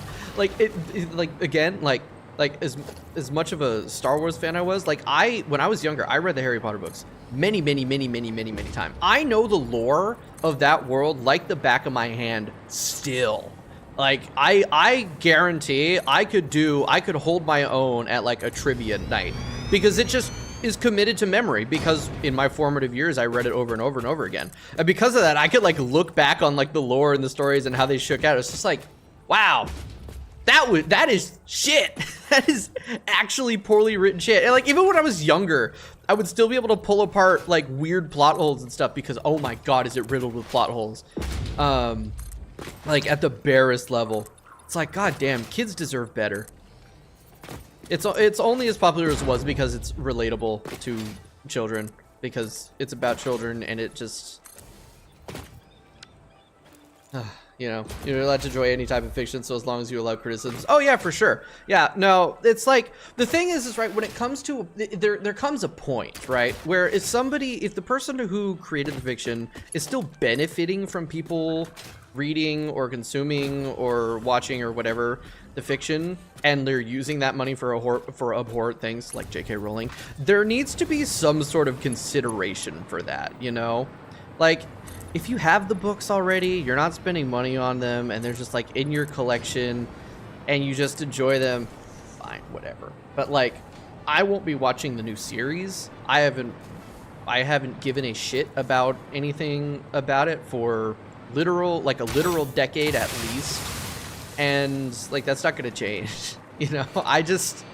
as much of a Star Wars fan I was, when I was younger, I read the Harry Potter books many times. I know the lore of that world like the back of my hand still. Like, I guarantee I could hold my own at like a trivia night because it just is committed to memory, because in my formative years I read it over and over and over again. And because of that, I could like look back on like the lore and the stories and how they shook out. It's just like, wow, that is shit. That is actually poorly written shit. And like, even when I was younger, I would still be able to pull apart like weird plot holes and stuff because, oh my god, is it riddled with plot holes. Like at the barest level. It's like, god damn, kids deserve better. It's only as popular as it was because it's relatable to children, because it's about children, and it just you know, you're allowed to enjoy any type of fiction so as long as you allow criticisms. Oh yeah, for sure. Yeah, no, it's like, the thing is right, when it comes to, there comes a point, right, where if the person who created the fiction is still benefiting from people reading or consuming or watching or whatever the fiction, and they're using that money for abhorrent things like J.K. Rowling, there needs to be some sort of consideration for that, you know? Like, if you have the books already, you're not spending money on them, and they're just like in your collection, and you just enjoy them, fine, whatever. But like, I won't be watching the new series. I haven't given a shit about anything about it for a literal decade at least, and like, that's not gonna change. You know, I just,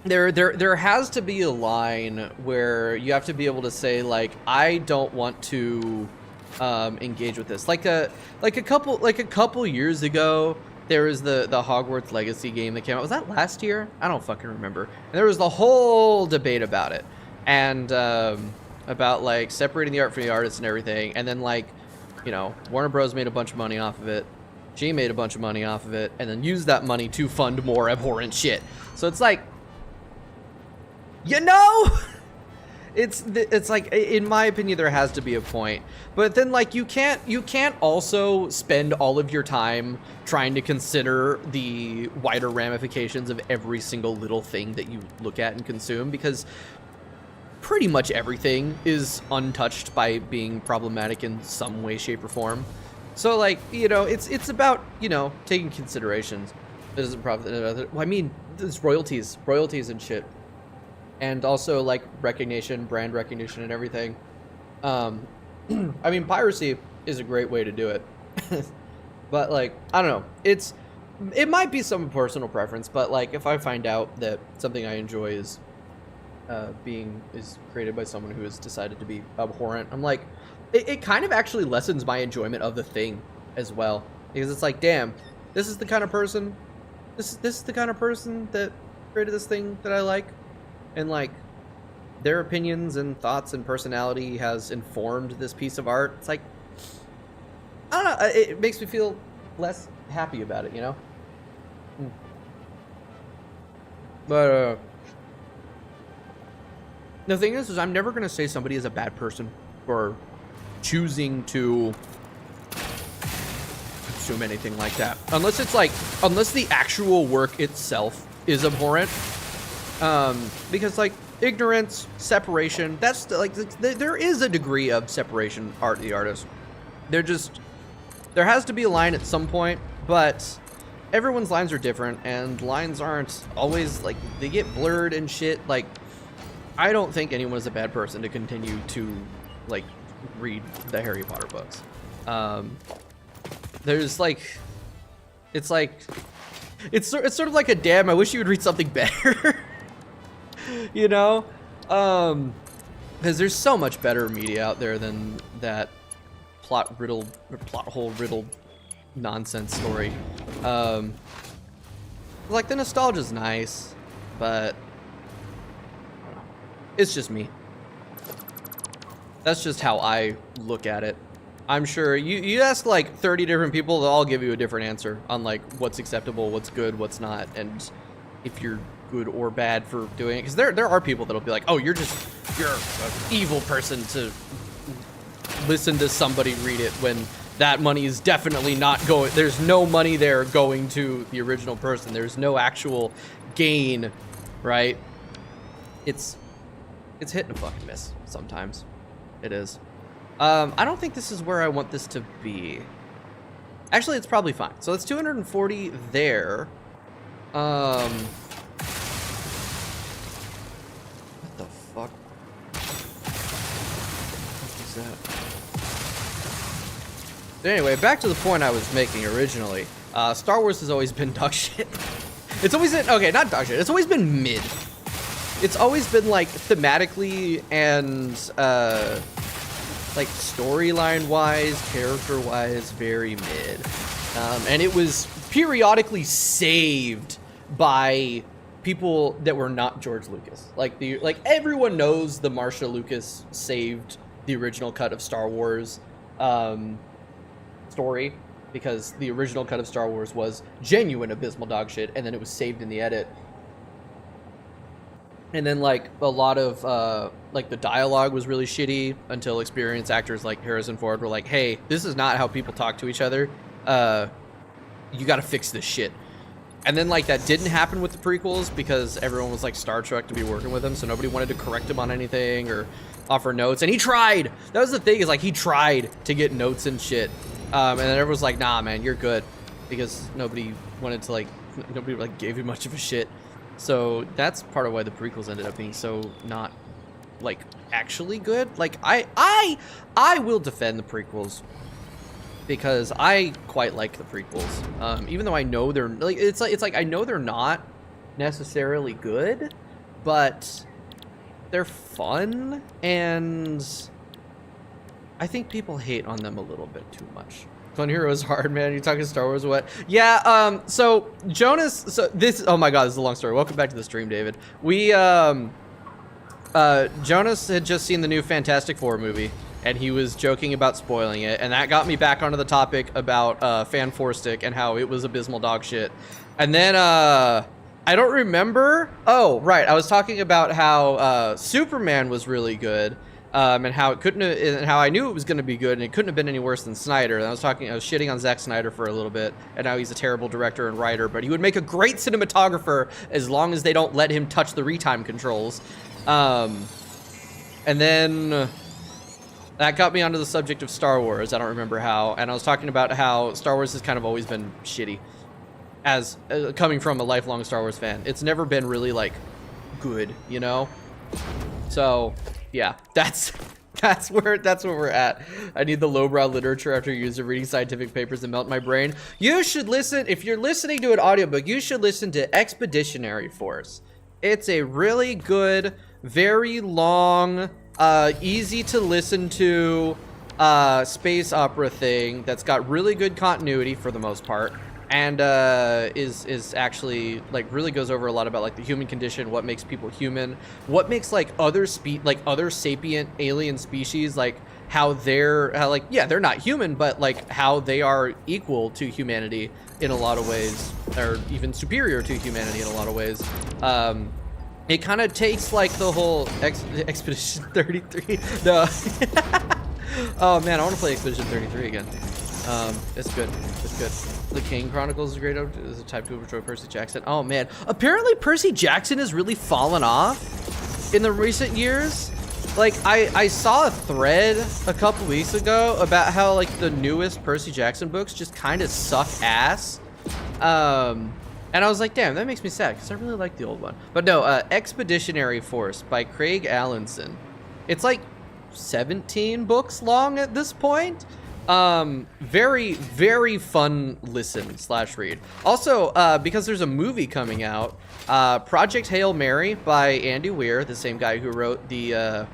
there has to be a line where you have to be able to say, like, I don't want to engage with this. Like a couple years ago, there was the Hogwarts Legacy game that came out. Was that last year? I don't fucking remember. And there was the whole debate about it, and about like separating the art from the artist and everything. And then, like, you know, Warner Bros. Made a bunch of money off of it. She made a bunch of money off of it, and then used that money to fund more abhorrent shit. So it's like, you know, it's like, in my opinion, there has to be a point, but then like you can't also spend all of your time trying to consider the wider ramifications of every single little thing that you look at and consume, because pretty much everything is untouched by being problematic in some way, shape, or form. So like, you know, it's about, you know, taking considerations. It doesn't profit. I mean, there's royalties and shit. And also like recognition, brand recognition and everything. I mean, piracy is a great way to do it. But like, I don't know. It might be some personal preference, but like if I find out that something I enjoy is created by someone who has decided to be abhorrent, I'm like, it kind of actually lessens my enjoyment of the thing as well. Because it's like, damn, this is the kind of person that created this thing that I like. And like their opinions and thoughts and personality has informed this piece of art. It's like, I don't know, it makes me feel less happy about it, you know? But the thing is I'm never gonna say somebody is a bad person for choosing to consume anything like that, unless the actual work itself is abhorrent. Because like ignorance, separation, that's like, there is a degree of separation the artist. There has to be a line at some point, but everyone's lines are different, and lines aren't always like, they get blurred and shit. Like, I don't think anyone is a bad person to continue to like read the Harry Potter books. There's like, it's sort of like a damn, I wish you would read something better. You know, because there's so much better media out there than that plot hole riddled nonsense story. Like the nostalgia's nice, but it's just me. That's just how I look at it. I'm sure you ask like 30 different people, they'll all give you a different answer on like what's acceptable, what's good, what's not, and if you're good or bad for doing it. Because there are people that'll be like, oh, you're an evil person to listen to somebody read it, when that money is definitely not going, there's no money there going to the original person. There's no actual gain, right? It's hit and a fucking miss sometimes. It is. I don't think this is where I want this to be. Actually, it's probably fine. So it's 240 there. What the fuck? What is that? Anyway, back to the point I was making originally. Star Wars has always been dog shit. It's always been, okay, not dog shit. It's always been mid. It's always been like thematically and like storyline wise, character wise, very mid. And it was periodically saved by people that were not George Lucas. Like everyone knows the Marsha Lucas saved the original cut of Star Wars story, because the original cut of Star Wars was genuine abysmal dog shit, and then it was saved in the edit. And then like a lot of like the dialogue was really shitty until experienced actors like Harrison Ford were like, hey, this is not how people talk to each other. You got to fix this shit. And then like that didn't happen with the prequels because everyone was like Star Trek to be working with him, so nobody wanted to correct him on anything or offer notes. And he tried. That was the thing, is like he tried to get notes and shit. And then everyone was like, nah, man, you're good, because nobody wanted to nobody gave you much of a shit. So that's part of why the prequels ended up being so not like actually good. Like I will defend the prequels because I quite like the prequels. Even though I know they're like, it's like I know they're not necessarily good, but they're fun, and I think people hate on them a little bit too much. Clone Hero is hard, man. You're talking Star Wars, what? Yeah, so Jonas, oh my god, this is a long story. Welcome back to the stream, David. We, Jonas had just seen the new Fantastic Four movie, and he was joking about spoiling it, and that got me back onto the topic about Fan Four Stick and how it was abysmal dog shit. And then, I I don't remember. Oh, right. I was talking about how Superman was really good, and how it couldn't, and how I knew it was going to be good, and it couldn't have been any worse than Snyder. And I was shitting on Zack Snyder for a little bit, and now he's a terrible director and writer, but he would make a great cinematographer as long as they don't let him touch the retime controls. And then that got me onto the subject of Star Wars. I don't remember how, and I was talking about how Star Wars has kind of always been shitty. As coming from a lifelong Star Wars fan, it's never been really like good, you know. So yeah, that's where we're at. I need the lowbrow literature after years of reading scientific papers that melt my brain. You should listen, if you're listening to an audiobook, you should listen to Expeditionary Force. It's a really good, very long, easy to listen to space opera thing that's got really good continuity for the most part. And is actually like really goes over a lot about like the human condition, what makes people human, what makes like other sapient alien species, like how they're they're not human, but like how they are equal to humanity in a lot of ways, or even superior to humanity in a lot of ways. It kind of takes like the whole Expedition 33. No. Oh man, I want to play Expedition 33 again. It's good. It's good. The Kane Chronicles is great. Is a type to overthrow Percy Jackson. Oh man, apparently Percy Jackson has really fallen off in the recent years. Like I saw a thread a couple weeks ago about how like the newest Percy Jackson books just kind of suck ass. And I was like, damn, that makes me sad because I really like the old one. But no, Expeditionary Force by Craig Allenson. It's like 17 books long at this point. Very, very fun listen / read. Also, because there's a movie coming out, Project Hail Mary by Andy Weir, the same guy who wrote The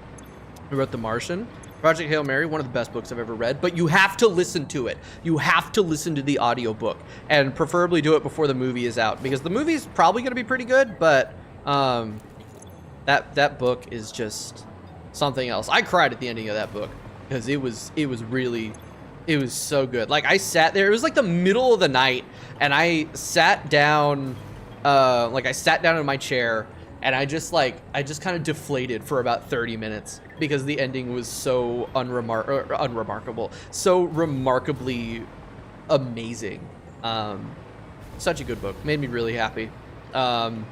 Martian. Project Hail Mary, one of the best books I've ever read, but you have to listen to it. You have to listen to the audiobook, and preferably do it before the movie is out, because the movie's probably going to be pretty good, but that book is just something else. I cried at the ending of that book because it was so good. Like I sat there, it was like the middle of the night, and I sat down in my chair, and I just kind of deflated for about 30 minutes because the ending was so unremarkable, so remarkably amazing. Such a good book, made me really happy. One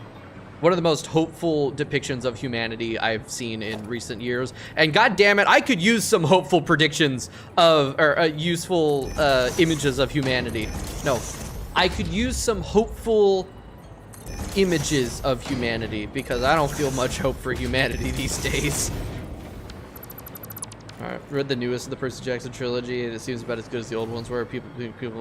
of the most hopeful depictions of humanity I've seen in recent years. And god damn it, I could use some hopeful predictions of, or useful images of humanity. No, I could use some hopeful images of humanity, because I don't feel much hope for humanity these days. All right, read the newest of the Percy Jackson trilogy, and it seems about as good as the old ones were. People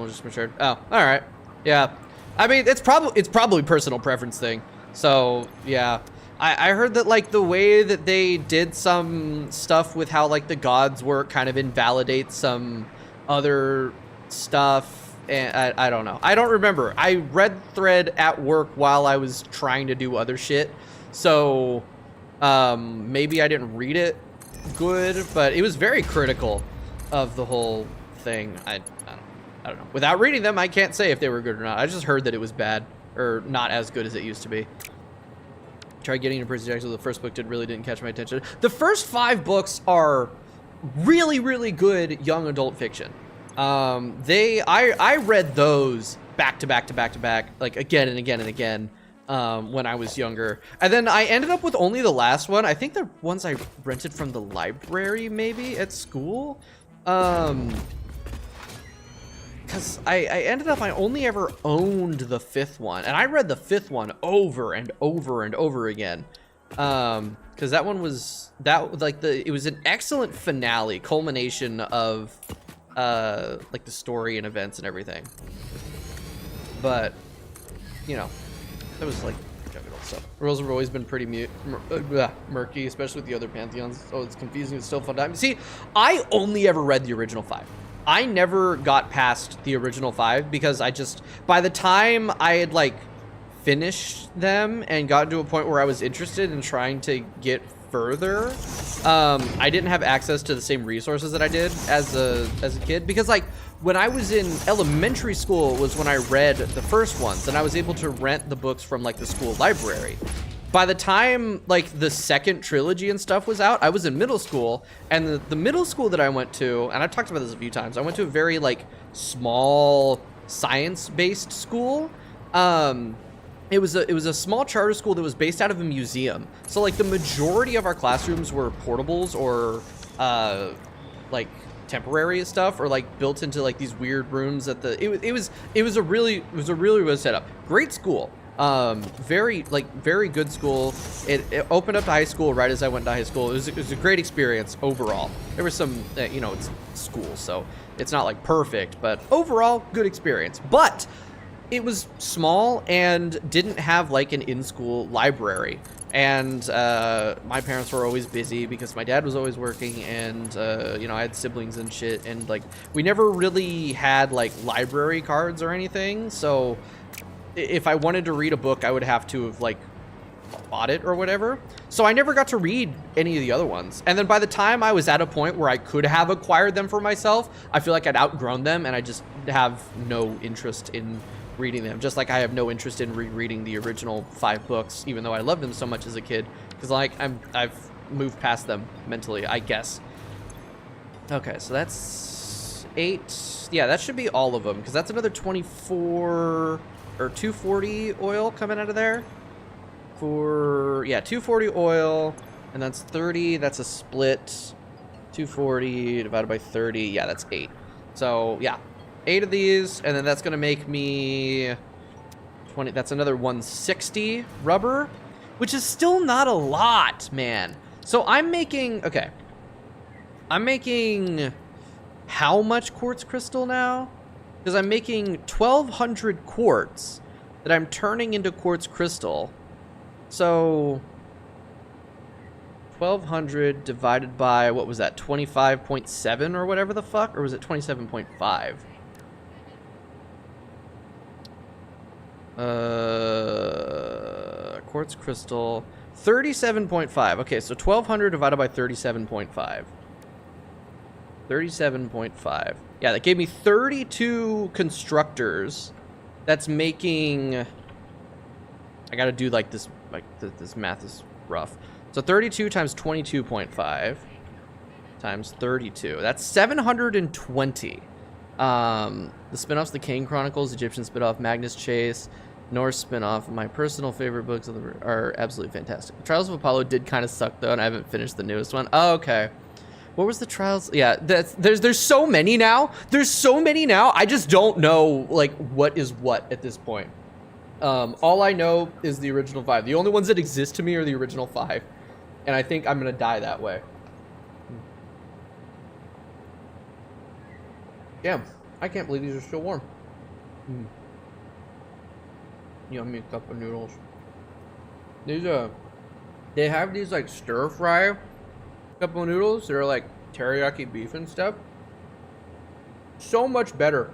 are just matured. Oh, all right, yeah. I mean, it's probably personal preference thing. So yeah, I heard that like the way that they did some stuff with how like the gods work kind of invalidates some other stuff. And I don't know. I don't remember. I read thread at work while I was trying to do other shit. So maybe I didn't read it good, but it was very critical of the whole thing. I don't know. Without reading them, I can't say if they were good or not. I just heard that it was bad, or not as good as it used to be. Tried getting into Percy Jackson. The first book didn't catch my attention. The first 5 books are really, really good young adult fiction. I read those back to back, like again and again and again, when I was younger. And then I ended up with only the last one. I think the ones I rented from the library, maybe at school. Because I ended up, I only ever owned the 5th one, and I read the 5th one over and over and over again. Because that one was, it was an excellent finale, culmination of, like the story and events and everything. But, you know, that was like young adult stuff. Rules have always been pretty murky, especially with the other pantheons. Oh, it's confusing. It's still fun time. See, I only ever read the original 5. I never got past the original 5 because by the time I had like finished them and gotten to a point where I was interested in trying to get further, I didn't have access to the same resources that I did as a kid, because like when I was in elementary school was when I read the first ones, and I was able to rent the books from like the school library. By the time like the second trilogy and stuff was out, I was in middle school, and the middle school that I went to, and I've talked about this a few times, I went to a very like small science-based school. It was a small charter school that was based out of a museum. So like the majority of our classrooms were portables or like temporary stuff, or like built into like these weird rooms at the. It was a really good setup. Great school. Very good school. It opened up to high school right as I went to high school. It was a great experience overall. There was some you know, it's school, so it's not like perfect, but overall good experience. But it was small and didn't have like an in-school library, and my parents were always busy because my dad was always working, and you know, I had siblings and shit, and like we never really had like library cards or anything. So if I wanted to read a book, I would have to have like bought it or whatever. So I never got to read any of the other ones. And then by the time I was at a point where I could have acquired them for myself, I feel like I'd outgrown them, and I just have no interest in reading them. Just like I have no interest in rereading the original 5 books, even though I loved them so much as a kid, because like I've moved past them mentally, I guess. Okay, so that's 8. Yeah, that should be all of them, because that's another 24 or 240 oil coming out of there. For, yeah, 240 oil, and that's 30. That's a split. 240 divided by 30. Yeah, that's 8. So, yeah, 8 of these, and then that's going to make me 20. That's another 160 rubber, which is still not a lot, man. So I'm making, okay. I'm making how much quartz crystal now? Because I'm making 1,200 quartz that I'm turning into quartz crystal. So 1,200 divided by, what was that, 25.7 or whatever the fuck? Or was it 27.5? Quartz crystal, 37.5. Okay, so 1,200 divided by 37.5. 37.5. Yeah, that gave me 32 constructors. That's making, I gotta do like this, like this math is rough. So 32 times 22.5 times 32. That's 720. The spin-offs, The Kane Chronicles, Egyptian spin-off, Magnus Chase, Norse spin-off. My personal favorite books are absolutely fantastic. The Trials of Apollo did kind of suck though, and I haven't finished the newest one. Oh, okay. What was the Trials? Yeah, there's so many now. There's so many now. I just don't know like what is what at this point. All I know is the original 5. The only ones that exist to me are the original 5, and I think I'm gonna die that way. Damn, I can't believe these are still warm. Yummy cup of noodles. These they have these like stir fry cup of noodles. They're like teriyaki beef and stuff. So much better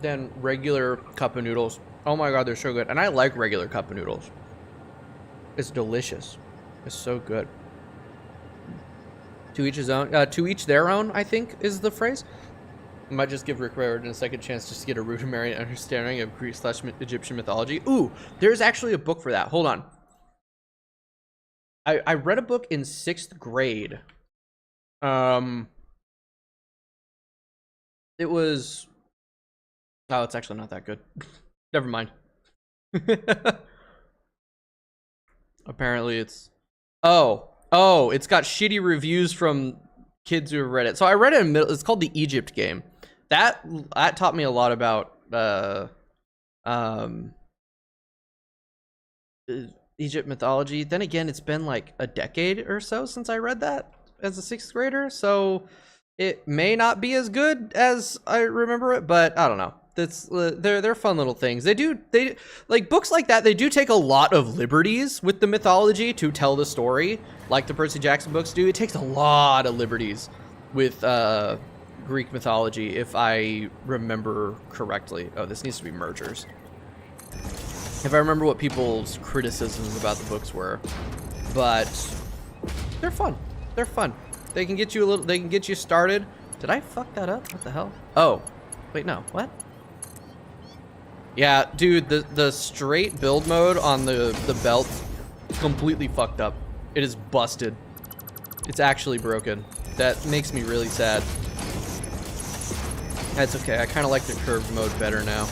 than regular cup of noodles. Oh my god, they're so good. And I like regular cup of noodles. It's delicious. It's so good. To each his own. To each their own, I think is the phrase. I might just give Rick Rayward a second chance just to get a rudimentary understanding of Greek/Egyptian mythology. Ooh, there's actually a book for that. Hold on. I read a book in 6th grade. It was... Oh, it's actually not that good. Never mind. Apparently it's... Oh, it's got shitty reviews from kids who have read it. So I read it in middle... It's called The Egypt Game. That taught me a lot about... Egypt mythology. Then again, it's been like a decade or so since I read that as a 6th grader, so it may not be as good as I remember it, but I don't know. That's they're fun little things. They like books like that. They do take a lot of liberties with the mythology to tell the story, like the Percy Jackson books do. It takes a lot of liberties with Greek mythology, if I remember correctly. Oh, this needs to be mergers. If I remember what people's criticisms about the books were. but they're fun. They're fun. They can get you a little. They can get you started. Did I fuck that up? What the hell? Oh, wait, no. What? Yeah, dude, the straight build mode on the belt completely fucked up. It is busted. It's actually broken. That makes me really sad. That's okay. I kind of like the curved mode better now.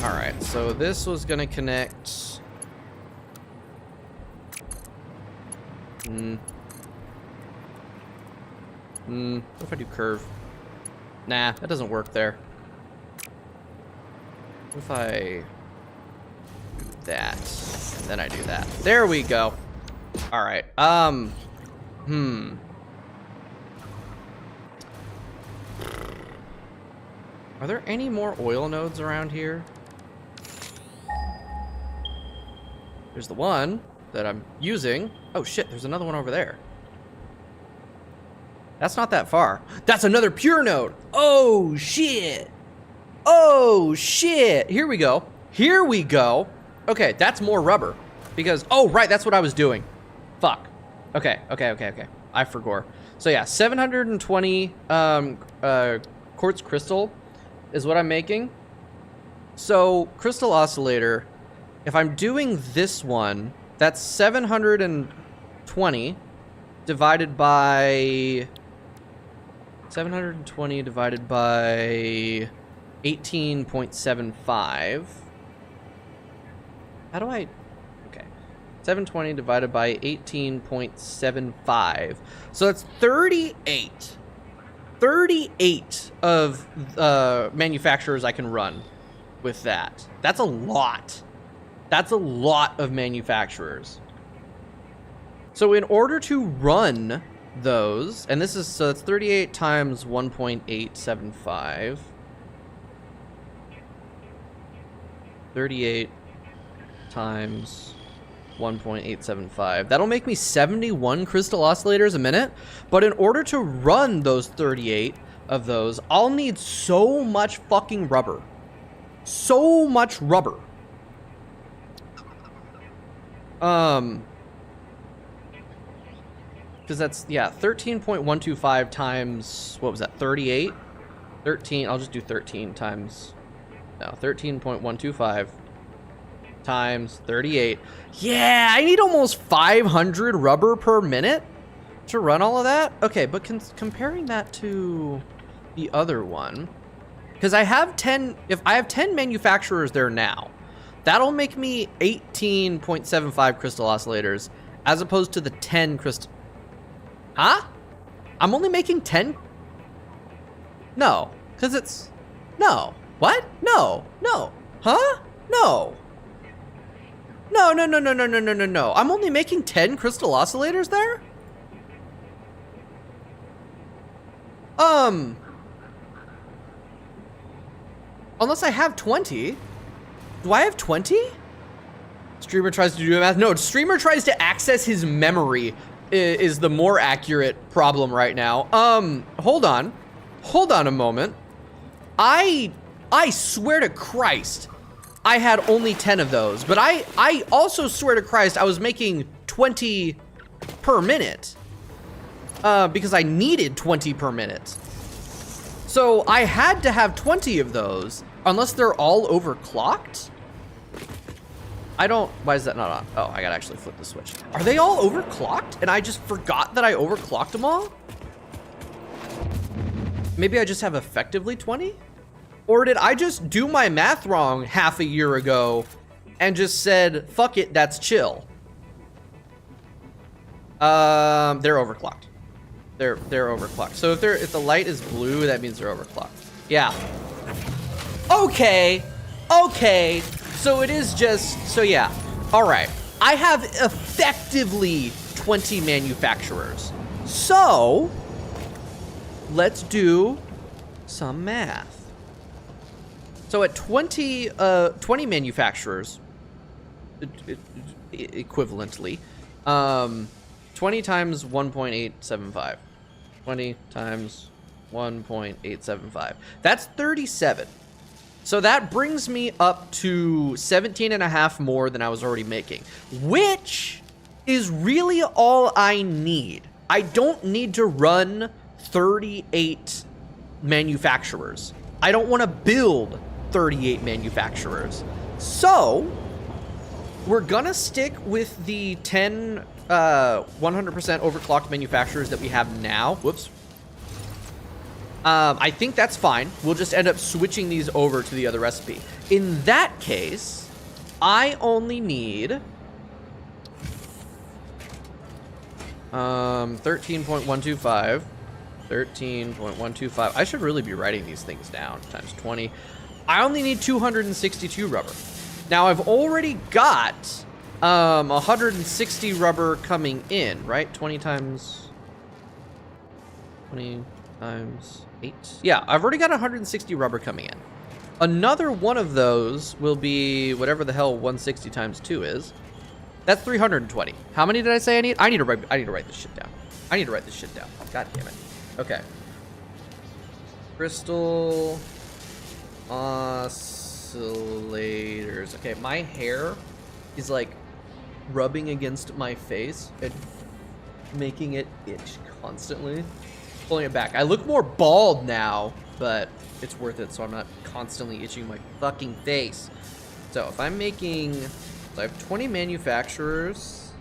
All right, so this was gonna connect. What if I do curve? Nah, that doesn't work there. What if I do that, and then I do that? There we go. All right. Are there any more oil nodes around here? There's the one that I'm using. Oh shit, there's another one over there. That's not that far. That's another pure node. Oh shit. Oh shit. Here we go. Here we go. Okay, that's more rubber. Because, oh right, that's what I was doing. Fuck. Okay. I forgot. So yeah, 720 quartz crystal is what I'm making. So crystal oscillator, if I'm doing this one, that's 720 divided by 720 divided by 18.75. How do I? Okay. 720 divided by 18.75. So that's 38. 38 of manufacturers I can run with that. That's a lot. That's a lot of manufacturers. So in order to run those, and this is, so it's 38 times 1.875. 38 times 1.875. That'll make me 71 crystal oscillators a minute. But in order to run those 38 of those, I'll need so much fucking rubber. So much rubber. Because that's, yeah, 13.125 times, what was that, 38? 13, I'll just do 13 times, no, 13.125 times 38. Yeah, I need almost 500 rubber per minute to run all of that. Okay, but comparing that to the other one, because I have 10, if I have 10 manufacturers there now, that'll make me 18.75 crystal oscillators as opposed to the 10 crystal. Huh? I'm only making 10? No, because it's, no. What? No. Huh? No. No. I'm only making 10 crystal oscillators there? Unless I have 20. Do I have 20? Streamer tries to do math. No, streamer tries to access his memory is the more accurate problem right now. Hold on a moment. I swear to Christ, I had only 10 of those, but I also swear to Christ I was making 20 per minute, because I needed 20 per minute. So I had to have 20 of those, unless they're all overclocked. Why is that not on? Oh, I gotta actually flip the switch. Are they all overclocked? And I just forgot that I overclocked them all? Maybe I just have effectively 20? Or did I just do my math wrong half a year ago and just said, fuck it, that's chill? They're overclocked. They're overclocked. So if the light is blue, that means they're overclocked. Yeah. Okay. So it is just, so yeah. All right. I have effectively 20 manufacturers. So let's do some math. So at 20 manufacturers, equivalently, 20 times 1.875. 20 times 1.875. That's 37. So that brings me up to 17 and a half more than I was already making, which is really all I need. I don't need to run 38 manufacturers. I don't want to build 38 manufacturers. So we're gonna stick with the 10 100% overclocked manufacturers that we have now. Whoops. I think that's fine. We'll just end up switching these over to the other recipe. In that case, I only need 13.125. 13.125. I should really be writing these things down. Times 20. I only need 262 rubber. Now I've already got 160 rubber coming in, right? 20 times 8. Yeah, I've already got 160 rubber coming in. Another one of those will be whatever the hell 160 times 2 is. That's 320. How many did I say I need? I need to write this shit down. I need to write this shit down. God damn it. Okay. Crystal oscillators. Okay, my hair is like rubbing against my face and making it itch constantly. Pulling it back. I look more bald now, but it's worth it so I'm not constantly itching my fucking face. So if I'm making, I have 20 manufacturers.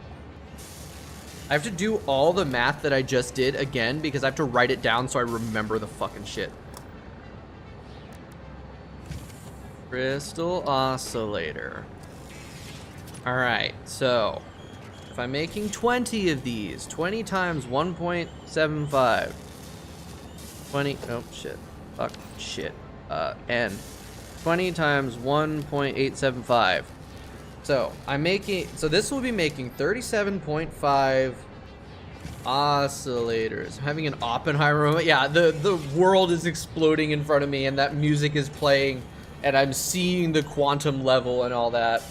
I have to do all the math that I just did again because I have to write it down so I remember the fucking shit. Crystal oscillator. All right, so if I'm making 20 of these, 20 times 1.75. 20, oh shit, fuck, shit, n. 20 times 1.875. So I'm making, so this will be making 37.5 oscillators. I'm having an Oppenheimer moment. Yeah, the world is exploding in front of me and that music is playing and I'm seeing the quantum level and all that.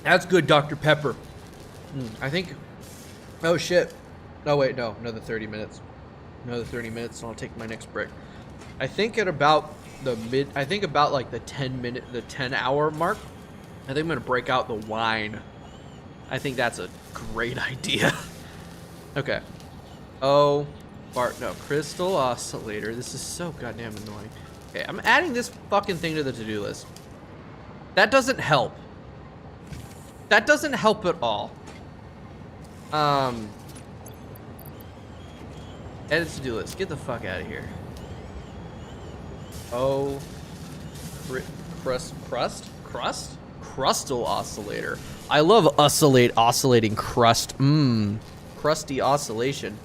That's good, Dr. Pepper. I think, oh shit. Oh wait, no, another 30 minutes. Another 30 minutes and I'll take my next break. I think at about like the 10 hour mark, I think I'm gonna break out the wine. I think that's a great idea. Okay. Oh, no, crystal oscillator. This is so goddamn annoying. Okay, I'm adding this fucking thing to the to-do list. That doesn't help. That doesn't help at all. Edit to-do list. Get the fuck out of here. Oh, crustal oscillator. I love oscillating crust. Crusty oscillation.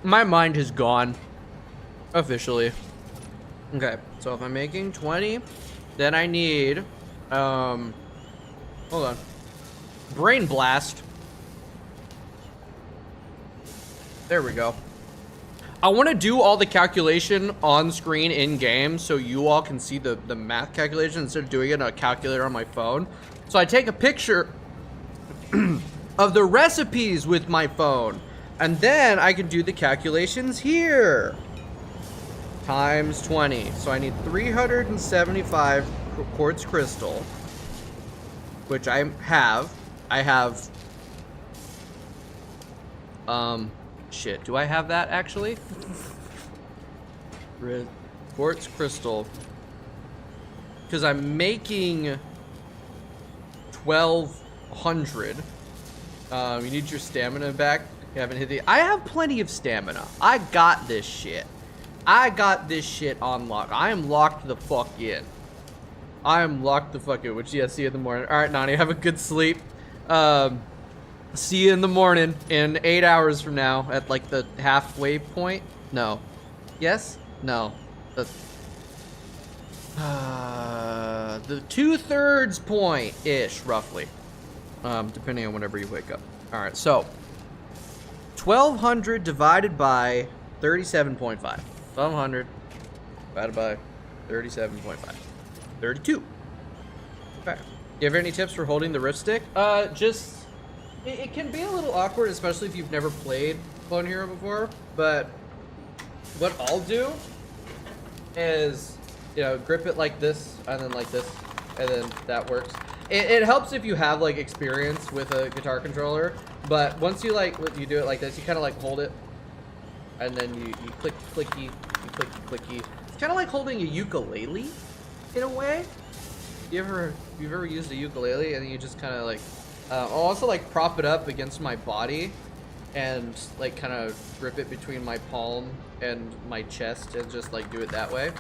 My mind has gone officially. Okay, so if I'm making 20, then I need hold on. Brain blast. There we go. I want to do all the calculation on screen in game so you all can see the math calculation instead of doing it on a calculator on my phone. So I take a picture of the recipes with my phone and then I can do the calculations here. Times 20. So I need 375 quartz crystal, which I have. Shit, do I have that actually? Quartz crystal. Because I'm making 1,200. You need your stamina back. You haven't hit the... I have plenty of stamina. I got this shit. I got this shit on lock. I am locked the fuck in. I am locked the fuck in. Which, yeah, see you in the morning. All right, Nani, have a good sleep. See you in the morning in 8 hours from now at like the halfway point. No. Yes? No. The 2/3 point-ish, roughly. Depending on whenever you wake up. All right, so 1,200 divided by 37.5. 1,200 divided by 37.5. 32. Okay. Do you have any tips for holding the rift stick? Just It can be a little awkward, especially if you've never played Clone Hero before, but what I'll do is, you know, grip it like this, and then like this, and then that works. It helps if you have, like, experience with a guitar controller, but once you, like, you do it like this, you kind of, like, hold it, and then you click, clicky, you click, clicky. It's kind of like holding a ukulele, in a way. You've ever used a ukulele, and you just kind of, like, I'll also, like, prop it up against my body, and, like, kind of grip it between my palm and my chest, and just, like, do it that way.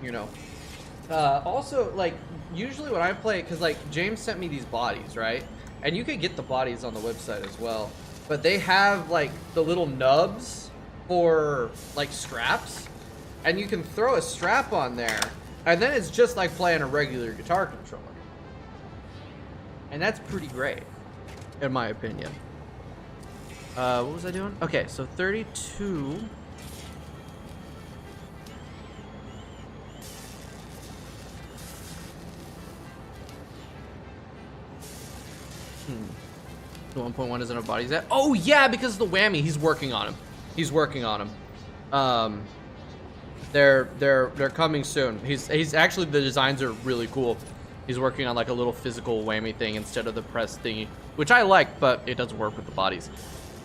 You know. Also, like, usually when I play, because, like, James sent me these bodies, right? And you can get the bodies on the website as well. But they have, like, the little nubs for, like, straps. And you can throw a strap on there. And then it's just like playing a regular guitar controller. And that's pretty great, in my opinion. What was I doing? Okay, so 32... The 1.1 isn't a body set. Oh yeah, because of the whammy. He's working on him. He's working on him. They're coming soon. He's actually, the designs are really cool. He's working on like a little physical whammy thing instead of the press thingy, which I like, but it doesn't work with the bodies.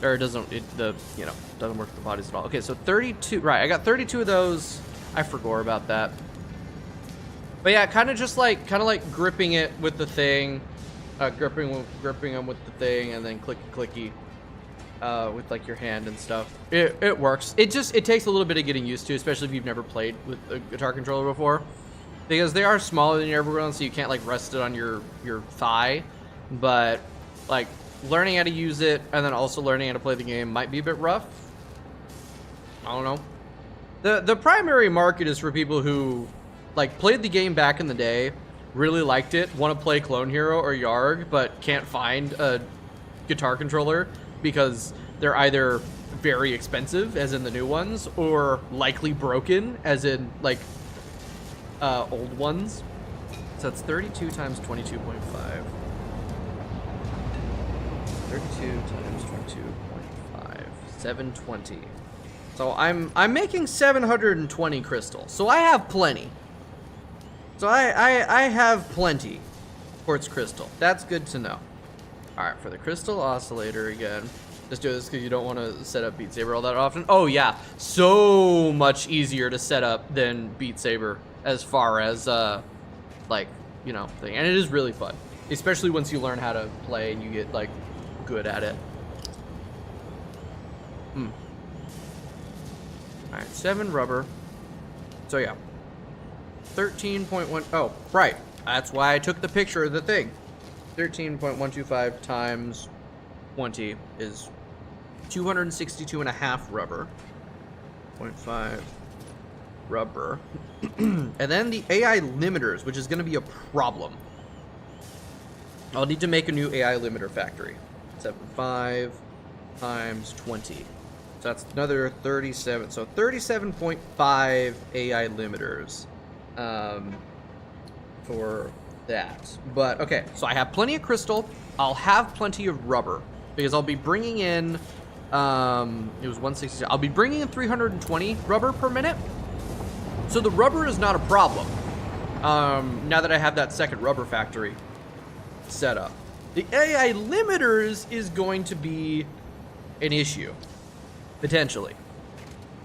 Or it doesn't doesn't work with the bodies at all. Okay, so 32. Right, I got 32 of those. I forgot about that. But yeah, kind of like gripping it with the thing. Gripping them with the thing, and then clicky with like your hand and stuff. It works. It takes a little bit of getting used to, especially if you've never played with a guitar controller before, because they are smaller than your everyone else, so you can't like rest it on your thigh. But like learning how to use it and then also learning how to play the game might be a bit rough. I don't know. The primary market is for people who like played the game back in the day, really liked it, want to play Clone Hero or Yarg, but can't find a guitar controller because they're either very expensive, as in the new ones, or likely broken, as in like old ones. So that's 32 times 22.5. 32 times 22.5. 720. So I'm making 720 crystal. So I have plenty. So I have plenty quartz crystal. That's good to know. All right, for the crystal oscillator again. Just do this because you don't want to set up Beat Saber all that often. Oh yeah, so much easier to set up than Beat Saber as far as like, you know, thing. And it is really fun, especially once you learn how to play and you get like good at it. All right, 7 rubber. So yeah. 13.1. Oh, right. That's why I took the picture of the thing. 13.125 times 20 is 262.5 rubber. 0.5 rubber. And then the AI limiters, which is going to be a problem. I'll need to make a new AI limiter factory. 75 times 20. So that's another 37. So 37.5 AI limiters. For that. But okay, so I have plenty of crystal. I'll have plenty of rubber because I'll be bringing in it was 160. I'll be bringing in 320 rubber per minute. So the rubber is not a problem. Now that I have that second rubber factory set up. The AI limiters is going to be an issue potentially.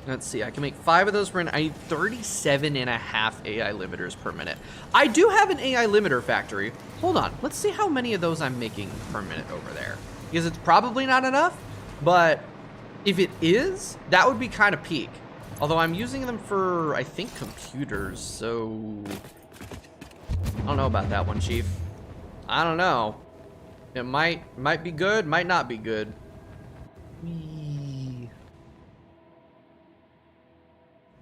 Let's see, I can make 5 of those per minute. I need 37.5 AI limiters per minute. I do have an AI limiter factory. Hold on, let's see how many of those I'm making per minute over there. Because it's probably not enough, but if it is, that would be kind of peak. Although I'm using them for, I think, computers, so... I don't know about that one, Chief. I don't know. It might be good, might not be good.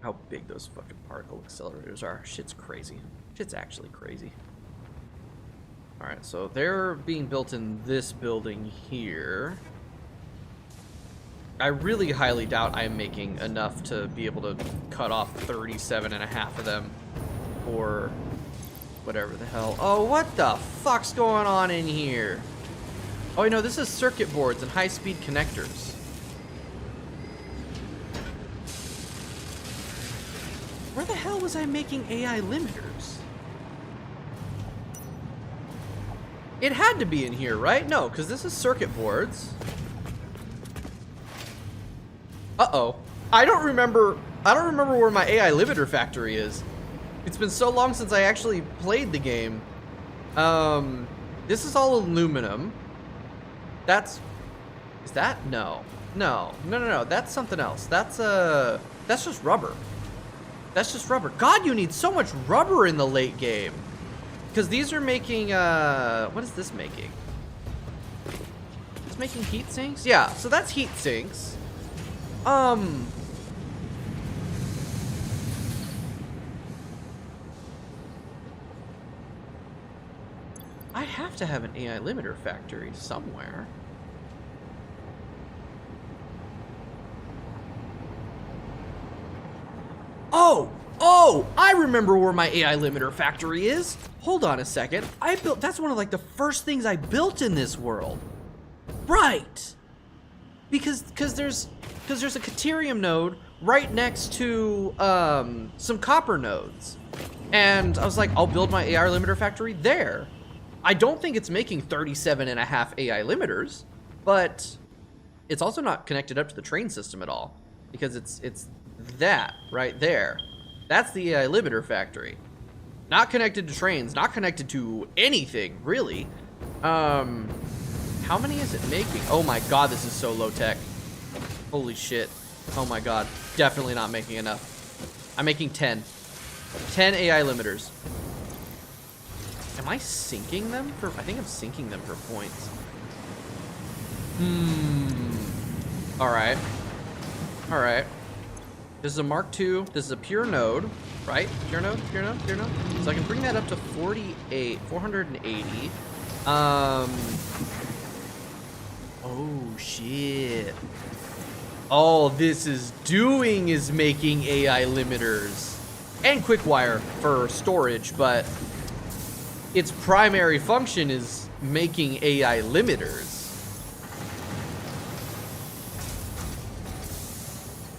How big those fucking particle accelerators are. Shit's crazy. Shit's actually crazy. Alright, so they're being built in this building here. I really highly doubt I'm making enough to be able to cut off 37.5 of them for whatever the hell. Oh, what the fuck's going on in here? Oh, no, this is circuit boards and high-speed connectors. Where the hell was I making AI limiters? It had to be in here, right? No, because this is circuit boards. Uh-oh. I don't remember where my AI limiter factory is. It's been so long since I actually played the game. This is all aluminum. Is that? No. No. That's something else. That's just rubber. That's just rubber. God, you need so much rubber in the late game. Because these are making, what is this making? It's making heat sinks? Yeah, so that's heat sinks. I have to have an AI limiter factory somewhere. Oh, I remember where my AI limiter factory is. Hold on a second. That's one of like the first things I built in this world. Right. Because there's a Caterium node right next to some copper nodes. And I was like, I'll build my AI limiter factory there. I don't think it's making 37.5 AI limiters, but it's also not connected up to the train system at all, because it's that right there. That's the AI limiter factory. Not connected to trains, not connected to anything, really. How many is it making? Oh my god, this is so low tech. Holy shit. Oh my god. Definitely not making enough. I'm making 10. 10 AI limiters. Am I sinking them for... I think I'm sinking them for points. Alright. Alright. This is a Mark II. This is a pure node, right? Pure node. So I can bring that up to 480. Oh, shit. All this is doing is making AI limiters. And quick wire for storage, but its primary function is making AI limiters.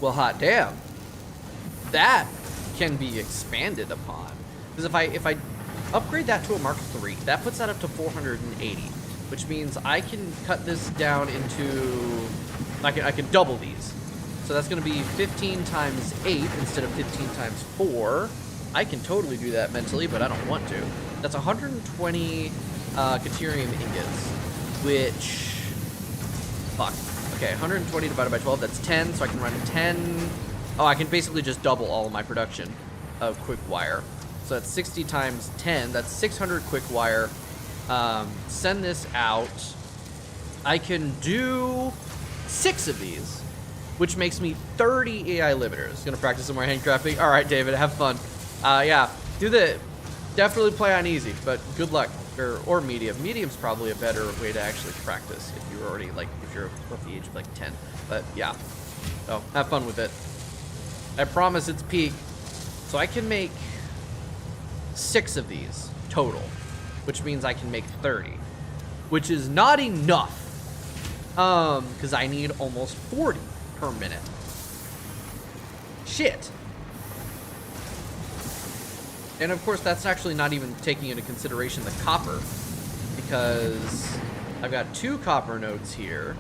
Well, hot damn. That can be expanded upon. Because if I upgrade that to a Mark III, that puts that up to 480, which means I can cut this down into... I can double these. So that's going to be 15 times 8 instead of 15 times 4. I can totally do that mentally, but I don't want to. That's 120 Caterium ingots, which... Fuck. Okay, 120 divided by 12, that's 10, so I can run 10... Oh, I can basically just double all of my production of quick wire. So that's 60 times 10, that's 600 quick wire. Send this out. I can do 6 of these, which makes me 30 AI limiters. Gonna practice some more handcrafting. All right, David, have fun. Yeah, definitely play on easy, but good luck. Or medium. Medium's probably a better way to actually practice if you're already, like, if you're at the age of, like, 10. But, yeah. So, have fun with it. I promise it's peak. So I can make 6 of these total, which means I can make 30, which is not enough. Because I need almost 40 per minute. Shit. And of course, that's actually not even taking into consideration the copper, because I've got 2 copper nodes here.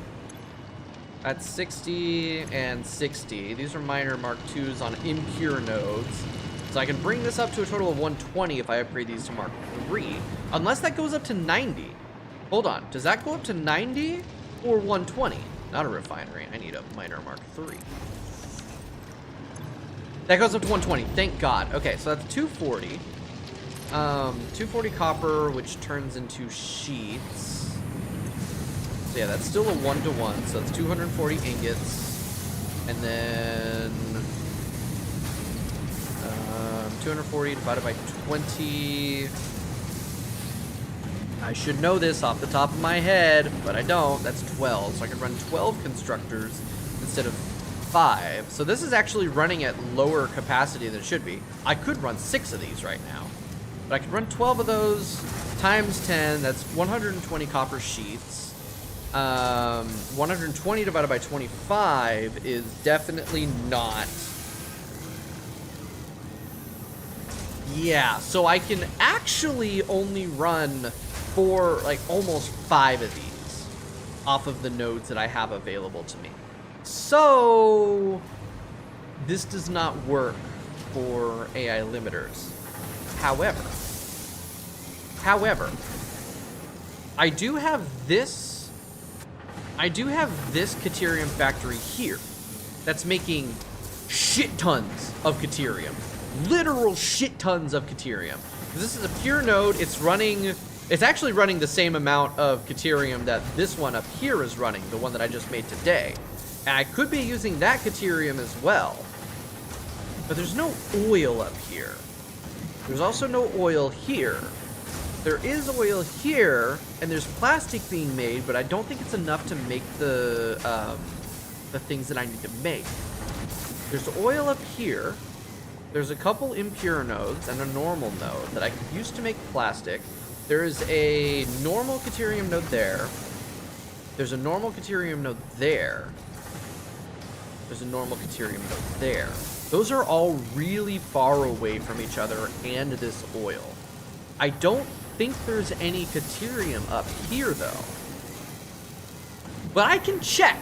That's 60 and 60. These are minor Mark IIs on impure nodes. So I can bring this up to a total of 120 if I upgrade these to Mark III, unless that goes up to 90. Hold on, does that go up to 90 or 120? Not a refinery, I need a minor Mark III. That goes up to 120, thank God. Okay, so that's 240. 240 copper, which turns into sheets. So yeah, that's still a 1-to-1, so that's 240 ingots. And then 240 divided by 20. I should know this off the top of my head, but I don't. That's 12, so I can run 12 constructors instead of 5. So this is actually running at lower capacity than it should be. I could run 6 of these right now. But I can run 12 of those times 10. That's 120 copper sheets. 120 divided by 25 is definitely not. Yeah, so I can actually only run almost 5 of these off of the nodes that I have available to me. So this does not work for AI limiters. However, I do have this Caterium factory here that's making shit tons of Caterium. Literal shit tons of Caterium. This is a pure node. It's actually running the same amount of Caterium that this one up here is running, the one that I just made today. And I could be using that Caterium as well. But there's no oil up here. There's also no oil here. There is oil here, and there's plastic being made, but I don't think it's enough to make the things that I need to make. There's oil up here. There's a couple impure nodes and a normal node that I could use to make plastic. There is a normal Caterium node there. There's a normal Caterium node there. There's a normal Caterium node there. Those are all really far away from each other and this oil. I don't think there's any Caterium up here, though. But I can check.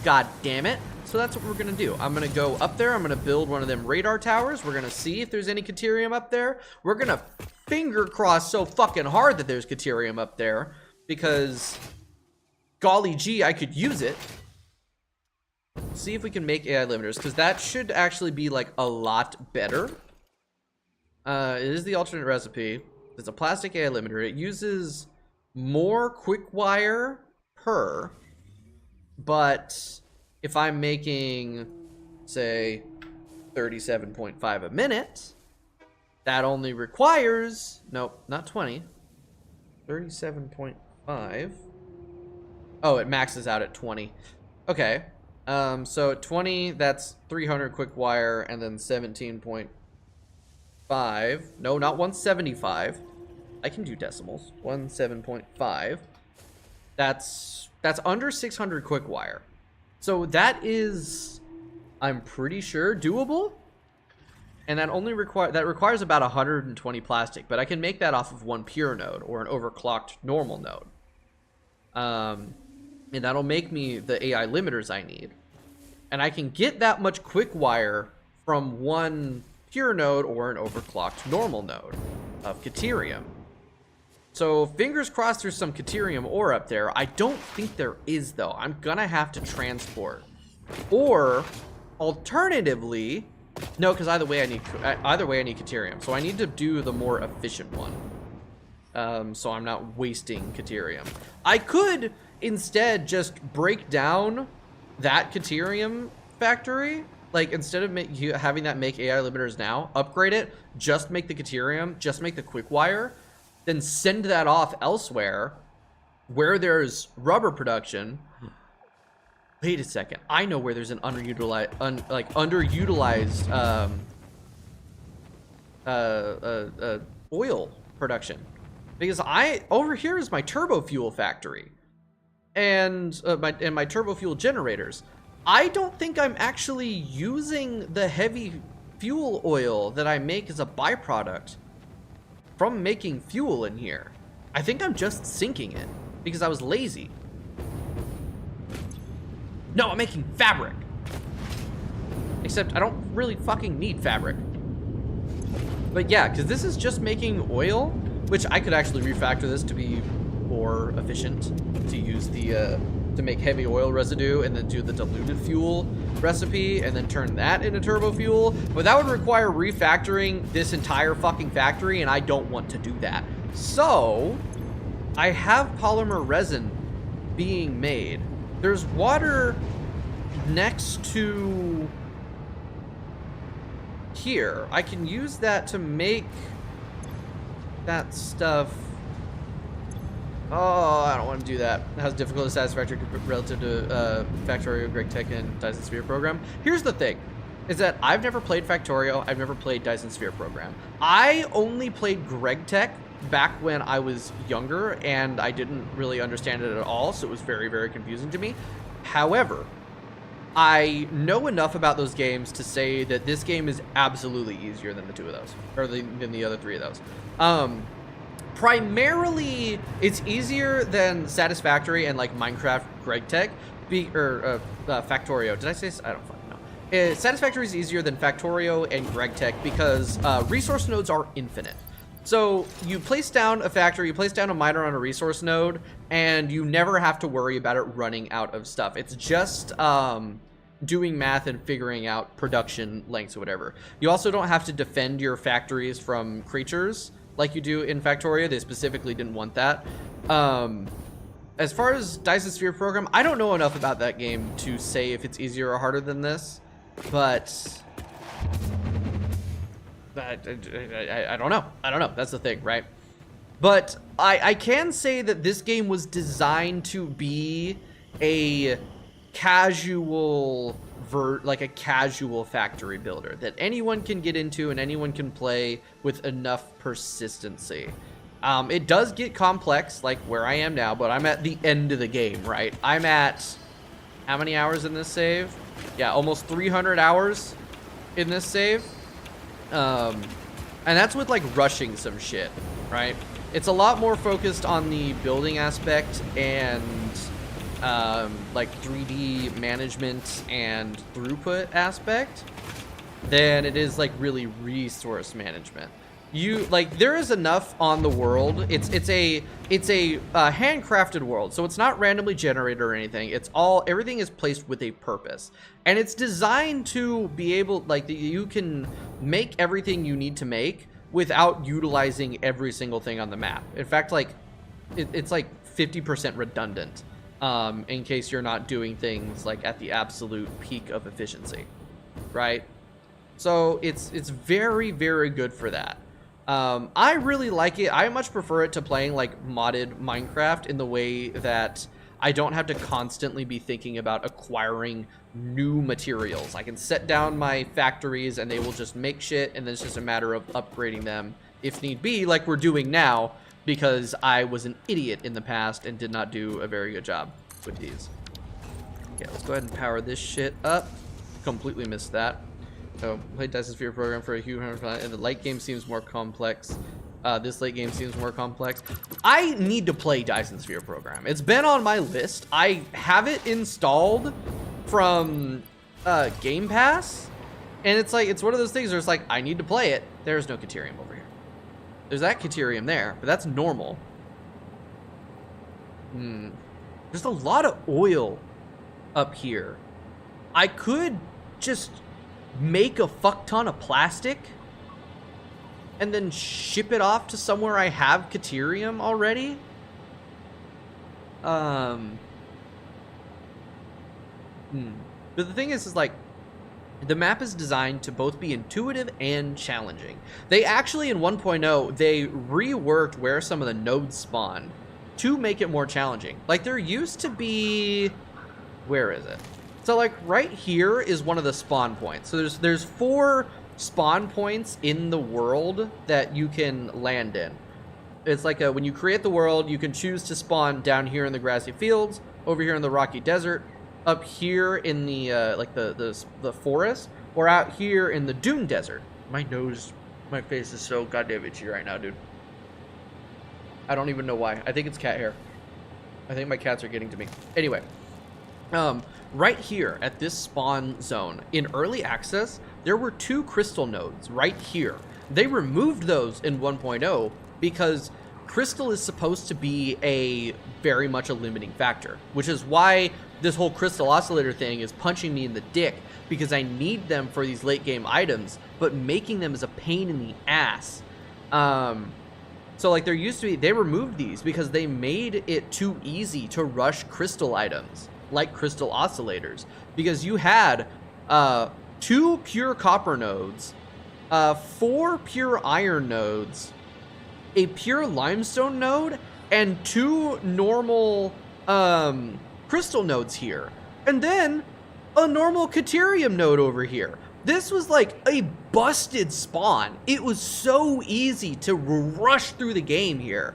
God damn it. So that's what we're gonna do. I'm gonna go up there. I'm gonna build one of them radar towers. We're gonna see if there's any Caterium up there. We're gonna finger cross so fucking hard that there's Caterium up there, because golly gee, I could use it. See if we can make AI limiters, because that should actually be like a lot better. It is the alternate recipe. It's a plastic AI limiter. It uses more quick wire per, but if I'm making, say, 37.5 a minute, that only requires, nope, not 20, 37.5. Oh, it maxes out at 20. Okay. So at 20, that's 300 quick wire, and then 17.5. No, not 175. I can do decimals. 17.5. That's under 600 quick wire. So that is, I'm pretty sure, doable. And that only requires about 120 plastic, but I can make that off of one pure node or an overclocked normal node. And that'll make me the AI limiters I need. And I can get that much quick wire from one pure node or an overclocked normal node of Caterium. So fingers crossed there's some Caterium ore up there. I don't think there is, though. I'm gonna have to transport. Or alternatively, no, because either way I need Caterium. So I need to do the more efficient one. So I'm not wasting Caterium. I could instead just break down that Caterium factory. Like, instead of having that make AI limiters now, upgrade it, just make the Caterium, just make the quick wire, then send that off elsewhere where there's rubber production. Wait a second. I know where there's an underutilized oil production. Because over here is my turbo fuel factory. And my turbo fuel generators. I don't think I'm actually using the heavy fuel oil that I make as a byproduct from making fuel in here. I think I'm just sinking it because I was lazy. No, I'm making fabric. Except I don't really fucking need fabric. But yeah, because this is just making oil, which I could actually refactor this to be more efficient, to use the to make heavy oil residue and then do the diluted fuel recipe and then turn that into turbo fuel. But that would require refactoring this entire fucking factory, and I don't want to do that. So I have polymer resin being made. There's water next to here. I can use that to make that stuff. Oh, I don't want to do that. It has difficulty Satisfactory relative to Factorio, Greg Tech, and Dyson Sphere program. Here's the thing. is that I've never played Factorio. I've never played Dyson Sphere Program. I only played Greg Tech back when I was younger, and I didn't really understand it at all, so it was very, very confusing to me. However, I know enough about those games to say that this game is absolutely easier than the two of those, or than the other three of those. Primarily, it's easier than Satisfactory and like Minecraft Greg Tech, Factorio. Did I say? I don't fucking know. Satisfactory is easier than Factorio and Greg Tech because resource nodes are infinite. So you place down a factory, you place down a miner on a resource node, and you never have to worry about it running out of stuff. It's just doing math and figuring out production lengths or whatever. You also don't have to defend your factories from creatures like you do in Factorio. They specifically didn't want that. As far as Dyson Sphere Program, I don't know enough about that game to say if it's easier or harder than this, but I don't know. I don't know. That's the thing, right? But I can say that this game was designed to be a casual like a casual factory builder that anyone can get into and anyone can play with enough persistency. It does get complex, like where I am now, but I'm at the end of the game, right? I'm at how many hours in this save? Yeah, almost 300 hours in this save. And that's with like rushing some shit, right? It's a lot more focused on the building aspect and like 3D management and throughput aspect than it is like really resource management. You like there is enough on the world. It's a handcrafted world, so it's not randomly generated or anything. It's everything is placed with a purpose, and it's designed to be able like you can make everything you need to make without utilizing every single thing on the map. In fact, like it's like 50% redundant in case you're not doing things like at the absolute peak of efficiency, right? So it's very, very good for that. I really like it. I much prefer it to playing like modded Minecraft in the way that I don't have to constantly be thinking about acquiring new materials. I can set down my factories and they will just make shit, and then it's just a matter of upgrading them if need be, like we're doing now, because I was an idiot in the past and did not do a very good job with these. Okay, let's go ahead and power this shit up. Completely missed that. So, play Dyson Sphere Program for a huge amount, and the late game seems more complex. This late game seems more complex. I need to play Dyson Sphere Program. It's been on my list. I have it installed from Game Pass, and it's like it's one of those things where it's like I need to play it. There's no Caterium over here. There's that Caterium there, but that's normal. There's a lot of oil up here. I could just make a fuck ton of plastic and then ship it off to somewhere I have Caterium already. But the thing is like the map is designed to both be intuitive and challenging. They actually in 1.0 they reworked where some of the nodes spawn to make it more challenging. Like there used to be, where is it? So like right here is one of the spawn points. So there's 4 spawn points in the world that you can land in. It's like when you create the world, you can choose to spawn down here in the grassy fields, over here in the rocky desert, up here in the like the forest, or out here in the dune desert. My face is so goddamn itchy right now, dude. I don't even know why. I think it's cat hair. I think my cats are getting to me. Anyway, right here at this spawn zone in early access, there were 2 crystal nodes right here. They removed those in 1.0 because crystal is supposed to be a very much a limiting factor, which is why this whole crystal oscillator thing is punching me in the dick, because I need them for these late game items, but making them is a pain in the ass. So like there used to be, they removed these because they made it too easy to rush crystal items like crystal oscillators, because you had 2 pure copper nodes, 4 pure iron nodes, a pure limestone node, and 2 normal crystal nodes here, and then a normal Caterium node over here. This was like a busted spawn. It was so easy to rush through the game here.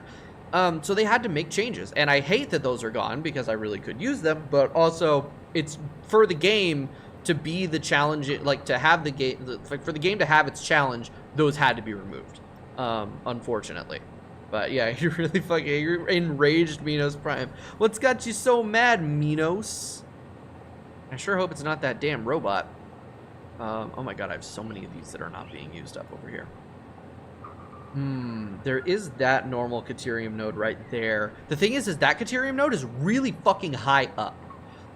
So they had to make changes, and I hate that those are gone because I really could use them, but also it's for the game to be the challenge, like to have the game, for the game to have its challenge, those had to be removed, unfortunately. But yeah, you really you're enraged, Minos Prime. What's got you so mad, Minos? I sure hope it's not that damn robot. Oh my god, I have so many of these that are not being used up over here. There is that normal Caterium node right there. The thing is that Caterium node is really fucking high up.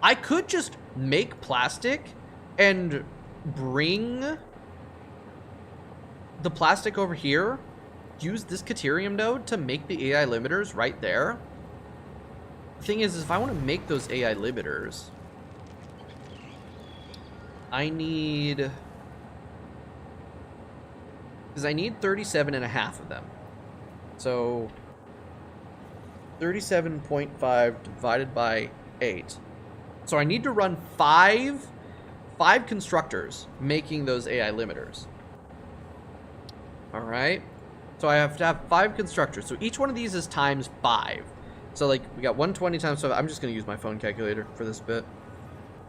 I could just make plastic and bring the plastic over here, use this Caterium node to make the AI limiters right there. The thing is if I want to make those AI limiters, I need... because I need 37 and a half of them. So 37.5 divided by 8. So I need to run five constructors making those AI limiters. All right. So I have to have 5 constructors. So each one of these is times 5. So like we got 120 times 5. I'm just gonna use my phone calculator for this bit.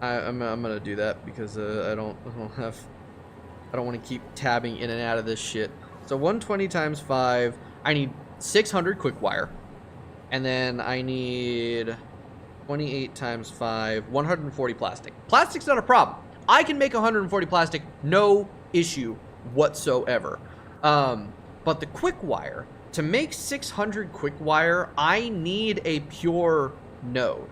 I'm gonna do that because I don't want to keep tabbing in and out of this shit. So 120 times 5, I need 600 quick wire. And then I need 28 times 5, 140 plastic. Plastic's not a problem. I can make 140 plastic, no issue whatsoever. But the quick wire, to make 600 quick wire, I need a pure node.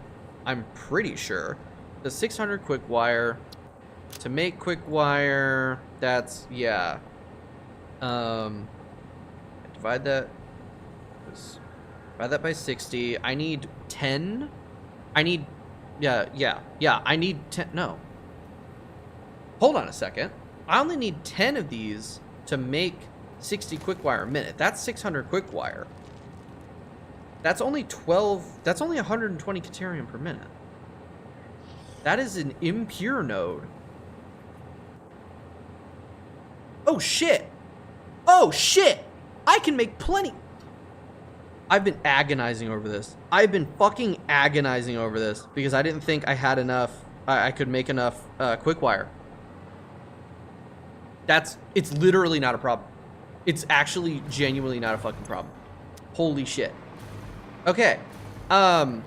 I'm pretty sure. The 600 quick wire, to make quick wire, that's, yeah. Divide that by 60. I need 10. I need, yeah. I need 10. No. Hold on a second. I only need 10 of these to make 60 quick wire a minute. That's 600 quick wire. That's only 12. That's only 120 Caterium per minute. That is an impure node. Oh shit! Oh shit! I can make plenty. I've been agonizing over this. I've been fucking agonizing over this because I didn't think I had enough. I could make enough quick wire. It's literally not a problem. It's actually genuinely not a fucking problem. Holy shit. Okay. I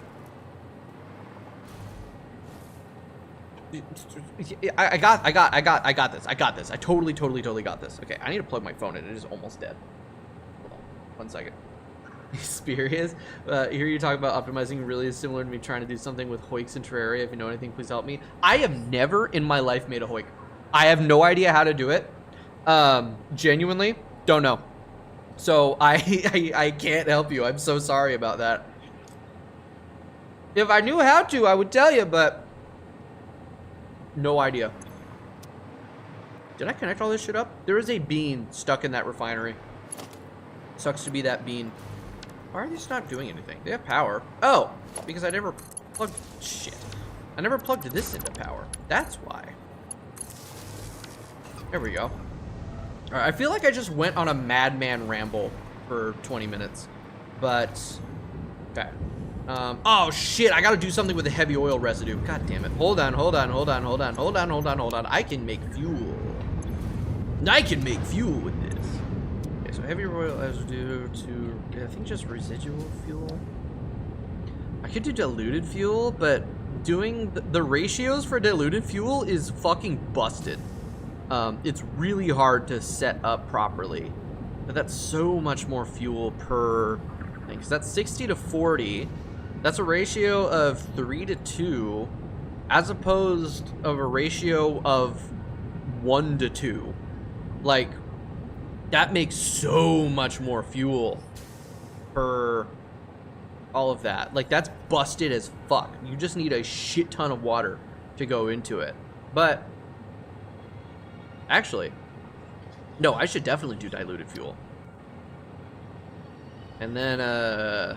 got this. I totally got this. Okay, I need to plug my phone in. It is almost dead. Hold on. 1 second. Spurious. Hear you talk about optimizing really is similar to me trying to do something with hoiks in Terraria. If you know anything, please help me. I have never in my life made a hoik. I have no idea how to do it. Genuinely, don't know. So I can't help you. I'm so sorry about that. If I knew how to, I would tell you, but no idea. Did I connect all this shit up? There is a bean stuck in that refinery. Sucks to be that bean. Why are these not doing anything? They have power. Oh, because I never plugged... Shit. I never plugged this into power. That's why. There we go. Alright, I feel like I just went on a madman ramble for 20 minutes. But... okay. Oh shit, I gotta do something with the heavy oil residue. God damn it. Hold on. I can make fuel. I can make fuel with this. Okay, so heavy oil residue to, I think just residual fuel. I could do diluted fuel, but doing the ratios for diluted fuel is fucking busted. It's really hard to set up properly. But that's so much more fuel per thing. Because that's 60 to 40. That's a ratio of 3 to 2, as opposed of a ratio of 1 to 2. Like, that makes so much more fuel per all of that. Like, that's busted as fuck. You just need a shit ton of water to go into it. But, actually, no, I should definitely do diluted fuel. And then,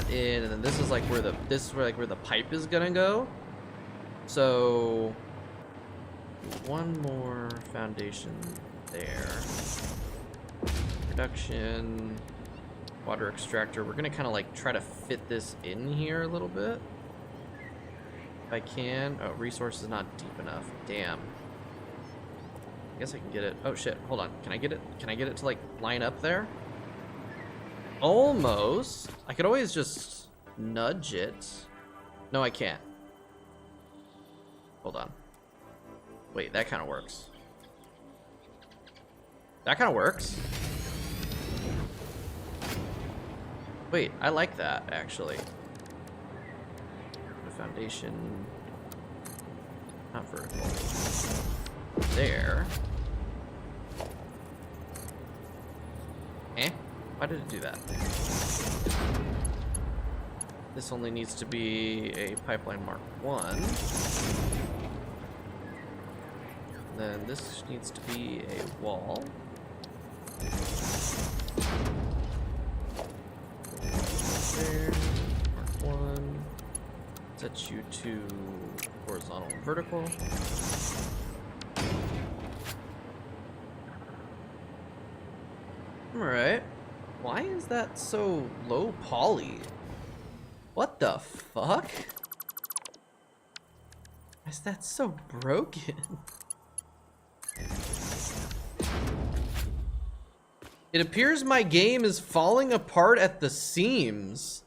that in, and then this is like where the pipe is gonna go. So one more foundation there. Production, water extractor. We're gonna kind of like try to fit this in here a little bit. If I can. Oh, resource is not deep enough. Damn. I guess I can get it. Oh shit, hold on. Can I get it? Can I get it to like line up there? Almost. I could always just nudge it. No, I can't. Hold on. Wait, that kind of works. That kind of works. Wait, I like that, actually. The foundation. Not vertical. There. Eh? Why did it do that? This only needs to be a pipeline mark 1. Then this needs to be a wall. There. Mark 1. Set you to horizontal and vertical. Alright. Why is that so low poly? What the fuck? Why is that so broken? It appears my game is falling apart at the seams.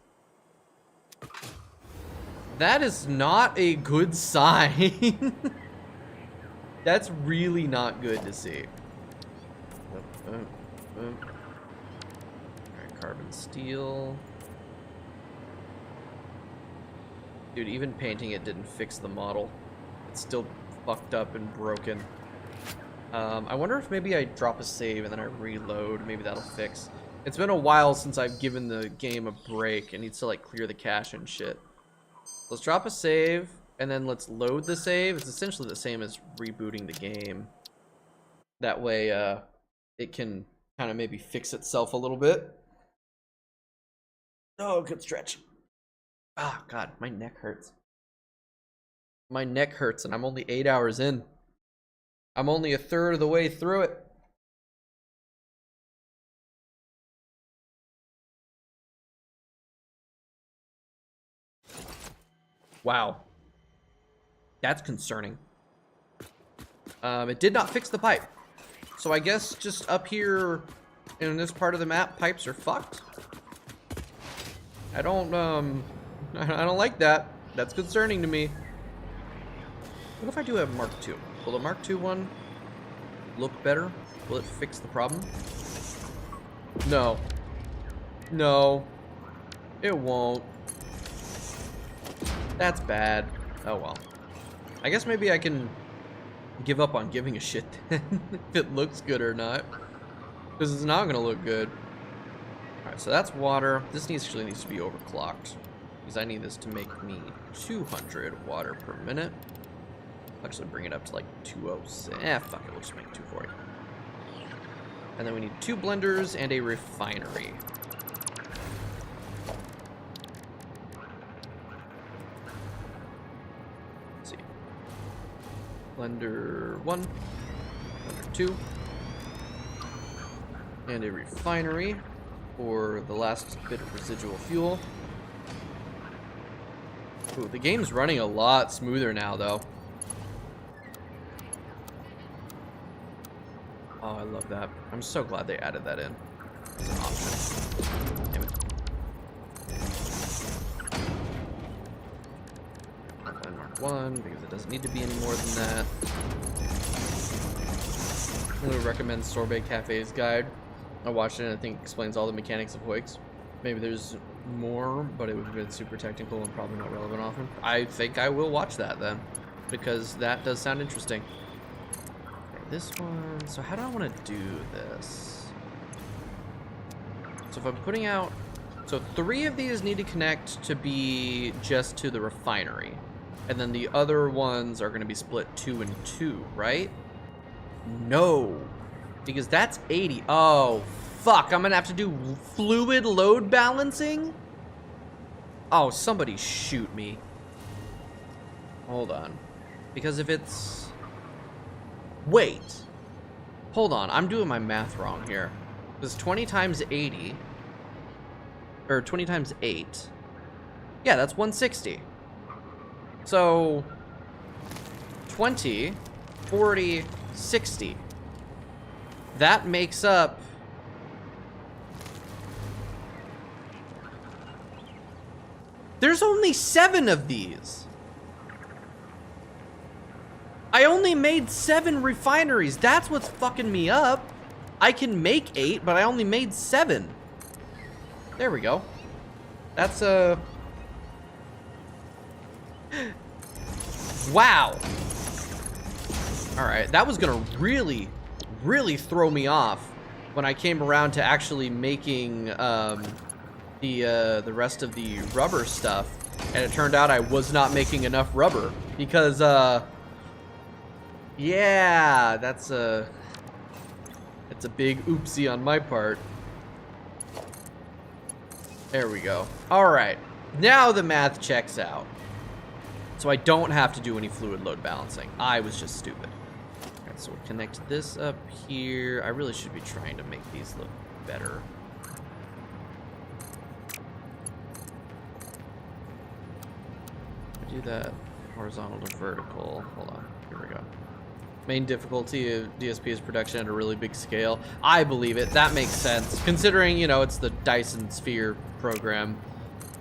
That is not a good sign. That's really not good to see. Alright, carbon steel. Dude, even painting it didn't fix the model. It's still fucked up and broken. I wonder if maybe I drop a save and then I reload. Maybe that'll fix. It's been a while since I've given the game a break. It needs to like clear the cache and shit. Let's drop a save and then let's load the save. It's essentially the same as rebooting the game. That way it can kind of maybe fix itself a little bit. Oh, good stretch. Ah, God, my neck hurts. My neck hurts and I'm only 8 hours in. I'm only a third of the way through it. Wow. That's concerning. It did not fix the pipe. So I guess just up here in this part of the map, pipes are fucked. I don't like that. That's concerning to me. What if I do have Mark II? Will the Mark II one look better? Will it fix the problem? No. No. It won't. That's bad. Oh well. I guess maybe I can give up on giving a shit then, if it looks good or not. Because it's not gonna look good. Alright, so that's water. This actually needs to be overclocked. Because I need this to make me 200 water per minute. Actually bring it up to like 206. Fuck it, we'll just make 240. And then we need 2 blenders and a refinery. Let's see. Blender 1, blender 2, and a refinery for the last bit of residual fuel. Ooh, the game's running a lot smoother now though. Oh, I love that. I'm so glad they added that in as an option. Damn it. Pipeline Mark 1, because it doesn't need to be any more than that. I'm going to recommend Sorbet Cafe's guide. I watched it and I think it explains all the mechanics of Hoiks. Maybe there's more, but it would have been super technical and probably not relevant often. I think I will watch that then, because that does sound interesting. This one, so how do I want to do this? So if I'm putting out, so 3 of these need to connect to be just to the refinery. And then the other ones are going to be split 2 and 2, right? No, because that's 80. Oh, fuck, I'm going to have to do fluid load balancing? Oh, somebody shoot me. Hold on. Because if it's... Wait. Hold on. I'm doing my math wrong here. Because 20 times 80... Or 20 times 8... Yeah, that's 160. So... 20, 40, 60. That makes up... There's only 7 of these. I only made 7 refineries. That's what's fucking me up. I can make 8, but I only made 7. There we go. That's a... Wow. Alright, that was gonna really, really throw me off when I came around to actually making the rest of the rubber stuff. And it turned out I was not making enough rubber because, yeah, it's a big oopsie on my part. There we go. All right, now the math checks out. So I don't have to do any fluid load balancing. I was just stupid. All right, so we'll connect this up here. I really should be trying to make these look better. Do that horizontal to vertical. Hold on. Here we go. Main difficulty of DSP is production at a really big scale. I believe it. That makes sense. Considering, you know, it's the Dyson Sphere program.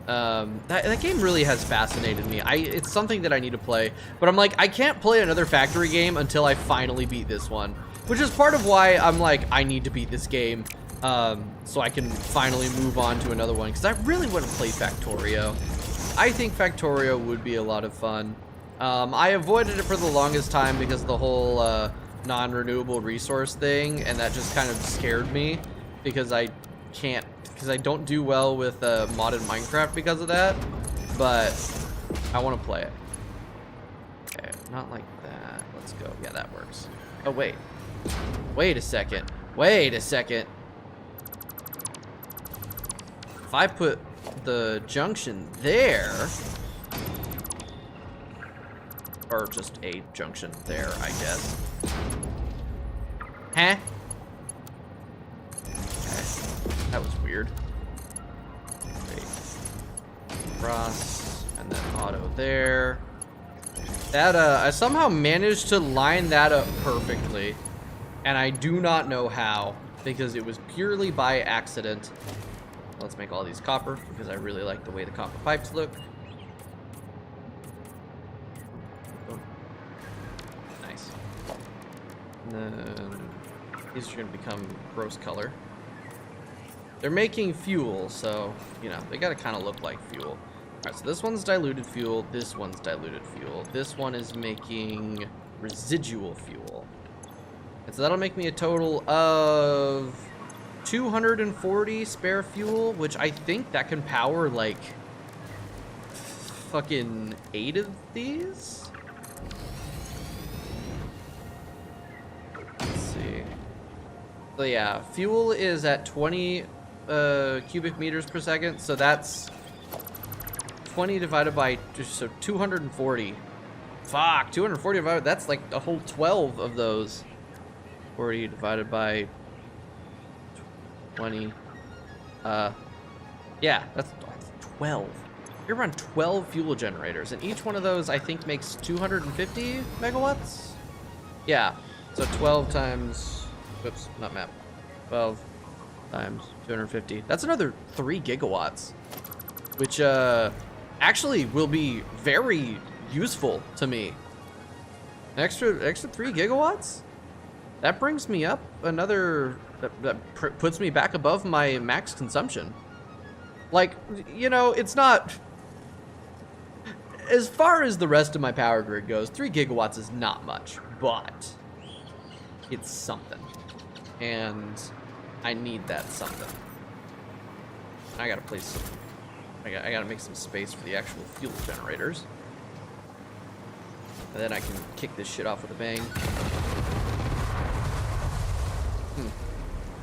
That game really has fascinated me. It's something that I need to play. But I'm like, I can't play another factory game until I finally beat this one. Which is part of why I'm like, I need to beat this game. So I can finally move on to another one. Because I really want to play Factorio. I think Factorio would be a lot of fun. I avoided it for the longest time because of the whole non-renewable resource thing, and that just kind of scared me because I don't do well with modded Minecraft because of that, but I want to play it. Okay, not like that. Let's go. Yeah, that works. Oh, wait. Wait a second. Wait a second. If I put the junction there, or just a junction there, I guess. Huh? Okay. That was weird. Wait. Cross, and then auto there. That, I somehow managed to line that up perfectly, and I do not know how, because it was purely by accident. Let's make all these copper, because I really like the way the copper pipes look. Oh. Nice. And then these are going to become gross color. They're making fuel, so, you know, they got to kind of look like fuel. Alright, so this one's diluted fuel, this one's diluted fuel. This one is making residual fuel. And so that'll make me a total of 240 spare fuel, which I think that can power like fucking 8 of these. Let's see. So yeah, fuel is at 20 cubic meters per second, so that's 20 divided by, so 240. Fuck, 240 divided, that's like a whole 12 of those. 40 divided by 20. Yeah, that's 12. You're around 12 fuel generators, and each one of those I think makes 250 megawatts. Yeah, so 12 times, whoops, not map. 12 times 250. That's another 3 gigawatts, which actually will be very useful to me. An extra 3 gigawatts? That brings me up another, that puts me back above my max consumption. Like, you know, it's not, as far as the rest of my power grid goes, 3 gigawatts is not much, but it's something. And I need that something. I gotta place, I gotta make some space for the actual fuel generators. And then I can kick this shit off with a bang.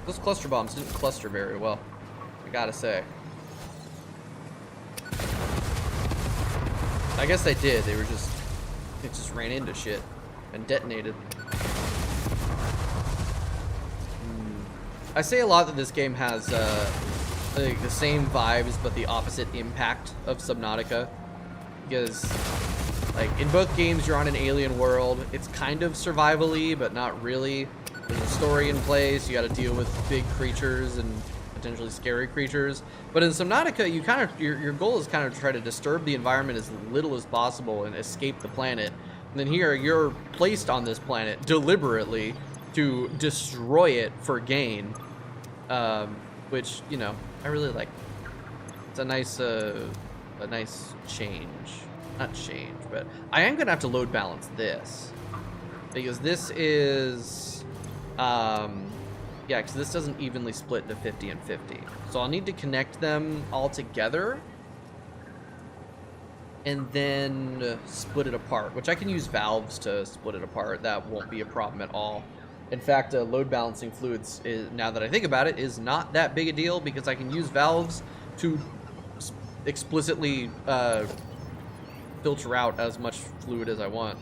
Those cluster bombs didn't cluster very well, I gotta say. I guess they did. They just ran into shit and detonated. I say a lot that this game has like the same vibes but the opposite impact of Subnautica, because like in both games you're on an alien world. It's kind of survival-y, but not really. There's a story in place. You got to deal with big creatures and potentially scary creatures. But in Subnautica, you kind of your goal is kind of to try to disturb the environment as little as possible and escape the planet. And then here you're placed on this planet deliberately to destroy it for gain, which, you know, I really like. It's a nice change. Not change, but I am gonna have to load balance this, because this is yeah, because this doesn't evenly split into 50 and 50, so I'll need to connect them all together and then split it apart, which I can use valves to split it apart. That won't be a problem at all. In fact, load balancing fluids, is, now that I think about it, is not that big a deal, because I can use valves to explicitly filter out as much fluid as I want.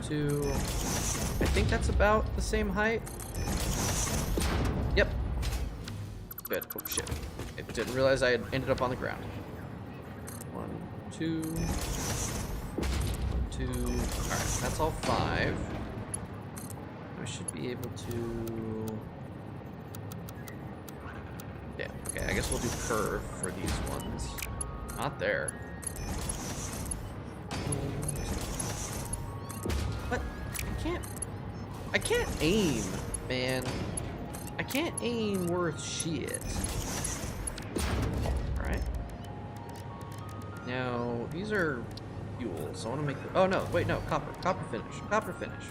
Two. I think that's about the same height. Yep. Good. Oh shit. I didn't realize I had ended up on the ground. 1, 2. 1, 2. Alright, that's all 5. I should be able to... Yeah, okay, I guess we'll do curve for these ones. Not there. What? I can't aim, man. I can't aim worth shit. Alright. Now, these are fuel, so I want to make the... Oh, no, wait, no, copper. Copper finish.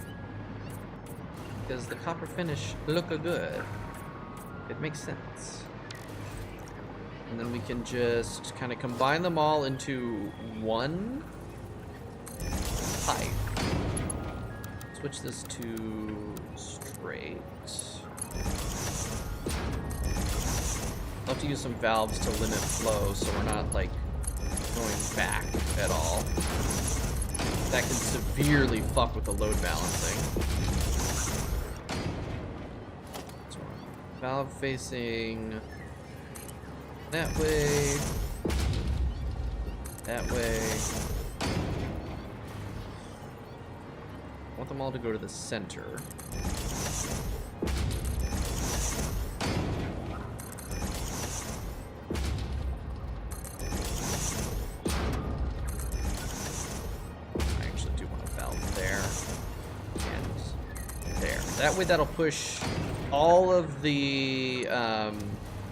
Because the copper finish look good. It makes sense. And then we can just kind of combine them all into one pipe. Switch this to straight. I'll have to use some valves to limit flow so we're not like going back at all. That can severely fuck with the load balancing. So, valve facing that way. That way. I want them all to go to the center. I actually do want a valve there. And there. That way that'll push all of the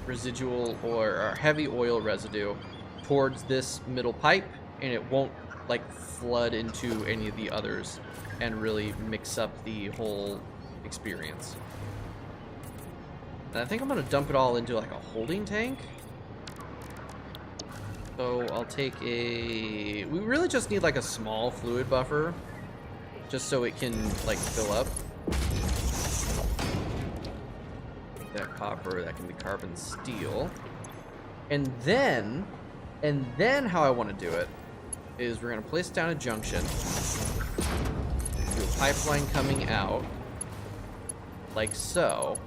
residual or heavy oil residue towards this middle pipe, and it won't like flood into any of the others and really mix up the whole experience. And I think I'm gonna dump it all into like a holding tank. So I'll take we really just need like a small fluid buffer just so it can like fill up. That copper, that can be carbon steel. And then how I want to do it is we're going to place down a junction, do a pipeline coming out like so,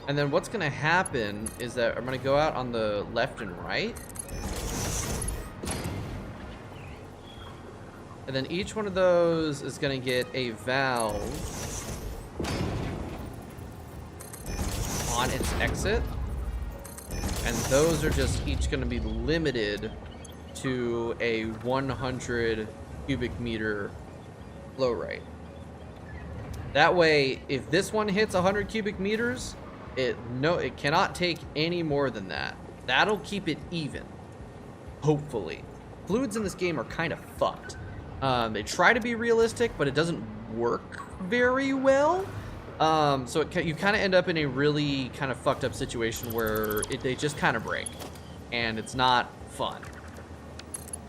and then what's going to happen is that I'm going to go out on the left and right, and then each one of those is going to get a valve on its exit, and those are just each going to be limited to a 100 cubic meter flow rate. That way, if this one hits 100 cubic meters, it cannot take any more than that. That'll keep it even, hopefully. Fluids in this game are kind of fucked. They try to be realistic, but it doesn't work very well. So you kind of end up in a really kind of fucked up situation where they just kind of break, and it's not fun.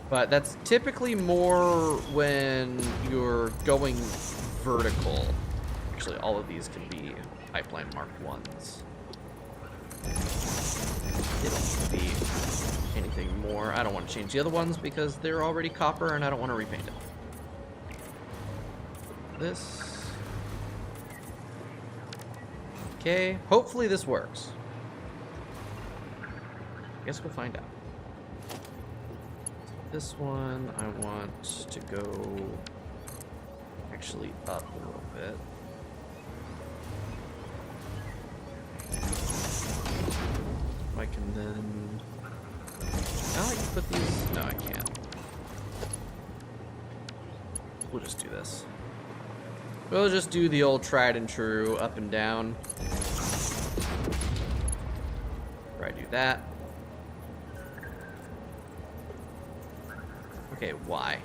But that's typically more when you're going vertical. Actually, all of these can be pipeline Mark 1s. They don't need to be anything more. I don't want to change the other ones because they're already copper and I don't want to repaint it. This. Okay, hopefully this works. I guess we'll find out. This one I want to go actually up a little bit. I can then... I can put these... No, I can't. We'll just do this. We'll just do the old tried and true up and down. Try to do that. Okay, why?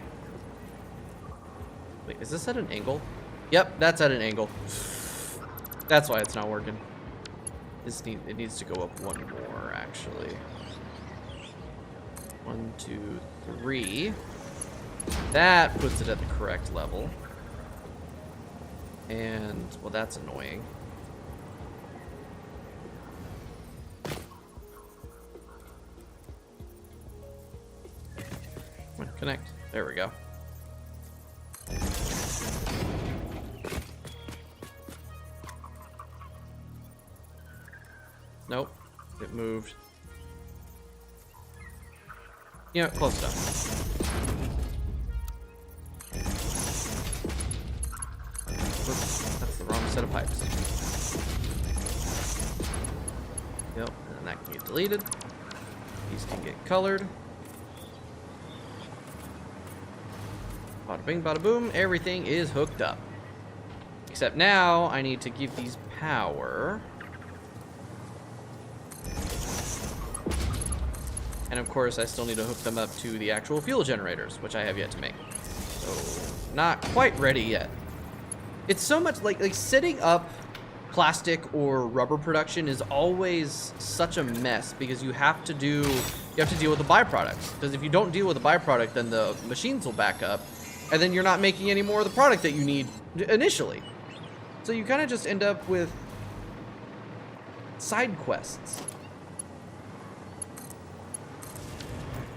Wait, is this at an angle? Yep, that's at an angle. That's why it's not working. It needs to go up one more, actually. 1, 2, 3. That puts it at the correct level. And, well, that's annoying. Come on, connect. There we go. Nope, it moved. Yeah, close enough. Whoops, that's the wrong set of pipes. Yep, and then that can get deleted. These can get colored. Bada bing, bada boom, everything is hooked up. Except now I need to give these power. And of course, I still need to hook them up to the actual fuel generators, which I have yet to make. So, not quite ready yet. It's so much like setting up plastic or rubber production is always such a mess because you have to deal with the byproducts. Because if you don't deal with the byproduct, then the machines will back up, and then you're not making any more of the product that you need initially. So you kind of just end up with side quests.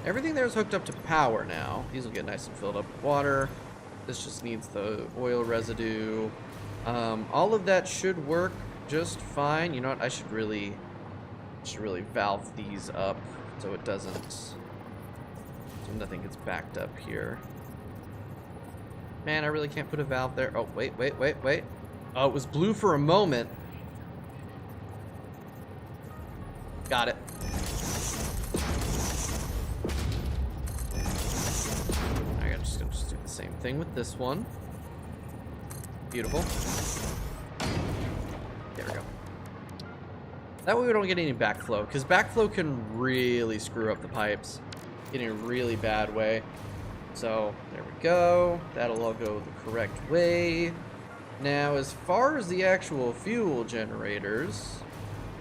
Everything there is hooked up to power now. These will get nice and filled up with water. This just needs the oil residue. All of that should work just fine. You know what? I should really valve these up so it doesn't, so nothing gets backed up here. Man, I really can't put a valve there. Oh, wait. Oh, it was blue for a moment. Got it. Just do the same thing with this one. Beautiful. There we go. That way we don't get any backflow, because backflow can really screw up the pipes in a really bad way. So there we go. That'll all go the correct way. Now, as far as the actual fuel generators,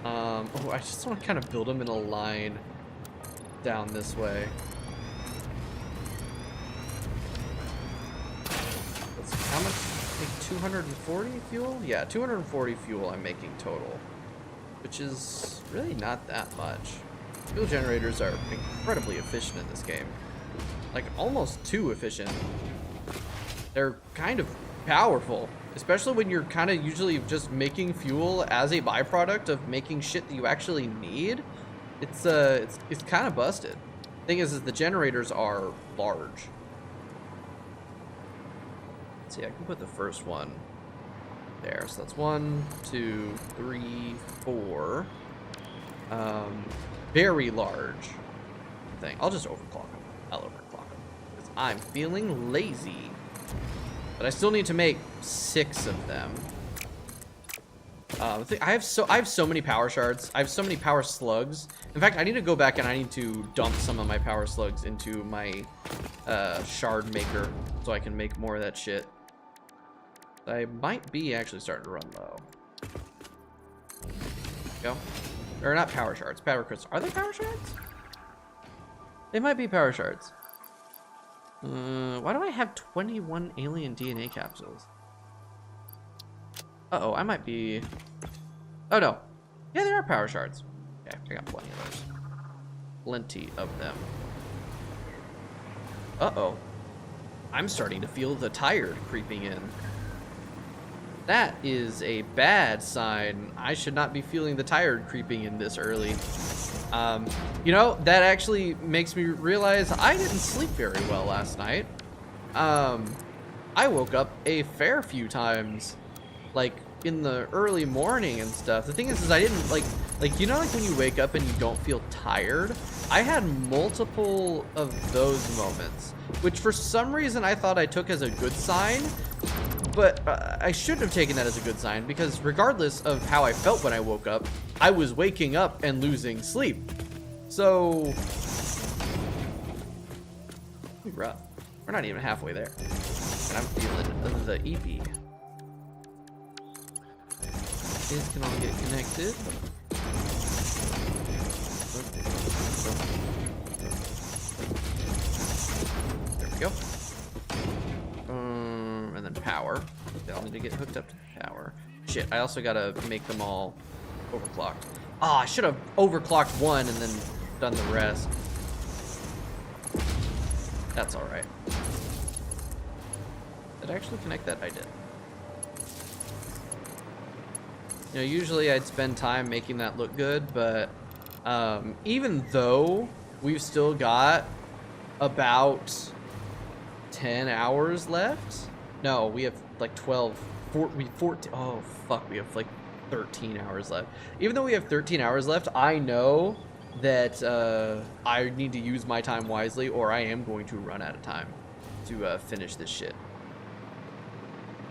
oh, I just want to kind of build them in a line down this way. How much? Like 240 fuel? Yeah, 240 fuel I'm making total, which is really not that much. Fuel generators are incredibly efficient in this game. Like, almost too efficient. They're kind of powerful, especially when you're kind of usually just making fuel as a byproduct of making shit that you actually need. It's kind of busted. Thing is the generators are large. See, I can put the first one there. So that's 1, 2, 3, 4. Very large thing. I'll just overclock them. I'll overclock them because I'm feeling lazy. But I still need to make 6 of them. I have so many power shards. I have so many power slugs. In fact, I need to go back and I need to dump some of my power slugs into my shard maker so I can make more of that shit. I might be actually starting to run low. Go. Or not power shards, power crystals. Are they power shards? They might be power shards. Why do I have 21 alien DNA capsules? Uh-oh, I might be... Oh, no. Yeah, they are power shards. Okay, I got plenty of those. Plenty of them. Uh-oh. I'm starting to feel the tired creeping in. That is a bad sign. I should not be feeling the tired creeping in this early. You know, that actually makes me realize I didn't sleep very well last night. I woke up a fair few times, like in the early morning and stuff. The thing is I didn't like you know, like when you wake up and you don't feel tired. I had multiple of those moments, which for some reason I thought I took as a good sign. But I shouldn't have taken that as a good sign, because regardless of how I felt when I woke up, I was waking up and losing sleep. So, rough. We're not even halfway there. And I'm feeling the EP. These can all get connected. There we go. And then power. They all need to get hooked up to the power. Shit, I also gotta make them all overclocked. Ah, I should have overclocked one and then done the rest. That's alright. Did I actually connect that? I did. You know, usually I'd spend time making that look good, but even though we've still got about 10 hours left. No, we have like 14. Oh, fuck, we have like 13 hours left. Even though we have 13 hours left, I know that I need to use my time wisely, or I am going to run out of time to finish this shit.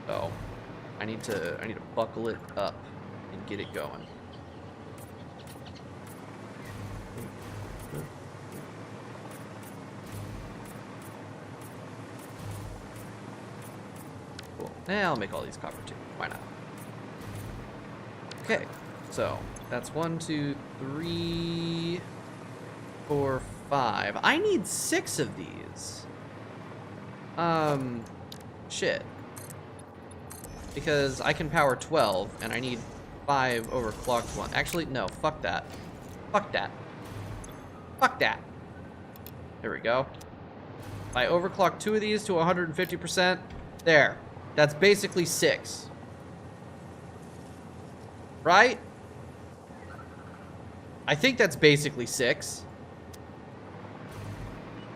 So I need to buckle it up and get it going. Cool. Now I'll make all these copper too. Why not? Okay, so that's 1, 2, 3, 4, 5. I need 6 of these. Shit. Because I can power 12, and I need 5 overclocked one. Actually, no, fuck that. Fuck that. Fuck that. There we go. If I overclock 2 of these to 150%, there. That's basically 6. Right? I think that's basically 6.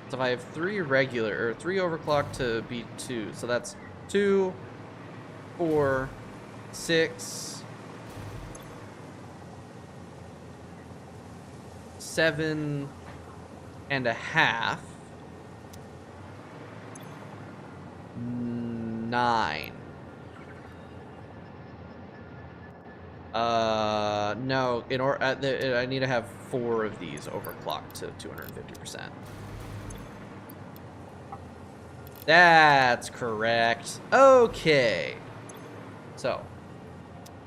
So if I have 3 regular, or 3 overclocked to be 2, so that's 2, 4, 6, 7 and a half, 9. No, in order, I need to have 4 of these overclocked to 250%. That's correct. Okay. So,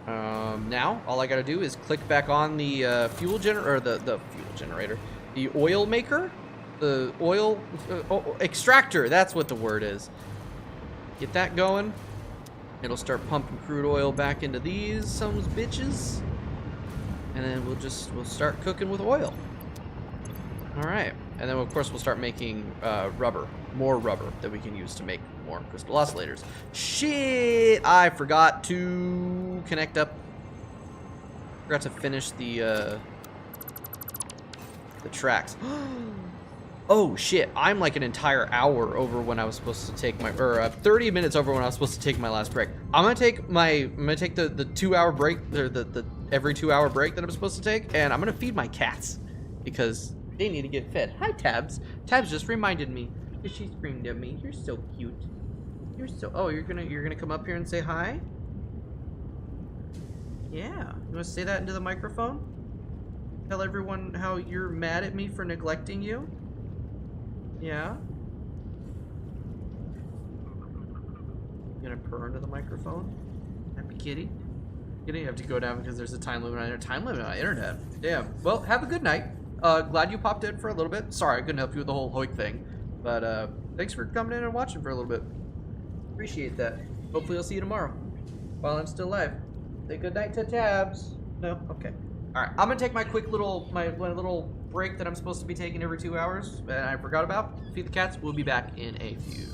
now all I gotta do is click back on the fuel generator, or the fuel generator, the oil maker, the oil extractor. That's what the word is. Get that going. It'll start pumping crude oil back into these sons bitches, and then we'll start cooking with oil. All right, and then of course we'll start making rubber, more rubber that we can use to make more crystal oscillators. Shit, I forgot to connect up. Forgot to finish the tracks. Oh shit, I'm like an entire hour over when I was supposed to take my, or 30 minutes over when I was supposed to take my last break. I'm gonna take the 2-hour break, or the every 2-hour break that I'm supposed to take, and I'm gonna feed my cats because they need to get fed. Hi, Tabs. Tabs just reminded me that she screamed at me. You're so cute. You're so. Oh, you're gonna come up here and say hi? Yeah. You wanna say that into the microphone? Tell everyone how you're mad at me for neglecting you? Yeah? You gonna purr into the microphone? Happy kitty? You have to go down because there's a time limit on your time limit on internet. Damn. Well, have a good night. Glad you popped in for a little bit. Sorry, I couldn't help you with the whole Hoik thing. But thanks for coming in and watching for a little bit. Appreciate that. Hopefully I'll see you tomorrow while I'm still live. Say good night to Tabs. No? Okay. All right, I'm gonna take my little break that I'm supposed to be taking every 2 hours, and I forgot about. Feed the cats. We'll be back in a few.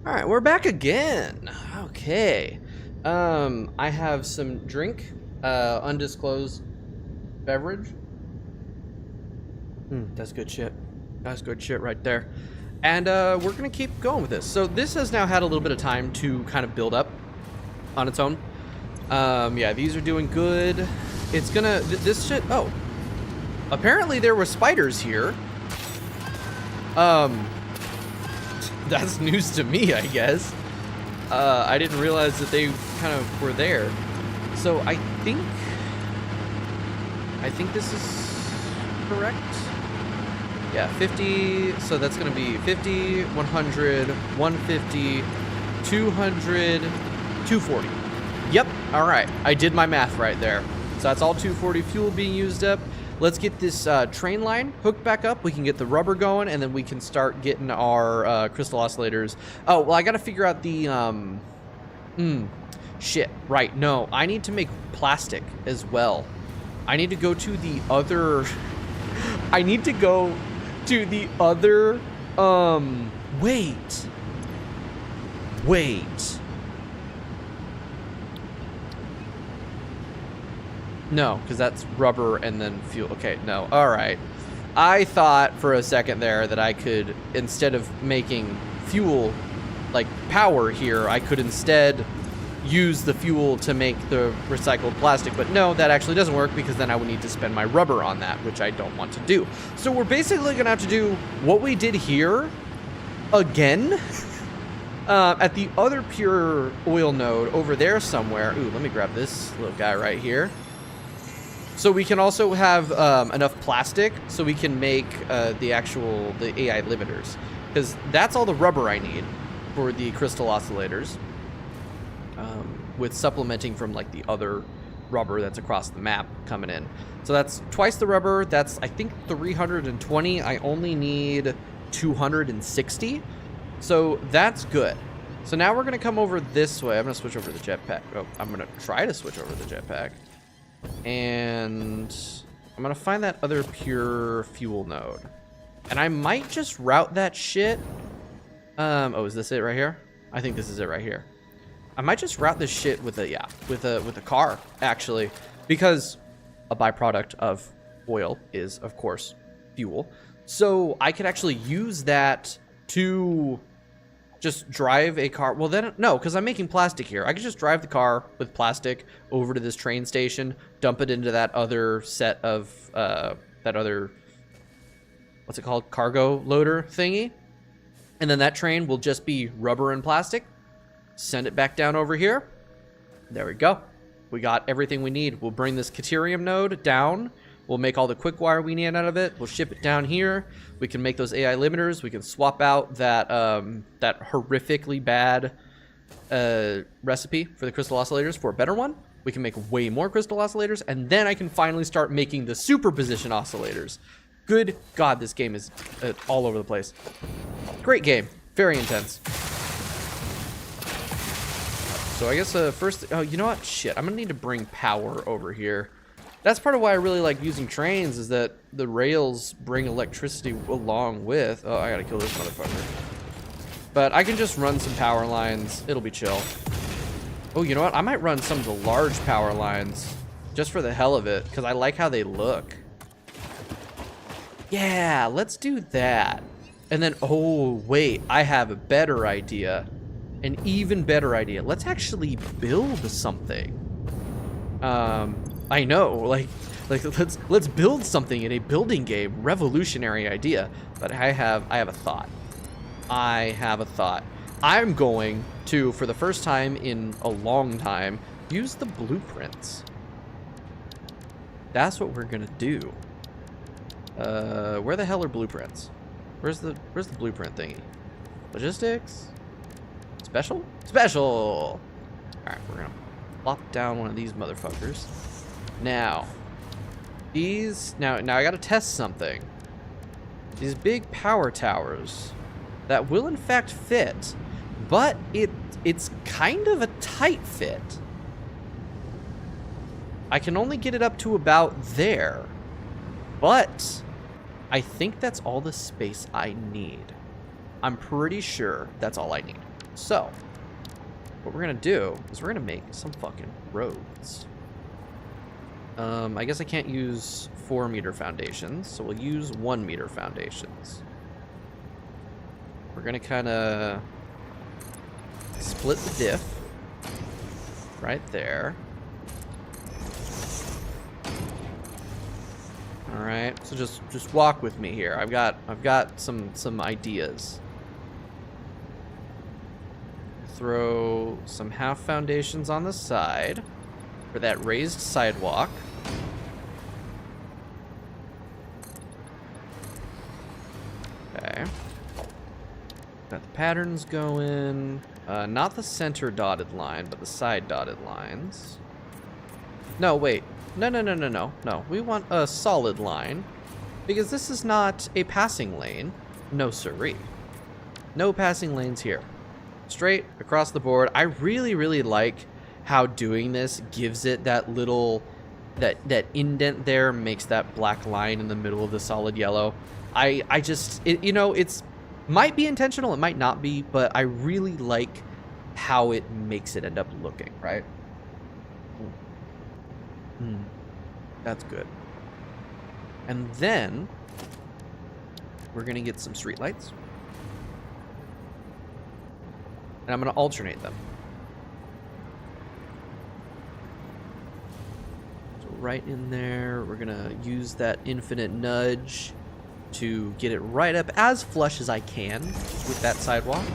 All right, we're back again. Okay. I have some drink, undisclosed beverage. That's good shit. That's good shit right there. And we're gonna keep going with this. So this has now had a little bit of time to kind of build up on its own. Yeah, these are doing good. It's gonna, this shit, oh. Apparently there were spiders here. That's news to me, I guess. I didn't realize that they kind of were there. So I think this is correct. Yeah, 50, so that's gonna be 50, 100, 150, 200, 240. Yep, all right, I did my math right there. So that's all 240 fuel being used up. Let's get this train line hooked back up. We can get the rubber going, and then we can start getting our crystal oscillators. Oh, well, I gotta figure out the, shit, right, no, I need to make plastic as well. I need to go to the other, I need to go to the other, wait. No, because that's rubber and then fuel. Okay, no. All right. I thought for a second there that I could, instead of making fuel, like power here, I could instead use the fuel to make the recycled plastic. But no, that actually doesn't work because then I would need to spend my rubber on that, which I don't want to do. So we're basically going to have to do what we did here again at the other pure oil node over there somewhere. Ooh, let me grab this little guy right here. So we can also have enough plastic so we can make the AI limiters, because that's all the rubber I need for the crystal oscillators, with supplementing from like the other rubber that's across the map coming in. So that's twice the rubber. That's, I think, 320. I only need 260. So that's good. So now we're going to come over this way. I'm going to switch over the jetpack. Oh, I'm going to try to switch over the jetpack. And I'm gonna find that other pure fuel node, and I might just route that shit. Oh, is this it right here? I think this is it right here. I might just route this shit with a car, actually, because a byproduct of oil is, of course, fuel. So I could actually use that to just drive a car. Well, then, no, because I'm making plastic here. I could just drive the car with plastic over to this train station, dump it into that other set of, that other, what's it called? Cargo loader thingy. And then that train will just be rubber and plastic. Send it back down over here. There we go. We got everything we need. We'll bring this Caterium node down. We'll make all the quick wire we need out of it. We'll ship it down here. We can make those AI limiters. We can swap out that that horrifically bad recipe for the crystal oscillators for a better one. We can make way more crystal oscillators, and then I can finally start making the superposition oscillators. Good God, this game is all over the place. Great game. Very intense. So I guess first... Oh, you know what? Shit, I'm going to need to bring power over here. That's part of why I really like using trains, is that the rails bring electricity along with... Oh, I gotta kill this motherfucker. But I can just run some power lines. It'll be chill. Oh, you know what? I might run some of the large power lines just for the hell of it, because I like how they look. Yeah, let's do that. And then, oh, wait, I have a better idea. An even better idea. Let's actually build something. I know, like let's build something in a building game. Revolutionary idea. But I have a thought. I'm going to, for the first time in a long time, use the blueprints. That's what we're gonna do. Where the hell are blueprints? Where's the blueprint thingy? Logistics? Special? Special! Alright, we're gonna plop down one of these motherfuckers. Now, now I gotta test something. These big power towers that will in fact fit, but it's kind of a tight fit. I can only get it up to about there, but I think that's all the space I need. I'm pretty sure that's all I need. So, what we're gonna do is we're gonna make some fucking roads. I guess I can't use 4-meter foundations, so we'll use 1-meter foundations. We're gonna kind of split the diff right there. All right, so just walk with me here. I've got some ideas. Throw some half foundations on the side for that raised sidewalk. Okay. Got the patterns going. Not the center dotted line, but the side dotted lines. No, wait. No. We want a solid line. Because this is not a passing lane. No siree. No passing lanes here. Straight across the board. I really like how doing this gives it that little... That indent there makes that black line in the middle of the solid yellow. I just... you know, it's... Might be intentional, it might not be, but I really like how it makes it end up looking, right? That's good. And then we're gonna get some streetlights. And I'm gonna alternate them. So right in there, we're gonna use that infinite nudge to get it right up as flush as I can with that sidewalk.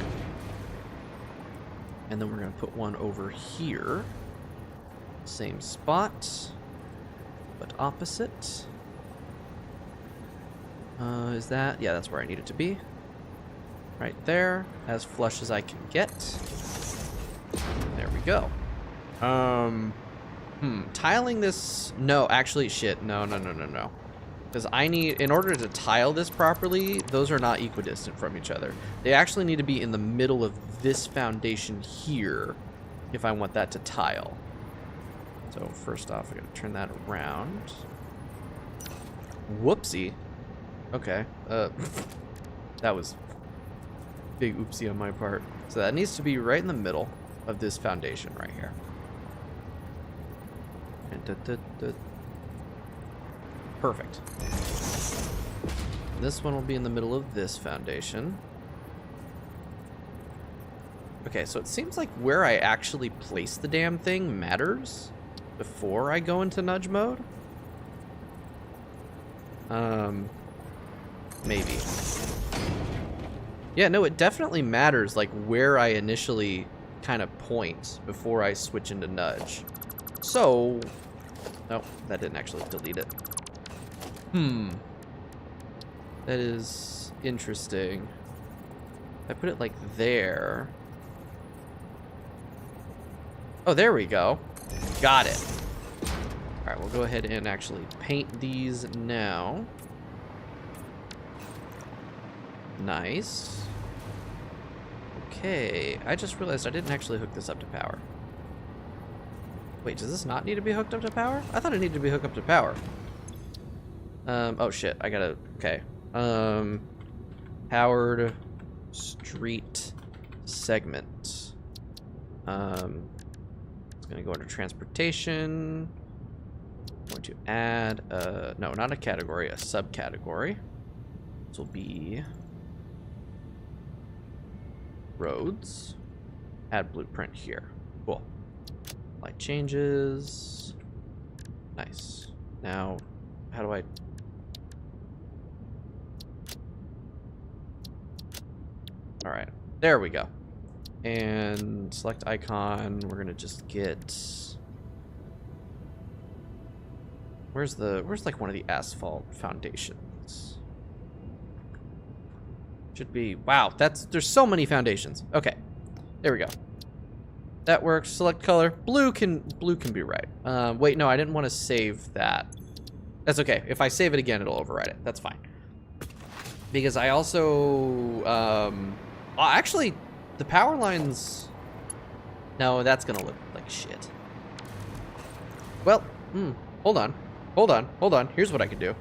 And then we're going to put one over here. Same spot, but opposite. Is that? Yeah, that's where I need it to be. Right there, as flush as I can get. There we go. Tiling this... No, actually, shit. No. Because I need, in order to tile this properly, those are not equidistant from each other. They actually need to be in the middle of this foundation here if I want that to tile. So first off, I gotta turn that around. Whoopsie. Okay. That was big oopsie on my part. So that needs to be right in the middle of this foundation right here. And perfect. This one will be in the middle of this foundation. Okay, so it seems like where I actually place the damn thing matters before I go into nudge mode. Maybe. Yeah, no, it definitely matters, like, where I initially kind of point before I switch into nudge. So... Nope, that didn't actually delete it. That is interesting. I put it like there. Oh, there we go. Got it. All right, we'll go ahead and actually paint these now. Nice. Okay, I just realized I didn't actually hook this up to power. Wait, does this not need to be hooked up to power? I thought it needed to be hooked up to power. Oh shit, I gotta, okay. Powered street segment. It's gonna go under transportation. I'm going to add, no, not a category, a subcategory. This will be roads. Add blueprint here. Cool. Light changes. Nice. Now, how do I... All right, there we go. And select icon. We're gonna just get... Where's like one of the asphalt foundations? Should be, wow, there's so many foundations. Okay, there we go. That works. Select color. Blue can be right. Wait, no, I didn't want to save that. That's okay. If I save it again, it'll override it. That's fine. Because I also, actually, the power lines. No, that's gonna look like shit. Well, hold on. Here's what I can do.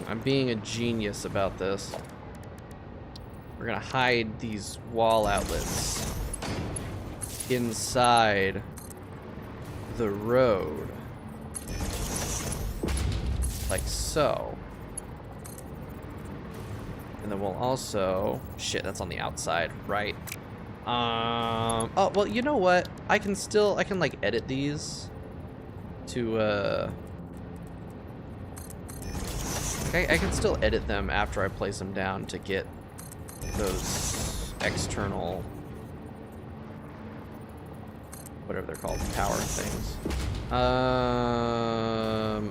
I'm being a genius about this. We're gonna hide these wall outlets inside the road. Like so. And then we'll also... Shit, that's on the outside, right? Oh, well, you know what? I can like edit these to, I can still edit them after I place them down to get those external, whatever they're called, power things.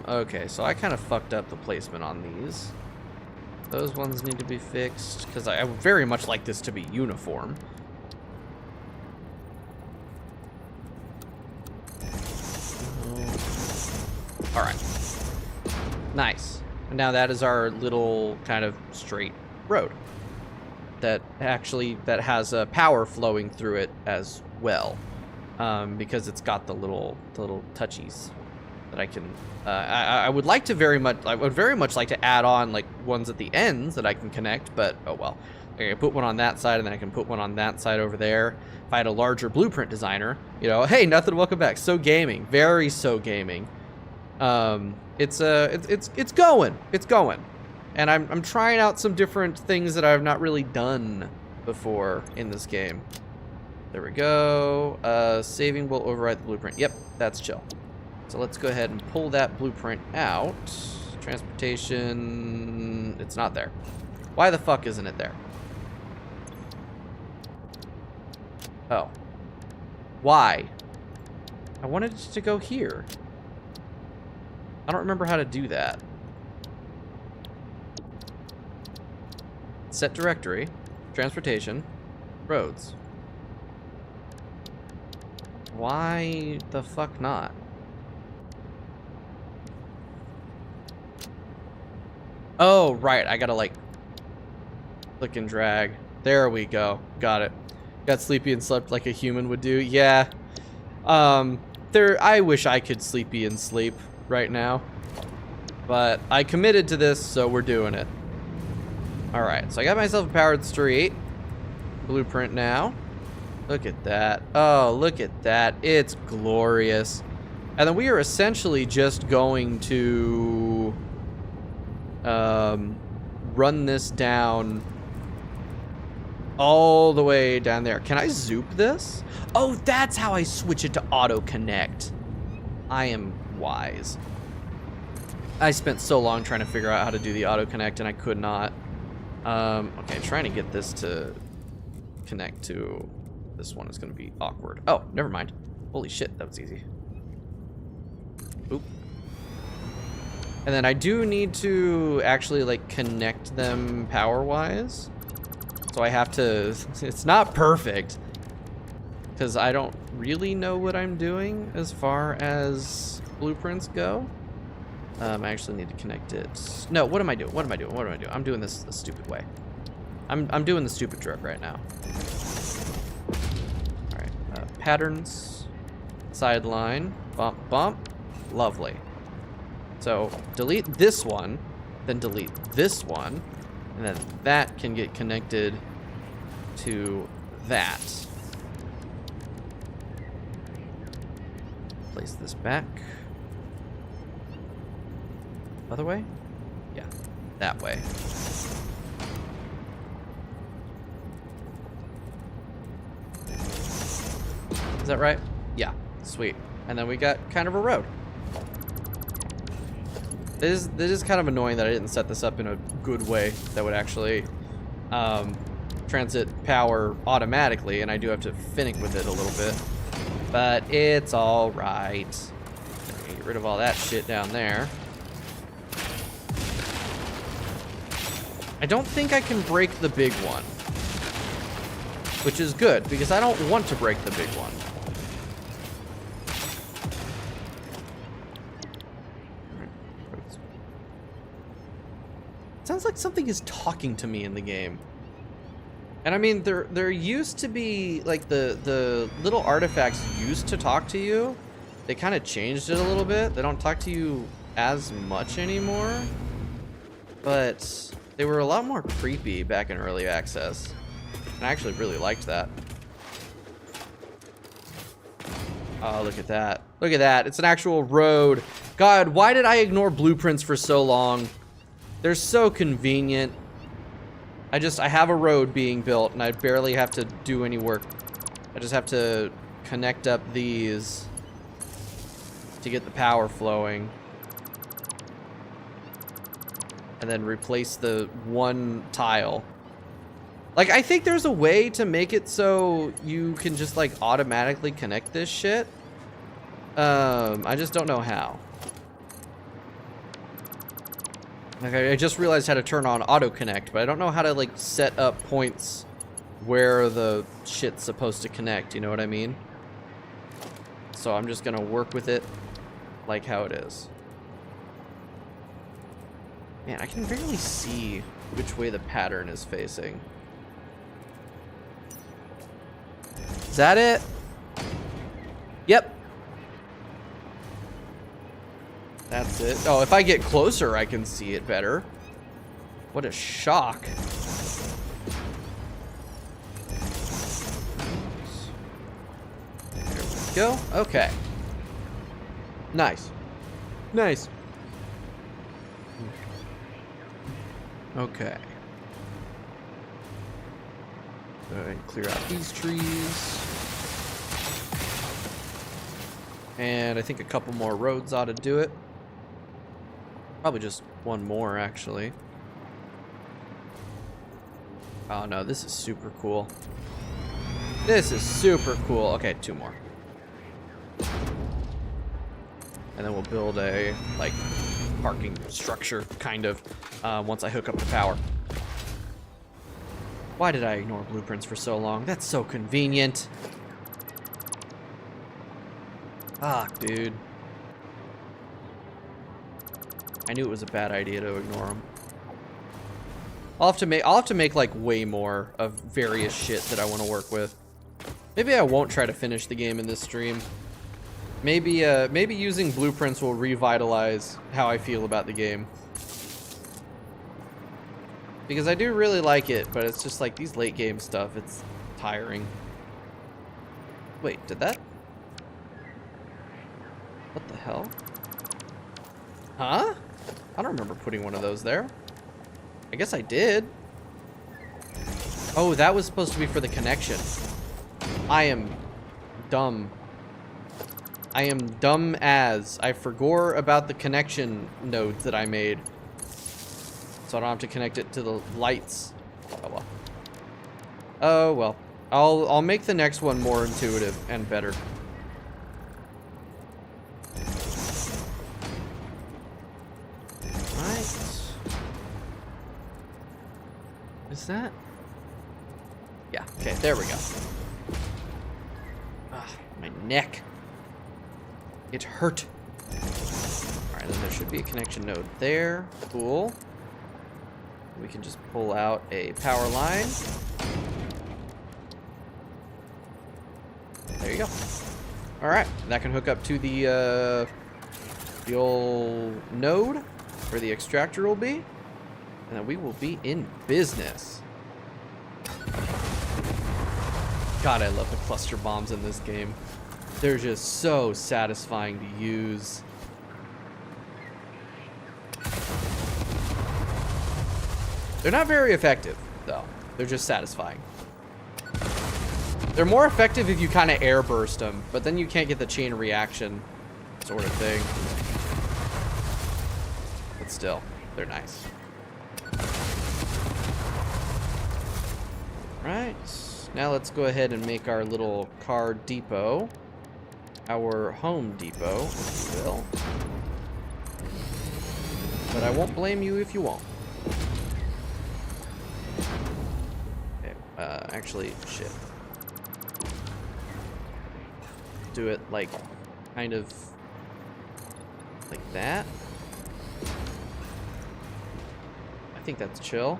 Okay, so I kind of fucked up the placement on these. Those ones need to be fixed, because I would very much like this to be uniform. Alright. Nice. And now that is our little kind of straight road. That has power flowing through it as well. Because it's got the little touchies that I can... I would very much like to add on like ones at the ends that I can connect, but oh well. I can put one on that side and then I can put one on that side over there. If I had a larger blueprint designer, you know, hey, nothing, welcome back. So gaming, very so gaming. It's going, and I'm trying out some different things that I've not really done before in this game. There we go. Saving will override the blueprint. Yep, that's chill. So let's go ahead and pull that blueprint out. Transportation, it's not there. Why the fuck isn't it there? Oh. Why? I wanted it to go here. I don't remember how to do that. Set directory, transportation, roads. Why the fuck not? Oh, right. I gotta, like, click and drag. There we go. Got it. Got sleepy and slept like a human would do. Yeah. I wish I could sleepy and sleep right now. But I committed to this, so we're doing it. Alright, so I got myself a powered street. Blueprint now. Look at that. Oh, look at that. It's glorious. And then we are essentially just going to... run this down all the way down there. Can I zoop this? Oh, that's how I switch it to auto connect. I am wise. I spent so long trying to figure out how to do the auto connect and I could not. Okay, trying to get this to connect to this one is going to be awkward. Oh, never mind. Holy shit, that was easy. Oop. And then I do need to actually like connect them power-wise. So I have to, it's not perfect because I don't really know what I'm doing as far as blueprints go. I actually need to connect it. No, what am I doing? What am I doing? What am I doing? I'm doing this the stupid way. I'm doing the stupid trick right now. All right, patterns, sideline, bump, bump, lovely. So delete this one, then delete this one, and then that can get connected to that. Place this back. Other way? Yeah, that way. Is that right? Yeah, sweet. And then we got kind of a road. This is kind of annoying that I didn't set this up in a good way that would actually transit power automatically, and I do have to finick with it a little bit. But it's all right. Get rid of all that shit down there. I don't think I can break the big one, which is good because I don't want to break the big one. Sounds like something is talking to me in the game. And I mean, there used to be, like, the little artifacts used to talk to you. They kind of changed it a little bit. They don't talk to you as much anymore. but they were a lot more creepy back in early access. And I actually really liked that. Oh, look at that. Look at that. It's an actual road. God, why did I ignore blueprints for so long? They're so convenient. I have a road being built, and I barely have to do any work. I just have to connect up these to get the power flowing. And then replace the one tile. Like, I think there's a way to make it so you can just, like, automatically connect this shit. I just don't know how. Like, I just realized how to turn on auto connect, but I don't know how to, like, set up points where the shit's supposed to connect, you know what I mean? So I'm just gonna work with it like how it is. Man, I can barely see which way the pattern is facing. Is that it? Yep. That's it. Oh, if I get closer, I can see it better. What a shock. There we go. Okay. Nice. Nice. Okay. Go ahead and clear out these trees. And I think a couple more roads ought to do it. Probably just one more, actually. Oh no, this is super cool. This is super cool. Okay, two more. And then we'll build a, like, parking structure, kind of, once I hook up the power. Why did I ignore blueprints for so long? That's so convenient. Fuck, dude. I knew it was a bad idea to ignore them. I'll have to make like way more of various shit that I want to work with. Maybe I won't try to finish the game in this stream. Maybe maybe using blueprints will revitalize how I feel about the game. Because I do really like it, but it's just like these late game stuff, it's tiring. Wait, did that? What the hell? Huh? I don't remember putting one of those there. I guess I did. Oh, that was supposed to be for the connection. I am dumb. I am dumb as. I forgot about the connection nodes that I made. So I don't have to connect it to the lights. Oh well. Oh well. I'll make the next one more intuitive and better. Right. Is that? Yeah, okay, there we go. Ah, my neck. It hurt. Alright, then there should be a connection node there. Cool. We can just pull out a power line. There you go. Alright, that can hook up to the old node where the extractor will be. And then we will be in business. God, I love the cluster bombs in this game. They're just so satisfying to use. They're not very effective, though. They're just satisfying. They're more effective if you kind of air burst them, but then you can't get the chain reaction sort of thing. But still, they're nice. Right. Now let's go ahead and make our little car depot. Our home depot, if you will. But I won't blame you if you won't. Okay, actually, shit. Do it like, kind of, like that. I think that's chill.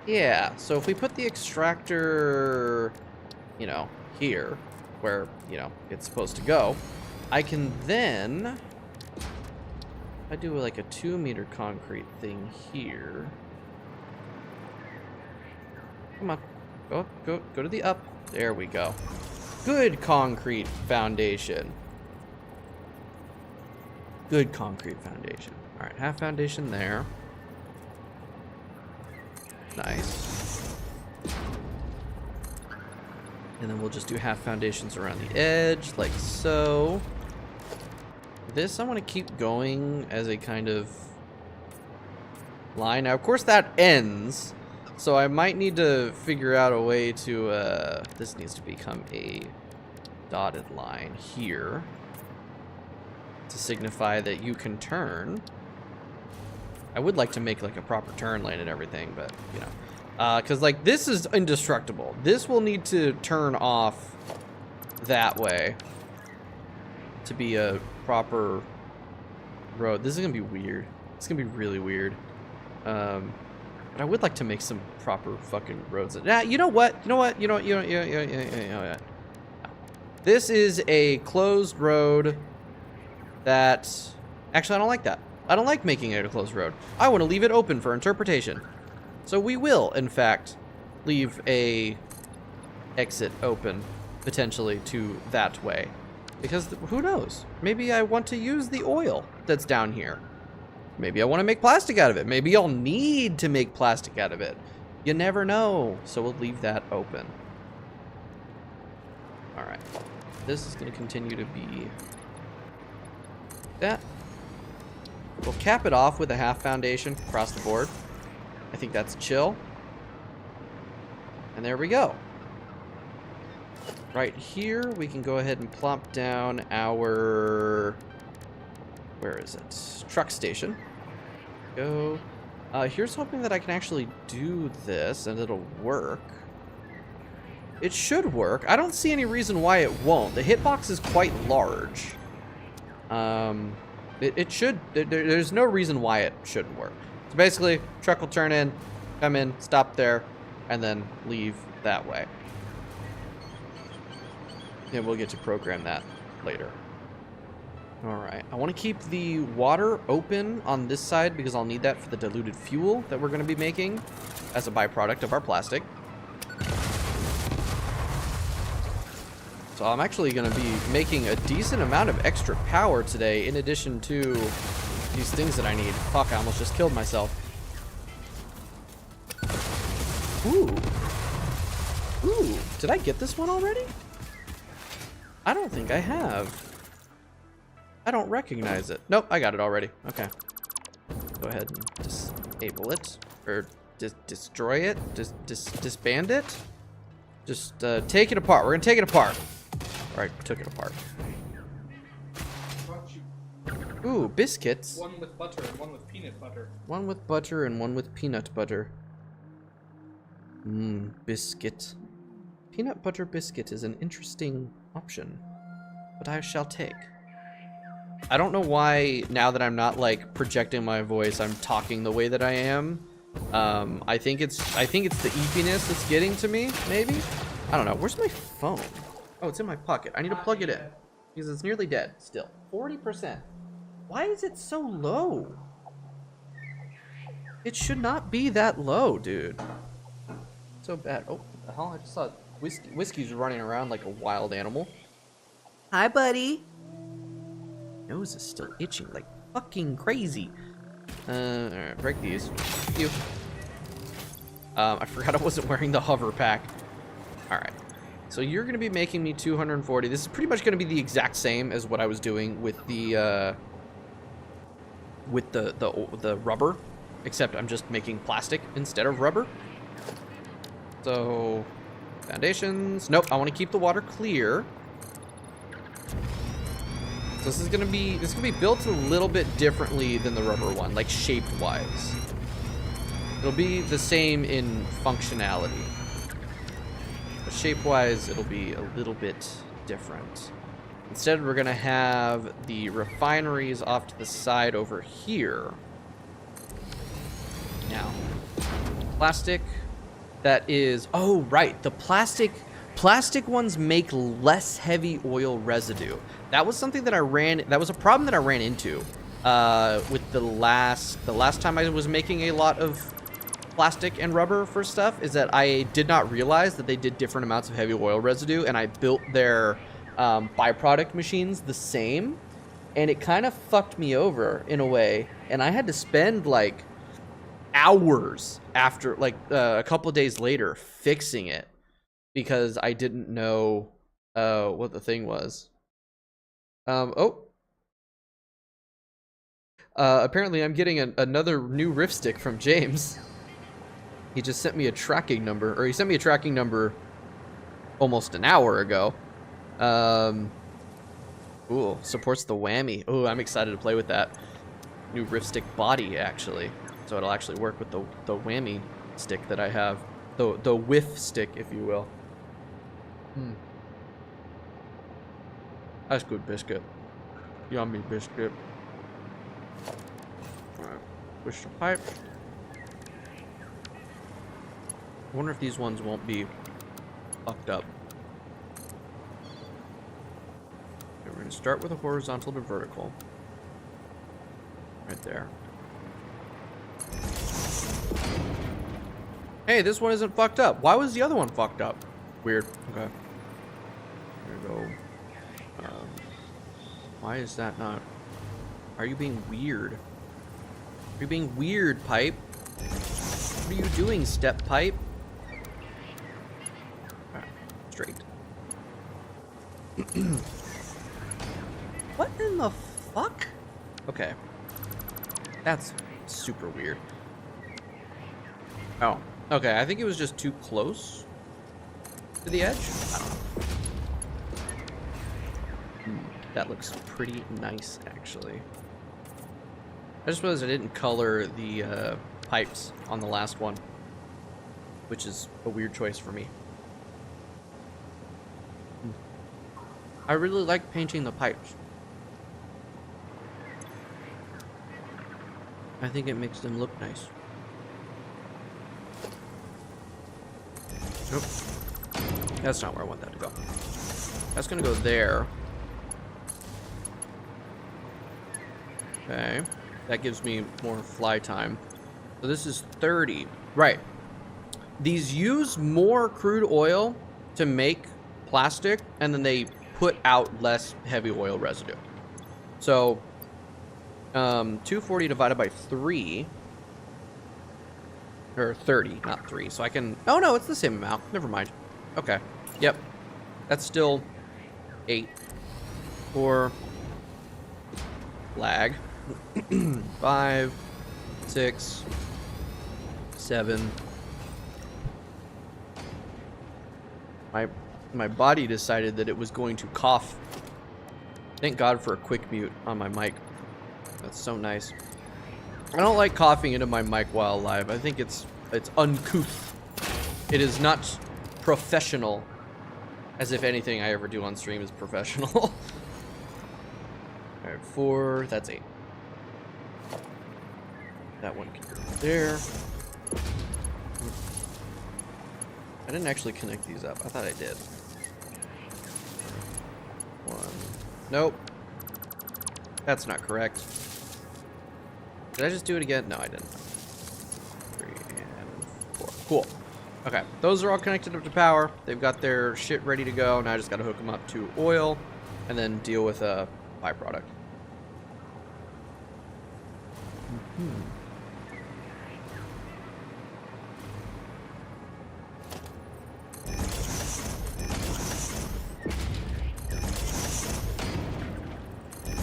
Yeah, so if we put the extractor, you know, here, where, you know, it's supposed to go, I can then I do like a 2-meter concrete thing here. Come on. Go to the up. There we go. Good concrete foundation. Good concrete foundation. All right, half foundation there. Nice. And then we'll just do half foundations around the edge, like so. This I want to keep going as a kind of line. Now, of course, that ends. So I might need to figure out a way to, this needs to become a dotted line here to signify that you can turn. I would like to make like a proper turn lane and everything, but you know, because like this is indestructible. This will need to turn off that way to be a proper road. This is gonna be weird. It's gonna be really weird. But I would like to make some proper fucking roads. Yeah, you know what? This is a closed road that... Actually, I don't like that. I don't like making it a closed road. I want to leave it open for interpretation. So we will, in fact, leave a exit open, potentially, to that way. Because who knows? Maybe I want to use the oil that's down here. Maybe I want to make plastic out of it. Maybe I'll need to make plastic out of it. You never know. So we'll leave that open. All right. This is going to continue to be that. We'll cap it off with a half foundation across the board. I think that's chill. And there we go. Right here, we can go ahead and plop down our... Where is it? Truck station. Go. Here's hoping that I can actually do this and it'll work. It should work. I don't see any reason why it won't. The hitbox is quite large. It should. There's no reason why it shouldn't work. So basically, truck will turn in, come in, stop there, and then leave that way. And we'll get to program that later. Alright, I want to keep the water open on this side because I'll need that for the diluted fuel that we're going to be making as a byproduct of our plastic. So I'm actually going to be making a decent amount of extra power today in addition to these things that I need. Fuck, I almost just killed myself. Ooh. Ooh, did I get this one already? I don't think I have. I don't recognize it. Nope, I got it already. Okay. Go ahead and disable it. Or destroy it. Disband it. Just take it apart. We're gonna take it apart. Alright, took it apart. Ooh, biscuits. One with butter and one with peanut butter. One with butter and one with peanut butter. Mmm, biscuit. Peanut butter biscuit is an interesting option, but I shall take. I don't know why, now that I'm not like projecting my voice, I'm talking the way that I am. I think it's the eepiness that's getting to me, maybe? I don't know. Where's my phone? Oh, it's in my pocket. I need to plug it in because it's nearly dead still. 40%. Why is it so low? It should not be that low, dude. So bad. Oh, what the hell? I just saw Whiskey's running around like a wild animal. Hi, buddy. Nose is still itching like fucking crazy. Alright, break these. Thank you. I forgot I wasn't wearing the hover pack. Alright. So you're gonna be making me 240. This is pretty much gonna be the exact same as what I was doing with the rubber. Except I'm just making plastic instead of rubber. So foundations. Nope, I want to keep the water clear. So this is gonna be built a little bit differently than the rubber one, like shape-wise. It'll be the same in functionality, but shape-wise, it'll be a little bit different. Instead, we're gonna have the refineries off to the side over here. Now, plastic. That is, oh right, the plastic ones make less heavy oil residue. That was something that that was a problem that I ran into with the last time I was making a lot of plastic and rubber for stuff, is that I did not realize that they did different amounts of heavy oil residue, and I built their byproduct machines the same, and it kind of fucked me over in a way, and I had to spend like hours after, like a couple of days later, fixing it because I didn't know what the thing was. Apparently I'm getting another new rift stick from James. He just sent me a tracking number, or he sent me a tracking number almost an hour ago. Ooh, supports the whammy. Ooh, I'm excited to play with that. New rift stick body, actually. So it'll actually work with the whammy stick that I have. The whiff stick, if you will. That's good biscuit. Yummy biscuit. Alright, push the pipe. I wonder if these ones won't be fucked up. Okay, we're gonna start with a horizontal to vertical. Right there. Hey, this one isn't fucked up. Why was the other one fucked up? Weird. Okay. Here we go. Why is that not... Are you being weird? Are you being weird, pipe? What are you doing, step pipe? Alright, straight. What in the fuck? Okay. That's super weird. Oh, okay. I think it was just too close to the edge. I don't know. That looks pretty nice, actually. I just realized I didn't color the pipes on the last one, which is a weird choice for me. I really like painting the pipes. I think it makes them look nice. Nope. That's not where I want that to go. That's gonna go there. Okay. That gives me more fly time. So this is 30. Right. These use more crude oil to make plastic, and then they put out less heavy oil residue. So 240 divided by 3, or 30, not 3. So I can, oh no, it's the same amount. Never mind. Okay. Yep. That's still 8. 4. Lag. 5, 6, 7. My body decided that it was going to cough. Thank God for a quick mute on my mic. That's so nice. I don't like coughing into my mic while live. I think it's uncouth. It is not professional. As if anything I ever do on stream is professional. Alright, 4, that's 8. That one can go there. I didn't actually connect these up. I thought I did. 1. Nope. That's not correct. Did I just do it again? No, I didn't. 3 and 4. Cool. Okay, those are all connected up to power. They've got their shit ready to go. Now I just got to hook them up to oil and then deal with a byproduct.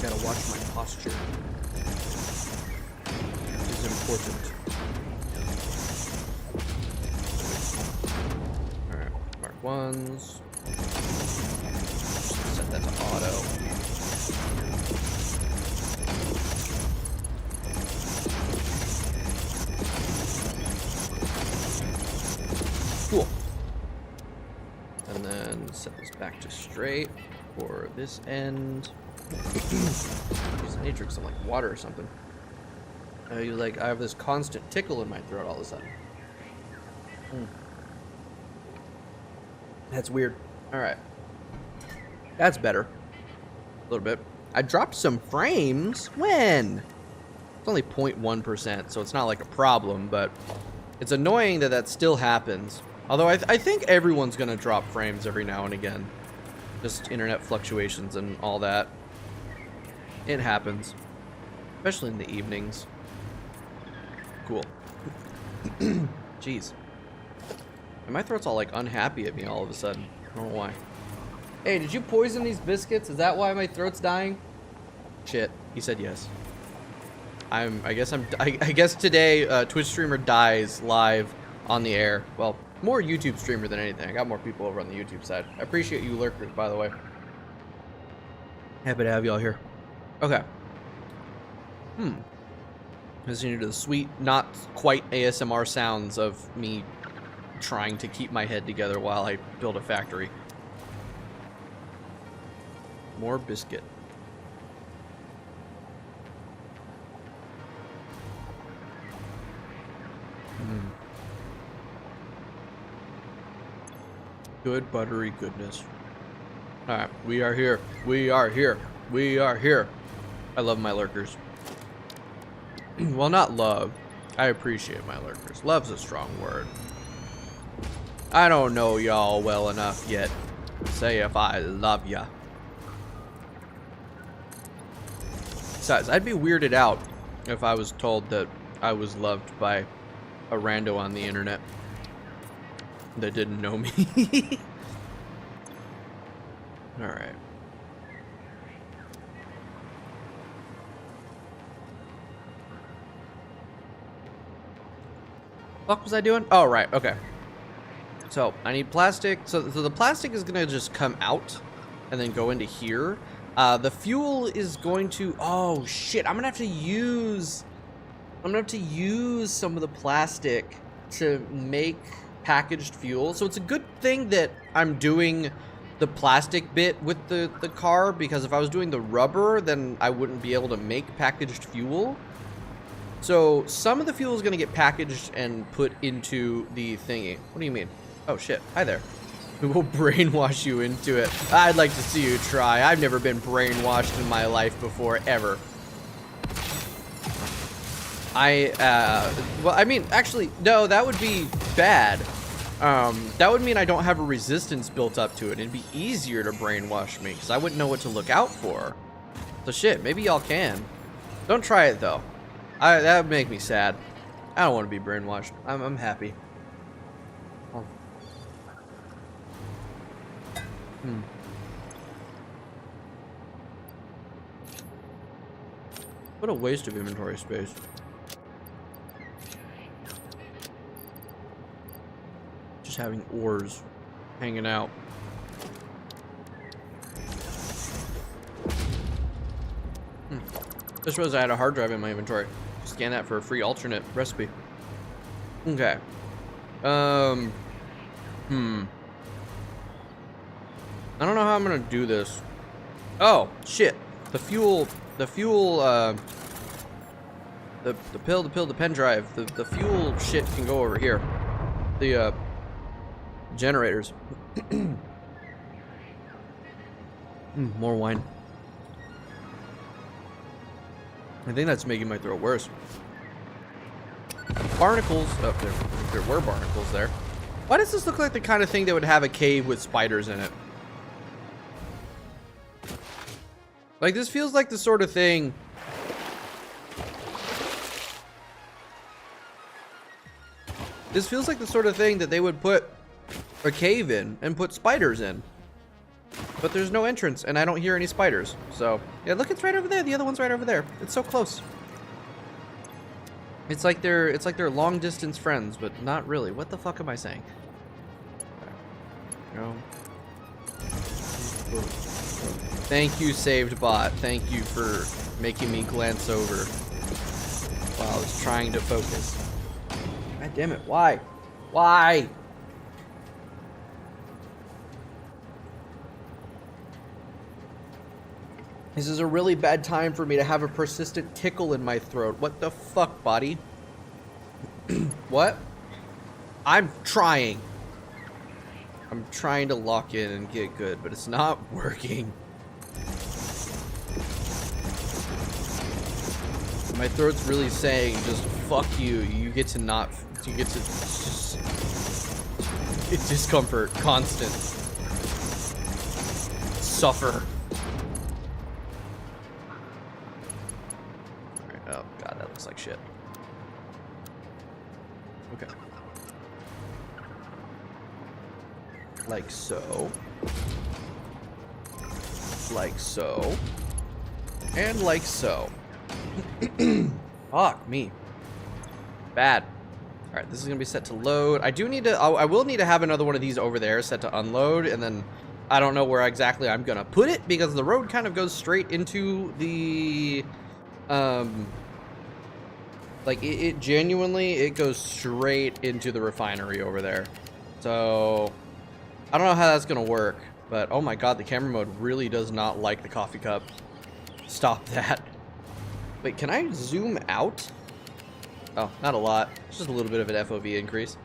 Gotta watch my posture. It is important. Alright, mark 1s. Set that to auto. Cool. And then set this back to straight for this end. Jeez, I need to drink some like water or something. I have this constant tickle in my throat all of a sudden. That's weird. All right, that's better. A little bit. I dropped some frames. When? It's only 0.1%, so it's not like a problem, but it's annoying that that still happens. Although I think everyone's gonna drop frames every now and again. Just internet fluctuations and all that. It happens. Especially in the evenings. Cool. Jeez. And my throat's all like unhappy at me all of a sudden. I don't know why. Hey, did you poison these biscuits? Is that why my throat's dying? Shit. He said yes. I guess today Twitch streamer dies live on the air. Well, more YouTube streamer than anything. I got more people over on the YouTube side. I appreciate you lurkers, by the way. Happy to have y'all here. Okay. Listening to the sweet, not quite ASMR sounds of me trying to keep my head together while I build a factory. More biscuit. Good buttery goodness. Alright, we are here. We are here. We are here. I love my lurkers. Well, not love. I appreciate my lurkers. Love's a strong word. I don't know y'all well enough yet to say if I love ya. Besides, I'd be weirded out if I was told that I was loved by a rando on the internet that didn't know me. Alright. What was I doing? Oh, right. Okay. So, I need plastic. So the plastic is going to just come out and then go into here. The fuel is going to... Oh, shit. I'm going to have to use... some of the plastic to make packaged fuel. So it's a good thing that I'm doing the plastic bit with the car, because if I was doing the rubber, then I wouldn't be able to make packaged fuel. So some of the fuel is going to get packaged and put into the thingy. What do you mean? Oh shit. Hi there. We will brainwash you into it. I'd like to see you try. I've never been brainwashed in my life before, ever. Well, I mean, actually, no, that would be bad. That would mean I don't have a resistance built up to it. It'd be easier to brainwash me, because I wouldn't know what to look out for. So shit, maybe y'all can. Don't try it, though. That would make me sad. I don't want to be brainwashed. I'm happy. Oh. What a waste of inventory space. Just having ores hanging out. This was I had a hard drive in my inventory. Scan that for a free alternate recipe. Okay. I don't know how I'm gonna do this. Oh shit! The fuel, the pen drive. The fuel shit can go over here. The generators. More wine. I think that's making my throat worse. Barnacles. Oh, there were barnacles there. Why does this look like the kind of thing that would have a cave with spiders in it? Like, this feels like the sort of thing... This feels like the sort of thing that they would put a cave in and put spiders in. But there's no entrance, and I don't hear any spiders. So, yeah, look, it's right over there. The other one's right over there. It's so close. It's like they're long distance friends, but not really. What the fuck am I saying? No. Thank you, saved bot. Thank you for making me glance over while I was trying to focus. God damn it! Why? Why? This is a really bad time for me to have a persistent tickle in my throat. What the fuck, body? What? I'm trying. I'm trying to lock in and get good, but it's not working. My throat's really saying just fuck you. You get to it's discomfort, constant. Suffer. Alright, oh god, that looks like shit. Okay. Like so. Like so. And like so. Fuck me. Bad. Alright, this is gonna be set to load. I will need to have another one of these over there set to unload, and then I don't know where exactly I'm gonna put it because the road kind of goes straight into the like it genuinely goes straight into the refinery over there. So I don't know how that's gonna work, but oh my god, the camera mode really does not like the coffee cup. Stop that. Wait, can I zoom out? Oh, not a lot. Just a little bit of an FOV increase.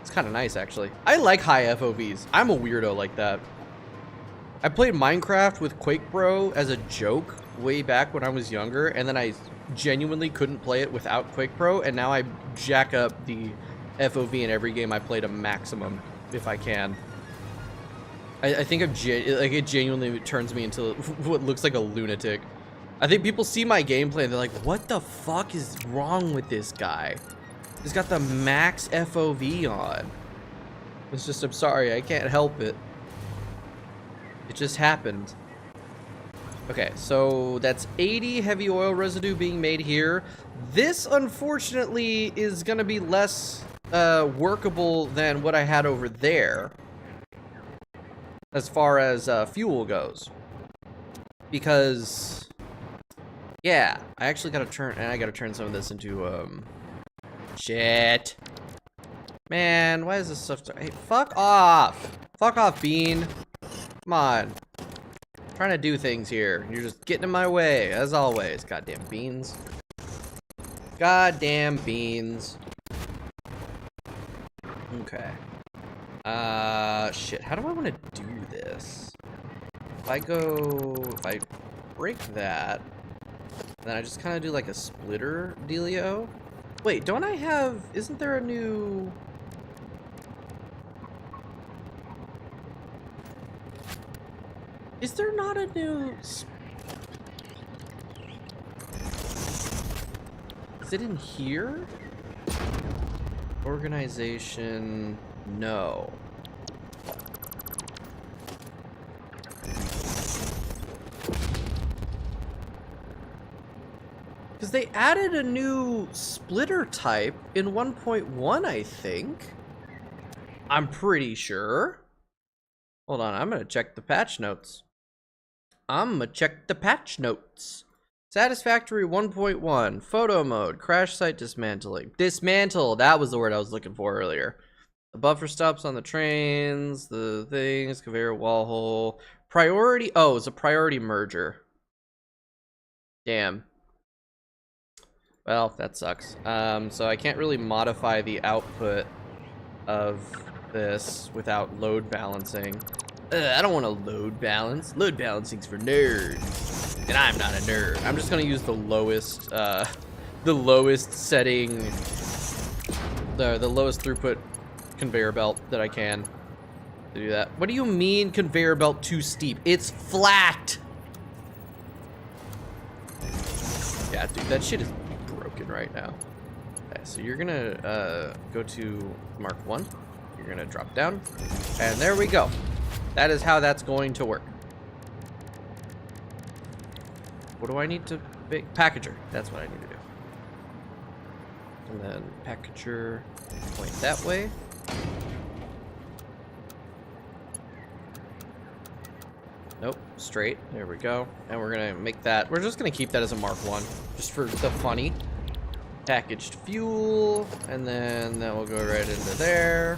It's kind of nice, actually. I like high FOVs. I'm a weirdo like that. I played Minecraft with Quake Bro as a joke way back when I was younger, and then I genuinely couldn't play it without Quake Bro, and now I jack up the FOV in every game I play to maximum if I can. I think it genuinely turns me into what looks like a lunatic. I think people see my gameplay and they're like, what the fuck is wrong with this guy? He's got the max FOV on. It's just, I'm sorry, I can't help it. It just happened. Okay, so that's 80 heavy oil residue being made here. This, unfortunately, is gonna be less workable than what I had over there, as far as fuel goes. Because, yeah, I actually gotta turn some of this into, shit. Man, why is this stuff, hey, fuck off. Fuck off, Bean. Come on. I'm trying to do things here. You're just getting in my way, as always. Goddamn beans. Goddamn beans. Okay. Shit, how do I want to do this? If I break that, then I just kind of do like a splitter dealio. Wait, don't I have, isn't there a new... Is there not a new... Is it in here? Organization... No. Because they added a new splitter type in 1.1, I think. I'm pretty sure. Hold on, I'm gonna check the patch notes. Satisfactory 1.1, photo mode, crash site dismantling. Dismantle, that was the word I was looking for earlier. The buffer stops on the trains, the things, conveyor wall hole. Priority, oh, it's a priority merger. Damn. Well, that sucks. So I can't really modify the output of this without load balancing. I don't want to load balance. Load balancing's for nerds, and I'm not a nerd. I'm just gonna use the lowest setting, the lowest throughput conveyor belt that I can to do that. What do you mean conveyor belt too steep? It's flat. Yeah, dude, that shit is broken right now. Okay, so you're gonna go to Mark 1. You're gonna drop down, and there we go. That is how that's going to work. What do I need to make? Packager. That's what I need to do. And then packager, point that way. Nope, straight. There we go. And we're gonna make that, we're just gonna keep that as a Mark 1, just for the funny. Packaged fuel, and then that will go right into there.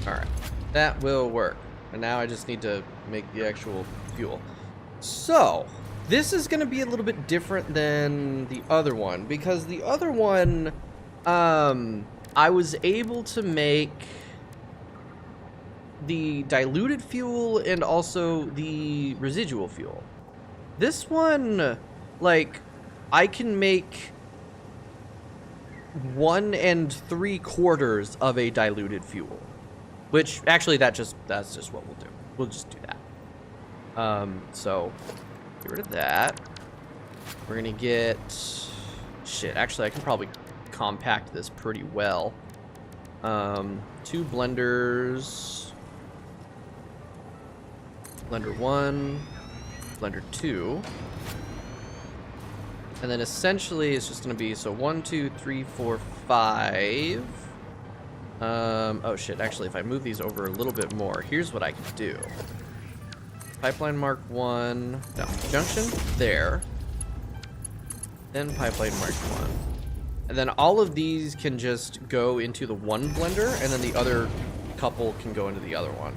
Alright, that will work. And now I just need to make the actual fuel. So, this is gonna be a little bit different than the other one, because the other one, I was able to make the diluted fuel and also the residual fuel. This one, like, I can make 1 3/4 of a diluted fuel, which actually that's just what we'll do. We'll just do that. So get rid of that. We're gonna get shit. Actually, I can probably compact this pretty well. 2 blenders. Blender 1, blender 2. And then essentially it's just gonna be, so 1, 2, 3, 4, 5. Oh shit, actually if I move these over a little bit more, here's what I can do. Pipeline mark 1, no, junction there. Then pipeline mark 1. And then all of these can just go into the one blender, and then the other couple can go into the other one.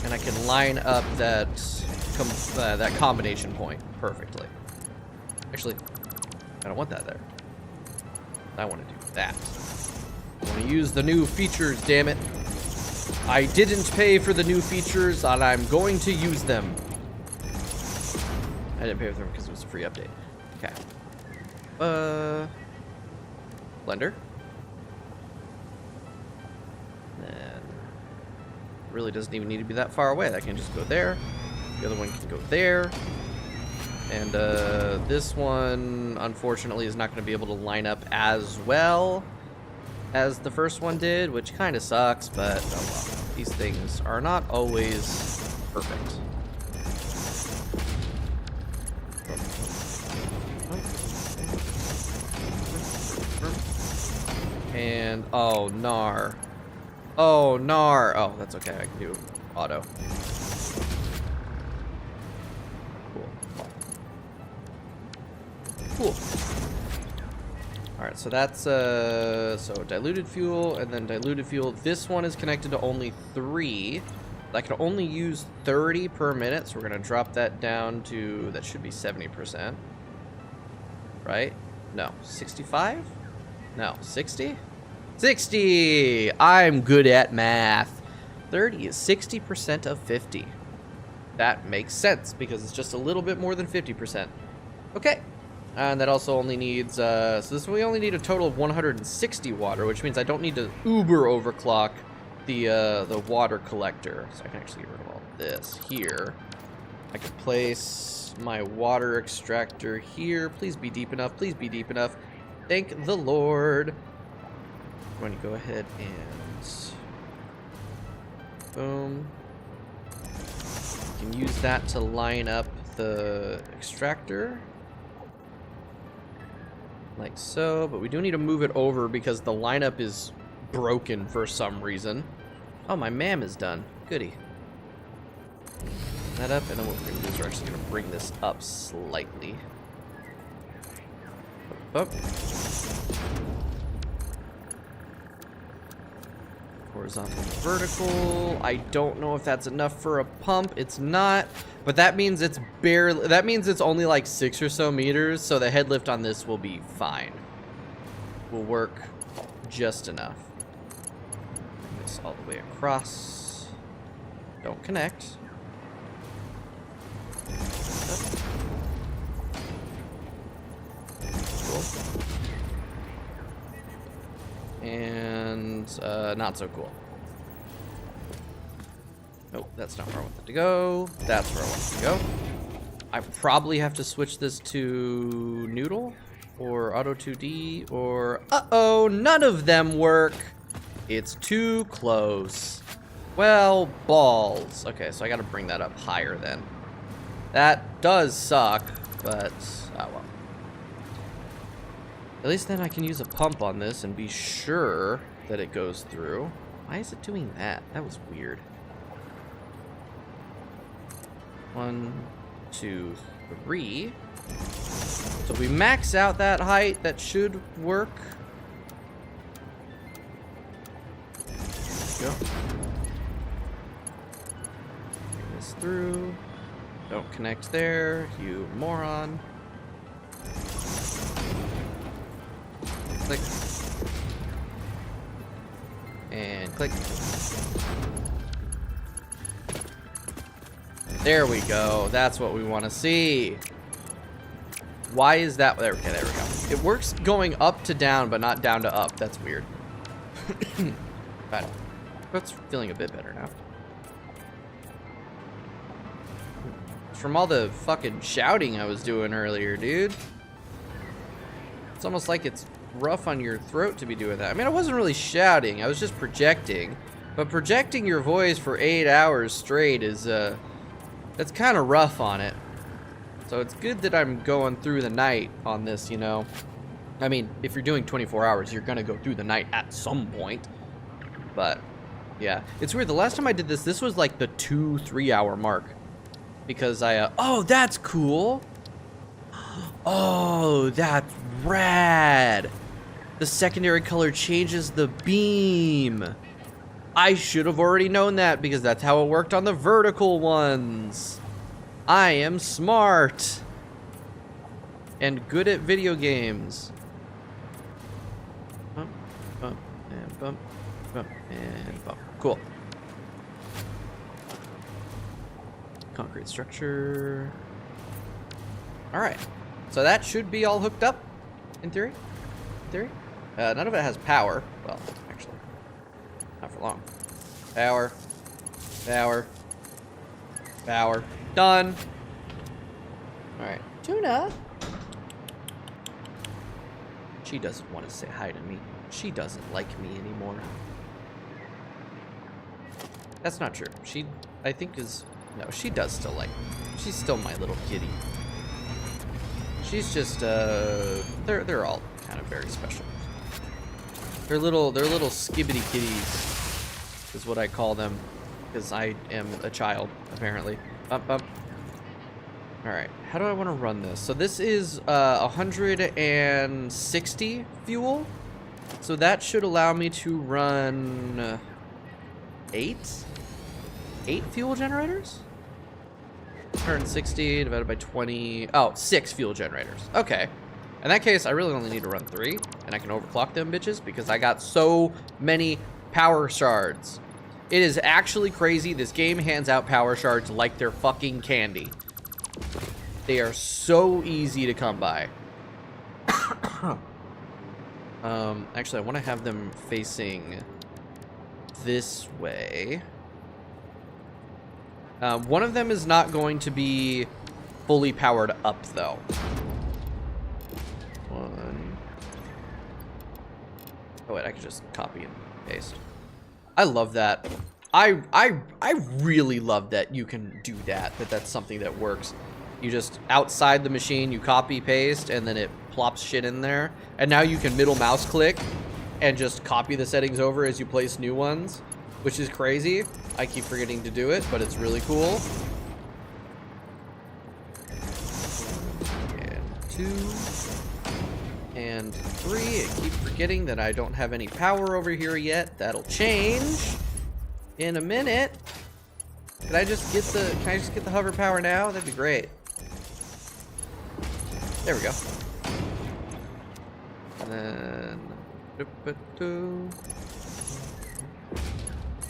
And I can line up that that combination point perfectly. Actually, I don't want that there. I want to do that. I want to use the new features, damn it. I didn't pay for the new features, and I'm going to use them. I didn't pay for them because it was a free update. Okay. Blender. And really doesn't even need to be that far away. That can just go there. The other one can go there. And this one, unfortunately, is not going to be able to line up as well as the first one did, which kind of sucks, but oh well. These things are not always perfect. And, oh, gnar. Oh, gnar. Oh, that's okay. I can do auto. Cool. Alright, so that's, so diluted fuel and then diluted fuel. This one is connected to only 3. I can only use 30 per minute, so we're going to drop that down to, that should be 70%. Right? No, 65? No, 60? 60! I'm good at math. 30 is 60% of 50. That makes sense, because it's just a little bit more than 50%. Okay. And that also only needs, so this we only need a total of 160 water, which means I don't need to uber overclock the water collector. So I can actually get rid of all this here. I can place my water extractor here. Please be deep enough. Please be deep enough. Thank the Lord. I'm going to go ahead and boom. You can use that to line up the extractor. Like so, but we do need to move it over because the lineup is broken for some reason. Oh, my MAM is done. Goody. That up, and then what we're going to do is we're actually going to bring this up slightly. Up. Horizontal to vertical. I don't know if that's enough for a pump. It's not, but that means it's barely, that means it's only like 6 or so meters, so the head lift on this will be fine. Will work just enough. Bring this all the way across. Don't connect. Cool. And not so cool. Nope, that's not where I want it to go. That's where I want it to go. I probably have to switch this to Noodle or Auto 2D or uh-oh, none of them work. It's too close. Well, balls. Okay, so I gotta bring that up higher then. That does suck, but oh well. At least then I can use a pump on this and be sure that it goes through. Why is it doing that? That was weird. 1, 2, 3. So if we max out that height, that should work. There we go. Bring this through. Don't connect there, you moron. Click. And click. There we go. That's what we want to see. Why is that? There, okay, there we go. It works going up to down, but not down to up. That's weird. But that's feeling a bit better now. It's from all the fucking shouting I was doing earlier, dude. It's almost like it's rough on your throat to be doing that. I mean, I wasn't really shouting. I was just projecting. But projecting your voice for 8 hours straight is, that's kind of rough on it. So it's good that I'm going through the night on this, you know. I mean, if you're doing 24 hours, you're gonna go through the night at some point. But, yeah. It's weird. The last time I did this, this was like the 2-3 hour mark. Because oh, that's cool. Oh, that's rad. The secondary color changes the beam. I should have already known that because that's how it worked on the vertical ones. I am smart. And good at video games. Bump, bump, and bump, bump, and bump. Cool. Concrete structure. All right. So that should be all hooked up, in theory. None of it has power. Well, actually, not for long. Power. Done. All right. Tuna. She doesn't want to say hi to me. She doesn't like me anymore. That's not true. She, I think, is... No, she does still like me. She's still my little kitty. She's just, they're all kind of very special. They're little skibbity kitties, is what I call them, because I am a child, apparently. Bump, bump. All right, how do I want to run this? So this is 160 fuel, so that should allow me to run 8 fuel generators. 160 divided by 20. Oh, 6 fuel generators. Okay. In that case, I really only need to run 3, and I can overclock them bitches because I got so many power shards. It is actually crazy. This game hands out power shards like they're fucking candy. They are so easy to come by. Actually, I want to have them facing this way. One of them is not going to be fully powered up, though. One. Oh wait, I can just copy and paste. I love that. I really love that you can do that. That's something that works. You just outside the machine, you copy paste, and then it plops shit in there. And now you can middle mouse click and just copy the settings over as you place new ones, which is crazy. I keep forgetting to do it, but it's really cool. And 2. And 3. I keep forgetting that I don't have any power over here yet. That'll change in a minute. Can I just get the hover power now? That'd be great. There we go. And then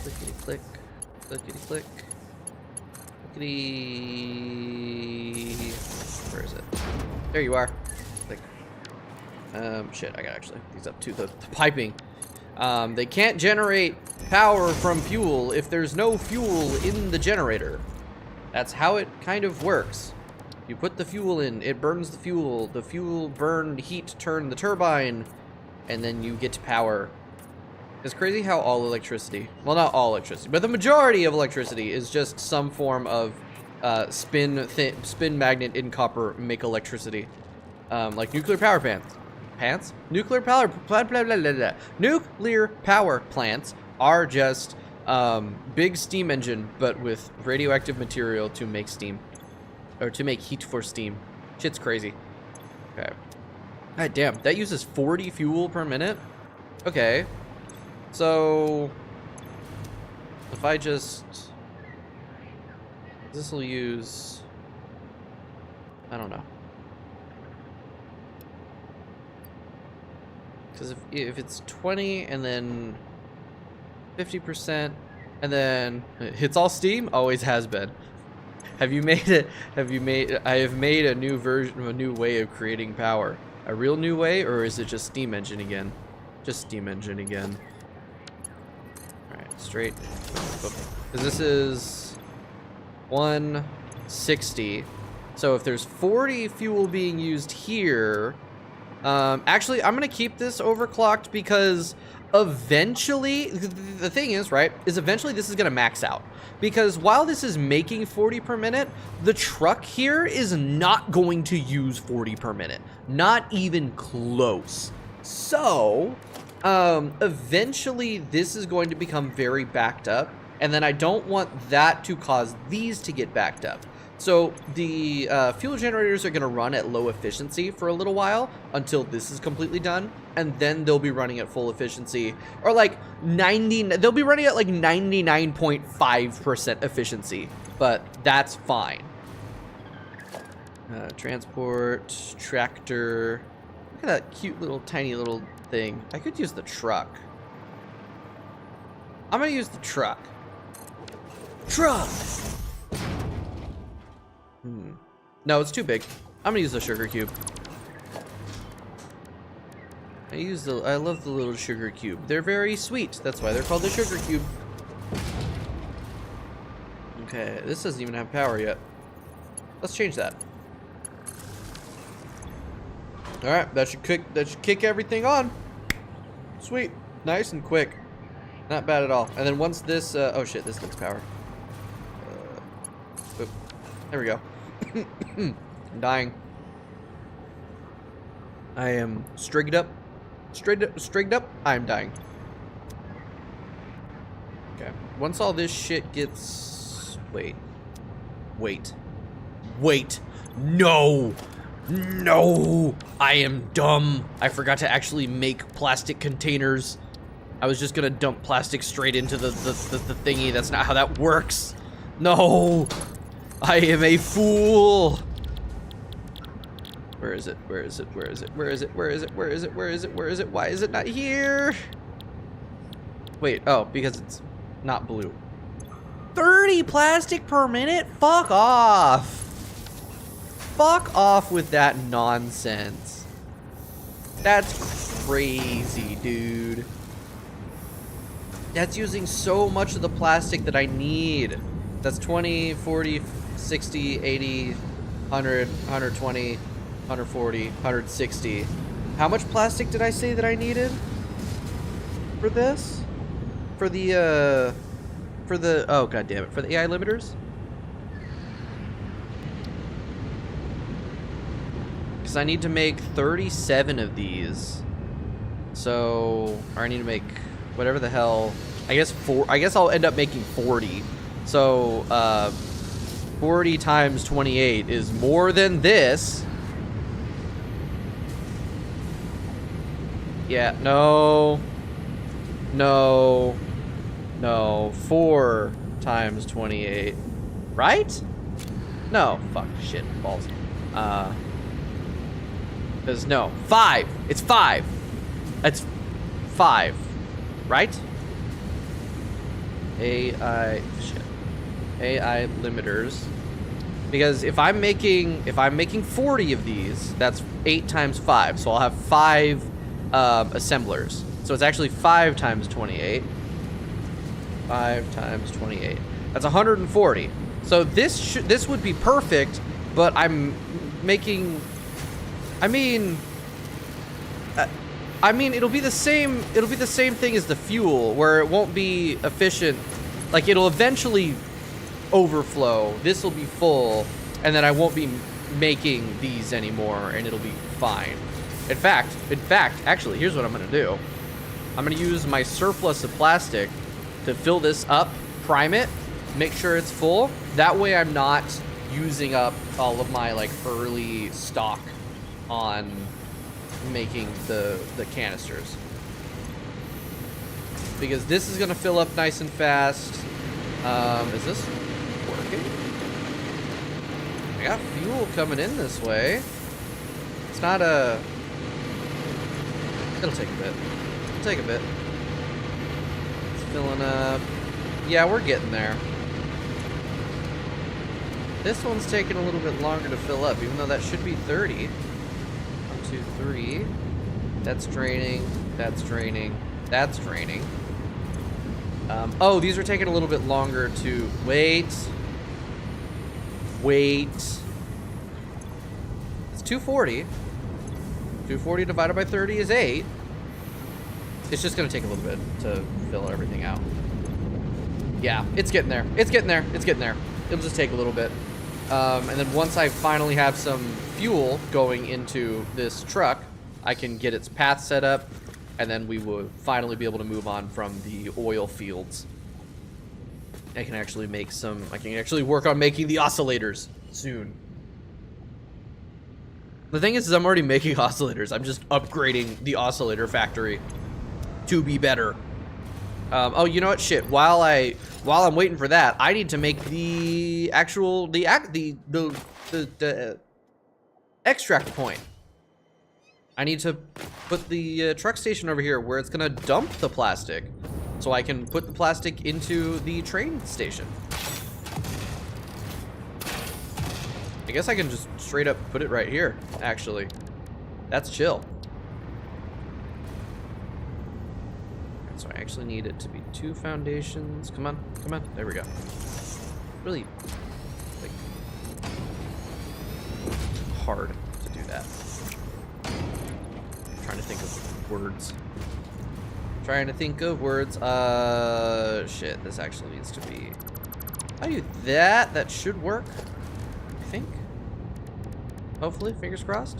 clickety click. Clickety click. Clickety. Where is it? There you are. Click. Shit, I got actually these up to the piping. They can't generate power from fuel if there's no fuel in the generator. That's how it kind of works. You put the fuel in, it burns the fuel burned heat turned the turbine, and then you get power. It's crazy how all electricity, well, not all electricity, but the majority of electricity is just some form of spin magnet in copper make electricity. Like nuclear power plants. Nuclear power plants are just big steam engine, but with radioactive material to make steam, or to make heat for steam. Shit's crazy. Okay. God damn, that uses 40 fuel per minute. Okay. So if I just, this will use, I don't know. Because if it's 20 and then 50%, and then it hits all steam. Always has been. Have you made it? I have made a new version, a new way of creating power. A real new way, or is it just steam engine again? Just steam engine again. All right, straight. Because this is 160. So if there's 40 fuel being used here, actually, I'm gonna keep this overclocked because eventually, the thing is, right, is eventually this is gonna max out. Because while this is making 40 per minute, the truck here is not going to use 40 per minute. Not even close. So, eventually this is going to become very backed up. And then I don't want that to cause these to get backed up. So the fuel generators are gonna run at low efficiency for a little while until this is completely done. And then they'll be running at full efficiency, or like they'll be running at like 99.5% efficiency, but that's fine. Transport, tractor, look at that cute little tiny little thing. I could use the truck. I'm gonna use the truck. Truck! No, it's too big. I'm gonna use the sugar cube. I love the little sugar cube. They're very sweet. That's why they're called the sugar cube. Okay, this doesn't even have power yet. Let's change that. All right, that should kick everything on. Sweet, nice and quick. Not bad at all. And then once this, oh shit, this gets power. Oop. There we go. I'm dying. I am strigged up. Strigged up. I'm dying. Okay. Once all this shit gets... Wait. No! No! I am dumb. I forgot to actually make plastic containers. I was just gonna dump plastic straight into the thingy. That's not how that works. No! I am a fool. Where is it? Where is it? Where is it? Where is it? Where is it? Where is it? Where is it? Where is it? Why is it not here? Wait, oh, because it's not blue. 30 plastic per minute? Fuck off. Fuck off with that nonsense. That's crazy, dude. That's using so much of the plastic that I need. That's 20, 40, 60, 80, 100, 120, 140, 160. How much plastic did I say that I needed for this? For the, oh god damn it, for the AI limiters? Because I need to make 37 of these. So, or I need to make whatever the hell, I guess I'll end up making 40. So, 40 times 28 is more than this. Yeah, no. 4 times 28. Right? No, fuck, shit, balls. There's no. 5. It's 5. It's 5. Right? AI limiters, because if I'm making 40 of these, that's 8 times 5, so I'll have 5 assemblers. So it's actually 5 times 28. 5 times 28. That's 140. So this would be perfect, but I'm making. I mean, it'll be the same. It'll be the same thing as the fuel, where it won't be efficient. Like, it'll eventually overflow. This will be full, and then I won't be making these anymore, and it'll be fine. In fact, actually, here's what I'm gonna do. I'm gonna use my surplus of plastic to fill this up, prime it, make sure it's full. That way, I'm not using up all of my like early stock on making the canisters, because this is gonna fill up nice and fast. Is this working? I got fuel coming in this way. It's not a. It'll take a bit. It'll take a bit. Let's filling up. Yeah, we're getting there. This one's taking a little bit longer to fill up, even though that should be 30. 1, 2, 3. That's draining. That's draining. That's draining. Oh, these are taking a little bit longer to... Wait. It's 240. 240 divided by 30 is 8. It's just going to take a little bit to fill everything out. Yeah, it's getting there. It's getting there. It's getting there. It'll just take a little bit. And then once I finally have some fuel going into this truck, I can get its path set up, and then we will finally be able to move on from the oil fields. I can actually make some... I can actually work on making the oscillators soon. The thing is I'm already making oscillators. I'm just upgrading the oscillator factory to be better. Oh, you know what? Shit. While I'm waiting for that, I need to make the actual the extract point. I need to put the truck station over here where it's gonna dump the plastic, so I can put the plastic into the train station. I guess I can just straight up put it right here, actually. That's chill. So I actually need it to be 2 foundations. Come on, come on. There we go. Really, like, hard to do that. I'm trying to think of words. Trying to think of words. Shit, this actually needs to be... I do that. That should work, I think. Hopefully, fingers crossed.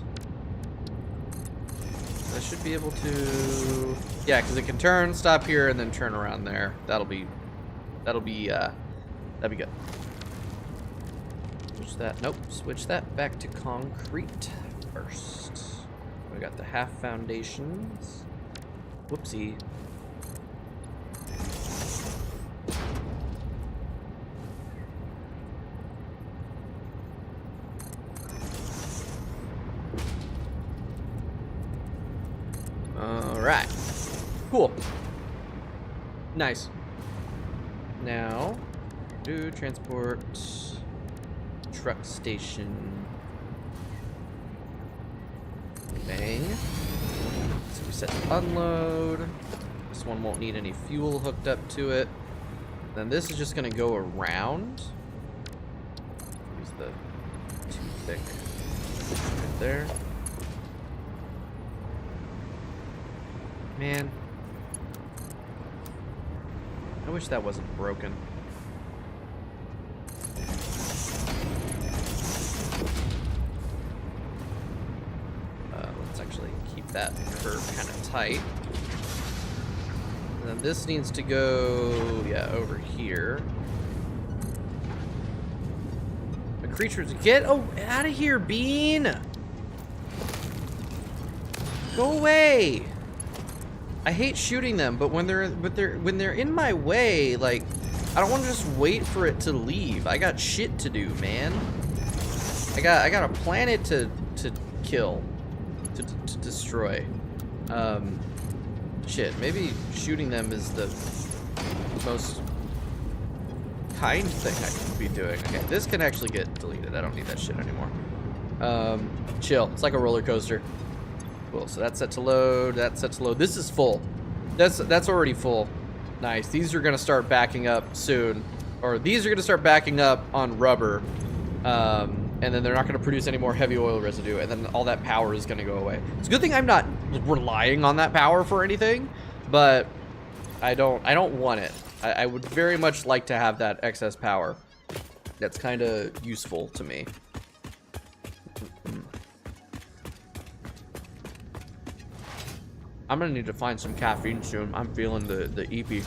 I should be able to... Yeah, because it can turn, stop here, and then turn around there. That'll be good. Switch that. Nope. Switch that back to concrete first. We got the half foundations. Whoopsie. Alright. Cool. Nice. Now, do transport truck station. Bang. So we set to unload. This one won't need any fuel hooked up to it. Then this is just gonna go around. Use the toothpick right there. Man, I wish that wasn't broken. Let's actually keep that curve kind of tight. And then this needs to go, yeah, over here. The creatures, get out of here, Bean! Go away! I hate shooting them, but when they're in my way, like, I don't want to just wait for it to leave. I got shit to do, man. I got a planet to kill, to destroy. Shit. Maybe shooting them is the most kind thing I could be doing. Okay, this can actually get deleted. I don't need that shit anymore. Chill. It's like a roller coaster. Cool, so that's set to load, that's set to load. This is full. That's already full. Nice. These are gonna start backing up soon. Or these are gonna start backing up on rubber. And then they're not gonna produce any more heavy oil residue, and then all that power is gonna go away. It's a good thing I'm not relying on that power for anything, but I don't want it. I would very much like to have that excess power. That's kinda useful to me. I'm gonna need to find some caffeine soon. I'm feeling the EP.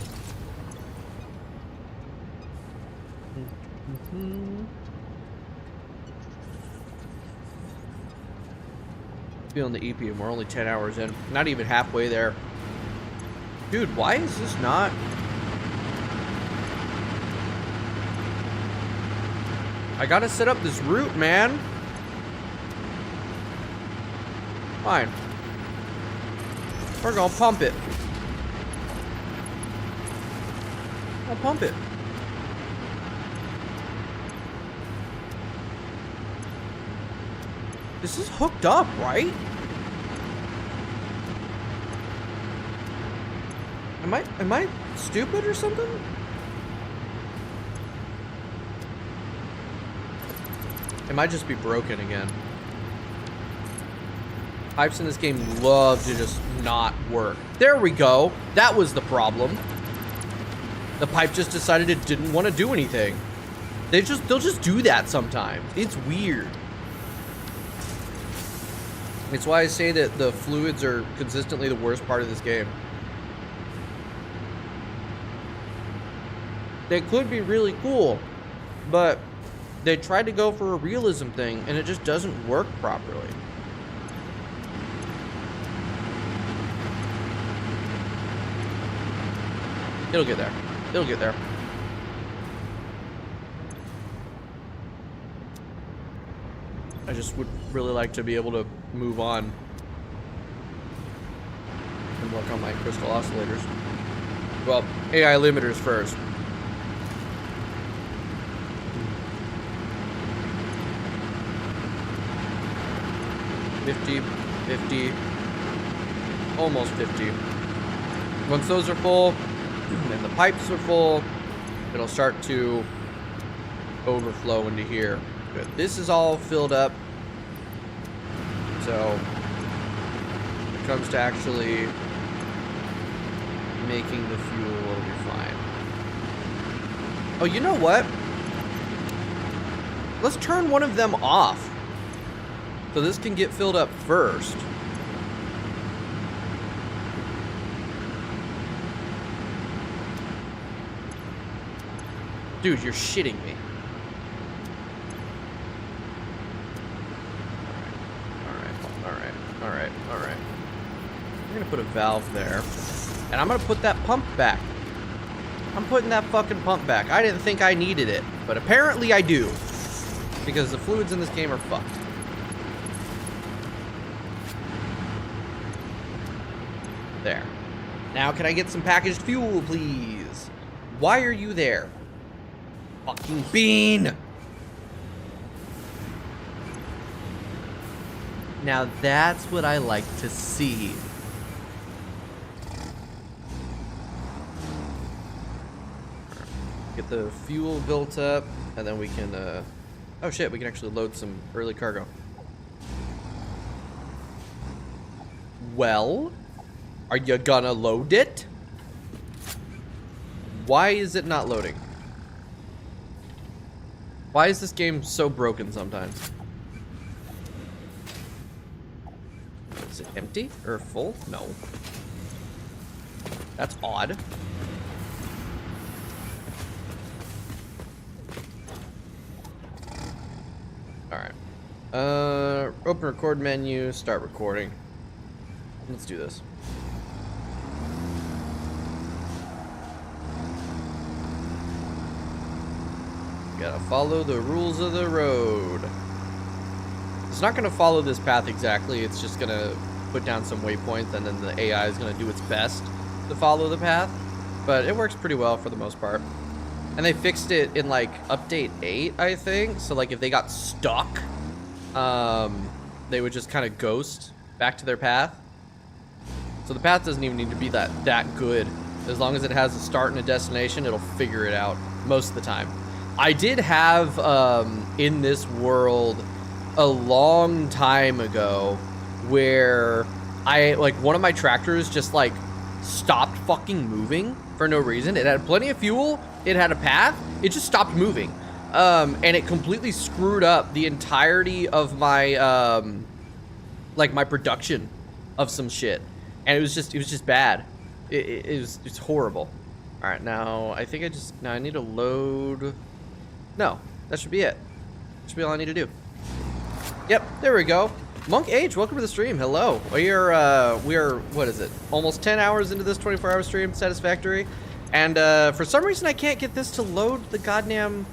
Feeling the EP, and we're only 10 hours in. Not even halfway there. Dude, why is this not... I gotta set up this route, man. Fine. We're gonna pump it. I'll pump it. This is hooked up, right? Am I stupid or something? It might just be broken again. Pipes in this game love to just not work. There we go. That was the problem. The pipe just decided it didn't want to do anything. They'll just do that sometimes. It's weird. It's why I say that the fluids are consistently the worst part of this game. They could be really cool, but they tried to go for a realism thing and it just doesn't work properly. It'll get there. It'll get there. I just would really like to be able to move on and work on my crystal oscillators. Well, AI limiters first. $50, almost 50. Once those are full, and the pipes are full, it'll start to overflow into here. Good. This is all filled up. So, when it comes to actually making the fuel, it'll be fine. Oh, you know what? Let's turn one of them off. So this can get filled up first. Dude, you're shitting me. Alright. I'm gonna put a valve there. And I'm gonna put that pump back. I'm putting that fucking pump back. I didn't think I needed it, but apparently I do. Because the fluids in this game are fucked. There. Now can I get some packaged fuel, please? Why are you there? Fucking bean! Now that's what I like to see. Get the fuel built up, and then we can, oh shit, we can actually load some early cargo. Well, are you gonna load it? Why is it not loading? Why is this game so broken sometimes? Is it empty or full? No. That's odd. Alright. Open record menu, start recording. Let's do this. Gotta follow the rules of the road. It's not gonna follow this path exactly, it's just gonna put down some waypoints and then the AI is gonna do its best to follow the path. But it works pretty well for the most part. And they fixed it in like update 8, I think. So like if they got stuck, they would just kind of ghost back to their path. So the path doesn't even need to be that good. As long as it has a start and a destination, it'll figure it out most of the time. I did have, in this world, a long time ago, where one of my tractors just, like, stopped fucking moving for no reason. It had plenty of fuel, it had a path, it just stopped moving. And it completely screwed up the entirety of my, my production of some shit. And it was just bad. It's horrible. All right, now I think I need to load. No, that should be it. That should be all I need to do. Yep, there we go. Monk H, welcome to the stream. Hello. We are what is it? Almost 10 hours into this 24-hour stream, Satisfactory. And for some reason I can't get this to load the goddamn.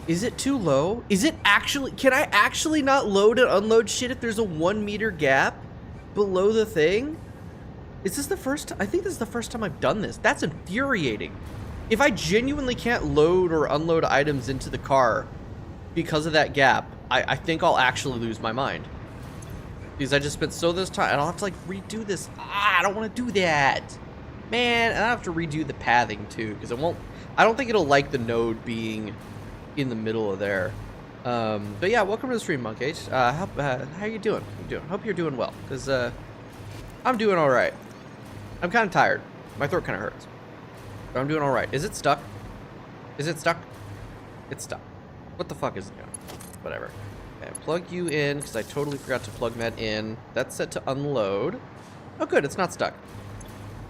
Is it too low? Is it actually? Can I actually not load and unload shit if there's a 1 meter gap below the thing? Is this the first? I think this is the first time I've done this. That's infuriating. If I genuinely can't load or unload items into the car because of that gap, I think I'll actually lose my mind. Because I just spent so this time, and I'll have to like redo this. I don't want to do that. Man, and I have to redo the pathing too, because I don't think it'll like the node being in the middle of there. But yeah, welcome to the stream, Monkage. How you doing? Hope you're doing well, because I'm doing all right. I'm kind of tired. My throat kind of hurts. But I'm doing all right. Is it stuck? Is it stuck? It's stuck. What the fuck is it doing? Whatever. Okay, plug you in, because I totally forgot to plug that in. That's set to unload. Oh, good. It's not stuck.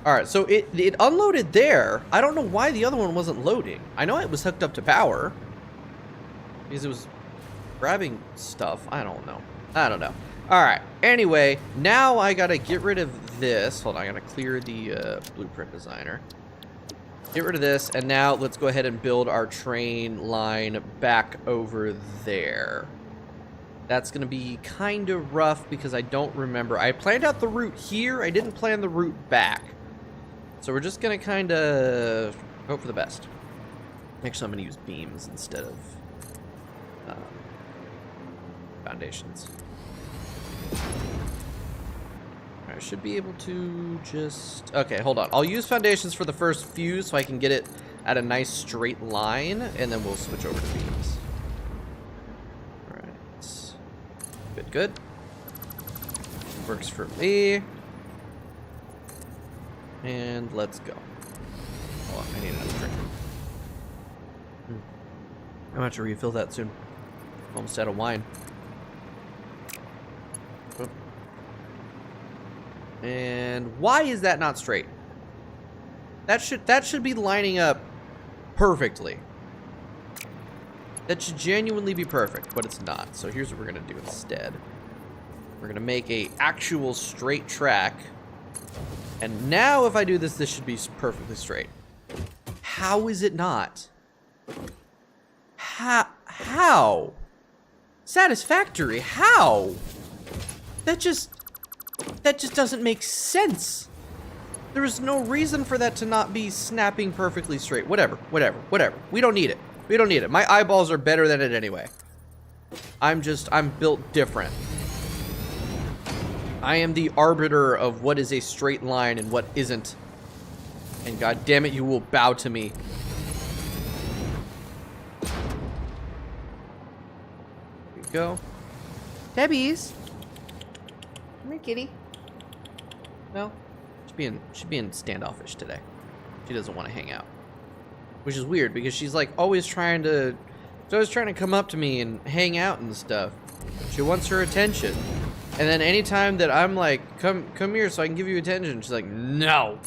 All right, so it unloaded there. I don't know why the other one wasn't loading. I know it was hooked up to power, because it was grabbing stuff. I don't know. All right. Anyway, now I gotta get rid of this. Hold on, I gotta clear the blueprint designer. Get rid of this, and now let's go ahead and build our train line back over there. That's gonna be kind of rough because I don't remember. I planned out the route here. I didn't plan the route back. So we're just gonna kind of hope for the best. Actually, I'm gonna use beams instead of foundations. I should be able to just... Okay, hold on. I'll use foundations for the first few so I can get it at a nice straight line, and then we'll switch over to beams. Alright. Good. Works for me. And let's go. Hold on, I need another drink. I'm gonna have to refill that soon. Almost out of wine. And why is that not straight? That should be lining up perfectly. That should genuinely be perfect, but it's not. So here's what we're gonna do instead. We're gonna make a actual straight track. And now if I do this, this should be perfectly straight. How is it not? How? Satisfactory, how? That just doesn't make sense. There is no reason for that to not be snapping perfectly straight. Whatever. We don't need it. My eyeballs are better than it anyway. I'm built different. I am the arbiter of what is a straight line and what isn't. And god damn it, you will bow to me. There you go. Debbie's. Come here, kitty. No, she's being standoffish today. She doesn't want to hang out, which is weird because she's like always trying to come up to me and hang out and stuff. She wants her attention, and then anytime that I'm like, come here so I can give you attention, she's like, no,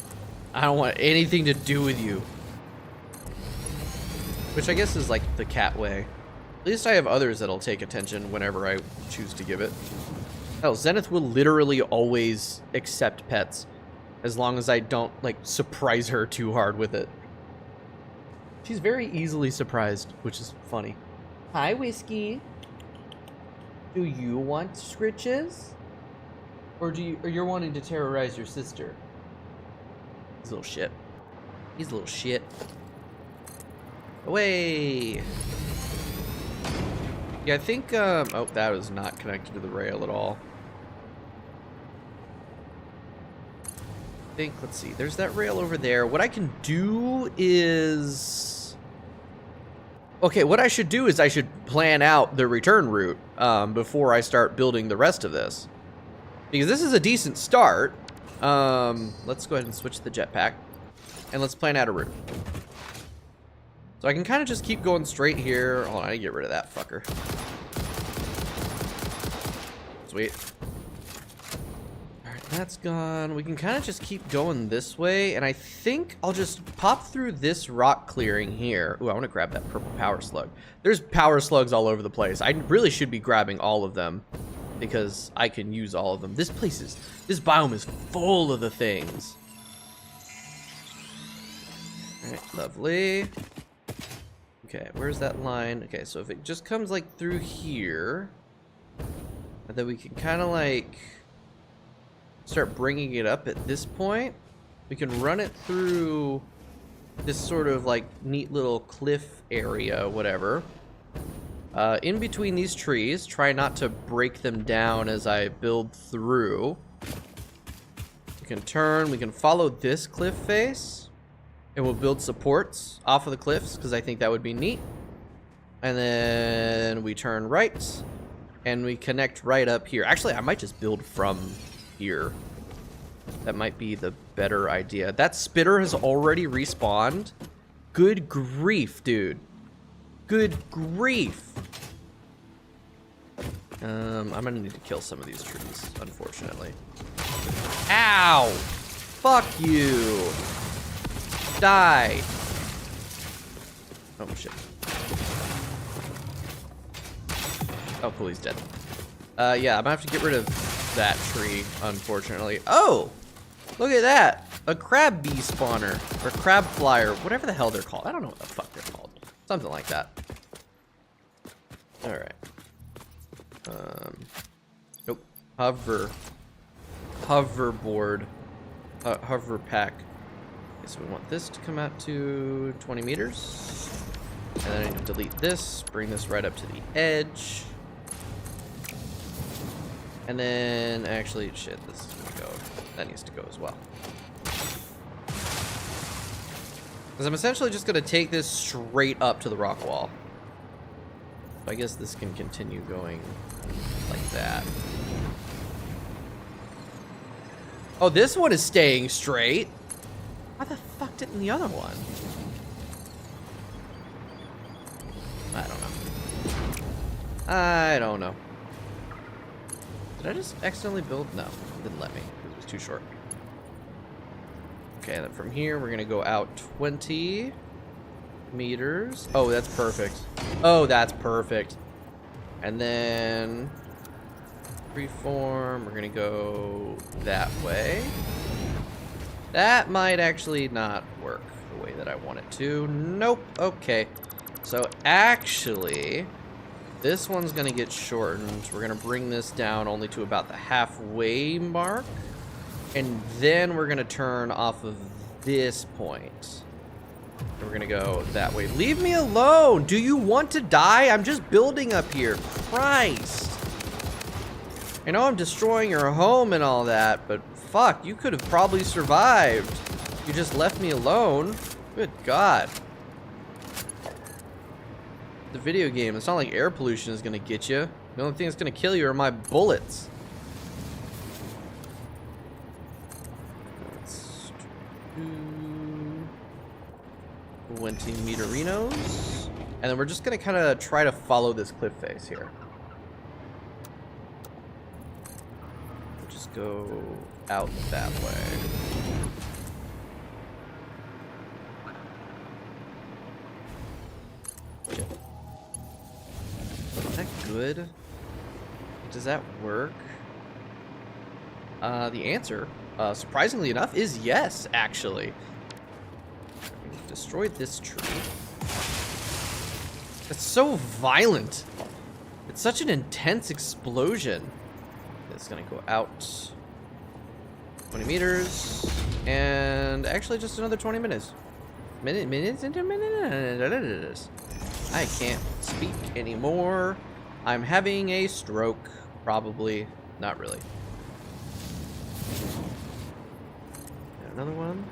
I don't want anything to do with you. Which I guess is like the cat way. At least I have others that'll take attention whenever I choose to give it. Hell, Zenith will literally always accept pets as long as I don't, like, surprise her too hard with it. She's very easily surprised, which is funny. Hi, Whiskey. Do you want scritches? Or you're wanting to terrorize your sister? He's a little shit. He's a little shit. Away! Yeah, I think, oh, that was not connected to the rail at all. I think, let's see, there's that rail over there. What I can do is... Okay, what I should do is I should plan out the return route before I start building the rest of this. Because this is a decent start. Let's go ahead and switch the jetpack. And let's plan out a route. So I can kind of just keep going straight here. Hold on, I need to get rid of that fucker. Sweet. Alright, that's gone. We can kind of just keep going this way. And I think I'll just pop through this rock clearing here. Ooh, I want to grab that purple power slug. There's power slugs all over the place. I really should be grabbing all of them, because I can use all of them. This biome is full of the things. Alright, lovely. Okay, where's that line? Okay, so if it just comes like through here, and then we can kind of like start bringing it up at this point. We can run it through this sort of like neat little cliff area, whatever. In between these trees, try not to break them down as I build through. We can turn, we can follow this cliff face, and we'll build supports off of the cliffs, because I think that would be neat. And then we turn right, and we connect right up here. Actually, I might just build from here. That might be the better idea. That spitter has already respawned. Good grief, dude. Good grief. I'm gonna need to kill some of these trees, unfortunately. Ow! Fuck you! Die! Oh, shit. Oh, cool, he's dead. Yeah, I'm gonna have to get rid of that tree, unfortunately. Oh! Look at that! A crab bee spawner. Or crab flyer. Whatever the hell they're called. I don't know what the fuck they're called. Something like that. Alright. Nope. Hoverboard. Hover pack. Okay, so we want this to come out to 20 meters. And then I need to delete this. Bring this right up to the edge. And then, actually, shit, this is gonna go. That needs to go as well. Because I'm essentially just gonna take this straight up to the rock wall. So I guess this can continue going like that. Oh, this one is staying straight. Why the fuck didn't the other one? I don't know. Did I just accidentally build? No, it didn't let me. It was too short. Okay, then from here, we're gonna go out 20 meters. Oh, that's perfect. Oh, that's perfect. And then freeform, we're gonna go that way. That might actually not work the way that I want it to. Nope. Okay. So actually, this one's gonna get shortened. We're gonna bring this down only to about the halfway mark. And then we're gonna turn off of this point. And we're gonna go that way. Leave me alone! Do you want to die? I'm just building up here. Christ. I know I'm destroying your home and all that, but fuck, you could have probably survived. You just left me alone. Good God. The video game, it's not like air pollution is gonna get you. The only thing that's gonna kill you are my bullets. Let's do 20 meterinos. And then we're just gonna kind of try to follow this cliff face here. We'll just go out that way. Shit. Is that good? Does that work? The answer, surprisingly enough, is yes, actually. We've destroyed this tree. It's so violent. It's such an intense explosion. It's gonna go out 20 meters, and actually just another 20 minutes. Minutes into minutes. I can't speak anymore. I'm having a stroke, probably. Not really. Another one.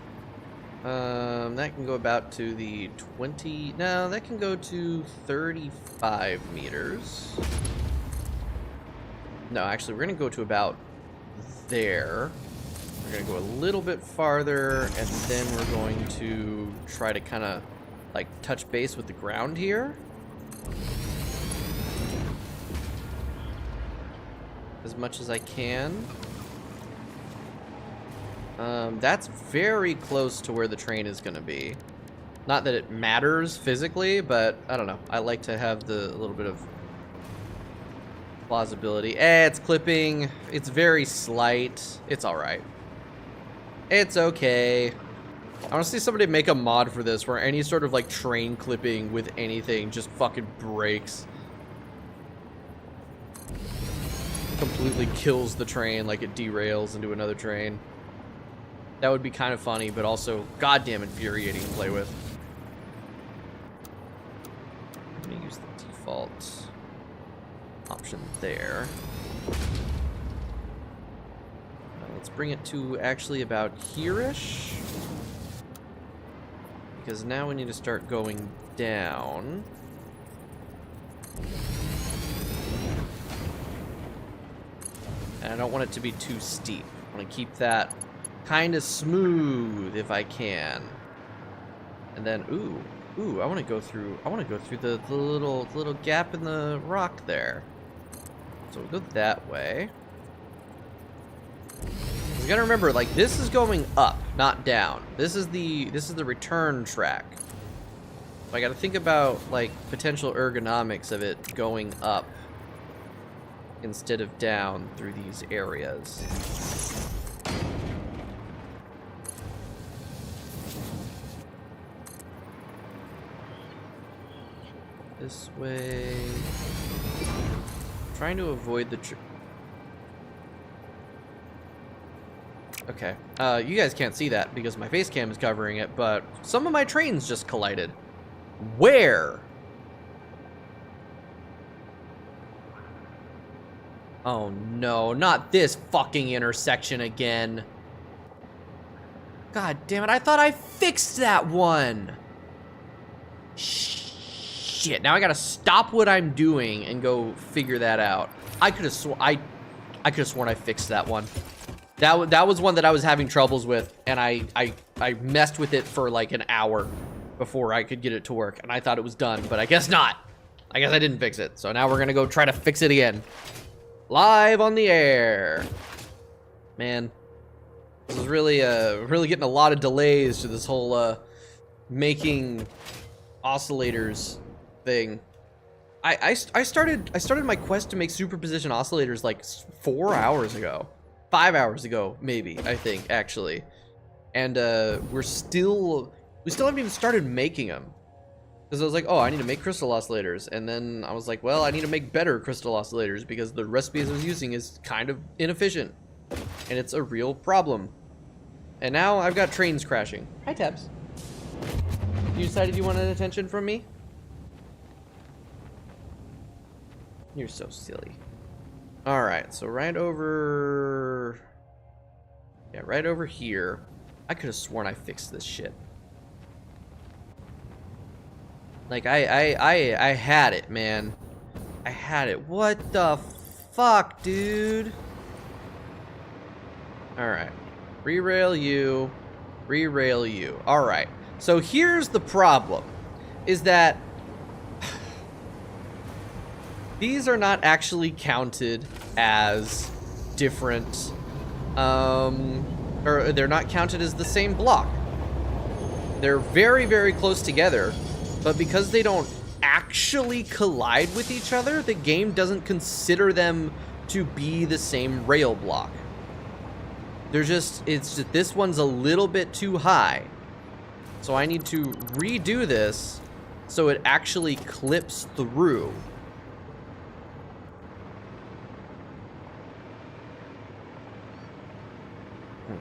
That can go about to the 20. No, that can go to 35 meters. No, actually, we're gonna go to about there. We're gonna go a little bit farther, and then we're going to try to kind of like touch base with the ground here. As much as I can. That's very close to where the train is going to be. Not that it matters physically, but I don't know. I like to have the little bit of plausibility. It's clipping. It's very slight. It's all right. It's okay. I want to see somebody make a mod for this where any sort of like train clipping with anything just fucking breaks. Completely kills the train, like it derails into another train. That would be kind of funny, but also goddamn infuriating to play with. I'm gonna use the default option there. Let's bring it to actually about here-ish. Because now we need to start going down. And I don't want it to be too steep. I want to keep that kind of smooth if I can. And then, ooh, I want to go through the little gap in the rock there. So we'll go that way. You gotta remember, like, this is going up, not down. This is the return track. So I gotta think about, like, potential ergonomics of it going up instead of down through these areas. This way. I'm trying to avoid the Okay, you guys can't see that because my face cam is covering it, but some of my trains just collided. Where? Oh no, not this fucking intersection again. God damn it, I thought I fixed that one. Shit, now I gotta stop what I'm doing and go figure that out. I could have sworn I fixed that one. That was one that I was having troubles with, and I messed with it for like an hour before I could get it to work, and I thought it was done, but I guess not. I guess I didn't fix it, so now we're gonna go try to fix it again. Live on the air. Man, this is really getting a lot of delays to this whole making oscillators thing. I started my quest to make superposition oscillators like 4 hours ago. 5 hours ago, maybe, I think, actually. And we still haven't even started making them. Because I was like, oh, I need to make crystal oscillators. And then I was like, well, I need to make better crystal oscillators because the recipes I was using is kind of inefficient. And it's a real problem. And now I've got trains crashing. Hi, Tabs. You decided you wanted attention from me? You're so silly. Alright, so right over here. I could have sworn I fixed this shit. Like, I had it, man. I had it. What the fuck, dude? Alright. Re-rail you. Re-rail you. Alright. So here's the problem. Is that these are not actually counted as different, or they're not counted as the same block. They're very, very close together, but because they don't actually collide with each other, the game doesn't consider them to be the same rail block. It's just this one's a little bit too high. So I need to redo this so it actually clips through.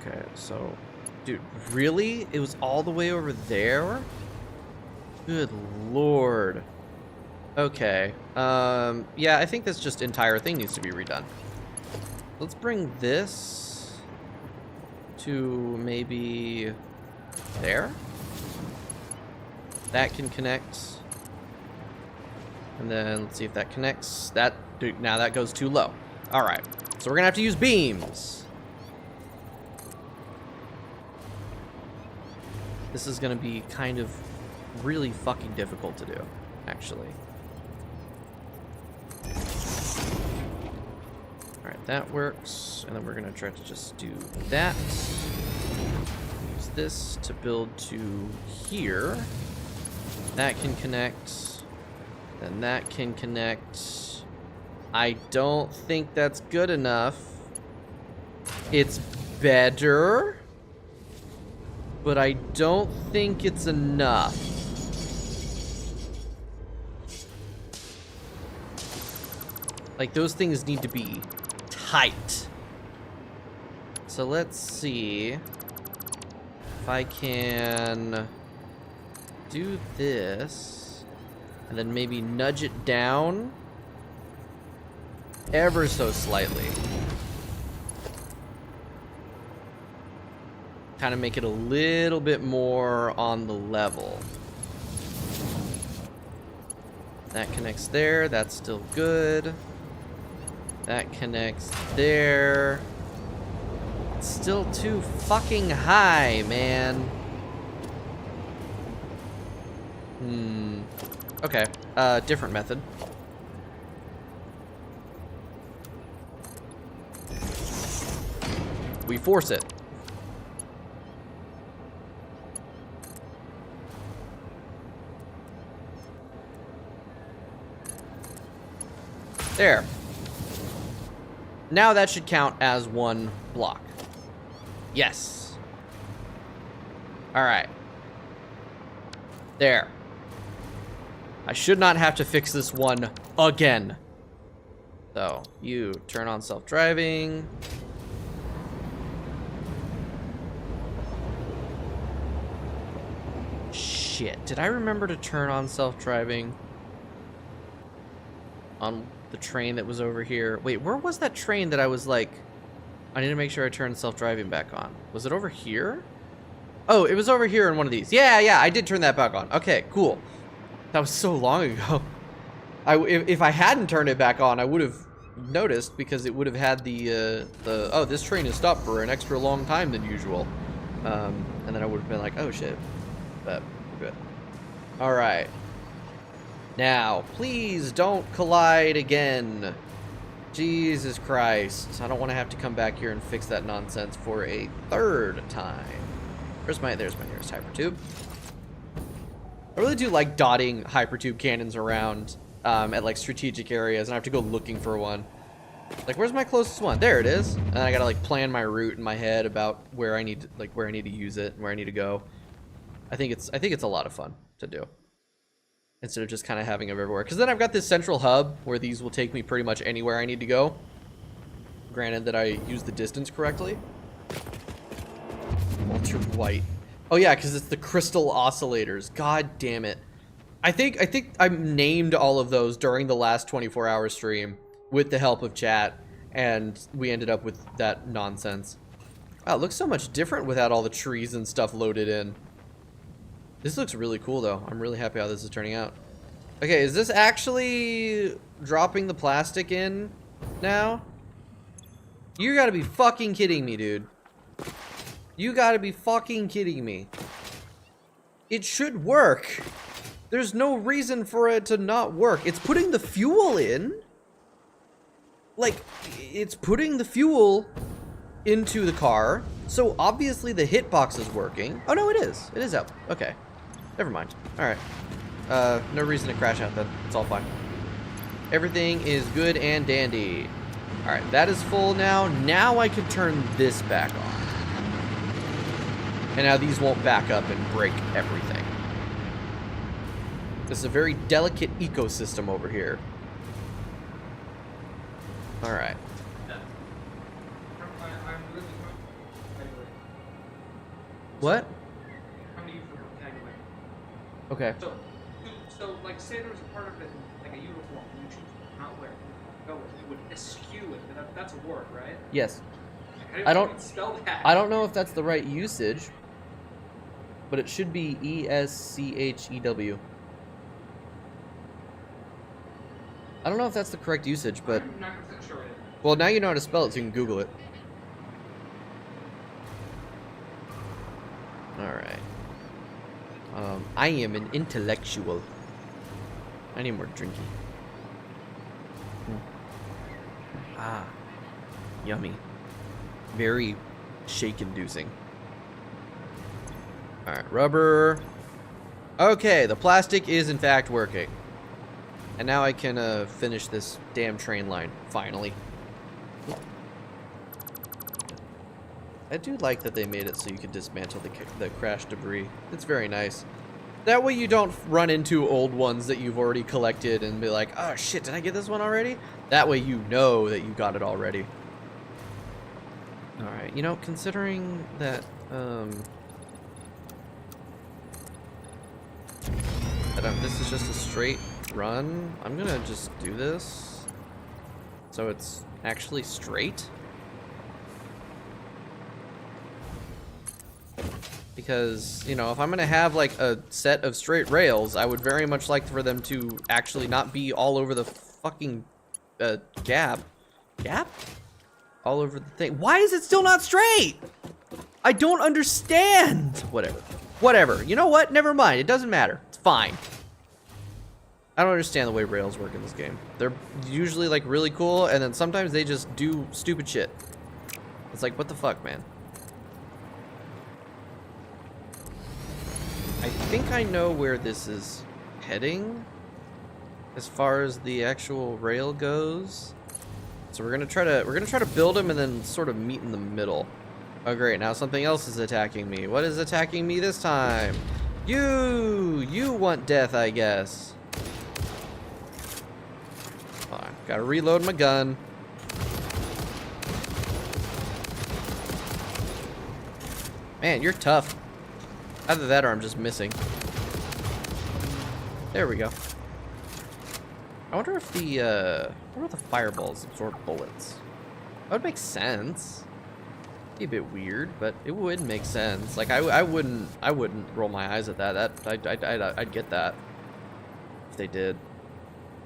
Okay, so, dude, really? It was all the way over there? Good lord. Okay, yeah, I think this just entire thing needs to be redone. Let's bring this to maybe there. That can connect. And then let's see if that connects. That, dude, now that goes too low. All right, so we're gonna have to use beams. This is gonna be kind of really fucking difficult to do, actually. Alright, that works. And then we're gonna try to just do that. Use this to build to here. That can connect. Then that can connect. I don't think that's good enough. It's better, but I don't think it's enough. Like, those things need to be tight. So let's see if I can do this, and then maybe nudge it down ever so slightly. Kind of make it a little bit more on the level. That connects there, that's still good. That connects there. It's still too fucking high, man. Okay, different method. We force it. There. Now that should count as one block. Yes. All right. There. I should not have to fix this one again. So, you turn on self-driving. Shit, did I remember to turn on self-driving on the train that was over here? Wait, where was that train that I was like, I need to make sure I turn self-driving back on? Was it over here? Oh, it was over here in one of these. Yeah, I did turn that back on. Okay, cool. That was so long ago. If I hadn't turned it back on, I would have noticed, because it would have had the oh, this train is stopped for an extra long time than usual. And then I would have been like, oh shit. But we're good. All right. Now, please don't collide again. Jesus Christ. I don't want to have to come back here and fix that nonsense for a third time. There's my nearest hypertube. I really do like dotting hypertube cannons around at like strategic areas, and I have to go looking for one. Like, where's my closest one? There it is. And I gotta like plan my route in my head about where I need to use it and where I need to go. I think it's a lot of fun to do, instead of just kind of having them everywhere. Because then I've got this central hub where these will take me pretty much anywhere I need to go. Granted that I use the distance correctly. Ultra white. Oh yeah, because it's the crystal oscillators. God damn it. I think I named all of those during the last 24-hour stream with the help of chat, and we ended up with that nonsense. Wow, it looks so much different without all the trees and stuff loaded in. This looks really cool though. I'm really happy how this is turning out. Okay, is this actually dropping the plastic in now? You gotta be fucking kidding me, dude. You gotta be fucking kidding me. It should work. There's no reason for it to not work. It's putting the fuel in. Like, it's putting the fuel into the car. So obviously the hitbox is working. Oh no, it is. It is out. Okay. Never mind. Alright. No reason to crash out then. It's all fine. Everything is good and dandy. Alright, that is full now. Now I can turn this back on. And now these won't back up and break everything. This is a very delicate ecosystem over here. Alright. What? Okay. So like, say there was a part of it, like a uniform, and you choose not wear it, go with, you would eschew it, but that's a word, right? Yes. Like, I don't spell that. I don't know if that's the right usage, but it should be ESCHEW. I don't know if that's the correct usage, but I'm not 100% sure it is. well, now you know how to spell it, so you can Google it. Alright. I am an intellectual. I need more drinking. Ah. Yummy. Very shake-inducing. Alright, rubber. Okay, the plastic is in fact working. And now I can finish this damn train line, finally. I do like that they made it so you can dismantle the crash debris. It's very nice. That way you don't run into old ones that you've already collected and be like, oh shit, did I get this one already? That way you know that you got it already. Alright, you know, considering that, this is just a straight run. I'm gonna just do this so it's actually straight. Because, you know, if I'm gonna have like a set of straight rails, I would very much like for them to actually not be all over the fucking gap. All over the thing. Why is it still not straight? I don't understand. Whatever. You know what? Never mind. It doesn't matter. It's fine. I don't understand the way rails work in this game. They're usually like really cool, and then sometimes they just do stupid shit. It's like, what the fuck, man? I think I know where this is heading as far as the actual rail goes. So we're gonna try to build them and then sort of meet in the middle. Oh great, now something else is attacking me. What is attacking me this time? You want death, I guess. Hold on, gotta reload my gun. Man, you're tough. Either that or I'm just missing. There we go. I wonder if the fireballs absorb bullets. That would make sense. Be a bit weird, but it would make sense. Like I wouldn't roll my eyes at that. I'd get that if they did.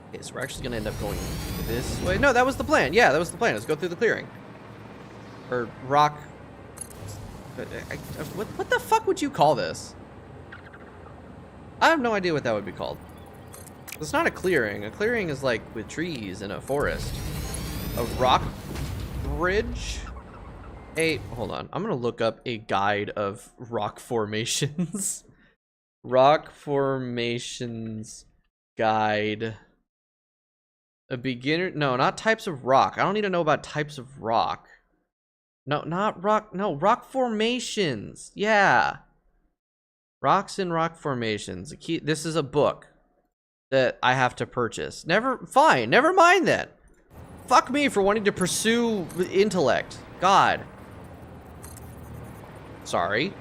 Okay, so we're actually gonna end up going this way. No, that was the plan. Yeah, that was the plan. Let's go through the clearing. Or rock. What the fuck would you call this? I have no idea what that would be called. It's not a clearing. A clearing is like with trees in a forest. A rock bridge? Hold on. I'm gonna look up a guide of rock formations. Rock formations guide. A beginner? No, not types of rock. I don't need to know about types of rock. No, not rock. No, rock formations. Yeah. Rocks and rock formations. This is a book that I have to purchase. Fine. Never mind then. Fuck me for wanting to pursue intellect. God. Sorry.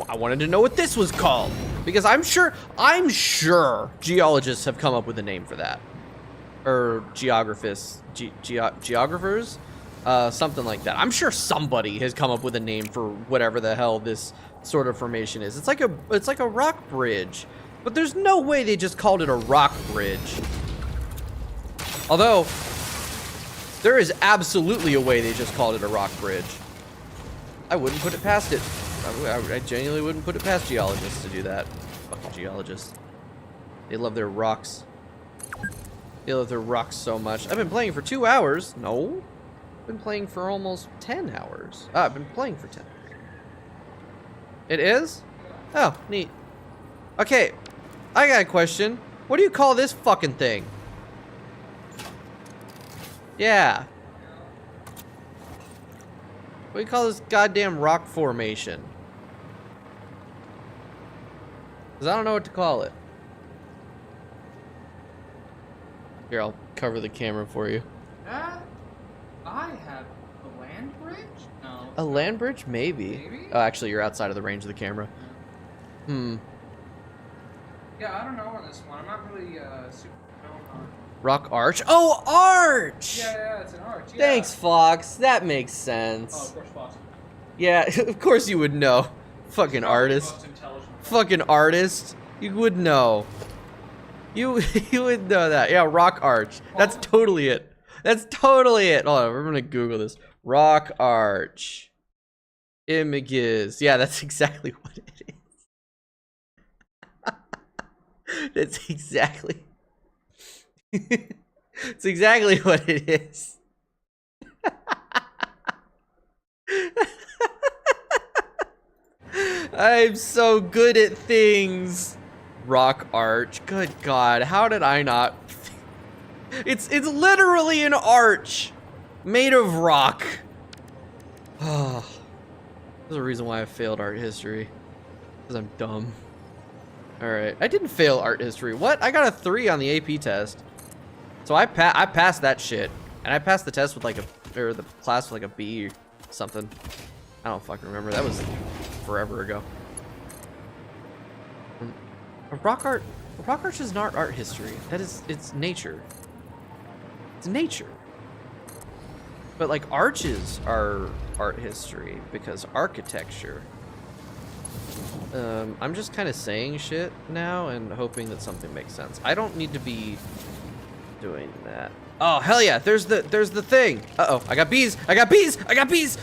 I wanted to know what this was called. Because I'm sure geologists have come up with a name for that. Or geographers. Geographers? Something like that. I'm sure somebody has come up with a name for whatever the hell this sort of formation is. It's like a rock bridge, but there's no way they just called it a rock bridge. Although there is absolutely a way they just called it a rock bridge. I wouldn't put it past it. I genuinely wouldn't put it past geologists to do that. Fucking geologists. They love their rocks. They love their rocks so much. I've been playing for 2 hours. No. I've been playing for almost 10 hours. I've been playing for 10 hours. It is? Oh, neat. Okay, I got a question. What do you call this fucking thing? Yeah. What do you call this goddamn rock formation? Because I don't know what to call it. Here, I'll cover the camera for you. I have a land bridge? No. A land bridge? Maybe. Oh, actually, you're outside of the range of the camera. Yeah, I don't know on this one. I'm not really super known on. Rock arch? Oh, arch! Yeah, it's an arch. Yeah. Thanks, Fox. That makes sense. Oh, of course, Fox. Yeah, of course you would know. Fucking artist. Fucking artist. You would know. You would know that. Yeah, rock arch. That's totally it. That's totally it. Hold on, we're gonna Google this. Rock arch. Images. Yeah, that's exactly what it is. That's exactly. It's exactly what it is. I'm so good at things. Rock arch. Good God, how did I not? It's literally an arch made of rock. Oh, there's a reason why I failed art history. Because I'm dumb. Alright, I didn't fail art history. What? I got a 3 on the AP test. So I passed that shit. And I passed the test with like or the class with like a B or something. I don't fucking remember. That was forever ago. A rock art? rock arch is not art history. It's nature. It's nature. But like arches are art history because architecture. I'm just kind of saying shit now and hoping that something makes sense. I don't need to be doing that. Oh hell yeah! There's the thing. Uh-oh! I got bees! I got bees! I got bees!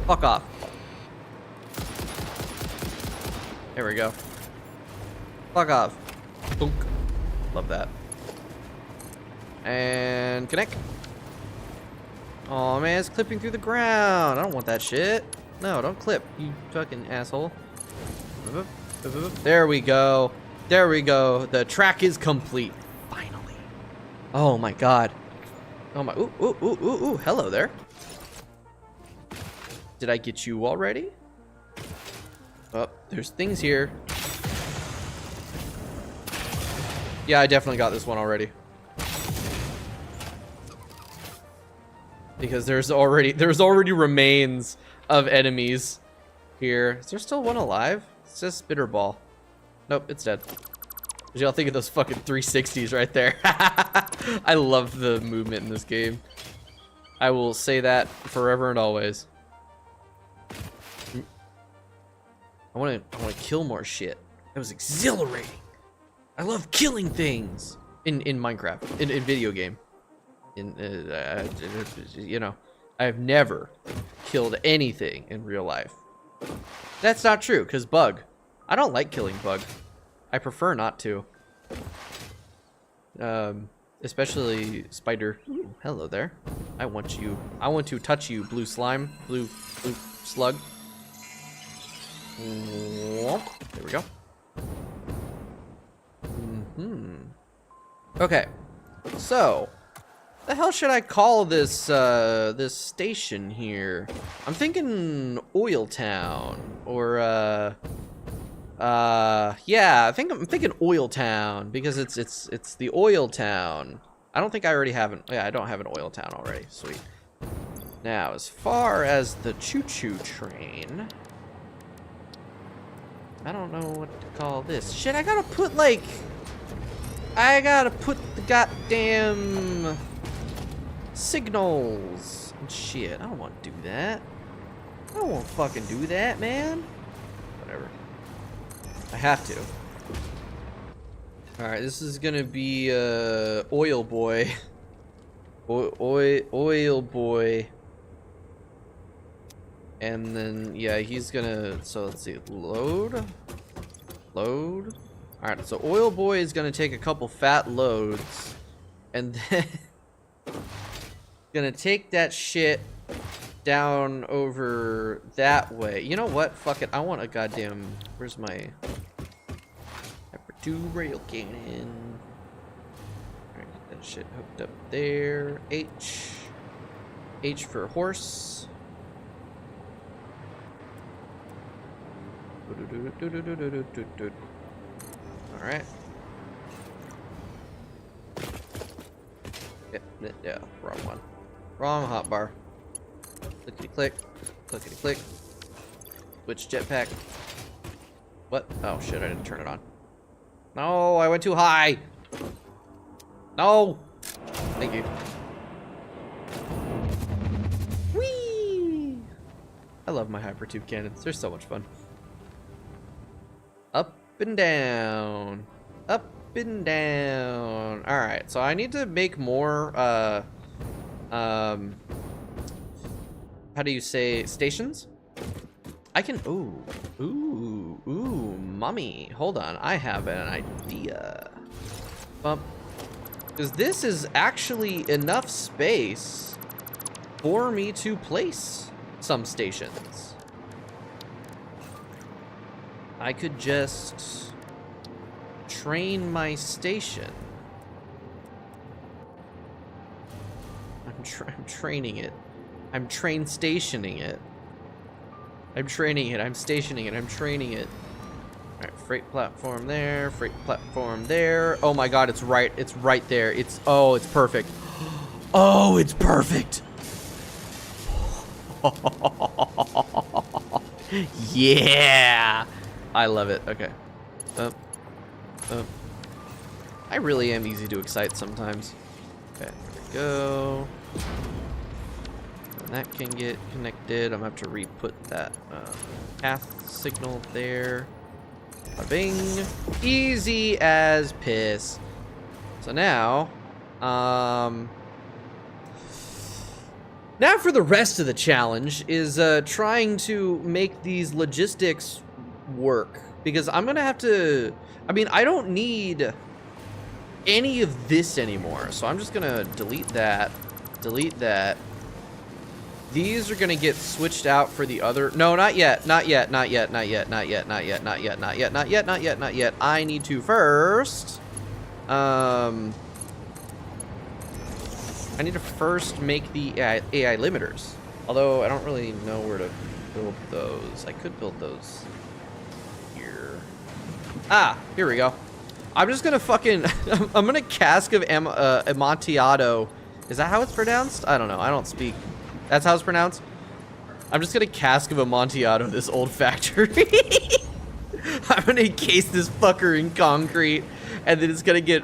Fuck off. There we go. Fuck off. Boonk. Love that. And connect. Oh man, it's clipping through the ground. I don't want that shit. No, don't clip, you fucking asshole. There we go. There we go. The track is complete. Finally. Oh my god. Oh my. Ooh, ooh, ooh, ooh, ooh. Hello there. Did I get you already? Oh, there's things here. Yeah, I definitely got this one already. Because there's already remains of enemies here. Is there still one alive? It says Spitterball. Nope, it's dead. What y'all think of those fucking 360s right there? I love the movement in this game. I will say that forever and always. I want to kill more shit. That was exhilarating. I love killing things in Minecraft, in video game. You know, I've never killed anything in real life. That's not true, because Bug. I don't like killing Bug. I prefer not to. Especially Spider. Ooh, hello there. I want to touch you, blue slime, blue slug. There we go. Okay, so the hell should I call this this station here? I'm thinking Oil Town or yeah, I'm thinking Oil Town because it's the Oil Town. I don't think I already have yeah, I don't have an Oil Town already. Sweet. Now, as far as the choo-choo train, I don't know what to call this. Shit, I gotta put the goddamn signals and shit. I don't want to do that. I don't want to fucking do that, man. Whatever. I have to. Alright, this is gonna be Oil Boy. Oil Boy. And then, yeah, he's gonna, so let's see, load. Alright, so Oil Boy is gonna take a couple fat loads. And then gonna take that shit down over that way. You know what? Fuck it. I want a goddamn, where's my Hyper 2 rail cannon? Alright, get that shit hooked up there. H for horse. Alright. Yeah, wrong one. Wrong hotbar. Clickety click. Clickety click. Switch jetpack. What? Oh shit, I didn't turn it on. No, I went too high. No! Thank you. Whee! I love my hypertube cannons. They're so much fun. Up and down. Up and down. Alright, so I need to make more, how do you say, stations? I can, ooh, mommy. Hold on, I have an idea. Because this is actually enough space for me to place some stations. I could just train my station. I'm training it. I'm stationing it. I'm training it. I'm stationing it. I'm training it. All right, freight platform there. Freight platform there. Oh my God, it's right. It's right there. It's perfect. Oh, it's perfect. Yeah. I love it. Okay. Up. Up. I really am easy to excite sometimes. Okay, there we go. And that can get connected. I'm gonna have to re-put that path signal there. Bing. Easy as piss. So now, now for the rest of the challenge is trying to make these logistics work, because I'm gonna have to, I mean, I don't need any of this anymore, so I'm just gonna delete that, These are gonna get switched out for the other, no, not yet. I need to first, I need to first make the AI limiters. Although I don't really know where to build those. I could build those here. Ah, here we go. I'm just gonna fucking, I'm gonna cask of Amontillado. Is that how it's pronounced? I don't know, I don't speak. That's how it's pronounced? I'm just gonna cask of Amontillado this old factory. I'm gonna encase this fucker in concrete, and then it's gonna get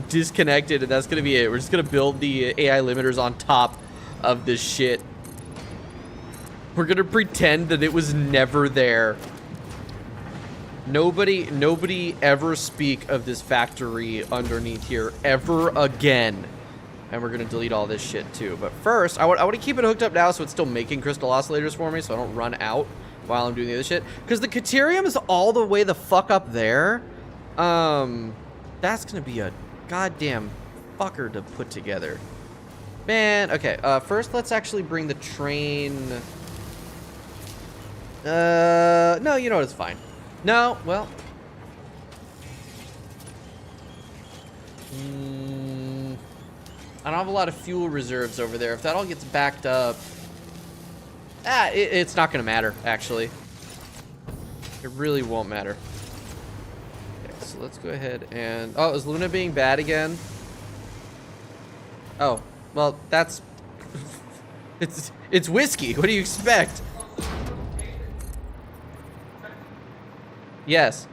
disconnected, and that's gonna be it. We're just gonna build the AI limiters on top of this shit. We're gonna pretend that it was never there. Nobody ever speak of this factory underneath here ever again. And we're gonna delete all this shit too. But first, I want to keep it hooked up now so it's still making crystal oscillators for me, so I don't run out while I'm doing the other shit. Because the Caterium is all the way the fuck up there. That's gonna be a goddamn fucker to put together. Man, okay, first let's actually bring the train. No, you know what, it's fine. No, well. I don't have a lot of fuel reserves over there. If that all gets backed up, it's not gonna matter, actually. It really won't matter. Okay, so let's go ahead and, oh, is Luna being bad again? Oh, well, that's, it's whiskey. What do you expect? Yes.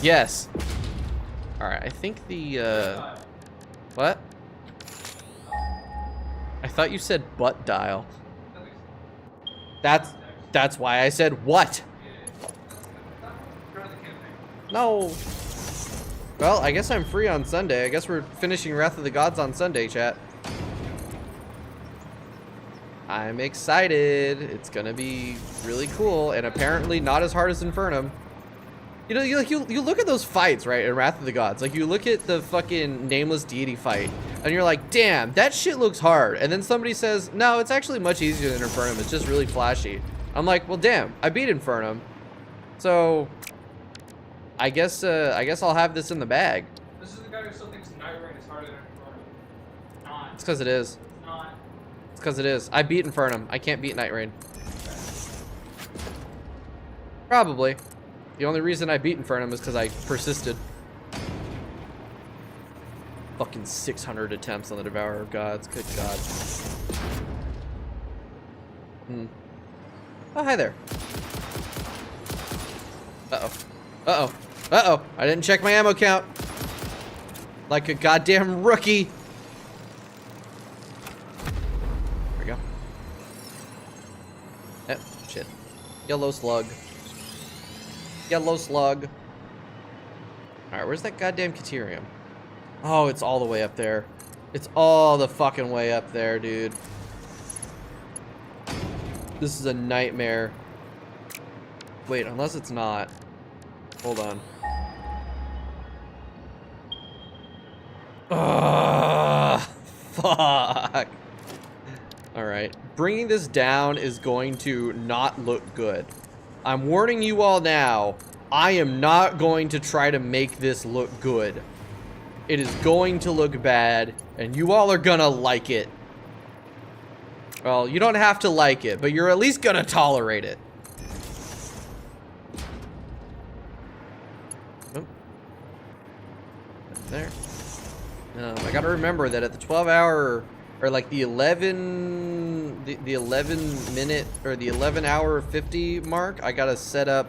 Yes. Alright, I think the, what? I thought you said butt dial. That's why I said what? No. Well, I guess I'm free on Sunday. I guess we're finishing Wrath of the Gods on Sunday, chat. I'm excited. It's gonna be really cool, and apparently not as hard as Infernum. You know, you look at those fights, right, in Wrath of the Gods. Like, you look at the fucking Nameless Deity fight, and you're like, damn, that shit looks hard. And then somebody says, no, it's actually much easier than Infernum. It's just really flashy. I'm like, well, damn, I beat Infernum. So, I guess I'll have this in the bag. This is the guy who still thinks Night Rain is harder than Infernum. Not. It's because it is. It's not. It's because it is. I beat Infernum. I can't beat Night Rain. Probably. The only reason I beat Infernum is because I persisted. Fucking 600 attempts on the Devourer of Gods. Good God. Oh, hi there. Uh-oh. Uh-oh. Uh-oh. I didn't check my ammo count. Like a goddamn rookie. There we go. Eh, shit. Yellow slug. Yellow slug. Alright, where's that goddamn Caterium? Oh, it's all the way up there. It's all the fucking way up there, dude. This is a nightmare. Wait, unless it's not. Hold on. Ugh, fuck. Alright. Bringing this down is going to not look good. I'm warning you all now, I am not going to try to make this look good. It is going to look bad, and you all are gonna like it. Well, you don't have to like it, but you're at least gonna tolerate it. Oh. There. I gotta remember that at the 12-hour, or like the 11 the 11 minute or the 11 hour 50 mark, I gotta set up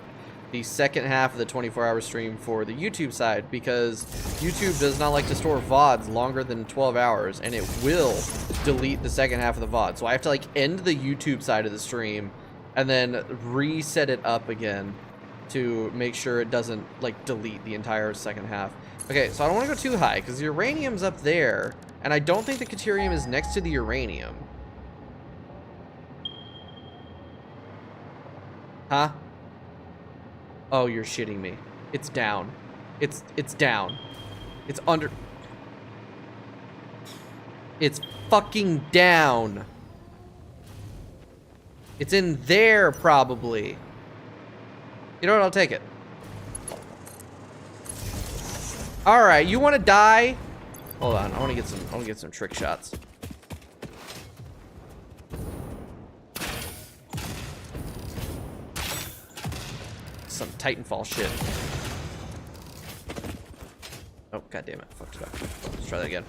the second half of the 24-hour stream for the YouTube side, because YouTube does not like to store VODs longer than 12 hours, and it will delete the second half of the VOD. So I have to like end the YouTube side of the stream and then reset it up again to make sure it doesn't like delete the entire second half. Okay, so I don't want to go too high because the uranium's up there, and I don't think the deuterium is next to the uranium. Huh? Oh, you're shitting me. It's down. It's down. It's under. It's fucking down. It's in there, probably. You know what? I'll take it. All right, you want to die? Hold on. I want to get some trick shots. Some Titanfall shit. Oh, god damn it. Fucked it up. Let's try that again.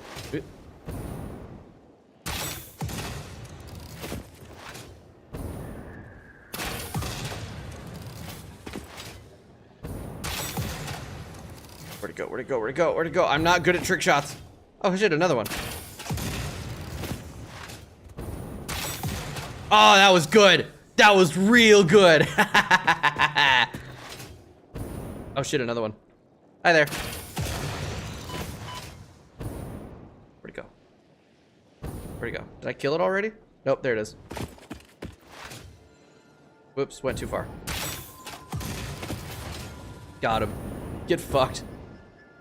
Where'd it go? Where'd it go? Where'd it go? Where'd it go? I'm not good at trick shots. Oh shit, another one. Oh, that was good. That was real good. Oh shit, another one. Hi there. Where'd it go? Where'd it go? Did I kill it already? Nope, there it is. Whoops, went too far. Got him. Get fucked.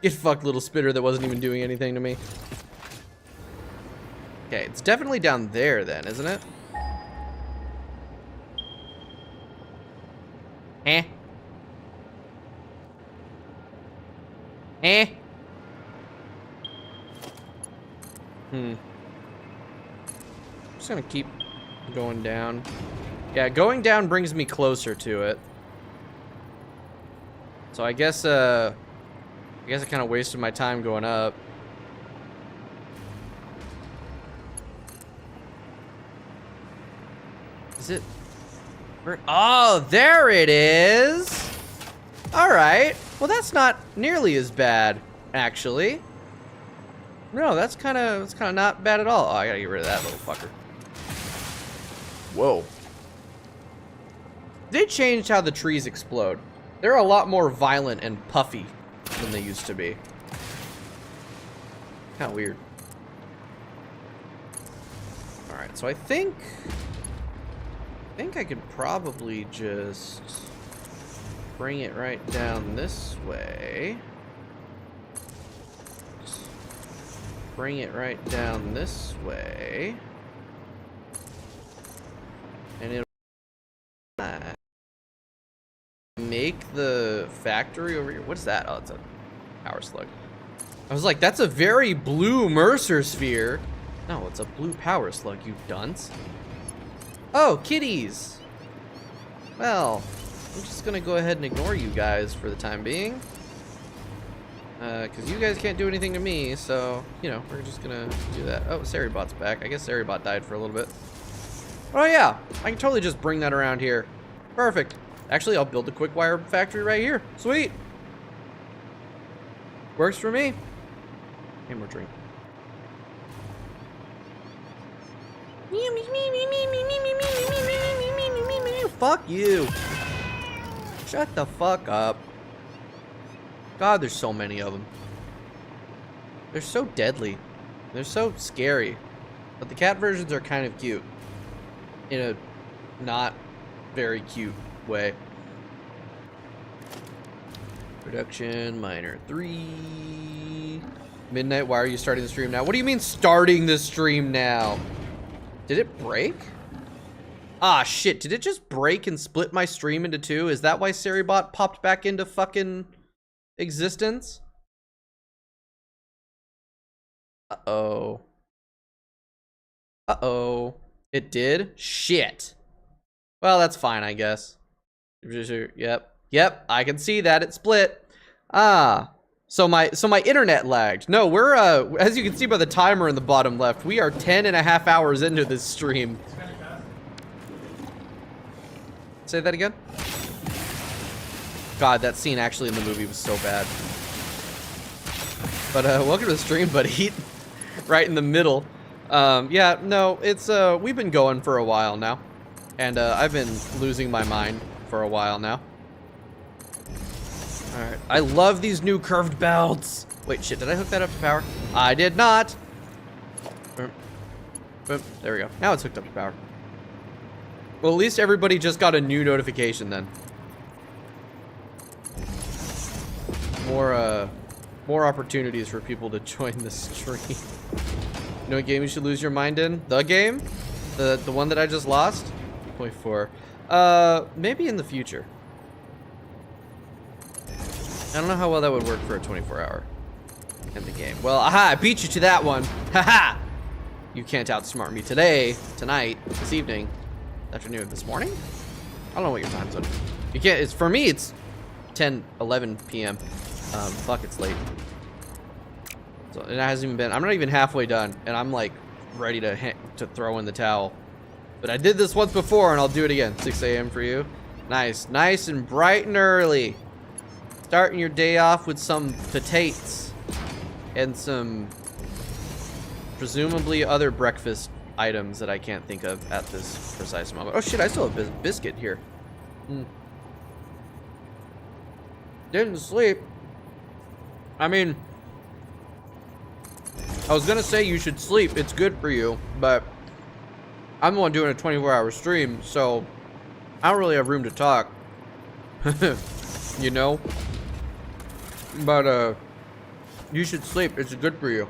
Get fucked, little spitter that wasn't even doing anything to me. Okay, it's definitely down there then, isn't it? Eh? Eh? I'm just gonna keep going down. Yeah, going down brings me closer to it. So I guess I kind of wasted my time going up. Is it? Where? Oh, there it is. All right. Well, that's not nearly as bad, actually. No, that's kind of not bad at all. Oh, I gotta get rid of that little fucker. Whoa. They changed how the trees explode. They're a lot more violent and puffy than they used to be. Kind of weird. All right, so I think I could probably just bring it right down this way. Just bring it right down this way. And it'll make the factory over here. What's that? Oh, it's a power slug. I was like, that's a very blue Mercer sphere. No, it's a blue power slug, you dunce. Oh, kitties. Well, I'm just gonna go ahead and ignore you guys for the time being. Because you guys can't do anything to me, so, you know, we're just gonna do that. Oh, Seribot's back. I guess Seribot died for a little bit. Oh yeah, I can totally just bring that around here. Perfect. Actually, I'll build a quick wire factory right here. Sweet. Works for me. Hey, more drink. Fuck you. Shut the fuck up. God, there's so many of them. They're so deadly. They're so scary. But the cat versions are kind of cute. In a not very cute way. Production, miner 3. Midnight, why are you starting the stream now? What do you mean starting the stream now? Did it break? Ah, shit. Did it just break and split my stream into two? Is that why Seribot popped back into fucking existence? Uh-oh. Uh-oh. It did? Shit. Well, that's fine, I guess. Yep. Yep, I can see that it split. Ah. So my internet lagged. No, we're as you can see by the timer in the bottom left, we are 10.5 hours into this stream. Say that again? God, that scene actually in the movie was so bad. But welcome to the stream, buddy. Right in the middle. Yeah, no, it's we've been going for a while now. And I've been losing my mind for a while now. Alright. I love these new curved belts. Wait, shit, did I hook that up to power? I did not. There we go. Now it's hooked up to power. Well, at least everybody just got a new notification then. More opportunities for people to join the stream. You know what game you should lose your mind in? The game? The one that I just lost? 24. Maybe in the future. I don't know how well that would work for a 24-hour in the game. Well, aha, I beat you to that one. Haha! You can't outsmart me today, tonight, this evening, afternoon, this morning? I don't know what your time zone is. You can't, it's, for me, it's 10, 11 p.m. Fuck, it's late. So it hasn't even been, I'm not even halfway done, and I'm like ready to throw in the towel. But I did this once before, and I'll do it again. 6 a.m. for you. Nice, nice and bright and early. Starting your day off with some potatoes and some presumably other breakfast items that I can't think of at this precise moment. Oh shit, I still have biscuit here. Didn't sleep. I mean, I was gonna say you should sleep, it's good for you, but I'm the one doing a 24-hour stream, so I don't really have room to talk. You know? But you should sleep, it's good for you.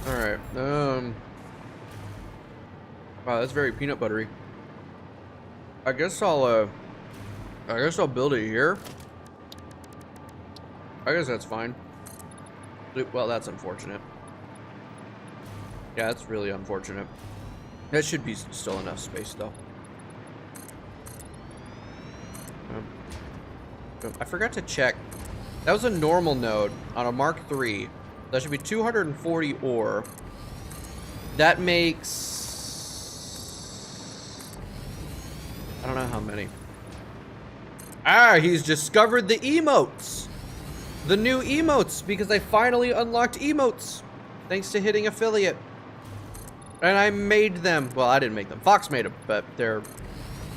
Alright, wow, that's very peanut buttery. I guess I'll build it here. I guess that's fine. Well, that's unfortunate. Yeah, that's really unfortunate. That should be still enough space, though. I forgot to check. That was a normal node on a Mark III. That should be 240 ore. That makes... I don't know how many. Ah, he's discovered the emotes. The new emotes, because I finally unlocked emotes. Thanks to hitting affiliate. And I made them. Well, I didn't make them. Fox made them, but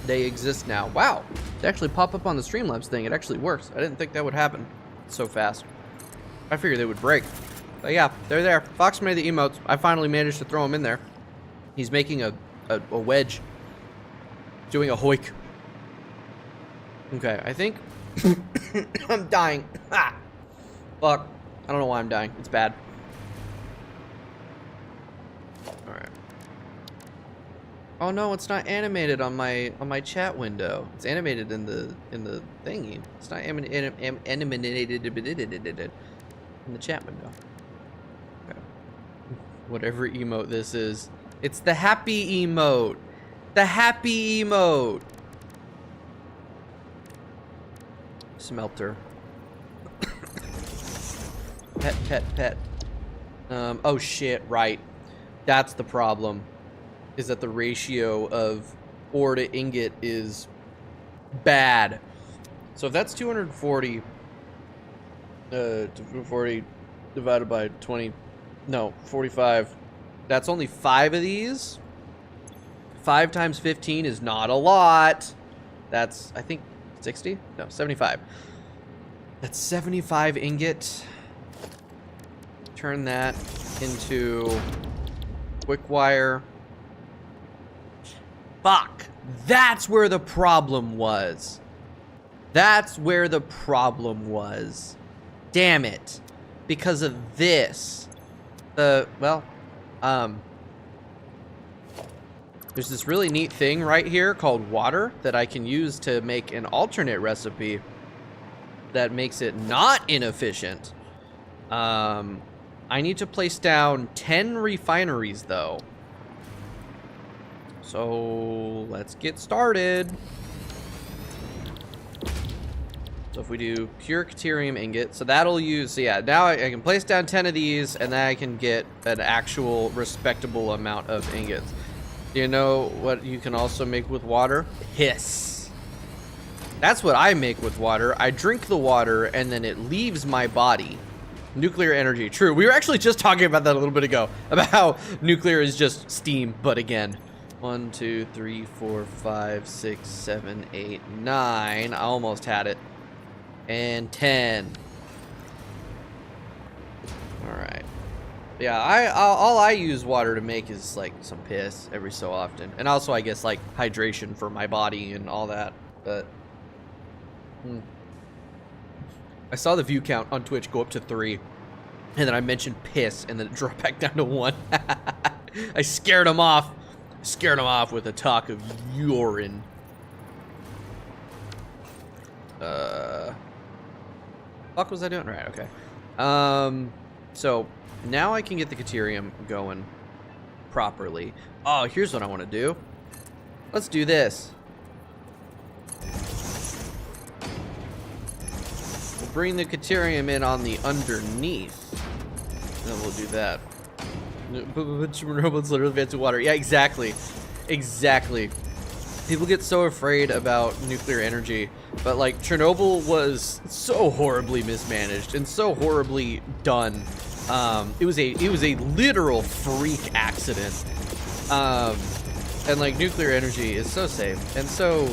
they exist now. Wow. They actually pop up on the Streamlabs thing. It actually works. I didn't think that would happen so fast. I figured they would break. But yeah, they're there. Fox made the emotes. I finally managed to throw them in there. He's making a wedge. Doing a hoik. Okay, I think I'm dying. Ah! Fuck. I don't know why I'm dying. It's bad. Alright. Oh no, it's not animated on my chat window. It's animated in the thingy. It's not animated in the chat window. Okay. Whatever emote this is. It's the happy emote. The happy emote. Smelter. Pet. Oh shit, right. That's the problem. Is that the ratio of ore to ingot is bad. So if that's 240 divided by 20, no, 45, that's only 5 of these. 5 times 15 is not a lot. That's, I think, 60? No, 75. That's 75 ingot. Turn that into quick wire. Fuck. That's where the problem was. That's where the problem was. Damn it. Because of this. There's this really neat thing right here called water that I can use to make an alternate recipe that makes it not inefficient. I need to place down 10 refineries though. So let's get started. So if we do pure Caterium ingot, so that'll use, so yeah, now I can place down 10 of these, and then I can get an actual respectable amount of ingots. Do you know what you can also make with water? Piss. That's what I make with water. I drink the water, and then it leaves my body. Nuclear energy. True. We were actually just talking about that a little bit ago, about how nuclear is just steam, but again. 1, 2, 3, 4, 5, 6, 7, 8, 9. I almost had it. And 10. All right. Yeah, all I use water to make is like some piss every so often, and also I guess like hydration for my body and all that. But I saw the view count on Twitch go up to 3, and then I mentioned piss, and then it dropped back down to 1. I scared him off. Scared him off with a talk of urine. Fuck was I doing? Right, okay. So now I can get the Caterium going properly. Oh, here's what I want to do. Let's do this. We'll bring the Caterium in on the underneath. And then we'll do that. Chernobyl's literally advanced to water. Yeah, exactly. Exactly. People get so afraid about nuclear energy, but like Chernobyl was so horribly mismanaged and so horribly done. It was a literal freak accident. And like nuclear energy is so safe and so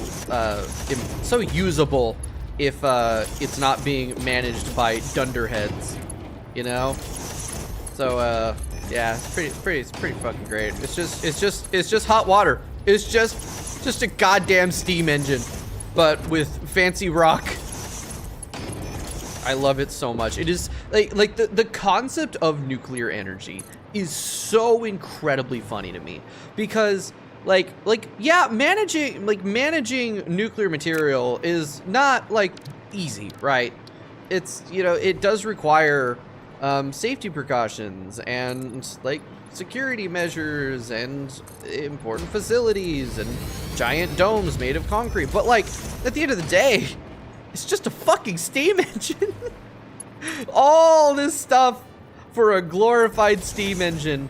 usable if it's not being managed by dunderheads, you know. So yeah, it's pretty fucking great. It's just hot water. It's just a goddamn steam engine, but with fancy rock. I love it so much. It is like the concept of nuclear energy is so incredibly funny to me, because like yeah, managing nuclear material is not like easy, right? It's, you know, it does require safety precautions and like security measures and important facilities and giant domes made of concrete. But like at the end of the day, it's just a fucking steam engine. All this stuff for a glorified steam engine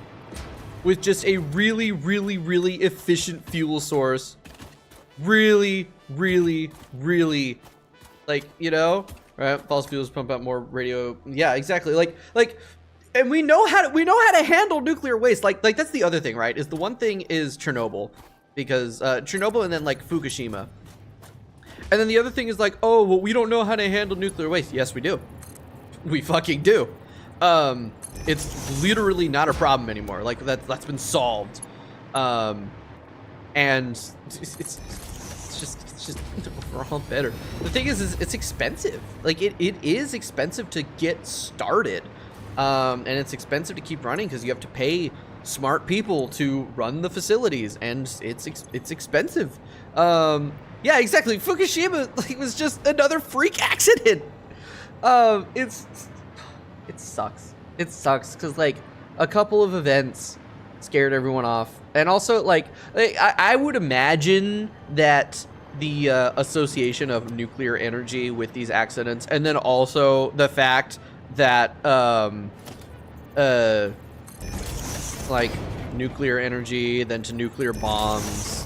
with just a really, really, really efficient fuel source. Really, really, really, like, you know, right? Fossil fuels pump out more radio. Yeah, exactly. Like, and we know how to handle nuclear waste. Like that's the other thing, right? Is the one thing is Chernobyl, because Chernobyl and then like Fukushima. And then the other thing is like, oh, well, we don't know how to handle nuclear waste. Yes, we do. We fucking do. It's literally not a problem anymore. Like that's been solved. And it's just overall better. The thing is it's expensive. Like it is expensive to get started. And it's expensive to keep running because you have to pay smart people to run the facilities, and it's expensive. Yeah, exactly. Fukushima was just another freak accident. It sucks. It sucks because like a couple of events scared everyone off, and also like I would imagine that the association of nuclear energy with these accidents, and then also the fact that like nuclear energy then to nuclear bombs,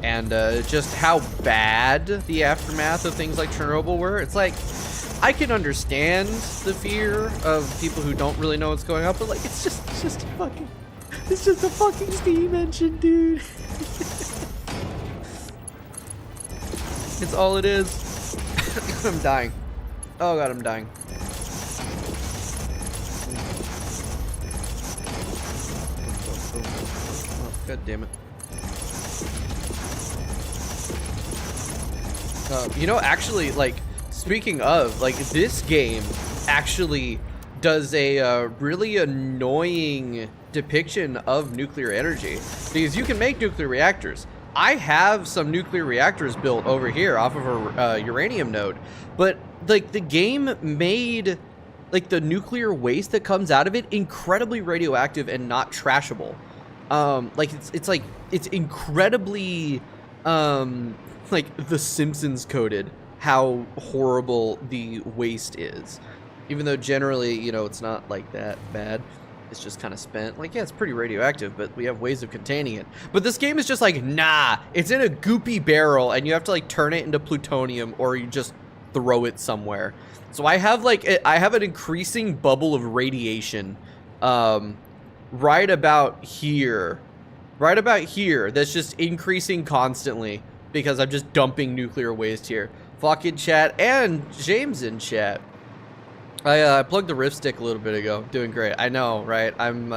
and just how bad the aftermath of things like Chernobyl were. It's like I can understand the fear of people who don't really know what's going on, but like it's just a fucking steam engine, dude. It's all it is. I'm dying. Oh god, I'm dying. Oh, god damn it. You know, actually, like, speaking of, like, this game actually does a really annoying depiction of nuclear energy, because you can make nuclear reactors. I have some nuclear reactors built over here off of a uranium node, but like the game made like the nuclear waste that comes out of it incredibly radioactive and not trashable. Like it's incredibly like The Simpsons coded how horrible the waste is. Even though generally, you know, it's not like that bad. It's just kind of spent. Like, yeah, it's pretty radioactive, but we have ways of containing it. But this game is just like, nah, it's in a goopy barrel, and you have to like turn it into plutonium, or you just throw it somewhere. So I have like, I have an increasing bubble of radiation, right about here. Right about here, that's just increasing constantly because I'm just dumping nuclear waste here. Fucking chat, and James in chat. I plugged the Rift Stick a little bit ago. Doing great. I know, right? I'm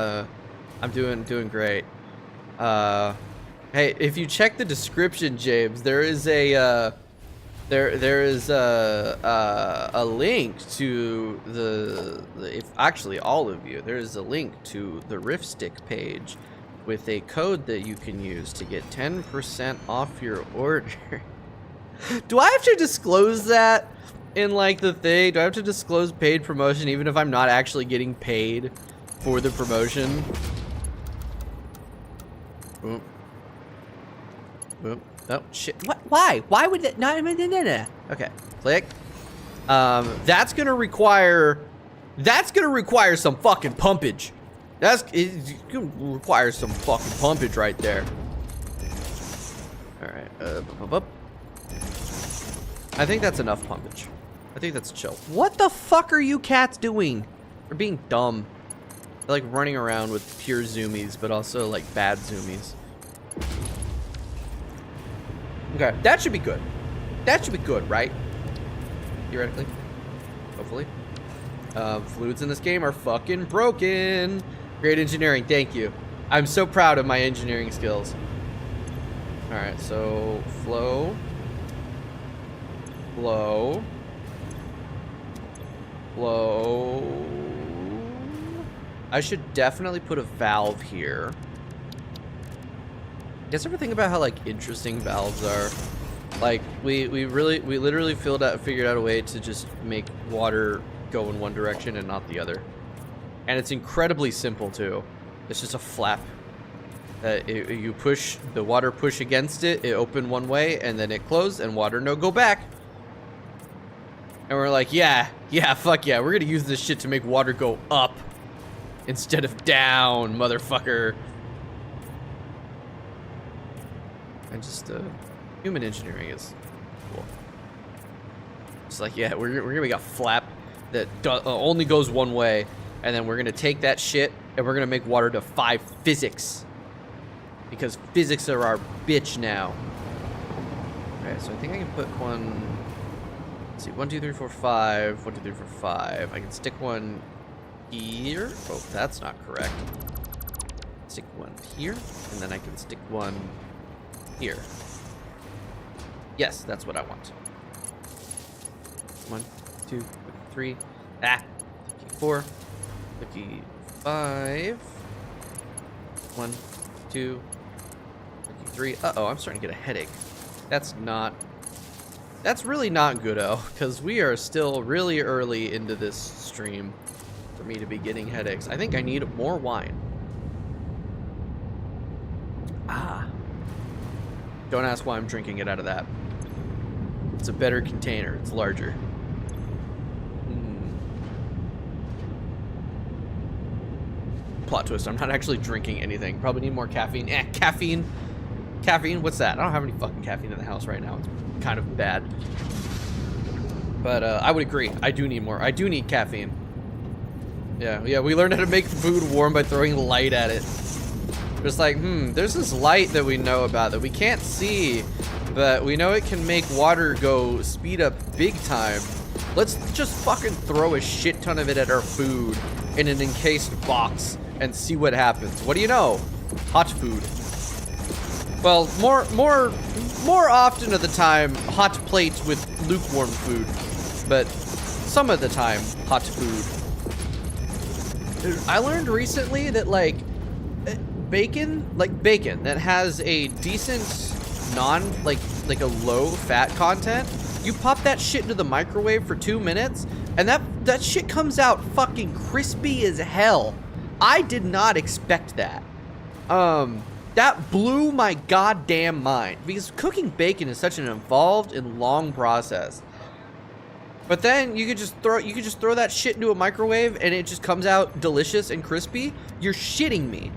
doing great. Hey, if you check the description, James, there is a there is a link to if actually all of you, there is a link to the Rift Stick page with a code that you can use to get 10% off your order. Do I have to disclose that in like the thing? Do I have to disclose paid promotion even if I'm not actually getting paid for the promotion? Boom. Boom. Oh shit. What? Why? Why would that? No. Okay. Click. That's gonna require some fucking pumpage. It's gonna require some fucking pumpage right there. All right. I think that's enough pumpage. I think that's chill. What the fuck are you cats doing? They're being dumb. They're like running around with pure zoomies, but also like bad zoomies. Okay, that should be good. That should be good, right? Theoretically. Hopefully. Fluids in this game are fucking broken. Great engineering, thank you. I'm so proud of my engineering skills. Alright, so flow. Flow. Flow. I should definitely put a valve here. You guys ever think about how like interesting valves are? Like we literally figured out a way to just make water go in one direction and not the other. And it's incredibly simple too. It's just a flap. You push the water, push against it, it open one way, and then it close, and water no go back. And we're like, yeah, fuck yeah, we're gonna use this shit to make water go up instead of down, motherfucker. And just human engineering is cool. It's like, yeah, we're gonna make a flap that only goes one way, and then we're gonna take that shit and we're gonna make water defy physics, because physics are our bitch now. Okay, so I think I can put one. Let's see, 1, 2, 3, 4, 5. 1, 2, 3, 4, 5. I can stick one here. Oh, that's not correct. Stick one here, and then I can stick one here. Yes, that's what I want. 1, 2, 3. Ah. Lucky 4. Lucky 5. 1, 2. Lucky 3. Uh-oh, I'm starting to get a headache. That's really not good-o, because we are still really early into this stream for me to be getting headaches. I think I need more wine. Ah. Don't ask why I'm drinking it out of that. It's a better container. It's larger. Plot twist. I'm not actually drinking anything. Probably need more caffeine. Caffeine. Caffeine? What's that? I don't have any fucking caffeine in the house right now. It's kind of bad. But I would agree. I do need more. I do need caffeine. Yeah, we learned how to make food warm by throwing light at it. Just like, there's this light that we know about that we can't see, but we know it can make water go speed up big time. Let's just fucking throw a shit ton of it at our food in an encased box and see what happens. What do you know? Hot food. Well, more often of the time, hot plates with lukewarm food, but some of the time, hot food. Dude, I learned recently that like bacon that has a decent like a low fat content, you pop that shit into the microwave for 2 minutes and that shit comes out fucking crispy as hell. I did not expect that. That blew my goddamn mind, because cooking bacon is such an involved and long process. But then you could just throw that shit into a microwave and it just comes out delicious and crispy. You're shitting me.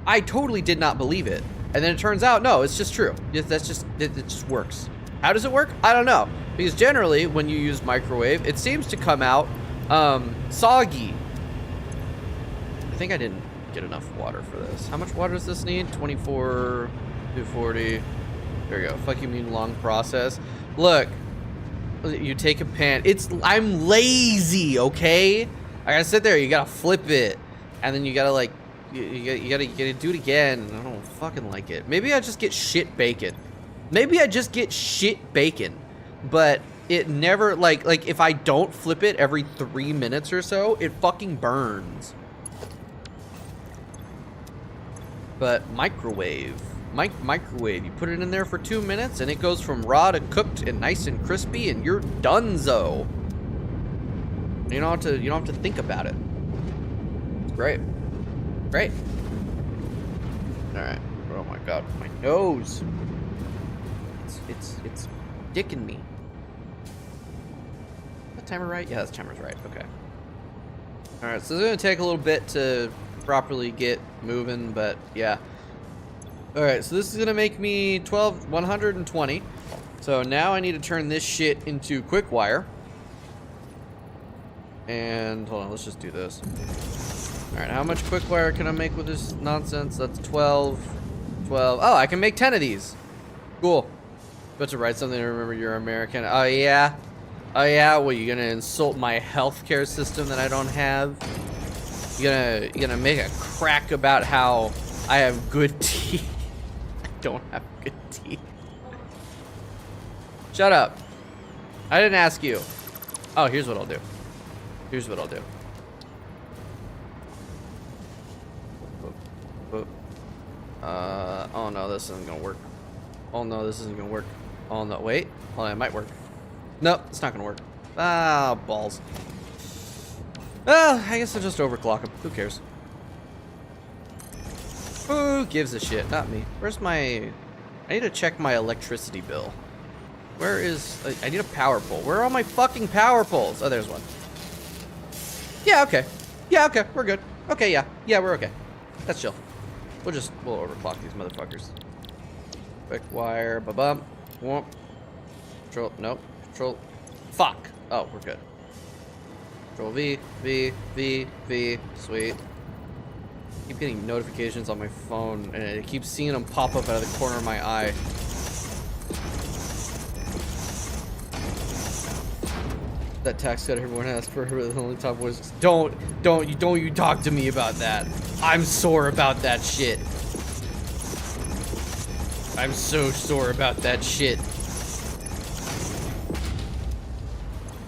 I totally did not believe it. And then it turns out, no, it's just true. It just works. How does it work? I don't know. Because generally, when you use microwave, it seems to come out soggy. I think I didn't get enough water for this. How much water does this need? 24, 240. There you go. Fuck you mean long process. Look, you take a pan. I'm lazy, okay? I gotta sit there. You gotta flip it, and then you gotta like, you gotta do it again. I don't fucking like it. Maybe I just get shit bacon. But it never like if I don't flip it every 3 minutes or so, it fucking burns. But microwave, you put it in there for 2 minutes and it goes from raw to cooked and nice and crispy and you're donezo. You don't have to think about it. It's great. Great. All right. Oh my god, my nose. It's dicking me. Is that timer right? Yeah, that timer's right. Okay. All right, so it's gonna take a little bit to properly get moving, but yeah. All right, so this is gonna make me 120. So now I need to turn this shit into quick wire. And hold on, let's just do this. All right, how much quick wire can I make with this nonsense? That's 12. Oh, I can make 10 of these. Cool. About to write something to remember you're American. Oh yeah. Well, you gonna insult my healthcare system that I don't have? You gonna make a crack about how I have good teeth? I don't have good teeth. Shut up. I didn't ask you. Oh, here's what I'll do. Oh no, this isn't gonna work. Oh no, this isn't gonna work. Oh no, wait. Oh, it might work. Nope, it's not gonna work. Ah, balls. I guess I'll just overclock them. Who cares? Who gives a shit? Not me. Where's my... I need to check my electricity bill. Where is... I need a power pole. Where are all my fucking power poles? Oh, there's one. Yeah, okay. Yeah, okay. We're good. Okay, yeah. Yeah, we're okay. That's chill. We'll overclock these motherfuckers. Quick wire. Ba-bum. Whoop. Control. Nope. Control. Fuck. Oh, we're good. Control V. Sweet. I keep getting notifications on my phone, and I keep seeing them pop up out of the corner of my eye. That tax cut everyone asks for, the only top was don't you talk to me about that. I'm sore about that shit. I'm so sore about that shit.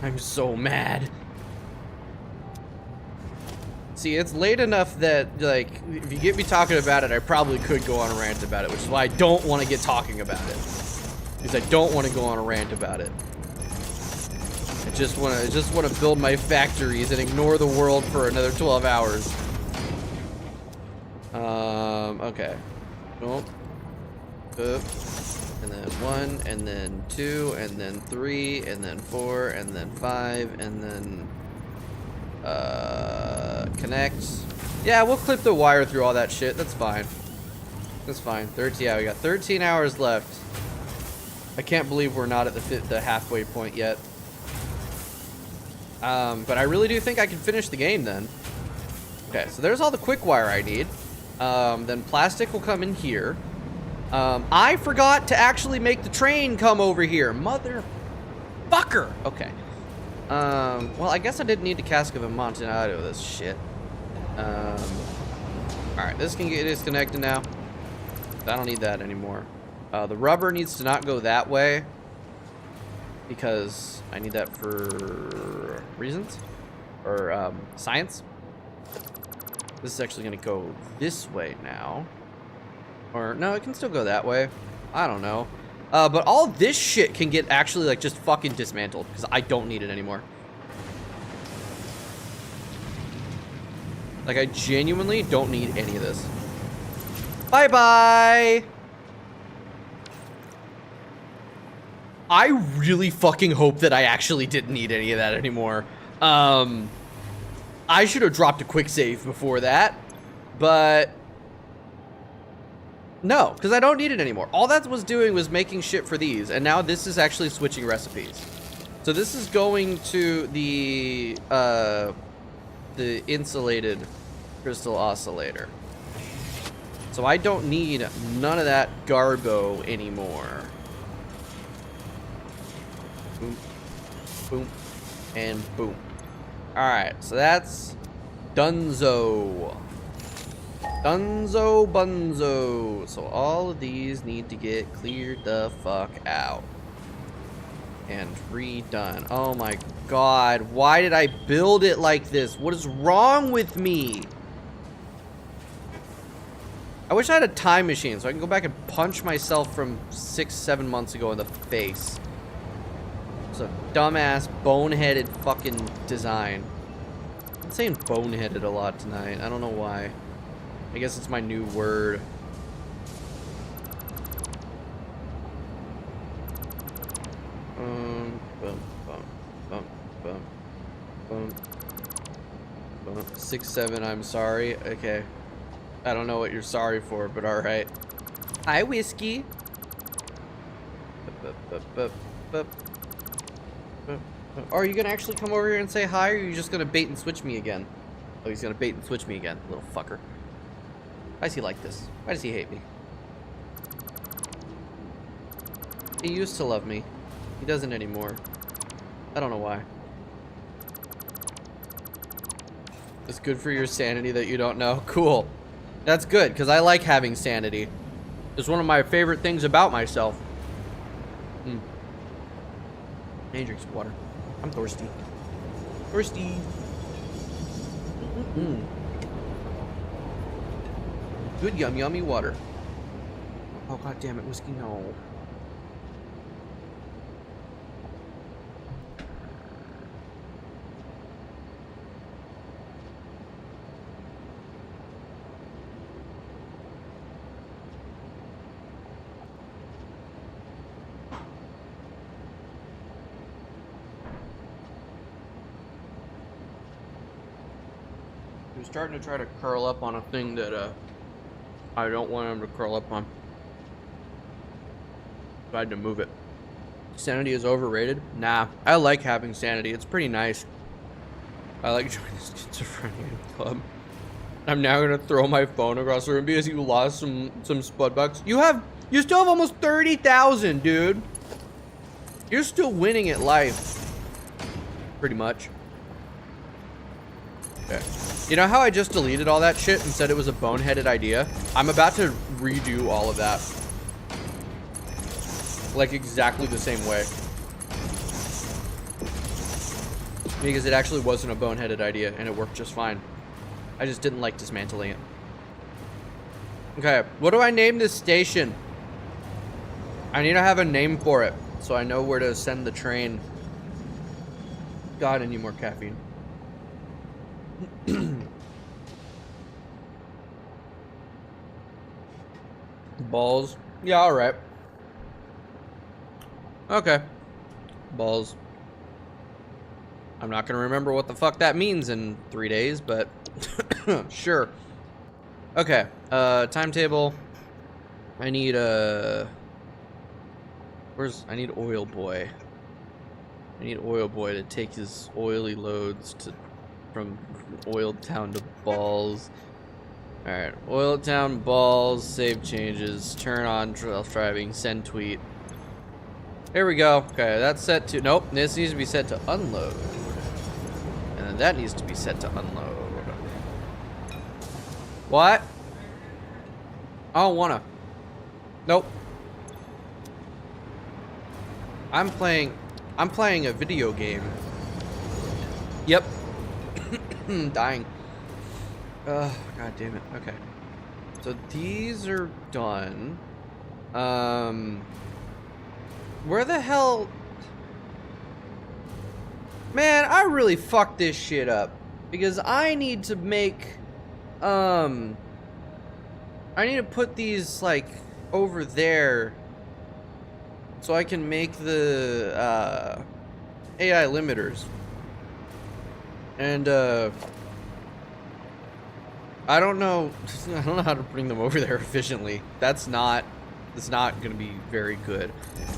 I'm so mad. See, it's late enough that, like, if you get me talking about it, I probably could go on a rant about it, which is why I don't want to get talking about it. Because I don't want to go on a rant about it. I just want to build my factories and ignore the world for another 12 hours. Okay. Nope. And then 1, and then 2, and then 3, and then 4, and then 5, and then connect. Yeah, we'll clip the wire through all that shit. That's fine. That's fine. 13. Yeah, we got 13 hours left. I can't believe we're not at the halfway point yet. But I really do think I can finish the game then. Okay, so there's all the quick wire I need. Then plastic will come in here. I forgot to actually make the train come over here. Motherfucker. Okay. Well, I guess I didn't need the cask of Amontillado, this shit. Alright, this can get disconnected now. I don't need that anymore. The rubber needs to not go that way, because I need that for reasons, or science. This is actually gonna go this way now. Or, no, it can still go that way. I don't know. But all this shit can get actually, like, just fucking dismantled, because I don't need it anymore. Like, I genuinely don't need any of this. Bye-bye! I really fucking hope that I actually didn't need any of that anymore. I should have dropped a quick save before that, but no, because I don't need it anymore. All that was doing was making shit for these, and now this is actually switching recipes. So this is going to the insulated crystal oscillator. So I don't need none of that garbo anymore. Boom, boom, and boom. Alright, so that's Dunzo. Dunzo bunzo. So all of these need to get cleared the fuck out. And redone. Oh my god, why did I build it like this? What is wrong with me? I wish I had a time machine so I can go back and punch myself from 6-7 months ago in the face. It's a dumbass, boneheaded fucking design. I'm saying boneheaded a lot tonight. I don't know why. I guess it's my new word. Bum, bum, bum, bum, bum, bum. 6-7, I'm sorry. Okay. I don't know what you're sorry for, but alright. Hi, Whiskey. Are you gonna actually come over here and say hi, or are you just gonna bait and switch me again? Oh, he's gonna bait and switch me again, little fucker. Why is he like this? Why does he hate me? He used to love me. He doesn't anymore. I don't know why. It's good for your sanity that you don't know. Cool. That's good, because I like having sanity. It's one of my favorite things about myself. I need to drink some water. I'm thirsty. Thirsty. Good yummy water. Oh god damn it, Whiskey, no. He was starting to try to curl up on a thing that I don't want him to curl up on. So I had to move it. Sanity is overrated? Nah, I like having sanity. It's pretty nice. I like joining the schizophrenia club. I'm now gonna throw my phone across the room because you lost some spud bucks. You still have almost 30,000, dude. You're still winning at life. Pretty much. Okay. You know how I just deleted all that shit and said it was a boneheaded idea? I'm about to redo all of that. Like exactly the same way. Because it actually wasn't a boneheaded idea and it worked just fine. I just didn't like dismantling it. Okay, what do I name this station? I need to have a name for it so I know where to send the train. God, I need more caffeine. Balls. Yeah, alright. Okay. Balls. I'm not gonna remember what the fuck that means in 3 days, but sure. Okay. Timetable. I need I need Oil Boy. I need Oil Boy to take his oily loads from Oil Town to Balls. Alright, Oil Town, Balls, save changes, turn on self-driving, send tweet. There we go. Okay, that's set to, nope, this needs to be set to unload. And then that needs to be set to unload. What? I don't wanna. Nope. I'm playing a video game. Yep. Dying. God damn it. Okay. So these are done. Where the hell? Man, I really fucked this shit up. Because I need to make, I need to put these, like, over there. so I can make the AI limiters. And I don't know how to bring them over there efficiently. That's not gonna be very good.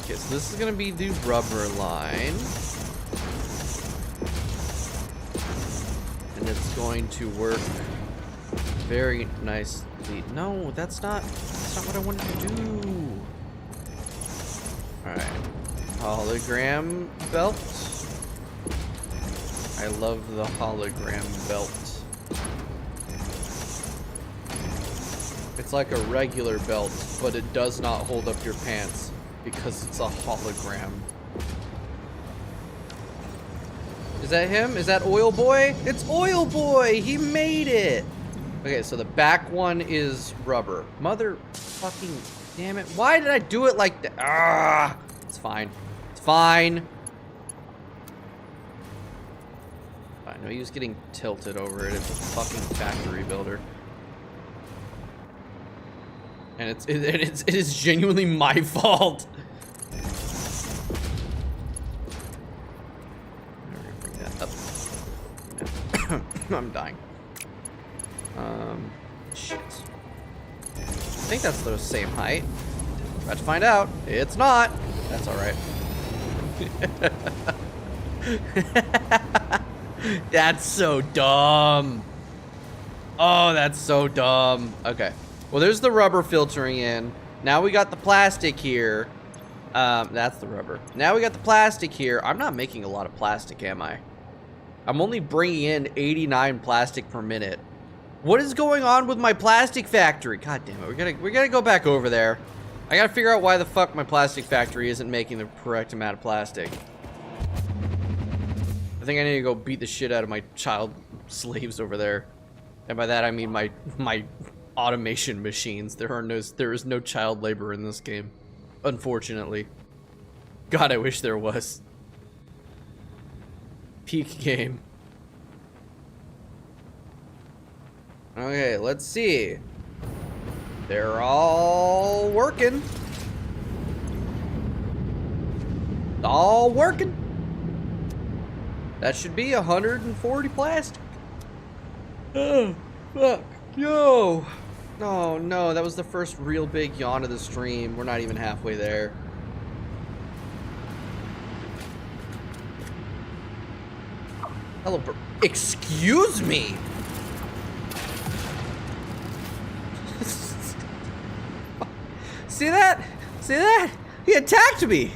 Okay, so this is gonna be the rubber line. And it's going to work very nicely. No, that's not what I wanted to do. Alright. Hologram belt. I love the hologram belt. It's like a regular belt, but it does not hold up your pants because it's a hologram. Is that him? Is that Oil Boy? It's Oil Boy! He made it! Okay, so the back one is rubber. Mother fucking damn it. Why did I do it like that? Ah! It's fine. It's fine. I know he was getting tilted over it. It's a fucking factory builder. And it is genuinely my fault. Bring that up. I'm dying. Shit. I think that's the same height. About to find out. It's not. That's all right. That's so dumb. Oh, that's so dumb. Okay. Well, there's the rubber filtering in. Now we got the plastic here. That's the rubber. Now we got the plastic here. I'm not making a lot of plastic, am I? I'm only bringing in 89 plastic per minute. What is going on with my plastic factory? God damn it. We gotta go back over there. I gotta figure out why the fuck my plastic factory isn't making the correct amount of plastic. I think I need to go beat the shit out of my child slaves over there. And by that I mean my automation machines. There is no child labor in this game, unfortunately. God, I wish there was. Peak game. Okay, let's see. They're all working. All working. That should be 140 plastic. Oh, fuck. Yo. Oh, no. That was the first real big yawn of the stream. We're not even halfway there. Hello, excuse me? See that? See that? He attacked me.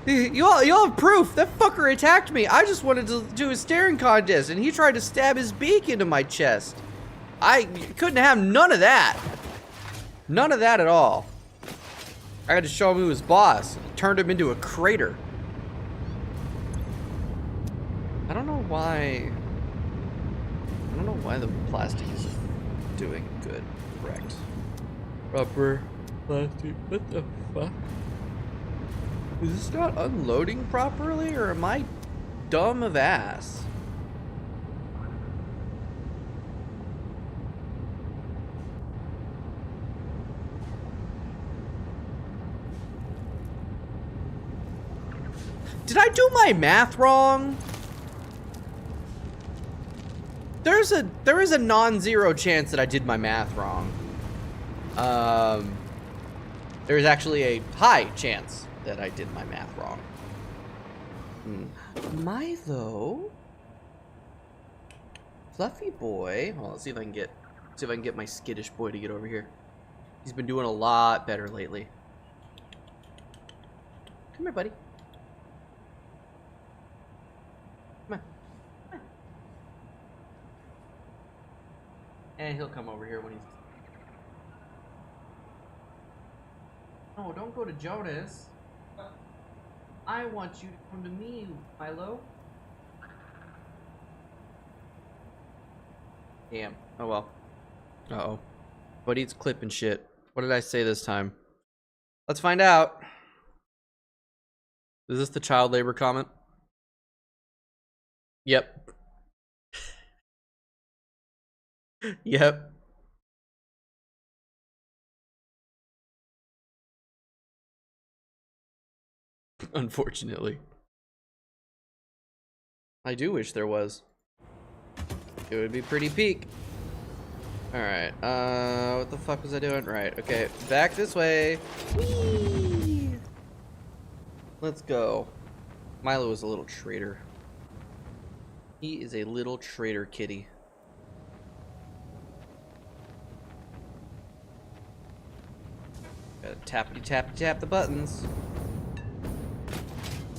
You all have proof. That fucker attacked me. I just wanted to do a staring contest, and he tried to stab his beak into my chest. I couldn't have none of that. None of that at all. I had to show him who was boss. Turned him into a crater. I don't know why. I don't know why the plastic is doing good. Correct. Rubber, plastic. What the fuck? Is this not unloading properly, or am I dumb of ass? Did I do my math wrong? There is a non-zero chance that I did my math wrong. There's actually a high chance that I did my math wrong. Am I though? Fluffy boy. Well, let's see if I can get my skittish boy to get over here. He's been doing a lot better lately. Come here, buddy. Come on. Come on. And he'll come over here when he's... No, don't go to Jonas. I want you to come to me, Milo. Damn. Oh well. Uh-oh. But he's clipping shit. What did I say this time? Let's find out. Is this the child labor comment? Yep. Yep. Unfortunately. I do wish there was. It would be pretty peak. Alright, what the fuck was I doing? Right, okay, back this way. Whee! Let's go. Milo is a little traitor. He is a little traitor kitty. Gotta tappity tappity tap the buttons.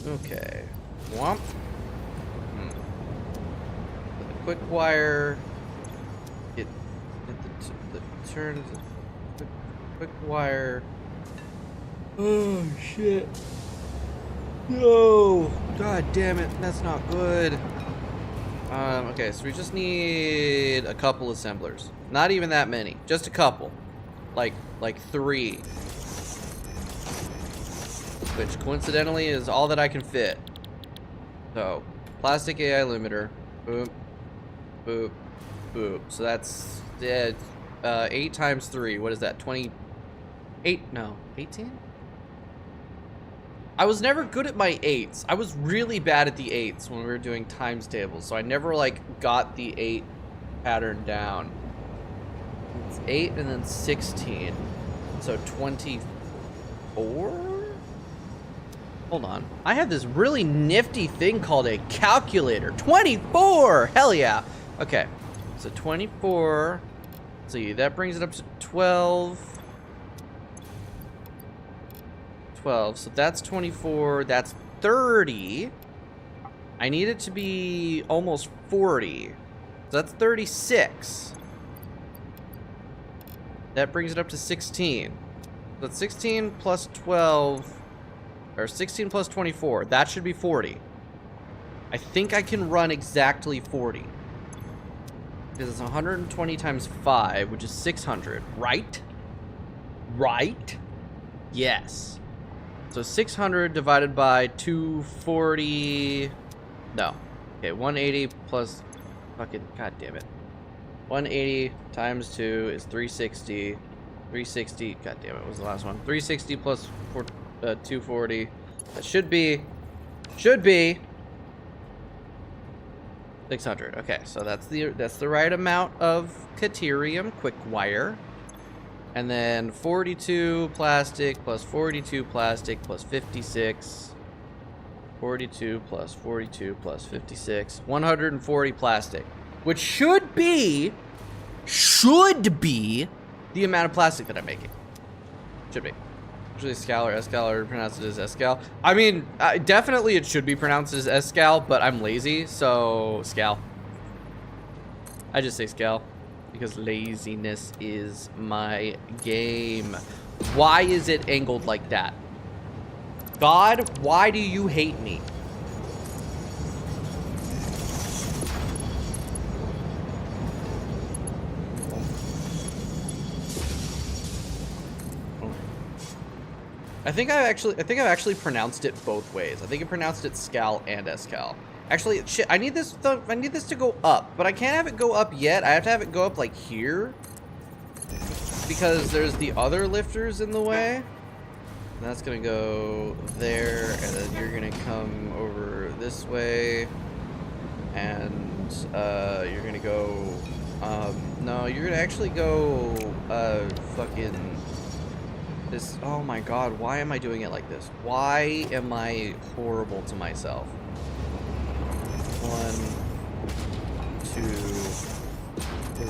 Okay. Womp. With a quick wire. Get the turn. Quick wire. Oh shit. No! God damn it, that's not good. Okay, so we just need a couple assemblers. Not even that many, just a couple. Like 3. Which coincidentally is all that I can fit. So, plastic AI limiter. Boop. Boop. Boop. So that's 8 times 3. What is that? 28? No, 18? I was never good at my 8s. I was really bad at the 8s when we were doing times tables, so I never like got the 8 pattern down. It's 8 and then 16. So 24? Hold on. I have this really nifty thing called a calculator. 24! Hell yeah. Okay. So 24. Let's see, that brings it up to 12. 12, so that's 24, that's 30. I need it to be almost 40. So that's 36. That brings it up to 16. So that's 16 plus 12, or 16 plus 24. That should be 40. I think I can run exactly 40. Because it's 120 times 5, which is 600, right? Right? Yes. So 600 divided by 240, no. Okay, 180 plus, fucking, god damn it. 180 times 2 is 360. 360, god damn it, what was the last one? 360 plus 240. That should be 600. Okay, so that's the right amount of Caterium quick wire. And then 42 plastic plus 42 plastic plus 56. 42 plus 42 plus 56. 140 plastic. Which should be the amount of plastic that I'm making. Should be. Usually Scal or Escal, or pronounce it as Escal. I mean, definitely it should be pronounced as Escal, but I'm lazy, so Scal. I just say Scal. Because laziness is my game. Why is it angled like that? God, why do you hate me? I think I've actually pronounced it both ways. I think I pronounced it Scal and Escal. Actually, shit, I need this to go up, but I can't have it go up yet. I have to have it go up like here because there's the other lifters in the way. And that's gonna go there, and then you're gonna come over this way, and you're gonna go. No, you're gonna actually go. Fucking this. Oh my God, why am I doing it like this? Why am I horrible to myself? 1, 2,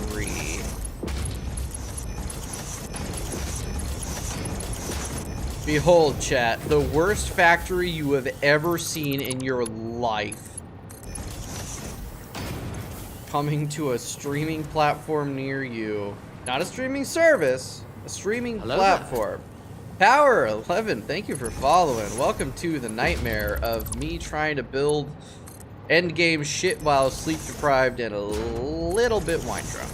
3. Behold, chat, the worst factory you have ever seen in your life. Coming to a streaming platform near you. Not a streaming service, a streaming platform. Power 11, thank you for following. Welcome to the nightmare of me trying to build endgame shit while sleep deprived and a little bit wine drunk.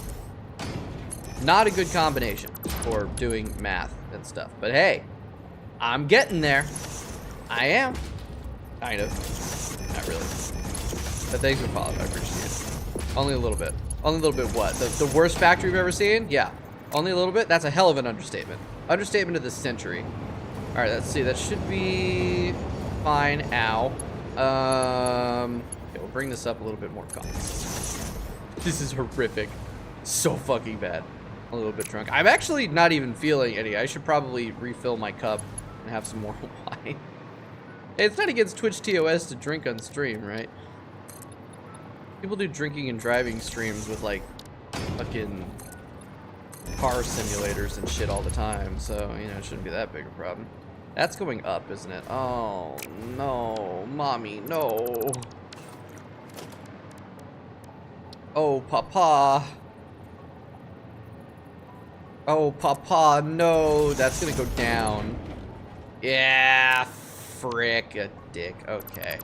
Not a good combination for doing math and stuff. But hey, I'm getting there. I am. Kind of. Not really. But thanks for following. I appreciate it. Only a little bit. Only a little bit what? The worst factory we've ever seen? Yeah. Only a little bit? That's a hell of an understatement. Understatement of the century. Alright, let's see. That should be fine. Ow. Okay, we'll bring this up a little bit more. This is horrific. So fucking bad. A little bit drunk. I'm actually not even feeling any. I should probably refill my cup and have some more wine. Hey, it's not against Twitch TOS to drink on stream, right? People do drinking and driving streams with like fucking car simulators and shit all the time, so you know it shouldn't be that big a problem. That's going up, isn't it? Oh no, mommy, no. Oh papa. Oh papa, no. That's gonna go down. Yeah, frick a dick. Okay.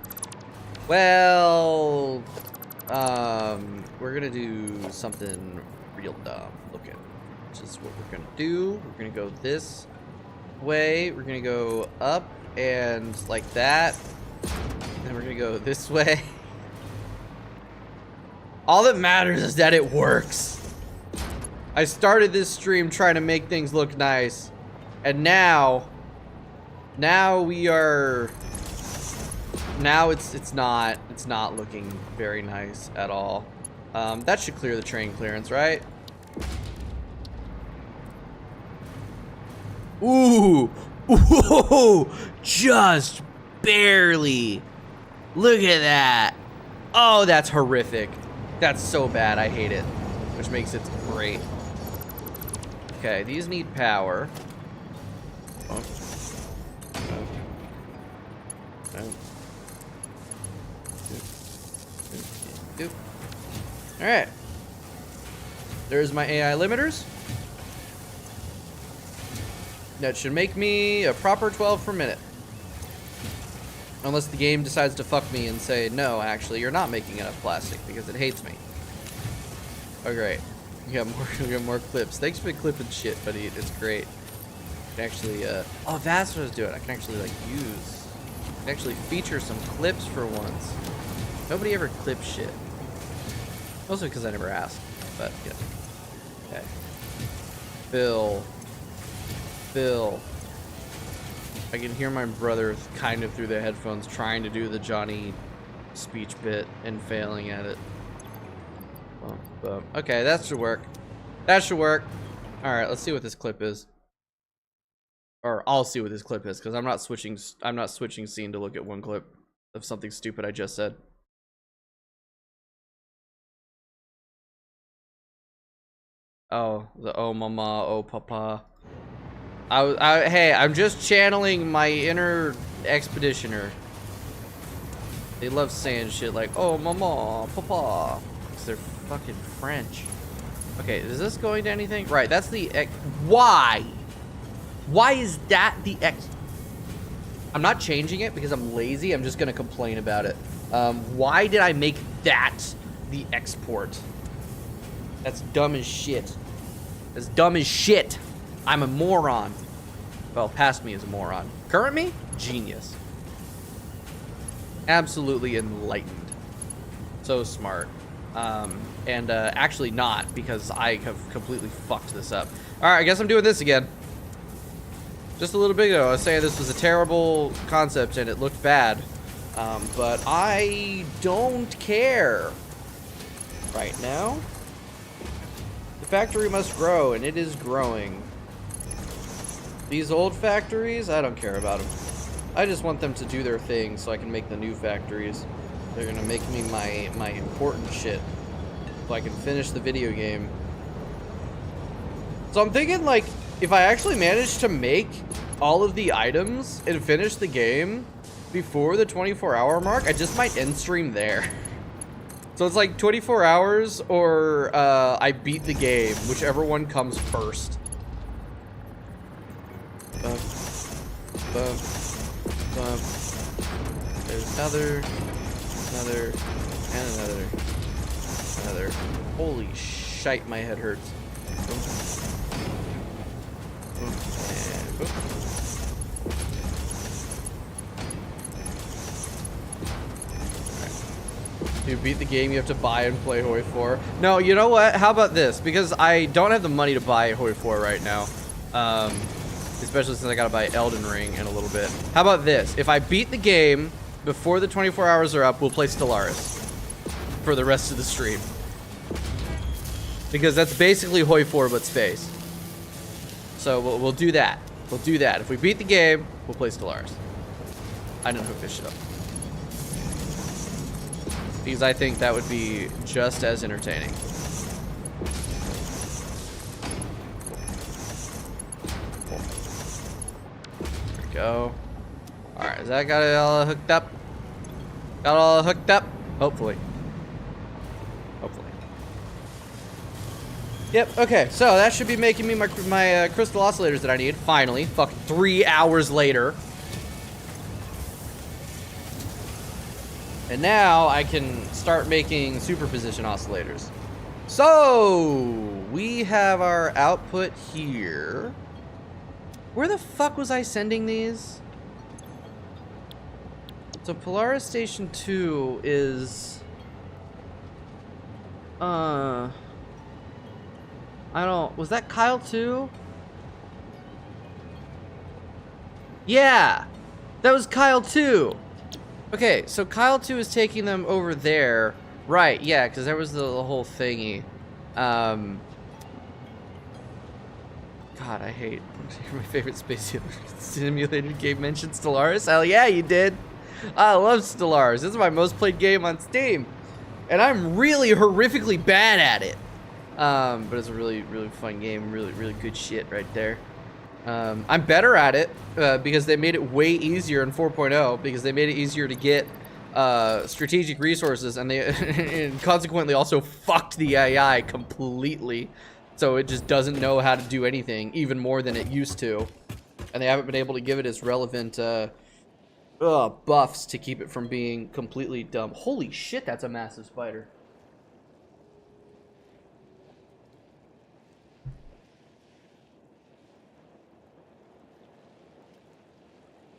Well, we're gonna do something real dumb looking, which is what we're gonna do. We're gonna go this way. We're gonna go up and like that. And we're gonna go this way. All that matters is that it works. I started this stream trying to make things look nice, and now we are. Now it's not looking very nice at all. That should clear the train clearance, right? Ooh, ooh, just barely. Look at that. Oh, that's horrific. That's so bad. I hate it, which makes it great. Okay, these need power. Oh. Oh. Oh. Alright. There's my AI limiters. That should make me a proper 12 per minute. Unless the game decides to fuck me and say, no, actually, you're not making enough plastic because it hates me. Oh, great. We got more clips. Thanks for the clip and shit, buddy. It's great. I can actually, oh, that's what I was doing. I can actually, like, I can actually feature some clips for once. Nobody ever clips shit. Mostly because I never asked, but, yeah. Okay. Phil. I can hear my brother kind of through the headphones trying to do the Johnny speech bit and failing at it. Okay, that should work. That should work. Alright, let's see what this clip is. Or I'll see what this clip is, because I'm not switching scene to look at one clip of something stupid I just said. Oh, the oh mama, oh papa. Hey, I'm just channeling my inner expeditioner. They love saying shit like, oh mama, papa. Because they're fucking French. Okay, is this going to anything? Right, that's the X. Why? Why is that the X? I'm not changing it because I'm lazy. I'm just going to complain about it. Why did I make that the export? That's dumb as shit. That's dumb as shit. I'm a moron. Well, past me is a moron. Current me? Genius. Absolutely enlightened. So smart. And actually not, because I have completely fucked this up. Alright, I guess I'm doing this again. Just a little bit ago, I was saying this was a terrible concept and it looked bad. But I don't care. Right now. The factory must grow, and it is growing. These old factories, I don't care about them. I just want them to do their thing so I can make the new factories. They're gonna make me my important shit so I can finish the video game. So I'm thinking, like, if I actually manage to make all of the items and finish the game before the 24-hour mark, I just might end stream there. So it's like 24 hours or I beat the game, whichever one comes first. Bump, bump, bump. There's another, and another. Holy shite, my head hurts. Boom. Boom. And boom. To beat the game, you have to buy and play Hoi 4. No, you know what? How about this? Because I don't have the money to buy Hoi 4 right now. especially since I gotta buy Elden Ring in a little bit. How about this? If I beat the game before the 24 hours are up, we'll play Stellaris for the rest of the stream. Because that's basically Hoi 4 but space. So we'll do that. We'll do that. If we beat the game, we'll play Stellaris. I didn't hook this shit up. Because I think that would be just as entertaining. There we go. Alright, is that got it all hooked up? Got it all hooked up? Hopefully. Hopefully. Yep, okay, so that should be making me my crystal oscillators that I need. Finally. Fucking 3 hours later. And now I can start making superposition oscillators. So, we have our output here. Where the fuck was I sending these? So Polaris Station 2 is... I don't... Was that Kyle 2? Yeah! That was Kyle 2! Okay, so Kyle 2 is taking them over there. Right, yeah, because there was the whole thingy. God, I hate my favorite space simulated game mentioned Stellaris. Hell yeah, you did. I love Stellaris. This is my most played game on Steam. And I'm really horrifically bad at it. But it's a really, really fun game. Really, really good shit right there. I'm better at it because they made it way easier in 4.0 because they made it easier to get strategic resources and they and consequently also fucked the AI completely. So it just doesn't know how to do anything even more than it used to. And they haven't been able to give it its relevant buffs to keep it from being completely dumb. Holy shit, that's a massive spider.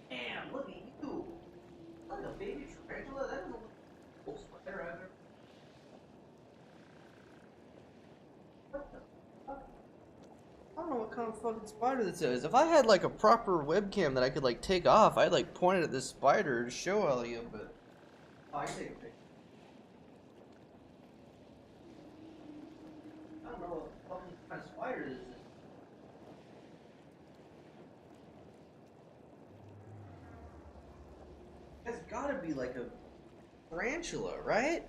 Damn, look at you. Like a baby tarantula? That is a little spider out there. What the fuck? I don't know what kind of fucking spider this is. If I had like a proper webcam that I could like take off, I'd like point it at this spider to show all of you, but oh, I can take a picture. I don't know what fucking kind of spider this is. That's gotta be like a tarantula, right?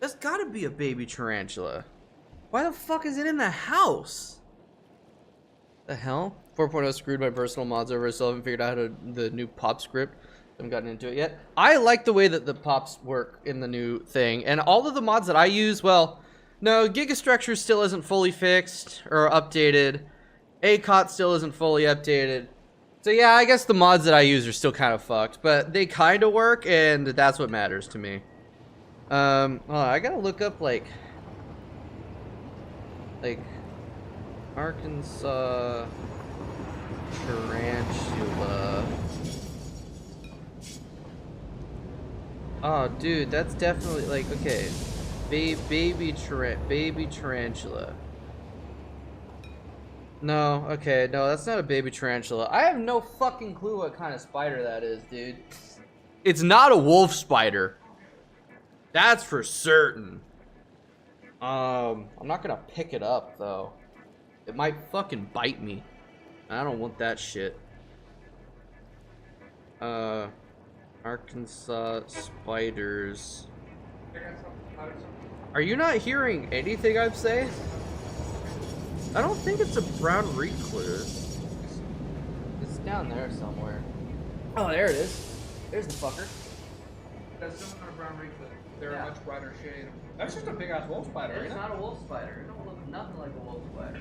That's gotta be a baby tarantula. Why the fuck is it in the house? The hell? 4.0 screwed my personal mods over. I still haven't figured out how to the new pop script. Haven't gotten into it yet. I like the way that the pops work in the new thing. And all of the mods that I use, well, no, Gigastructure still isn't fully fixed or updated. ACOT still isn't fully updated. So yeah, I guess the mods that I use are still kind of fucked, but they kind of work, and that's what matters to me. I gotta look up like Arkansas tarantula. Oh, dude, that's definitely like okay, baby tarantula. No, okay, no, that's not a baby tarantula. I have no fucking clue what kind of spider that is, dude. It's not a wolf spider. That's for certain. I'm not gonna pick it up, though. It might fucking bite me. I don't want that shit. Arkansas spiders. Are you not hearing anything I'm saying? I don't think it's a brown recluse. It's down there somewhere. Oh, there it is. There's the fucker. That's some kind of brown recluse. They're a much brighter shade. That's just a big ass wolf spider, It's isn't it? not a wolf spider. It don't look nothing like a wolf spider.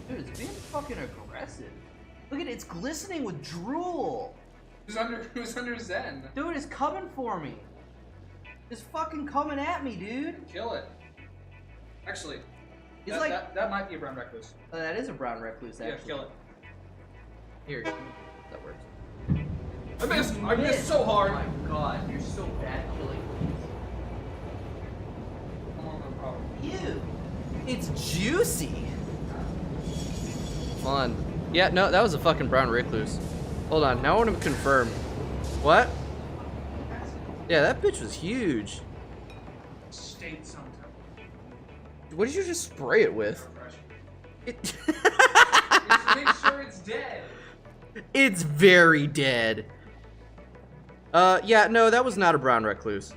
Dude, it's being fucking aggressive. Look at it, it's glistening with drool. Who's under Zen? Dude, it's coming for me. It's fucking coming at me, dude. Kill it. Actually, It's that might be a brown recluse. That is a brown recluse, actually. Yeah, kill it. Here, that works. I missed! I missed so hard! Oh my god, you're so bad at killing things. Come on, no problem. Ew. It's juicy. fun. Yeah, no, that was a fucking brown recluse. Hold on, now I want to confirm. What? Yeah, that bitch was huge. State sometime. What did you just spray it with? It Just to make sure it's dead. It's very dead. Yeah, no, that was not a brown recluse.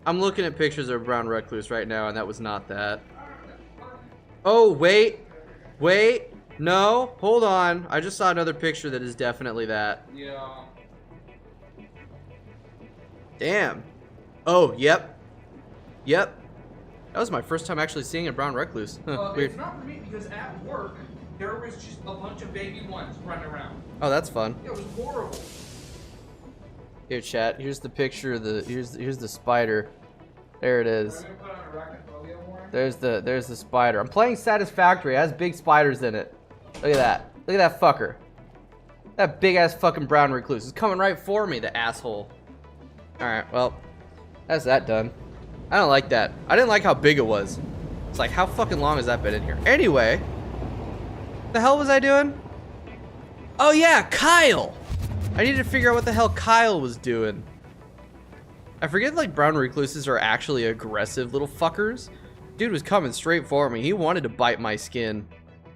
I'm looking at pictures of a brown recluse right now, and that was not that. Oh, wait. Wait. No, hold on. I just saw another picture that is definitely that. Yeah. Damn. Oh, yep. Yep. That was my first time actually seeing a brown recluse. Huh, weird. It's not for me because at work, there was just a bunch of baby ones running around. Oh, that's fun. It was horrible. Here, chat. Here's the picture of the here's the spider. There it is. I'm gonna put on arachnophobia more. There's the spider. I'm playing Satisfactory. It has big spiders in it. Look at that. Look at that fucker. That big ass fucking brown recluse is coming right for me, the asshole. All right, well, that's that done. I don't like that. I didn't like how big it was. It's like, how fucking long has that been in here? Anyway, the hell was I doing? Oh yeah, Kyle. I needed to figure out what the hell Kyle was doing. I forget, like, brown recluses are actually aggressive little fuckers. Dude was coming straight for me. He wanted to bite my skin.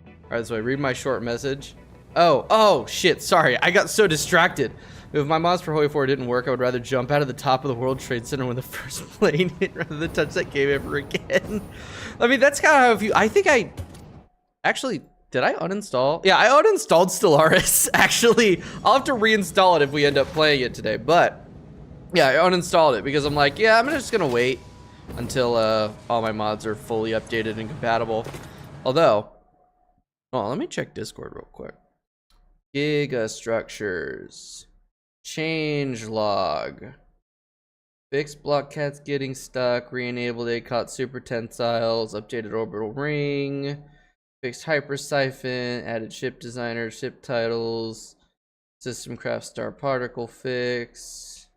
All right, so I read my short message. Oh, shit, sorry. I got so distracted. If my mods for Hoi 4 didn't work, I would rather jump out of the top of the World Trade Center when the first plane hit rather than touch that game ever again. I mean, that's kind of how if you... I think I... Actually, did I uninstall? Yeah, I uninstalled Stellaris. Actually, I'll have to reinstall it if we end up playing it today. But, yeah, I uninstalled it because I'm like, yeah, I'm just going to wait until all my mods are fully updated and compatible. Although... Oh, let me check Discord real quick. Gigastructures. Change log. Fixed block cats getting stuck. Re-enabled ACOT super tensiles. Updated orbital ring. Fixed hypersiphon. Added ship designer. Ship titles. System craft star particle fix.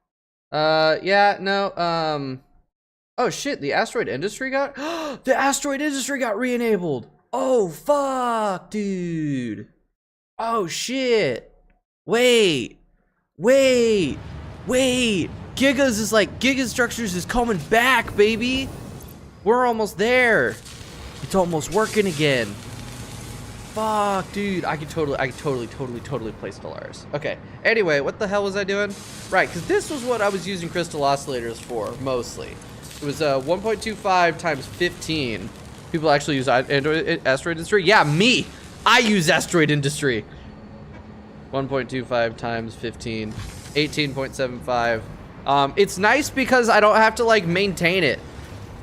Yeah, no, oh shit, the asteroid industry got the asteroid industry got re-enabled. Oh fuck, dude. Oh shit. Wait. Gigas is like, Gigastructures is coming back, baby. We're almost there. It's almost working again. Fuck, dude. I could totally play Stellaris. Okay. Anyway, what the hell was I doing? Right, because this was what I was using crystal oscillators for, mostly. It was 1.25 times 15. People actually use asteroid industry? Yeah, me. I use asteroid industry. 1.25 times 15. 18.75. It's nice because I don't have to like maintain it.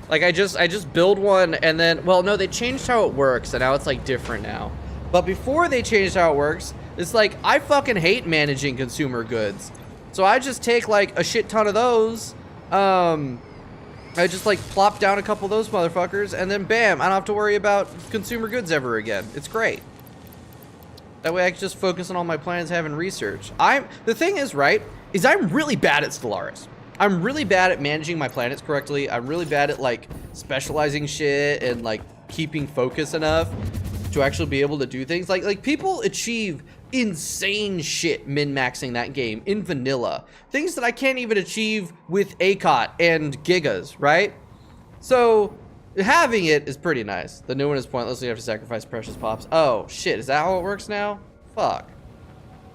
Like I just build one and then, well, no, they changed how it works and now it's like different now. But before they changed how it works, it's like I fucking hate managing consumer goods. So I just take like a shit ton of those. I just like plop down a couple of those motherfuckers and then bam, I don't have to worry about consumer goods ever again. It's great. That way I can just focus on all my plans having research. The thing is, right, is I'm really bad at Stellaris. I'm really bad at managing my planets correctly. I'm really bad at like specializing shit and like keeping focus enough to actually be able to do things. Like people achieve insane shit min-maxing that game in vanilla. Things that I can't even achieve with ACOT and Gigas, right? So having it is pretty nice. The new one is pointless. You have to sacrifice precious pops. Oh shit, is that how it works now? Fuck.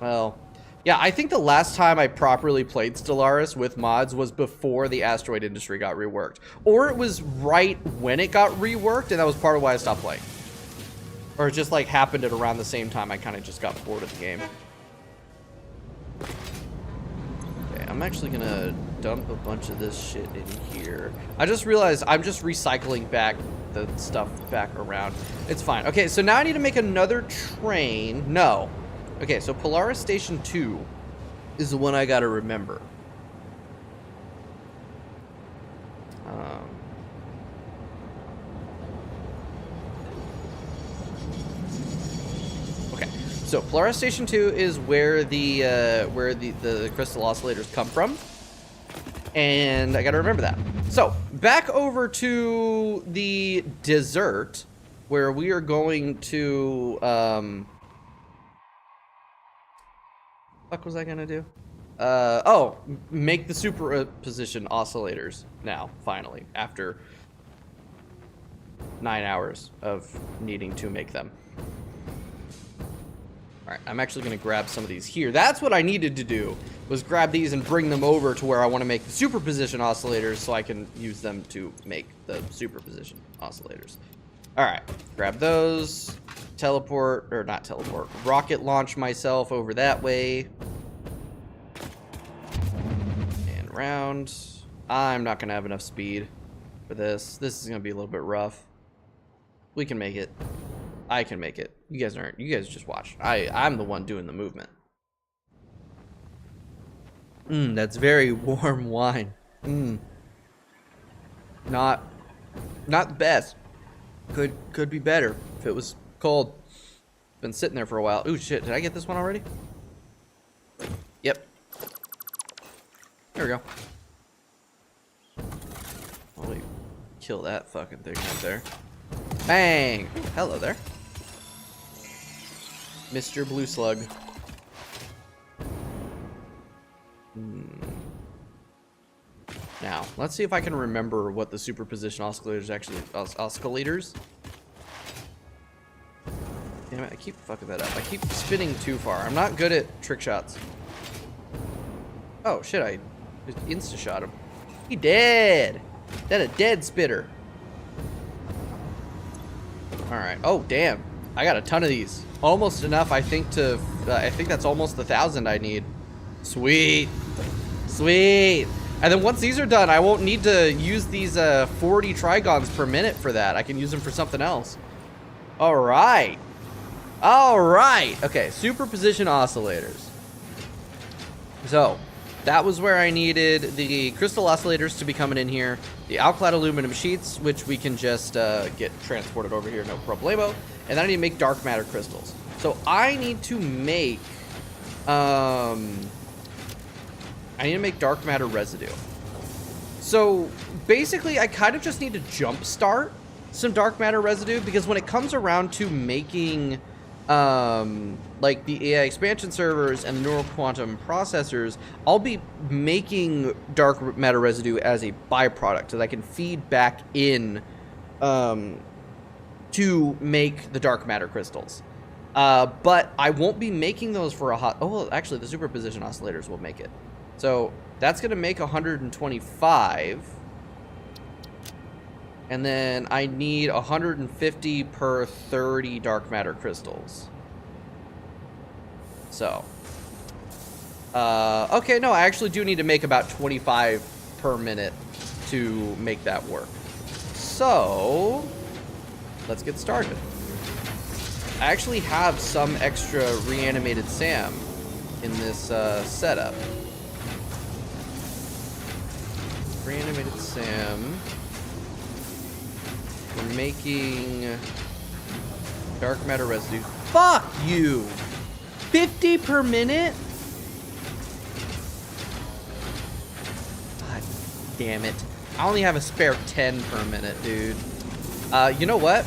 Well, yeah, I think the last time I properly played Stellaris with mods was before the asteroid industry got reworked. Or it was right when it got reworked, and that was part of why I stopped playing. Or it just like happened at around the same time I kind of just got bored of the game. Okay, I'm actually gonna dump a bunch of this shit in here. I just realized I'm just recycling back the stuff back around. It's fine. Okay, so now I need to make another train. No. Okay, so Polaris Station 2 is the one I gotta remember. Okay, so Polaris Station 2 is where the crystal oscillators come from. And I gotta remember that. So, back over to the desert, where we are going to, fuck was I gonna do? Oh, make the superposition oscillators now, finally, after 9 hours of needing to make them. Alright, I'm actually gonna grab some of these here. That's what I needed to do, was grab these and bring them over to where I want to make the superposition oscillators so I can use them to make the superposition oscillators. Alright, grab those, teleport, or not teleport, rocket launch myself over that way. And round. I'm not gonna have enough speed for this. This is gonna be a little bit rough. We can make it. I can make it. You guys aren't. You guys just watch. I'm the one doing the movement. That's very warm wine. Not the best. Could be better if it was cold. Been sitting there for a while. Ooh, shit. Did I get this one already? Yep. There we go. Holy, kill that fucking thing right there. Bang! Ooh, hello there. Mr. Blue Slug. Now, let's see if I can remember what the superposition oscillators actually... Oscillators? Damn it, I keep fucking that up. I keep spinning too far. I'm not good at trick shots. Oh, shit, I just insta-shot him. He dead! That a dead spitter. Alright. Oh, damn. I got a ton of these. Almost enough, I think, to... I think that's almost 1,000 I need. Sweet. Sweet. And then once these are done, I won't need to use these 40 trigons per minute for that. I can use them for something else. Alright. Alright. Okay, superposition oscillators. So, that was where I needed the crystal oscillators to be coming in here. The alclad aluminum sheets, which we can just get transported over here, no problemo. And then I need to make dark matter crystals. So I need to make... I need to make dark matter residue. So basically, I kind of just need to jumpstart some dark matter residue, because when it comes around to making like the AI expansion servers and the neural quantum processors, I'll be making dark matter residue as a byproduct so that I can feed back in to make the dark matter crystals. But I won't be making those for a hot... Oh, well, actually, the superposition oscillators will make it. So that's going to make 125. And then I need 150 per 30 dark matter crystals. So. Okay, no, I actually do need to make about 25 per minute to make that work. So, let's get started. I actually have some extra reanimated SAM in this setup. Reanimated SAM. We're making dark matter residue. Fuck you! 50 per minute? God damn it. I only have a spare 10 per minute, dude. You know what?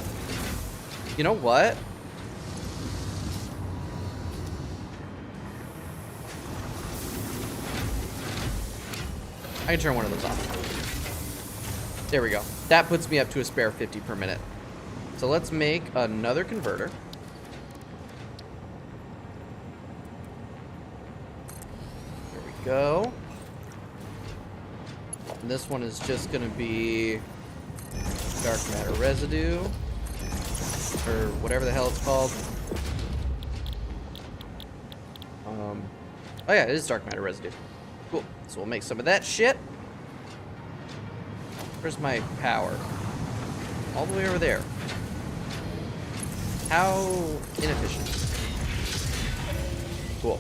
You know what? I can turn one of those off. There we go. That puts me up to a spare 50 per minute. So let's make another converter. There we go. And this one is just going to be dark matter residue, or whatever the hell it's called. Oh yeah, it is dark matter residue. Cool. So we'll make some of that shit. Where's my power? All the way over there. How inefficient. Cool.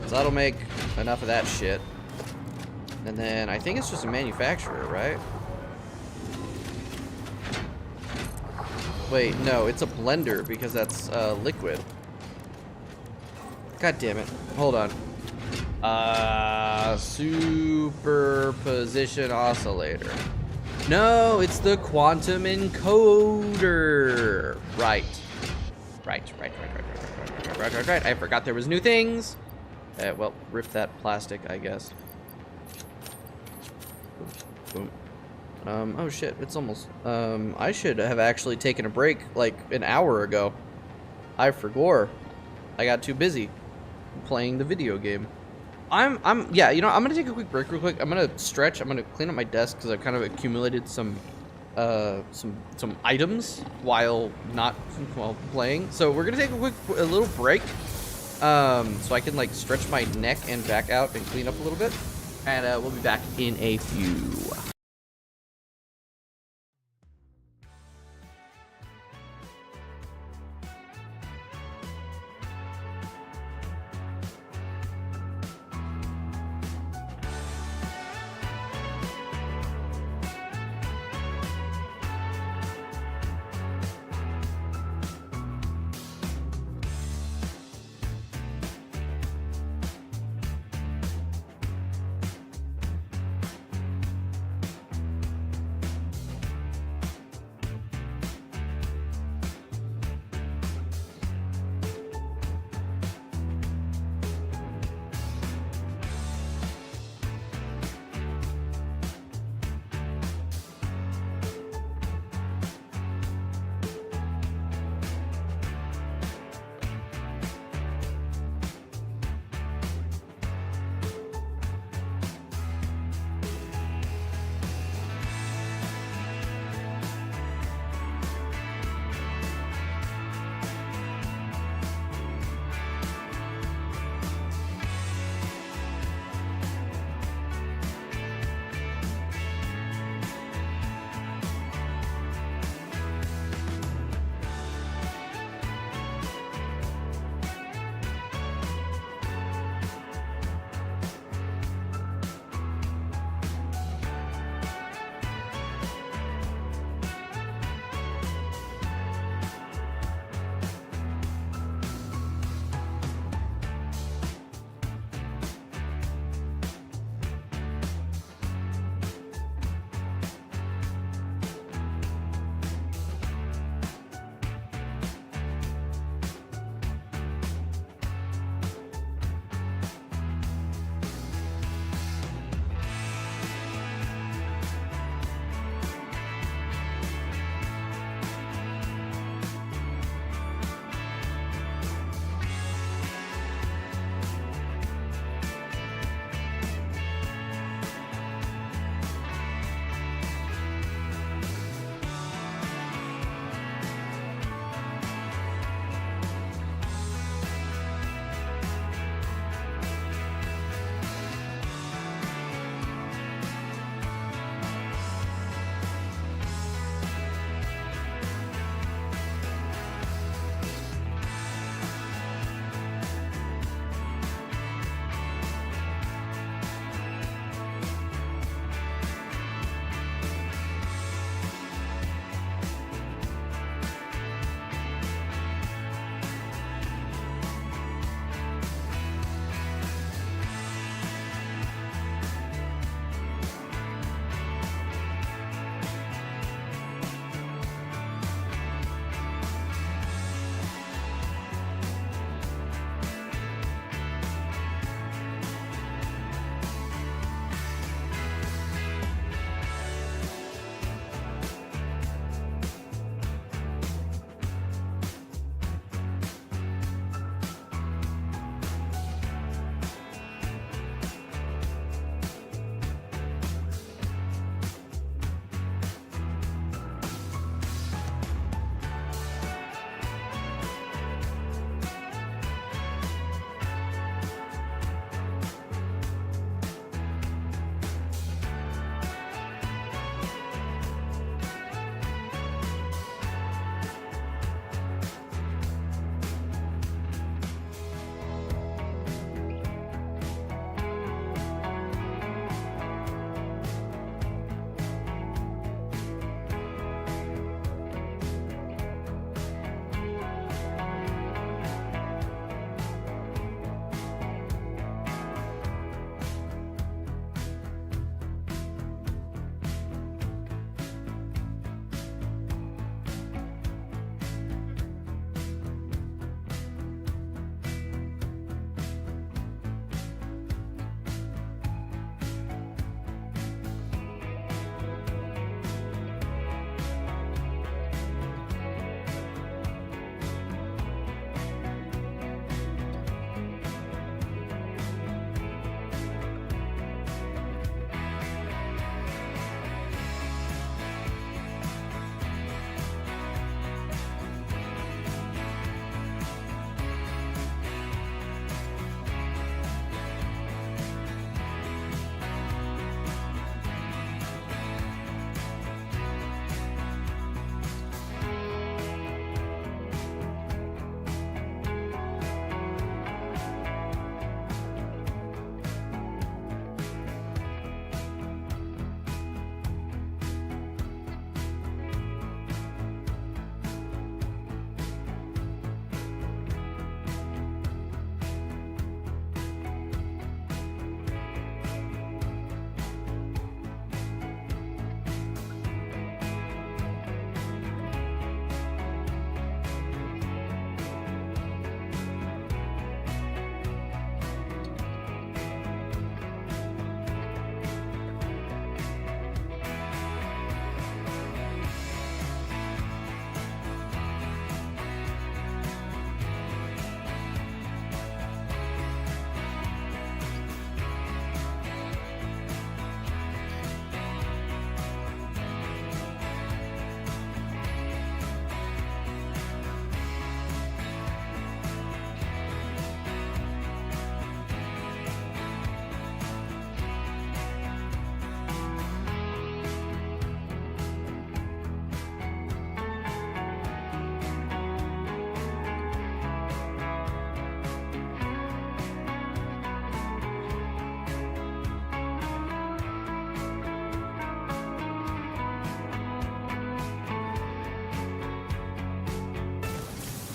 So that'll make enough of that shit. And then I think it's just a manufacturer, right? Wait, no, it's a blender because that's liquid. God damn it. Hold on. Superposition oscillator. No, it's the quantum encoder. Right. Right. Right. I forgot there was new things. Well, rip that plastic, I guess. Boom. Oh shit, it's almost, I should have actually taken a break like an hour ago. I forgot. I got too busy playing the video game. Yeah, you know, I'm gonna take a quick break real quick. I'm gonna stretch. I'm gonna clean up my desk because I've kind of accumulated some items while playing. So we're gonna take a little break, so I can like stretch my neck and back out and clean up a little bit, and we'll be back in a few.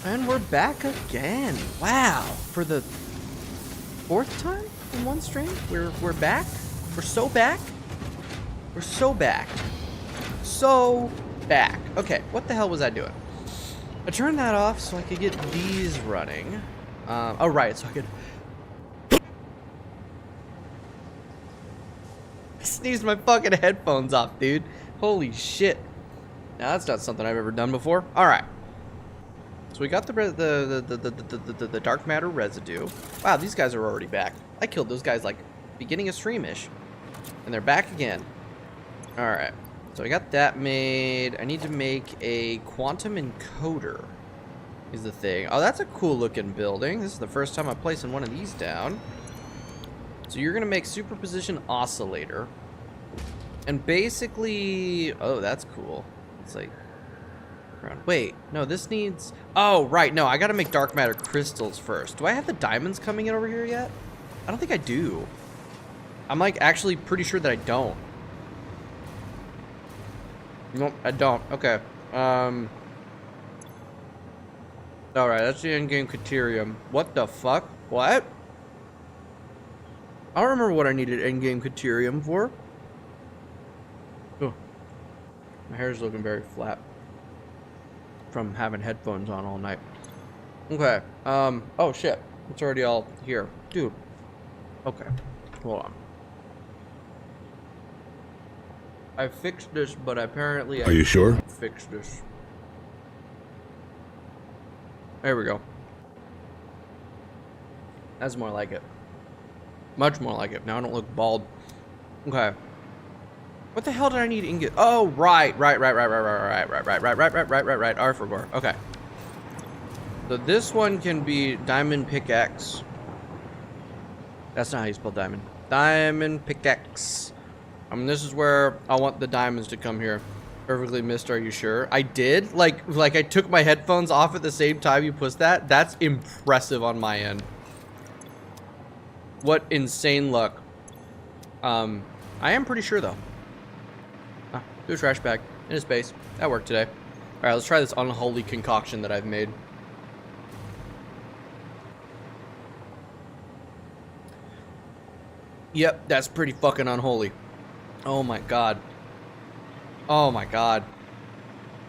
And we're back again. Wow. For the 4th time in one stream? We're back? We're so back? We're so back. So back. Okay, what the hell was I doing? I turned that off so I could get these running. Oh, right, so I could... I sneezed my fucking headphones off, dude. Holy shit. Now, that's not something I've ever done before. All right. So we got the dark matter residue. Wow, these guys are already back. I killed those guys like beginning of streamish, and they're back again. All right, so I got that made. I need to make a quantum encoder. Is the thing. Oh, that's a cool looking building. This is the first time I'm placing one of these down. So you're gonna make superposition oscillator, and basically, oh, that's cool. It's like. Wait, no, this needs... Oh, right, no, I gotta make dark matter crystals first. Do I have the diamonds coming in over here yet? I don't think I do. I'm, like, actually pretty sure that I don't. Nope, I don't. Okay. Alright, that's the endgame Caterium. What the fuck? What? I don't remember what I needed endgame Caterium for. Oh. My hair's looking very flat from having headphones on all night. Okay. Oh shit. It's already all here. Dude. Okay. Hold on. I fixed this, but apparently Are you sure? Fixed this. There we go. That's more like it. Much more like it. Now I don't look bald. Okay. What the hell did I need ingot? Oh, right. I forgot. Okay. So this one can be diamond pickaxe. That's not how you spell diamond. Diamond pickaxe. This is where I want the diamonds to come here. Perfectly missed, are you sure? I did? Like I took my headphones off at the same time you pushed that? That's impressive on my end. What insane luck. I am pretty sure though. Do a trash bag in a space. That worked today. Alright, let's try this unholy concoction that I've made. Yep, that's pretty fucking unholy. Oh my god. Oh my god.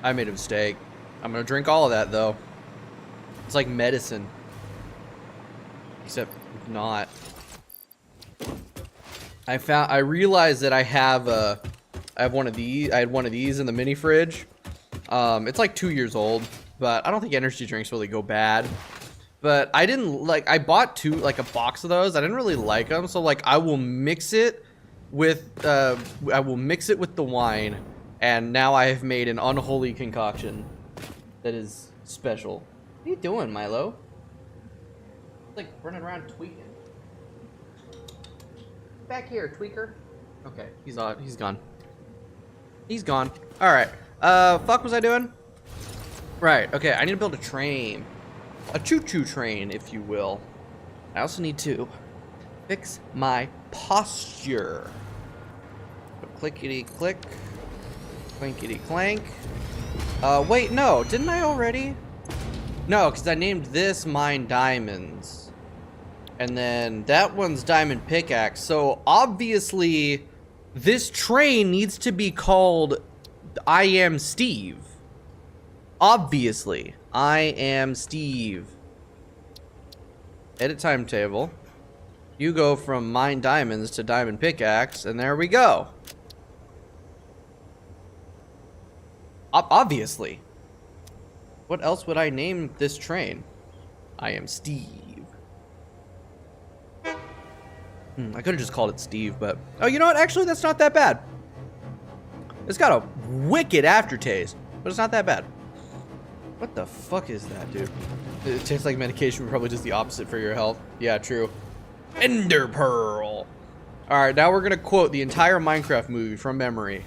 I made a mistake. I'm gonna drink all of that though. It's like medicine. Except not. I realized that I have one of these. I had one of these in the mini fridge. It's like 2 years old, but I don't think energy drinks really go bad. But I didn't like. I bought a box of those. I didn't really like them, so like I will mix it with the wine, and now I have made an unholy concoction that is special. What are you doing, Milo? Like running around tweaking. Back here, tweaker. Okay, he's gone. He's gone. All right. Fuck was I doing? Right. Okay, I need to build a train. A choo-choo train, if you will. I also need to fix my posture. So clickety-click. Clankety-clank. Wait, no. Didn't I already? No, because I named this mine diamonds. And then that one's diamond pickaxe. So, obviously, this train needs to be called I Am Steve. Obviously. I am Steve. Edit timetable. You go from mine diamonds to diamond pickaxe, and there we go. Obviously. What else would I name this train? I am Steve. I could have just called it Steve, but... Oh, you know what? Actually, that's not that bad. It's got a wicked aftertaste, but it's not that bad. What the fuck is that, dude? It tastes like medication, but probably just the opposite for your health. Yeah, true. Ender Pearl. Alright, now we're gonna quote the entire Minecraft movie from memory.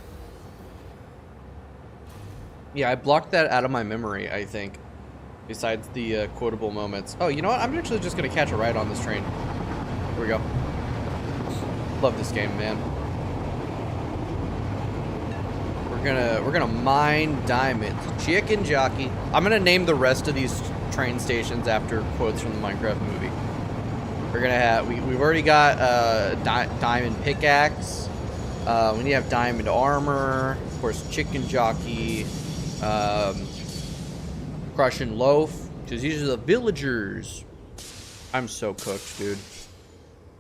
Yeah, I blocked that out of my memory, I think. Besides the quotable moments. Oh, you know what? I'm actually just gonna catch a ride on this train. Here we go. Love this game, man. We're We're gonna mine diamonds. Chicken jockey. I'm gonna name the rest of these train stations after quotes from the Minecraft movie. We're gonna have we've already got diamond pickaxe. We need to have diamond armor. Of course, chicken jockey. Crushing loaf. Because these are the villagers. I'm so cooked, dude.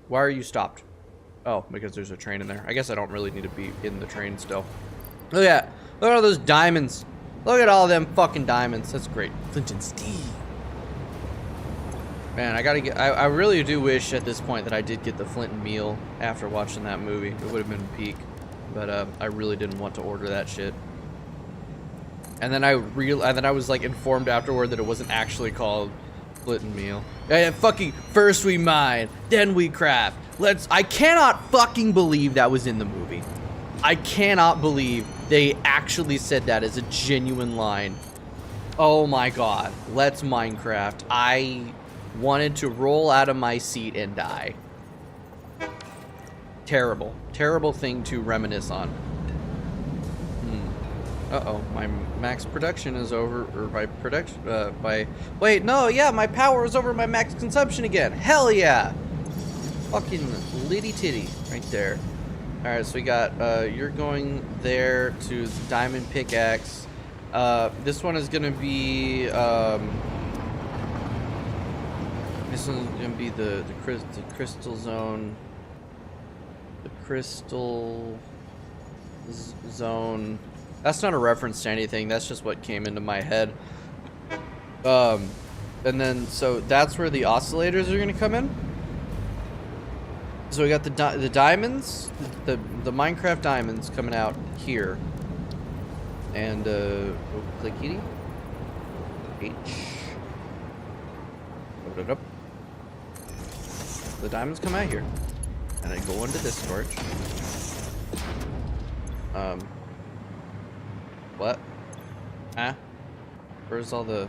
Why are you stopped? Oh, because there's a train in there. I guess I don't really need to be in the train still. Look at that. Look at all those diamonds. Look at all them fucking diamonds. That's great. Flint and steel. Man, I gotta get. I really do wish at this point that I did get the flint and meal after watching that movie. It would have been peak. But I really didn't want to order that shit. And then I was like informed afterward that it wasn't actually called flint and meal. And fucking first we mine, then we craft. I cannot fucking believe that was in the movie. I cannot believe they actually said that as a genuine line. Oh my god. Let's Minecraft. I wanted to roll out of my seat and die. Terrible. Terrible thing to reminisce on. Uh-oh, my max production is over, or wait, no, yeah, my power is over my max consumption again. Hell yeah. Fucking litty titty right there. Alright, so we got, you're going there to the diamond pickaxe. This one is gonna be, this one's gonna be the crystal zone. The crystal zone. That's not a reference to anything. That's just what came into my head. And then, so that's where the oscillators are going to come in. So we got the diamonds, the Minecraft diamonds coming out here. And, clickety. H. Open it up. The diamonds come out here. And I go into this storage. What? Huh? Where's all the...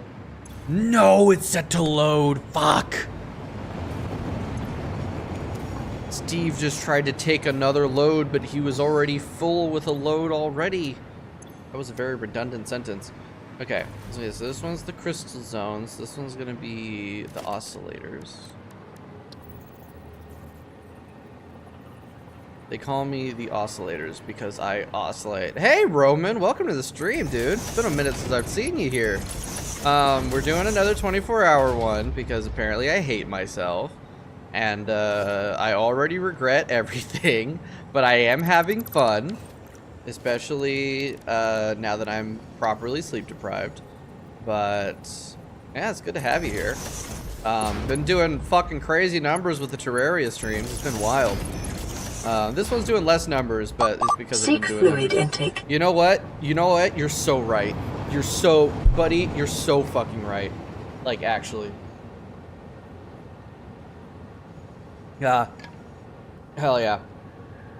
No, it's set to load. Fuck. Steve just tried to take another load, but he was already full with a load already. That was a very redundant sentence. Okay, so this one's the crystal zones. This one's gonna be the oscillators. They call me the oscillators because I oscillate. Hey, Roman, welcome to the stream, dude. It's been a minute since I've seen you here. We're doing another 24-hour one because apparently I hate myself. And I already regret everything, but I am having fun. Especially now that I'm properly sleep deprived. But yeah, it's good to have you here. Been doing fucking crazy numbers with the Terraria streams. It's been wild. This one's doing less numbers, but it's because I've been doing fluid intake. You know what? You know what? You're so right. You're so, buddy, you're so fucking right. Like, actually. Yeah. Hell yeah.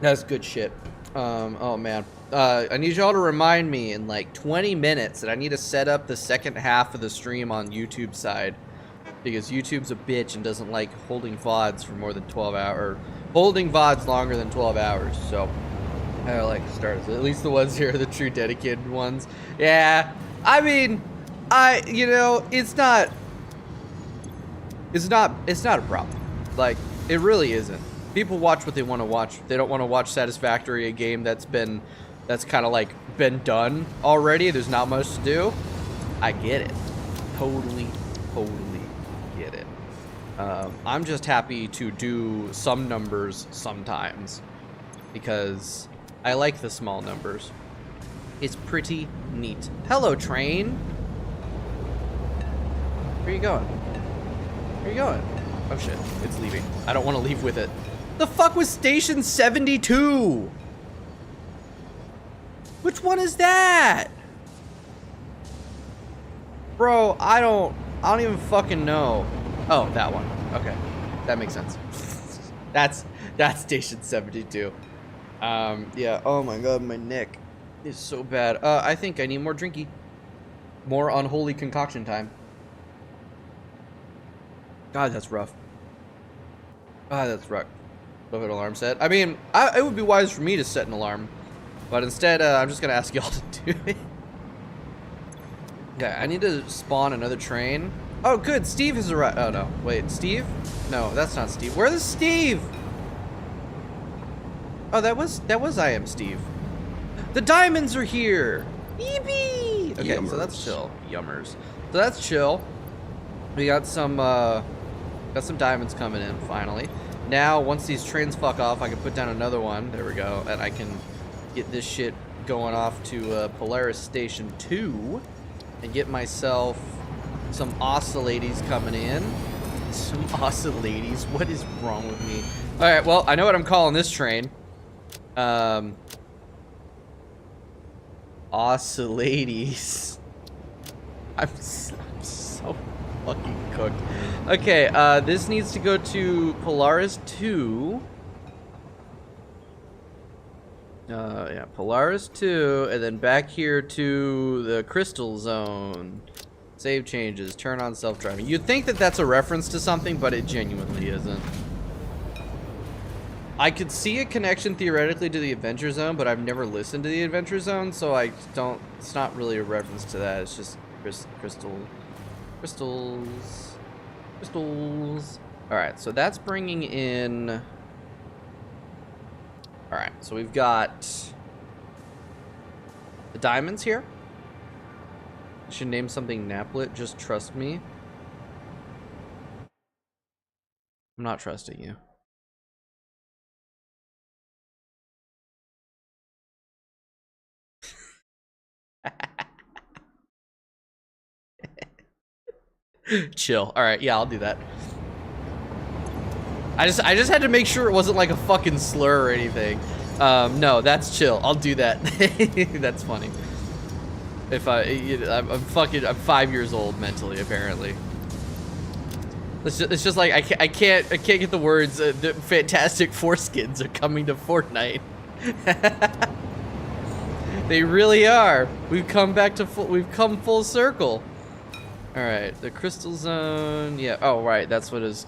That's good shit. Oh man. I need y'all to remind me in like 20 minutes that I need to set up the second half of the stream on YouTube side. Because YouTube's a bitch and doesn't like holding VODs for more than 12 hours. Holding VODs longer than 12 hours, so I like to start. At least the ones here are the true dedicated ones. Yeah, I mean, you know, it's not a problem. Like, it really isn't. People watch what they want to watch. They don't want to watch Satisfactory, a game that's kind of like been done already. There's not much to do. I get it. Totally get it. I'm just happy to do some numbers sometimes because I like the small numbers. It's pretty neat. Hello, train. Where are you going? Where are you going? Oh shit, it's leaving. I don't want to leave with it. The fuck was station 72? Which one is that? Bro, I don't even fucking know. Oh, that one. Okay. That makes sense. That's station 72. Yeah, oh my god, my neck is so bad. I think I need more drinky. More unholy concoction time. God, that's rough. God, that's rough. Love an alarm set. I mean, it would be wise for me to set an alarm. But instead, I'm just gonna ask y'all to do it. Okay, I need to spawn another train. Oh, good, Steve has arrived. Oh no, wait, Steve? No, that's not Steve. Where is Steve? Oh, that was I am Steve. The diamonds are here. Eepee! Okay, Yummers. so that's chill. Yummers. So that's chill. We got some diamonds coming in finally. Now, once these trains fuck off, I can put down another one. There we go, and I can get this shit going off to Polaris Station 2 and get myself some oscillators coming in. Some oscillators. What is wrong with me? All right, well, I know what I'm calling this train. Oscillators. I'm so fucking cooked. Okay, this needs to go to Polaris 2. Yeah, Polaris 2, and then back here to the Crystal Zone. Save changes, turn on self-driving. You'd think that that's a reference to something, but it genuinely isn't. I could see a connection theoretically to the Adventure Zone, but I've never listened to the Adventure Zone, so I don't, it's not really a reference to that. It's just crystals. Alright, so that's bringing in... Alright, so we've got the diamonds here. I should name something Naplet, just trust me. I'm not trusting you. Chill. Alright, yeah, I'll do that. I just had to make sure it wasn't like a fucking slur or anything. No, that's chill. I'll do that. That's funny. If I'm 5 years old mentally, apparently. It's just like I can't get the words. The Fantastic Foreskins are coming to Fortnite. They really are. We've come full circle. All right, the Crystal Zone. Yeah. Oh, right. That's what it is.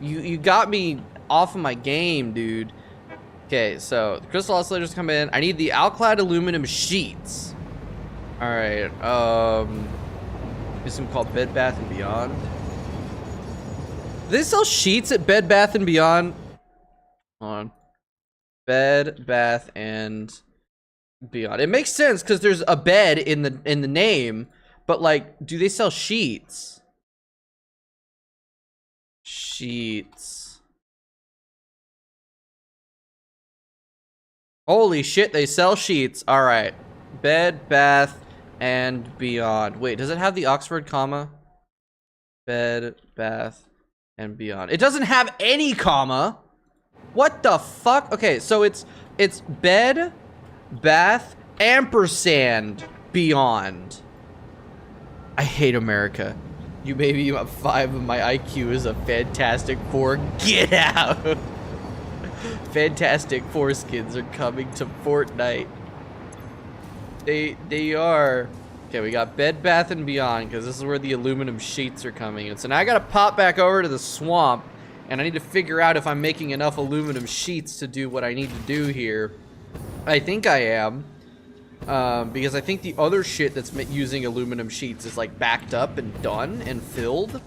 You got me off of my game, dude. Okay, so the crystal oscillators come in. I need the alclad aluminum sheets. All right. There's some called Bed Bath and Beyond. Do they sell sheets at Bed Bath and Beyond? Hold on. Bed Bath and Beyond. It makes sense because there's a bed in the name, but like, do they sell sheets? Sheets. Holy shit, they sell sheets. All right. Bed, Bath, and Beyond. Wait, does it have the Oxford comma? Bed, Bath, and Beyond. It doesn't have any comma. What the fuck? Okay, so it's bed, bath, ampersand, beyond. I hate America. You made me up 5 and my IQ is a Fantastic Four. Get out! Fantastic Foreskins are coming to Fortnite. They are. Okay, we got Bed Bath and Beyond because this is where the aluminum sheets are coming in. So now I gotta pop back over to the swamp and I need to figure out if I'm making enough aluminum sheets to do what I need to do here. I think I am. Because I think the other shit that's using aluminum sheets is like backed up and done and filled.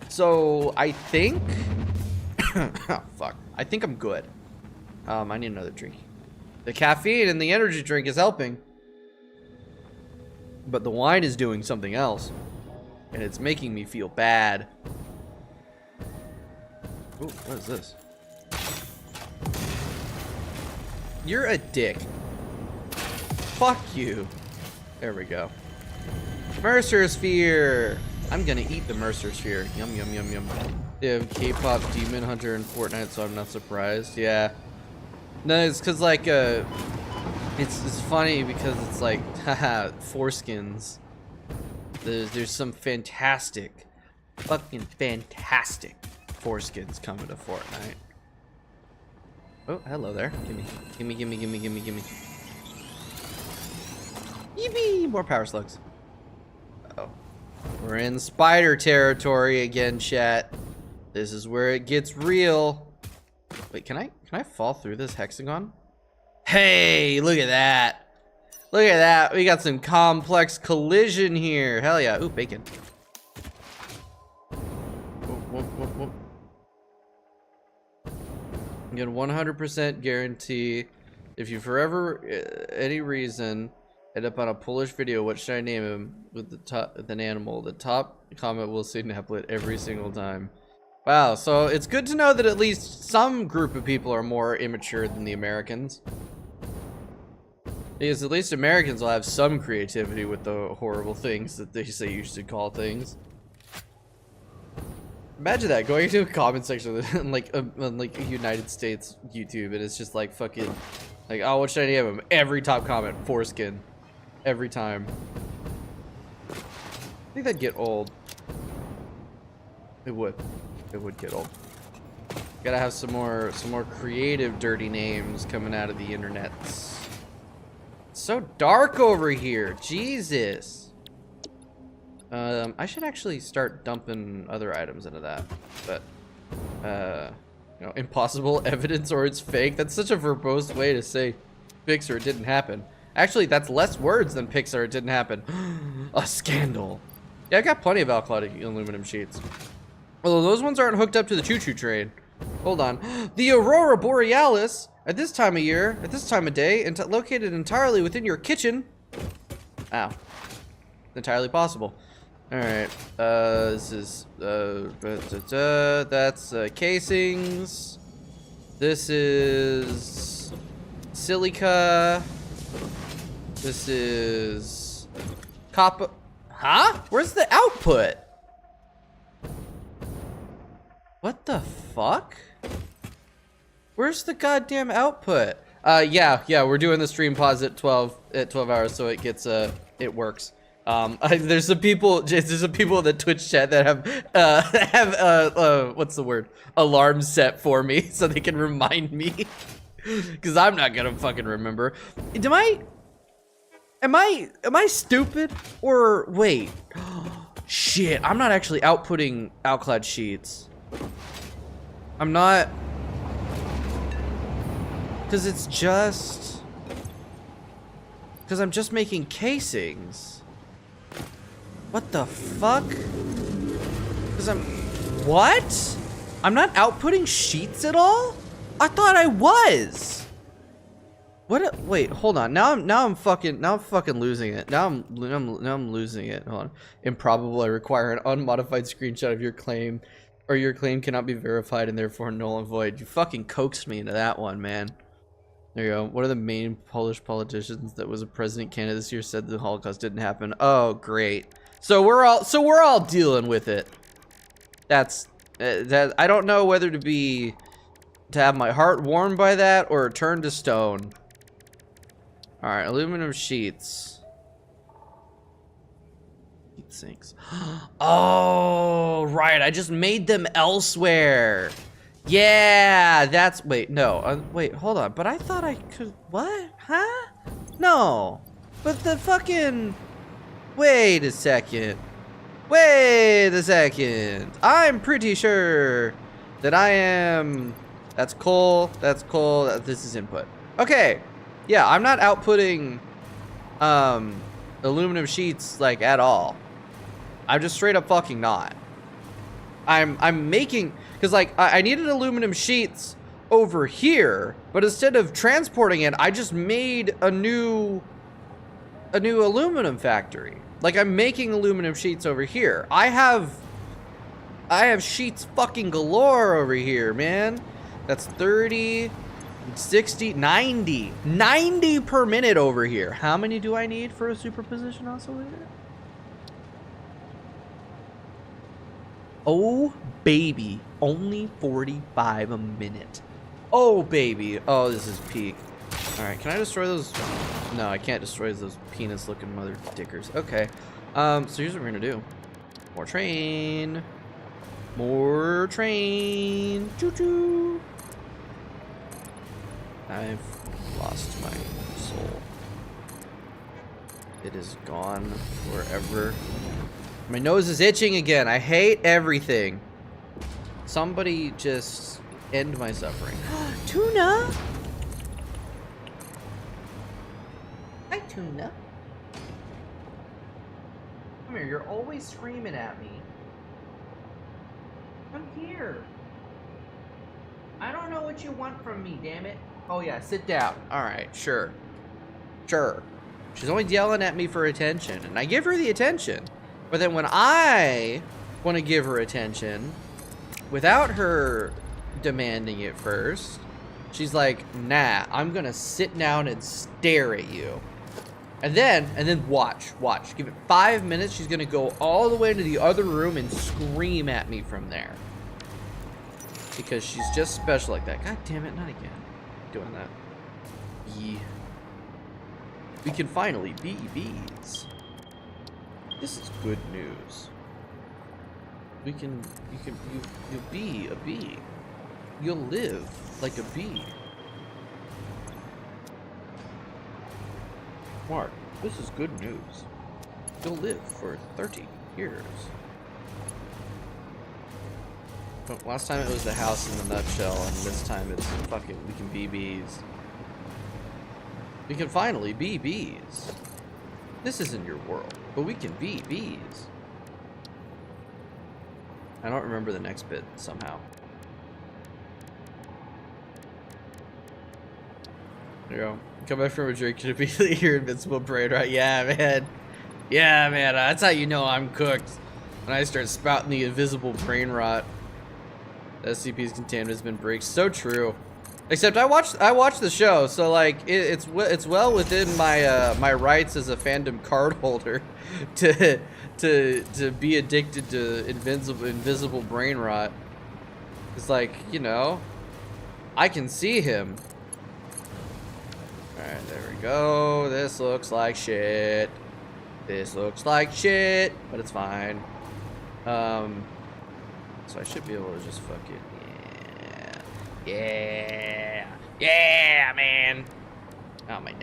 So I think, oh, fuck. I think I'm good. I need another drink. The caffeine in the energy drink is helping, but the wine is doing something else, and it's making me feel bad. Ooh, what is this? You're a dick. Fuck you. There we go. Mercer Sphere. I'm gonna eat the Mercer Sphere. Yum, yum, yum, yum. They have K-pop Demon Hunter in Fortnite, so I'm not surprised. Yeah. No, it's cause like, it's funny because it's like, haha, foreskins. There's some fantastic, fucking fantastic foreskins coming to Fortnite. Oh, hello there. Gimme. Yippee! More power slugs. Uh-oh. We're in spider territory again, chat. This is where it gets real. Wait, can I fall through this hexagon? Hey, look at that. Look at that. We got some complex collision here. Hell yeah. Ooh, bacon. Whoop, whoop, whoop. You can 100% guarantee if you forever, any reason, end up on a Polish video, what should I name him with an animal? The top comment will say Naplet every single time. Wow, so it's good to know that at least some group of people are more immature than the Americans. Because at least Americans will have some creativity with the horrible things that they say you should call things. Imagine that, going into a comment section on like a United States YouTube, and it's just like fucking, like, oh, what should I name him? Every top comment, foreskin. Every time. I think that'd get old. It would. It would get old. Gotta have some more creative dirty names coming out of the internet. It's so dark over here. Jesus. I should actually start dumping other items into that, but you know, impossible evidence or it's fake. That's such a verbose way to say fix or it didn't happen. Actually, that's less words than Pixar. It didn't happen. A scandal. Yeah, I got plenty of alkali aluminum sheets. Although those ones aren't hooked up to the choo-choo train. Hold on. The Aurora Borealis, at this time of year, at this time of day, located entirely within your kitchen. Ow. Entirely possible. Alright. This is, that's casings. This is silica. This is copper. Huh? Where's the output? What the fuck? Where's the goddamn output? Yeah, we're doing the stream pause at 12 hours, so it gets it works. There's some people in the Twitch chat that have what's the word? Alarms set for me so they can remind me. Cause I'm not gonna fucking remember. Am I stupid? Or wait. Shit, I'm not actually outputting outclad sheets. I'm not. Cause I'm just making casings. What the fuck? Cause what? I'm not outputting sheets at all? I thought I was. What? Wait, hold on. Now I'm fucking losing it. Now I'm losing it. Hold on. Improbable. I require an unmodified screenshot of your claim, or your claim cannot be verified and therefore null and void. You fucking coaxed me into that one, man. There you go. One of the main Polish politicians that was a president candidate this year said the Holocaust didn't happen. Oh, great. So we're all dealing with it. That's that. I don't know whether to have my heart warmed by that or turn to stone. All right, aluminum sheets. Heat sinks. Oh, right. I just made them elsewhere. Yeah, that's, wait, no, wait, hold on, but I thought I could, what, huh? No, but the fucking, wait a second, I'm pretty sure that I am, that's coal, this is input. Okay, yeah, I'm not outputting, aluminum sheets, like, at all. I'm just straight up fucking not. I'm making, because like I needed aluminum sheets over here, but instead of transporting it, I just made a new aluminum factory. Like I'm making aluminum sheets over here. I have sheets fucking galore over here, man. That's 30, 60, 90 per minute over here. How many do I need for a superposition oscillator? Oh, baby. Only 45 a minute. Oh, baby. Oh, this is peak. All right, can I destroy those? No, I can't destroy those penis-looking mother dickers. Okay. So here's what we're gonna do. More train. More train. Choo-choo. I've lost my soul. It is gone forever. My nose is itching again. I hate everything. Somebody just end my suffering. Tuna? Hi, Tuna. Come here, you're always screaming at me. Come here. I don't know what you want from me, damn it. Oh yeah, sit down. Alright, sure. Sure. She's always yelling at me for attention, and I give her the attention. But then when I want to give her attention, without her demanding it first, she's like, nah, I'm gonna sit down and stare at you. And then watch. Give it 5 minutes, she's gonna go all the way into the other room and scream at me from there. Because she's just special like that. God damn it, not again. Doing that. Yeah. We can finally be bees. This is good news. You'll be a bee. You'll live like a bee. Mark, this is good news. You'll live for 30 years. But last time it was the house in a nutshell, and this time it's fucking, we can be bees. We can finally be bees. This isn't your world, but we can be bees. I don't remember the next bit somehow. There you go. Come back from a drink to immediately your invincible brain, right? Yeah, man. Yeah, man. That's how you know I'm cooked. When I start spouting the invisible brain rot. The SCP's containment has been breached. So true. Except I watched the show, so like it's well within my my rights as a fandom card holder to be addicted to invisible brain rot. It's like, you know, I can see him. All right, there we go. This looks like shit. This looks like shit, but it's fine. So I should be able to just fucking. Yeah, man. Oh, my neck